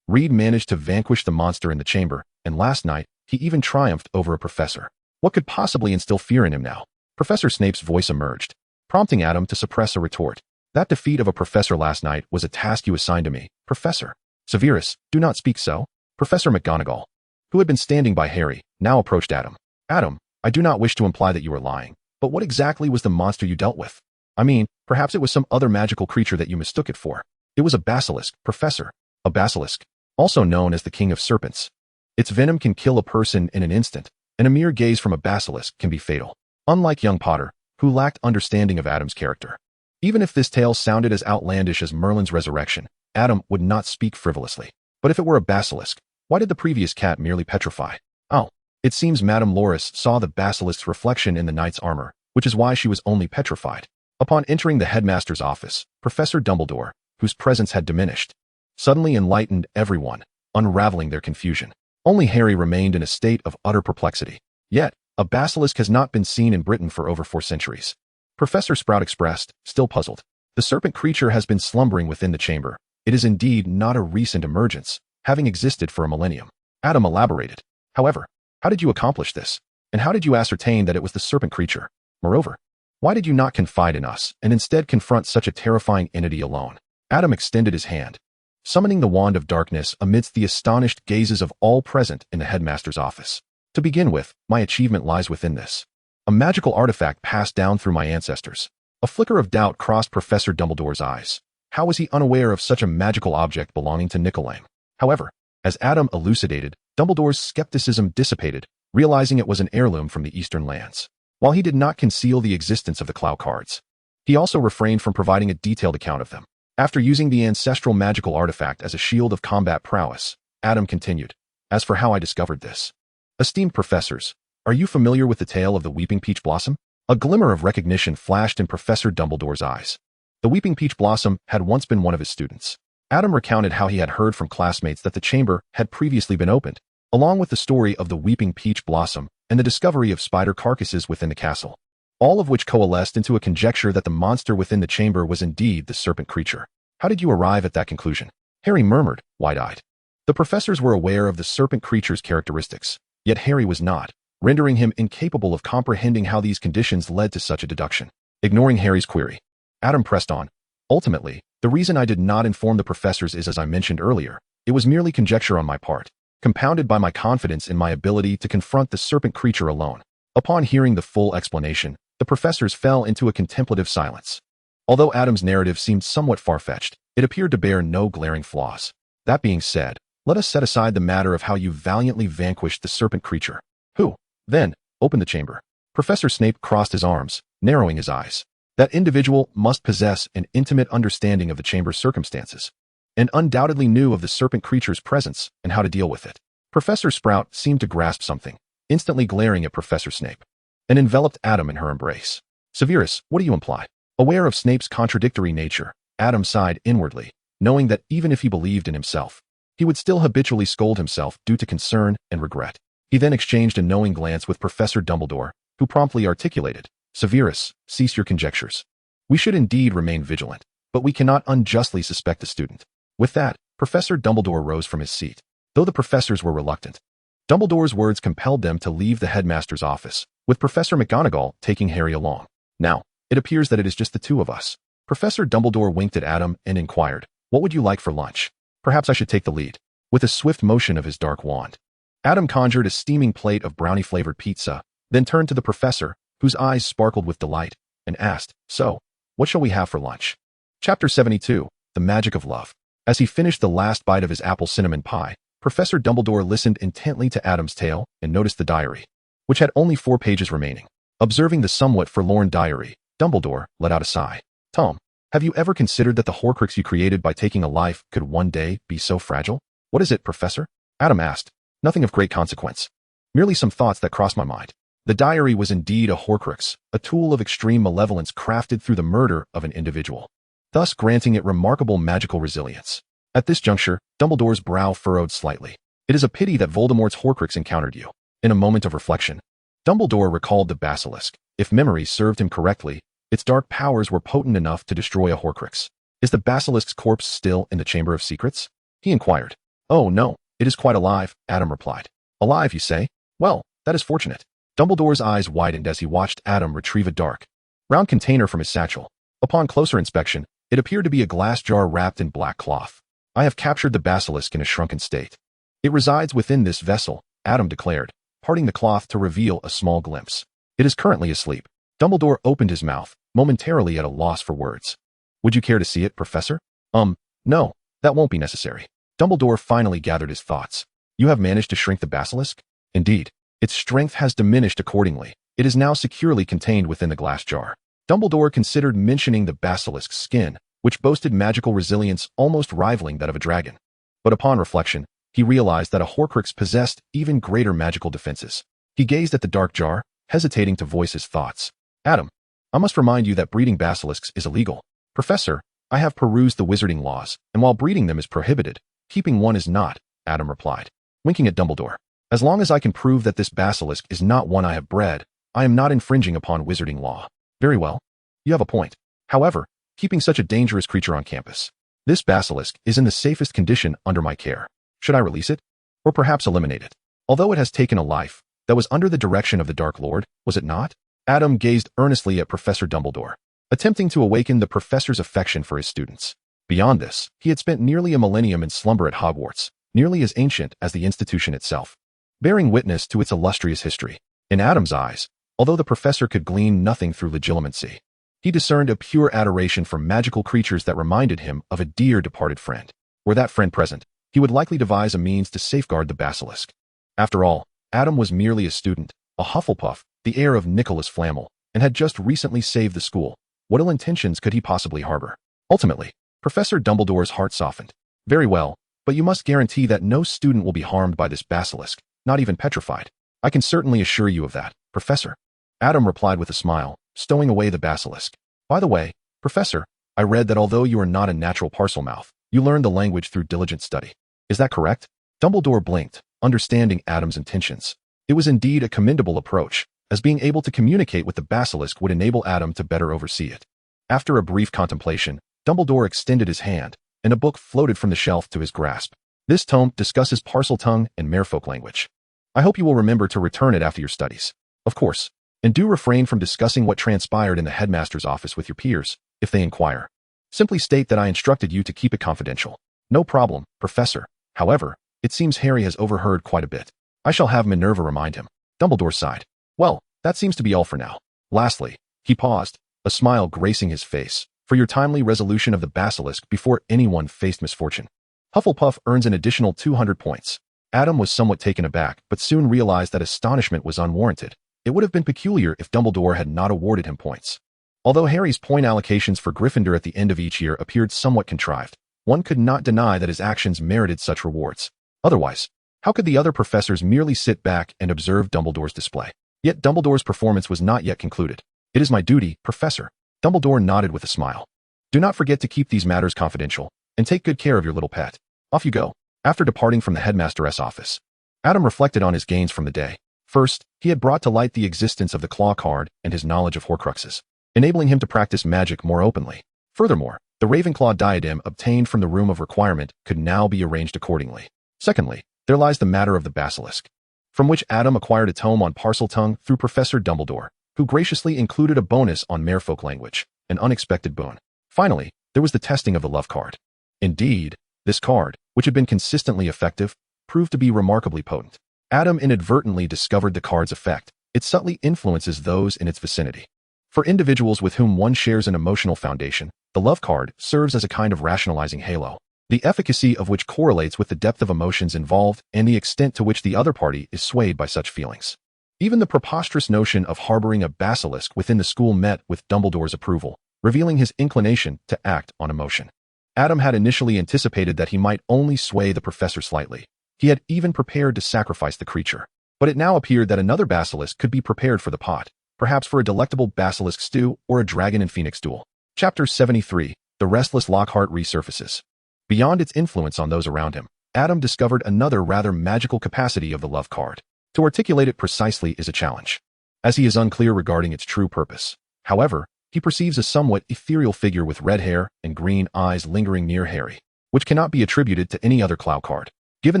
Reed managed to vanquish the monster in the chamber, and last night, he even triumphed over a professor. What could possibly instill fear in him now? Professor Snape's voice emerged, prompting Adam to suppress a retort. That defeat of a professor last night was a task you assigned to me, Professor. Severus, do not speak so. Professor McGonagall, who had been standing by Harry, now approached Adam. Adam, I do not wish to imply that you are lying, but what exactly was the monster you dealt with? I mean, perhaps it was some other magical creature that you mistook it for. It was a basilisk, Professor. A basilisk, also known as the King of Serpents. Its venom can kill a person in an instant, and a mere gaze from a basilisk can be fatal. Unlike young Potter, who lacked understanding of Adam's character. Even if this tale sounded as outlandish as Merlin's resurrection, Adam would not speak frivolously. But if it were a basilisk, why did the previous cat merely petrify? Oh, it seems Madame Loris saw the basilisk's reflection in the knight's armor, which is why she was only petrified. Upon entering the headmaster's office, Professor Dumbledore, whose presence had diminished, suddenly enlightened everyone, unraveling their confusion. Only Harry remained in a state of utter perplexity. Yet, a basilisk has not been seen in Britain for over 4 centuries. Professor Sprout expressed, still puzzled. The serpent creature has been slumbering within the chamber. It is indeed not a recent emergence, having existed for a millennium. Adam elaborated. However, how did you accomplish this? And how did you ascertain that it was the serpent creature? Moreover, why did you not confide in us and instead confront such a terrifying entity alone? Adam extended his hand, summoning the wand of darkness amidst the astonished gazes of all present in the headmaster's office. To begin with, my achievement lies within this. A magical artifact passed down through my ancestors. A flicker of doubt crossed Professor Dumbledore's eyes. How was he unaware of such a magical object belonging to Nicolaim? However, as Adam elucidated, Dumbledore's skepticism dissipated, realizing it was an heirloom from the eastern lands. While he did not conceal the existence of the Clow cards, he also refrained from providing a detailed account of them. After using the ancestral magical artifact as a shield of combat prowess, Adam continued, as for how I discovered this. Esteemed professors, are you familiar with the tale of the Weeping Peach Blossom? A glimmer of recognition flashed in Professor Dumbledore's eyes. The Weeping Peach Blossom had once been one of his students. Adam recounted how he had heard from classmates that the chamber had previously been opened, along with the story of the Weeping Peach Blossom and the discovery of spider carcasses within the castle, all of which coalesced into a conjecture that the monster within the chamber was indeed the serpent creature. How did you arrive at that conclusion? Harry murmured, wide-eyed. The professors were aware of the serpent creature's characteristics, yet Harry was not, rendering him incapable of comprehending how these conditions led to such a deduction. Ignoring Harry's query, Adam pressed on. Ultimately, the reason I did not inform the professors is, as I mentioned earlier, it was merely conjecture on my part, compounded by my confidence in my ability to confront the serpent creature alone. Upon hearing the full explanation, the professors fell into a contemplative silence. Although Adam's narrative seemed somewhat far-fetched, it appeared to bear no glaring flaws. That being said, let us set aside the matter of how you valiantly vanquished the serpent creature. Who, then, opened the chamber? Professor Snape crossed his arms, narrowing his eyes. That individual must possess an intimate understanding of the chamber's circumstances, and undoubtedly knew of the serpent creature's presence and how to deal with it. Professor Sprout seemed to grasp something, instantly glaring at Professor Snape, and enveloped Adam in her embrace. Severus, what do you imply? Aware of Snape's contradictory nature, Adam sighed inwardly, knowing that even if he believed in himself, he would still habitually scold himself due to concern and regret. He then exchanged a knowing glance with Professor Dumbledore, who promptly articulated, Severus, cease your conjectures. We should indeed remain vigilant, but we cannot unjustly suspect the student. With that, Professor Dumbledore rose from his seat. Though the professors were reluctant, Dumbledore's words compelled them to leave the headmaster's office, with Professor McGonagall taking Harry along. Now, it appears that it is just the two of us. Professor Dumbledore winked at Adam and inquired, what would you like for lunch? Perhaps I should take the lead. With a swift motion of his dark wand, Adam conjured a steaming plate of brownie-flavored pizza, then turned to the professor, whose eyes sparkled with delight, and asked, so, what shall we have for lunch? Chapter 72, The Magic of Love. As he finished the last bite of his apple cinnamon pie, Professor Dumbledore listened intently to Adam's tale and noticed the diary, which had only 4 pages remaining. Observing the somewhat forlorn diary, Dumbledore let out a sigh. Tom, have you ever considered that the Horcrux you created by taking a life could one day be so fragile? What is it, Professor? Adam asked. Nothing of great consequence. Merely some thoughts that crossed my mind. The diary was indeed a Horcrux, a tool of extreme malevolence crafted through the murder of an individual, thus granting it remarkable magical resilience. At this juncture, Dumbledore's brow furrowed slightly. It is a pity that Voldemort's Horcrux encountered you. In a moment of reflection, Dumbledore recalled the basilisk. If memory served him correctly, its dark powers were potent enough to destroy a Horcrux. Is the basilisk's corpse still in the Chamber of Secrets? He inquired. Oh, no, it is quite alive, Adam replied. Alive, you say? Well, that is fortunate. Dumbledore's eyes widened as he watched Adam retrieve a dark, round container from his satchel. Upon closer inspection, it appeared to be a glass jar wrapped in black cloth. I have captured the basilisk in a shrunken state. It resides within this vessel, Adam declared, parting the cloth to reveal a small glimpse. It is currently asleep. Dumbledore opened his mouth, momentarily at a loss for words. Would you care to see it, Professor? No, that won't be necessary. Dumbledore finally gathered his thoughts. You have managed to shrink the basilisk? Indeed. Its strength has diminished accordingly. It is now securely contained within the glass jar. Dumbledore considered mentioning the basilisk's skin, which boasted magical resilience almost rivaling that of a dragon. But upon reflection, he realized that a Horcrux possessed even greater magical defenses. He gazed at the dark jar, hesitating to voice his thoughts. Adam, I must remind you that breeding basilisks is illegal. Professor, I have perused the wizarding laws, and while breeding them is prohibited, keeping one is not, Adam replied, winking at Dumbledore. As long as I can prove that this basilisk is not one I have bred, I am not infringing upon wizarding law. Very well. You have a point. However, keeping such a dangerous creature on campus. This basilisk is in the safest condition under my care. Should I release it? Or perhaps eliminate it? Although it has taken a life that was under the direction of the Dark Lord, was it not? Adam gazed earnestly at Professor Dumbledore, attempting to awaken the professor's affection for his students. Beyond this, he had spent nearly a millennium in slumber at Hogwarts, nearly as ancient as the institution itself, bearing witness to its illustrious history. In Adam's eyes, although the professor could glean nothing through legilimency, he discerned a pure adoration for magical creatures that reminded him of a dear departed friend. Were that friend present, he would likely devise a means to safeguard the basilisk. After all, Adam was merely a student, a Hufflepuff, the heir of Nicholas Flamel, and had just recently saved the school. What ill intentions could he possibly harbor? Ultimately, Professor Dumbledore's heart softened. Very well, but you must guarantee that no student will be harmed by this basilisk, not even petrified. I can certainly assure you of that, Professor. Adam replied with a smile, stowing away the basilisk. By the way, Professor, I read that although you are not a natural Parselmouth, you learned the language through diligent study. Is that correct? Dumbledore blinked, understanding Adam's intentions. It was indeed a commendable approach, as being able to communicate with the basilisk would enable Adam to better oversee it. After a brief contemplation, Dumbledore extended his hand, and a book floated from the shelf to his grasp. This tome discusses Parseltongue and Merfolk language. I hope you will remember to return it after your studies. Of course, and do refrain from discussing what transpired in the headmaster's office with your peers, if they inquire. Simply state that I instructed you to keep it confidential. No problem, Professor. However, it seems Harry has overheard quite a bit. I shall have Minerva remind him. Dumbledore sighed. Well, that seems to be all for now. Lastly, he paused, a smile gracing his face, for your timely resolution of the basilisk before anyone faced misfortune. Hufflepuff earns an additional 200 points. Adam was somewhat taken aback, but soon realized that astonishment was unwarranted. It would have been peculiar if Dumbledore had not awarded him points. Although Harry's point allocations for Gryffindor at the end of each year appeared somewhat contrived, one could not deny that his actions merited such rewards. Otherwise, how could the other professors merely sit back and observe Dumbledore's display? Yet Dumbledore's performance was not yet concluded. "It is my duty, Professor." Dumbledore nodded with a smile. "Do not forget to keep these matters confidential, and take good care of your little pet. Off you go." After departing from the headmaster's office, Adam reflected on his gains from the day. First, he had brought to light the existence of the claw card and his knowledge of Horcruxes, enabling him to practice magic more openly. Furthermore, the Ravenclaw diadem obtained from the Room of Requirement could now be arranged accordingly. Secondly, there lies the matter of the basilisk, from which Adam acquired a tome on Parseltongue through Professor Dumbledore, who graciously included a bonus on Merfolk language, an unexpected boon. Finally, there was the testing of the love card. Indeed, this card, which had been consistently effective, proved to be remarkably potent. Adam inadvertently discovered the card's effect. It subtly influences those in its vicinity. For individuals with whom one shares an emotional foundation, the love card serves as a kind of rationalizing halo, the efficacy of which correlates with the depth of emotions involved and the extent to which the other party is swayed by such feelings. Even the preposterous notion of harboring a basilisk within the school met with Dumbledore's approval, revealing his inclination to act on emotion. Adam had initially anticipated that he might only sway the professor slightly. He had even prepared to sacrifice the creature. But it now appeared that another basilisk could be prepared for the pot, perhaps for a delectable basilisk stew or a dragon and phoenix duel. Chapter 73, The Restless Lockhart Resurfaces. Beyond its influence on those around him, Adam discovered another rather magical capacity of the love card. To articulate it precisely is a challenge, as he is unclear regarding its true purpose. However, he perceives a somewhat ethereal figure with red hair and green eyes lingering near Harry, which cannot be attributed to any other Clow card, given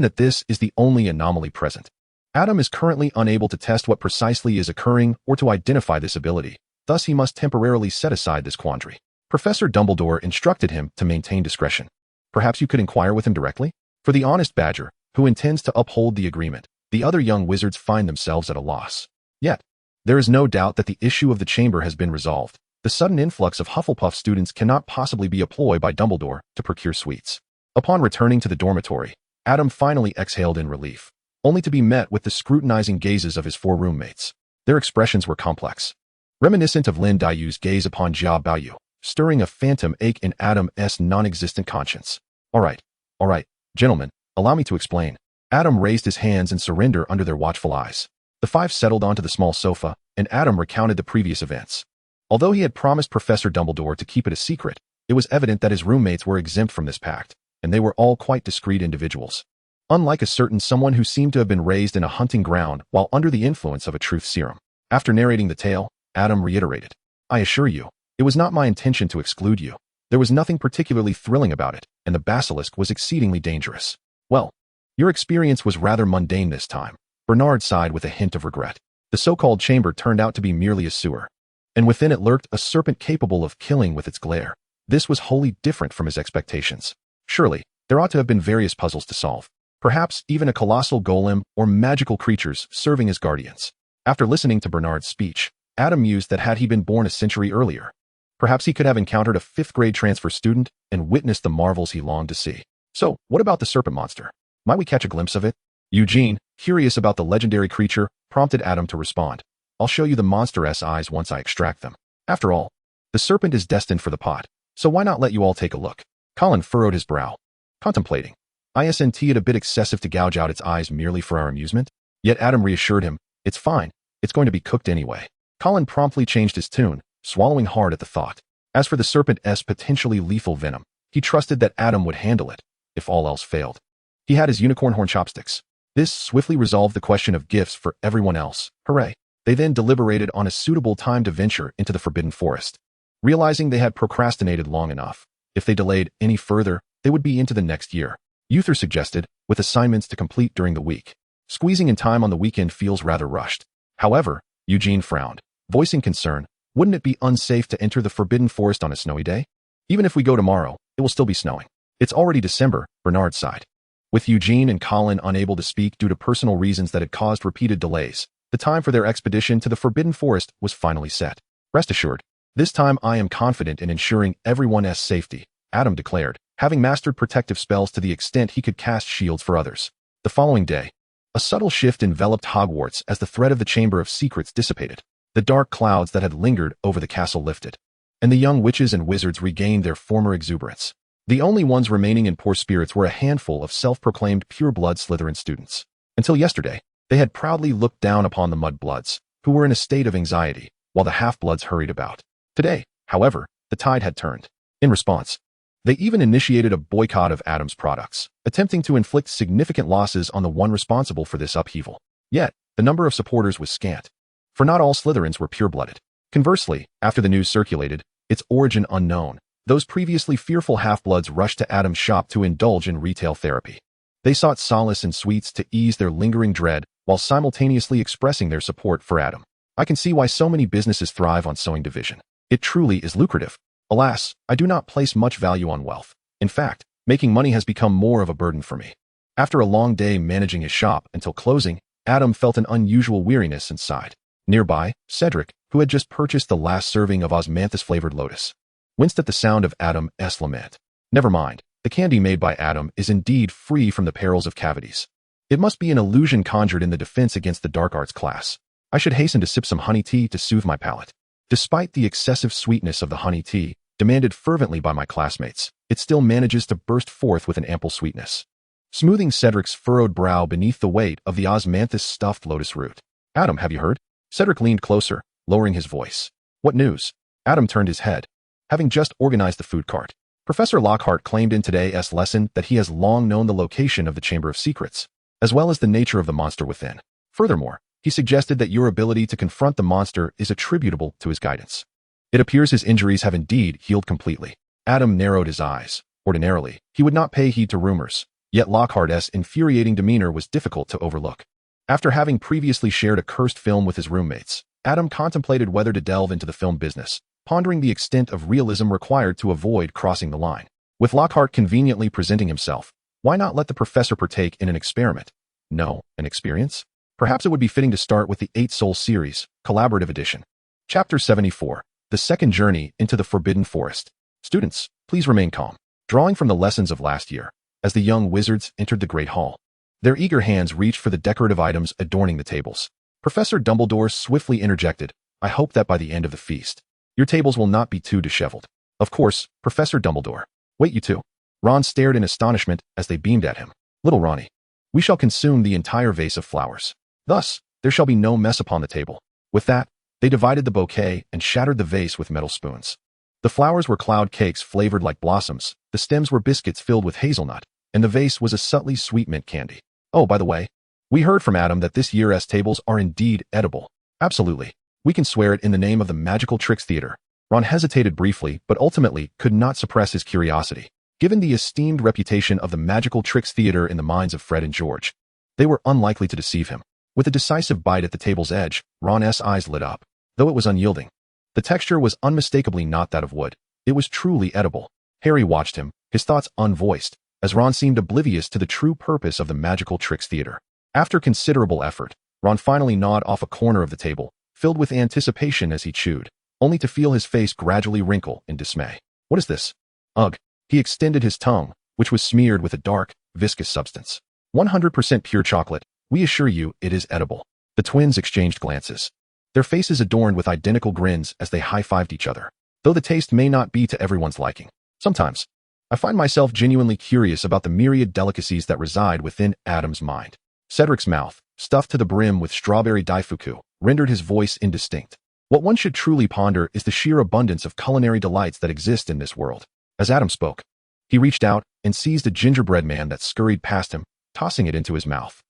that this is the only anomaly present. Adam is currently unable to test what precisely is occurring or to identify this ability, thus he must temporarily set aside this quandary. Professor Dumbledore instructed him to maintain discretion. Perhaps you could inquire with him directly? For the honest Badger, who intends to uphold the agreement, the other young wizards find themselves at a loss. Yet, there is no doubt that the issue of the chamber has been resolved. The sudden influx of Hufflepuff students cannot possibly be a ploy by Dumbledore to procure sweets. Upon returning to the dormitory, Adam finally exhaled in relief, only to be met with the scrutinizing gazes of his 4 roommates. Their expressions were complex, reminiscent of Lin Dayu's gaze upon Jia Baoyu, stirring a phantom ache in Adam's non-existent conscience. All right, gentlemen, allow me to explain." Adam raised his hands in surrender under their watchful eyes. The 5 settled onto the small sofa, and Adam recounted the previous events. Although he had promised Professor Dumbledore to keep it a secret, it was evident that his roommates were exempt from this pact, and they were all quite discreet individuals. Unlike a certain someone who seemed to have been raised in a hunting ground while under the influence of a truth serum. After narrating the tale, Adam reiterated, "I assure you, it was not my intention to exclude you. There was nothing particularly thrilling about it, and the basilisk was exceedingly dangerous." "Well, your experience was rather mundane this time." Bernard sighed with a hint of regret. The so-called chamber turned out to be merely a sewer, and within it lurked a serpent capable of killing with its glare. This was wholly different from his expectations. Surely, there ought to have been various puzzles to solve. Perhaps even a colossal golem or magical creatures serving as guardians. After listening to Bernard's speech, Adam mused that had he been born a century earlier, perhaps he could have encountered a 5th-grade transfer student and witnessed the marvels he longed to see. So, what about the serpent monster? Might we catch a glimpse of it? Eugene, curious about the legendary creature, prompted Adam to respond. "I'll show you the monster's eyes once I extract them. After all, the serpent is destined for the pot, so why not let you all take a look?" Colin furrowed his brow, contemplating. Isn't it a bit excessive to gouge out its eyes merely for our amusement? Yet Adam reassured him, "It's fine, it's going to be cooked anyway." Colin promptly changed his tune, swallowing hard at the thought. As for the serpent's potentially lethal venom, he trusted that Adam would handle it, if all else failed. He had his unicorn horn chopsticks. This swiftly resolved the question of gifts for everyone else. Hooray! They then deliberated on a suitable time to venture into the Forbidden Forest. Realizing they had procrastinated long enough, if they delayed any further, they would be into the next year. Uther suggested, with assignments to complete during the week. Squeezing in time on the weekend feels rather rushed. However, Eugene frowned, voicing concern. Wouldn't it be unsafe to enter the Forbidden Forest on a snowy day? Even if we go tomorrow, it will still be snowing. It's already December, Bernard sighed. With Eugene and Colin unable to speak due to personal reasons that had caused repeated delays, the time for their expedition to the Forbidden Forest was finally set. "Rest assured, this time I am confident in ensuring everyone's safety," Adam declared, having mastered protective spells to the extent he could cast shields for others. The following day, a subtle shift enveloped Hogwarts as the threat of the Chamber of Secrets dissipated. The dark clouds that had lingered over the castle lifted, and the young witches and wizards regained their former exuberance. The only ones remaining in poor spirits were a handful of self-proclaimed pure-blood Slytherin students. Until yesterday, they had proudly looked down upon the mudbloods, who were in a state of anxiety, while the half-bloods hurried about. Today, however, the tide had turned. In response, they even initiated a boycott of Adam's products, attempting to inflict significant losses on the one responsible for this upheaval. Yet, the number of supporters was scant, for not all Slytherins were pure-blooded. Conversely, after the news circulated, its origin unknown, those previously fearful half-bloods rushed to Adam's shop to indulge in retail therapy. They sought solace in sweets to ease their lingering dread while simultaneously expressing their support for Adam. I can see why so many businesses thrive on sewing division. It truly is lucrative. Alas, I do not place much value on wealth. In fact, making money has become more of a burden for me. After a long day managing his shop until closing, Adam felt an unusual weariness and sighed. Nearby, Cedric, who had just purchased the last serving of osmanthus-flavored lotus, winced at the sound of Adam's lament. Never mind, the candy made by Adam is indeed free from the perils of cavities. It must be an illusion conjured in the defense against the dark arts class. I should hasten to sip some honey tea to soothe my palate. Despite the excessive sweetness of the honey tea, demanded fervently by my classmates, it still manages to burst forth with an ample sweetness, smoothing Cedric's furrowed brow beneath the weight of the osmanthus stuffed lotus root. Adam, have you heard? Cedric leaned closer, lowering his voice. What news? Adam turned his head. Having just organized the food cart, Professor Lockhart claimed in today's lesson that he has long known the location of the Chamber of Secrets, as well as the nature of the monster within. Furthermore, he suggested that your ability to confront the monster is attributable to his guidance. It appears his injuries have indeed healed completely. Adam narrowed his eyes. Ordinarily, he would not pay heed to rumors, yet Lockhart's infuriating demeanor was difficult to overlook. After having previously shared a cursed film with his roommates, Adam contemplated whether to delve into the film business, pondering the extent of realism required to avoid crossing the line. With Lockhart conveniently presenting himself, why not let the professor partake in an experiment? No, an experience? Perhaps it would be fitting to start with the 8 Soul series, collaborative edition. Chapter 74, The Second Journey into the Forbidden Forest. Students, please remain calm. Drawing from the lessons of last year, as the young wizards entered the Great Hall, their eager hands reached for the decorative items adorning the tables. Professor Dumbledore swiftly interjected, I hope that by the end of the feast, your tables will not be too disheveled. Of course, Professor Dumbledore. Wait, you two. Ron stared in astonishment as they beamed at him. Little Ronnie, we shall consume the entire vase of flowers. Thus, there shall be no mess upon the table. With that, they divided the bouquet and shattered the vase with metal spoons. The flowers were cloud cakes flavored like blossoms, the stems were biscuits filled with hazelnut, and the vase was a subtly sweet mint candy. Oh, by the way, we heard from Adam that this year's tables are indeed edible. Absolutely. We can swear it in the name of the Magical Tricks Theater. Ron hesitated briefly, but ultimately could not suppress his curiosity. Given the esteemed reputation of the Magical Tricks Theater in the minds of Fred and George, they were unlikely to deceive him. With a decisive bite at the table's edge, Ron's eyes lit up, though it was unyielding. The texture was unmistakably not that of wood. It was truly edible. Harry watched him, his thoughts unvoiced, as Ron seemed oblivious to the true purpose of the Magical Tricks Theater. After considerable effort, Ron finally gnawed off a corner of the table, filled with anticipation as he chewed, only to feel his face gradually wrinkle in dismay. What is this? Ugh. He extended his tongue, which was smeared with a dark, viscous substance. 100% pure chocolate. We assure you it is edible. The twins exchanged glances, their faces adorned with identical grins as they high-fived each other. Though the taste may not be to everyone's liking, sometimes I find myself genuinely curious about the myriad delicacies that reside within Adam's mind. Cedric's mouth, stuffed to the brim with strawberry daifuku, rendered his voice indistinct. What one should truly ponder is the sheer abundance of culinary delights that exist in this world. As Adam spoke, he reached out and seized a gingerbread man that scurried past him, tossing it into his mouth.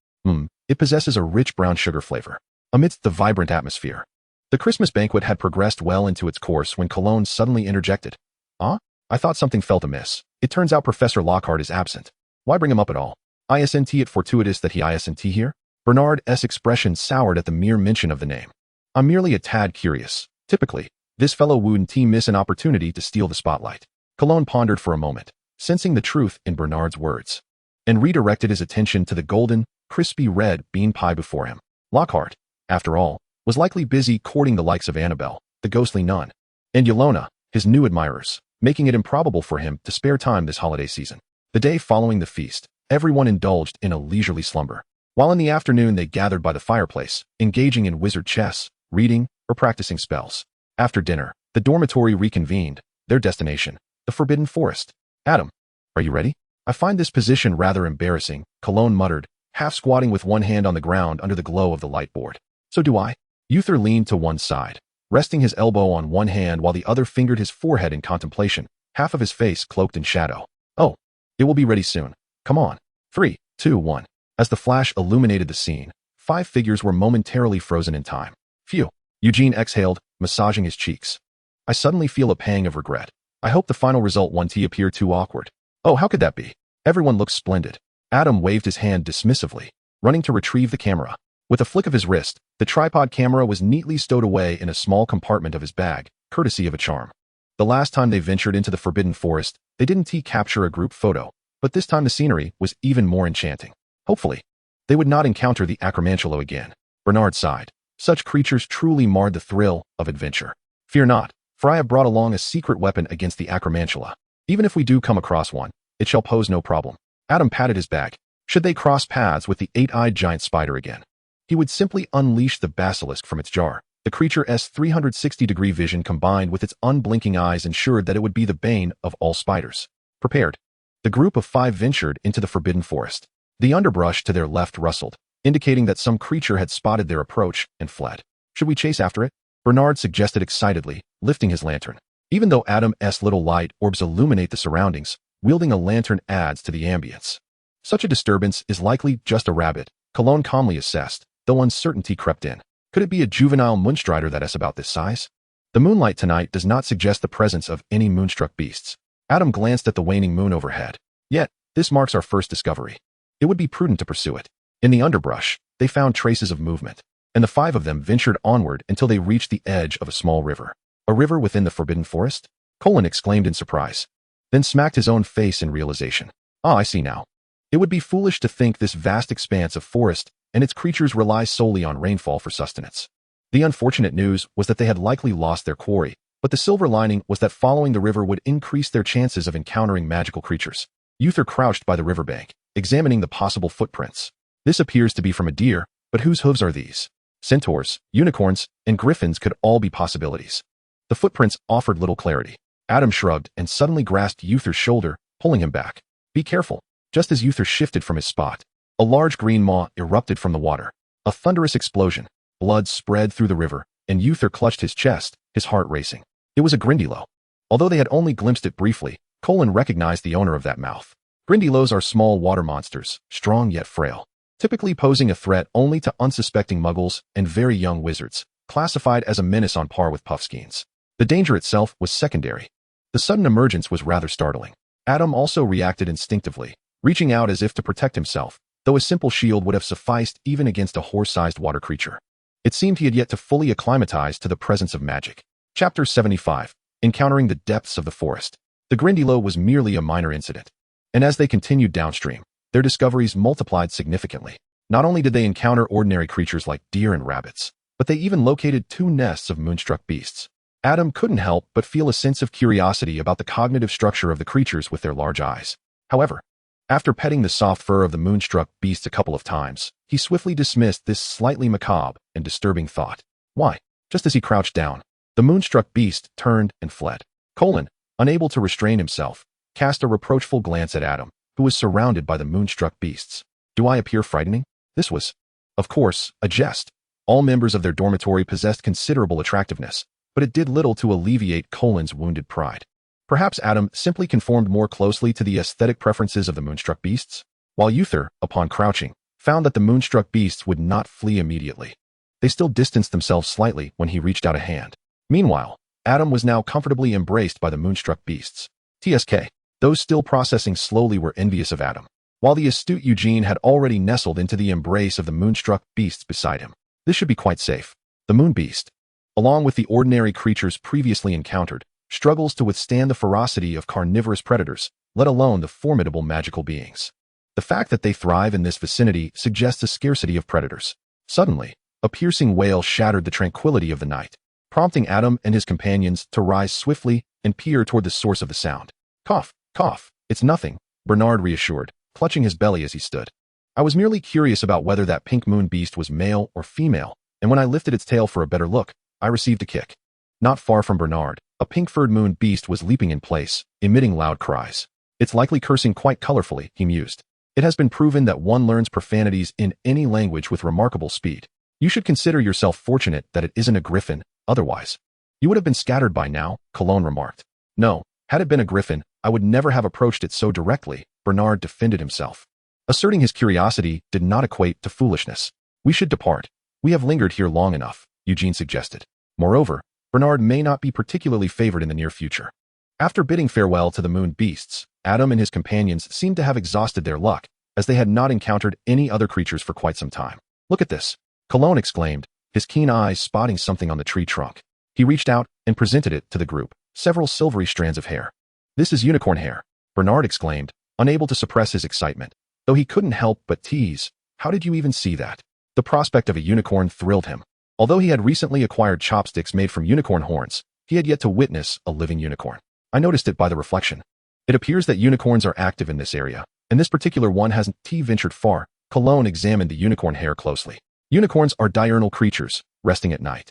It possesses a rich brown sugar flavor. Amidst the vibrant atmosphere, the Christmas banquet had progressed well into its course when Cologne suddenly interjected. I thought something felt amiss. It turns out Professor Lockhart is absent. Why bring him up at all? Isn't it fortuitous that he isn't here? Bernard's expression soured at the mere mention of the name. I'm merely a tad curious. Typically, this fellow wouldn't miss an opportunity to steal the spotlight. Cologne pondered for a moment, sensing the truth in Bernard's words, and redirected his attention to the golden, crispy red bean pie before him. Lockhart, after all, was likely busy courting the likes of Annabelle, the ghostly nun, and Yelena, his new admirers. making it improbable for him to spare time this holiday season. The day following the feast, everyone indulged in a leisurely slumber, while in the afternoon they gathered by the fireplace, engaging in wizard chess, reading, or practicing spells. After dinner, the dormitory reconvened, their destination, the Forbidden Forest. Adam, are you ready? I find this position rather embarrassing, Cologne muttered, half squatting with one hand on the ground under the glow of the light board. So do I. Uther leaned to one side, resting his elbow on one hand while the other fingered his forehead in contemplation, half of his face cloaked in shadow. Oh, it will be ready soon. Come on. 3, 2, 1. As the flash illuminated the scene, 5 figures were momentarily frozen in time. Phew. Eugene exhaled, massaging his cheeks. I suddenly feel a pang of regret. I hope the final result won't appear too awkward. Oh, how could that be? Everyone looks splendid. Adam waved his hand dismissively, running to retrieve the camera. With a flick of his wrist, the tripod camera was neatly stowed away in a small compartment of his bag, courtesy of a charm. The last time they ventured into the Forbidden Forest, they didn't capture a group photo, but this time the scenery was even more enchanting. Hopefully, they would not encounter the Acromantula again. Bernard sighed. Such creatures truly marred the thrill of adventure. Fear not, for I have brought along a secret weapon against the Acromantula. Even if we do come across one, it shall pose no problem. Adam patted his bag. Should they cross paths with the 8-eyed giant spider again, he would simply unleash the basilisk from its jar. The creature's 360-degree vision combined with its unblinking eyes ensured that it would be the bane of all spiders. Prepared, the group of 5 ventured into the Forbidden Forest. The underbrush to their left rustled, indicating that some creature had spotted their approach and fled. Should we chase after it? Bernard suggested excitedly, lifting his lantern. Even though Adam's little light orbs illuminate the surroundings, wielding a lantern adds to the ambience. Such a disturbance is likely just a rabbit, Cologne calmly assessed, though uncertainty crept in. Could it be a juvenile moonstrider that's about this size? The moonlight tonight does not suggest the presence of any moonstruck beasts. Adam glanced at the waning moon overhead. Yet, this marks our first discovery. It would be prudent to pursue it. In the underbrush, they found traces of movement, and the 5 of them ventured onward until they reached the edge of a small river. A river within the Forbidden Forest? Colin exclaimed in surprise, then smacked his own face in realization. Ah, I see now. It would be foolish to think this vast expanse of forest and its creatures rely solely on rainfall for sustenance. The unfortunate news was that they had likely lost their quarry, but the silver lining was that following the river would increase their chances of encountering magical creatures. Uther crouched by the riverbank, examining the possible footprints. This appears to be from a deer, but whose hooves are these? Centaurs, unicorns, and griffins could all be possibilities. The footprints offered little clarity. Adam shrugged and suddenly grasped Uther's shoulder, pulling him back. Be careful. Just as Uther shifted from his spot, a large green maw erupted from the water. A thunderous explosion. Blood spread through the river, and Uther clutched his chest, his heart racing. It was a Grindylow. Although they had only glimpsed it briefly, Colin recognized the owner of that mouth. Grindylows are small water monsters, strong yet frail, typically posing a threat only to unsuspecting muggles and very young wizards, classified as a menace on par with puffskeins. The danger itself was secondary. The sudden emergence was rather startling. Adam also reacted instinctively, reaching out as if to protect himself, though a simple shield would have sufficed even against a horse-sized water creature. It seemed he had yet to fully acclimatize to the presence of magic. Chapter 75. Encountering the depths of the forest. The Grindylow was merely a minor incident, and as they continued downstream, their discoveries multiplied significantly. Not only did they encounter ordinary creatures like deer and rabbits, but they even located 2 nests of moonstruck beasts. Adam couldn't help but feel a sense of curiosity about the cognitive structure of the creatures with their large eyes. However, after petting the soft fur of the moonstruck beasts a couple of times, he swiftly dismissed this slightly macabre and disturbing thought. Why? Just as he crouched down, the moonstruck beast turned and fled. Colin, unable to restrain himself, cast a reproachful glance at Adam, who was surrounded by the moonstruck beasts. Do I appear frightening? This was, of course, a jest. All members of their dormitory possessed considerable attractiveness, but it did little to alleviate Colin's wounded pride. Perhaps Adam simply conformed more closely to the aesthetic preferences of the moonstruck beasts, while Uther, upon crouching, found that the moonstruck beasts would not flee immediately. They still distanced themselves slightly when he reached out a hand. Meanwhile, Adam was now comfortably embraced by the moonstruck beasts. TSK. Those still processing slowly were envious of Adam, while the astute Eugene had already nestled into the embrace of the moonstruck beasts beside him. This should be quite safe. The moon beast, along with the ordinary creatures previously encountered, struggles to withstand the ferocity of carnivorous predators, let alone the formidable magical beings. The fact that they thrive in this vicinity suggests a scarcity of predators. Suddenly, a piercing wail shattered the tranquility of the night. prompting Adam and his companions to rise swiftly and peer toward the source of the sound. Cough, cough, it's nothing, Bernard reassured, clutching his belly as he stood. I was merely curious about whether that pink moon beast was male or female, and when I lifted its tail for a better look, I received a kick. Not far from Bernard, a pink-furred moon beast was leaping in place, emitting loud cries. It's likely cursing quite colorfully, he mused. It has been proven that one learns profanities in any language with remarkable speed. You should consider yourself fortunate that it isn't a griffin, otherwise you would have been scattered by now, Cologne remarked. No, had it been a griffin, I would never have approached it so directly, Bernard defended himself. Asserting his curiosity did not equate to foolishness. We should depart. We have lingered here long enough, Eugene suggested. Moreover, Bernard may not be particularly favored in the near future. After bidding farewell to the moon beasts, Adam and his companions seemed to have exhausted their luck, as they had not encountered any other creatures for quite some time. Look at this, Cologne exclaimed, his keen eyes spotting something on the tree trunk. He reached out and presented it to the group, several silvery strands of hair. This is unicorn hair, Bernard exclaimed, unable to suppress his excitement, though he couldn't help but tease. How did you even see that? The prospect of a unicorn thrilled him. Although he had recently acquired chopsticks made from unicorn horns, he had yet to witness a living unicorn. I noticed it by the reflection. It appears that unicorns are active in this area, and this particular one hasn't ventured far. Cologne examined the unicorn hair closely. Unicorns are diurnal creatures, resting at night.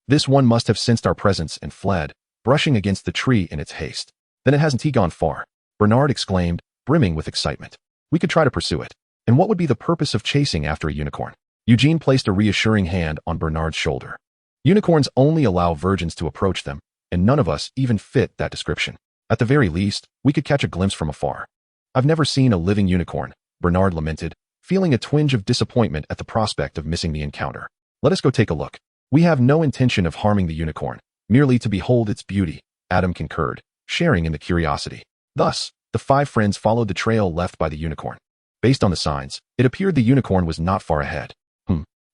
This one must have sensed our presence and fled, brushing against the tree in its haste. Then it hasn't gone far, Bernard exclaimed, brimming with excitement. We could try to pursue it. And what would be the purpose of chasing after a unicorn? Eugene placed a reassuring hand on Bernard's shoulder. Unicorns only allow virgins to approach them, and none of us even fit that description. At the very least, we could catch a glimpse from afar. I've never seen a living unicorn, Bernard lamented, feeling a twinge of disappointment at the prospect of missing the encounter. Let us go take a look. We have no intention of harming the unicorn, merely to behold its beauty, Adam concurred, sharing in the curiosity. Thus, the five friends followed the trail left by the unicorn. Based on the signs, it appeared the unicorn was not far ahead.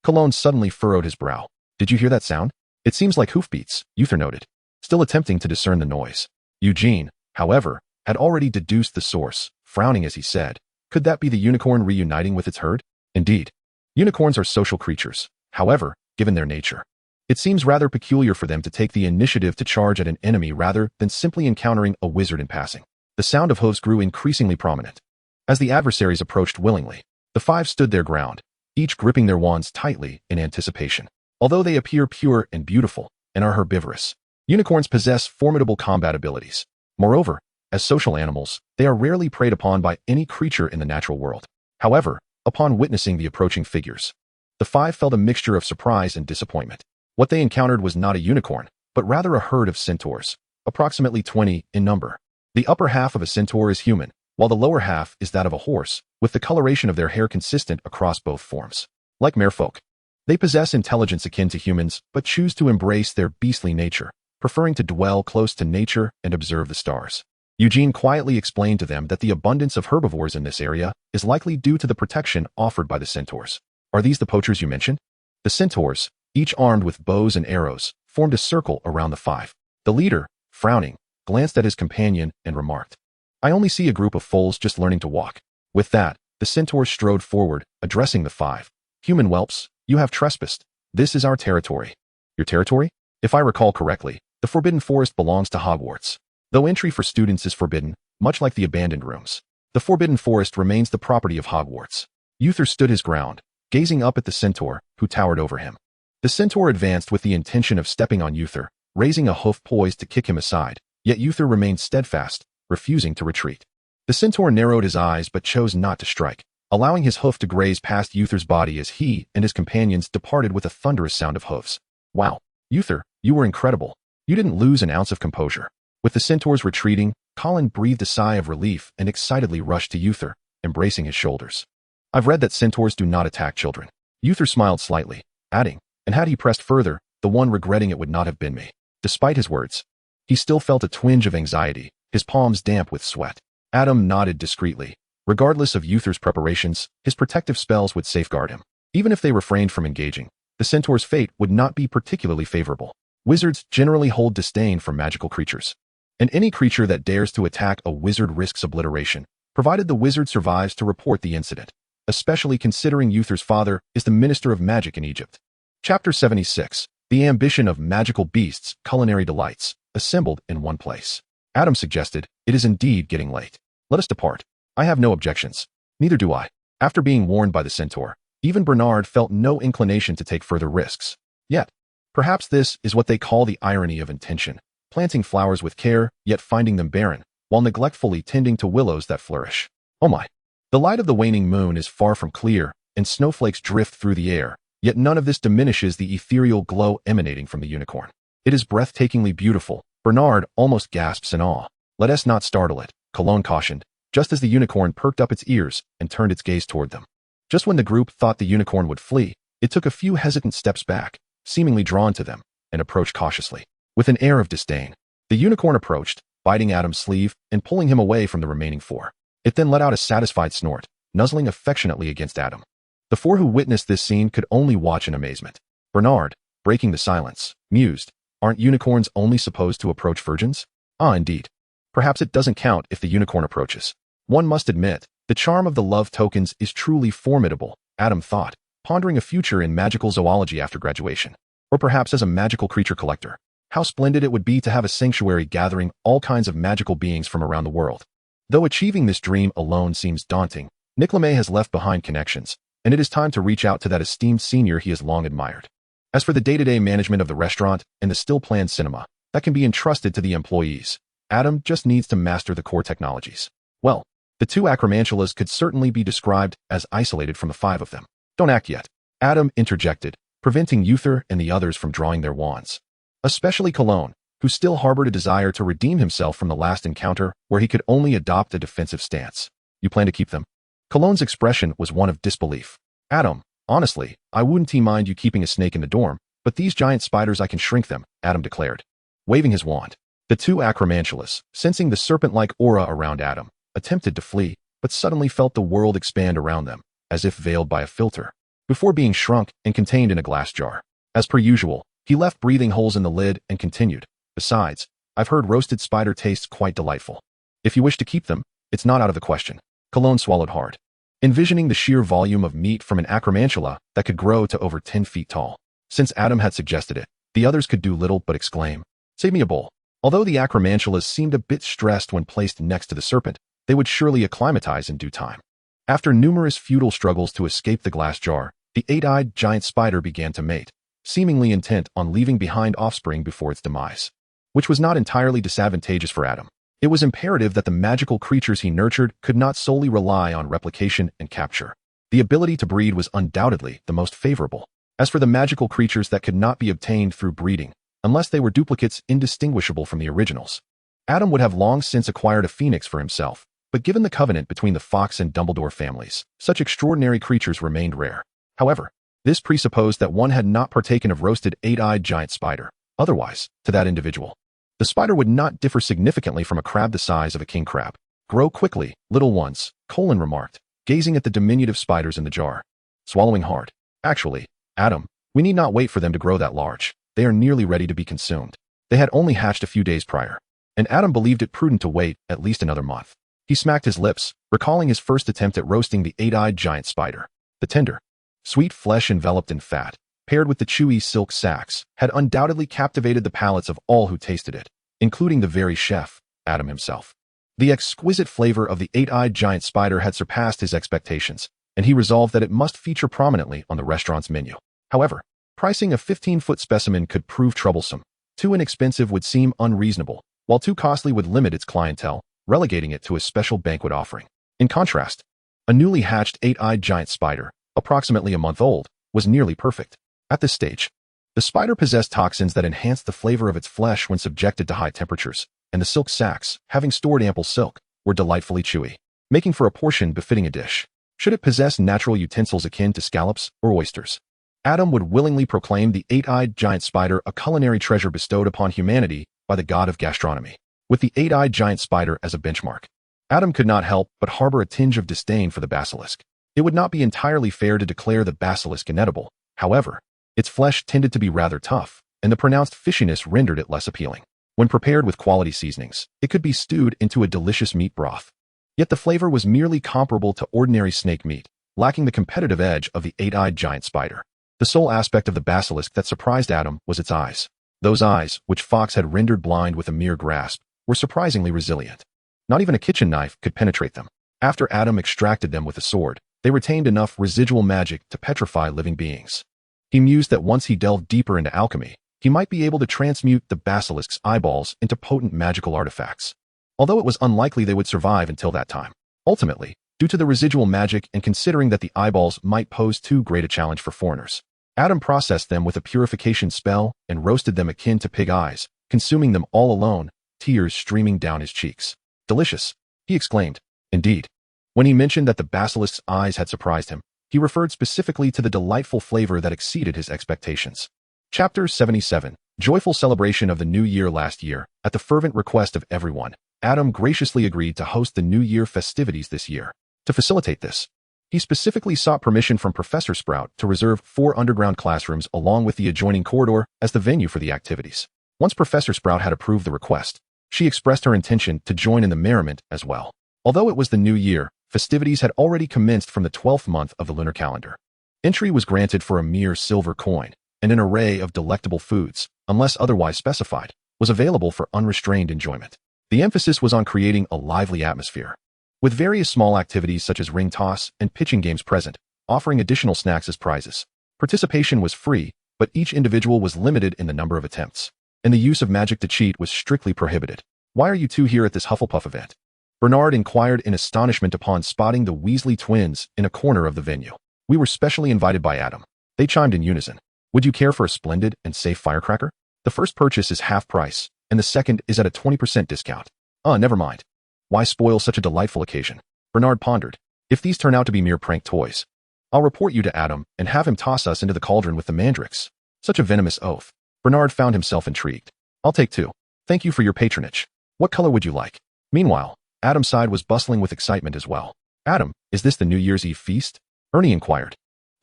Cologne suddenly furrowed his brow. Did you hear that sound? It seems like hoofbeats, Uther noted, still attempting to discern the noise. Eugene, however, had already deduced the source, frowning as he said, could that be the unicorn reuniting with its herd? Indeed. Unicorns are social creatures, however, given their nature. It seems rather peculiar for them to take the initiative to charge at an enemy rather than simply encountering a wizard in passing. The sound of hooves grew increasingly prominent. As the adversaries approached willingly, the five stood their ground, each gripping their wands tightly in anticipation. Although they appear pure and beautiful and are herbivorous, unicorns possess formidable combat abilities. Moreover, as social animals, they are rarely preyed upon by any creature in the natural world. However, upon witnessing the approaching figures, the five felt a mixture of surprise and disappointment. What they encountered was not a unicorn, but rather a herd of centaurs, approximately 20 in number. The upper half of a centaur is human, while the lower half is that of a horse, with the coloration of their hair consistent across both forms. Like merfolk, they possess intelligence akin to humans, but choose to embrace their beastly nature, preferring to dwell close to nature and observe the stars. Eugene quietly explained to them that the abundance of herbivores in this area is likely due to the protection offered by the centaurs. Are these the poachers you mentioned? The centaurs, each armed with bows and arrows, formed a circle around the five. The leader, frowning, glanced at his companion and remarked, I only see a group of foals just learning to walk. With that, the centaur strode forward, addressing the five. Human whelps, you have trespassed. This is our territory. Your territory? If I recall correctly, the Forbidden Forest belongs to Hogwarts. Though entry for students is forbidden, much like the abandoned rooms, the Forbidden Forest remains the property of Hogwarts. Uther stood his ground, gazing up at the centaur, who towered over him. The centaur advanced with the intention of stepping on Uther, raising a hoof poised to kick him aside, yet Uther remained steadfast, refusing to retreat. The centaur narrowed his eyes but chose not to strike, allowing his hoof to graze past Uther's body as he and his companions departed with a thunderous sound of hoofs. Wow, Uther, you were incredible. You didn't lose an ounce of composure. With the centaurs retreating, Colin breathed a sigh of relief and excitedly rushed to Uther, embracing his shoulders. I've read that centaurs do not attack children. Uther smiled slightly, adding, and had he pressed further, the one regretting it would not have been me. Despite his words, he still felt a twinge of anxiety, his palms damp with sweat. Adam nodded discreetly. Regardless of Uther's preparations, his protective spells would safeguard him. Even if they refrained from engaging, the centaur's fate would not be particularly favorable. Wizards generally hold disdain for magical creatures, and any creature that dares to attack a wizard risks obliteration, provided the wizard survives to report the incident, especially considering Uther's father is the Minister of Magic in Egypt. Chapter 76. The ambition of magical beasts, culinary delights, assembled in one place. Adam suggested, "It is indeed getting late. Let us depart." "I have no objections." "Neither do I." After being warned by the centaur, even Bernard felt no inclination to take further risks. Yet, perhaps this is what they call the irony of intention, planting flowers with care, yet finding them barren, while neglectfully tending to willows that flourish. Oh my! The light of the waning moon is far from clear, and snowflakes drift through the air, yet none of this diminishes the ethereal glow emanating from the unicorn. It is breathtakingly beautiful. Bernard almost gasps in awe. "Let us not startle it," Cologne cautioned, just as the unicorn perked up its ears and turned its gaze toward them. Just when the group thought the unicorn would flee, it took a few hesitant steps back, seemingly drawn to them, and approached cautiously. With an air of disdain, the unicorn approached, biting Adam's sleeve and pulling him away from the remaining four. It then let out a satisfied snort, nuzzling affectionately against Adam. The four who witnessed this scene could only watch in amazement. Bernard, breaking the silence, mused, "Aren't unicorns only supposed to approach virgins?" "Ah, indeed. Perhaps it doesn't count if the unicorn approaches." One must admit, the charm of the love tokens is truly formidable, Adam thought, pondering a future in magical zoology after graduation. Or perhaps as a magical creature collector. How splendid it would be to have a sanctuary gathering all kinds of magical beings from around the world. Though achieving this dream alone seems daunting, Nicolamet has left behind connections, and it is time to reach out to that esteemed senior he has long admired. As for the day-to-day management of the restaurant and the still-planned cinema, that can be entrusted to the employees. Adam just needs to master the core technologies. Well, the two acromantulas could certainly be described as isolated from the five of them. "Don't act yet," Adam interjected, preventing Uther and the others from drawing their wands. Especially Cologne, who still harbored a desire to redeem himself from the last encounter where he could only adopt a defensive stance. "You plan to keep them?" Cologne's expression was one of disbelief. "Adam, honestly, I wouldn't mind you keeping a snake in the dorm, but these giant spiders, I can shrink them," Adam declared, waving his wand. The two acromantulas, sensing the serpent-like aura around Adam, attempted to flee, but suddenly felt the world expand around them, as if veiled by a filter, before being shrunk and contained in a glass jar. As per usual, he left breathing holes in the lid and continued, "Besides, I've heard roasted spider tastes quite delightful. If you wish to keep them, it's not out of the question." Cologne swallowed hard, envisioning the sheer volume of meat from an acromantula that could grow to over 10 feet tall. Since Adam had suggested it, the others could do little but exclaim, "Save me a bowl." Although the acromantulas seemed a bit stressed when placed next to the serpent, they would surely acclimatize in due time. After numerous futile struggles to escape the glass jar, the eight-eyed giant spider began to mate, seemingly intent on leaving behind offspring before its demise. Which was not entirely disadvantageous for Adam. It was imperative that the magical creatures he nurtured could not solely rely on replication and capture. The ability to breed was undoubtedly the most favorable. As for the magical creatures that could not be obtained through breeding, unless they were duplicates indistinguishable from the originals, Adam would have long since acquired a phoenix for himself, but given the covenant between the Fox and Dumbledore families, such extraordinary creatures remained rare. However, this presupposed that one had not partaken of roasted eight-eyed giant spider. Otherwise, to that individual, the spider would not differ significantly from a crab the size of a king crab. "Grow quickly, little ones," Colin remarked, gazing at the diminutive spiders in the jar. Swallowing hard. "Actually, Adam, we need not wait for them to grow that large. They are nearly ready to be consumed." They had only hatched a few days prior, and Adam believed it prudent to wait at least another month. He smacked his lips, recalling his first attempt at roasting the eight-eyed giant spider. The tender, sweet flesh enveloped in fat, paired with the chewy silk sacs, had undoubtedly captivated the palates of all who tasted it, including the very chef, Adam himself. The exquisite flavor of the eight-eyed giant spider had surpassed his expectations, and he resolved that it must feature prominently on the restaurant's menu. However, pricing a 15-foot specimen could prove troublesome. Too inexpensive would seem unreasonable, while too costly would limit its clientele, relegating it to a special banquet offering. In contrast, a newly hatched eight-eyed giant spider, approximately a month old, was nearly perfect. At this stage, the spider possessed toxins that enhanced the flavor of its flesh when subjected to high temperatures, and the silk sacs, having stored ample silk, were delightfully chewy, making for a portion befitting a dish. Should it possess natural utensils akin to scallops or oysters, Adam would willingly proclaim the eight-eyed giant spider a culinary treasure bestowed upon humanity by the god of gastronomy. With the eight-eyed giant spider as a benchmark, Adam could not help but harbor a tinge of disdain for the basilisk. It would not be entirely fair to declare the basilisk inedible. However, its flesh tended to be rather tough, and the pronounced fishiness rendered it less appealing. When prepared with quality seasonings, it could be stewed into a delicious meat broth. Yet the flavor was merely comparable to ordinary snake meat, lacking the competitive edge of the eight-eyed giant spider. The The sole aspect of the basilisk that surprised Adam was its eyes. Those eyes, which Fox had rendered blind with a mere grasp, were surprisingly resilient. Not even a kitchen knife could penetrate them. After Adam extracted them with a sword, they retained enough residual magic to petrify living beings. He mused that once he delved deeper into alchemy, he might be able to transmute the basilisk's eyeballs into potent magical artifacts. Although it was unlikely they would survive until that time. Ultimately, due to the residual magic and considering that the eyeballs might pose too great a challenge for foreigners, Adam processed them with a purification spell and roasted them akin to pig eyes, consuming them all alone, tears streaming down his cheeks. Delicious, he exclaimed. Indeed. When he mentioned that the basilisk's eyes had surprised him, he referred specifically to the delightful flavor that exceeded his expectations. Chapter 77. Joyful celebration of the New Year. Last year, at the fervent request of everyone, Adam graciously agreed to host the New Year festivities this year. To facilitate this, he specifically sought permission from Professor Sprout to reserve 4 underground classrooms along with the adjoining corridor as the venue for the activities. Once Professor Sprout had approved the request, she expressed her intention to join in the merriment as well. Although it was the New Year, festivities had already commenced from the 12th month of the lunar calendar. Entry was granted for a mere silver coin, and an array of delectable foods, unless otherwise specified, was available for unrestrained enjoyment. The emphasis was on creating a lively atmosphere, with various small activities such as ring toss and pitching games present, offering additional snacks as prizes. Participation was free, but each individual was limited in the number of attempts, and the use of magic to cheat was strictly prohibited. "Why are you two here at this Hufflepuff event?" Bernard inquired in astonishment upon spotting the Weasley twins in a corner of the venue. "We were specially invited by Adam," they chimed in unison. "Would you care for a splendid and safe firecracker? The first purchase is half price, and the second is at a 20% discount." Never mind. Why spoil such a delightful occasion? Bernard pondered. "If these turn out to be mere prank toys, I'll report you to Adam and have him toss us into the cauldron with the mandrakes." Such a venomous oath. Bernard found himself intrigued. "I'll take 2. Thank you for your patronage. What color would you like?" Meanwhile, Adam's side was bustling with excitement as well. "Adam, is this the New Year's Eve feast?" Ernie inquired.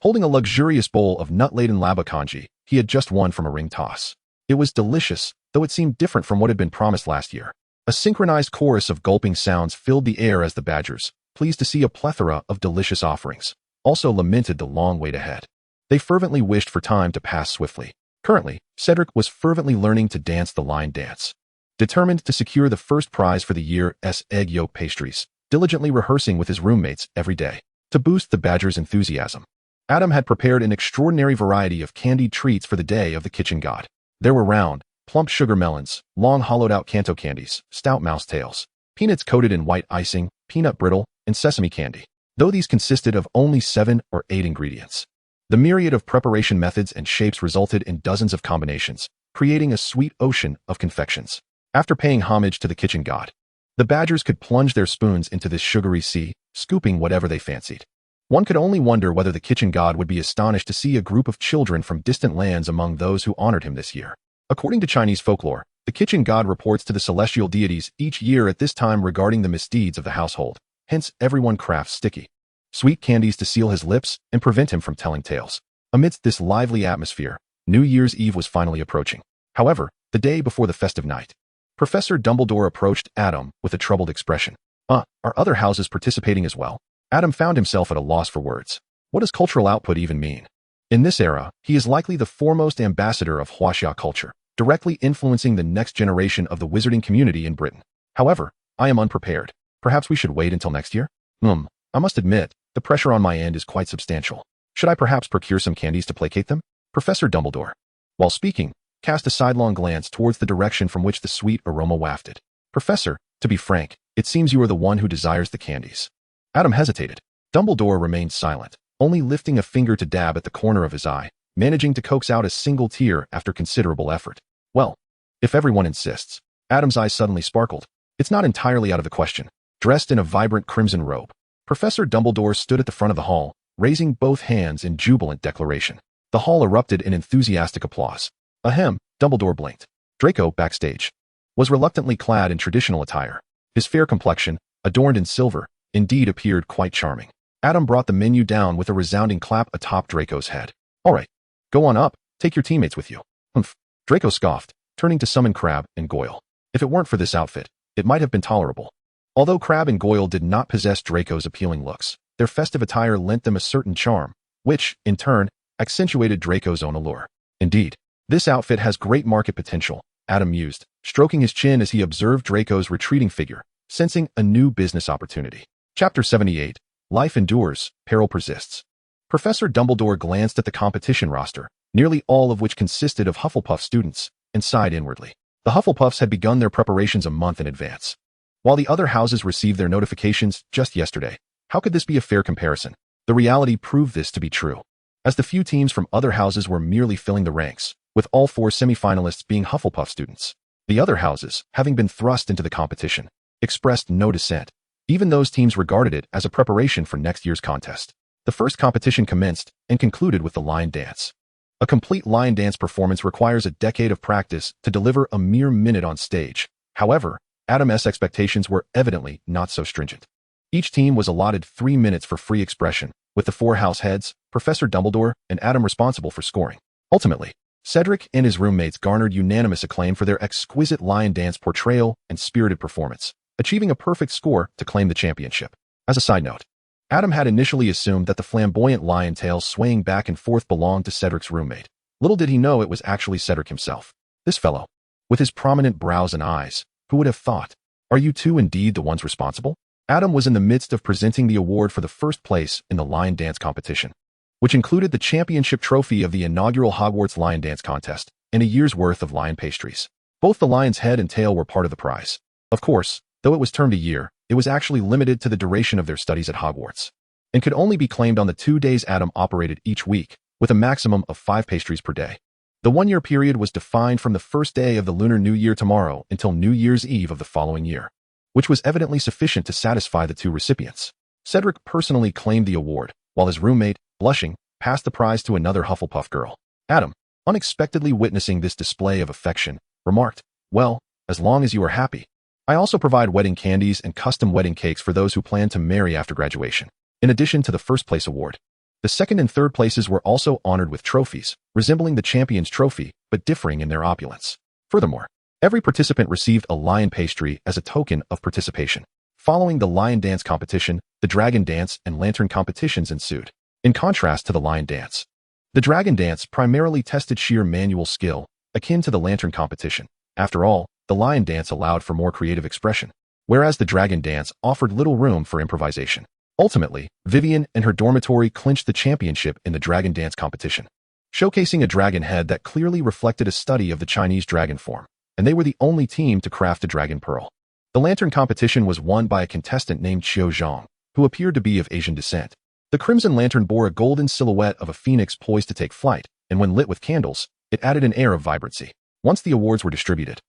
Holding a luxurious bowl of nut-laden laba congee he had just won from a ring toss. It was delicious, though it seemed different from what had been promised last year. A synchronized chorus of gulping sounds filled the air as the Badgers, pleased to see a plethora of delicious offerings, also lamented the long wait ahead. They fervently wished for time to pass swiftly. Currently, Cedric was fervently learning to dance the line dance. Determined to secure the first prize for the year's egg yolk pastries, diligently rehearsing with his roommates every day. To boost the Badgers' enthusiasm, Adam had prepared an extraordinary variety of candied treats for the day of the kitchen god. There were round, plump sugar melons, long hollowed-out Kanto candies, stout mouse tails, peanuts coated in white icing, peanut brittle, and sesame candy, though these consisted of only 7 or 8 ingredients. The myriad of preparation methods and shapes resulted in dozens of combinations, creating a sweet ocean of confections. After paying homage to the kitchen god, the Badgers could plunge their spoons into this sugary sea, scooping whatever they fancied. One could only wonder whether the kitchen god would be astonished to see a group of children from distant lands among those who honored him this year. According to Chinese folklore, the kitchen god reports to the celestial deities each year at this time regarding the misdeeds of the household. Hence, everyone crafts sticky, sweet candies to seal his lips and prevent him from telling tales. Amidst this lively atmosphere, New Year's Eve was finally approaching. However, the day before the festive night, Professor Dumbledore approached Adam with a troubled expression. Are other houses participating as well?" Adam found himself at a loss for words. What does cultural output even mean? In this era, he is likely the foremost ambassador of Huaxia culture, directly influencing the next generation of the wizarding community in Britain. However, I am unprepared. Perhaps we should wait until next year? I must admit, the pressure on my end is quite substantial. Should I perhaps procure some candies to placate them? Professor Dumbledore, while speaking, cast a sidelong glance towards the direction from which the sweet aroma wafted. "Professor, to be frank, it seems you are the one who desires the candies." Adam hesitated. Dumbledore remained silent, only lifting a finger to dab at the corner of his eye, managing to coax out a single tear after considerable effort. "Well, if everyone insists." Adam's eyes suddenly sparkled. "It's not entirely out of the question." Dressed in a vibrant crimson robe, Professor Dumbledore stood at the front of the hall, raising both hands in jubilant declaration. The hall erupted in enthusiastic applause. Ahem, Dumbledore blinked. Draco, backstage, was reluctantly clad in traditional attire. His fair complexion, adorned in silver, indeed appeared quite charming. Adam brought the menu down with a resounding clap atop Draco's head. "All right, go on up, take your teammates with you." "Humph," Draco scoffed, turning to summon Crabbe and Goyle. If it weren't for this outfit, it might have been tolerable. Although Crabbe and Goyle did not possess Draco's appealing looks, their festive attire lent them a certain charm, which, in turn, accentuated Draco's own allure. Indeed, this outfit has great market potential, Adam mused, stroking his chin as he observed Draco's retreating figure, sensing a new business opportunity. Chapter 78. Life endures, peril persists. Professor Dumbledore glanced at the competition roster, nearly all of which consisted of Hufflepuff students, and sighed inwardly. The Hufflepuffs had begun their preparations a month in advance, while the other houses received their notifications just yesterday. How could this be a fair comparison? The reality proved this to be true, as the few teams from other houses were merely filling the ranks, with all 4 semifinalists being Hufflepuff students. The other houses, having been thrust into the competition, expressed no dissent. Even those teams regarded it as a preparation for next year's contest. The first competition commenced and concluded with the lion dance. A complete lion dance performance requires a decade of practice to deliver a mere minute on stage. However, Adam's expectations were evidently not so stringent. Each team was allotted 3 minutes for free expression, with the 4 house heads, Professor Dumbledore, and Adam responsible for scoring. Ultimately, Cedric and his roommates garnered unanimous acclaim for their exquisite lion dance portrayal and spirited performance, achieving a perfect score to claim the championship. As a side note, Adam had initially assumed that the flamboyant lion tail swaying back and forth belonged to Cedric's roommate. Little did he know it was actually Cedric himself. This fellow, with his prominent brows and eyes, who would have thought? Are you two indeed the ones responsible? Adam was in the midst of presenting the award for the first place in the lion dance competition, which included the championship trophy of the inaugural Hogwarts lion dance contest and a year's worth of lion pastries. Both the lion's head and tail were part of the prize. Of course, though it was termed a year, it was actually limited to the duration of their studies at Hogwarts, and could only be claimed on the 2 days Adam operated each week, with a maximum of 5 pastries per day. The 1-year period was defined from the first day of the Lunar New Year tomorrow until New Year's Eve of the following year, which was evidently sufficient to satisfy the 2 recipients. Cedric personally claimed the award, while his roommate, blushing, passed the prize to another Hufflepuff girl. Adam, unexpectedly witnessing this display of affection, remarked, "Well, as long as you are happy. I also provide wedding candies and custom wedding cakes for those who plan to marry after graduation, in addition to the first place award." The second and third places were also honored with trophies, resembling the champion's trophy, but differing in their opulence. Furthermore, every participant received a lion pastry as a token of participation. Following the lion dance competition, the dragon dance and lantern competitions ensued. In contrast to the lion dance, the dragon dance primarily tested sheer manual skill, akin to the lantern competition. After all, the lion dance allowed for more creative expression, whereas the dragon dance offered little room for improvisation. Ultimately, Vivian and her dormitory clinched the championship in the dragon dance competition, showcasing a dragon head that clearly reflected a study of the Chinese dragon form, and they were the only team to craft a dragon pearl. The lantern competition was won by a contestant named Xiao Zhang, who appeared to be of Asian descent. The crimson lantern bore a golden silhouette of a phoenix poised to take flight, and when lit with candles, it added an air of vibrancy. Once the awards were distributed,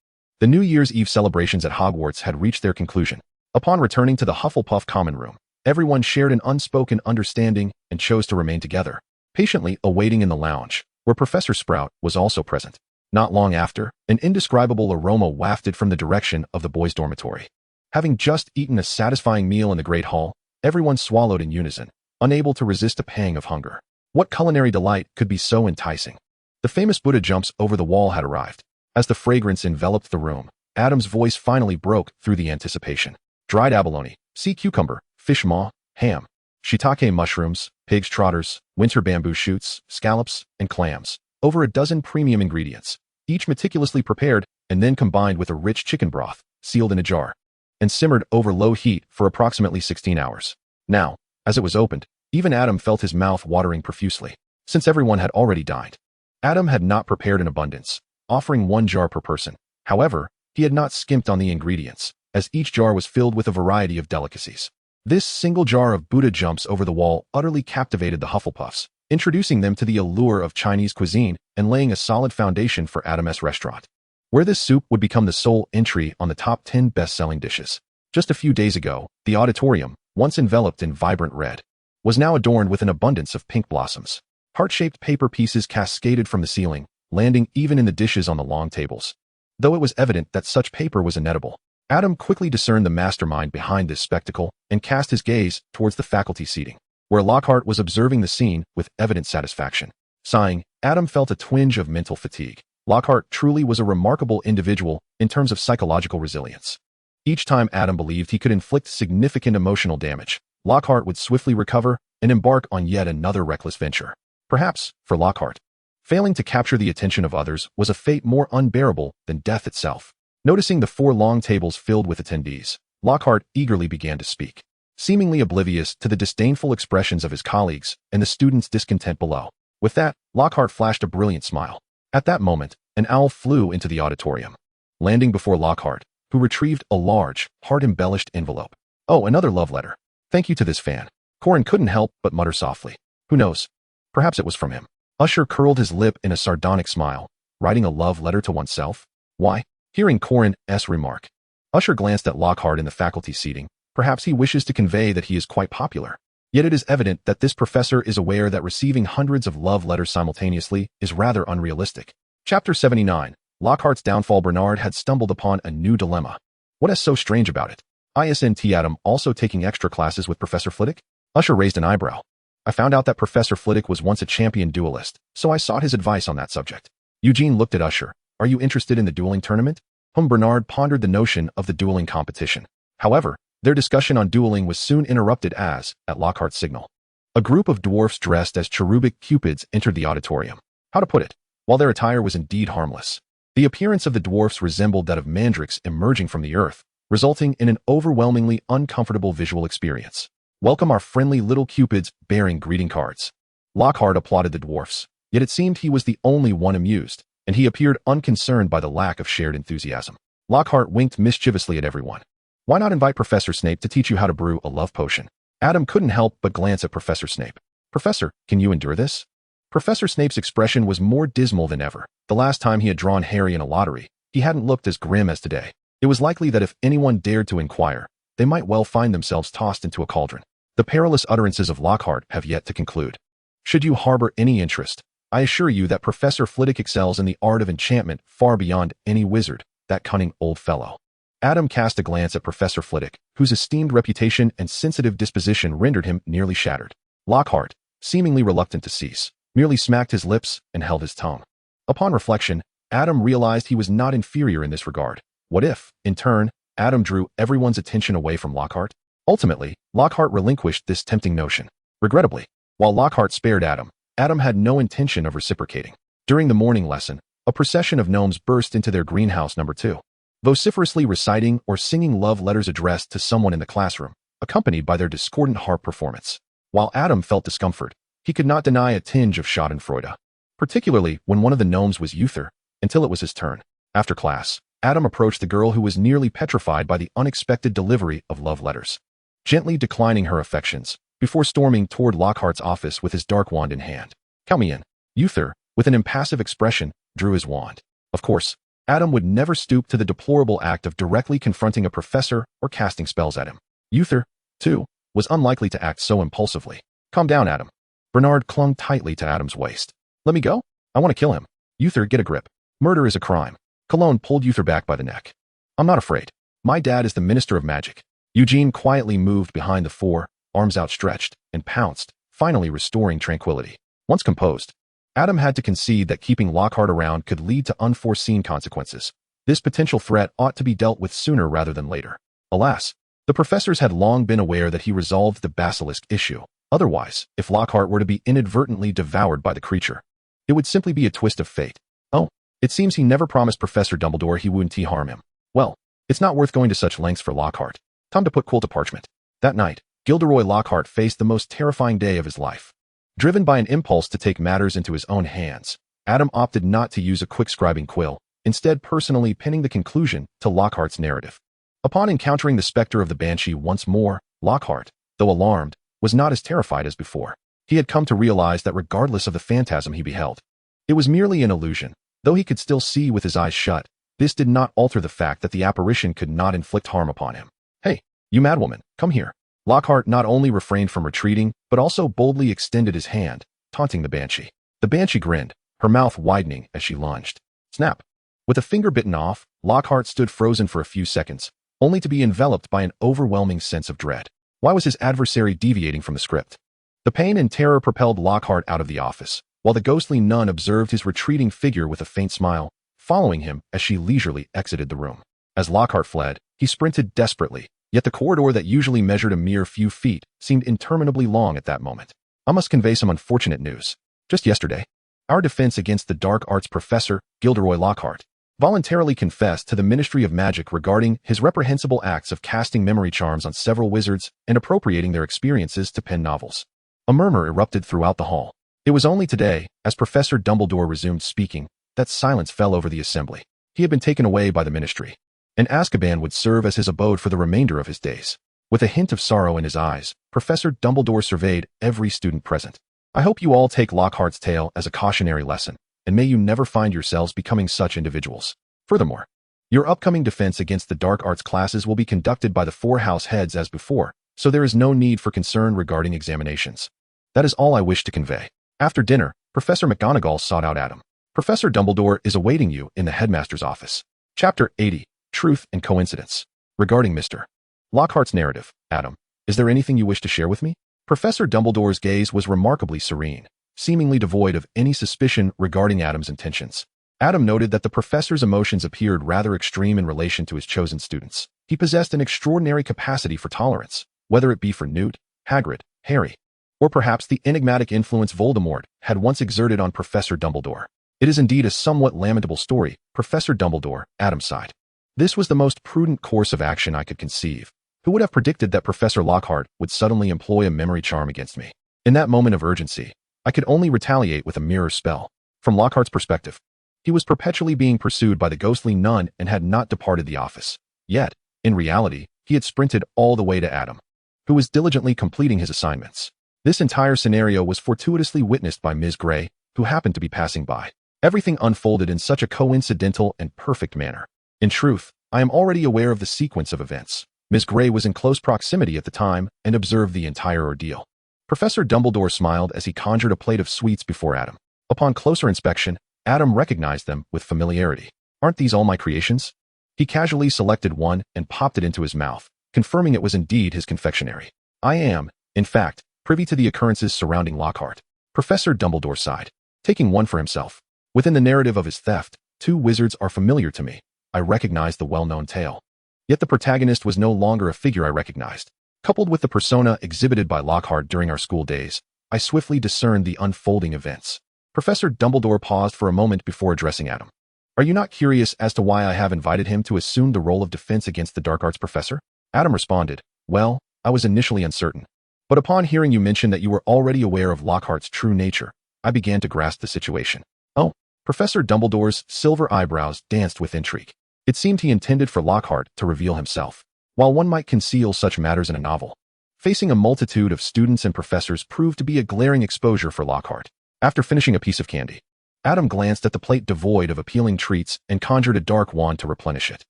the New Year's Eve celebrations at Hogwarts had reached their conclusion. Upon returning to the Hufflepuff common room, everyone shared an unspoken understanding and chose to remain together, patiently awaiting in the lounge, where Professor Sprout was also present. Not long after, an indescribable aroma wafted from the direction of the boys' dormitory. Having just eaten a satisfying meal in the Great Hall, everyone swallowed in unison, unable to resist a pang of hunger. What culinary delight could be so enticing? The famous Buddha jumps over the wall had arrived. As the fragrance enveloped the room, Adam's voice finally broke through the anticipation. Dried abalone, sea cucumber, fish maw, ham, shiitake mushrooms, pig's trotters, winter bamboo shoots, scallops, and clams. Over a dozen premium ingredients, each meticulously prepared and then combined with a rich chicken broth, sealed in a jar, and simmered over low heat for approximately 16 hours. Now, as it was opened, even Adam felt his mouth watering profusely. Since everyone had already dined, Adam had not prepared in abundance, offering 1 jar per person. However, he had not skimped on the ingredients, as each jar was filled with a variety of delicacies. This single jar of Buddha jumps over the wall utterly captivated the Hufflepuffs, introducing them to the allure of Chinese cuisine and laying a solid foundation for Adam's restaurant, where this soup would become the sole entry on the top 10 best-selling dishes. Just a few days ago, the auditorium, once enveloped in vibrant red, was now adorned with an abundance of pink blossoms. Heart-shaped paper pieces cascaded from the ceiling, landing even in the dishes on the long tables. Though it was evident that such paper was inedible, Adam quickly discerned the mastermind behind this spectacle and cast his gaze towards the faculty seating, where Lockhart was observing the scene with evident satisfaction. Sighing, Adam felt a twinge of mental fatigue. Lockhart truly was a remarkable individual in terms of psychological resilience. Each time Adam believed he could inflict significant emotional damage, Lockhart would swiftly recover and embark on yet another reckless venture. Perhaps, for Lockhart, failing to capture the attention of others was a fate more unbearable than death itself. Noticing the 4 long tables filled with attendees, Lockhart eagerly began to speak, seemingly oblivious to the disdainful expressions of his colleagues and the students' discontent below. With that, Lockhart flashed a brilliant smile. At that moment, an owl flew into the auditorium, landing before Lockhart, who retrieved a large, heart-embellished envelope. Oh, another love letter. Thank you to this fan. Corin couldn't help but mutter softly. Who knows? Perhaps it was from him. Usher curled his lip in a sardonic smile. Writing a love letter to oneself? Why? Hearing Corin's remark, Usher glanced at Lockhart in the faculty seating. Perhaps he wishes to convey that he is quite popular. Yet it is evident that this professor is aware that receiving hundreds of love letters simultaneously is rather unrealistic. Chapter 79. Lockhart's downfall. Bernard had stumbled upon a new dilemma. What is so strange about it? Isn't Adam also taking extra classes with Professor Flitwick? Usher raised an eyebrow. I found out that Professor Flitwick was once a champion duelist, so I sought his advice on that subject. Eugene looked at Usher. Are you interested in the dueling tournament? Bernard pondered the notion of the dueling competition. However, their discussion on dueling was soon interrupted as, at Lockhart's signal, a group of dwarfs dressed as cherubic cupids entered the auditorium. How to put it? While their attire was indeed harmless, the appearance of the dwarfs resembled that of mandrakes emerging from the earth, resulting in an overwhelmingly uncomfortable visual experience. Welcome our friendly little cupids bearing greeting cards. Lockhart applauded the dwarfs, yet it seemed he was the only one amused, and he appeared unconcerned by the lack of shared enthusiasm. Lockhart winked mischievously at everyone. Why not invite Professor Snape to teach you how to brew a love potion? Adam couldn't help but glance at Professor Snape. Professor, can you endure this? Professor Snape's expression was more dismal than ever. The last time he had drawn Harry in a lottery, he hadn't looked as grim as today. It was likely that if anyone dared to inquire, they might well find themselves tossed into a cauldron. The perilous utterances of Lockhart have yet to conclude. Should you harbor any interest, I assure you that Professor Flitwick excels in the art of enchantment far beyond any wizard, that cunning old fellow. Adam cast a glance at Professor Flitwick, whose esteemed reputation and sensitive disposition rendered him nearly shattered. Lockhart, seemingly reluctant to cease, merely smacked his lips and held his tongue. Upon reflection, Adam realized he was not inferior in this regard. What if, in turn, Adam drew everyone's attention away from Lockhart? Ultimately, Lockhart relinquished this tempting notion. Regrettably, while Lockhart spared Adam, Adam had no intention of reciprocating. During the morning lesson, a procession of gnomes burst into their greenhouse number 2. Vociferously reciting or singing love letters addressed to someone in the classroom, accompanied by their discordant harp performance. While Adam felt discomfort, he could not deny a tinge of schadenfreude, particularly when one of the gnomes was Uther, until it was his turn. After class, Adam approached the girl who was nearly petrified by the unexpected delivery of love letters, gently declining her affections, before storming toward Lockhart's office with his dark wand in hand. Count me in. Uther, with an impassive expression, drew his wand. Of course, Adam would never stoop to the deplorable act of directly confronting a professor or casting spells at him. Uther, too, was unlikely to act so impulsively. Calm down, Adam. Bernard clung tightly to Adam's waist. Let me go? I want to kill him. Uther, get a grip. Murder is a crime. Cologne pulled Uther back by the neck. I'm not afraid. My dad is the Minister of Magic. Eugene quietly moved behind the 4, arms outstretched, and pounced, finally restoring tranquility. Once composed, Adam had to concede that keeping Lockhart around could lead to unforeseen consequences. This potential threat ought to be dealt with sooner rather than later. Alas, the professors had long been aware that he resolved the basilisk issue. Otherwise, if Lockhart were to be inadvertently devoured by the creature, it would simply be a twist of fate. Oh, it seems he never promised Professor Dumbledore he wouldn't harm him. Well, it's not worth going to such lengths for Lockhart. Time to put quill to parchment. That night, Gilderoy Lockhart faced the most terrifying day of his life. Driven by an impulse to take matters into his own hands, Adam opted not to use a quick scribing quill, instead personally penning the conclusion to Lockhart's narrative. Upon encountering the specter of the Banshee once more, Lockhart, though alarmed, was not as terrified as before. He had come to realize that regardless of the phantasm he beheld, it was merely an illusion. Though he could still see with his eyes shut, this did not alter the fact that the apparition could not inflict harm upon him. Hey, you madwoman, come here. Lockhart not only refrained from retreating, but also boldly extended his hand, taunting the Banshee. The Banshee grinned, her mouth widening as she lunged. Snap! With a finger bitten off, Lockhart stood frozen for a few seconds, only to be enveloped by an overwhelming sense of dread. Why was his adversary deviating from the script? The pain and terror propelled Lockhart out of the office, while the ghostly nun observed his retreating figure with a faint smile, following him as she leisurely exited the room. As Lockhart fled, he sprinted desperately, yet the corridor that usually measured a mere few feet seemed interminably long at that moment. I must convey some unfortunate news. Just yesterday, our defense against the dark arts professor, Gilderoy Lockhart, voluntarily confessed to the Ministry of Magic regarding his reprehensible acts of casting memory charms on several wizards and appropriating their experiences to pen novels. A murmur erupted throughout the hall. It was only today, as Professor Dumbledore resumed speaking, that silence fell over the assembly. He had been taken away by the Ministry, and Azkaban would serve as his abode for the remainder of his days. With a hint of sorrow in his eyes, Professor Dumbledore surveyed every student present. I hope you all take Lockhart's tale as a cautionary lesson, and may you never find yourselves becoming such individuals. Furthermore, your upcoming defense against the dark arts classes will be conducted by the 4 house heads as before, so there is no need for concern regarding examinations. That is all I wish to convey. After dinner, Professor McGonagall sought out Adam. Professor Dumbledore is awaiting you in the headmaster's office. Chapter 80, Truth and Coincidence. Regarding Mr. Lockhart's narrative, Adam, is there anything you wish to share with me? Professor Dumbledore's gaze was remarkably serene, seemingly devoid of any suspicion regarding Adam's intentions. Adam noted that the professor's emotions appeared rather extreme in relation to his chosen students. He possessed an extraordinary capacity for tolerance, whether it be for Newt, Hagrid, Harry, or perhaps the enigmatic influence Voldemort had once exerted on Professor Dumbledore. It is indeed a somewhat lamentable story, Professor Dumbledore, Adam sighed. This was the most prudent course of action I could conceive. Who would have predicted that Professor Lockhart would suddenly employ a memory charm against me? In that moment of urgency, I could only retaliate with a mirror spell. From Lockhart's perspective, he was perpetually being pursued by the ghostly nun and had not departed the office. Yet, in reality, he had sprinted all the way to Adam, who was diligently completing his assignments. This entire scenario was fortuitously witnessed by Ms. Grey, who happened to be passing by. Everything unfolded in such a coincidental and perfect manner. In truth, I am already aware of the sequence of events. Ms. Grey was in close proximity at the time and observed the entire ordeal. Professor Dumbledore smiled as he conjured a plate of sweets before Adam. Upon closer inspection, Adam recognized them with familiarity. Aren't these all my creations? He casually selected one and popped it into his mouth, confirming it was indeed his confectionery. I am, in fact, privy to the occurrences surrounding Lockhart. Professor Dumbledore sighed, taking one for himself. Within the narrative of his theft, 2 wizards are familiar to me. I recognized the well-known tale. Yet the protagonist was no longer a figure I recognized. Coupled with the persona exhibited by Lockhart during our school days, I swiftly discerned the unfolding events. Professor Dumbledore paused for a moment before addressing Adam. Are you not curious as to why I have invited him to assume the role of defense against the dark arts professor? Adam responded, well, I was initially uncertain. But upon hearing you mention that you were already aware of Lockhart's true nature, I began to grasp the situation. Oh, Professor Dumbledore's silver eyebrows danced with intrigue. It seemed he intended for Lockhart to reveal himself. While one might conceal such matters in a novel, facing a multitude of students and professors proved to be a glaring exposure for Lockhart. After finishing a piece of candy, Adam glanced at the plate devoid of appealing treats and conjured a dark wand to replenish it.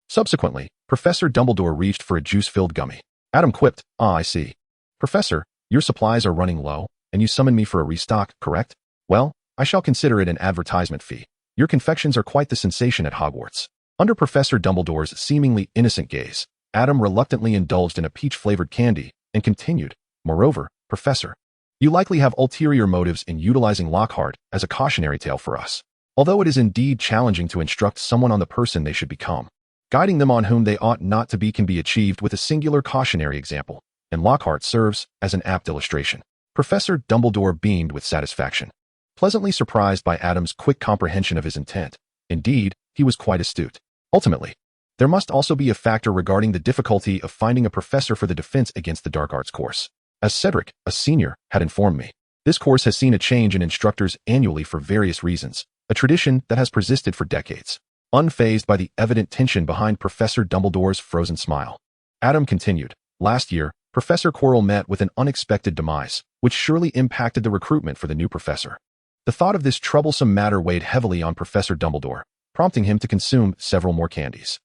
Subsequently, Professor Dumbledore reached for a juice-filled gummy. Adam quipped, I see. Professor, your supplies are running low, and you summoned me for a restock, correct? Well, I shall consider it an advertisement fee. Your confections are quite the sensation at Hogwarts. Under Professor Dumbledore's seemingly innocent gaze, Adam reluctantly indulged in a peach-flavored candy and continued, moreover, Professor, you likely have ulterior motives in utilizing Lockhart as a cautionary tale for us. Although it is indeed challenging to instruct someone on the person they should become, guiding them on whom they ought not to be can be achieved with a singular cautionary example, and Lockhart serves as an apt illustration. Professor Dumbledore beamed with satisfaction, pleasantly surprised by Adam's quick comprehension of his intent. Indeed, he was quite astute. Ultimately, there must also be a factor regarding the difficulty of finding a professor for the defense against the dark arts course. As Cedric, a senior, had informed me, this course has seen a change in instructors annually for various reasons, a tradition that has persisted for decades. Unfazed by the evident tension behind Professor Dumbledore's frozen smile, Adam continued, last year, Professor Quirrell met with an unexpected demise, which surely impacted the recruitment for the new professor. The thought of this troublesome matter weighed heavily on Professor Dumbledore, prompting him to consume several more candies.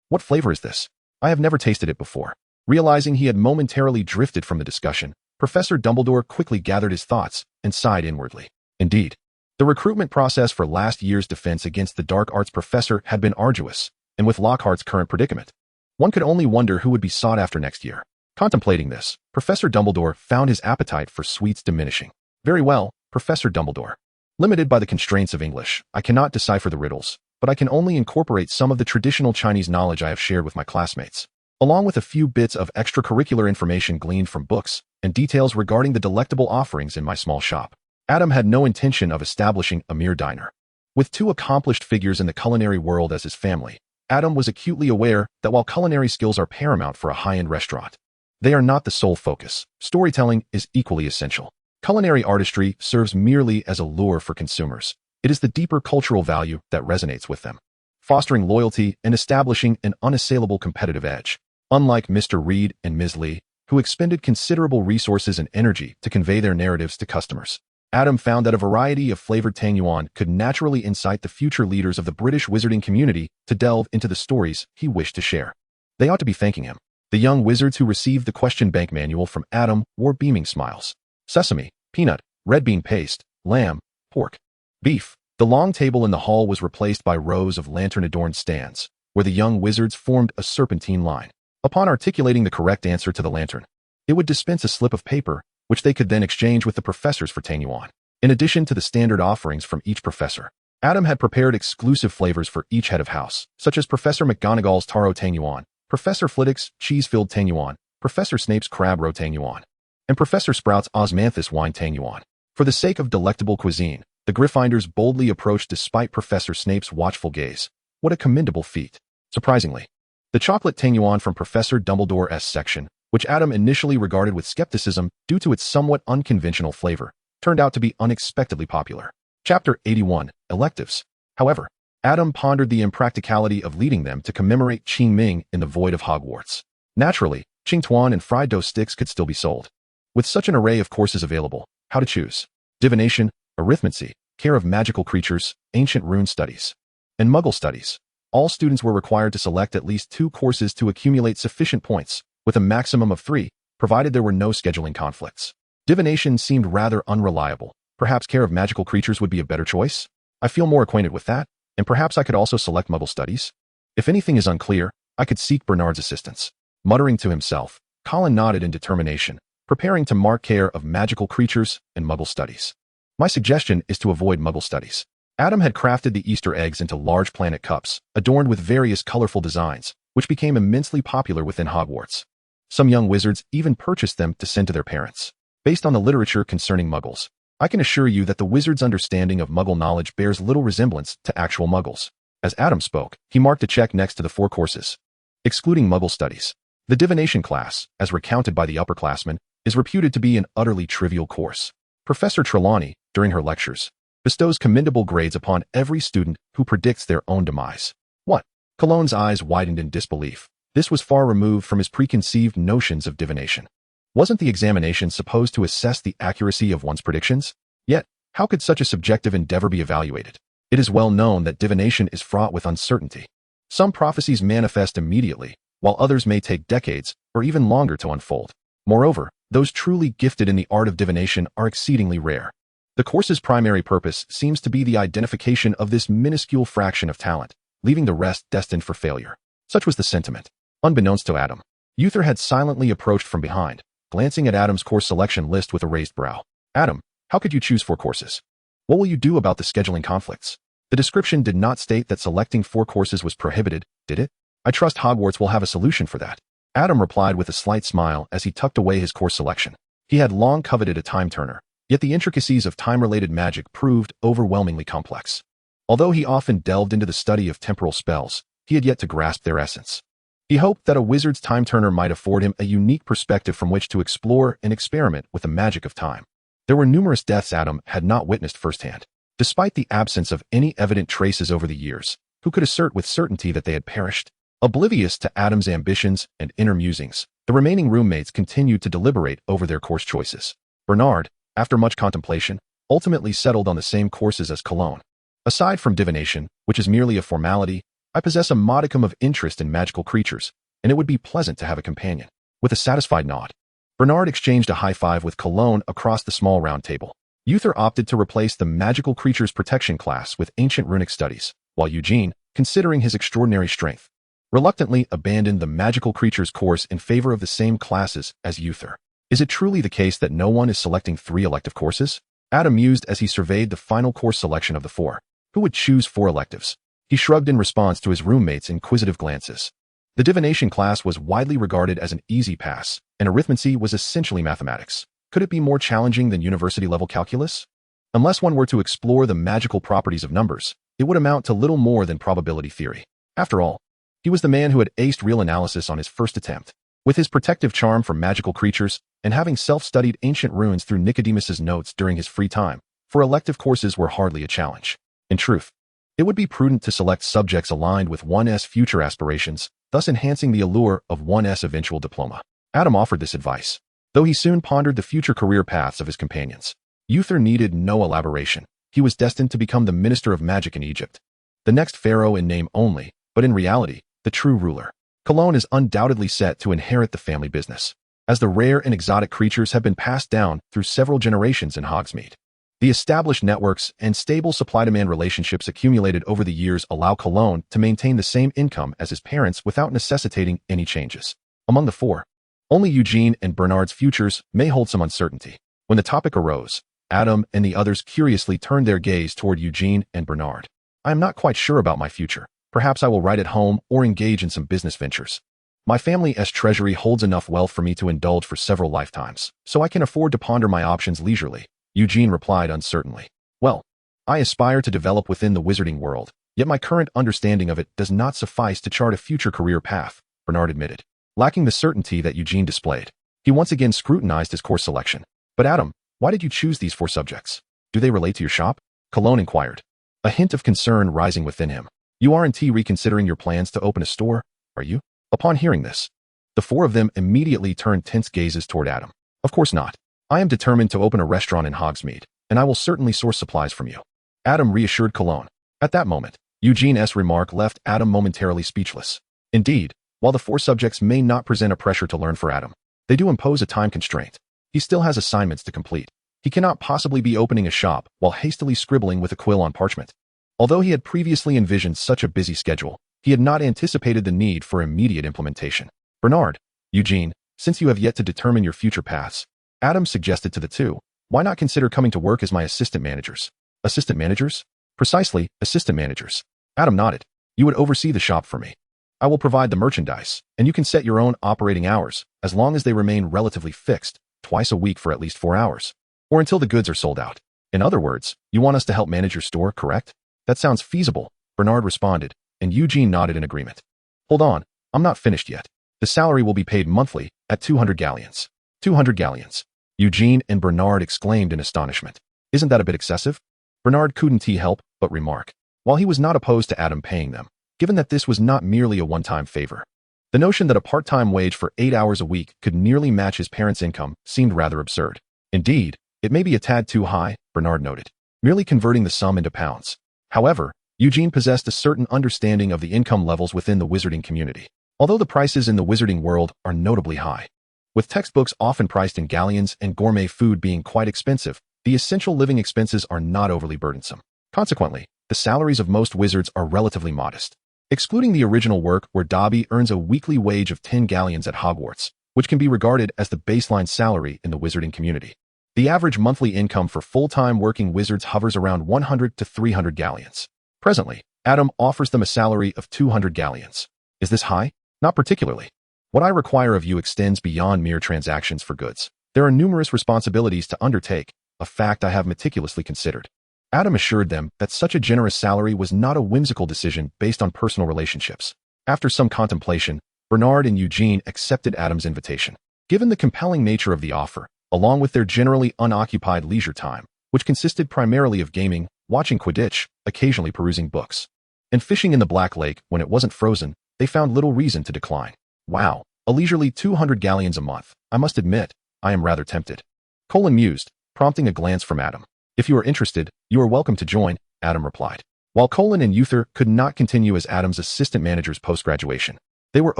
What flavor is this? I have never tasted it before. Realizing he had momentarily drifted from the discussion, Professor Dumbledore quickly gathered his thoughts and sighed inwardly. Indeed, the recruitment process for last year's defense against the dark arts professor had been arduous, and with Lockhart's current predicament, one could only wonder who would be sought after next year. Contemplating this, Professor Dumbledore found his appetite for sweets diminishing. Very well, Professor Dumbledore. Limited by the constraints of English, I cannot decipher the riddles, but I can only incorporate some of the traditional Chinese knowledge I have shared with my classmates, along with a few bits of extracurricular information gleaned from books and details regarding the delectable offerings in my small shop. Adam had no intention of establishing a mere diner. With two accomplished figures in the culinary world as his family, Adam was acutely aware that while culinary skills are paramount for a high-end restaurant, they are not the sole focus. Storytelling is equally essential. Culinary artistry serves merely as a lure for consumers. It is the deeper cultural value that resonates with them, fostering loyalty and establishing an unassailable competitive edge. Unlike Mr. Reed and Ms. Lee, who expended considerable resources and energy to convey their narratives to customers, Adam found that a variety of flavored tangyuan could naturally incite the future leaders of the British wizarding community to delve into the stories he wished to share. They ought to be thanking him. The young wizards who received the question bank manual from Adam wore beaming smiles. Sesame, peanut, red bean paste, lamb, pork, beef. The long table in the hall was replaced by rows of lantern-adorned stands, where the young wizards formed a serpentine line. Upon articulating the correct answer to the lantern, it would dispense a slip of paper, which they could then exchange with the professors for tangyuan. In addition to the standard offerings from each professor, Adam had prepared exclusive flavors for each head of house, such as Professor McGonagall's taro tangyuan, Professor Flitwick's cheese-filled tangyuan, Professor Snape's crab roe tangyuan, and Professor Sprout's osmanthus wine tangyuan. For the sake of delectable cuisine, the Gryffindors boldly approached despite Professor Snape's watchful gaze. What a commendable feat. Surprisingly, the chocolate tangyuan from Professor Dumbledore's section, which Adam initially regarded with skepticism due to its somewhat unconventional flavor, turned out to be unexpectedly popular. Chapter 81, Electives. However, Adam pondered the impracticality of leading them to commemorate Qing Ming in the void of Hogwarts. Naturally, Qing Tuan and fried dough sticks could still be sold. With such an array of courses available, how to choose? Divination, arithmancy, care of magical creatures, ancient rune studies, and Muggle studies. All students were required to select at least 2 courses to accumulate sufficient points, with a maximum of 3, provided there were no scheduling conflicts. Divination seemed rather unreliable. Perhaps care of magical creatures would be a better choice? I feel more acquainted with that, and perhaps I could also select Muggle studies? If anything is unclear, I could seek Bernard's assistance. Muttering to himself, Colin nodded in determination, preparing to mark care of magical creatures and Muggle studies. My suggestion is to avoid Muggle studies. Adam had crafted the Easter eggs into large planet cups, adorned with various colorful designs, which became immensely popular within Hogwarts. Some young wizards even purchased them to send to their parents. Based on the literature concerning Muggles, I can assure you that the wizard's understanding of Muggle knowledge bears little resemblance to actual Muggles. As Adam spoke, he marked a check next to the 4 courses, excluding Muggle studies. The divination class, as recounted by the upperclassmen, is reputed to be an utterly trivial course. Professor Trelawney, during her lectures, bestows commendable grades upon every student who predicts their own demise. What? Cologne's eyes widened in disbelief. This was far removed from his preconceived notions of divination. Wasn't the examination supposed to assess the accuracy of one's predictions? Yet, how could such a subjective endeavor be evaluated? It is well known that divination is fraught with uncertainty. Some prophecies manifest immediately, while others may take decades or even longer to unfold. Moreover, those truly gifted in the art of divination are exceedingly rare. The course's primary purpose seems to be the identification of this minuscule fraction of talent, leaving the rest destined for failure. Such was the sentiment. Unbeknownst to Adam, Uther had silently approached from behind, glancing at Adam's course selection list with a raised brow. Adam, how could you choose 4 courses? What will you do about the scheduling conflicts? The description did not state that selecting 4 courses was prohibited, did it? I trust Hogwarts will have a solution for that. Adam replied with a slight smile as he tucked away his course selection. He had long coveted a time turner, yet the intricacies of time-related magic proved overwhelmingly complex. Although he often delved into the study of temporal spells, he had yet to grasp their essence. He hoped that a wizard's time turner might afford him a unique perspective from which to explore and experiment with the magic of time. There were numerous deaths Adam had not witnessed firsthand. Despite the absence of any evident traces over the years, who could assert with certainty that they had perished? Oblivious to Adam's ambitions and inner musings, the remaining roommates continued to deliberate over their course choices. Bernard, after much contemplation, ultimately settled on the same courses as Cologne. Aside from divination, which is merely a formality, I possess a modicum of interest in magical creatures, and it would be pleasant to have a companion. With a satisfied nod, Bernard exchanged a high five with Cologne across the small round table. Uther opted to replace the magical creatures protection class with ancient runic studies, while Eugene, considering his extraordinary strength, reluctantly abandoned the magical creatures course in favor of the same classes as Uther. Is it truly the case that no one is selecting 3 elective courses? Adam mused as he surveyed the final course selection of the 4. Who would choose 4 electives? He shrugged in response to his roommates' inquisitive glances. The divination class was widely regarded as an easy pass, and arithmancy was essentially mathematics. Could it be more challenging than university-level calculus? Unless one were to explore the magical properties of numbers, it would amount to little more than probability theory. After all, he was the man who had aced real analysis on his first attempt. With his protective charm from magical creatures, and having self-studied ancient runes through Nicodemus's notes during his free time, for elective courses were hardly a challenge. In truth, it would be prudent to select subjects aligned with one's future aspirations, thus enhancing the allure of one's eventual diploma. Adam offered this advice, though he soon pondered the future career paths of his companions. Uther needed no elaboration. He was destined to become the minister of magic in Egypt. The next pharaoh in name only, but in reality, the true ruler. Cologne is undoubtedly set to inherit the family business, as the rare and exotic creatures have been passed down through several generations in Hogsmeade. The established networks and stable supply-demand relationships accumulated over the years allow Cologne to maintain the same income as his parents without necessitating any changes. Among the four, only Eugene and Bernard's futures may hold some uncertainty. When the topic arose, Adam and the others curiously turned their gaze toward Eugene and Bernard. I am not quite sure about my future. Perhaps I will write at home or engage in some business ventures. My family's treasury holds enough wealth for me to indulge for several lifetimes, so I can afford to ponder my options leisurely, Eugene replied uncertainly. Well, I aspire to develop within the wizarding world, yet my current understanding of it does not suffice to chart a future career path, Bernard admitted. Lacking the certainty that Eugene displayed, he once again scrutinized his course selection. But Adam, why did you choose these four subjects? Do they relate to your shop? Cologne inquired, a hint of concern rising within him. You aren't reconsidering your plans to open a store, are you? Upon hearing this, the four of them immediately turned tense gazes toward Adam. Of course not. I am determined to open a restaurant in Hogsmeade, and I will certainly source supplies from you. Adam reassured Cologne. At that moment, Eugene's remark left Adam momentarily speechless. Indeed, while the four subjects may not present a pressure to learn for Adam, they do impose a time constraint. He still has assignments to complete. He cannot possibly be opening a shop while hastily scribbling with a quill on parchment. Although he had previously envisioned such a busy schedule, he had not anticipated the need for immediate implementation. Bernard, Eugene, since you have yet to determine your future paths, Adam suggested to the two, why not consider coming to work as my assistant managers? Assistant managers? Precisely, assistant managers. Adam nodded. You would oversee the shop for me. I will provide the merchandise, and you can set your own operating hours, as long as they remain relatively fixed, twice a week for at least 4 hours, or until the goods are sold out. In other words, you want us to help manage your store, correct? That sounds feasible, Bernard responded, and Eugene nodded in agreement. Hold on, I'm not finished yet. The salary will be paid monthly at 200 galleons. 200 galleons. Eugene and Bernard exclaimed in astonishment. Isn't that a bit excessive? Bernard couldn't help but remark, while he was not opposed to Adam paying them, given that this was not merely a one-time favor. The notion that a part-time wage for 8 hours a week could nearly match his parents' income seemed rather absurd. Indeed, it may be a tad too high, Bernard noted, merely converting the sum into pounds. However, Eugene possessed a certain understanding of the income levels within the wizarding community, although the prices in the wizarding world are notably high. With textbooks often priced in galleons and gourmet food being quite expensive, the essential living expenses are not overly burdensome. Consequently, the salaries of most wizards are relatively modest. Excluding the original work where Dobby earns a weekly wage of 10 galleons at Hogwarts, which can be regarded as the baseline salary in the wizarding community. The average monthly income for full-time working wizards hovers around 100 to 300 galleons. Presently, Adam offers them a salary of 200 galleons. Is this high? Not particularly. What I require of you extends beyond mere transactions for goods. There are numerous responsibilities to undertake, a fact I have meticulously considered. Adam assured them that such a generous salary was not a whimsical decision based on personal relationships. After some contemplation, Bernard and Eugene accepted Adam's invitation. Given the compelling nature of the offer, along with their generally unoccupied leisure time, which consisted primarily of gaming, watching Quidditch, occasionally perusing books, and fishing in the Black Lake when it wasn't frozen, they found little reason to decline. Wow, a leisurely 200 galleons a month. I must admit, I am rather tempted. Colin mused, prompting a glance from Adam. If you are interested, you are welcome to join, Adam replied. While Colin and Uther could not continue as Adam's assistant managers post-graduation, they were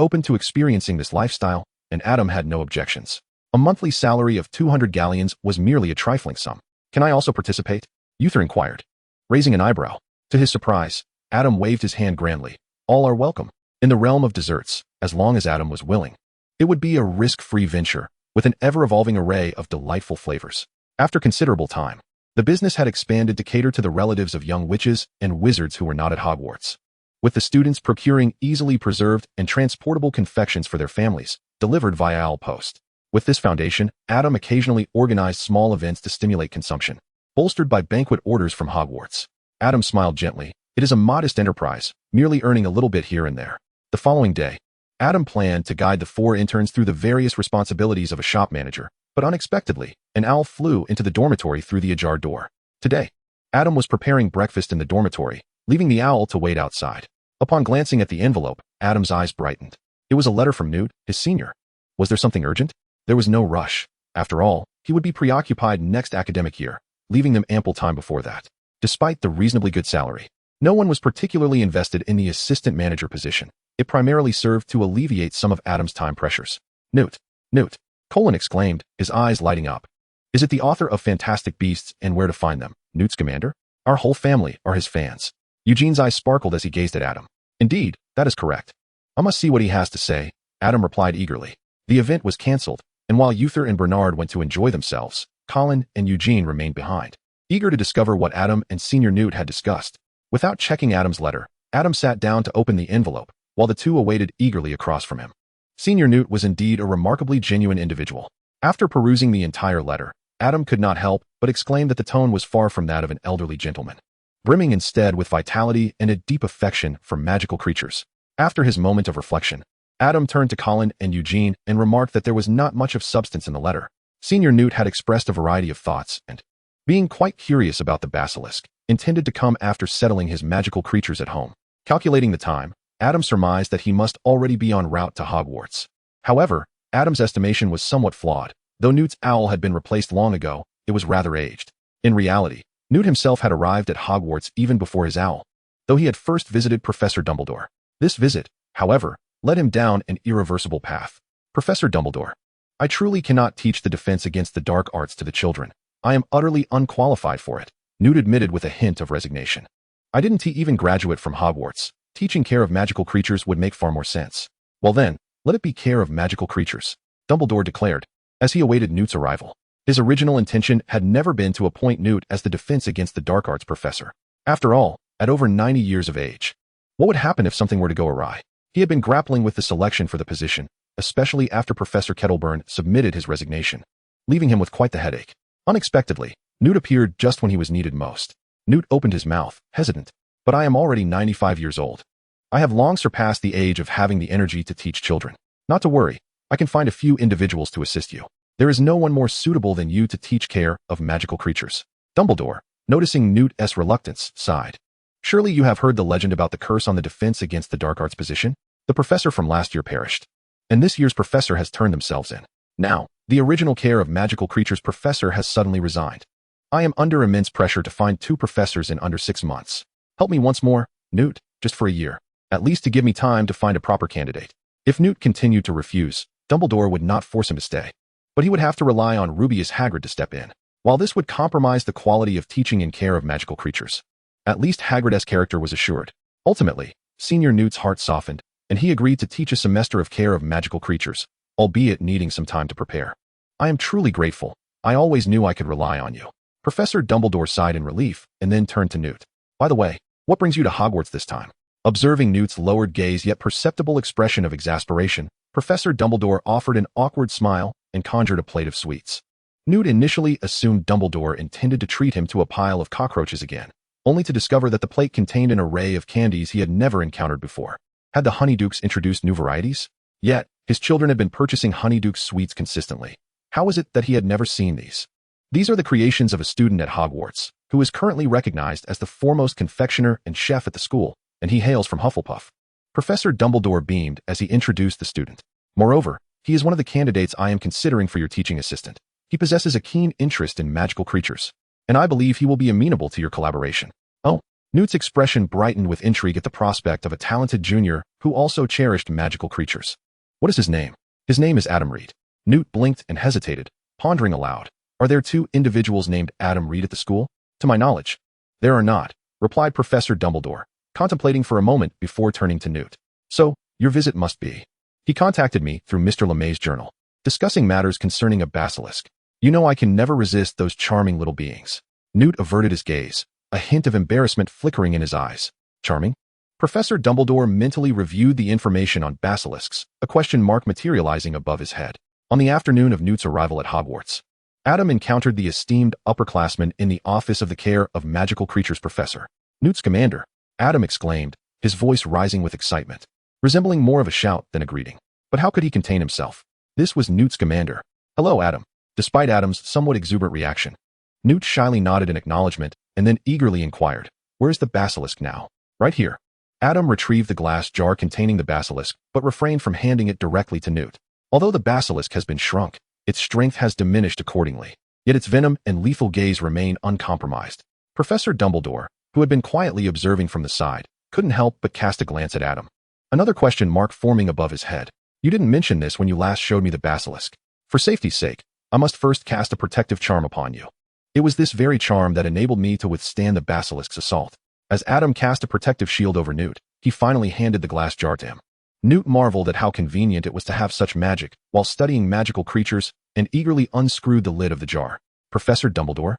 open to experiencing this lifestyle, and Adam had no objections. A monthly salary of 200 galleons was merely a trifling sum. Can I also participate? Uther inquired, raising an eyebrow. To his surprise, Adam waved his hand grandly. All are welcome. In the realm of desserts, as long as Adam was willing. It would be a risk-free venture, with an ever-evolving array of delightful flavors. After considerable time, the business had expanded to cater to the relatives of young witches and wizards who were not at Hogwarts, with the students procuring easily preserved and transportable confections for their families, delivered via owl post. With this foundation, Adam occasionally organized small events to stimulate consumption. bolstered by banquet orders from Hogwarts. Adam smiled gently. It is a modest enterprise, merely earning a little bit here and there. The following day, Adam planned to guide the 4 interns through the various responsibilities of a shop manager, but unexpectedly, an owl flew into the dormitory through the ajar door. Today, Adam was preparing breakfast in the dormitory, leaving the owl to wait outside. Upon glancing at the envelope, Adam's eyes brightened. It was a letter from Newt, his senior. Was there something urgent? There was no rush. After all, he would be preoccupied next academic year, leaving them ample time before that. Despite the reasonably good salary, no one was particularly invested in the assistant manager position. It primarily served to alleviate some of Adam's time pressures. Newt. Newt. Colin exclaimed, his eyes lighting up. Is it the author of Fantastic Beasts and Where to Find Them, Newt Scamander? Our whole family are his fans. Eugene's eyes sparkled as he gazed at Adam. Indeed, that is correct. I must see what he has to say, Adam replied eagerly. The event was cancelled, and while Uther and Bernard went to enjoy themselves, Colin and Eugene remained behind, eager to discover what Adam and Senior Newt had discussed. Without checking Adam's letter, Adam sat down to open the envelope, while the two awaited eagerly across from him. Senior Newt was indeed a remarkably genuine individual. After perusing the entire letter, Adam could not help but exclaim that the tone was far from that of an elderly gentleman, brimming instead with vitality and a deep affection for magical creatures. After his moment of reflection, Adam turned to Colin and Eugene and remarked that there was not much of substance in the letter. Senior Newt had expressed a variety of thoughts and, being quite curious about the basilisk, intended to come after settling his magical creatures at home. Calculating the time, Adam surmised that he must already be en route to Hogwarts. However, Adam's estimation was somewhat flawed. Though Newt's owl had been replaced long ago, it was rather aged. In reality, Newt himself had arrived at Hogwarts even before his owl, though he had first visited Professor Dumbledore. This visit, however, led him down an irreversible path. Professor Dumbledore, I truly cannot teach the defense against the dark arts to the children. I am utterly unqualified for it, Newt admitted with a hint of resignation. I didn't even graduate from Hogwarts. Teaching care of magical creatures would make far more sense. Well then, let it be care of magical creatures, Dumbledore declared, as he awaited Newt's arrival. His original intention had never been to appoint Newt as the defense against the dark arts professor. After all, at over 90 years of age, what would happen if something were to go awry? He had been grappling with the selection for the position, especially after Professor Kettleburn submitted his resignation, leaving him with quite the headache. Unexpectedly, Newt appeared just when he was needed most. Newt opened his mouth, hesitant. But I am already 95 years old. I have long surpassed the age of having the energy to teach children. Not to worry, I can find a few individuals to assist you. There is no one more suitable than you to teach care of magical creatures. Dumbledore, noticing Newt's reluctance, sighed. Surely you have heard the legend about the curse on the defense against the dark arts position? The professor from last year perished, and this year's professor has turned themselves in. Now, the original care of magical creatures professor has suddenly resigned. I am under immense pressure to find 2 professors in under 6 months. Help me once more, Newt, just for a year, at least to give me time to find a proper candidate. If Newt continued to refuse, Dumbledore would not force him to stay, but he would have to rely on Rubeus Hagrid to step in. While this would compromise the quality of teaching and care of magical creatures, at least Hagrid's character was assured. Ultimately, Senior Newt's heart softened, and he agreed to teach a semester of care of magical creatures, albeit needing some time to prepare. I am truly grateful. I always knew I could rely on you. Professor Dumbledore sighed in relief and then turned to Newt. By the way, what brings you to Hogwarts this time? Observing Newt's lowered gaze yet perceptible expression of exasperation, Professor Dumbledore offered an awkward smile and conjured a plate of sweets. Newt initially assumed Dumbledore intended to treat him to a pile of cockroaches again, only to discover that the plate contained an array of candies he had never encountered before. Had the Honeydukes introduced new varieties? Yet, his children had been purchasing Honeydukes sweets consistently. How was it that he had never seen these? These are the creations of a student at Hogwarts, who is currently recognized as the foremost confectioner and chef at the school, and he hails from Hufflepuff. Professor Dumbledore beamed as he introduced the student. Moreover, he is one of the candidates I am considering for your teaching assistant. He possesses a keen interest in magical creatures, and I believe he will be amenable to your collaboration. Oh, Newt's expression brightened with intrigue at the prospect of a talented junior who also cherished magical creatures. What is his name? His name is Adam Reed. Newt blinked and hesitated, pondering aloud. Are there 2 individuals named Adam Reed at the school? To my knowledge, there are not, replied Professor Dumbledore, contemplating for a moment before turning to Newt. So, your visit must be. He contacted me through Mr. LeMay's journal, discussing matters concerning a basilisk. You know I can never resist those charming little beings. Newt averted his gaze, a hint of embarrassment flickering in his eyes. Charming? Professor Dumbledore mentally reviewed the information on basilisks, a question mark materializing above his head. On the afternoon of Newt's arrival at Hogwarts, Adam encountered the esteemed upperclassman in the office of the Care of Magical Creatures professor. Newt Scamander, Adam exclaimed, his voice rising with excitement, resembling more of a shout than a greeting. But how could he contain himself? This was Newt Scamander. Hello, Adam. Despite Adam's somewhat exuberant reaction, Newt shyly nodded in acknowledgement and then eagerly inquired, "Where's the basilisk now?" "Right here." Adam retrieved the glass jar containing the basilisk, but refrained from handing it directly to Newt. Although the basilisk has been shrunk, its strength has diminished accordingly, yet its venom and lethal gaze remain uncompromised. Professor Dumbledore, who had been quietly observing from the side, couldn't help but cast a glance at Adam. Another question mark forming above his head. "You didn't mention this when you last showed me the basilisk. For safety's sake, I must first cast a protective charm upon you." It was this very charm that enabled me to withstand the basilisk's assault. As Adam cast a protective shield over Newt, he finally handed the glass jar to him. Newt marveled at how convenient it was to have such magic while studying magical creatures and eagerly unscrewed the lid of the jar. "Professor Dumbledore?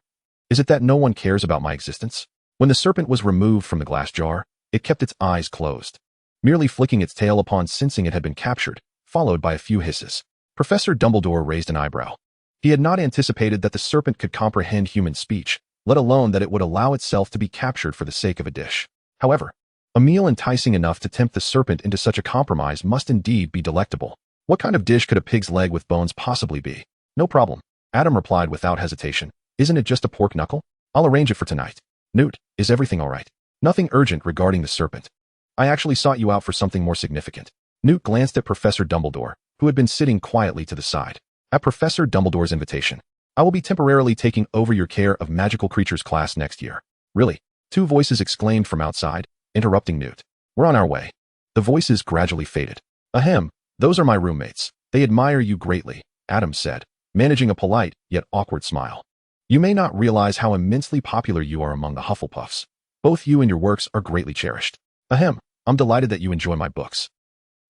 Is it that no one cares about my existence?" When the serpent was removed from the glass jar, it kept its eyes closed, merely flicking its tail upon sensing it had been captured, followed by a few hisses. Professor Dumbledore raised an eyebrow. He had not anticipated that the serpent could comprehend human speech, let alone that it would allow itself to be captured for the sake of a dish. However, a meal enticing enough to tempt the serpent into such a compromise must indeed be delectable. What kind of dish could a pig's leg with bones possibly be? "No problem," Adam replied without hesitation. "Isn't it just a pork knuckle? I'll arrange it for tonight." "Newt, is everything all right?" "Nothing urgent regarding the serpent. I actually sought you out for something more significant." Newt glanced at Professor Dumbledore, who had been sitting quietly to the side. "At Professor Dumbledore's invitation, I will be temporarily taking over your Care of Magical Creatures class next year." "Really?" Two voices exclaimed from outside, interrupting Newt. "We're on our way." The voices gradually faded. "Ahem, those are my roommates. They admire you greatly," Adam said, managing a polite yet awkward smile. "You may not realize how immensely popular you are among the Hufflepuffs. Both you and your works are greatly cherished." "Ahem, I'm delighted that you enjoy my books."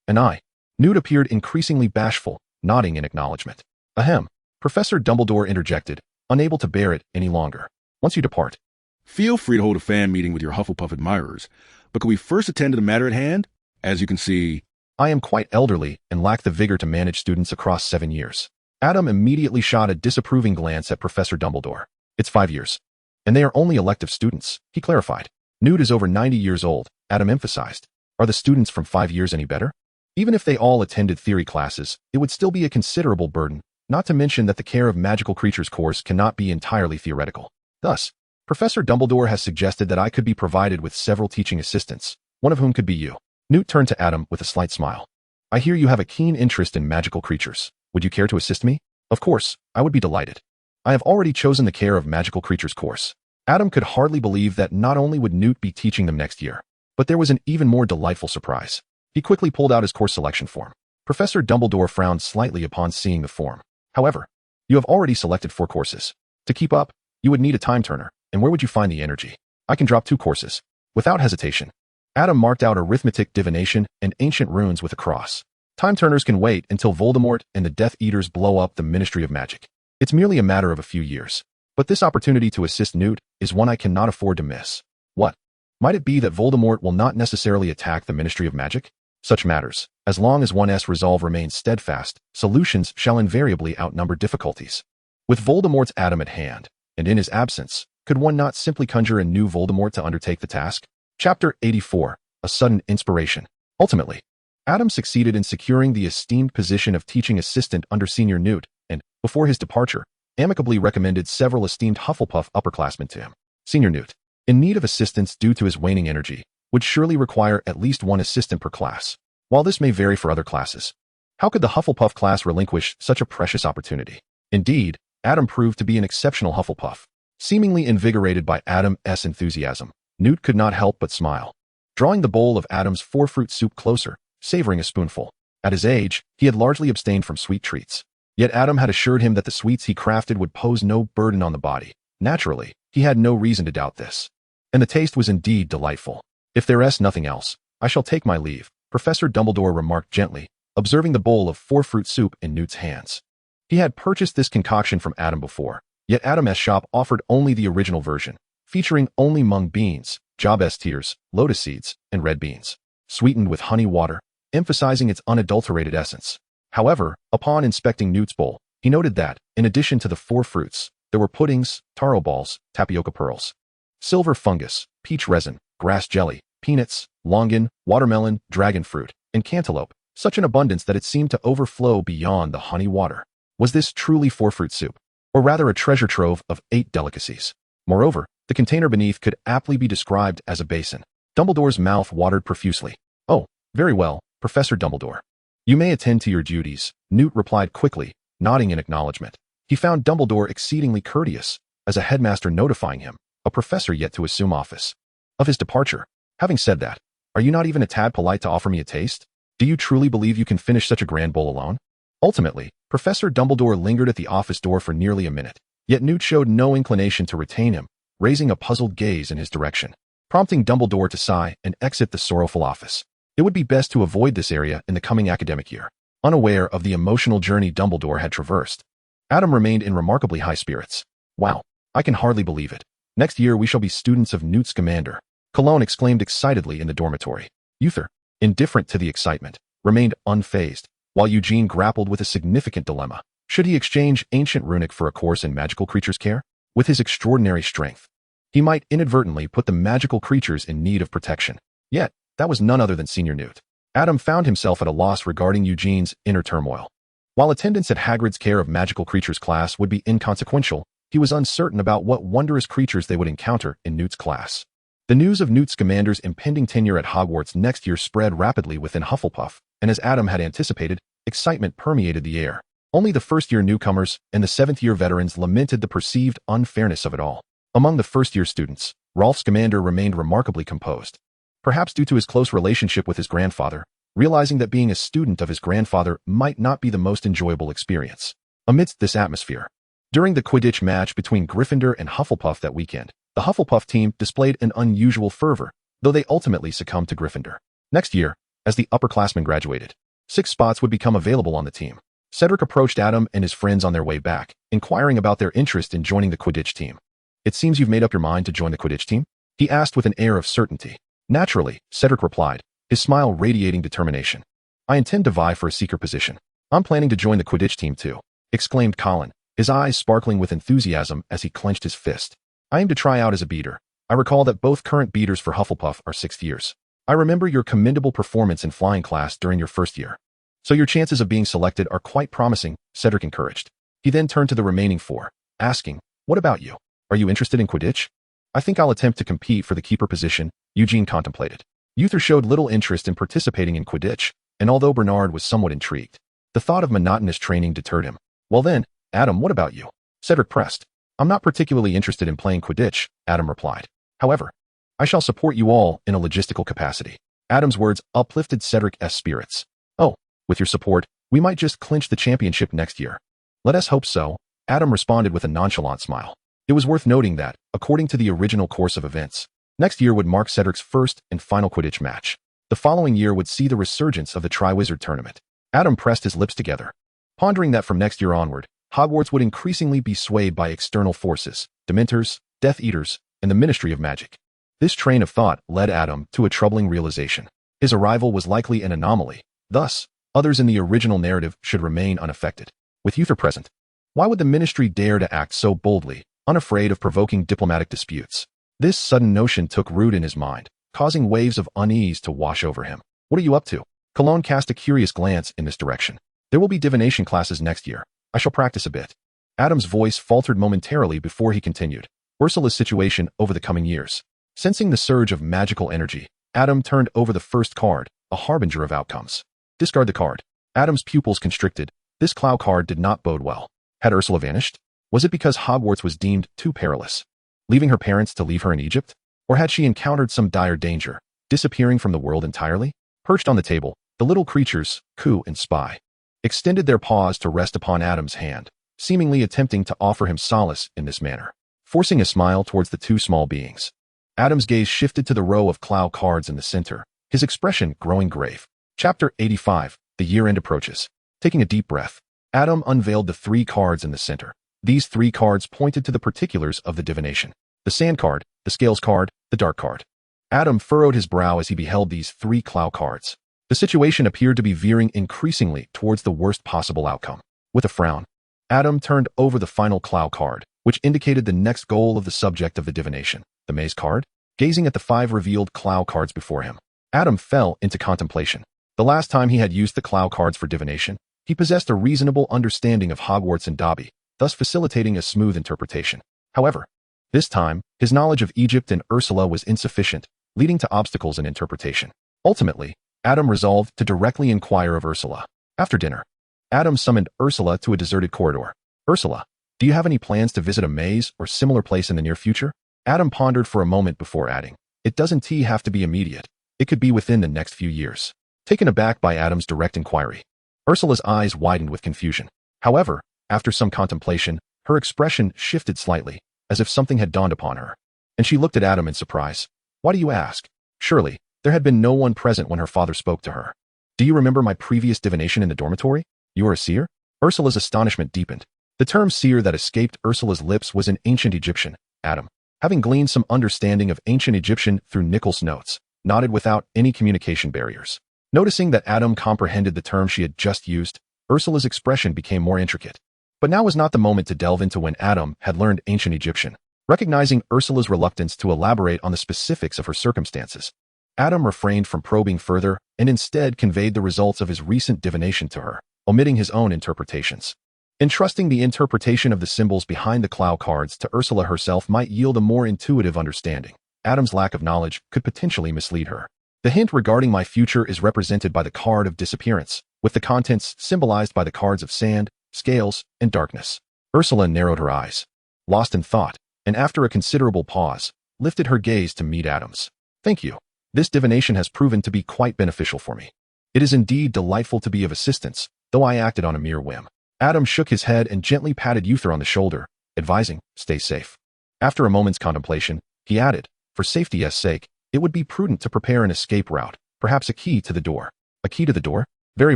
"And I." Newt appeared increasingly bashful, nodding in acknowledgement. "Ahem," Professor Dumbledore interjected, unable to bear it any longer. "Once you depart, feel free to hold a fan meeting with your Hufflepuff admirers, but can we first attend to the matter at hand? As you can see, I am quite elderly and lack the vigor to manage students across 7 years." Adam immediately shot a disapproving glance at Professor Dumbledore. "It's 5 years. And they are only elective students," he clarified. "Newt is over 90 years old," Adam emphasized. "Are the students from 5 years any better?" Even if they all attended theory classes, it would still be a considerable burden, not to mention that the Care of Magical Creatures course cannot be entirely theoretical. Thus, Professor Dumbledore has suggested that I could be provided with several teaching assistants, one of whom could be you. Newt turned to Adam with a slight smile. "I hear you have a keen interest in magical creatures. Would you care to assist me?" "Of course, I would be delighted. I have already chosen the Care of Magical Creatures course." Adam could hardly believe that not only would Newt be teaching them next year, but there was an even more delightful surprise. He quickly pulled out his course selection form. Professor Dumbledore frowned slightly upon seeing the form. "However, you have already selected 4 courses. To keep up, you would need a time turner, and where would you find the energy? I can drop 2 courses." Without hesitation, Adam marked out arithmetic, divination, and ancient runes with a cross. "Time turners can wait until Voldemort and the Death Eaters blow up the Ministry of Magic. It's merely a matter of a few years. But this opportunity to assist Newt is one I cannot afford to miss." "What? Might it be that Voldemort will not necessarily attack the Ministry of Magic?" "Such matters, as long as one's resolve remains steadfast, solutions shall invariably outnumber difficulties. With Voldemort's Adam at hand, and in his absence, could one not simply conjure a new Voldemort to undertake the task?" Chapter 84, A Sudden Inspiration. Ultimately, Adam succeeded in securing the esteemed position of teaching assistant under Senior Newt, and, before his departure, amicably recommended several esteemed Hufflepuff upperclassmen to him. Senior Newt, in need of assistance due to his waning energy, would surely require at least 1 assistant per class. While this may vary for other classes, how could the Hufflepuff class relinquish such a precious opportunity? Indeed, Adam proved to be an exceptional Hufflepuff. Seemingly invigorated by Adam's enthusiasm, Newt could not help but smile. Drawing the bowl of Adam's 4-fruit soup closer, savoring a spoonful. At his age, he had largely abstained from sweet treats. Yet Adam had assured him that the sweets he crafted would pose no burden on the body. Naturally, he had no reason to doubt this. And the taste was indeed delightful. "If there's nothing else, I shall take my leave," Professor Dumbledore remarked gently, observing the bowl of 4-fruit soup in Newt's hands. He had purchased this concoction from Adam before, yet Adam's shop offered only the original version, featuring only mung beans, jabez tears, lotus seeds, and red beans, sweetened with honey water, emphasizing its unadulterated essence. However, upon inspecting Newt's bowl, He noted that, in addition to the 4 fruits, there were puddings, taro balls, tapioca pearls, silver fungus, peach resin, grass jelly, peanuts, longan, watermelon, dragon fruit, and cantaloupe, such an abundance that it seemed to overflow beyond the honey water. Was this truly 4-fruit soup? Or rather a treasure trove of 8 delicacies? Moreover, the container beneath could aptly be described as a basin. Dumbledore's mouth watered profusely. "Oh, very well, Professor Dumbledore. You may attend to your duties," Newt replied quickly, nodding in acknowledgement. He found Dumbledore exceedingly courteous, as a headmaster notifying him, a professor yet to assume office, of his departure. Having said that, are you not even a tad polite to offer me a taste? Do you truly believe you can finish such a grand bowl alone? Ultimately, Professor Dumbledore lingered at the office door for nearly a minute, yet Newt showed no inclination to retain him, raising a puzzled gaze in his direction, prompting Dumbledore to sigh and exit the sorrowful office. It would be best to avoid this area in the coming academic year. Unaware of the emotional journey Dumbledore had traversed, Adam remained in remarkably high spirits. "Wow, I can hardly believe it. Next year we shall be students of Newt Scamander," Cologne exclaimed excitedly in the dormitory. Uther, indifferent to the excitement, remained unfazed, while Eugene grappled with a significant dilemma. Should he exchange ancient runic for a course in magical creatures' care? With his extraordinary strength, he might inadvertently put the magical creatures in need of protection. Yet, that was none other than Senior Newt. Adam found himself at a loss regarding Eugene's inner turmoil. While attendance at Hagrid's Care of Magical Creatures class would be inconsequential, he was uncertain about what wondrous creatures they would encounter in Newt's class. The news of Newt Scamander's impending tenure at Hogwarts next year spread rapidly within Hufflepuff, and as Adam had anticipated, excitement permeated the air. Only the first-year newcomers and the 7th-year veterans lamented the perceived unfairness of it all. Among the first-year students, Rolf Scamander remained remarkably composed. Perhaps due to his close relationship with his grandfather, realizing that being a student of his grandfather might not be the most enjoyable experience. Amidst this atmosphere, during the Quidditch match between Gryffindor and Hufflepuff that weekend, the Hufflepuff team displayed an unusual fervor, though they ultimately succumbed to Gryffindor. Next year, as the upperclassmen graduated, 6 spots would become available on the team. Cedric approached Adam and his friends on their way back, inquiring about their interest in joining the Quidditch team. "It seems you've made up your mind to join the Quidditch team?" he asked with an air of certainty. "Naturally," Cedric replied, his smile radiating determination. "I intend to vie for a seeker position. I'm planning to join the Quidditch team too," exclaimed Colin, his eyes sparkling with enthusiasm as he clenched his fist. "I aim to try out as a beater. I recall that both current beaters for Hufflepuff are 6th years. I remember your commendable performance in flying class during your first year. So your chances of being selected are quite promising," Cedric encouraged. He then turned to the remaining 4, asking, "What about you? Are you interested in Quidditch?" "I think I'll attempt to compete for the keeper position," Eugene contemplated. Uther showed little interest in participating in Quidditch, and although Bernard was somewhat intrigued, the thought of monotonous training deterred him. "Well then, Adam, what about you?" Cedric pressed. "I'm not particularly interested in playing Quidditch," Adam replied. "However, I shall support you all in a logistical capacity." Adam's words uplifted Cedric's spirits. "Oh, with your support, we might just clinch the championship next year." "Let us hope so," Adam responded with a nonchalant smile. It was worth noting that, according to the original course of events, next year would mark Cedric's first and final Quidditch match. The following year would see the resurgence of the Triwizard Tournament. Adam pressed his lips together, pondering that from next year onward, Hogwarts would increasingly be swayed by external forces, Dementors, Death Eaters, and the Ministry of Magic. This train of thought led Adam to a troubling realization. His arrival was likely an anomaly. Thus, others in the original narrative should remain unaffected. With Uther present, why would the Ministry dare to act so boldly, unafraid of provoking diplomatic disputes? This sudden notion took root in his mind, causing waves of unease to wash over him. "What are you up to?" Cologne cast a curious glance in this direction. "There will be divination classes next year. I shall practice a bit." Adam's voice faltered momentarily before he continued. Ursula's situation over the coming years. Sensing the surge of magical energy, Adam turned over the first card, a harbinger of outcomes. Discard the card. Adam's pupils constricted. This Clow card did not bode well. Had Ursula vanished? Was it because Hogwarts was deemed too perilous, leaving her parents to leave her in Egypt? Or had she encountered some dire danger, disappearing from the world entirely? Perched on the table, the little creatures, Coo and Spy, extended their paws to rest upon Adam's hand, seemingly attempting to offer him solace in this manner. Forcing a smile towards the 2 small beings, Adam's gaze shifted to the row of Clow cards in the center, his expression growing grave. Chapter 85, The Year-End Approaches. Taking a deep breath, Adam unveiled the 3 cards in the center. These 3 cards pointed to the particulars of the divination. The Sand card, the Scales card, the Dark card. Adam furrowed his brow as he beheld these 3 Clow cards. The situation appeared to be veering increasingly towards the worst possible outcome. With a frown, Adam turned over the final Clow card, which indicated the next goal of the subject of the divination, the Maze card. Gazing at the 5 revealed Clow cards before him, Adam fell into contemplation. The last time he had used the Clow cards for divination, he possessed a reasonable understanding of Hogwarts and Dobby, thus facilitating a smooth interpretation. However, this time, his knowledge of Egypt and Ursula was insufficient, leading to obstacles in interpretation. Ultimately, Adam resolved to directly inquire of Ursula. After dinner, Adam summoned Ursula to a deserted corridor. Ursula, do you have any plans to visit a maze or similar place in the near future? Adam pondered for a moment before adding, it doesn't have to be immediate. It could be within the next few years. Taken aback by Adam's direct inquiry, Ursula's eyes widened with confusion. However, after some contemplation, her expression shifted slightly, as if something had dawned upon her, and she looked at Adam in surprise. Why do you ask? Surely, there had been no one present when her father spoke to her. Do you remember my previous divination in the dormitory? You are a seer? Ursula's astonishment deepened. The term seer that escaped Ursula's lips was in ancient Egyptian. Adam, having gleaned some understanding of ancient Egyptian through Nichols' notes, nodded without any communication barriers. Noticing that Adam comprehended the term she had just used, Ursula's expression became more intricate. But now was not the moment to delve into when Adam had learned ancient Egyptian. Recognizing Ursula's reluctance to elaborate on the specifics of her circumstances, Adam refrained from probing further and instead conveyed the results of his recent divination to her, omitting his own interpretations. Entrusting the interpretation of the symbols behind the Clow cards to Ursula herself might yield a more intuitive understanding. Adam's lack of knowledge could potentially mislead her. The hint regarding my future is represented by the card of disappearance, with the contents symbolized by the cards of sand, scales, and darkness. Ursula narrowed her eyes, lost in thought, and after a considerable pause, lifted her gaze to meet Adam's. Thank you. This divination has proven to be quite beneficial for me. It is indeed delightful to be of assistance, though I acted on a mere whim. Adam shook his head and gently patted Uther on the shoulder, advising, stay safe. After a moment's contemplation, he added, for safety's sake, it would be prudent to prepare an escape route, perhaps a key to the door. A key to the door? Very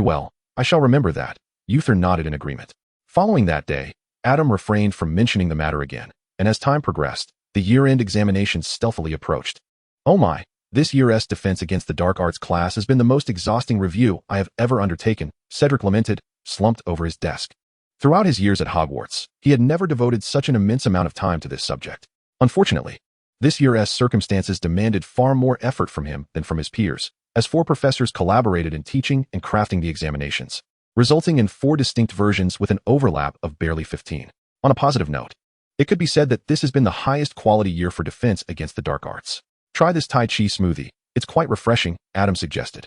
well, I shall remember that. Uther nodded in agreement. Following that day, Adam refrained from mentioning the matter again, and as time progressed, the year-end examinations stealthily approached. Oh my, this year's defense against the dark arts class has been the most exhausting review I have ever undertaken, Cedric lamented, slumped over his desk. Throughout his years at Hogwarts, he had never devoted such an immense amount of time to this subject. Unfortunately, this year's circumstances demanded far more effort from him than from his peers, as 4 professors collaborated in teaching and crafting the examinations, resulting in 4 distinct versions with an overlap of barely 15. On a positive note, it could be said that this has been the highest quality year for defense against the dark arts. Try this Tai Chi smoothie. It's quite refreshing, Adam suggested.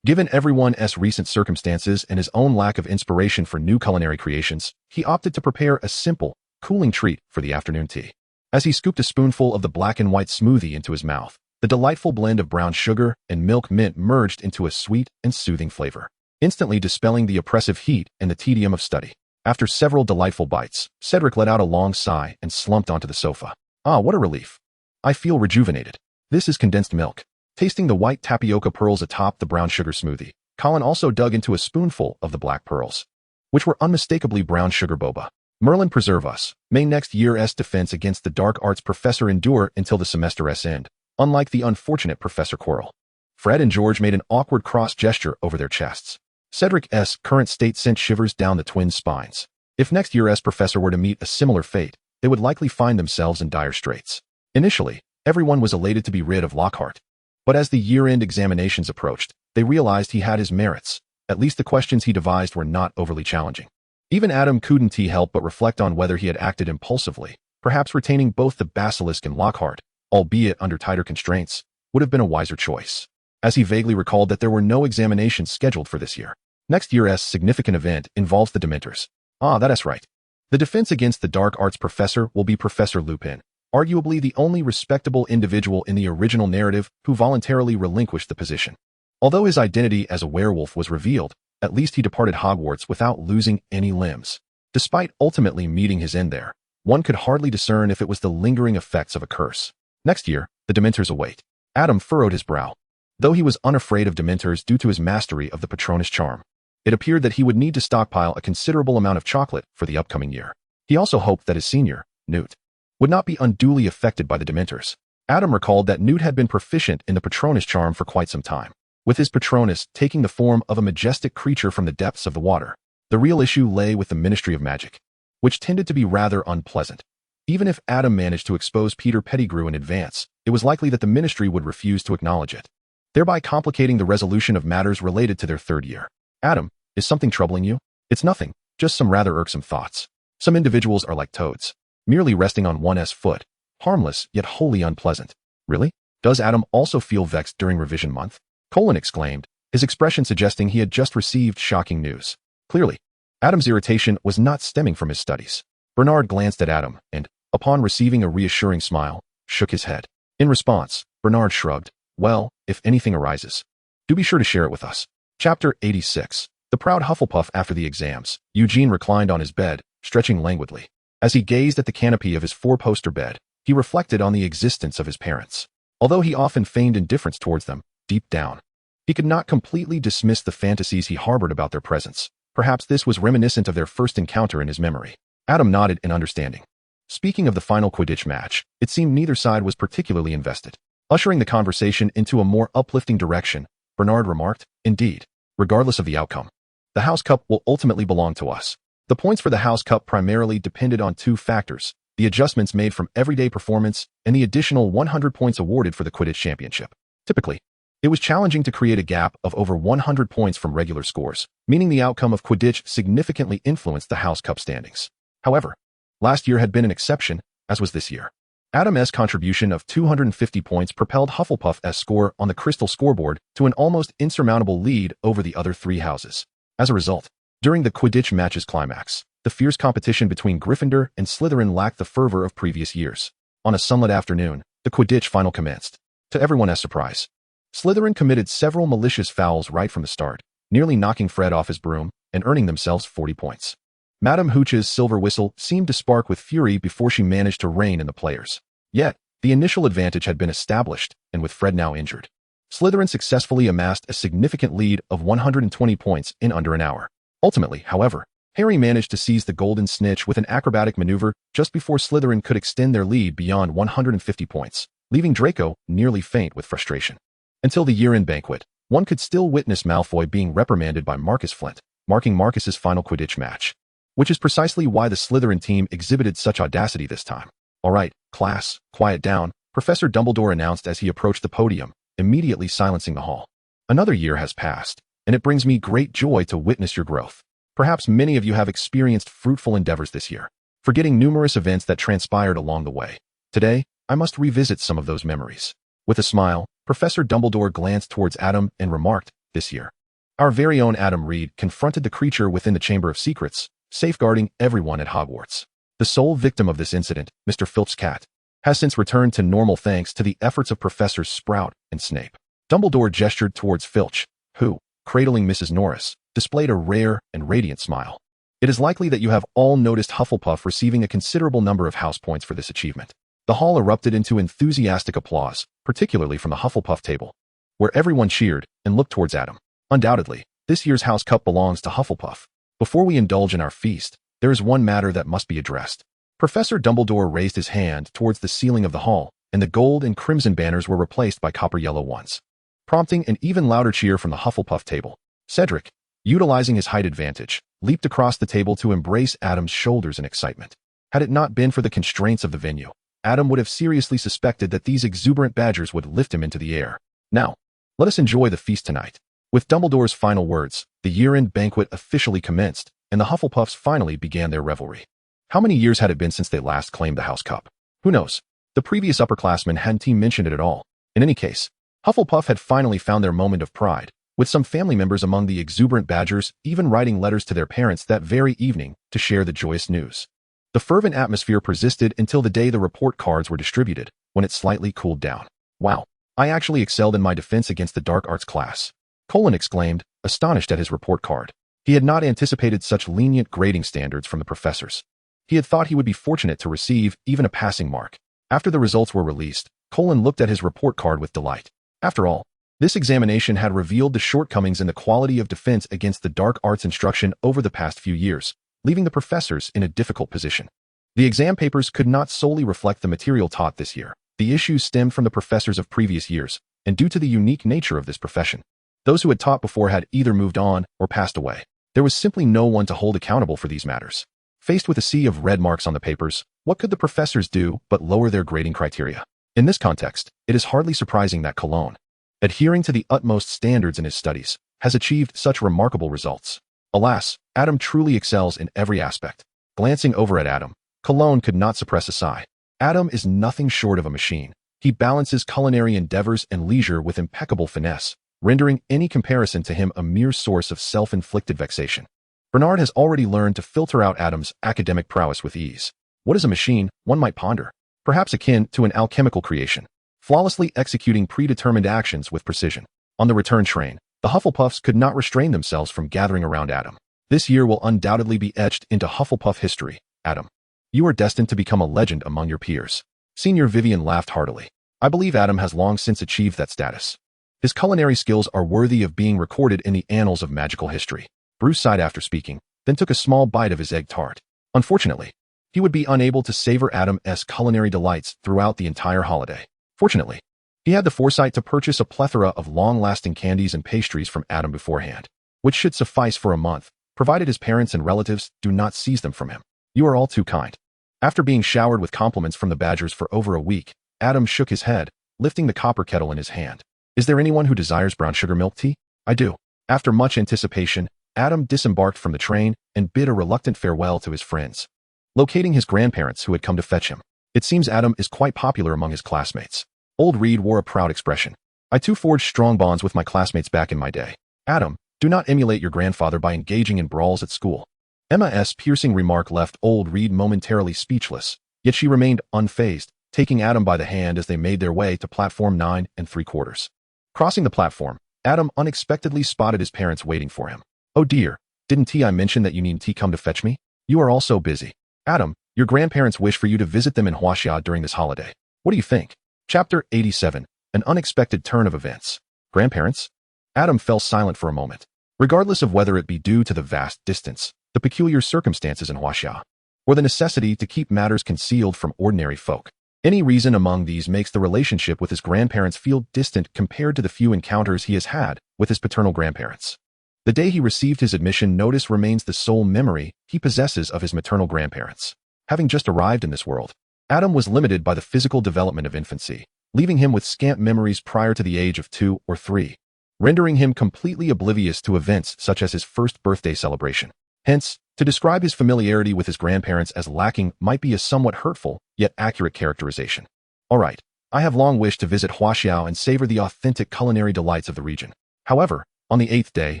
Given everyone's recent circumstances and his own lack of inspiration for new culinary creations, he opted to prepare a simple, cooling treat for the afternoon tea. As he scooped a spoonful of the black and white smoothie into his mouth, the delightful blend of brown sugar and milk mint merged into a sweet and soothing flavor, instantly dispelling the oppressive heat and the tedium of study. After several delightful bites, Cedric let out a long sigh and slumped onto the sofa. Ah, what a relief. I feel rejuvenated. This is condensed milk. Tasting the white tapioca pearls atop the brown sugar smoothie, Colin also dug into a spoonful of the black pearls, which were unmistakably brown sugar boba. Merlin preserve us. May next year's defense against the dark arts professor endure until the semester's end, unlike the unfortunate Professor Quirrell. Fred and George made an awkward cross gesture over their chests. Cedric's current state sent shivers down the twins' spines. If next year's professor were to meet a similar fate, they would likely find themselves in dire straits. Initially, everyone was elated to be rid of Lockhart. But as the year-end examinations approached, they realized he had his merits. At least the questions he devised were not overly challenging. Even Adam couldn't help but reflect on whether he had acted impulsively. Perhaps retaining both the Basilisk and Lockhart, albeit under tighter constraints, would have been a wiser choice, as he vaguely recalled that there were no examinations scheduled for this year. Next year's significant event involves the Dementors. Ah, that's right. The defense against the dark arts professor will be Professor Lupin, arguably the only respectable individual in the original narrative who voluntarily relinquished the position. Although his identity as a werewolf was revealed, at least he departed Hogwarts without losing any limbs. Despite ultimately meeting his end there, one could hardly discern if it was the lingering effects of a curse. Next year, the Dementors await. Adam furrowed his brow. Though he was unafraid of Dementors due to his mastery of the Patronus charm, it appeared that he would need to stockpile a considerable amount of chocolate for the upcoming year. He also hoped that his senior, Newt, would not be unduly affected by the Dementors. Adam recalled that Newt had been proficient in the Patronus charm for quite some time, with his Patronus taking the form of a majestic creature from the depths of the water. The real issue lay with the Ministry of Magic. which tended to be rather unpleasant. Even if Adam managed to expose Peter Pettigrew in advance, it was likely that the Ministry would refuse to acknowledge it, thereby complicating the resolution of matters related to their third year. Adam, is something troubling you? It's nothing, just some rather irksome thoughts. Some individuals are like toads, merely resting on one's foot, harmless yet wholly unpleasant. Really? Does Adam also feel vexed during revision month? Colin exclaimed, his expression suggesting he had just received shocking news. Clearly, Adam's irritation was not stemming from his studies. Bernard glanced at Adam and, upon receiving a reassuring smile, shook his head. In response, Bernard shrugged. Well, if anything arises, do be sure to share it with us. Chapter 86. The proud Hufflepuff after the exams. Eugene reclined on his bed, stretching languidly. As he gazed at the canopy of his four-poster bed, he reflected on the existence of his parents. Although he often feigned indifference towards them, deep down, he could not completely dismiss the fantasies he harbored about their presence. Perhaps this was reminiscent of their first encounter in his memory. Adam nodded in understanding. Speaking of the final Quidditch match, it seemed neither side was particularly invested. Ushering the conversation into a more uplifting direction, Bernard remarked, indeed, regardless of the outcome, the House Cup will ultimately belong to us. The points for the House Cup primarily depended on two factors, the adjustments made from everyday performance and the additional 100 points awarded for the Quidditch Championship. Typically, it was challenging to create a gap of over 100 points from regular scores, meaning the outcome of Quidditch significantly influenced the House Cup standings. However, last year had been an exception, as was this year. Adam's contribution of 250 points propelled Hufflepuff's score on the crystal scoreboard to an almost insurmountable lead over the other three houses. As a result, during the Quidditch match's climax, the fierce competition between Gryffindor and Slytherin lacked the fervor of previous years. On a sunlit afternoon, the Quidditch final commenced. To everyone's surprise, Slytherin committed several malicious fouls right from the start, nearly knocking Fred off his broom and earning themselves 40 points. Madame Hooch's silver whistle seemed to spark with fury before she managed to rein in the players. Yet, the initial advantage had been established, and with Fred now injured, Slytherin successfully amassed a significant lead of 120 points in under an hour. Ultimately, however, Harry managed to seize the golden snitch with an acrobatic maneuver just before Slytherin could extend their lead beyond 150 points, leaving Draco nearly faint with frustration. Until the year-end banquet, one could still witness Malfoy being reprimanded by Marcus Flint, marking Marcus's final Quidditch match. Which is precisely why the Slytherin team exhibited such audacity this time. All right, class, quiet down, Professor Dumbledore announced as he approached the podium, immediately silencing the hall. Another year has passed, and it brings me great joy to witness your growth. Perhaps many of you have experienced fruitful endeavors this year, forgetting numerous events that transpired along the way. Today, I must revisit some of those memories. With a smile, Professor Dumbledore glanced towards Adam and remarked, this year, our very own Adam Reed confronted the creature within the Chamber of Secrets, safeguarding everyone at Hogwarts. The sole victim of this incident, Mr. Filch's cat, has since returned to normal thanks to the efforts of Professors Sprout and Snape. Dumbledore gestured towards Filch, who, cradling Mrs. Norris, displayed a rare and radiant smile. It is likely that you have all noticed Hufflepuff receiving a considerable number of house points for this achievement. The hall erupted into enthusiastic applause, particularly from the Hufflepuff table, where everyone cheered and looked towards Adam. Undoubtedly, this year's House Cup belongs to Hufflepuff. Before we indulge in our feast, there is one matter that must be addressed. Professor Dumbledore raised his hand towards the ceiling of the hall, and the gold and crimson banners were replaced by copper-yellow ones, prompting an even louder cheer from the Hufflepuff table. Cedric, utilizing his height advantage, leaped across the table to embrace Adam's shoulders in excitement. Had it not been for the constraints of the venue, Adam would have seriously suspected that these exuberant badgers would lift him into the air. Now, let us enjoy the feast tonight. With Dumbledore's final words, the year-end banquet officially commenced, and the Hufflepuffs finally began their revelry. How many years had it been since they last claimed the House Cup? Who knows? The previous upperclassmen hadn't even mentioned it at all. In any case, Hufflepuff had finally found their moment of pride, with some family members among the exuberant badgers even writing letters to their parents that very evening to share the joyous news. The fervent atmosphere persisted until the day the report cards were distributed, when it slightly cooled down. Wow, I actually excelled in my defense against the dark arts class, Colin exclaimed, astonished at his report card. He had not anticipated such lenient grading standards from the professors. He had thought he would be fortunate to receive even a passing mark. After the results were released, Colin looked at his report card with delight. After all, this examination had revealed the shortcomings in the quality of defense against the dark arts instruction over the past few years, leaving the professors in a difficult position. The exam papers could not solely reflect the material taught this year. The issues stemmed from the professors of previous years, and due to the unique nature of this profession, those who had taught before had either moved on or passed away. There was simply no one to hold accountable for these matters. Faced with a sea of red marks on the papers, what could the professors do but lower their grading criteria? In this context, it is hardly surprising that Cologne, adhering to the utmost standards in his studies, has achieved such remarkable results. Alas, Adam truly excels in every aspect. Glancing over at Adam, Cologne could not suppress a sigh. Adam is nothing short of a machine. He balances culinary endeavors and leisure with impeccable finesse, rendering any comparison to him a mere source of self-inflicted vexation. Bernard has already learned to filter out Adam's academic prowess with ease. What is a machine, one might ponder? Perhaps akin to an alchemical creation, flawlessly executing predetermined actions with precision. On the return train, the Hufflepuffs could not restrain themselves from gathering around Adam. This year will undoubtedly be etched into Hufflepuff history. Adam, you are destined to become a legend among your peers. Senior Vivian laughed heartily. I believe Adam has long since achieved that status. His culinary skills are worthy of being recorded in the annals of magical history. Bruce sighed after speaking, then took a small bite of his egg tart. Unfortunately, he would be unable to savor Adam's culinary delights throughout the entire holiday. Fortunately, he had the foresight to purchase a plethora of long-lasting candies and pastries from Adam beforehand, which should suffice for a month, provided his parents and relatives do not seize them from him. You are all too kind. After being showered with compliments from the Badgers for over a week, Adam shook his head, lifting the copper kettle in his hand. Is there anyone who desires brown sugar milk tea? I do. After much anticipation, Adam disembarked from the train and bid a reluctant farewell to his friends. Locating his grandparents who had come to fetch him, it seems Adam is quite popular among his classmates. Old Reed wore a proud expression. I too forged strong bonds with my classmates back in my day. Adam, do not emulate your grandfather by engaging in brawls at school. Emma's piercing remark left Old Reed momentarily speechless, yet she remained unfazed, taking Adam by the hand as they made their way to platform 9 3/4. Crossing the platform, Adam unexpectedly spotted his parents waiting for him. Oh dear, didn't T.I. mention that you need T come to fetch me? You are all so busy. Adam, your grandparents wish for you to visit them in Huaxia during this holiday. What do you think? Chapter 87, An Unexpected Turn of Events. Grandparents? Adam fell silent for a moment. Regardless of whether it be due to the vast distance, the peculiar circumstances in Huaxia, or the necessity to keep matters concealed from ordinary folk, any reason among these makes the relationship with his grandparents feel distant compared to the few encounters he has had with his paternal grandparents. The day he received his admission notice remains the sole memory he possesses of his maternal grandparents. Having just arrived in this world, Adam was limited by the physical development of infancy, leaving him with scant memories prior to the age of 2 or 3, rendering him completely oblivious to events such as his first birthday celebration. Hence, to describe his familiarity with his grandparents as lacking might be a somewhat hurtful, yet accurate characterization. All right, I have long wished to visit Huaxiao and savor the authentic culinary delights of the region. However, on the 8th day,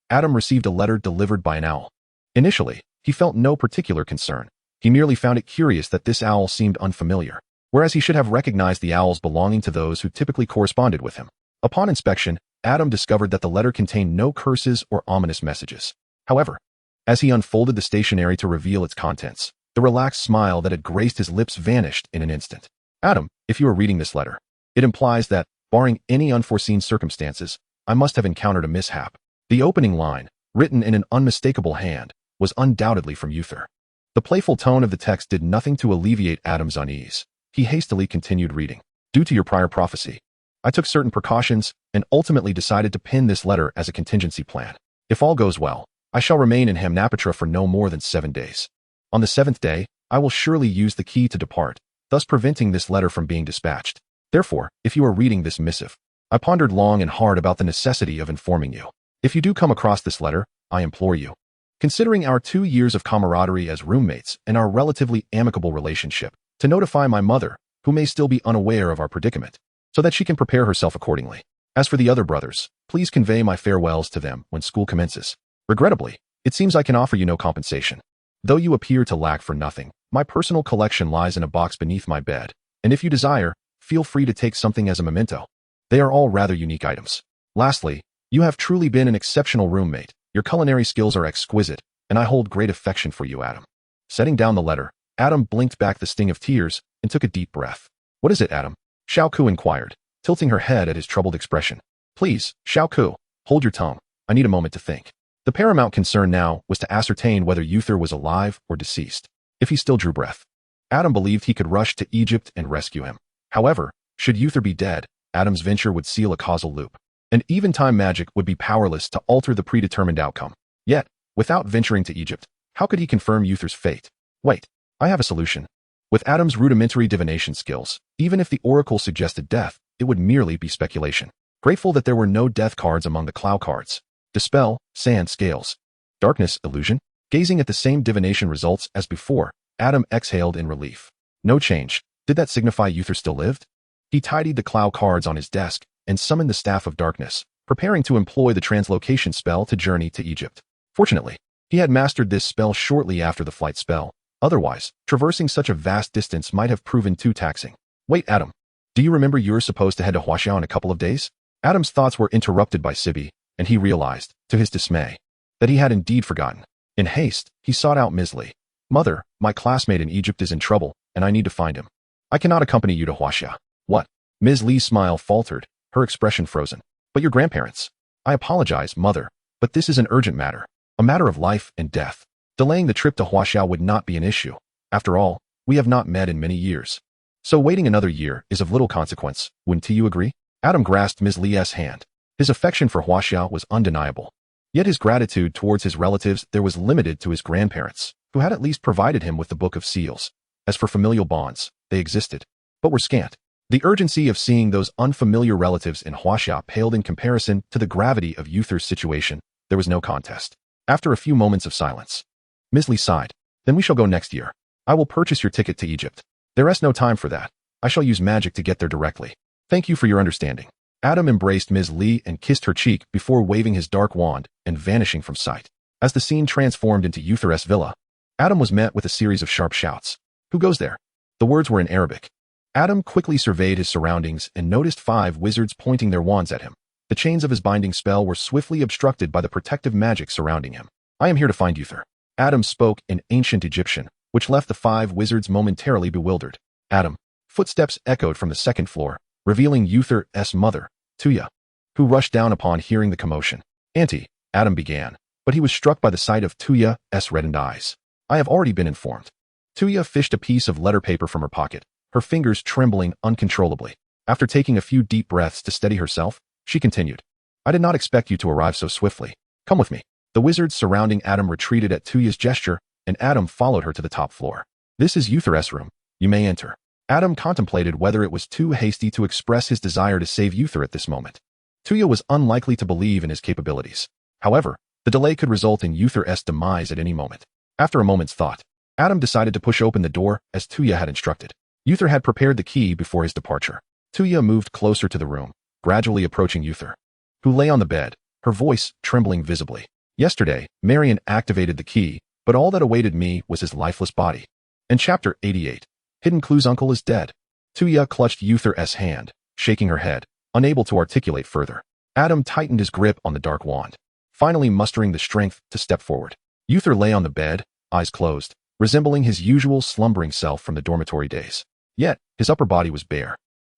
Adam received a letter delivered by an owl. Initially, he felt no particular concern. He merely found it curious that this owl seemed unfamiliar, whereas he should have recognized the owls belonging to those who typically corresponded with him. Upon inspection, Adam discovered that the letter contained no curses or ominous messages. However, as he unfolded the stationery to reveal its contents, the relaxed smile that had graced his lips vanished in an instant. Adam, if you are reading this letter, it implies that, barring any unforeseen circumstances, I must have encountered a mishap. The opening line, written in an unmistakable hand, was undoubtedly from Uther. The playful tone of the text did nothing to alleviate Adam's unease. He hastily continued reading. Due to your prior prophecy, I took certain precautions and ultimately decided to pin this letter as a contingency plan. If all goes well, I shall remain in Hamnapatra for no more than 7 days. On the 7th day, I will surely use the key to depart, thus preventing this letter from being dispatched. Therefore, if you are reading this missive, I pondered long and hard about the necessity of informing you. If you do come across this letter, I implore you, considering our 2 years of camaraderie as roommates and our relatively amicable relationship, to notify my mother, who may still be unaware of our predicament, so that she can prepare herself accordingly. As for the other brothers, please convey my farewells to them when school commences. Regrettably, it seems I can offer you no compensation. Though you appear to lack for nothing, my personal collection lies in a box beneath my bed, and if you desire, feel free to take something as a memento. They are all rather unique items. Lastly, you have truly been an exceptional roommate. Your culinary skills are exquisite, and I hold great affection for you, Adam. Setting down the letter, Adam blinked back the sting of tears and took a deep breath. What is it, Adam? Xiao Ku inquired, tilting her head at his troubled expression. Please, Xiao Ku, hold your tongue. I need a moment to think. The paramount concern now was to ascertain whether Uther was alive or deceased. If he still drew breath, Adam believed he could rush to Egypt and rescue him. However, should Uther be dead, Adam's venture would seal a causal loop, and even time magic would be powerless to alter the predetermined outcome. Yet, without venturing to Egypt, how could he confirm Uther's fate? Wait, I have a solution. With Adam's rudimentary divination skills, even if the oracle suggested death, it would merely be speculation. Grateful that there were no death cards among the Clow cards. Dispel, sand scales. Darkness, illusion. Gazing at the same divination results as before, Adam exhaled in relief. No change. Did that signify Uther still lived? He tidied the Clow cards on his desk and summoned the Staff of Darkness, preparing to employ the translocation spell to journey to Egypt. Fortunately, he had mastered this spell shortly after the flight spell. Otherwise, traversing such a vast distance might have proven too taxing. Wait, Adam. Do you remember you're supposed to head to Huaxia in a couple of days? Adam's thoughts were interrupted by Sibby, and he realized, to his dismay, that he had indeed forgotten. In haste, he sought out Ms. Li. Mother, my classmate in Egypt is in trouble, and I need to find him. I cannot accompany you to Huaxia. What? Ms. Li's smile faltered, her expression frozen. But your grandparents. I apologize, Mother, but this is an urgent matter. A matter of life and death. Delaying the trip to Huaxia would not be an issue. After all, we have not met in many years. So waiting another year is of little consequence, wouldn't you agree? Adam grasped Ms. Li's hand. His affection for Huaxia was undeniable. Yet his gratitude towards his relatives there was limited to his grandparents, who had at least provided him with the Book of Seals. As for familial bonds, they existed, but were scant. The urgency of seeing those unfamiliar relatives in Huaxia paled in comparison to the gravity of Uther's situation. There was no contest. After a few moments of silence, Ms. Li sighed. Then we shall go next year. I will purchase your ticket to Egypt. There is no time for that. I shall use magic to get there directly. Thank you for your understanding. Adam embraced Ms. Li and kissed her cheek before waving his dark wand and vanishing from sight. As the scene transformed into Uther's villa, Adam was met with a series of sharp shouts. Who goes there? The words were in Arabic. Adam quickly surveyed his surroundings and noticed 5 wizards pointing their wands at him. The chains of his binding spell were swiftly obstructed by the protective magic surrounding him. I am here to find Uther. Adam spoke in ancient Egyptian, which left the 5 wizards momentarily bewildered. Adam. Footsteps echoed from the second floor, revealing Uther's mother, Tuya, who rushed down upon hearing the commotion. Auntie, Adam began, but he was struck by the sight of Tuya's reddened eyes. I have already been informed. Tuya fished a piece of letter paper from her pocket, her fingers trembling uncontrollably. After taking a few deep breaths to steady herself, she continued. I did not expect you to arrive so swiftly. Come with me. The wizards surrounding Adam retreated at Tuya's gesture, and Adam followed her to the top floor. This is Uther's room. You may enter. Adam contemplated whether it was too hasty to express his desire to save Uther at this moment. Tuya was unlikely to believe in his capabilities. However, the delay could result in Uther's demise at any moment. After a moment's thought, Adam decided to push open the door as Tuya had instructed. Uther had prepared the key before his departure. Tuya moved closer to the room, gradually approaching Uther, who lay on the bed, her voice trembling visibly. Yesterday, Marion activated the key, but all that awaited me was his lifeless body. In Chapter 88, Hidden Clue's uncle is dead. Tuya clutched Uther's hand, shaking her head, unable to articulate further. Adam tightened his grip on the dark wand, finally mustering the strength to step forward. Uther lay on the bed, eyes closed, resembling his usual slumbering self from the dormitory days. Yet, his upper body was bare,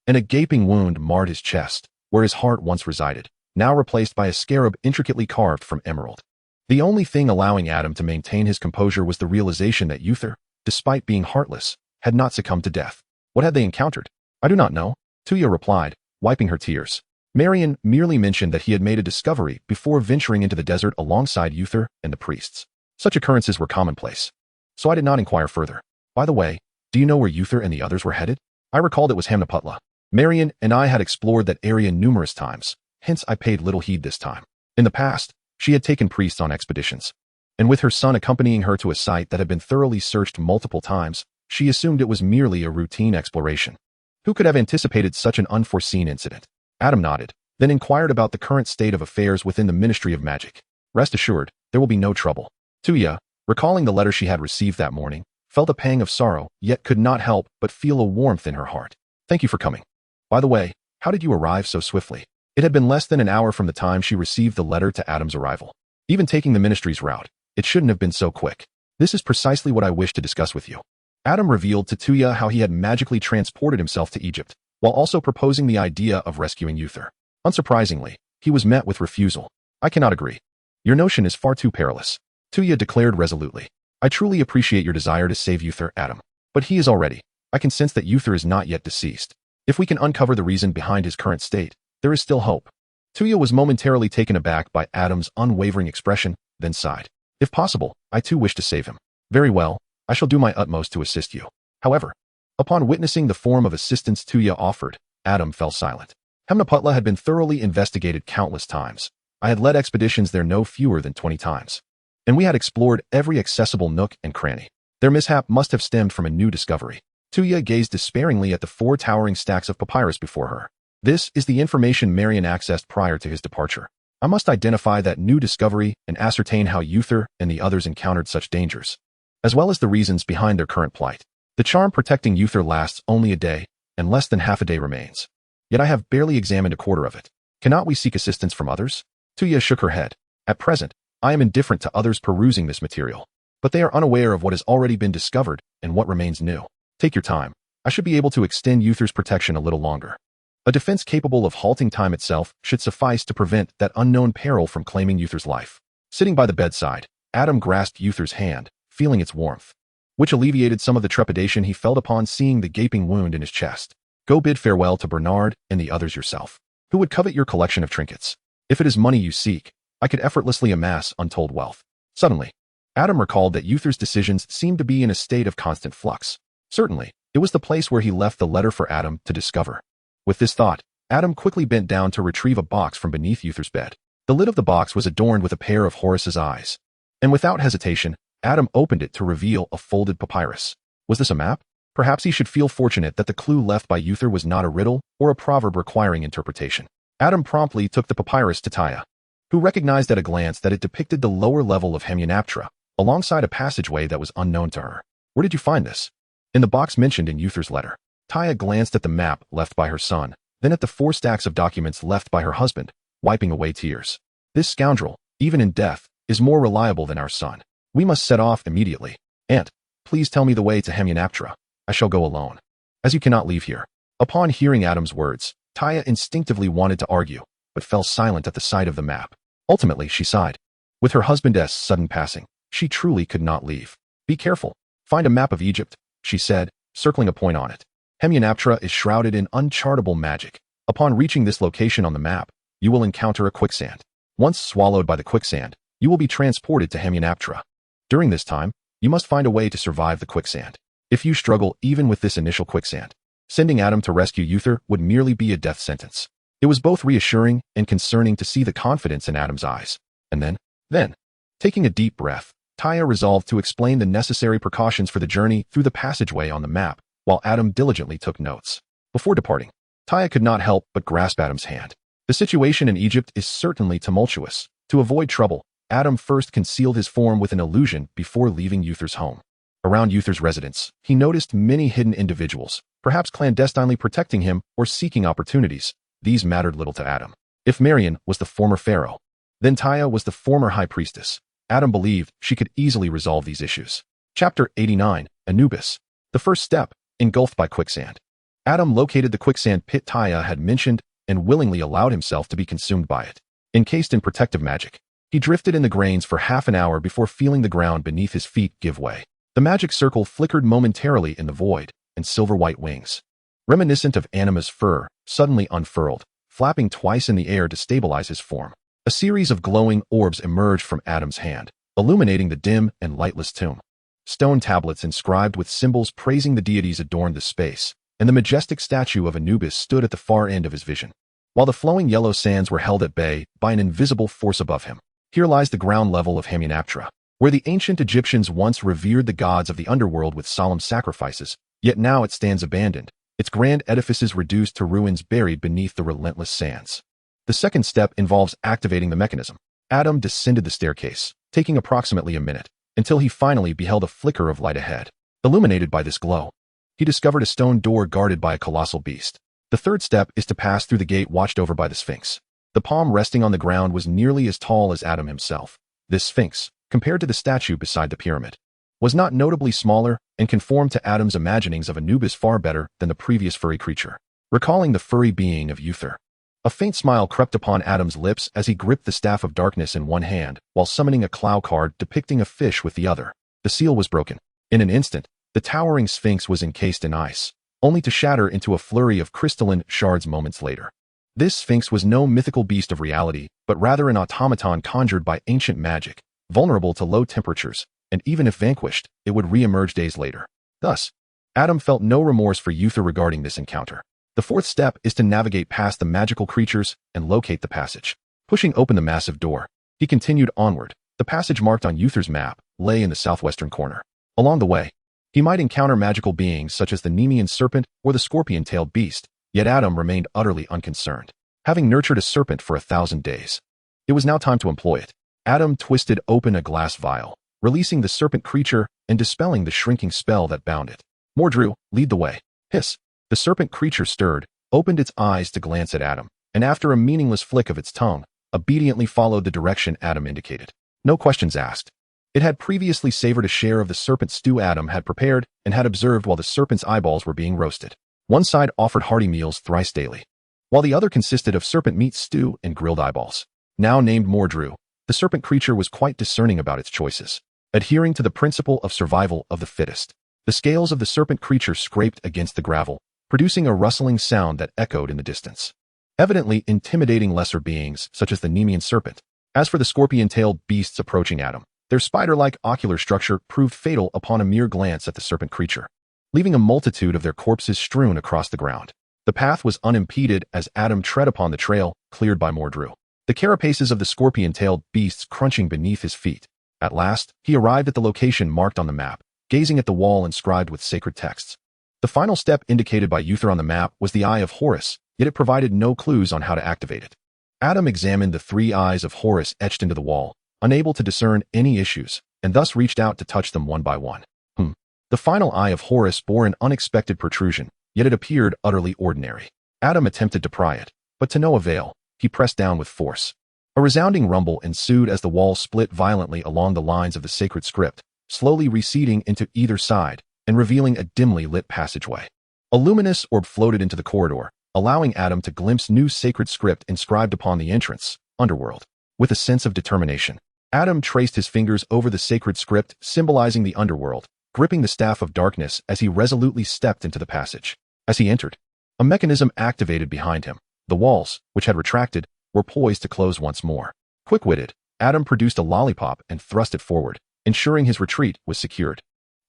and a gaping wound marred his chest, where his heart once resided, now replaced by a scarab intricately carved from emerald. The only thing allowing Adam to maintain his composure was the realization that Uther, despite being heartless, had not succumbed to death. What had they encountered? I do not know, Tuya replied, wiping her tears. Marion merely mentioned that he had made a discovery before venturing into the desert alongside Uther and the priests. Such occurrences were commonplace, so I did not inquire further. By the way, do you know where Uther and the others were headed? I recalled it was Hamnaputla. Marion and I had explored that area numerous times, hence I paid little heed this time. In the past, she had taken priests on expeditions, and with her son accompanying her to a site that had been thoroughly searched multiple times, she assumed it was merely a routine exploration. Who could have anticipated such an unforeseen incident? Adam nodded, then inquired about the current state of affairs within the Ministry of Magic. Rest assured, there will be no trouble. Tuya, recalling the letter she had received that morning, felt a pang of sorrow, yet could not help but feel a warmth in her heart. Thank you for coming. By the way, how did you arrive so swiftly? It had been less than an hour from the time she received the letter to Adam's arrival. Even taking the Ministry's route, it shouldn't have been so quick. This is precisely what I wish to discuss with you. Adam revealed to Tuya how he had magically transported himself to Egypt, while also proposing the idea of rescuing Uther. Unsurprisingly, he was met with refusal. I cannot agree. Your notion is far too perilous, Tuya declared resolutely. I truly appreciate your desire to save Uther, Adam, but he is already. I can sense that Uther is not yet deceased. If we can uncover the reason behind his current state, there is still hope. Tuya was momentarily taken aback by Adam's unwavering expression, then sighed. If possible, I too wish to save him. Very well, I shall do my utmost to assist you. However, upon witnessing the form of assistance Tuya offered, Adam fell silent. Hemnaputla had been thoroughly investigated countless times. I had led expeditions there no fewer than 20 times. And we had explored every accessible nook and cranny. Their mishap must have stemmed from a new discovery. Tuya gazed despairingly at the 4 towering stacks of papyrus before her. This is the information Marion accessed prior to his departure. I must identify that new discovery and ascertain how Uther and the others encountered such dangers, as well as the reasons behind their current plight. The charm protecting Uther lasts only a day, and less than half a day remains. Yet I have barely examined a quarter of it. Cannot we seek assistance from others? Tuya shook her head. At present, I am indifferent to others perusing this material, but they are unaware of what has already been discovered and what remains new. Take your time. I should be able to extend Uther's protection a little longer. A defense capable of halting time itself should suffice to prevent that unknown peril from claiming Uther's life. Sitting by the bedside, Adam grasped Uther's hand, feeling its warmth, which alleviated some of the trepidation he felt upon seeing the gaping wound in his chest. Go bid farewell to Bernard and the others yourself, who would covet your collection of trinkets. If it is money you seek, I could effortlessly amass untold wealth. Suddenly, Adam recalled that Uther's decisions seemed to be in a state of constant flux. Certainly, it was the place where he left the letter for Adam to discover. With this thought, Adam quickly bent down to retrieve a box from beneath Uther's bed. The lid of the box was adorned with a pair of Horus's eyes. And without hesitation, Adam opened it to reveal a folded papyrus. Was this a map? Perhaps he should feel fortunate that the clue left by Uther was not a riddle or a proverb requiring interpretation. Adam promptly took the papyrus to Tuya, who recognized at a glance that it depicted the lower level of Hemnaputla, alongside a passageway that was unknown to her. Where did you find this? In the box mentioned in Uther's letter. Tuya glanced at the map left by her son, then at the 4 stacks of documents left by her husband, wiping away tears. This scoundrel, even in death, is more reliable than our son. We must set off immediately. Aunt, please tell me the way to Hemnaputla. I shall go alone, as you cannot leave here. Upon hearing Adam's words, Tuya instinctively wanted to argue, but fell silent at the sight of the map. Ultimately, she sighed. With her husband's sudden passing, she truly could not leave. Be careful. Find a map of Egypt, she said, circling a point on it. Hemnaputla is shrouded in unchartable magic. Upon reaching this location on the map, you will encounter a quicksand. Once swallowed by the quicksand, you will be transported to Hemnaputla. During this time, you must find a way to survive the quicksand. If you struggle even with this initial quicksand, sending Adam to rescue Uther would merely be a death sentence. It was both reassuring and concerning to see the confidence in Adam's eyes. And then, taking a deep breath, Tuya resolved to explain the necessary precautions for the journey through the passageway on the map, while Adam diligently took notes. Before departing, Tuya could not help but grasp Adam's hand. The situation in Egypt is certainly tumultuous. To avoid trouble, Adam first concealed his form with an illusion before leaving Uther's home. Around Uther's residence, he noticed many hidden individuals, perhaps clandestinely protecting him or seeking opportunities. These mattered little to Adam. If Marion was the former pharaoh, then Tuya was the former high priestess. Adam believed she could easily resolve these issues. Chapter 89, Anubis. The first step, engulfed by quicksand. Adam located the quicksand pit Tuya had mentioned and willingly allowed himself to be consumed by it. Encased in protective magic, he drifted in the grains for half an hour before feeling the ground beneath his feet give way. The magic circle flickered momentarily in the void, and silver-white wings, reminiscent of Anima's fur, suddenly unfurled, flapping twice in the air to stabilize his form. A series of glowing orbs emerged from Adam's hand, illuminating the dim and lightless tomb. Stone tablets inscribed with symbols praising the deities adorned the space, and the majestic statue of Anubis stood at the far end of his vision, while the flowing yellow sands were held at bay by an invisible force above him. Here lies the ground level of Hemnaputla, where the ancient Egyptians once revered the gods of the underworld with solemn sacrifices, yet now it stands abandoned, its grand edifices reduced to ruins buried beneath the relentless sands. The second step involves activating the mechanism. Adam descended the staircase, taking approximately a minute, until he finally beheld a flicker of light ahead. Illuminated by this glow, he discovered a stone door guarded by a colossal beast. The third step is to pass through the gate watched over by the Sphinx. The palm resting on the ground was nearly as tall as Adam himself. This Sphinx, compared to the statue beside the pyramid, was not notably smaller and conformed to Adam's imaginings of Anubis far better than the previous furry creature. Recalling the furry being of Uther, a faint smile crept upon Adam's lips as he gripped the Staff of Darkness in one hand while summoning a Clow card depicting a fish with the other. The seal was broken. In an instant, the towering Sphinx was encased in ice, only to shatter into a flurry of crystalline shards moments later. This Sphinx was no mythical beast of reality, but rather an automaton conjured by ancient magic, vulnerable to low temperatures, and even if vanquished, it would re-emerge days later. Thus, Adam felt no remorse for Uther regarding this encounter. The fourth step is to navigate past the magical creatures and locate the passage. Pushing open the massive door, he continued onward. The passage marked on Uther's map lay in the southwestern corner. Along the way, he might encounter magical beings such as the Nemean serpent or the scorpion-tailed beast, yet Adam remained utterly unconcerned. Having nurtured a serpent for 1,000 days, it was now time to employ it. Adam twisted open a glass vial, releasing the serpent creature and dispelling the shrinking spell that bound it. Mordru, lead the way. Hiss. The serpent creature stirred, opened its eyes to glance at Adam, and after a meaningless flick of its tongue, obediently followed the direction Adam indicated. No questions asked. It had previously savored a share of the serpent stew Adam had prepared and had observed while the serpent's eyeballs were being roasted. One side offered hearty meals thrice daily, while the other consisted of serpent meat stew and grilled eyeballs. Now named Mordru, the serpent creature was quite discerning about its choices. Adhering to the principle of survival of the fittest, the scales of the serpent creature scraped against the gravel, producing a rustling sound that echoed in the distance, evidently intimidating lesser beings such as the Nemean serpent. As for the scorpion-tailed beasts approaching Adam, their spider-like ocular structure proved fatal upon a mere glance at the serpent creature, leaving a multitude of their corpses strewn across the ground. The path was unimpeded as Adam tread upon the trail cleared by Mordru, the carapaces of the scorpion-tailed beasts crunching beneath his feet. At last, he arrived at the location marked on the map, gazing at the wall inscribed with sacred texts. The final step indicated by Uther on the map was the Eye of Horus, yet it provided no clues on how to activate it. Adam examined the 3 eyes of Horus etched into the wall, unable to discern any issues, and thus reached out to touch them one by one. The final Eye of Horus bore an unexpected protrusion, yet it appeared utterly ordinary. Adam attempted to pry it, but to no avail. He pressed down with force. A resounding rumble ensued as the wall split violently along the lines of the sacred script, slowly receding into either side and revealing a dimly lit passageway. A luminous orb floated into the corridor, allowing Adam to glimpse new sacred script inscribed upon the entrance, Underworld. With a sense of determination, Adam traced his fingers over the sacred script symbolizing the Underworld, gripping the Staff of Darkness as he resolutely stepped into the passage. As he entered, a mechanism activated behind him. The walls, which had retracted, were poised to close once more. Quick-witted, Adam produced a lollipop and thrust it forward, ensuring his retreat was secured.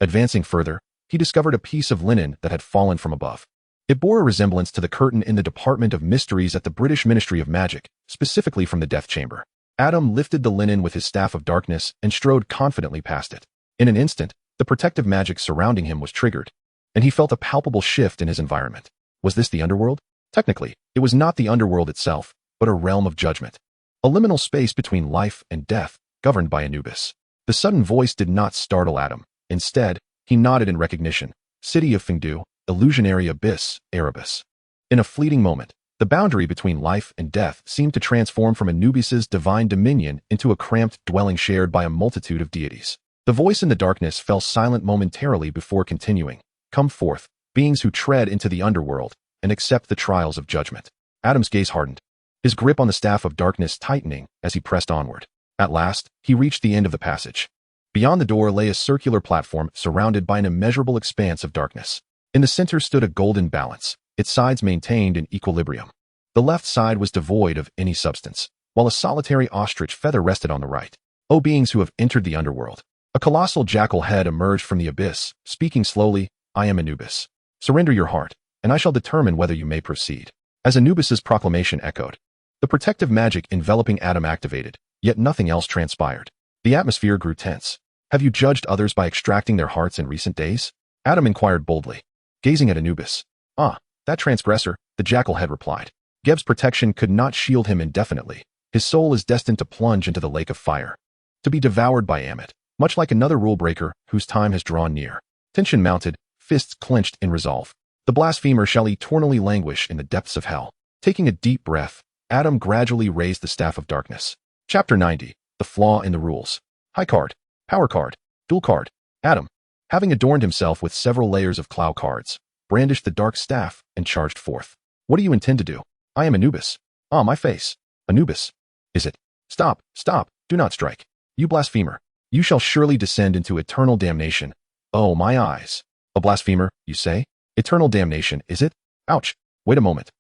Advancing further, he discovered a piece of linen that had fallen from above. It bore a resemblance to the curtain in the Department of Mysteries at the British Ministry of Magic, specifically from the Death Chamber. Adam lifted the linen with his Staff of Darkness and strode confidently past it. In an instant, the protective magic surrounding him was triggered, and he felt a palpable shift in his environment. Was this the Underworld? Technically, it was not the Underworld itself, but a realm of judgment. A liminal space between life and death, governed by Anubis. The sudden voice did not startle Adam. Instead, he nodded in recognition. City of Fengdu, illusionary abyss, Erebus. In a fleeting moment, the boundary between life and death seemed to transform from Anubis's divine dominion into a cramped dwelling shared by a multitude of deities. The voice in the darkness fell silent momentarily before continuing. Come forth, beings who tread into the Underworld, and accept the trials of judgment. Adam's gaze hardened, his grip on the Staff of Darkness tightening as he pressed onward. At last, he reached the end of the passage. Beyond the door lay a circular platform surrounded by an immeasurable expanse of darkness. In the center stood a golden balance, its sides maintained in equilibrium. The left side was devoid of any substance, while a solitary ostrich feather rested on the right. O beings who have entered the Underworld. A colossal jackal head emerged from the abyss, speaking slowly, I am Anubis. Surrender your heart, and I shall determine whether you may proceed. As Anubis's proclamation echoed, the protective magic enveloping Adam activated, yet nothing else transpired. The atmosphere grew tense. Have you judged others by extracting their hearts in recent days? Adam inquired boldly, gazing at Anubis. Ah, that transgressor, the jackal head replied. Geb's protection could not shield him indefinitely. His soul is destined to plunge into the lake of fire, to be devoured by Amit, much like another rule-breaker whose time has drawn near. Tension mounted, fists clenched in resolve. The blasphemer shall eternally languish in the depths of hell. Taking a deep breath, Adam gradually raised the Staff of Darkness. Chapter 90, The Flaw in the Rules. High card, power card, dual card. Adam, having adorned himself with several layers of Clow cards, brandished the dark staff and charged forth. What do you intend to do? I am Anubis. Ah, my face. Anubis. Is it? Stop, stop, do not strike. You blasphemer. You shall surely descend into eternal damnation. Oh, my eyes. A blasphemer, you say? Eternal damnation, is it? Ouch. Wait a moment.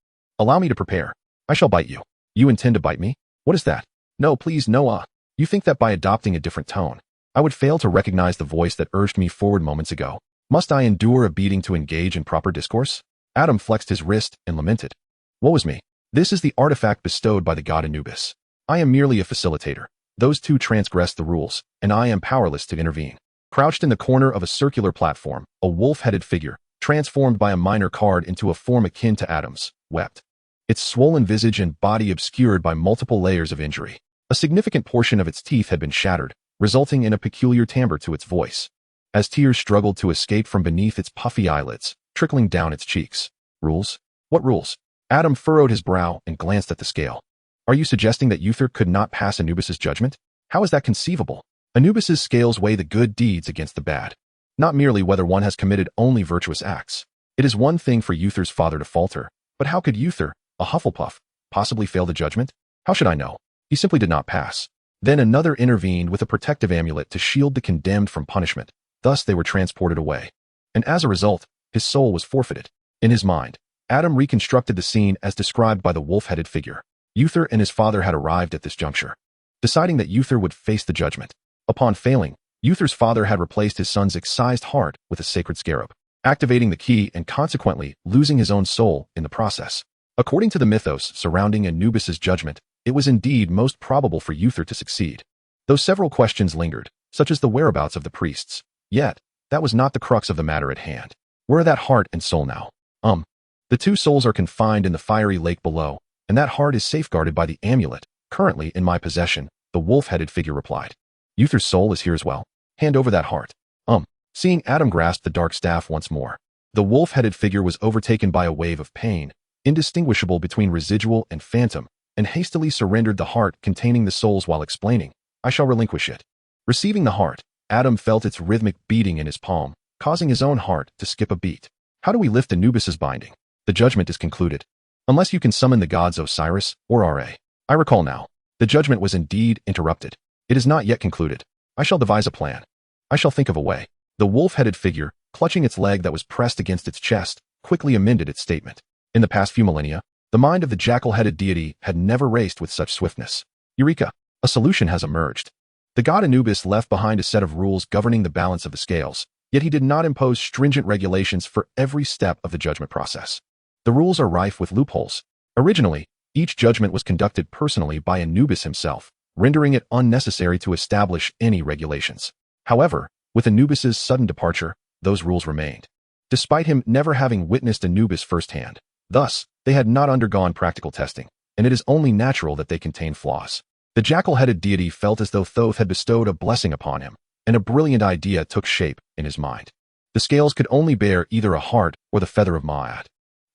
Allow me to prepare. I shall bite you. You intend to bite me? What is that? No, please, no, You think that by adopting a different tone, I would fail to recognize the voice that urged me forward moments ago. Must I endure a beating to engage in proper discourse? Adam flexed his wrist and lamented. Woe is me. This is the artifact bestowed by the god Anubis. I am merely a facilitator. Those two transgressed the rules, and I am powerless to intervene. Crouched in the corner of a circular platform, a wolf-headed figure, transformed by a minor card into a form akin to Adam's, wept. Its swollen visage and body obscured by multiple layers of injury. A significant portion of its teeth had been shattered, resulting in a peculiar timbre to its voice, as tears struggled to escape from beneath its puffy eyelids, trickling down its cheeks. Rules? What rules? Adam furrowed his brow and glanced at the scale. Are you suggesting that Uther could not pass Anubis's judgment? How is that conceivable? Anubis's scales weigh the good deeds against the bad, not merely whether one has committed only virtuous acts. It is one thing for Uther's father to falter, but how could Uther, a Hufflepuff, possibly fail the judgment? How should I know? He simply did not pass. Then another intervened with a protective amulet to shield the condemned from punishment. Thus they were transported away. And as a result, his soul was forfeited. In his mind, Adam reconstructed the scene as described by the wolf-headed figure. Uther and his father had arrived at this juncture, deciding that Uther would face the judgment. Upon failing, Uther's father had replaced his son's excised heart with a sacred scarab, activating the key and consequently losing his own soul in the process. According to the mythos surrounding Anubis's judgment, it was indeed most probable for Uther to succeed, though several questions lingered, such as the whereabouts of the priests. Yet, that was not the crux of the matter at hand. Where are that heart and soul now? The two souls are confined in the fiery lake below, and that heart is safeguarded by the amulet, currently in my possession, the wolf-headed figure replied. Uther's soul is here as well. Hand over that heart. Seeing Adam grasp the dark staff once more, the wolf-headed figure was overtaken by a wave of pain, indistinguishable between residual and phantom, and hastily surrendered the heart containing the souls while explaining, I shall relinquish it. Receiving the heart, Adam felt its rhythmic beating in his palm, causing his own heart to skip a beat. How do we lift Anubis's binding? The judgment is concluded. Unless you can summon the gods Osiris or Ra. I recall now. The judgment was indeed interrupted. It is not yet concluded. I shall devise a plan. I shall think of a way. The wolf-headed figure, clutching its leg that was pressed against its chest, quickly amended its statement. In the past few millennia, the mind of the jackal-headed deity had never raced with such swiftness. Eureka! A solution has emerged. The god Anubis left behind a set of rules governing the balance of the scales, yet he did not impose stringent regulations for every step of the judgment process. The rules are rife with loopholes. Originally, each judgment was conducted personally by Anubis himself, rendering it unnecessary to establish any regulations. However, with Anubis's sudden departure, those rules remained, despite him never having witnessed Anubis firsthand. Thus, they had not undergone practical testing, and it is only natural that they contain flaws. The jackal-headed deity felt as though Thoth had bestowed a blessing upon him, and a brilliant idea took shape in his mind. The scales could only bear either a heart or the feather of Ma'at,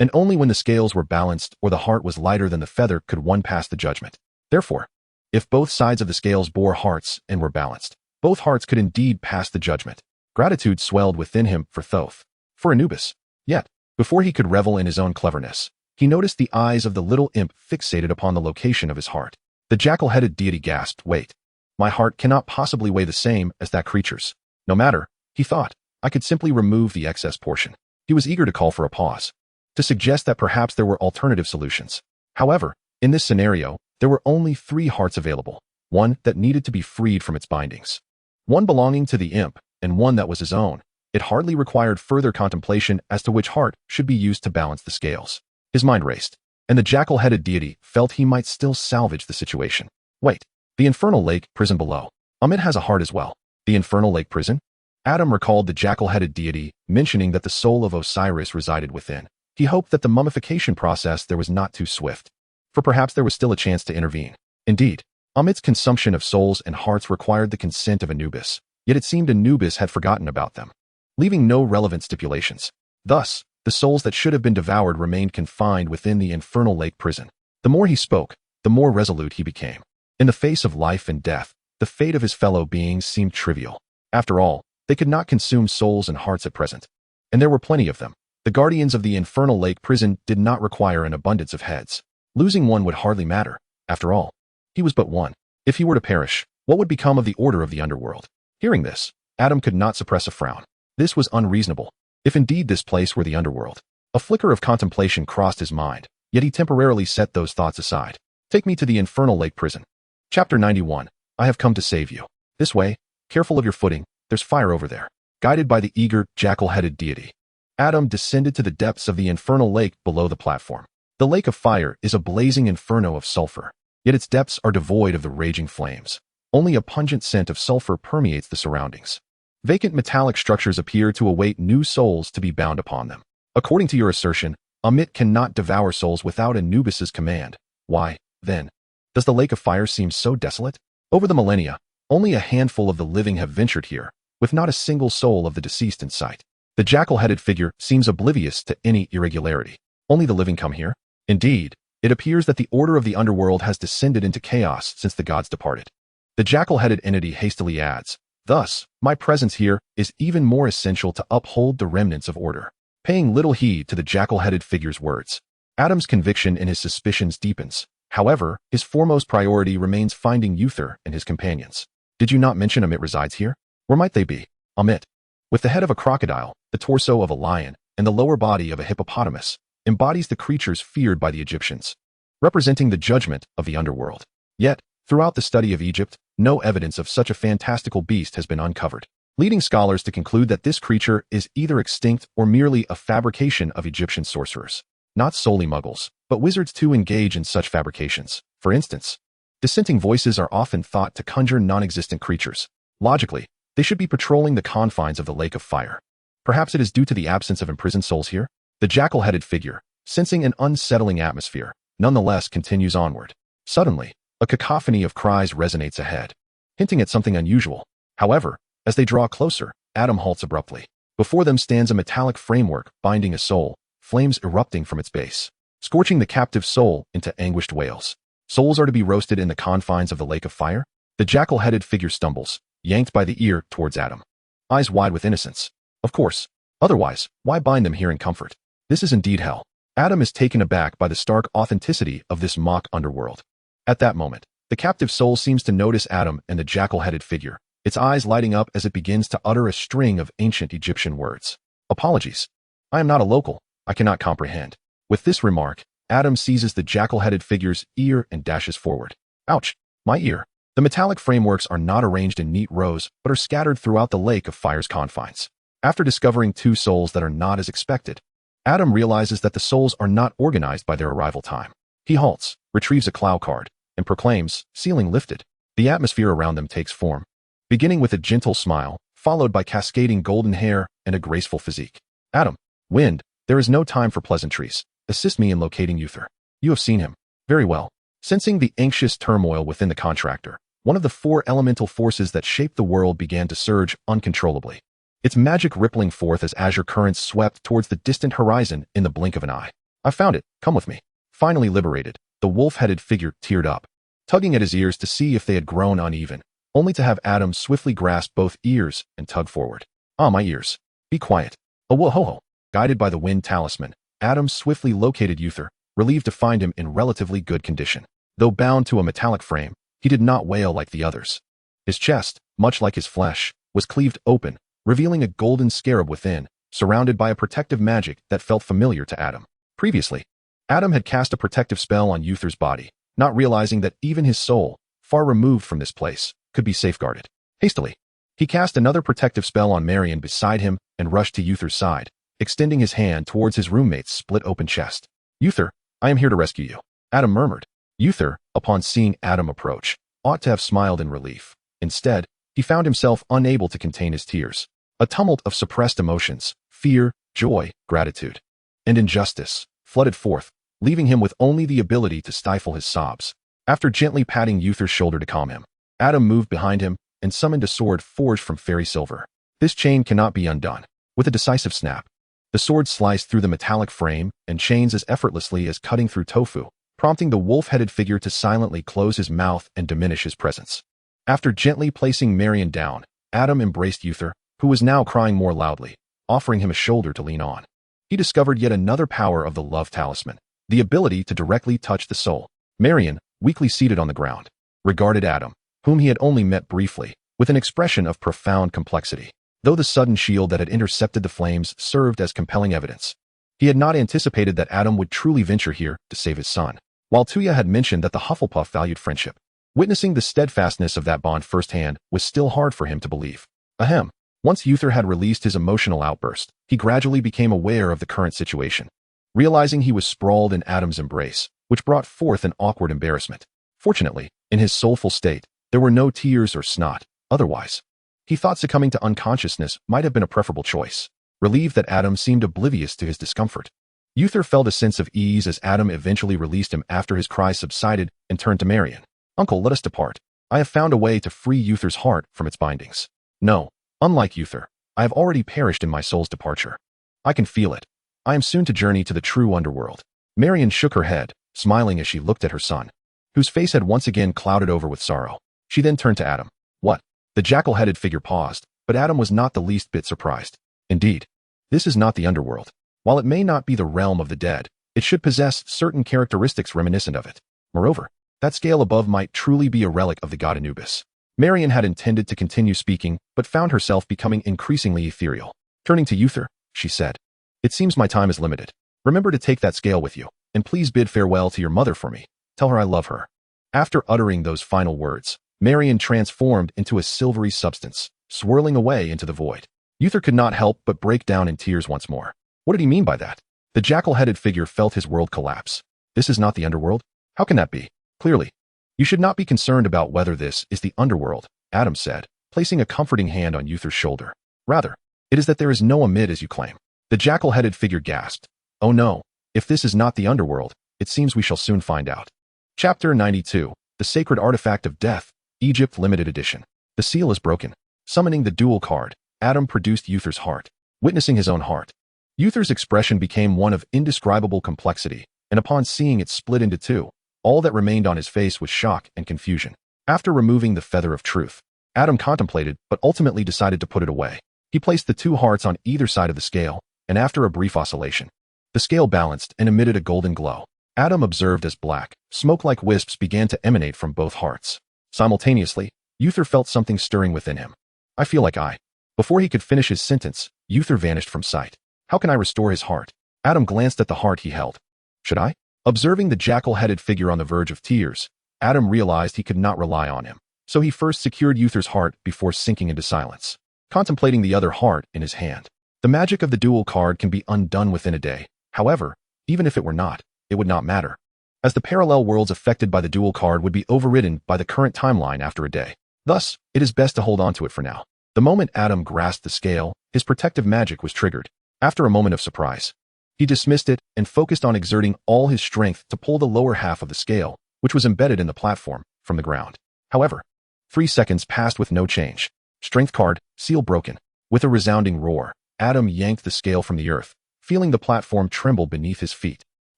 and only when the scales were balanced or the heart was lighter than the feather could one pass the judgment. Therefore, if both sides of the scales bore hearts and were balanced, both hearts could indeed pass the judgment. Gratitude swelled within him for Thoth, for Anubis. Yet, before he could revel in his own cleverness, he noticed the eyes of the little imp fixated upon the location of his heart. The jackal-headed deity gasped, wait. My heart cannot possibly weigh the same as that creature's. No matter, he thought, I could simply remove the excess portion. He was eager to call for a pause, to suggest that perhaps there were alternative solutions. However, in this scenario, there were only 3 hearts available, one that needed to be freed from its bindings, one belonging to the imp, and one that was his own. It hardly required further contemplation as to which heart should be used to balance the scales. His mind raced, and the jackal-headed deity felt he might still salvage the situation. Wait, the infernal lake prison below. It has a heart as well. The infernal lake prison? Adam recalled the jackal-headed deity mentioning that the soul of Osiris resided within. He hoped that the mummification process there was not too swift, for perhaps there was still a chance to intervene. Indeed, Amit's consumption of souls and hearts required the consent of Anubis, yet it seemed Anubis had forgotten about them, leaving no relevant stipulations. Thus, the souls that should have been devoured remained confined within the infernal lake prison. The more he spoke, the more resolute he became. In the face of life and death, the fate of his fellow beings seemed trivial. After all, they could not consume souls and hearts at present, and there were plenty of them. The guardians of the infernal lake prison did not require an abundance of heads. Losing one would hardly matter. After all, he was but one. If he were to perish, what would become of the order of the underworld? Hearing this, Adam could not suppress a frown. This was unreasonable. If indeed this place were the underworld, a flicker of contemplation crossed his mind, yet he temporarily set those thoughts aside. Take me to the infernal lake prison. Chapter 91. I have come to save you. This way. Careful of your footing, there's fire over there. Guided by the eager, jackal-headed deity, Adam descended to the depths of the infernal lake below the platform. The lake of fire is a blazing inferno of sulfur, yet its depths are devoid of the raging flames. Only a pungent scent of sulfur permeates the surroundings. Vacant metallic structures appear to await new souls to be bound upon them. According to your assertion, Amit cannot devour souls without Anubis's command. Why, then, does the lake of fire seem so desolate? Over the millennia, only a handful of the living have ventured here, with not a single soul of the deceased in sight. The jackal-headed figure seems oblivious to any irregularity. Only the living come here? Indeed, it appears that the order of the underworld has descended into chaos since the gods departed. The jackal-headed entity hastily adds, thus, my presence here is even more essential to uphold the remnants of order. Paying little heed to the jackal-headed figure's words, Adam's conviction in his suspicions deepens. However, his foremost priority remains finding Uther and his companions. Did you not mention Amit resides here? Where might they be? Amit, with the head of a crocodile, the torso of a lion, and the lower body of a hippopotamus, embodies the creatures feared by the Egyptians, representing the judgment of the underworld. Yet, throughout the study of Egypt, no evidence of such a fantastical beast has been uncovered, leading scholars to conclude that this creature is either extinct or merely a fabrication of Egyptian sorcerers. Not solely muggles, but wizards too engage in such fabrications. For instance, dissenting voices are often thought to conjure non-existent creatures. Logically, they should be patrolling the confines of the lake of fire. Perhaps it is due to the absence of imprisoned souls here? The jackal-headed figure, sensing an unsettling atmosphere, nonetheless continues onward. Suddenly, a cacophony of cries resonates ahead, hinting at something unusual. However, as they draw closer, Adam halts abruptly. Before them stands a metallic framework binding a soul, flames erupting from its base, scorching the captive soul into anguished wails. Souls are to be roasted in the confines of the lake of fire? The jackal-headed figure stumbles, yanked by the ear towards Adam, eyes wide with innocence. Of course. Otherwise, why bind them here in comfort? This is indeed hell. Adam is taken aback by the stark authenticity of this mock underworld. At that moment, the captive soul seems to notice Adam and the jackal-headed figure, its eyes lighting up as it begins to utter a string of ancient Egyptian words. Apologies. I am not a local. I cannot comprehend. With this remark, Adam seizes the jackal-headed figure's ear and dashes forward. Ouch! My ear. The metallic frameworks are not arranged in neat rows, but are scattered throughout the lake of fire's confines. After discovering two souls that are not as expected, Adam realizes that the souls are not organized by their arrival time. He halts, retrieves a Clow card, and proclaims, ceiling lifted. The atmosphere around them takes form, beginning with a gentle smile, followed by cascading golden hair and a graceful physique. Adam, wind, there is no time for pleasantries. Assist me in locating Uther. You have seen him. Very well. Sensing the anxious turmoil within the contractor, one of the four elemental forces that shape the world began to surge uncontrollably, its magic rippling forth as azure currents swept towards the distant horizon in the blink of an eye. I found it. Come with me. Finally liberated, the wolf-headed figure teared up, tugging at his ears to see if they had grown uneven, only to have Adam swiftly grasp both ears and tug forward. Ah, my ears. Be quiet. Oh, whoa-ho-ho. Guided by the wind talisman, Adam swiftly located Uther, relieved to find him in relatively good condition. Though bound to a metallic frame, he did not wail like the others. His chest, much like his flesh, was cleaved open, revealing a golden scarab within, surrounded by a protective magic that felt familiar to Adam. Previously, Adam had cast a protective spell on Uther's body, not realizing that even his soul, far removed from this place, could be safeguarded. Hastily, he cast another protective spell on Marion beside him and rushed to Uther's side, extending his hand towards his roommate's split-open chest. Uther, I am here to rescue you, Adam murmured. Uther, upon seeing Adam approach, ought to have smiled in relief. Instead, he found himself unable to contain his tears. A tumult of suppressed emotions, fear, joy, gratitude, and injustice, flooded forth, leaving him with only the ability to stifle his sobs. After gently patting Uther's shoulder to calm him, Adam moved behind him and summoned a sword forged from fairy silver. This chain cannot be undone. With a decisive snap, the sword sliced through the metallic frame and chains as effortlessly as cutting through tofu, prompting the wolf-headed figure to silently close his mouth and diminish his presence. After gently placing Marion down, Adam embraced Uther, who was now crying more loudly, offering him a shoulder to lean on. He discovered yet another power of the love talisman, the ability to directly touch the soul. Marion, weakly seated on the ground, regarded Adam, whom he had only met briefly, with an expression of profound complexity. Though the sudden shield that had intercepted the flames served as compelling evidence, he had not anticipated that Adam would truly venture here to save his son. While Tuya had mentioned that the Hufflepuff valued friendship, Witnessing the steadfastness of that bond firsthand was still hard for him to believe. Ahem. Once Uther had released his emotional outburst, he gradually became aware of the current situation, realizing he was sprawled in Adam's embrace, which brought forth an awkward embarrassment. Fortunately, in his soulful state, there were no tears or snot. Otherwise, he thought succumbing to unconsciousness might have been a preferable choice. Relieved that Adam seemed oblivious to his discomfort, Uther felt a sense of ease as Adam eventually released him after his cries subsided and turned to Marion. "Uncle, let us depart. I have found a way to free Uther's heart from its bindings." "No. Unlike Uther, I have already perished in my soul's departure. I can feel it. I am soon to journey to the true underworld." Marion shook her head, smiling as she looked at her son, whose face had once again clouded over with sorrow. She then turned to Adam. "What?" The jackal-headed figure paused, but Adam was not the least bit surprised. "Indeed, this is not the underworld. While it may not be the realm of the dead, it should possess certain characteristics reminiscent of it. Moreover, that scale above might truly be a relic of the god Anubis." Marion had intended to continue speaking, but found herself becoming increasingly ethereal. Turning to Uther, she said, "It seems my time is limited. Remember to take that scale with you, and please bid farewell to your mother for me. Tell her I love her." After uttering those final words, Marion transformed into a silvery substance, swirling away into the void. Uther could not help but break down in tears once more. What did he mean by that? The jackal-headed figure felt his world collapse. This is not the underworld? How can that be? Clearly, you should not be concerned about whether this is the underworld, Adam said, placing a comforting hand on Uther's shoulder. Rather, it is that there is no Amid as you claim. The jackal-headed figure gasped. "Oh no, if this is not the underworld, it seems we shall soon find out." Chapter 92, The Sacred Artifact of Death, Egypt Limited Edition. The seal is broken. Summoning the duel card, Adam produced Uther's heart. Witnessing his own heart, Uther's expression became one of indescribable complexity, and upon seeing it split into two, all that remained on his face was shock and confusion. After removing the feather of truth, Adam contemplated but ultimately decided to put it away. He placed the two hearts on either side of the scale, and after a brief oscillation, the scale balanced and emitted a golden glow. Adam observed as black, smoke-like wisps began to emanate from both hearts. Simultaneously, Uther felt something stirring within him. "I feel like I." Before he could finish his sentence, Uther vanished from sight. "How can I restore his heart?" Adam glanced at the heart he held. "Should I?" Observing the jackal-headed figure on the verge of tears, Adam realized he could not rely on him, so he first secured Uther's heart before sinking into silence, contemplating the other heart in his hand. The magic of the duel card can be undone within a day. However, even if it were not, it would not matter, as the parallel worlds affected by the duel card would be overridden by the current timeline after a day. Thus, it is best to hold on to it for now. The moment Adam grasped the scale, his protective magic was triggered. After a moment of surprise, he dismissed it and focused on exerting all his strength to pull the lower half of the scale, which was embedded in the platform, from the ground. However, 3 seconds passed with no change. Strength card, seal broken. With a resounding roar, Adam yanked the scale from the earth, feeling the platform tremble beneath his feet,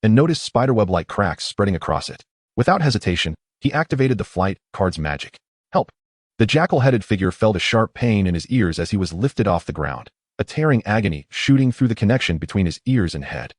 and noticed spiderweb-like cracks spreading across it. Without hesitation, he activated the flight card's magic. "Help!" The jackal-headed figure felt a sharp pain in his ears as he was lifted off the ground, a tearing agony shooting through the connection between his ears and head.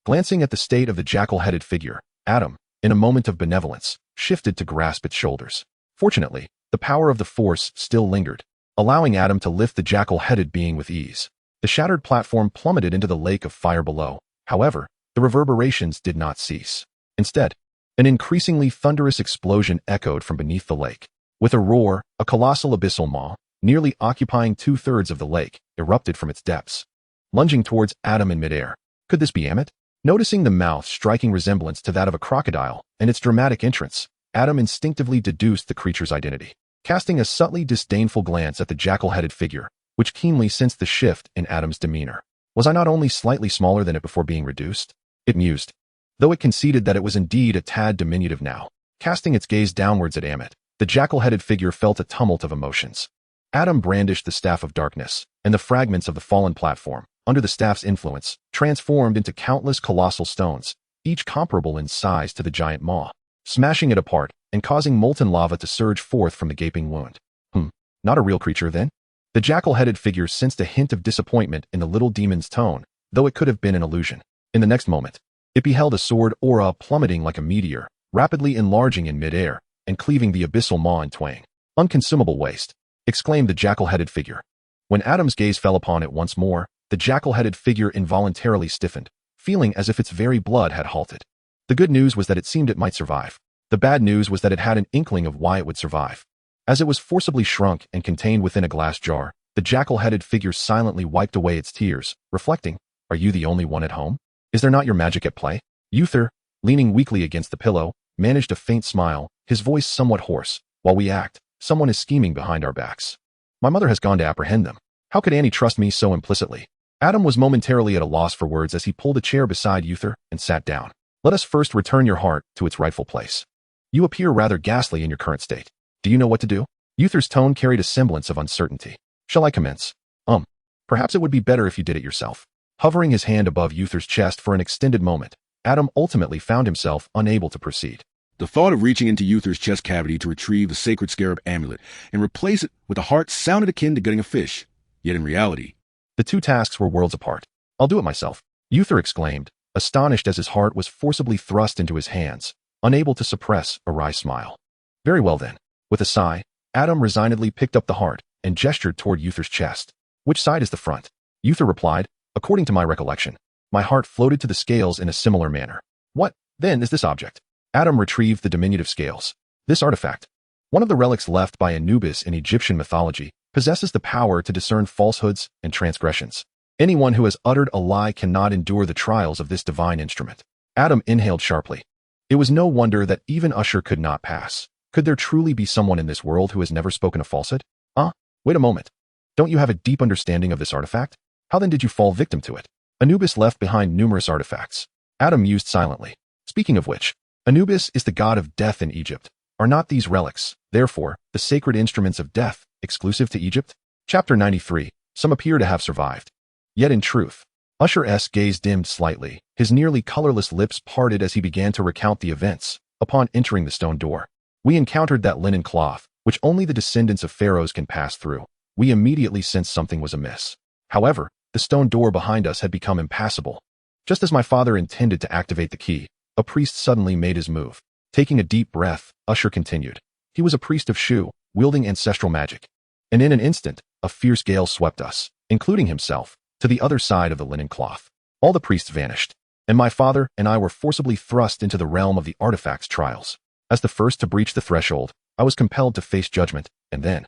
Glancing at the state of the jackal-headed figure, Adam, in a moment of benevolence, shifted to grasp its shoulders. Fortunately, the power of the force still lingered, allowing Adam to lift the jackal-headed being with ease. The shattered platform plummeted into the lake of fire below. However, the reverberations did not cease. Instead, an increasingly thunderous explosion echoed from beneath the lake. With a roar, a colossal abyssal maw, nearly occupying 2/3 of the lake, erupted from its depths, lunging towards Adam in midair. Could this be Amit? Noticing the mouth striking resemblance to that of a crocodile and its dramatic entrance, Adam instinctively deduced the creature's identity. Casting a subtly disdainful glance at the jackal-headed figure, which keenly sensed the shift in Adam's demeanor. "Was I not only slightly smaller than it before being reduced?" it mused, though it conceded that it was indeed a tad diminutive now. Casting its gaze downwards at Amit, the jackal-headed figure felt a tumult of emotions. Adam brandished the Staff of Darkness, and the fragments of the fallen platform, under the staff's influence, transformed into countless colossal stones, each comparable in size to the giant maw, smashing it apart and causing molten lava to surge forth from the gaping wound. Not a real creature then? The jackal-headed figure sensed a hint of disappointment in the little demon's tone, though it could have been an illusion. In the next moment, it beheld a sword aura plummeting like a meteor, rapidly enlarging in midair and cleaving the abyssal maw in twain. "Unconsumable waste," exclaimed the jackal-headed figure. When Adam's gaze fell upon it once more, the jackal-headed figure involuntarily stiffened, feeling as if its very blood had halted. The good news was that it seemed it might survive. The bad news was that it had an inkling of why it would survive. As it was forcibly shrunk and contained within a glass jar, the jackal-headed figure silently wiped away its tears, reflecting, "Are you the only one at home? Is there not your magic at play?" Uther, leaning weakly against the pillow, managed a faint smile, his voice somewhat hoarse. "While we act, someone is scheming behind our backs. My mother has gone to apprehend them. How could Annie trust me so implicitly?" Adam was momentarily at a loss for words as he pulled a chair beside Uther and sat down. "Let us first return your heart to its rightful place. You appear rather ghastly in your current state. Do you know what to do?" Uther's tone carried a semblance of uncertainty. "Shall I commence?" Perhaps it would be better if you did it yourself." Hovering his hand above Uther's chest for an extended moment, Adam ultimately found himself unable to proceed. The thought of reaching into Uther's chest cavity to retrieve the sacred scarab amulet and replace it with a heart sounded akin to getting a fish. Yet in reality, the two tasks were worlds apart. "I'll do it myself," Uther exclaimed, astonished as his heart was forcibly thrust into his hands, unable to suppress a wry smile. "Very well then." With a sigh, Adam resignedly picked up the heart and gestured toward Uther's chest. "Which side is the front?" Uther replied, "According to my recollection, my heart floated to the scales in a similar manner." "What, then, is this object?" Adam retrieved the diminutive scales. "This artifact, one of the relics left by Anubis in Egyptian mythology, possesses the power to discern falsehoods and transgressions. Anyone who has uttered a lie cannot endure the trials of this divine instrument." Adam inhaled sharply. It was no wonder that even Usher could not pass. Could there truly be someone in this world who has never spoken a falsehood? Wait a moment. Don't you have a deep understanding of this artifact? How then did you fall victim to it? Anubis left behind numerous artifacts. Adam mused silently. Speaking of which, Anubis is the god of death in Egypt. Are not these relics, therefore, the sacred instruments of death, exclusive to Egypt? Chapter 93. Some appear to have survived. Yet in truth, Usher's gaze dimmed slightly, his nearly colorless lips parted as he began to recount the events. Upon entering the stone door, we encountered that linen cloth, which only the descendants of pharaohs can pass through. We immediately sensed something was amiss. However, the stone door behind us had become impassable. Just as my father intended to activate the key, a priest suddenly made his move. Taking a deep breath, Usher continued. He was a priest of Shu, wielding ancestral magic. And in an instant, a fierce gale swept us, including himself, to the other side of the linen cloth. All the priests vanished, and my father and I were forcibly thrust into the realm of the artifact's trials. As the first to breach the threshold, I was compelled to face judgment, and then.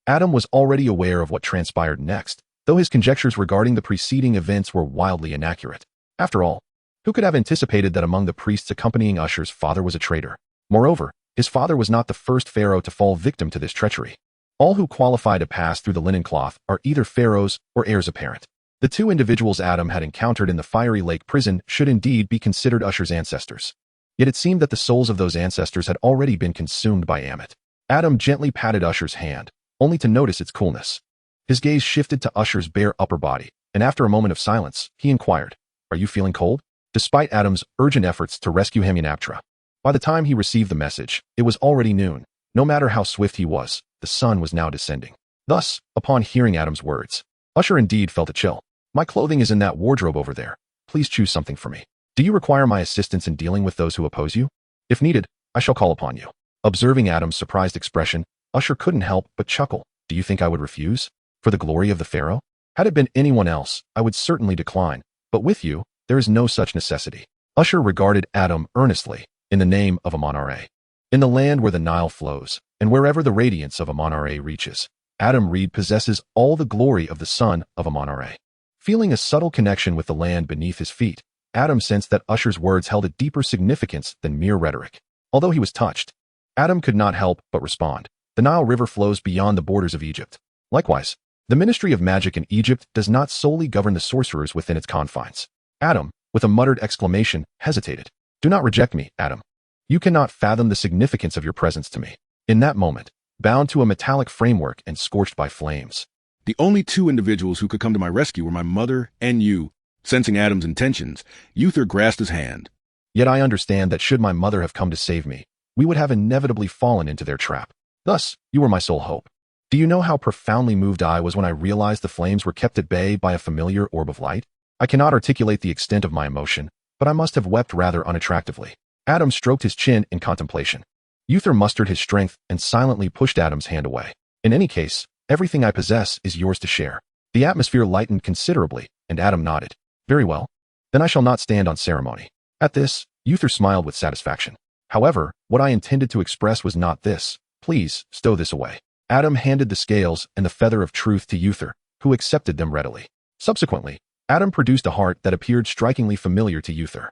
Adam was already aware of what transpired next, though his conjectures regarding the preceding events were wildly inaccurate. After all, who could have anticipated that among the priests accompanying Usher's father was a traitor? Moreover, his father was not the first pharaoh to fall victim to this treachery. All who qualify to pass through the linen cloth are either pharaohs or heirs apparent. The two individuals Adam had encountered in the fiery lake prison should indeed be considered Usher's ancestors. Yet it seemed that the souls of those ancestors had already been consumed by Amit. Adam gently patted Usher's hand, only to notice its coolness. His gaze shifted to Usher's bare upper body, and after a moment of silence, he inquired, "Are you feeling cold?" Despite Adam's urgent efforts to rescue Hymnaptera, by the time he received the message, it was already noon. No matter how swift he was, the sun was now descending. Thus, upon hearing Adam's words, Usher indeed felt a chill. "My clothing is in that wardrobe over there. Please choose something for me. Do you require my assistance in dealing with those who oppose you? If needed, I shall call upon you." Observing Adam's surprised expression, Usher couldn't help but chuckle. "Do you think I would refuse? For the glory of the pharaoh? Had it been anyone else, I would certainly decline. But with you, there is no such necessity." Usher regarded Adam earnestly. "In the name of Amun-Ra. In the land where the Nile flows, and wherever the radiance of Amun-Ra reaches, Adam Reed possesses all the glory of the son of Amun-Ra." Feeling a subtle connection with the land beneath his feet, Adam sensed that Usher's words held a deeper significance than mere rhetoric. Although he was touched, Adam could not help but respond. "The Nile River flows beyond the borders of Egypt. Likewise, the Ministry of Magic in Egypt does not solely govern the sorcerers within its confines." Adam, with a muttered exclamation, hesitated. "Do not reject me, Adam. You cannot fathom the significance of your presence to me." In that moment, bound to a metallic framework and scorched by flames, the only two individuals who could come to my rescue were my mother and you. Sensing Adam's intentions, Uther grasped his hand. "Yet I understand that should my mother have come to save me, we would have inevitably fallen into their trap. Thus, you were my sole hope. Do you know how profoundly moved I was when I realized the flames were kept at bay by a familiar orb of light? I cannot articulate the extent of my emotion, but I must have wept rather unattractively." Adam stroked his chin in contemplation. Uther mustered his strength and silently pushed Adam's hand away. "In any case, everything I possess is yours to share." The atmosphere lightened considerably, and Adam nodded. "Very well. Then I shall not stand on ceremony." At this, Uther smiled with satisfaction. However, what I intended to express was not this. Please, stow this away. Adam handed the scales and the feather of truth to Uther, who accepted them readily. Subsequently, Adam produced a heart that appeared strikingly familiar to Uther.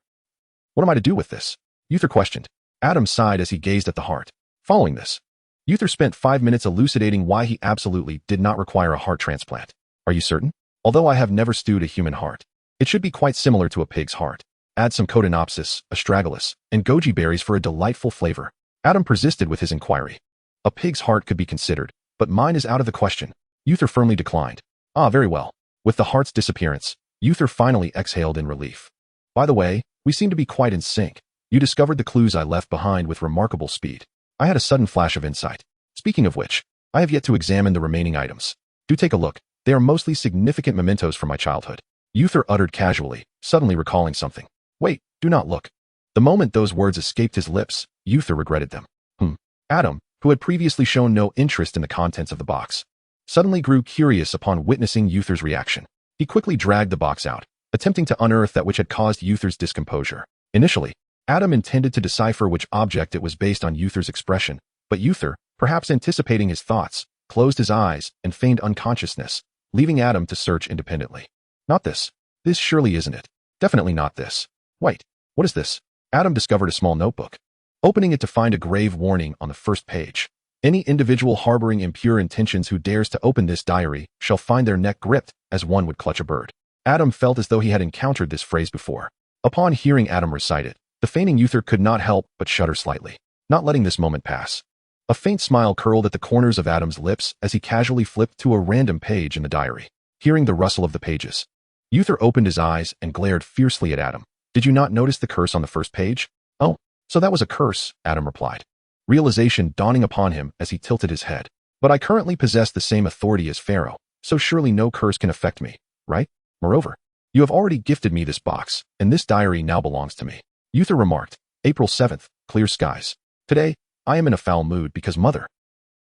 What am I to do with this? Uther questioned. Adam sighed as he gazed at the heart. Following this, Uther spent 5 minutes elucidating why he absolutely did not require a heart transplant. Are you certain? Although I have never stewed a human heart, it should be quite similar to a pig's heart. Add some Codonopsis, astragalus, and goji berries for a delightful flavor. Adam persisted with his inquiry. A pig's heart could be considered, but mine is out of the question. Uther firmly declined. Ah, very well. With the heart's disappearance, Uther finally exhaled in relief. By the way, we seem to be quite in sync. You discovered the clues I left behind with remarkable speed. I had a sudden flash of insight. Speaking of which, I have yet to examine the remaining items. Do take a look. They are mostly significant mementos from my childhood. Uther uttered casually, suddenly recalling something. Wait, do not look. The moment those words escaped his lips, Uther regretted them. Adam, who had previously shown no interest in the contents of the box, suddenly grew curious upon witnessing Uther's reaction. He quickly dragged the box out, attempting to unearth that which had caused Uther's discomposure. Initially, Adam intended to decipher which object it was based on Uther's expression, but Uther, perhaps anticipating his thoughts, closed his eyes and feigned unconsciousness, leaving Adam to search independently. Not this. This surely isn't it. Definitely not this. Wait, what is this? Adam discovered a small notebook, opening it to find a grave warning on the first page. Any individual harboring impure intentions who dares to open this diary shall find their neck gripped as one would clutch a bird. Adam felt as though he had encountered this phrase before. Upon hearing Adam recite it, the feigning Uther could not help but shudder slightly, not letting this moment pass. A faint smile curled at the corners of Adam's lips as he casually flipped to a random page in the diary. Hearing the rustle of the pages, Uther opened his eyes and glared fiercely at Adam. Did you not notice the curse on the first page? Oh, so that was a curse, Adam replied, realization dawning upon him as he tilted his head. But I currently possess the same authority as Pharaoh, so surely no curse can affect me, right? Moreover, you have already gifted me this box, and this diary now belongs to me. Uther remarked. April 7th, clear skies. Today, I am in a foul mood because Mother.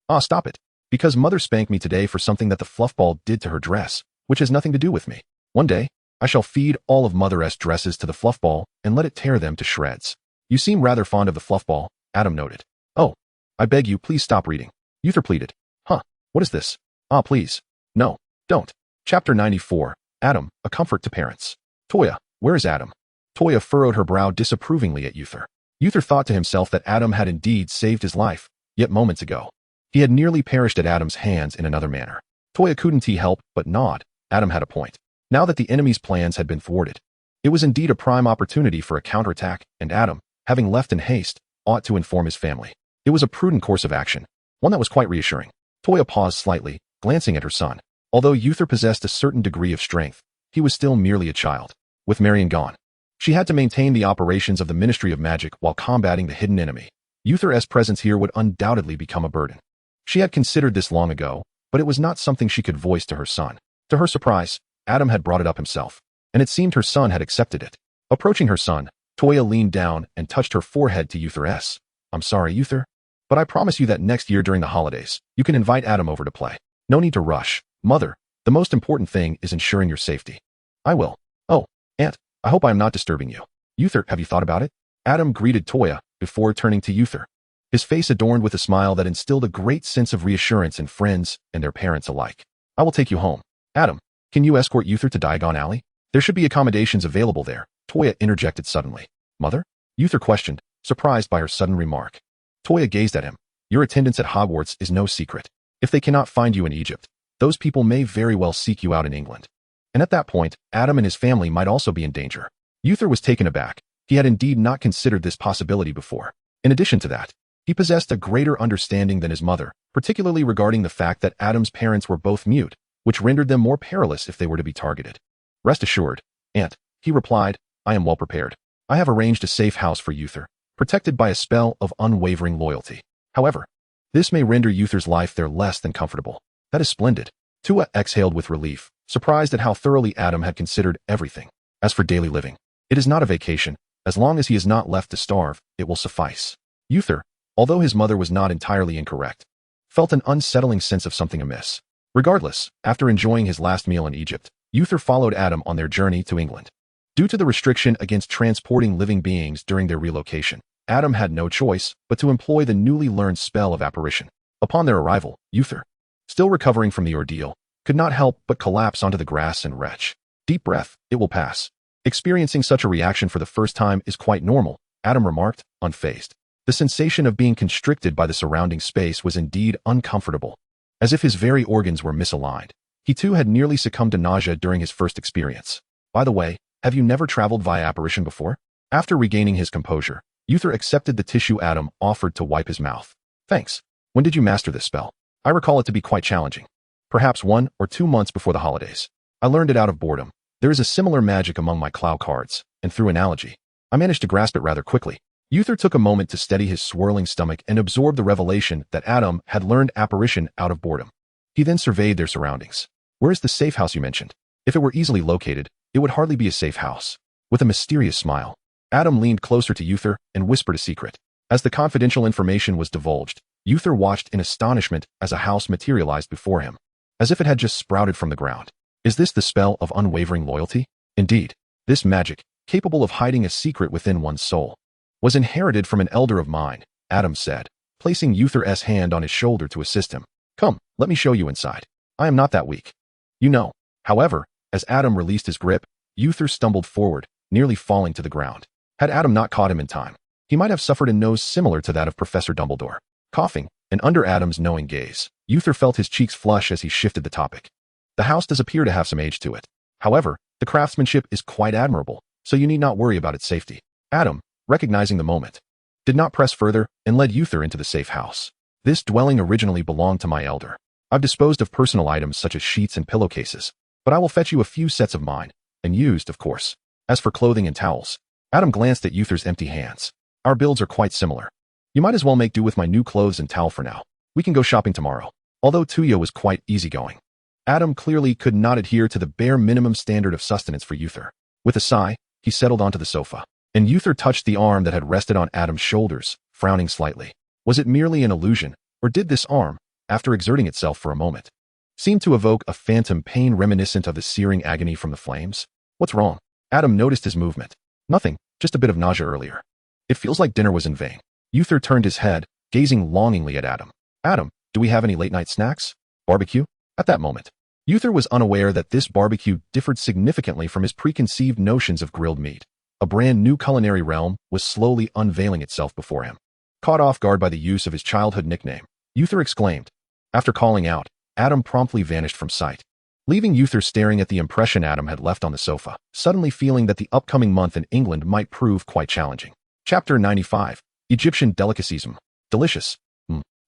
Ah, stop it. Because Mother spanked me today for something that the fluffball did to her dress, which has nothing to do with me. One day, I shall feed all of Mother's dresses to the fluffball and let it tear them to shreds. You seem rather fond of the fluffball, Adam noted. Oh, I beg you, please stop reading. Uther pleaded. Huh, what is this? Ah, please. No, don't. Chapter 94, Adam, a comfort to parents. Toya, where is Adam? Toya furrowed her brow disapprovingly at Uther. Uther thought to himself that Adam had indeed saved his life, yet moments ago, he had nearly perished at Adam's hands in another manner. Toya couldn't help but nod. Adam had a point. Now that the enemy's plans had been thwarted, it was indeed a prime opportunity for a counterattack, and Adam, having left in haste, ought to inform his family. It was a prudent course of action, one that was quite reassuring. Toya paused slightly, glancing at her son. Although Uther possessed a certain degree of strength, he was still merely a child. With Marion gone, she had to maintain the operations of the Ministry of Magic while combating the hidden enemy. Uther's presence here would undoubtedly become a burden. She had considered this long ago, but it was not something she could voice to her son. To her surprise, Adam had brought it up himself, and it seemed her son had accepted it. Approaching her son, Toya leaned down and touched her forehead to Uther's. I'm sorry, Uther, but I promise you that next year during the holidays, you can invite Adam over to play. No need to rush. Mother, the most important thing is ensuring your safety. I will. Oh, Aunt, I hope I am not disturbing you. Uther, have you thought about it? Adam greeted Toya before turning to Uther, his face adorned with a smile that instilled a great sense of reassurance in friends and their parents alike. I will take you home. Adam, can you escort Uther to Diagon Alley? There should be accommodations available there. Toya interjected suddenly. Mother? Uther questioned, surprised by her sudden remark. Toya gazed at him. Your attendance at Hogwarts is no secret. If they cannot find you in Egypt, those people may very well seek you out in England. And at that point, Adam and his family might also be in danger. Uther was taken aback. He had indeed not considered this possibility before. In addition to that, he possessed a greater understanding than his mother, particularly regarding the fact that Adam's parents were both mute, which rendered them more perilous if they were to be targeted. Rest assured, Aunt, he replied, I am well prepared. I have arranged a safe house for Uther, protected by a spell of unwavering loyalty. However, this may render Uther's life there less than comfortable. That is splendid. Toya exhaled with relief, surprised at how thoroughly Adam had considered everything. As for daily living, it is not a vacation. As long as he is not left to starve, it will suffice. Uther, although his mother was not entirely incorrect, felt an unsettling sense of something amiss. Regardless, after enjoying his last meal in Egypt, Uther followed Adam on their journey to England. Due to the restriction against transporting living beings during their relocation, Adam had no choice but to employ the newly learned spell of apparition. Upon their arrival, Uther, still recovering from the ordeal, could not help but collapse onto the grass and retch. Deep breath, it will pass. Experiencing such a reaction for the first time is quite normal, Adam remarked, unfazed. The sensation of being constricted by the surrounding space was indeed uncomfortable, as if his very organs were misaligned. He too had nearly succumbed to nausea during his first experience. By the way, have you never traveled via apparition before? After regaining his composure, Uther accepted the tissue Adam offered to wipe his mouth. Thanks. When did you master this spell? I recall it to be quite challenging. Perhaps 1 or 2 months before the holidays. I learned it out of boredom. There is a similar magic among my Clow cards, and through analogy, I managed to grasp it rather quickly. Uther took a moment to steady his swirling stomach and absorb the revelation that Adam had learned apparition out of boredom. He then surveyed their surroundings. Where is the safe house you mentioned? If it were easily located, it would hardly be a safe house. With a mysterious smile, Adam leaned closer to Uther and whispered a secret. As the confidential information was divulged, Uther watched in astonishment as a house materialized before him, as if it had just sprouted from the ground. Is this the spell of unwavering loyalty? Indeed, this magic, capable of hiding a secret within one's soul, was inherited from an elder of mine, Adam said, placing Uther's hand on his shoulder to assist him. Come, let me show you inside. I am not that weak. You know. However, as Adam released his grip, Uther stumbled forward, nearly falling to the ground. Had Adam not caught him in time, he might have suffered a nose similar to that of Professor Dumbledore. Coughing, and under Adam's knowing gaze, Uther felt his cheeks flush as he shifted the topic. The house does appear to have some age to it. However, the craftsmanship is quite admirable, so you need not worry about its safety. Adam, recognizing the moment, did not press further and led Uther into the safe house. This dwelling originally belonged to my elder. I've disposed of personal items such as sheets and pillowcases, but I will fetch you a few sets of mine, and used, of course. As for clothing and towels, Adam glanced at Uther's empty hands. Our builds are quite similar. You might as well make do with my new clothes and towel for now. We can go shopping tomorrow. Although Tuyo was quite easygoing, Adam clearly could not adhere to the bare minimum standard of sustenance for Uther. With a sigh, he settled onto the sofa, and Uther touched the arm that had rested on Adam's shoulders, frowning slightly. Was it merely an illusion, or did this arm, after exerting itself for a moment, seem to evoke a phantom pain reminiscent of the searing agony from the flames? What's wrong? Adam noticed his movement. Nothing, just a bit of nausea earlier. It feels like dinner was in vain. Uther turned his head, gazing longingly at Adam. Adam, do we have any late-night snacks? Barbecue? At that moment, Uther was unaware that this barbecue differed significantly from his preconceived notions of grilled meat. A brand new culinary realm was slowly unveiling itself before him. Caught off guard by the use of his childhood nickname, Uther exclaimed. After calling out, Adam promptly vanished from sight, leaving Uther staring at the impression Adam had left on the sofa, suddenly feeling that the upcoming month in England might prove quite challenging. Chapter 95. Egyptian Delicacies. Delicious.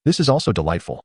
This is also delightful.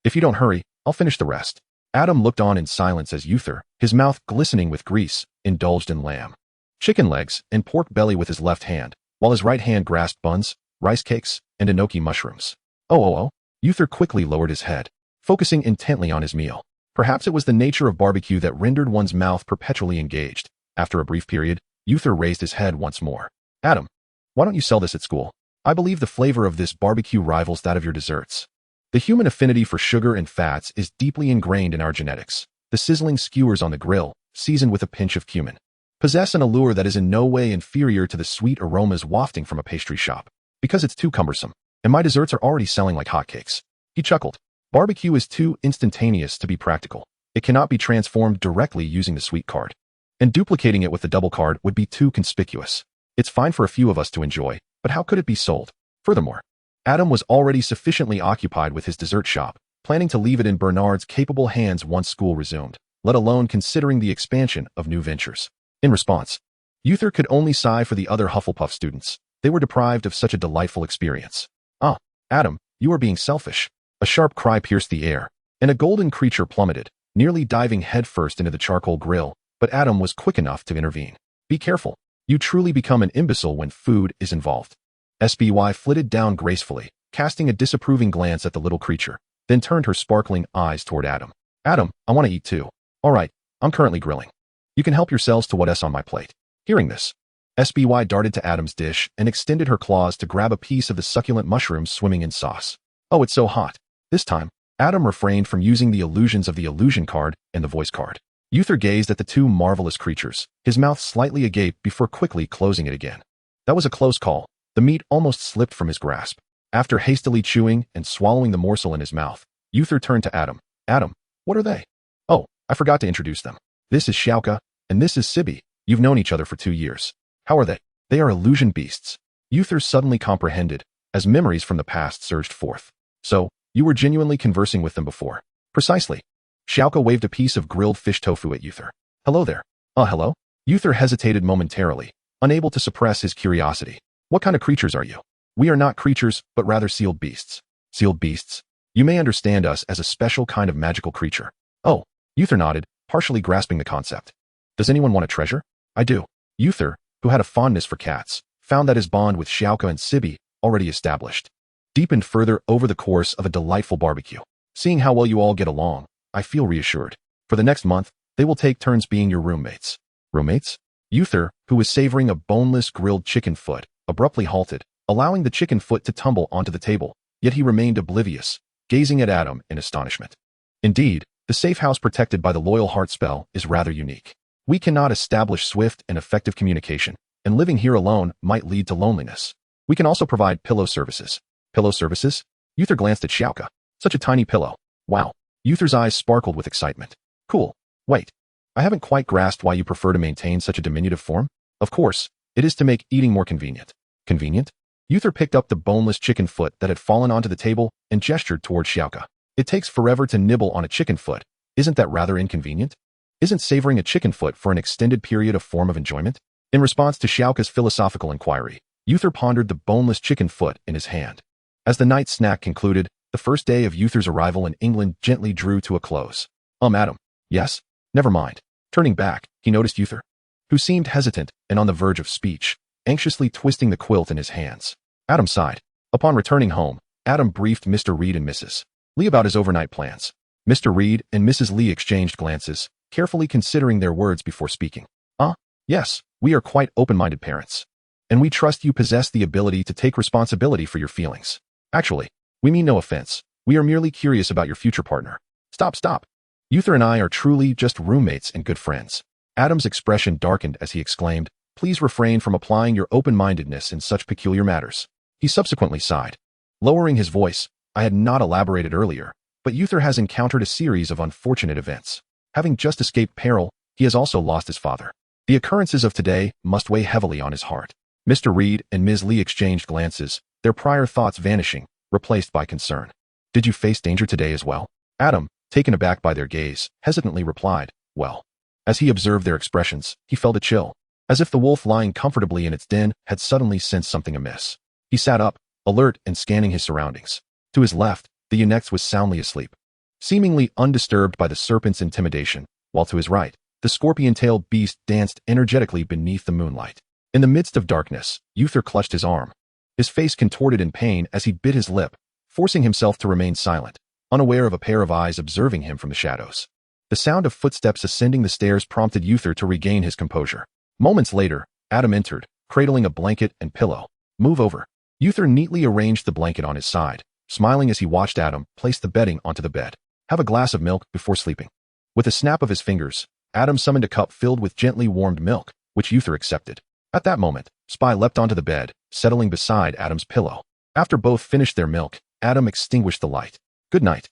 If you don't hurry, I'll finish the rest. Adam looked on in silence as Uther, his mouth glistening with grease, indulged in lamb, chicken legs, and pork belly with his left hand, while his right hand grasped buns, rice cakes, and enoki mushrooms. Oh. Uther quickly lowered his head, focusing intently on his meal. Perhaps it was the nature of barbecue that rendered one's mouth perpetually engaged. After a brief period, Uther raised his head once more. Adam, why don't you sell this at school? I believe the flavor of this barbecue rivals that of your desserts. The human affinity for sugar and fats is deeply ingrained in our genetics. The sizzling skewers on the grill, seasoned with a pinch of cumin, possess an allure that is in no way inferior to the sweet aromas wafting from a pastry shop. Because it's too cumbersome, and my desserts are already selling like hotcakes. He chuckled. Barbecue is too instantaneous to be practical. It cannot be transformed directly using the sweet card, and duplicating it with the double card would be too conspicuous. It's fine for a few of us to enjoy, but how could it be sold? Furthermore, Adam was already sufficiently occupied with his dessert shop, planning to leave it in Bernard's capable hands once school resumed, let alone considering the expansion of new ventures. In response, Uther could only sigh for the other Hufflepuff students. They were deprived of such a delightful experience. Ah, Adam, you are being selfish. A sharp cry pierced the air, and a golden creature plummeted, nearly diving headfirst into the charcoal grill, but Adam was quick enough to intervene. Be careful. You truly become an imbecile when food is involved. SBY flitted down gracefully, casting a disapproving glance at the little creature, then turned her sparkling eyes toward Adam. Adam, I want to eat too. All right, I'm currently grilling. You can help yourselves to what's on my plate. Hearing this, SBY darted to Adam's dish and extended her claws to grab a piece of the succulent mushrooms swimming in sauce. Oh, it's so hot. This time, Adam refrained from using the illusions of the illusion card and the voice card. Uther gazed at the two marvelous creatures, his mouth slightly agape before quickly closing it again. That was a close call. The meat almost slipped from his grasp. After hastily chewing and swallowing the morsel in his mouth, Uther turned to Adam. Adam, what are they? Oh, I forgot to introduce them. This is Shauka, and this is Sibby. You've known each other for 2 years. How are they? They are illusion beasts. Uther suddenly comprehended, as memories from the past surged forth. So, you were genuinely conversing with them before. Precisely. Shauka waved a piece of grilled fish tofu at Uther. Hello there. Hello? Uther hesitated momentarily, unable to suppress his curiosity. What kind of creatures are you? We are not creatures, but rather sealed beasts. Sealed beasts? You may understand us as a special kind of magical creature. Oh, Uther nodded, partially grasping the concept. Does anyone want a treasure? I do. Uther, who had a fondness for cats, found that his bond with Shauka and Sibby, already established, deepened further over the course of a delightful barbecue. Seeing how well you all get along, I feel reassured. For the next month, they will take turns being your roommates. Roommates? Uther, who was savoring a boneless grilled chicken foot, abruptly halted, allowing the chicken foot to tumble onto the table, yet he remained oblivious, gazing at Adam in astonishment. Indeed, the safe house protected by the loyal heart spell is rather unique. We cannot establish swift and effective communication, and living here alone might lead to loneliness. We can also provide pillow services. Pillow services? Uther glanced at Shauka. Such a tiny pillow. Wow. Uther's eyes sparkled with excitement. Cool. Wait. I haven't quite grasped why you prefer to maintain such a diminutive form. Of course, it is to make eating more convenient. Convenient? Uther picked up the boneless chicken foot that had fallen onto the table and gestured toward Shauka. It takes forever to nibble on a chicken foot. Isn't that rather inconvenient? Isn't savoring a chicken foot for an extended period a form of enjoyment? In response to Shauka's philosophical inquiry, Uther pondered the boneless chicken foot in his hand. As the night snack concluded, the first day of Uther's arrival in England gently drew to a close. Adam. Yes? Never mind. Turning back, he noticed Uther, who seemed hesitant and on the verge of speech, anxiously twisting the quilt in his hands. Adam sighed. Upon returning home, Adam briefed Mr. Reed and Mrs. Lee about his overnight plans. Mr. Reed and Mrs. Lee exchanged glances, carefully considering their words before speaking. Yes, we are quite open-minded parents. And we trust you possess the ability to take responsibility for your feelings. Actually, we mean no offense. We are merely curious about your future partner. Stop. Uther and I are truly just roommates and good friends. Adam's expression darkened as he exclaimed, please refrain from applying your open-mindedness in such peculiar matters. He subsequently sighed. Lowering his voice, I had not elaborated earlier, but Uther has encountered a series of unfortunate events. Having just escaped peril, he has also lost his father. The occurrences of today must weigh heavily on his heart. Mr. Reed and Ms. Lee exchanged glances, their prior thoughts vanishing, replaced by concern. Did you face danger today as well? Adam, taken aback by their gaze, hesitantly replied, well. As he observed their expressions, he felt a chill, as if the wolf lying comfortably in its den had suddenly sensed something amiss. He sat up, alert and scanning his surroundings. To his left, the eunuch was soundly asleep, seemingly undisturbed by the serpent's intimidation, while to his right, the scorpion-tailed beast danced energetically beneath the moonlight. In the midst of darkness, Uther clutched his arm. His face contorted in pain as he bit his lip, forcing himself to remain silent, unaware of a pair of eyes observing him from the shadows. The sound of footsteps ascending the stairs prompted Uther to regain his composure. Moments later, Adam entered, cradling a blanket and pillow. Move over. Uther neatly arranged the blanket on his side, smiling as he watched Adam place the bedding onto the bed. Have a glass of milk before sleeping. With a snap of his fingers, Adam summoned a cup filled with gently warmed milk, which Uther accepted. At that moment, Spy leapt onto the bed, settling beside Adam's pillow. After both finished their milk, Adam extinguished the light. Good night,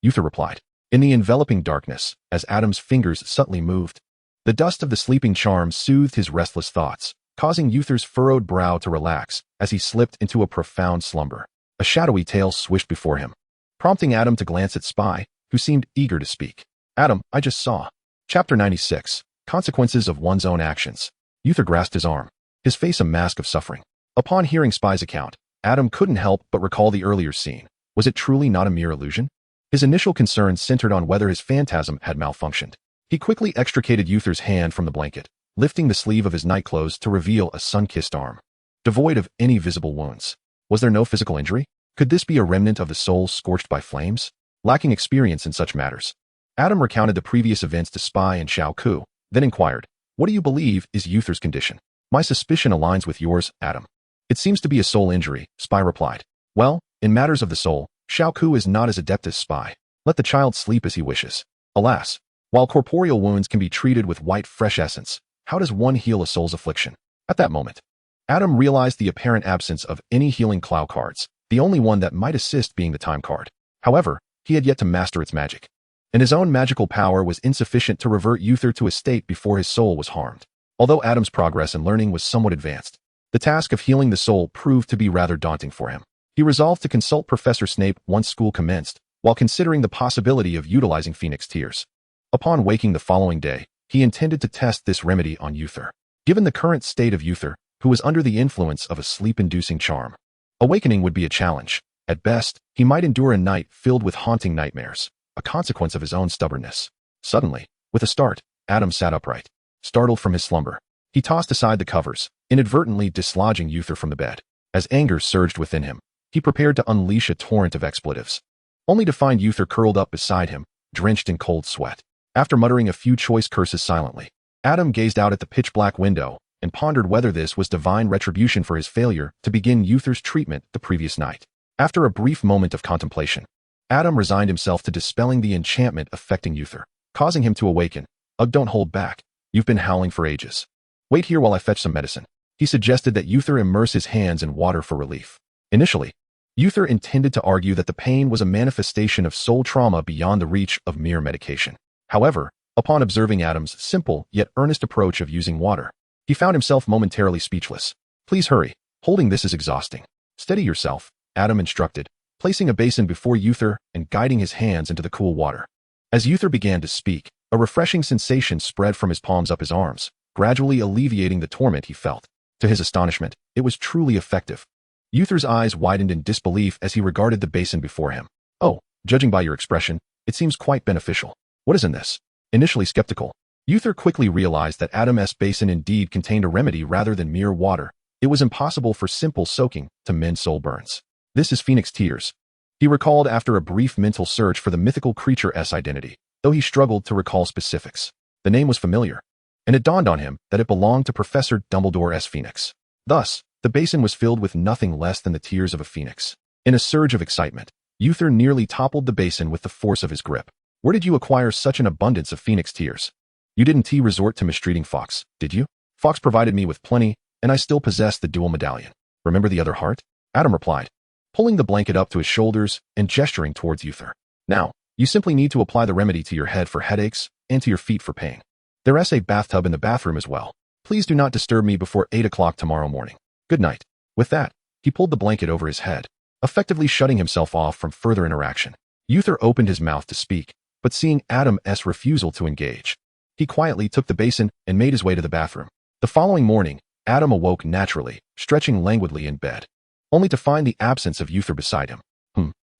Uther replied. In the enveloping darkness, as Adam's fingers subtly moved, the dust of the sleeping charm soothed his restless thoughts, causing Uther's furrowed brow to relax as he slipped into a profound slumber. A shadowy tail swished before him, prompting Adam to glance at Spy, who seemed eager to speak. Adam, I just saw. Chapter 96, Consequences of One's Own Actions. Uther grasped his arm, his face a mask of suffering. Upon hearing Spy's account, Adam couldn't help but recall the earlier scene. Was it truly not a mere illusion? His initial concern centered on whether his phantasm had malfunctioned. He quickly extricated Uther's hand from the blanket, lifting the sleeve of his nightclothes to reveal a sun-kissed arm, devoid of any visible wounds. Was there no physical injury? Could this be a remnant of the soul scorched by flames? Lacking experience in such matters, Adam recounted the previous events to Spy and Shauku, then inquired, what do you believe is Uther's condition? My suspicion aligns with yours, Adam. It seems to be a soul injury, Spy replied. Well, in matters of the soul, Shauku is not as adept as Spy. Let the child sleep as he wishes. Alas, while corporeal wounds can be treated with white fresh essence, how does one heal a soul's affliction? At that moment, Adam realized the apparent absence of any healing Clow cards, the only one that might assist being the time card. However, he had yet to master its magic, and his own magical power was insufficient to revert Uther to a state before his soul was harmed. Although Adam's progress in learning was somewhat advanced, the task of healing the soul proved to be rather daunting for him. He resolved to consult Professor Snape once school commenced, while considering the possibility of utilizing Phoenix Tears. Upon waking the following day, he intended to test this remedy on Uther. Given the current state of Uther, who was under the influence of a sleep-inducing charm, awakening would be a challenge. At best, he might endure a night filled with haunting nightmares, a consequence of his own stubbornness. Suddenly, with a start, Adam sat upright. Startled from his slumber, he tossed aside the covers, inadvertently dislodging Uther from the bed. As anger surged within him, he prepared to unleash a torrent of expletives, only to find Uther curled up beside him, drenched in cold sweat. After muttering a few choice curses silently, Adam gazed out at the pitch-black window and pondered whether this was divine retribution for his failure to begin Uther's treatment the previous night. After a brief moment of contemplation, Adam resigned himself to dispelling the enchantment affecting Uther, causing him to awaken. Ugh, don't hold back. You've been howling for ages. Wait here while I fetch some medicine. He suggested that Uther immerse his hands in water for relief. Initially, Uther intended to argue that the pain was a manifestation of soul trauma beyond the reach of mere medication. However, upon observing Adam's simple yet earnest approach of using water, he found himself momentarily speechless. Please hurry. Holding this is exhausting. Steady yourself, Adam instructed, placing a basin before Uther and guiding his hands into the cool water. As Uther began to speak, a refreshing sensation spread from his palms up his arms, gradually alleviating the torment he felt. To his astonishment, it was truly effective. Uther's eyes widened in disbelief as he regarded the basin before him. Oh, judging by your expression, it seems quite beneficial. What is in this? Initially skeptical, Uther quickly realized that Adam's basin indeed contained a remedy rather than mere water. It was impossible for simple soaking to mend soul burns. This is Phoenix Tears, he recalled after a brief mental search for the mythical creature's identity, though he struggled to recall specifics. The name was familiar, and it dawned on him that it belonged to Professor Dumbledore's Phoenix. Thus, the basin was filled with nothing less than the tears of a phoenix. In a surge of excitement, Uther nearly toppled the basin with the force of his grip. Where did you acquire such an abundance of Phoenix Tears? You didn't resort to mistreating Fox, did you? Fox provided me with plenty, and I still possess the dual medallion. Remember the other heart? Adam replied, pulling the blanket up to his shoulders and gesturing towards Uther. Now, you simply need to apply the remedy to your head for headaches and to your feet for pain. There's a bathtub in the bathroom as well. Please do not disturb me before 8 o'clock tomorrow morning. Good night. With that, he pulled the blanket over his head, effectively shutting himself off from further interaction. Uther opened his mouth to speak, but seeing Adam's refusal to engage, he quietly took the basin and made his way to the bathroom. The following morning, Adam awoke naturally, stretching languidly in bed, only to find the absence of Uther beside him.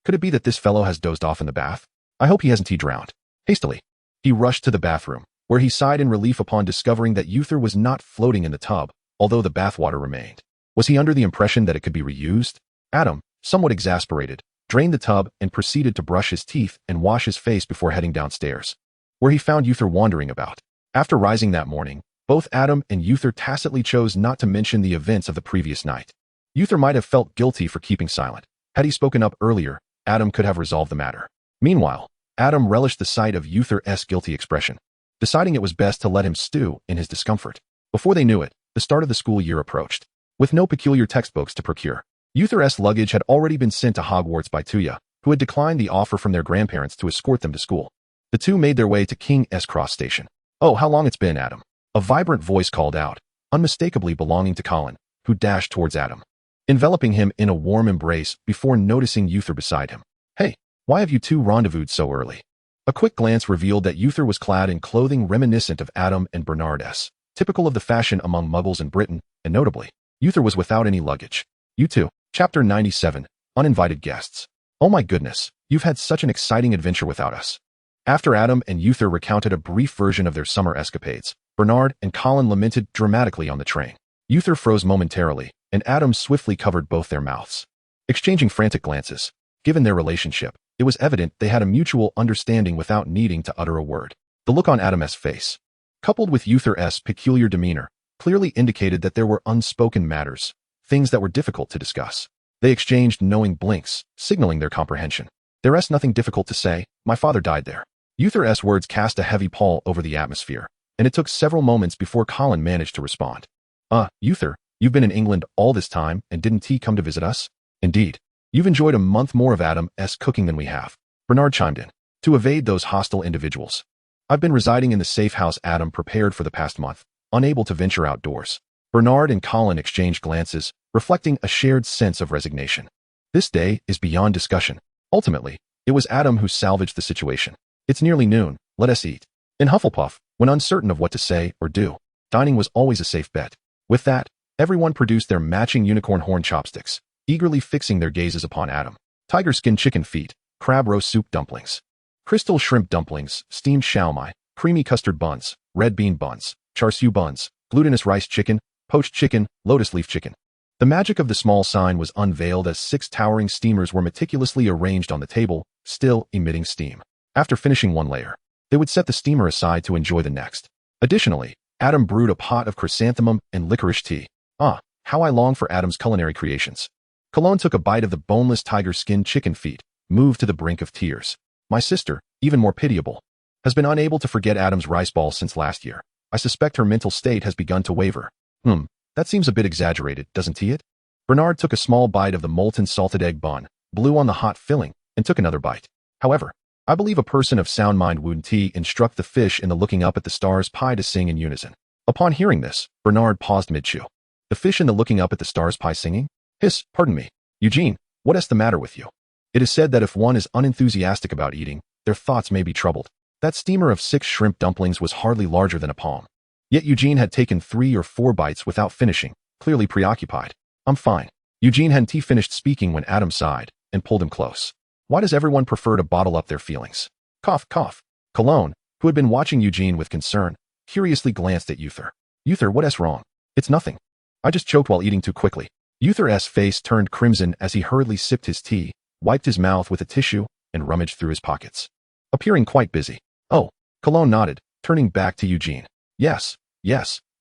Could it be that this fellow has dozed off in the bath? I hope he hasn't drowned. Hastily, he rushed to the bathroom, where he sighed in relief upon discovering that Uther was not floating in the tub, although the bathwater remained. Was he under the impression that it could be reused? Adam, somewhat exasperated, drained the tub and proceeded to brush his teeth and wash his face before heading downstairs, where he found Uther wandering about. After rising that morning, both Adam and Uther tacitly chose not to mention the events of the previous night. Uther might have felt guilty for keeping silent. Had he spoken up earlier, Adam could have resolved the matter. Meanwhile, Adam relished the sight of Uther's guilty expression, deciding it was best to let him stew in his discomfort. Before they knew it, the start of the school year approached. With no peculiar textbooks to procure, Uther's luggage had already been sent to Hogwarts by Tuya, who had declined the offer from their grandparents to escort them to school. The two made their way to King's Cross Station. Oh, how long it's been, Adam. A vibrant voice called out, unmistakably belonging to Colin, who dashed towards Adam, enveloping him in a warm embrace before noticing Uther beside him. Hey, why have you two rendezvoused so early? A quick glance revealed that Uther was clad in clothing reminiscent of Adam and Bernard's, typical of the fashion among muggles in Britain, and notably, Uther was without any luggage. You two. Chapter 97, Uninvited Guests. Oh my goodness, you've had such an exciting adventure without us. After Adam and Uther recounted a brief version of their summer escapades, Bernard and Colin lamented dramatically on the train. Uther froze momentarily, and Adam swiftly covered both their mouths. Exchanging frantic glances, given their relationship, it was evident they had a mutual understanding without needing to utter a word. The look on Adam's face, coupled with Uther's peculiar demeanor, clearly indicated that there were unspoken matters, things that were difficult to discuss. They exchanged knowing blinks, signaling their comprehension. There's nothing difficult to say. My father died there. Uther's words cast a heavy pall over the atmosphere, and it took several moments before Colin managed to respond. Uther, You've been in England all this time, and didn't T come to visit us? Indeed. You've enjoyed a month more of Adam's cooking than we have. Bernard chimed in. To evade those hostile individuals. I've been residing in the safe house Adam prepared for the past month, unable to venture outdoors. Bernard and Colin exchanged glances, reflecting a shared sense of resignation. This day is beyond discussion. Ultimately, it was Adam who salvaged the situation. It's nearly noon, let us eat. In Hufflepuff, when uncertain of what to say or do, dining was always a safe bet. With that, everyone produced their matching unicorn horn chopsticks, eagerly fixing their gazes upon Adam. Tiger skin chicken feet, crab roast soup dumplings, crystal shrimp dumplings, steamed shao mai, creamy custard buns, red bean buns, char siu buns, glutinous rice chicken, poached chicken, lotus leaf chicken. The magic of the small sign was unveiled as 6 towering steamers were meticulously arranged on the table, still emitting steam. After finishing one layer, they would set the steamer aside to enjoy the next. Additionally, Adam brewed a pot of chrysanthemum and licorice tea. Ah, how I long for Adam's culinary creations. Cologne took a bite of the boneless tiger skin chicken feet, moved to the brink of tears. My sister, even more pitiable, has been unable to forget Adam's rice ball since last year. I suspect her mental state has begun to waver. That seems a bit exaggerated, doesn't it? Bernard took a small bite of the molten salted egg bun, blew on the hot filling, and took another bite. However, I believe a person of sound mind wouldn't instruct the fish in the looking up at the stars pie to sing in unison. Upon hearing this, Bernard paused mid-chew. The fish in the looking up at the stars pie singing? Hiss, pardon me. Eugene, what is the matter with you? It is said that if one is unenthusiastic about eating, their thoughts may be troubled. That steamer of 6 shrimp dumplings was hardly larger than a palm. Yet Eugene had taken 3 or 4 bites without finishing, clearly preoccupied. I'm fine. Eugene hadn't finished speaking when Adam sighed and pulled him close. Why does everyone prefer to bottle up their feelings? Cough, cough. Cologne, who had been watching Eugene with concern, curiously glanced at Uther. Uther, what's wrong? It's nothing. I just choked while eating too quickly. Uther's face turned crimson as he hurriedly sipped his tea, wiped his mouth with a tissue, and rummaged through his pockets, appearing quite busy. Oh, Cologne nodded, turning back to Eugene. Yes,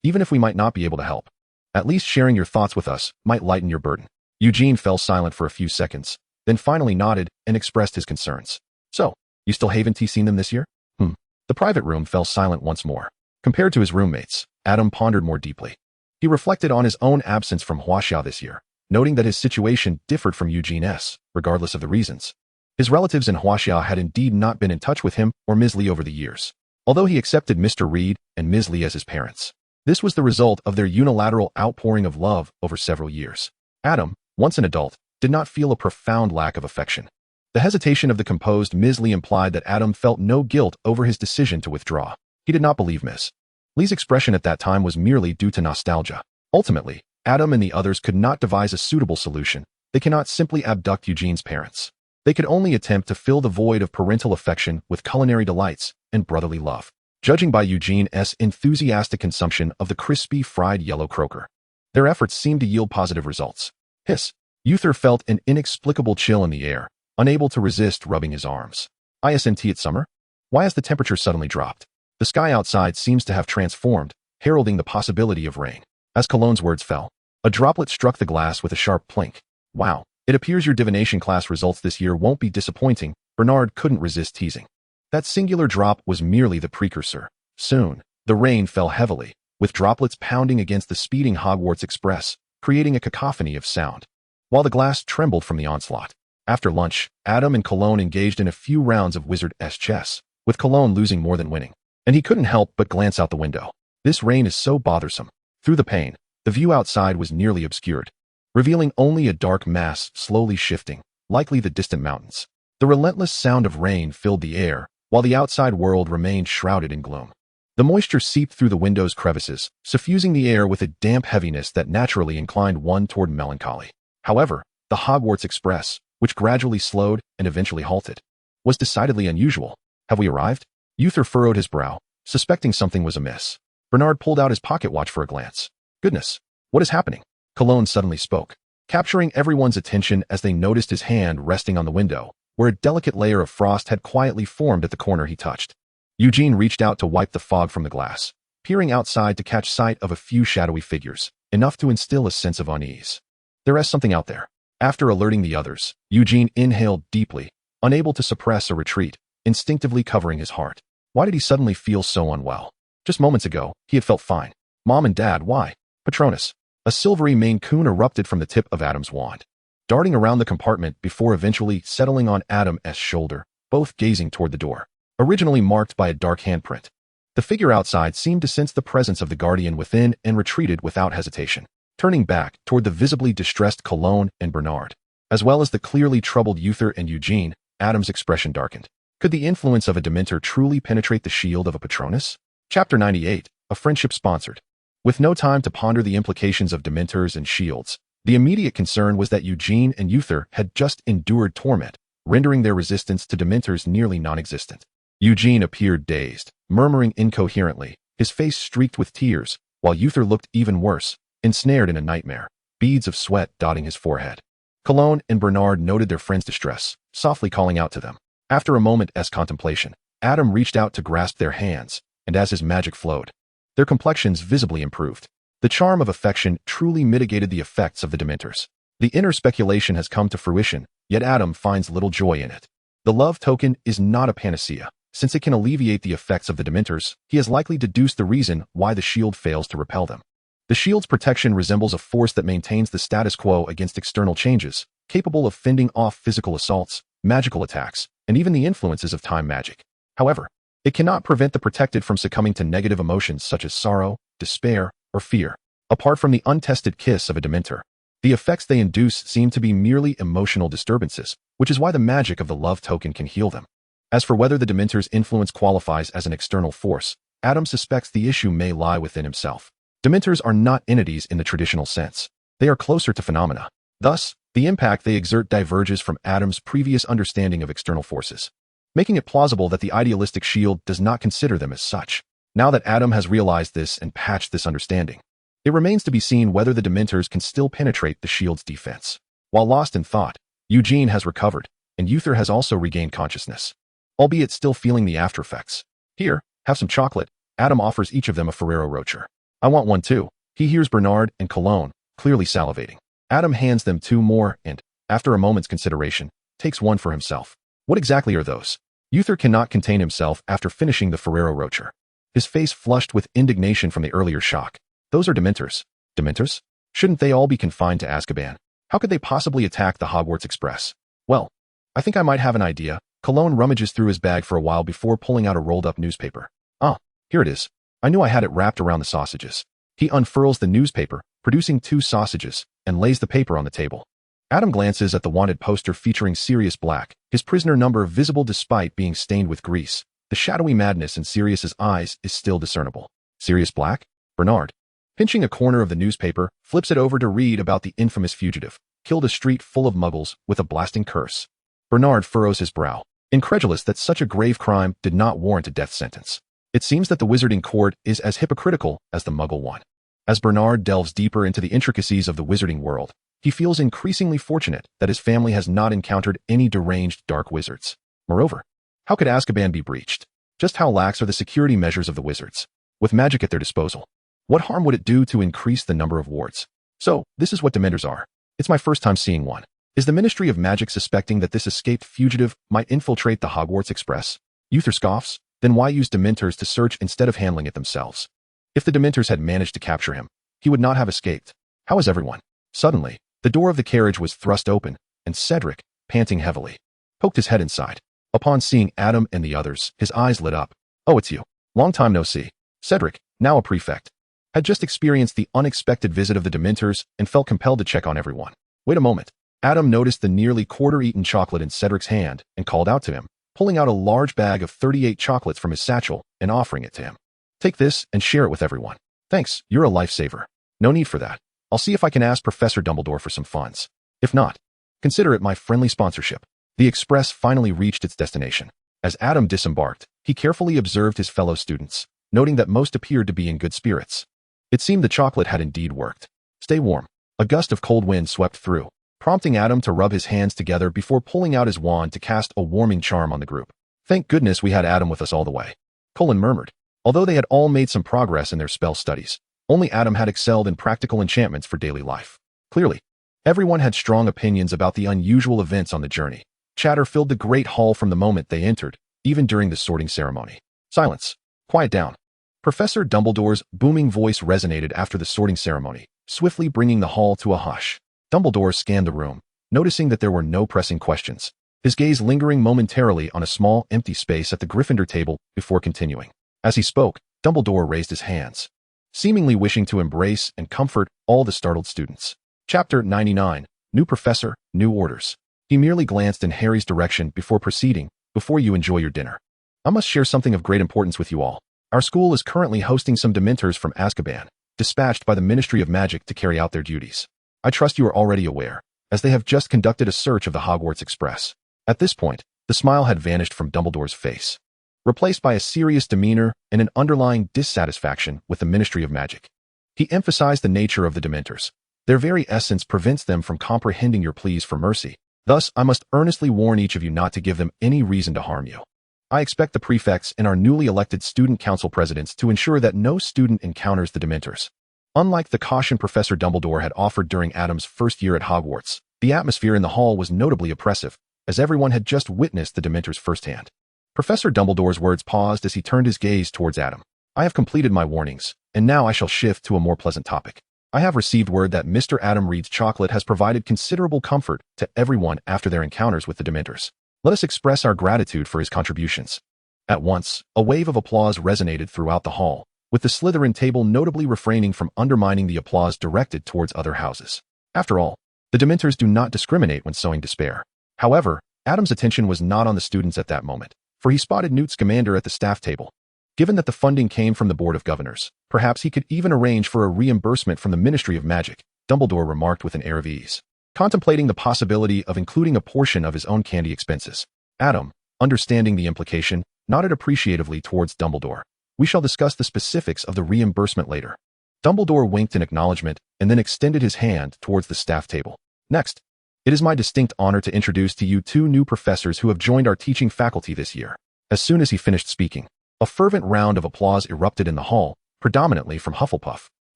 even if we might not be able to help. At least sharing your thoughts with us might lighten your burden. Eugene fell silent for a few seconds, then finally nodded and expressed his concerns. So, you still haven't seen them this year? The private room fell silent once more. Compared to his roommates, Adam pondered more deeply. He reflected on his own absence from Huaxia this year, noting that his situation differed from Eugene's, regardless of the reasons. His relatives in Huaxia had indeed not been in touch with him or Ms. Li over the years, although he accepted Mr. Reed and Ms. Li as his parents. This was the result of their unilateral outpouring of love over several years. Adam, once an adult, did not feel a profound lack of affection. The hesitation of the composed Ms. Li implied that Adam felt no guilt over his decision to withdraw. He did not believe Ms. Li's expression at that time was merely due to nostalgia. Ultimately, Adam and the others could not devise a suitable solution. They cannot simply abduct Eugene's parents. They could only attempt to fill the void of parental affection with culinary delights and brotherly love. Judging by Eugene's enthusiastic consumption of the crispy fried yellow croaker, their efforts seemed to yield positive results. Hiss. Uther felt an inexplicable chill in the air, unable to resist rubbing his arms. Isn't it summer? Why has the temperature suddenly dropped? The sky outside seems to have transformed, heralding the possibility of rain. As Cologne's words fell, a droplet struck the glass with a sharp plink. Wow, it appears your divination class results this year won't be disappointing. Bernard couldn't resist teasing. That singular drop was merely the precursor. Soon, the rain fell heavily, with droplets pounding against the speeding Hogwarts Express, creating a cacophony of sound, while the glass trembled from the onslaught. After lunch, Adam and Cologne engaged in a few rounds of Wizard's chess, with Cologne losing more than winning. And he couldn't help but glance out the window. This rain is so bothersome. Through the pane, the view outside was nearly obscured, revealing only a dark mass slowly shifting, likely the distant mountains. The relentless sound of rain filled the air, while the outside world remained shrouded in gloom. The moisture seeped through the window's crevices, suffusing the air with a damp heaviness that naturally inclined one toward melancholy. However, the Hogwarts Express, which gradually slowed and eventually halted, was decidedly unusual. Have we arrived? Uther furrowed his brow, suspecting something was amiss. Bernard pulled out his pocket watch for a glance. Goodness, what is happening? Cologne suddenly spoke, capturing everyone's attention as they noticed his hand resting on the window, where a delicate layer of frost had quietly formed at the corner he touched. Eugene reached out to wipe the fog from the glass, peering outside to catch sight of a few shadowy figures, enough to instill a sense of unease. There is something out there. After alerting the others, Eugene inhaled deeply, unable to suppress a retreat, instinctively covering his heart. Why did he suddenly feel so unwell? Just moments ago, he had felt fine. Mom and Dad, why? Patronus. A silvery Maine Coon erupted from the tip of Adam's wand, darting around the compartment before eventually settling on Adam's shoulder, both gazing toward the door, originally marked by a dark handprint. The figure outside seemed to sense the presence of the guardian within and retreated without hesitation, turning back toward the visibly distressed Cologne and Bernard, as well as the clearly troubled Uther and Eugene. Adam's expression darkened. Could the influence of a Dementor truly penetrate the shield of a Patronus? Chapter 98, A Friendship Sponsored. With no time to ponder the implications of Dementors and shields, the immediate concern was that Eugene and Uther had just endured torment, rendering their resistance to Dementors nearly non-existent. Eugene appeared dazed, murmuring incoherently, his face streaked with tears, while Uther looked even worse, ensnared in a nightmare, beads of sweat dotting his forehead. Cologne and Bernard noted their friend's distress, softly calling out to them. After a moment's contemplation, Adam reached out to grasp their hands, and as his magic flowed, their complexions visibly improved. The charm of affection truly mitigated the effects of the Dementors. The inner speculation has come to fruition, yet Adam finds little joy in it. The love token is not a panacea. Since it can alleviate the effects of the Dementors, he has likely deduced the reason why the shield fails to repel them. The shield's protection resembles a force that maintains the status quo against external changes, capable of fending off physical assaults, magical attacks, and even the influences of time magic. However, it cannot prevent the protected from succumbing to negative emotions such as sorrow, despair, or fear. Apart from the untested kiss of a Dementor, the effects they induce seem to be merely emotional disturbances, which is why the magic of the love token can heal them. As for whether the Dementor's influence qualifies as an external force, Adam suspects the issue may lie within himself. Dementors are not entities in the traditional sense. They are closer to phenomena. Thus, the impact they exert diverges from Adam's previous understanding of external forces, making it plausible that the idealistic shield does not consider them as such. Now that Adam has realized this and patched this understanding, it remains to be seen whether the Dementors can still penetrate the shield's defense. While lost in thought, Eugene has recovered, and Uther has also regained consciousness, albeit still feeling the aftereffects. Here, have some chocolate. Adam offers each of them a Ferrero Rocher. I want one too. He hears Bernard and Cologne, clearly salivating. Adam hands them 2 more and, after a moment's consideration, takes one for himself. What exactly are those? Uther cannot contain himself after finishing the Ferrero Rocher, his face flushed with indignation from the earlier shock. Those are Dementors. Dementors? Shouldn't they all be confined to Azkaban? How could they possibly attack the Hogwarts Express? Well, I think I might have an idea. Cologne rummages through his bag for a while before pulling out a rolled-up newspaper. Ah, here it is. I knew I had it wrapped around the sausages. He unfurls the newspaper, producing 2 sausages, and lays the paper on the table. Adam glances at the wanted poster featuring Sirius Black, his prisoner number visible despite being stained with grease. The shadowy madness in Sirius's eyes is still discernible. Sirius Black? Bernard, pinching a corner of the newspaper, flips it over to read about the infamous fugitive, killed a street full of muggles with a blasting curse. Bernard furrows his brow, incredulous that such a grave crime did not warrant a death sentence. It seems that the Wizarding Court is as hypocritical as the Muggle one. As Bernard delves deeper into the intricacies of the Wizarding World, he feels increasingly fortunate that his family has not encountered any deranged dark wizards. Moreover, how could Azkaban be breached? Just how lax are the security measures of the wizards? With magic at their disposal, what harm would it do to increase the number of wards? So, this is what Dementors are. It's my first time seeing one. Is the Ministry of Magic suspecting that this escaped fugitive might infiltrate the Hogwarts Express? Uther scoffs. Then why use Dementors to search instead of handling it themselves? If the Dementors had managed to capture him, he would not have escaped. How is everyone? Suddenly, the door of the carriage was thrust open, and Cedric, panting heavily, poked his head inside. Upon seeing Adam and the others, his eyes lit up. Oh, it's you. Long time no see. Cedric, now a prefect, had just experienced the unexpected visit of the Dementors and felt compelled to check on everyone. Wait a moment. Adam noticed the nearly quarter-eaten chocolate in Cedric's hand and called out to him, pulling out a large bag of 38 chocolates from his satchel and offering it to him. Take this and share it with everyone. Thanks, you're a lifesaver. No need for that. I'll see if I can ask Professor Dumbledore for some funds. If not, consider it my friendly sponsorship. The express finally reached its destination. As Adam disembarked, he carefully observed his fellow students, noting that most appeared to be in good spirits. It seemed the chocolate had indeed worked. Stay warm. A gust of cold wind swept through, prompting Adam to rub his hands together before pulling out his wand to cast a warming charm on the group. Thank goodness we had Adam with us all the way, Colin murmured. Although they had all made some progress in their spell studies, only Adam had excelled in practical enchantments for daily life. Clearly, everyone had strong opinions about the unusual events on the journey. Chatter filled the great hall from the moment they entered, even during the sorting ceremony. Silence. Quiet down. Professor Dumbledore's booming voice resonated after the sorting ceremony, swiftly bringing the hall to a hush. Dumbledore scanned the room, noticing that there were no pressing questions, his gaze lingering momentarily on a small, empty space at the Gryffindor table before continuing. As he spoke, Dumbledore raised his hands, seemingly wishing to embrace and comfort all the startled students. Chapter 99. New Professor, New Orders. He merely glanced in Harry's direction before proceeding, "Before you enjoy your dinner, I must share something of great importance with you all. Our school is currently hosting some Dementors from Azkaban, dispatched by the Ministry of Magic to carry out their duties. I trust you are already aware, as they have just conducted a search of the Hogwarts Express." At this point, the smile had vanished from Dumbledore's face, replaced by a serious demeanor and an underlying dissatisfaction with the Ministry of Magic. He emphasized the nature of the Dementors. Their very essence prevents them from comprehending your pleas for mercy. Thus, I must earnestly warn each of you not to give them any reason to harm you. I expect the prefects and our newly elected student council presidents to ensure that no student encounters the Dementors. Unlike the caution Professor Dumbledore had offered during Adam's first year at Hogwarts, the atmosphere in the hall was notably oppressive, as everyone had just witnessed the Dementors firsthand. Professor Dumbledore's words paused as he turned his gaze towards Adam. "I have completed my warnings, and now I shall shift to a more pleasant topic. I have received word that Mr. Adam Reed's chocolate has provided considerable comfort to everyone after their encounters with the Dementors. Let us express our gratitude for his contributions." At once, a wave of applause resonated throughout the hall, with the Slytherin table notably refraining from undermining the applause directed towards other houses. After all, the Dementors do not discriminate when sowing despair. However, Adam's attention was not on the students at that moment, for he spotted Newt Scamander at the staff table. Given that the funding came from the Board of Governors, perhaps he could even arrange for a reimbursement from the Ministry of Magic, Dumbledore remarked with an air of ease, contemplating the possibility of including a portion of his own candy expenses. Adam, understanding the implication, nodded appreciatively towards Dumbledore. "We shall discuss the specifics of the reimbursement later." Dumbledore winked in acknowledgement and then extended his hand towards the staff table. "Next, it is my distinct honor to introduce to you two new professors who have joined our teaching faculty this year." As soon as he finished speaking, a fervent round of applause erupted in the hall, predominantly from Hufflepuff.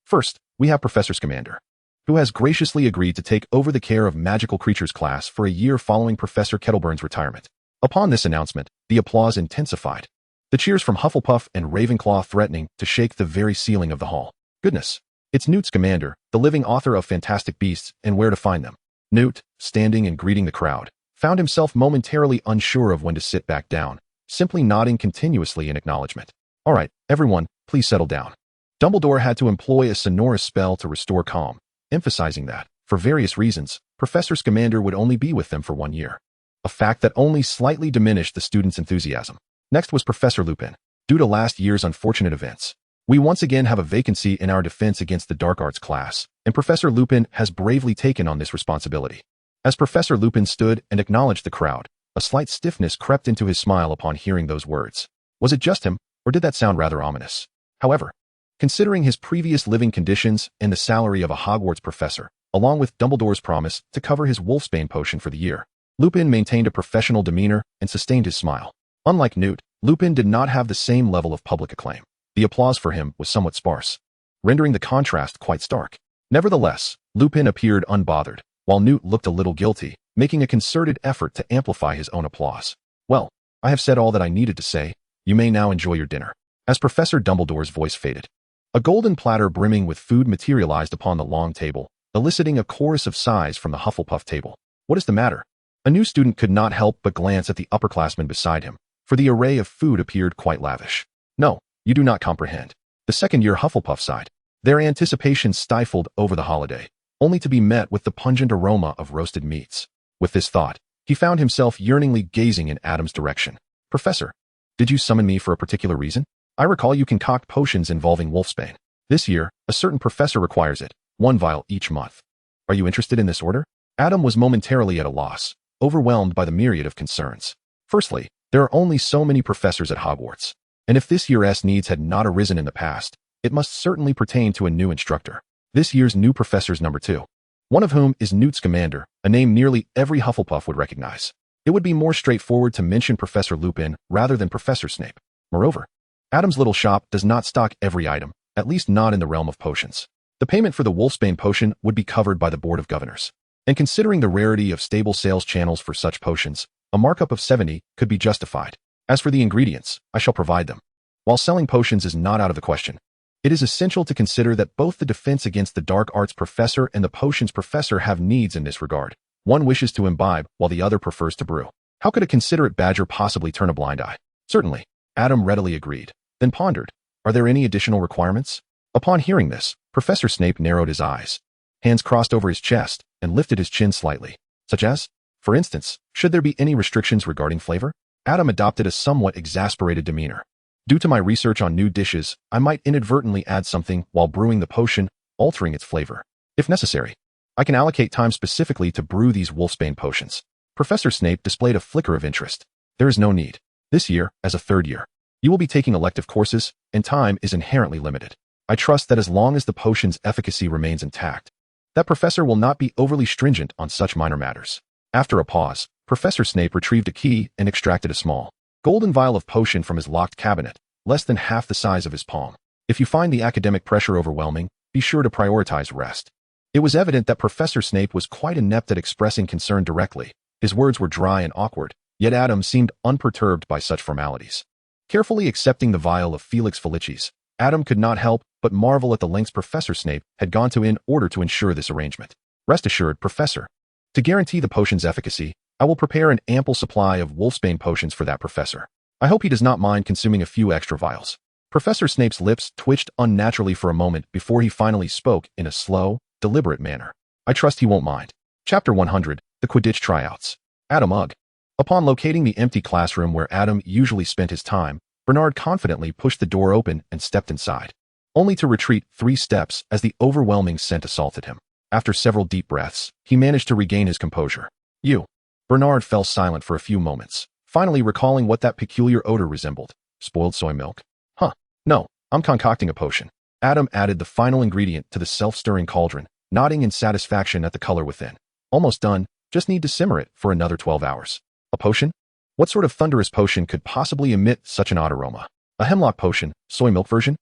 First, we have Professor Scamander, who has graciously agreed to take over the care of Magical Creatures class for a year following Professor Kettleburn's retirement. Upon this announcement, the applause intensified, the cheers from Hufflepuff and Ravenclaw threatening to shake the very ceiling of the hall. "Goodness, it's Newt Scamander, the living author of Fantastic Beasts and Where to Find Them." Newt, standing and greeting the crowd, found himself momentarily unsure of when to sit back down, simply nodding continuously in acknowledgement. "All right, everyone, please settle down." Dumbledore had to employ a sonorous spell to restore calm, emphasizing that, for various reasons, Professor Scamander would only be with them for 1 year, a fact that only slightly diminished the students' enthusiasm. Next was Professor Lupin. "Due to last year's unfortunate events, we once again have a vacancy in our defense against the Dark Arts class, and Professor Lupin has bravely taken on this responsibility." As Professor Lupin stood and acknowledged the crowd, a slight stiffness crept into his smile upon hearing those words. Was it just him, or did that sound rather ominous? However, considering his previous living conditions and the salary of a Hogwarts professor, along with Dumbledore's promise to cover his Wolfsbane potion for the year, Lupin maintained a professional demeanor and sustained his smile. Unlike Newt, Lupin did not have the same level of public acclaim. The applause for him was somewhat sparse, rendering the contrast quite stark. Nevertheless, Lupin appeared unbothered, while Newt looked a little guilty, making a concerted effort to amplify his own applause. "Well, I have said all that I needed to say. You may now enjoy your dinner." As Professor Dumbledore's voice faded, a golden platter brimming with food materialized upon the long table, eliciting a chorus of sighs from the Hufflepuff table. "What is the matter?" A new student could not help but glance at the upperclassman beside him, for the array of food appeared quite lavish. "No, you do not comprehend." The second-year Hufflepuff sighed, their anticipation stifled over the holiday, only to be met with the pungent aroma of roasted meats. With this thought, he found himself yearningly gazing in Adam's direction. "Professor, did you summon me for a particular reason? I recall you concoct potions involving Wolfsbane. This year, a certain professor requires it, 1 vial each month. Are you interested in this order?" Adam was momentarily at a loss, overwhelmed by the myriad of concerns. Firstly, there are only so many professors at Hogwarts, and if this year's needs had not arisen in the past, it must certainly pertain to a new instructor. This year's new professor's number 2, one of whom is Newt Scamander, a name nearly every Hufflepuff would recognize. It would be more straightforward to mention Professor Lupin rather than Professor Snape. Moreover, Adam's little shop does not stock every item, at least not in the realm of potions. The payment for the Wolfsbane potion would be covered by the Board of Governors. And considering the rarity of stable sales channels for such potions, a markup of 70 could be justified. As for the ingredients, I shall provide them. While selling potions is not out of the question, It is essential to consider that both the defense against the dark arts professor and the potions professor have needs in this regard. One wishes to imbibe, while the other prefers to brew. How could a considerate badger possibly turn a blind eye? Certainly. Adam readily agreed, then pondered. Are there any additional requirements? Upon hearing this, Professor Snape narrowed his eyes, hands crossed over his chest, and lifted his chin slightly. Such as? For instance, should there be any restrictions regarding flavor? Adam adopted a somewhat exasperated demeanor. Due to my research on new dishes, I might inadvertently add something while brewing the potion, altering its flavor. If necessary, I can allocate time specifically to brew these wolfsbane potions. Professor Snape displayed a flicker of interest. There is no need. This year, as a third year, you will be taking elective courses, and time is inherently limited. I trust that as long as the potion's efficacy remains intact, that professor will not be overly stringent on such minor matters. After a pause, Professor Snape retrieved a key and extracted a small, golden vial of potion from his locked cabinet, less than half the size of his palm. If you find the academic pressure overwhelming, be sure to prioritize rest. It was evident that Professor Snape was quite inept at expressing concern directly. His words were dry and awkward, yet Adam seemed unperturbed by such formalities. Carefully accepting the vial of Felix Felicis, Adam could not help but marvel at the lengths Professor Snape had gone to in order to ensure this arrangement. Rest assured, Professor. To guarantee the potion's efficacy, I will prepare an ample supply of wolfsbane potions for that professor. I hope he does not mind consuming a few extra vials. Professor Snape's lips twitched unnaturally for a moment before he finally spoke in a slow, deliberate manner. I trust he won't mind. Chapter 100, The Quidditch Tryouts. Adam Ugh. Upon locating the empty classroom where Adam usually spent his time, Bernard confidently pushed the door open and stepped inside, only to retreat 3 steps as the overwhelming scent assaulted him. After several deep breaths, he managed to regain his composure. You. Bernard fell silent for a few moments, finally recalling what that peculiar odor resembled. Spoiled soy milk? Huh. No, I'm concocting a potion. Adam added the final ingredient to the self-stirring cauldron, nodding in satisfaction at the color within. Almost done, just need to simmer it for another 12 hours. A potion? What sort of thunderous potion could possibly emit such an odd aroma? A hemlock potion, soy milk version?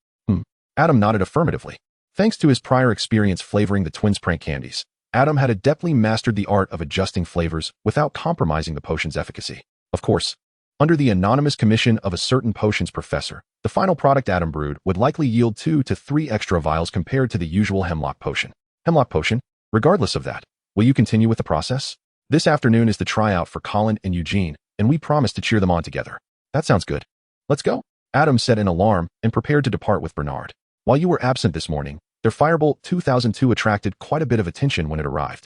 Adam nodded affirmatively. Thanks to his prior experience flavoring the twins' prank candies, Adam had adeptly mastered the art of adjusting flavors without compromising the potion's efficacy. Of course, under the anonymous commission of a certain potions professor, the final product Adam brewed would likely yield 2 to 3 extra vials compared to the usual hemlock potion. Hemlock potion? Regardless of that, will you continue with the process? This afternoon is the tryout for Colin and Eugene, and we promise to cheer them on together. That sounds good. Let's go. Adam set an alarm and prepared to depart with Bernard. While you were absent this morning, their Firebolt 2002 attracted quite a bit of attention when it arrived.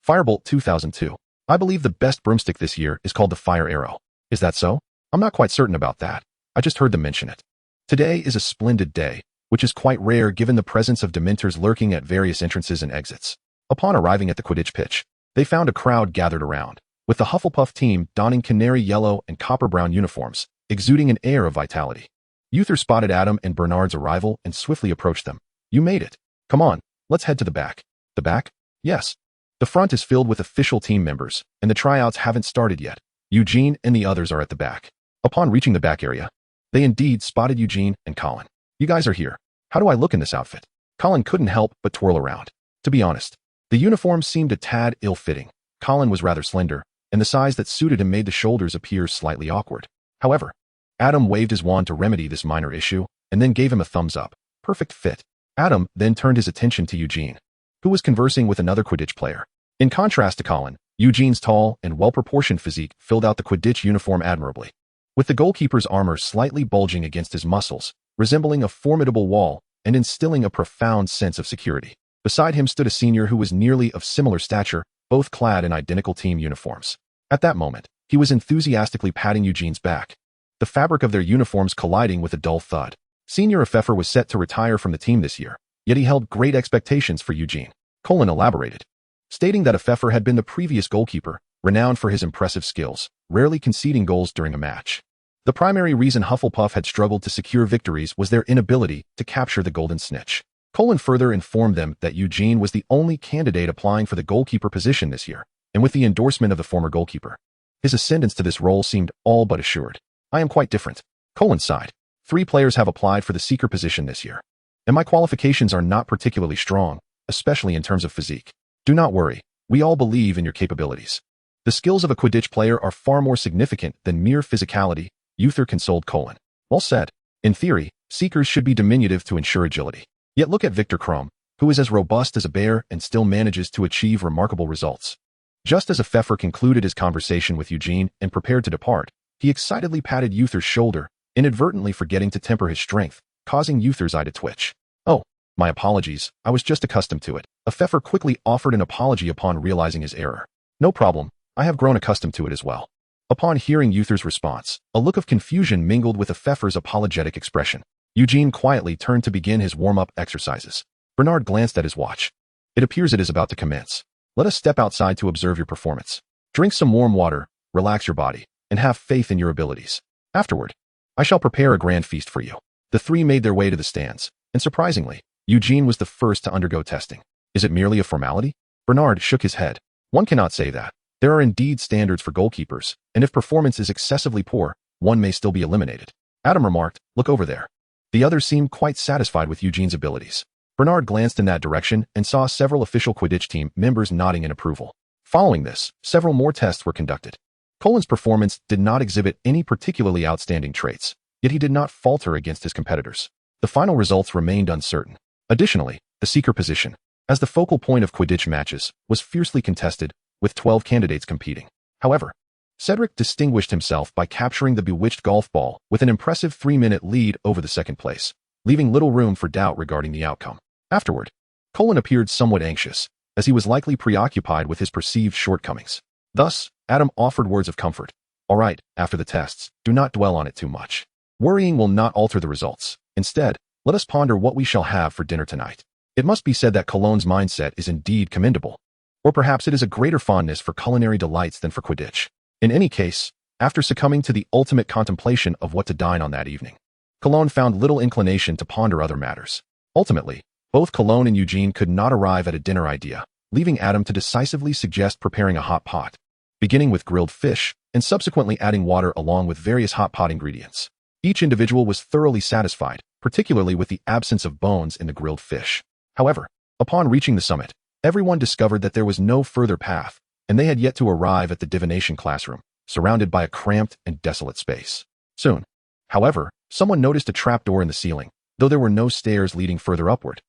Firebolt 2002. I believe the best broomstick this year is called the Fire Arrow. Is that so? I'm not quite certain about that. I just heard them mention it. Today is a splendid day, which is quite rare given the presence of Dementors lurking at various entrances and exits. Upon arriving at the Quidditch pitch, they found a crowd gathered around, with the Hufflepuff team donning canary yellow and copper brown uniforms, exuding an air of vitality. Uther spotted Adam and Bernard's arrival and swiftly approached them. You made it. Come on, let's head to the back. The back? Yes. The front is filled with official team members, and the tryouts haven't started yet. Eugene and the others are at the back. Upon reaching the back area, they indeed spotted Eugene and Colin. You guys are here. How do I look in this outfit? Colin couldn't help but twirl around. To be honest, the uniform seemed a tad ill-fitting. Colin was rather slender, and the size that suited him made the shoulders appear slightly awkward. However, Adam waved his wand to remedy this minor issue, and then gave him a thumbs up. Perfect fit. Adam then turned his attention to Eugene, who was conversing with another Quidditch player. In contrast to Colin, Eugene's tall and well-proportioned physique filled out the Quidditch uniform admirably, with the goalkeeper's armor slightly bulging against his muscles, resembling a formidable wall and instilling a profound sense of security. Beside him stood a senior who was nearly of similar stature, both clad in identical team uniforms. At that moment, he was enthusiastically patting Eugene's back, the fabric of their uniforms colliding with a dull thud. Senior Philosopher was set to retire from the team this year, yet he held great expectations for Eugene. Colin elaborated, stating that Philosopher had been the previous goalkeeper, renowned for his impressive skills, rarely conceding goals during a match. The primary reason Hufflepuff had struggled to secure victories was their inability to capture the golden snitch. Colin further informed them that Eugene was the only candidate applying for the goalkeeper position this year, and with the endorsement of the former goalkeeper, his ascendance to this role seemed all but assured. I am quite different. Colin sighed. 3 players have applied for the seeker position this year, and my qualifications are not particularly strong, especially in terms of physique. Do not worry, we all believe in your capabilities. The skills of a Quidditch player are far more significant than mere physicality, Uther consoled Colin. Well said. In theory, Seekers should be diminutive to ensure agility. Yet look at Victor Crumb, who is as robust as a bear and still manages to achieve remarkable results. Just as a Pfeffer concluded his conversation with Eugene and prepared to depart, he excitedly patted Uther's shoulder, inadvertently forgetting to temper his strength, causing Uther's eye to twitch. "Oh, my apologies, I was just accustomed to it." A Pfeffer quickly offered an apology upon realizing his error. "No problem, I have grown accustomed to it as well." Upon hearing Uther's response, a look of confusion mingled with a Pfeffer's apologetic expression. Eugene quietly turned to begin his warm-up exercises. Bernard glanced at his watch. "It appears it is about to commence. Let us step outside to observe your performance. Drink some warm water, relax your body, and have faith in your abilities. Afterward, I shall prepare a grand feast for you." The three made their way to the stands, and surprisingly, Eugene was the first to undergo testing. "Is it merely a formality?" Bernard shook his head. "One cannot say that. There are indeed standards for goalkeepers, and if performance is excessively poor, one may still be eliminated." Adam remarked, "Look over there." The others seemed quite satisfied with Eugene's abilities. Bernard glanced in that direction and saw several official Quidditch team members nodding in approval. Following this, several more tests were conducted. Colin's performance did not exhibit any particularly outstanding traits, yet he did not falter against his competitors. The final results remained uncertain. Additionally, the seeker position, as the focal point of Quidditch matches, was fiercely contested, with 12 candidates competing. However, Cedric distinguished himself by capturing the bewitched golf ball with an impressive 3-minute lead over the second place, leaving little room for doubt regarding the outcome. Afterward, Colin appeared somewhat anxious, as he was likely preoccupied with his perceived shortcomings. Thus, Adam offered words of comfort. "All right, after the tests, do not dwell on it too much. Worrying will not alter the results. Instead, let us ponder what we shall have for dinner tonight." It must be said that Cologne's mindset is indeed commendable. Or perhaps it is a greater fondness for culinary delights than for Quidditch. In any case, after succumbing to the ultimate contemplation of what to dine on that evening, Cologne found little inclination to ponder other matters. Ultimately, both Cologne and Eugene could not arrive at a dinner idea, leaving Adam to decisively suggest preparing a hot pot, beginning with grilled fish, and subsequently adding water along with various hot pot ingredients. Each individual was thoroughly satisfied, particularly with the absence of bones in the grilled fish. However, upon reaching the summit, everyone discovered that there was no further path, and they had yet to arrive at the divination classroom, surrounded by a cramped and desolate space. Soon, however, someone noticed a trapdoor in the ceiling, though there were no stairs leading further upward.